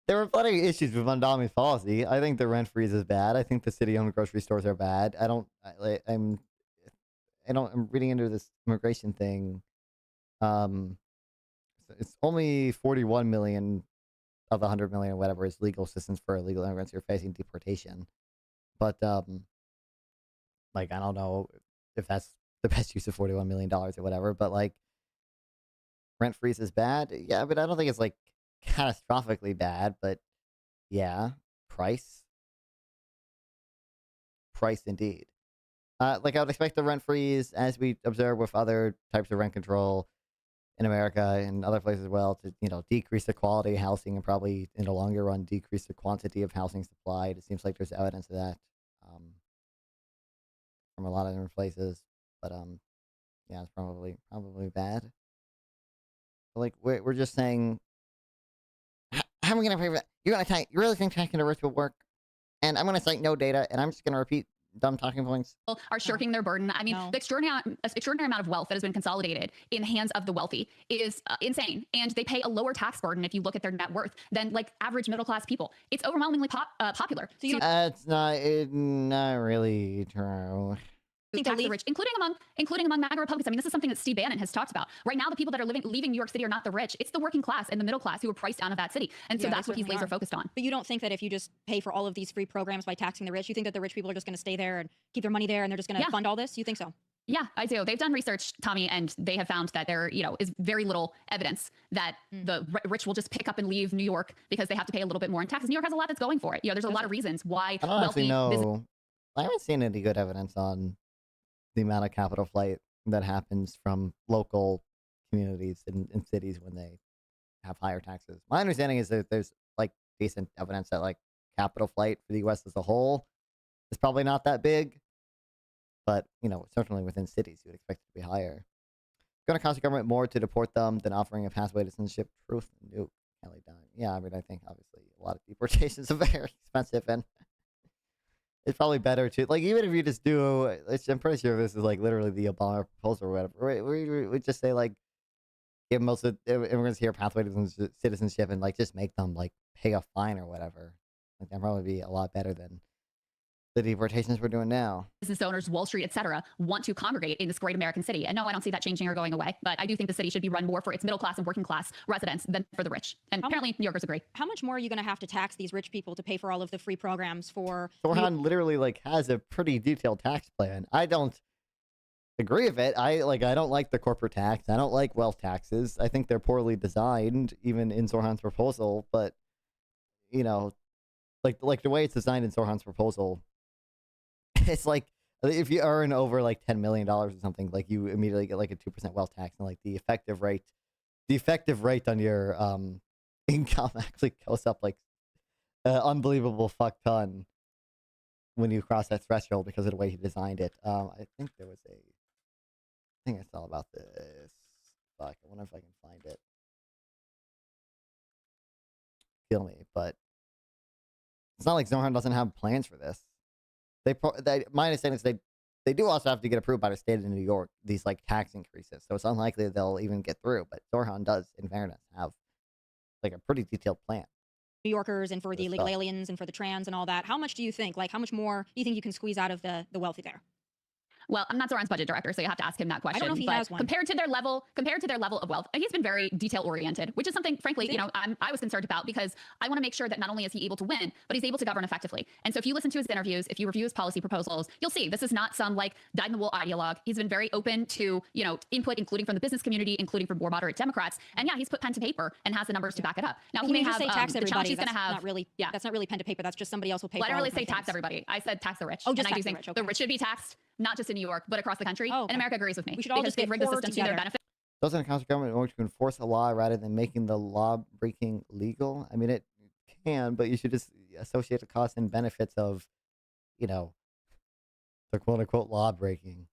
there were plenty of issues with Mondami's policy. I think the rent freeze is bad. I think the city-owned grocery stores are bad. I'm reading into this immigration thing. It's only 41 million of the 100 million, whatever, is legal assistance for illegal immigrants who are facing deportation. But I don't know if that's the best use of $41 million or whatever. But like, rent freeze is bad. Yeah, but I don't think it's like catastrophically bad. But yeah, price indeed. I would expect the rent freeze, as we observe with other types of rent control in America and other places as well, to decrease the quality of housing and probably in the longer run decrease the quantity of housing supplied. It seems like there's evidence of that from a lot of different places. But yeah, it's probably bad. But like we're just saying, how am I gonna pay for that? You really think taxing the rich will work? And I'm gonna cite no data, and I'm just gonna repeat dumb talking points. Are shirking their burden. I mean, the extraordinary amount of wealth that has been consolidated in the hands of the wealthy is insane. And they pay a lower tax burden if you look at their net worth than like average middle class people. It's overwhelmingly popular. So That's not really true. Tax the rich, including among MAGA Republicans. I mean, this is something that Steve Bannon has talked about. Right now, the people that are leaving New York City are not the rich. It's the working class and the middle class who are priced out of that city. And so that's what he's laser focused on. But you don't think that if you just pay for all of these free programs by taxing the rich, you think that the rich people are just going to stay there and keep their money there and they're just going to fund all this? You think so? Yeah, I do. They've done research, Tommy, and they have found that there, is very little evidence that the rich will just pick up and leave New York because they have to pay a little bit more in taxes. New York has a lot that's going for it. There's a lot of reasons why I don't actually know. I haven't seen any good evidence on the amount of capital flight that happens from local communities in cities when they have higher taxes. My understanding is that there's like decent evidence that like capital flight for the U.S. as a whole is probably not that big, but certainly within cities you would expect it to be higher. It's going to cost the government more to deport them than offering a pathway to citizenship. Truth, no, Kelly Dunn. Yeah, I mean, I think obviously a lot of deportations are very expensive, and it's probably better to, like, even if you just do, I'm pretty sure this is like literally the Obama proposal or whatever. We just say like, give most of immigrants here a pathway to citizenship and like just make them like pay a fine or whatever. Like that'd probably be a lot better than the deportations we're doing now. Business owners, Wall Street, etc., want to congregate in this great American city. And no, I don't see that changing or going away. But I do think the city should be run more for its middle class and working class residents than for the rich. And apparently New Yorkers agree. How much more are you going to have to tax these rich people to pay for all of the free programs for? Zoran literally like has a pretty detailed tax plan. agree with it. I don't like the corporate tax. I don't like wealth taxes. I think they're poorly designed, even in Sorhan's proposal. But you know, like the way it's designed in Sorhan's proposal, it's like if you earn over like $10 million or something, like you immediately get like a 2% wealth tax, and like the effective rate on your income actually goes up like unbelievable fuck ton when you cross that threshold because of the way he designed it. I think there was I think I saw about this. Fuck, I wonder if I can find it. Kill me, but it's not like Zoran doesn't have plans for this. My understanding is they do also have to get approved by the state of New York, these like tax increases. So it's unlikely that they'll even get through. But Zoran does, in fairness, have like a pretty detailed plan. New Yorkers and for the illegal aliens and for the trans and all that. How much do you think, like how much more do you think you can squeeze out of the wealthy there? Well, I'm not Zoran's budget director, so you have to ask him that question. I don't know if he has one. Compared to their level of wealth, he's been very detail oriented, which is something, frankly, I was concerned about because I want to make sure that not only is he able to win, but he's able to govern effectively. And so if you listen to his interviews, if you review his policy proposals, you'll see this is not some like dyed-in-the-wool ideologue. He's been very open to input, including from the business community, including from more moderate Democrats. And yeah, he's put pen to paper and has the numbers to back it up. Now he may have say tax everybody. He's going to have not really. Yeah, that's not really pen to paper. That's just somebody else will pay. Well, for I all didn't really of say my tax things. everybody. I said tax the rich. Oh, just and I tax do think the rich. Okay. the rich should be taxed, not just in New York, but across the country. Oh, okay. And America agrees with me. We should all because just they've get rigged the poor system to their together. benefit. Doesn't the council government want to enforce a law rather than making the law breaking legal? I mean, it can, but you should just associate the costs and benefits of, the quote unquote law breaking.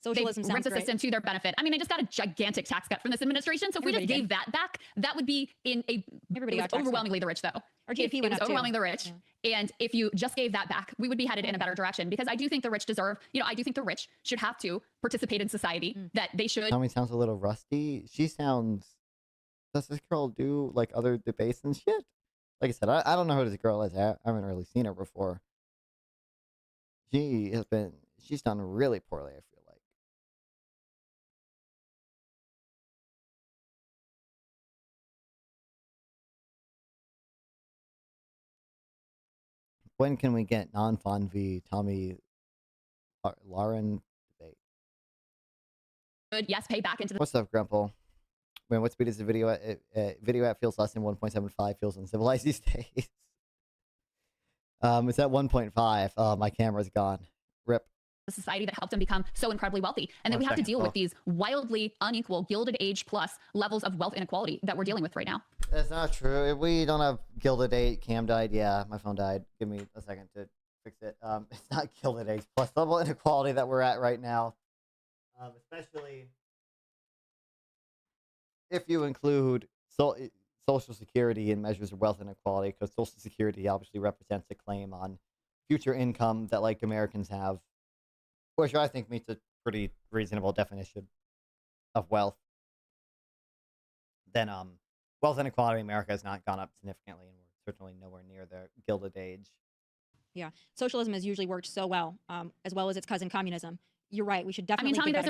Socialism They've rigged the sounds system to their benefit. I mean, they just got a gigantic tax cut from this administration. So if we just gave that back, that would be overwhelmingly the rich, though. Our GDP it went was up, too. overwhelmingly the rich. Yeah. And if you just gave that back, we would be headed in a better direction because I do think the rich deserve, I do think the rich should have to participate in society, that they should. Tommy sounds a little rusty. Does this girl do like other debates and shit? Like I said, I don't know who this girl is. I haven't really seen her before. She's done really poorly, I feel like. When can we get non-fun v Tommy Lauren debate? Yes, pay back into the. What's up, Grumple? Man, what speed is the video at? Video at feels less than 1.75. Feels uncivilized these days. It's at 1.5. Oh, my camera's gone. Rip. Society that helped them become so incredibly wealthy, and then we have to deal with these wildly unequal Gilded Age plus levels of wealth inequality that we're dealing with right now. That's not true. We don't have Gilded Age. Cam died. Yeah, my phone died. Give me a second to fix it. It's not Gilded Age plus level inequality that we're at right now. Especially if you include Social Security in measures of wealth inequality, because Social Security obviously represents a claim on future income that like Americans have, which I think meets a pretty reasonable definition of wealth. Then wealth inequality in America has not gone up significantly, and we're certainly nowhere near the Gilded Age. Yeah, socialism has usually worked so well as its cousin communism. You're right. We should definitely. Tommy, there's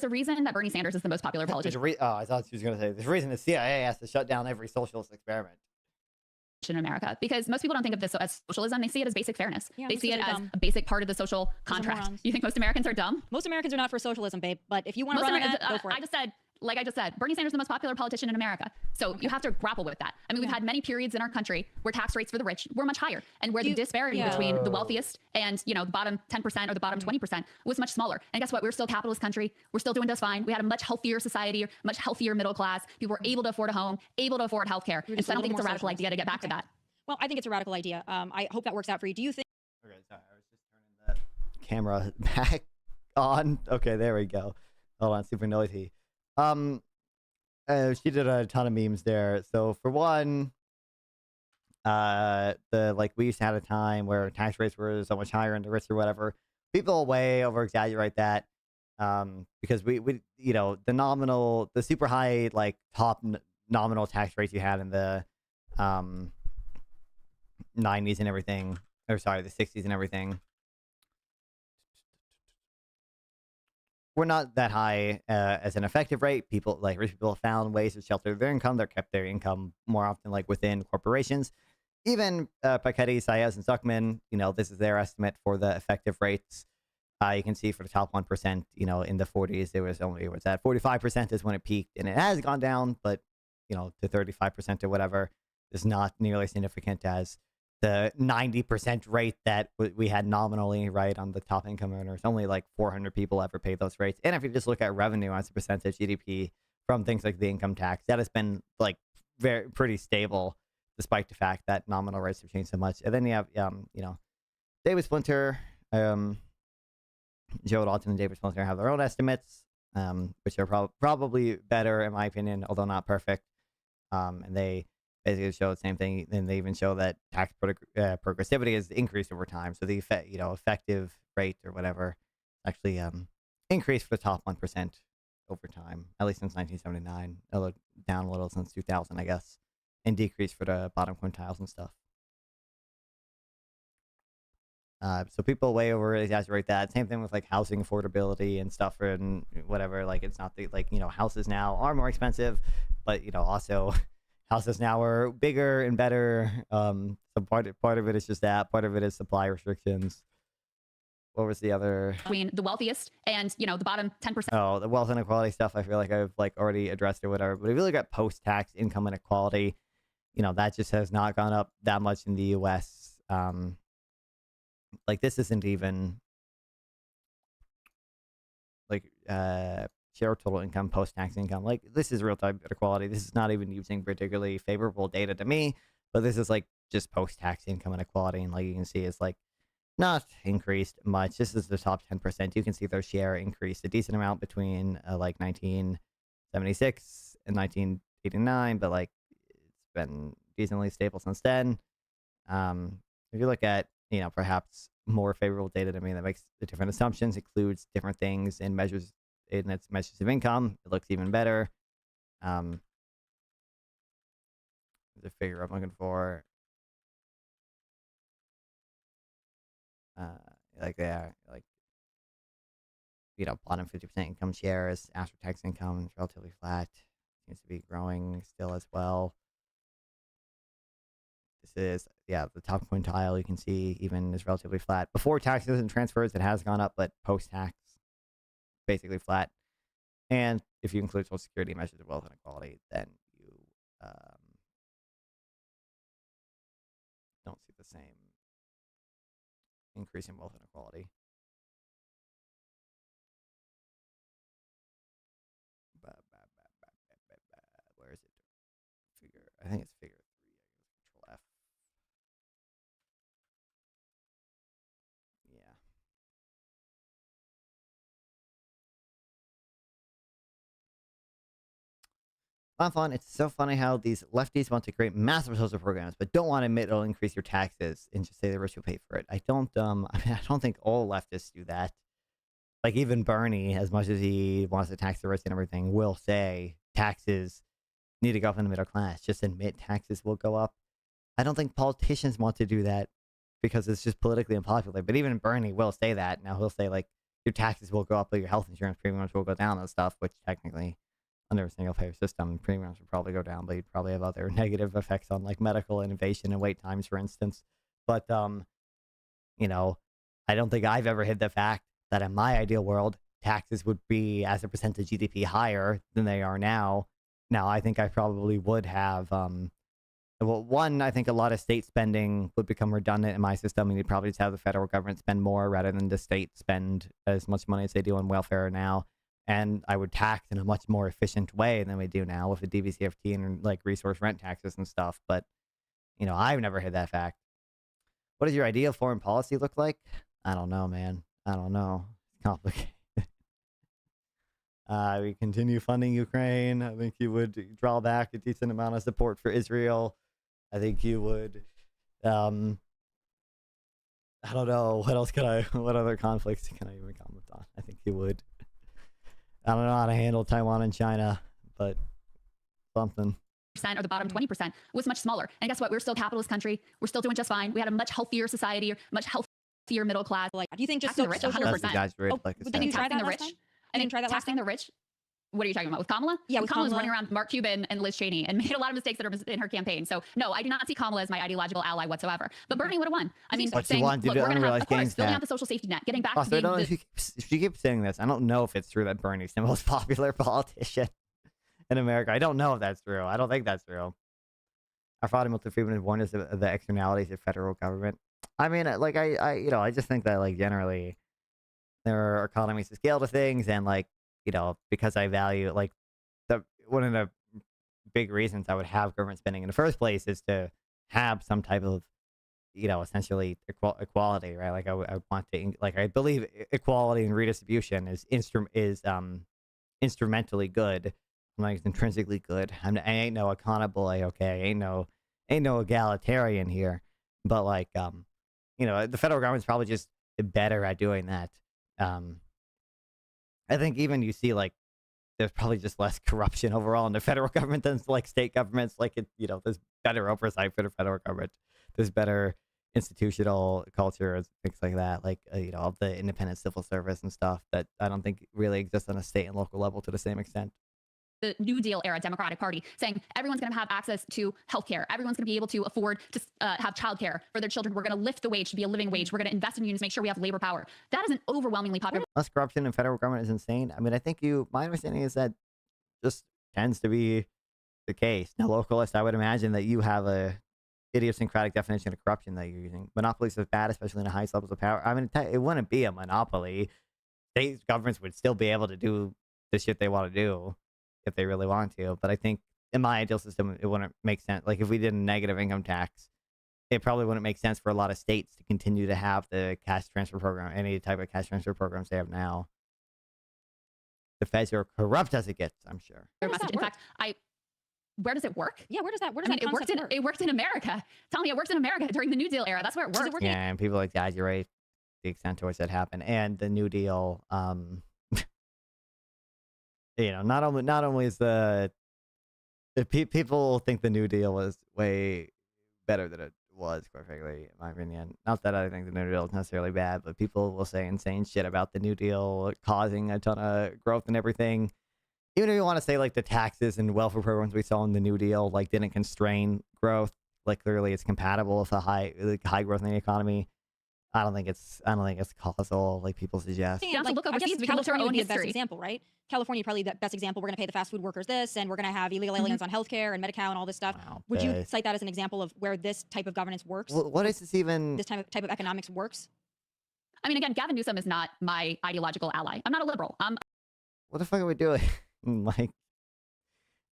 a reason that Bernie Sanders is the most popular politician. I thought she was going to say there's a reason the CIA has to shut down every socialist experiment In America, because most people don't think of this as socialism. They see it as basic fairness. Yeah, they most see of it them are as dumb. a basic part of the social contract. morons. You think most Americans are dumb? Most Americans are not for socialism, babe. But if you want to Most run on Americans, that, go for it. I just said, Bernie Sanders is the most popular politician in America. So you have to grapple with that. I mean, we've had many periods in our country where tax rates for the rich were much higher, and where the disparity between the wealthiest and the bottom 10% or the bottom 20% was much smaller. And guess what? We're still a capitalist country. We're still doing just fine. We had a much healthier society, much healthier middle class. People were able to afford a home, able to afford healthcare. And so I don't think it's a radical idea to get back to that. Well, I think it's a radical idea. I hope that works out for you. Do you think? Okay, sorry, I was just turning the camera back on. Okay, there we go. Hold on, super noisy. She did a ton of memes there. So for one, we used to have a time where tax rates were so much higher and the rich or whatever. People way over exaggerate that, because we the super high top nominal tax rates you had in the 90s and everything, or sorry, the 60s and everything, we're not that high as an effective rate. People rich people found ways to shelter their income. They kept their income more often within corporations. Even Piketty, Saez, and Zuckman, this is their estimate for the effective rates. You can see for the top 1%, you know, in the 40s, there was only, what's that, 45% is when it peaked, and it has gone down, but, you know, to 35% or whatever is not nearly as significant as the 90% rate that we had nominally, right, on the top income earners. Only like 400 people ever paid those rates. And if you just look at revenue as a percentage GDP from things like the income tax, that has been like pretty stable, despite the fact that nominal rates have changed so much. And then you have, you know, David Splinter, Joe Dalton and David Splinter have their own estimates, which are probably better in my opinion, although not perfect. And they basically show the same thing, and they even show that tax progressivity has increased over time. So the effective rate or whatever actually increased for the top 1% over time, at least since 1979. Down a little since 2000, I guess, and decreased for the bottom quintiles and stuff. So people way over exaggerate that. Same thing with like housing affordability and stuff and whatever. Like it's not like, you know, houses now are more expensive, but, you know, also houses now are bigger and better. So part of it is just that. Part of it is supply restrictions. What was the other? Between the wealthiest and, you know, the bottom 10%. Oh, the wealth inequality stuff, I feel like I've like already addressed or whatever. But if you look at post-tax income inequality, you know, that just has not gone up that much in the U.S. Like this isn't even like share total income, post-tax income. Like this is real-time inequality. This is not even using particularly favorable data to me, but this is like just post-tax income inequality. And like you can see, it's like not increased much. This is the top 10%. You can see their share increased a decent amount between like 1976 and 1989, but like it's been decently stable since then. If you look at, you know, perhaps more favorable data to me that makes the different assumptions, includes different things in measures in its measures of income, it looks even better. The figure I'm looking for, like you know, bottom 50% income shares after tax income is relatively flat. Seems to be growing still as well. This is, yeah, the top quintile you can see even is relatively flat. Before taxes and transfers, it has gone up, but post-tax, basically flat. And if you include Social Security measures of wealth inequality, then you don't see the same increase in wealth inequality. Where is it? Figure, I think it's figure 3. Control F. Yeah. Fun. It's so funny how these lefties want to create massive social programs, but don't want to admit it'll increase your taxes and just say the rich will pay for it. I don't. I mean, I don't think all leftists do that. Like even Bernie, as much as he wants to tax the rich and everything, will say taxes need to go up in the middle class. Just admit taxes will go up. I don't think politicians want to do that because it's just politically unpopular. But even Bernie will say that. Now he'll say like your taxes will go up, but your health insurance premiums will go down and stuff, which technically, under a single-payer system, premiums would probably go down, but you'd probably have other negative effects on like medical innovation and wait times, for instance. But you know, I don't think I've ever hid the fact that in my ideal world, taxes would be as a percentage of GDP higher than they are now. Now, I think I probably would have, well, one, I think a lot of state spending would become redundant in my system, and you'd probably just have the federal government spend more rather than the state spend as much money as they do on welfare now. And I would tax in a much more efficient way than we do now with the DVCFT and like resource rent taxes and stuff. But, you know, I've never hid that fact. What does your ideal foreign policy look like? I don't know, man. I don't know. It's complicated. We continue funding Ukraine. I think you would draw back a decent amount of support for Israel. I think you would, I don't know. What other conflicts can I even comment on? I think you would. I don't know how to handle Taiwan and China, but something. Or the bottom 20% was much smaller. And guess what? We're still a capitalist country. We're still doing just fine. We had a much healthier society, much healthier middle class. Like, do you think just taxing the rich 100%? Guys, rich, like Didn't you try that last time? I didn't try that taxing the rich What are you talking about with Kamala? Yeah, with Kamala was Kamala. running around Mark Cuban and Liz Cheney and made a lot of mistakes that are in her campaign. So no, I do not see Kamala as my ideological ally whatsoever. But Bernie would have won. I mean, But she saying, wanted to look, do we're going to have, unrealized of course, gains building tax. out the social safety net, getting back Also, to I don't know being if she keeps saying this. I don't know if it's true that Bernie's the most popular politician in America. I don't know if that's true. I don't think that's true. Our father, Milton Friedman, has warned us of the externalities of federal government. I mean, like, I just think that, like, generally, there are economies to scale to things, and, like, because I value, like, one of the big reasons I would have government spending in the first place is to have some type of, essentially equality, right? Like, I want to, like, I believe equality and redistribution is instrumentally good, like, it's intrinsically good. I ain't no accountable, okay? Ain't no egalitarian here, but, like, the federal government's probably just better at doing that. I think even you see, like, there's probably just less corruption overall in the federal government than, like, state governments. Like, there's better oversight for the federal government. There's better institutional culture and things like that. Like, of the independent civil service and stuff that I don't think really exists on a state and local level to the same extent. the New Deal era Democratic Party saying everyone's going to have access to healthcare. Everyone's going to be able to afford to have childcare for their children. We're going to lift the wage to be a living wage. We're going to invest in unions, make sure we have labor power. That is an overwhelmingly popular. Less corruption in federal government is insane. I mean, I think my understanding is that just tends to be the case. Now, localist, I would imagine that you have a idiosyncratic definition of corruption that you're using. Monopolies are bad, especially in the highest levels of power. I mean, it wouldn't be a monopoly. State governments would still be able to do the shit they want to do if they really want to. But I think in my ideal system, it wouldn't make sense. Like, if we did a negative income tax, it probably wouldn't make sense for a lot of states to continue to have the cash transfer program, any type of cash transfer programs they have now. The feds are corrupt as it gets, I'm sure. Message. In fact, where does it work? Yeah, where does that? Where does I mean, that it worked concept in work? it worked in America. Tell me, it worked in America during the New Deal era. That's where it worked. Yeah, and people like that, you're right. The extent to which that happened, and the New Deal. Not only is people think the New Deal was way better than it was, quite frankly, in my opinion. Not that I think the New Deal is necessarily bad, but people will say insane shit about the New Deal causing a ton of growth and everything. Even if you want to say, like, the taxes and welfare programs we saw in the New Deal, like, didn't constrain growth, like, clearly it's compatible with a high growth in the economy. I don't think it's causal, like people suggest. Yeah, Like, look I guess overseas. We can look to our California own would be the best history. example, right? California probably the best example. We're going to pay the fast food workers this, and we're going to have illegal aliens on healthcare and Medi-Cal and all this stuff. Wow, Would you cite that as an example of where this type of governance works? What is this even? This type of economics works? I mean, again, Gavin Newsom is not my ideological ally. I'm not a liberal. What the fuck are we doing? Like,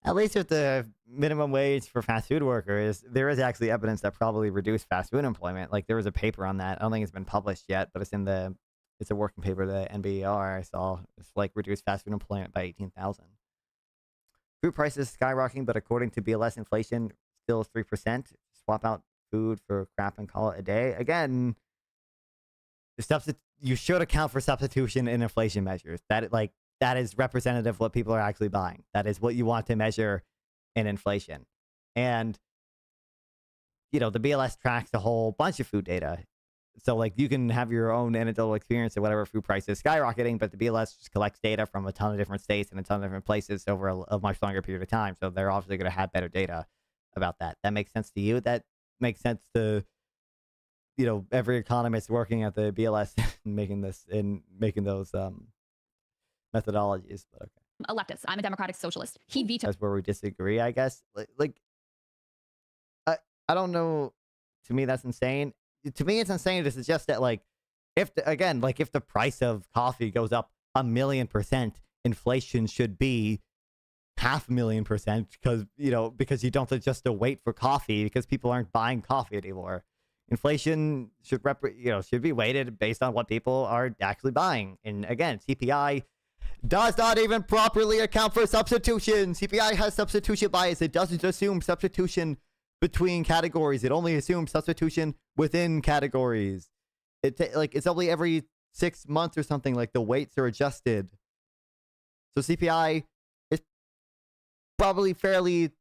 at least with the minimum wage for fast food workers, there is actually evidence that probably reduced fast food employment. Like, there was a paper on that. I don't think it's been published yet, but it's a working paper, the NBER I saw. It's like reduced fast food employment by 18,000. Food prices skyrocketing, but according to BLS, inflation still 3%. Swap out food for crap and call it a day. Again, you should account for substitution in inflation measures. That is representative of what people are actually buying. That is what you want to measure in inflation. And, the BLS tracks a whole bunch of food data. So, like, you can have your own anecdotal experience of whatever food price is skyrocketing, but the BLS just collects data from a ton of different states and a ton of different places over a much longer period of time. So they're obviously going to have better data about that. That makes sense to you. That makes sense to, every economist working at the BLS making those methodologies. But okay. A leftist. I'm a democratic socialist. He vetoed. That's where we disagree, I guess. I don't know. To me, that's insane. To me, it's insane to suggest that, like, if the price of coffee goes up 1,000,000%, inflation should be 500,000% because you don't adjust the weight for coffee because people aren't buying coffee anymore. Inflation should be weighted based on what people are actually buying. And again, CPI does not even properly account for substitution. CPI has substitution bias. It doesn't assume substitution between categories. It only assumes substitution within categories. It's only every 6 months or something, like, the weights are adjusted. So CPI is probably fairly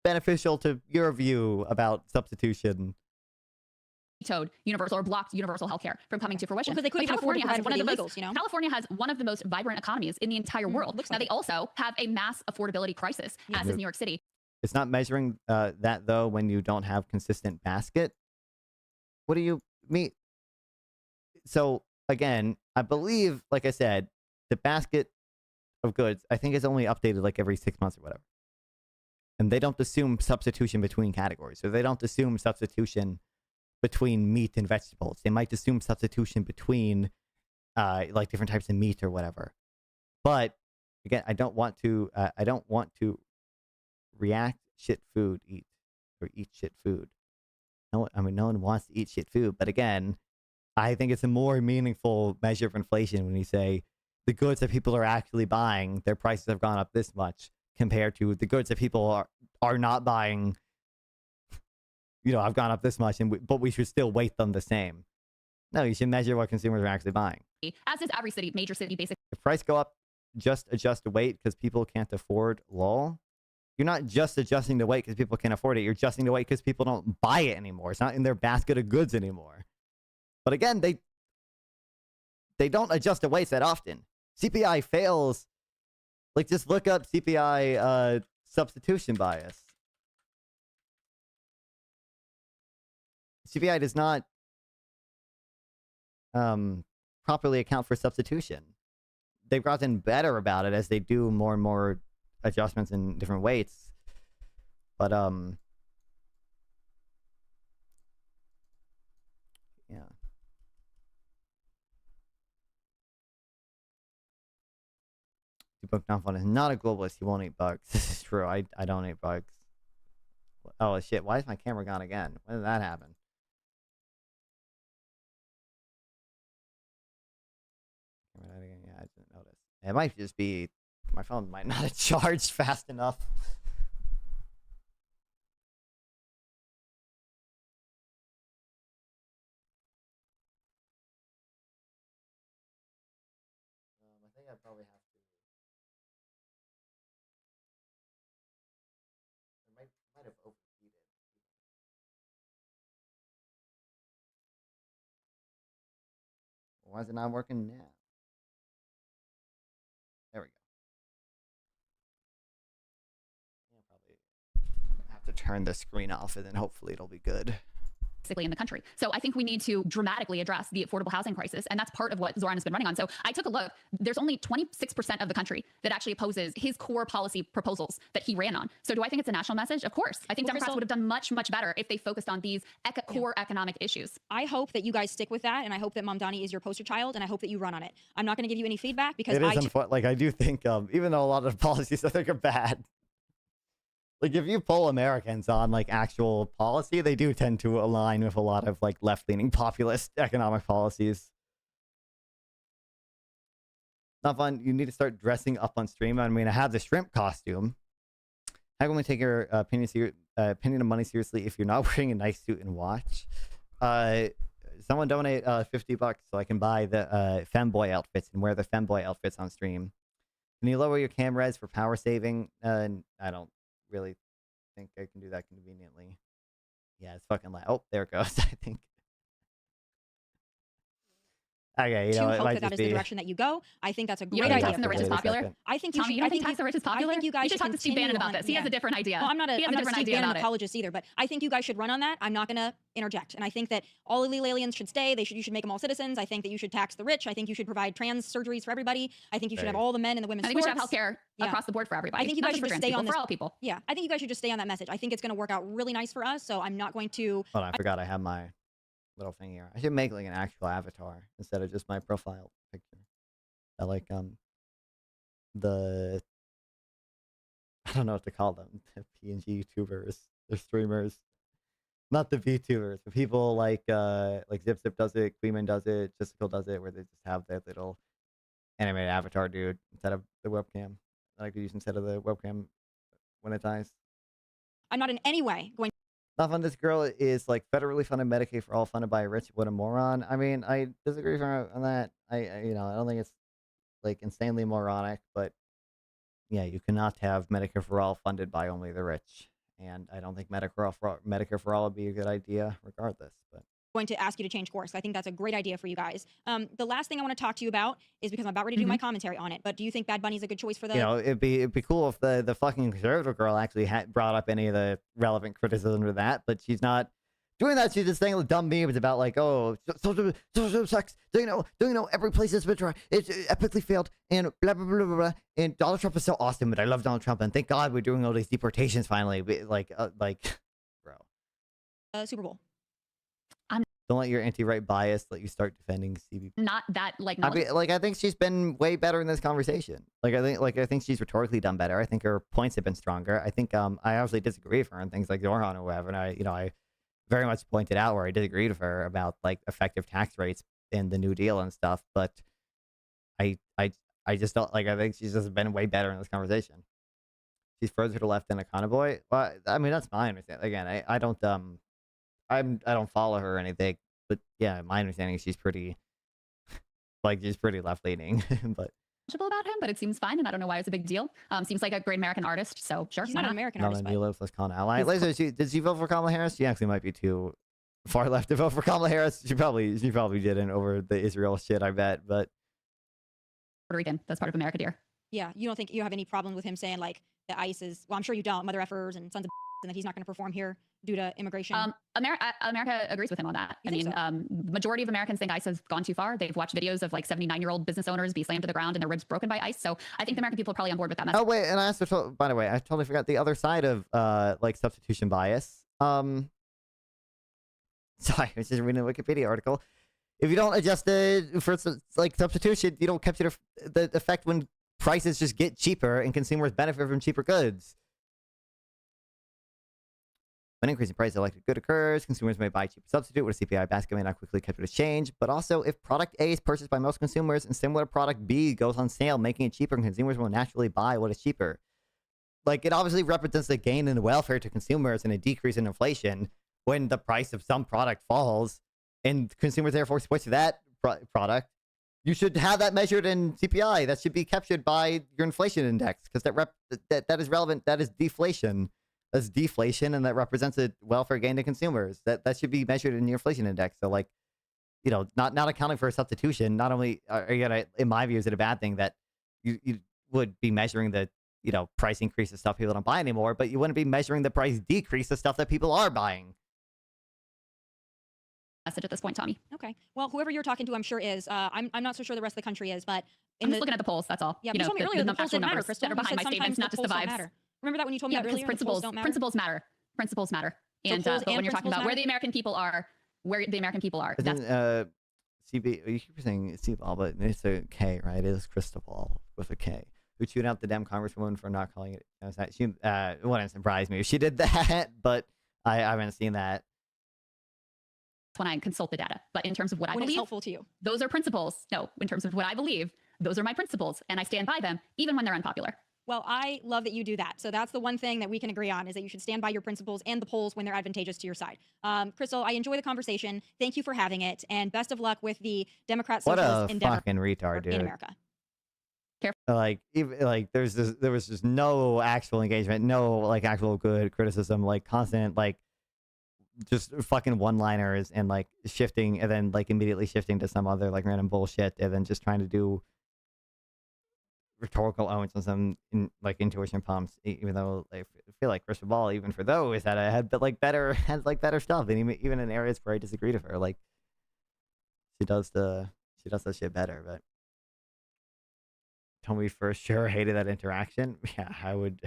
beneficial to your view about substitution. vetoed universal or blocked universal health care from coming to fruition. Because they couldn't even afford to California provide has for one the of the illegals, you know? California has one of the most vibrant economies in the entire world. Now they also have a mass affordability crisis, as is New York City. It's not measuring that though when you don't have consistent basket. What do you mean? So again, I believe, like I said, the basket of goods I think is only updated like every 6 months or whatever. And they don't assume substitution between categories. So they don't assume substitution between meat and vegetables. They might assume substitution between like different types of meat or whatever. But again, I don't want to react shit food eat shit food. No, I mean no one wants to eat shit food, but again, I think it's a more meaningful measure of inflation when you say the goods that people are actually buying, their prices have gone up this much compared to the goods that people are not buying, you know, have gone up this much, but we should still weight them the same. No, you should measure what consumers are actually buying. As is every city, major city, basic. If price go up, just adjust the weight because people can't afford lol. You're not just adjusting the weight because people can't afford it. You're adjusting the weight because people don't buy it anymore. It's not in their basket of goods anymore. But again, they don't adjust the weights that often. CPI fails. Like, just look up CPI substitution bias. CPI does not properly account for substitution. They've gotten better about it as they do more and more adjustments in different weights. But, yeah. Book Donphon is not a globalist. He won't eat bugs. This is true. I don't eat bugs. Oh, shit. Why is my camera gone again? When did that happen? Yeah, I didn't notice. It might just be my phone might not have charged fast enough. I think I probably have to. I might have overheated. Why is it not working now? There we go. I'll probably have to turn the screen off and then hopefully it'll be good. Basically in the country. So I think we need to dramatically address the affordable housing crisis. And that's part of what Zoran has been running on. So I took a look. There's only 26% of the country that actually opposes his core policy proposals that he ran on. So do I think it's a national message? Of course. I think Democrats would have done much, much better if they focused on these core economic issues. I hope that you guys stick with that. And I hope that Mamdani is your poster child. And I hope that you run on it. I'm not going to give you any feedback because it is like, I do think, even though a lot of the policies I think are bad, like, if you poll Americans on, like, actual policy, they do tend to align with a lot of, like, left-leaning populist economic policies. Not fun. You need to start dressing up on stream. I mean, I have the shrimp costume. How can we take your opinion of money seriously if you're not wearing a nice suit and watch? Someone donate $50 so I can buy the femboy outfits and wear the femboy outfits on stream. Can you lower your cameras for power saving? I don't really think I can do that conveniently. Yeah, it's fucking loud. Oh, there it goes. I think. Okay, you know, it might that is the direction that you go. I think that's a great idea. Taxing the rich is popular. I think you don't think tax the rich is popular? I think you guys should talk to Steve Bannon about this. He has a different idea. Well, I'm not a Steve Bannon apologist either, but I think you guys should run on that. I'm not going to interject. And I think that all illegal aliens should stay. You should make them all citizens. I think that you should tax the rich. I think you should provide trans surgeries for everybody. I think you should have all the men and the women's I think we should have healthcare across the board for everybody. I think you guys should just stay on for all people. Yeah, I think you guys should just stay on that message. I think it's going to work out really nice for us. So I'm not going to. Hold on, I forgot I have my little thing here. I should make like an actual avatar instead of just my profile picture. I like the I don't know what to call them. The PNG YouTubers, the streamers, not the VTubers, but people like Zip does it, Queeman does it, Jessica does it, where they just have their little animated avatar dude instead of the webcam that I could use instead of the webcam when it dies. I'm not in any way going. Not fun. This girl is like federally funded Medicaid for all funded by a rich. What a moron. I mean, I disagree with her on that. I I don't think it's like insanely moronic, but yeah, you cannot have Medicare for all funded by only the rich. And I don't think Medicare for all would be a good idea regardless. But going to ask you to change course. I think that's a great idea for you guys. The last thing I want to talk to you about is because I'm about ready to do my commentary on it. But do you think Bad Bunny's a good choice for the? You know, it'd be cool if the fucking conservative girl actually had brought up any of the relevant criticism to that, but she's not doing that. She's just saying dumb memes about like, oh, social sex. Do you know every place it's been tried, it's epically failed, and blah blah blah blah blah. And Donald Trump is so awesome, but I love Donald Trump, and thank God we're doing all these deportations finally. Like, bro. Super Bowl. Don't let your anti-right bias let you start defending CBP. Not that like. I think she's been way better in this conversation. I think she's rhetorically done better. I think her points have been stronger. I think I obviously disagree with her on things like Zoran or whatever, and I very much pointed out where I disagreed with her about like effective tax rates and the New Deal and stuff. But I just don't I think she's just been way better in this conversation. She's further to the left than a Econo Boy. Well, I mean that's my understanding. Again, I don't I don't follow her or anything, but yeah, my understanding is she's pretty left leaning. But about him, but it seems fine, and I don't know why it's a big deal. Seems like a great American artist, so sure. She's not an American artist. Let's call an ally. Laser, did she vote for Kamala Harris? She actually might be too far left to vote for Kamala Harris. She probably didn't over the Israel shit, I bet. But Puerto Rican, that's part of America, dear. Yeah, you don't think you have any problem with him saying like the ICE is? Well, I'm sure you don't. Mother effers and sons of and that he's not going to perform here due to immigration. America agrees with him on that. Majority of Americans think ICE has gone too far. They've watched videos of like 79-year-old business owners be slammed to the ground and their ribs broken by ICE. So I think the American people are probably on board with that message. Oh wait, and I also by the way, I totally forgot the other side of like substitution bias. Sorry, I was just reading a Wikipedia article. If you don't adjust for like substitution, you don't capture the effect when prices just get cheaper and consumers benefit from cheaper goods. When increasing price of electric good occurs, consumers may buy a cheaper substitute with a CPI basket may not quickly catch up to change. But also, if product A is purchased by most consumers and similar product B goes on sale, making it cheaper, and consumers will naturally buy what is cheaper. Like, it obviously represents a gain in welfare to consumers and a decrease in inflation when the price of some product falls and consumers therefore switch to that product. You should have that measured in CPI. That should be captured by your inflation index because that is relevant. That is deflation. That's deflation, and that represents a welfare gain to consumers. That should be measured in your inflation index. So, like, not accounting for a substitution. Not only are you gonna, in my view, is it a bad thing that you would be measuring the price increase of stuff people don't buy anymore, but you wouldn't be measuring the price decrease of stuff that people are buying. Message at this point, Tommy. Okay. Well, whoever you're talking to, I'm sure is. I'm not so sure the rest of the country is, but I'm just looking at the polls. That's all. Yeah, you told me earlier the polls didn't matter, Crystal. That are behind my statements, not just the vibes. Remember that when you told me that earlier? Principles matter. Principles matter. And but when you're talking about where the American people are, that's CB. You keep saying C-ball, but it's a K, right? It is Crystal Ball with a K. Who chewed out the Dem Congresswoman for not calling it? She wouldn't surprise me if she did that, but I haven't seen that. That's when I consult the data. But in terms of what I believe, is helpful to you. Those are principles. No, in terms of what I believe, those are my principles, and I stand by them, even when they're unpopular. Well, I love that you do that. So that's the one thing that we can agree on is that you should stand by your principles and the polls when they're advantageous to your side. Crystal, I enjoy the conversation. Thank you for having it, and best of luck with the Democrat socialist endeavor fucking retard, dude. in America. There was just no actual engagement, no like actual good criticism, like constant like just fucking one-liners and like shifting and then like immediately shifting to some other like random bullshit and then just trying to do rhetorical elements on some intuition pumps, even though I feel like Crystal Ball, even for those that I had, but like better stuff, and even in areas where I disagree with her, like she does that shit better. But Tommy for sure hated that interaction. Yeah, I would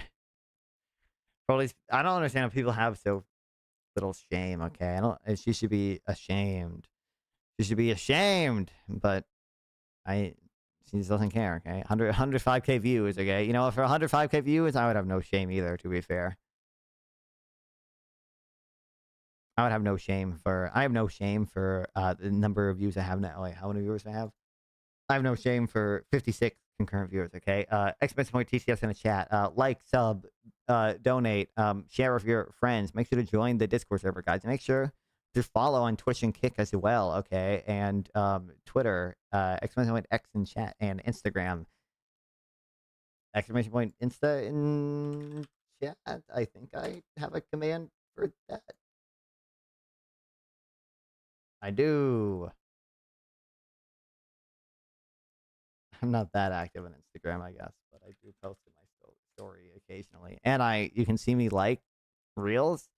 probably. I don't understand how people have so little shame. Okay, she should be ashamed. She should be ashamed. But she just doesn't care, okay? 105K views, okay? For 105K views, I would have no shame either, to be fair. I have no shame for the number of views I have now. Wait, how many viewers do I have? I have no shame for 56 concurrent viewers, okay? Exclamation point TCS in the chat. Like, sub, donate, share with your friends. Make sure to join the Discord server, guys. Make sure to follow on Twitch and Kick as well, okay? And Twitter, exclamation point X in chat, and Instagram. Exclamation point Insta in chat. I think I have a command for that. I do. I'm not that active on Instagram, I guess, but I do post in my story occasionally. And you can see me like reels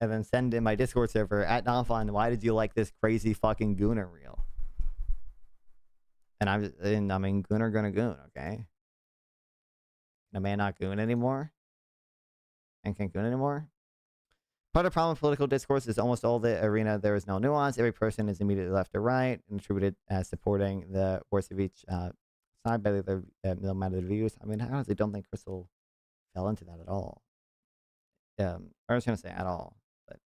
and then send in my Discord server at Nonfun, why did you like this crazy fucking Gooner reel? And I mean, Gooner gonna goon, okay? Can a man not goon anymore? And can't goon anymore? Part of the problem with political discourse is almost all the arena there is no nuance. Every person is immediately left or right and attributed as supporting the worst of each side by no matter the views. I mean, I honestly don't think Crystal fell into that at all. I was going to say at all. But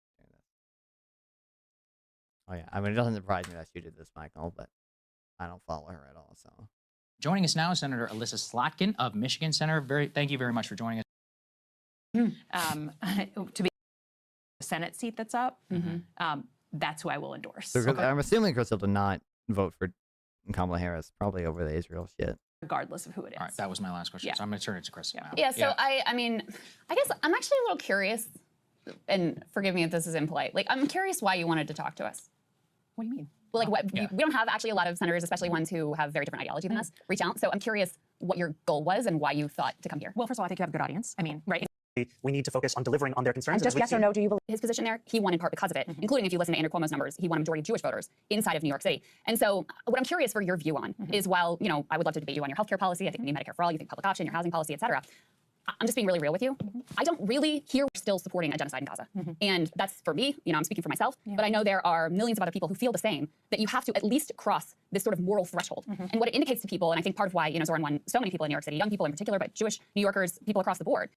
oh, yeah. I mean, it doesn't surprise me that she did this, Michael, but I don't follow her at all. So Joining us now, Senator Alyssa Slotkin of Michigan. Senator, thank you very much for joining us. To be the Senate seat that's up, that's who I will endorse. So I'm assuming Crystal did not vote for Kamala Harris, probably over the Israel shit. Regardless of who it is. All right, that was my last question. Yeah. So I'm going to turn it to Crystal now. Yeah, so I mean, I guess I'm actually a little curious, and forgive me if this is impolite. Like, I'm curious why you wanted to talk to us. What do you mean? Well, like, we don't have actually a lot of senators, especially ones who have very different ideology than us, reach out. So I'm curious what your goal was and why you thought to come here. Well, first of all, I think you have a good audience. I mean, right? We need to focus on delivering on their concerns. Just yes or no, do you believe his position there? He won in part because of it, including if you listen to Andrew Cuomo's numbers, he won a majority of Jewish voters inside of New York City. And so what I'm curious for your view on is while, you know, I would love to debate you on your healthcare policy, I think we need Medicare for all, you think public option, your housing policy, et cetera. I'm just being really real with you. I don't really hear we're still supporting a genocide in Gaza. And that's for me, you know, I'm speaking for myself, but I know there are millions of other people who feel the same, that you have to at least cross this sort of moral threshold. And what it indicates to people, and I think part of why, you know, Zoran won so many people in New York City, young people in particular, but Jewish New Yorkers, people across the board,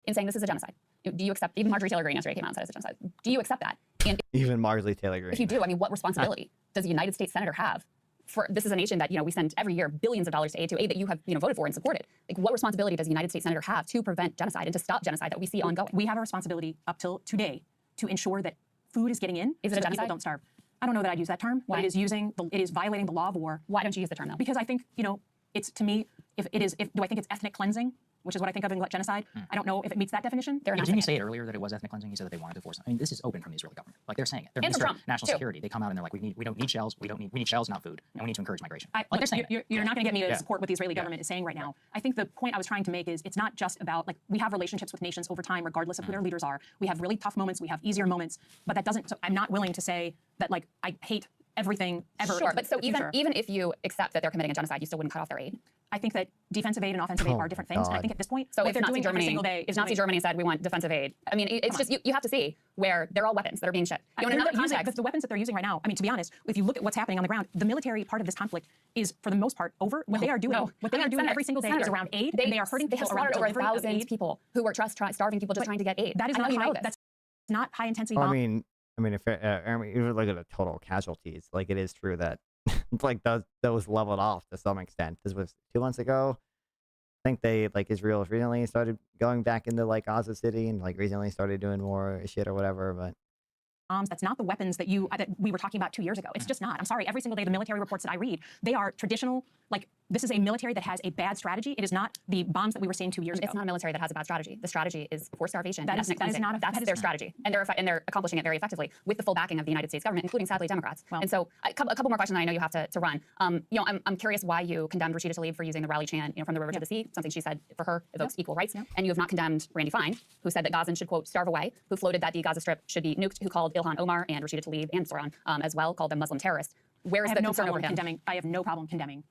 in saying this is a genocide. Do you accept, even Marjorie Taylor Greene yesterday came out and said it's a genocide. Do you accept that? And even Marjorie Taylor Greene. If you do, I mean, what responsibility does a United States senator have? For this is a nation that, you know, we send every year billions of dollars to aid that you have, you know, voted for and supported. Like, what responsibility does a United States senator have to prevent genocide and to stop genocide that we see ongoing? We have a responsibility up till today to ensure that food is getting in. Is it so a that genocide? people don't starve. I don't know that I'd use that term. Why? It is violating the law of war. Why don't you use the term though? Because I think, you know, it's to me, do I think it's ethnic cleansing, which is what I think of in genocide? I don't know if it meets that definition. Didn't you say it earlier that it was ethnic cleansing? You said that they wanted to force it. I mean, this is open from the Israeli government. Like, they're saying it. They're Minister of National Security. They come out and they're like, we don't need shells. We need shells, not food, and we need to encourage migration. Like, they're saying you're not going to get me to support what the Israeli government is saying right now. I think the point I was trying to make is it's not just about, like, we have relationships with nations over time, regardless of who their leaders are. We have really tough moments. We have easier moments, but that doesn't. So I'm not willing to say that, like, I hate everything ever. Sure, but so even if you accept that they're committing a genocide, you still wouldn't cut off their aid. I think that defensive aid and offensive aid are different things. And I think at this point, so what if they're Nazi doing every Germany, single day, if Nazi Germany said we want defensive aid, I mean, it's just you have to see where they're all weapons that are being shipped. You know, in another context, the weapons that they're using right now. I mean, to be honest, if you look at what's happening on the ground, the military part of this conflict is for the most part over. What they are doing, every single day is around aid. They are hurting people around over 1,000 people who were starving people just trying to get aid. That is not high. That's not high intensity. I mean, if you look at the total casualties, like, it is true that like those leveled off to some extent. This was 2 months ago. I think they, like, Israel recently started going back into, like, Gaza City and, like, recently started doing more shit or whatever, but that's not the weapons that we were talking about 2 years ago. It's just not. I'm sorry. Every single day, the military reports that I read, they are traditional. Like, this is a military that has a bad strategy. It is not the bombs that we were seeing 2 years ago. It's not a military that has a bad strategy. The strategy is for starvation. That's their strategy, and they're accomplishing it very effectively with the full backing of the United States government, including sadly Democrats. And so a couple more questions. I know you have to run. You know, I'm curious why you condemned Rashida Tlaib for using the rally chant, you know, from the river to the sea, something she said for her evokes equal rights, and you have not condemned Randy Fine, who said that Gazans should, quote, starve away, who floated that the Gaza Strip should be nuked, who called Ilhan Omar and Rashida Tlaib and Zoran as well, called them Muslim terrorists. Where is the concern over him? I have no problem condemning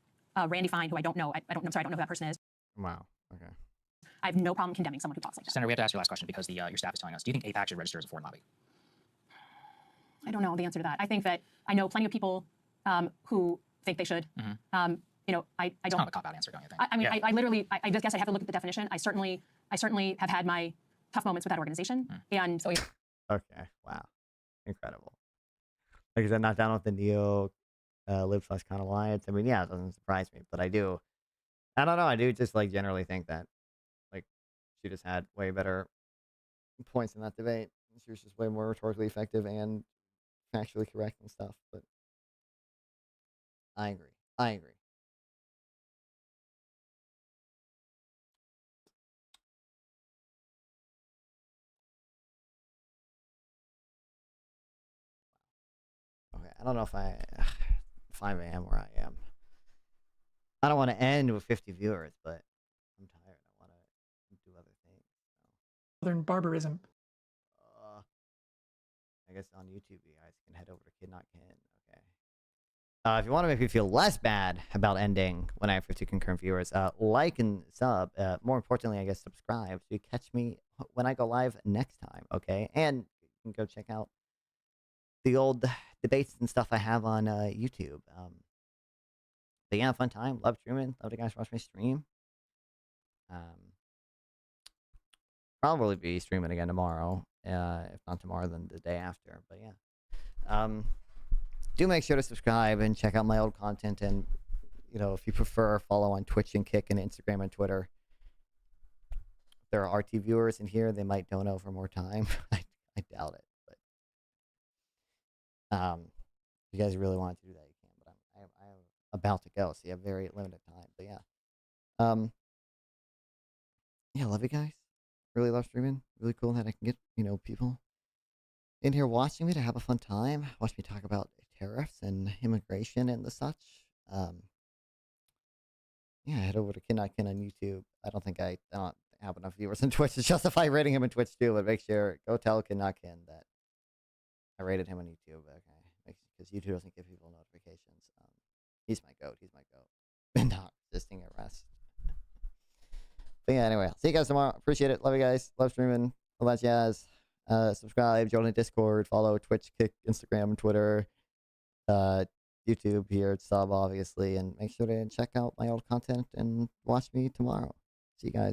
Randy Fine, who I don't know. I'm sorry, I don't know who that person is. Wow. Okay. I have no problem condemning someone who talks like that. Senator, we have to ask you last question because your staff is telling us. Do you think AIPAC should register as a foreign lobby? I don't know the answer to that. I think that I know plenty of people who think they should. You know, I don't. It's kind of a cop-out answer, don't you think? I mean, I literally, I just guess I have to look at the definition. I certainly have had my tough moments with that organization, and so. Okay. Wow. Incredible. Like I said, not down with the neo lib/con alliance. I mean, yeah, it doesn't surprise me, but I don't know. I do just, like, generally think that, like, she just had way better points in that debate. She was just way more rhetorically effective and factually correct and stuff. But I agree. Okay. I don't know if 5 a.m. where I am. I don't want to end with 50 viewers, but I'm tired. I want to do other things. Southern barbarism. I guess on YouTube, you guys can head over to Kid Not Kin. Okay. If you want to make me feel less bad about ending when I have 50 concurrent viewers, like and sub. More importantly, I guess subscribe so you catch me when I go live next time. Okay, and you can go check out the old debates and stuff I have on YouTube. But yeah, fun time. Love streaming. Love to guys watch my stream. Probably be streaming again tomorrow. If not tomorrow, then the day after. But yeah. Do make sure to subscribe and check out my old content. And, you know, if you prefer, follow on Twitch and Kick and Instagram and Twitter. If there are RT viewers in here, they might dono for more time. I doubt it. But if you guys really want to do that, you can. But I'm about to go, so you have very limited time. But yeah. Yeah, love you guys. Really love streaming. Really cool that I can get, you know, people in here watching me to have a fun time. Watch me talk about tariffs and immigration and the such. Yeah, head over to Kid Not Kin on YouTube. I don't have enough viewers on Twitch to justify rating him on Twitch too, but make sure, go tell Kid Not Kin that I rated him on YouTube. Okay, because YouTube doesn't give people notifications. He's my goat. He's my goat. Not resisting arrest. But yeah, anyway, I'll see you guys tomorrow. Appreciate it. Love you guys. Love streaming. All that jazz. Subscribe, join the Discord, follow Twitch, Kick, Instagram, Twitter, YouTube here, sub obviously, and make sure to check out my old content and watch me tomorrow. See you guys.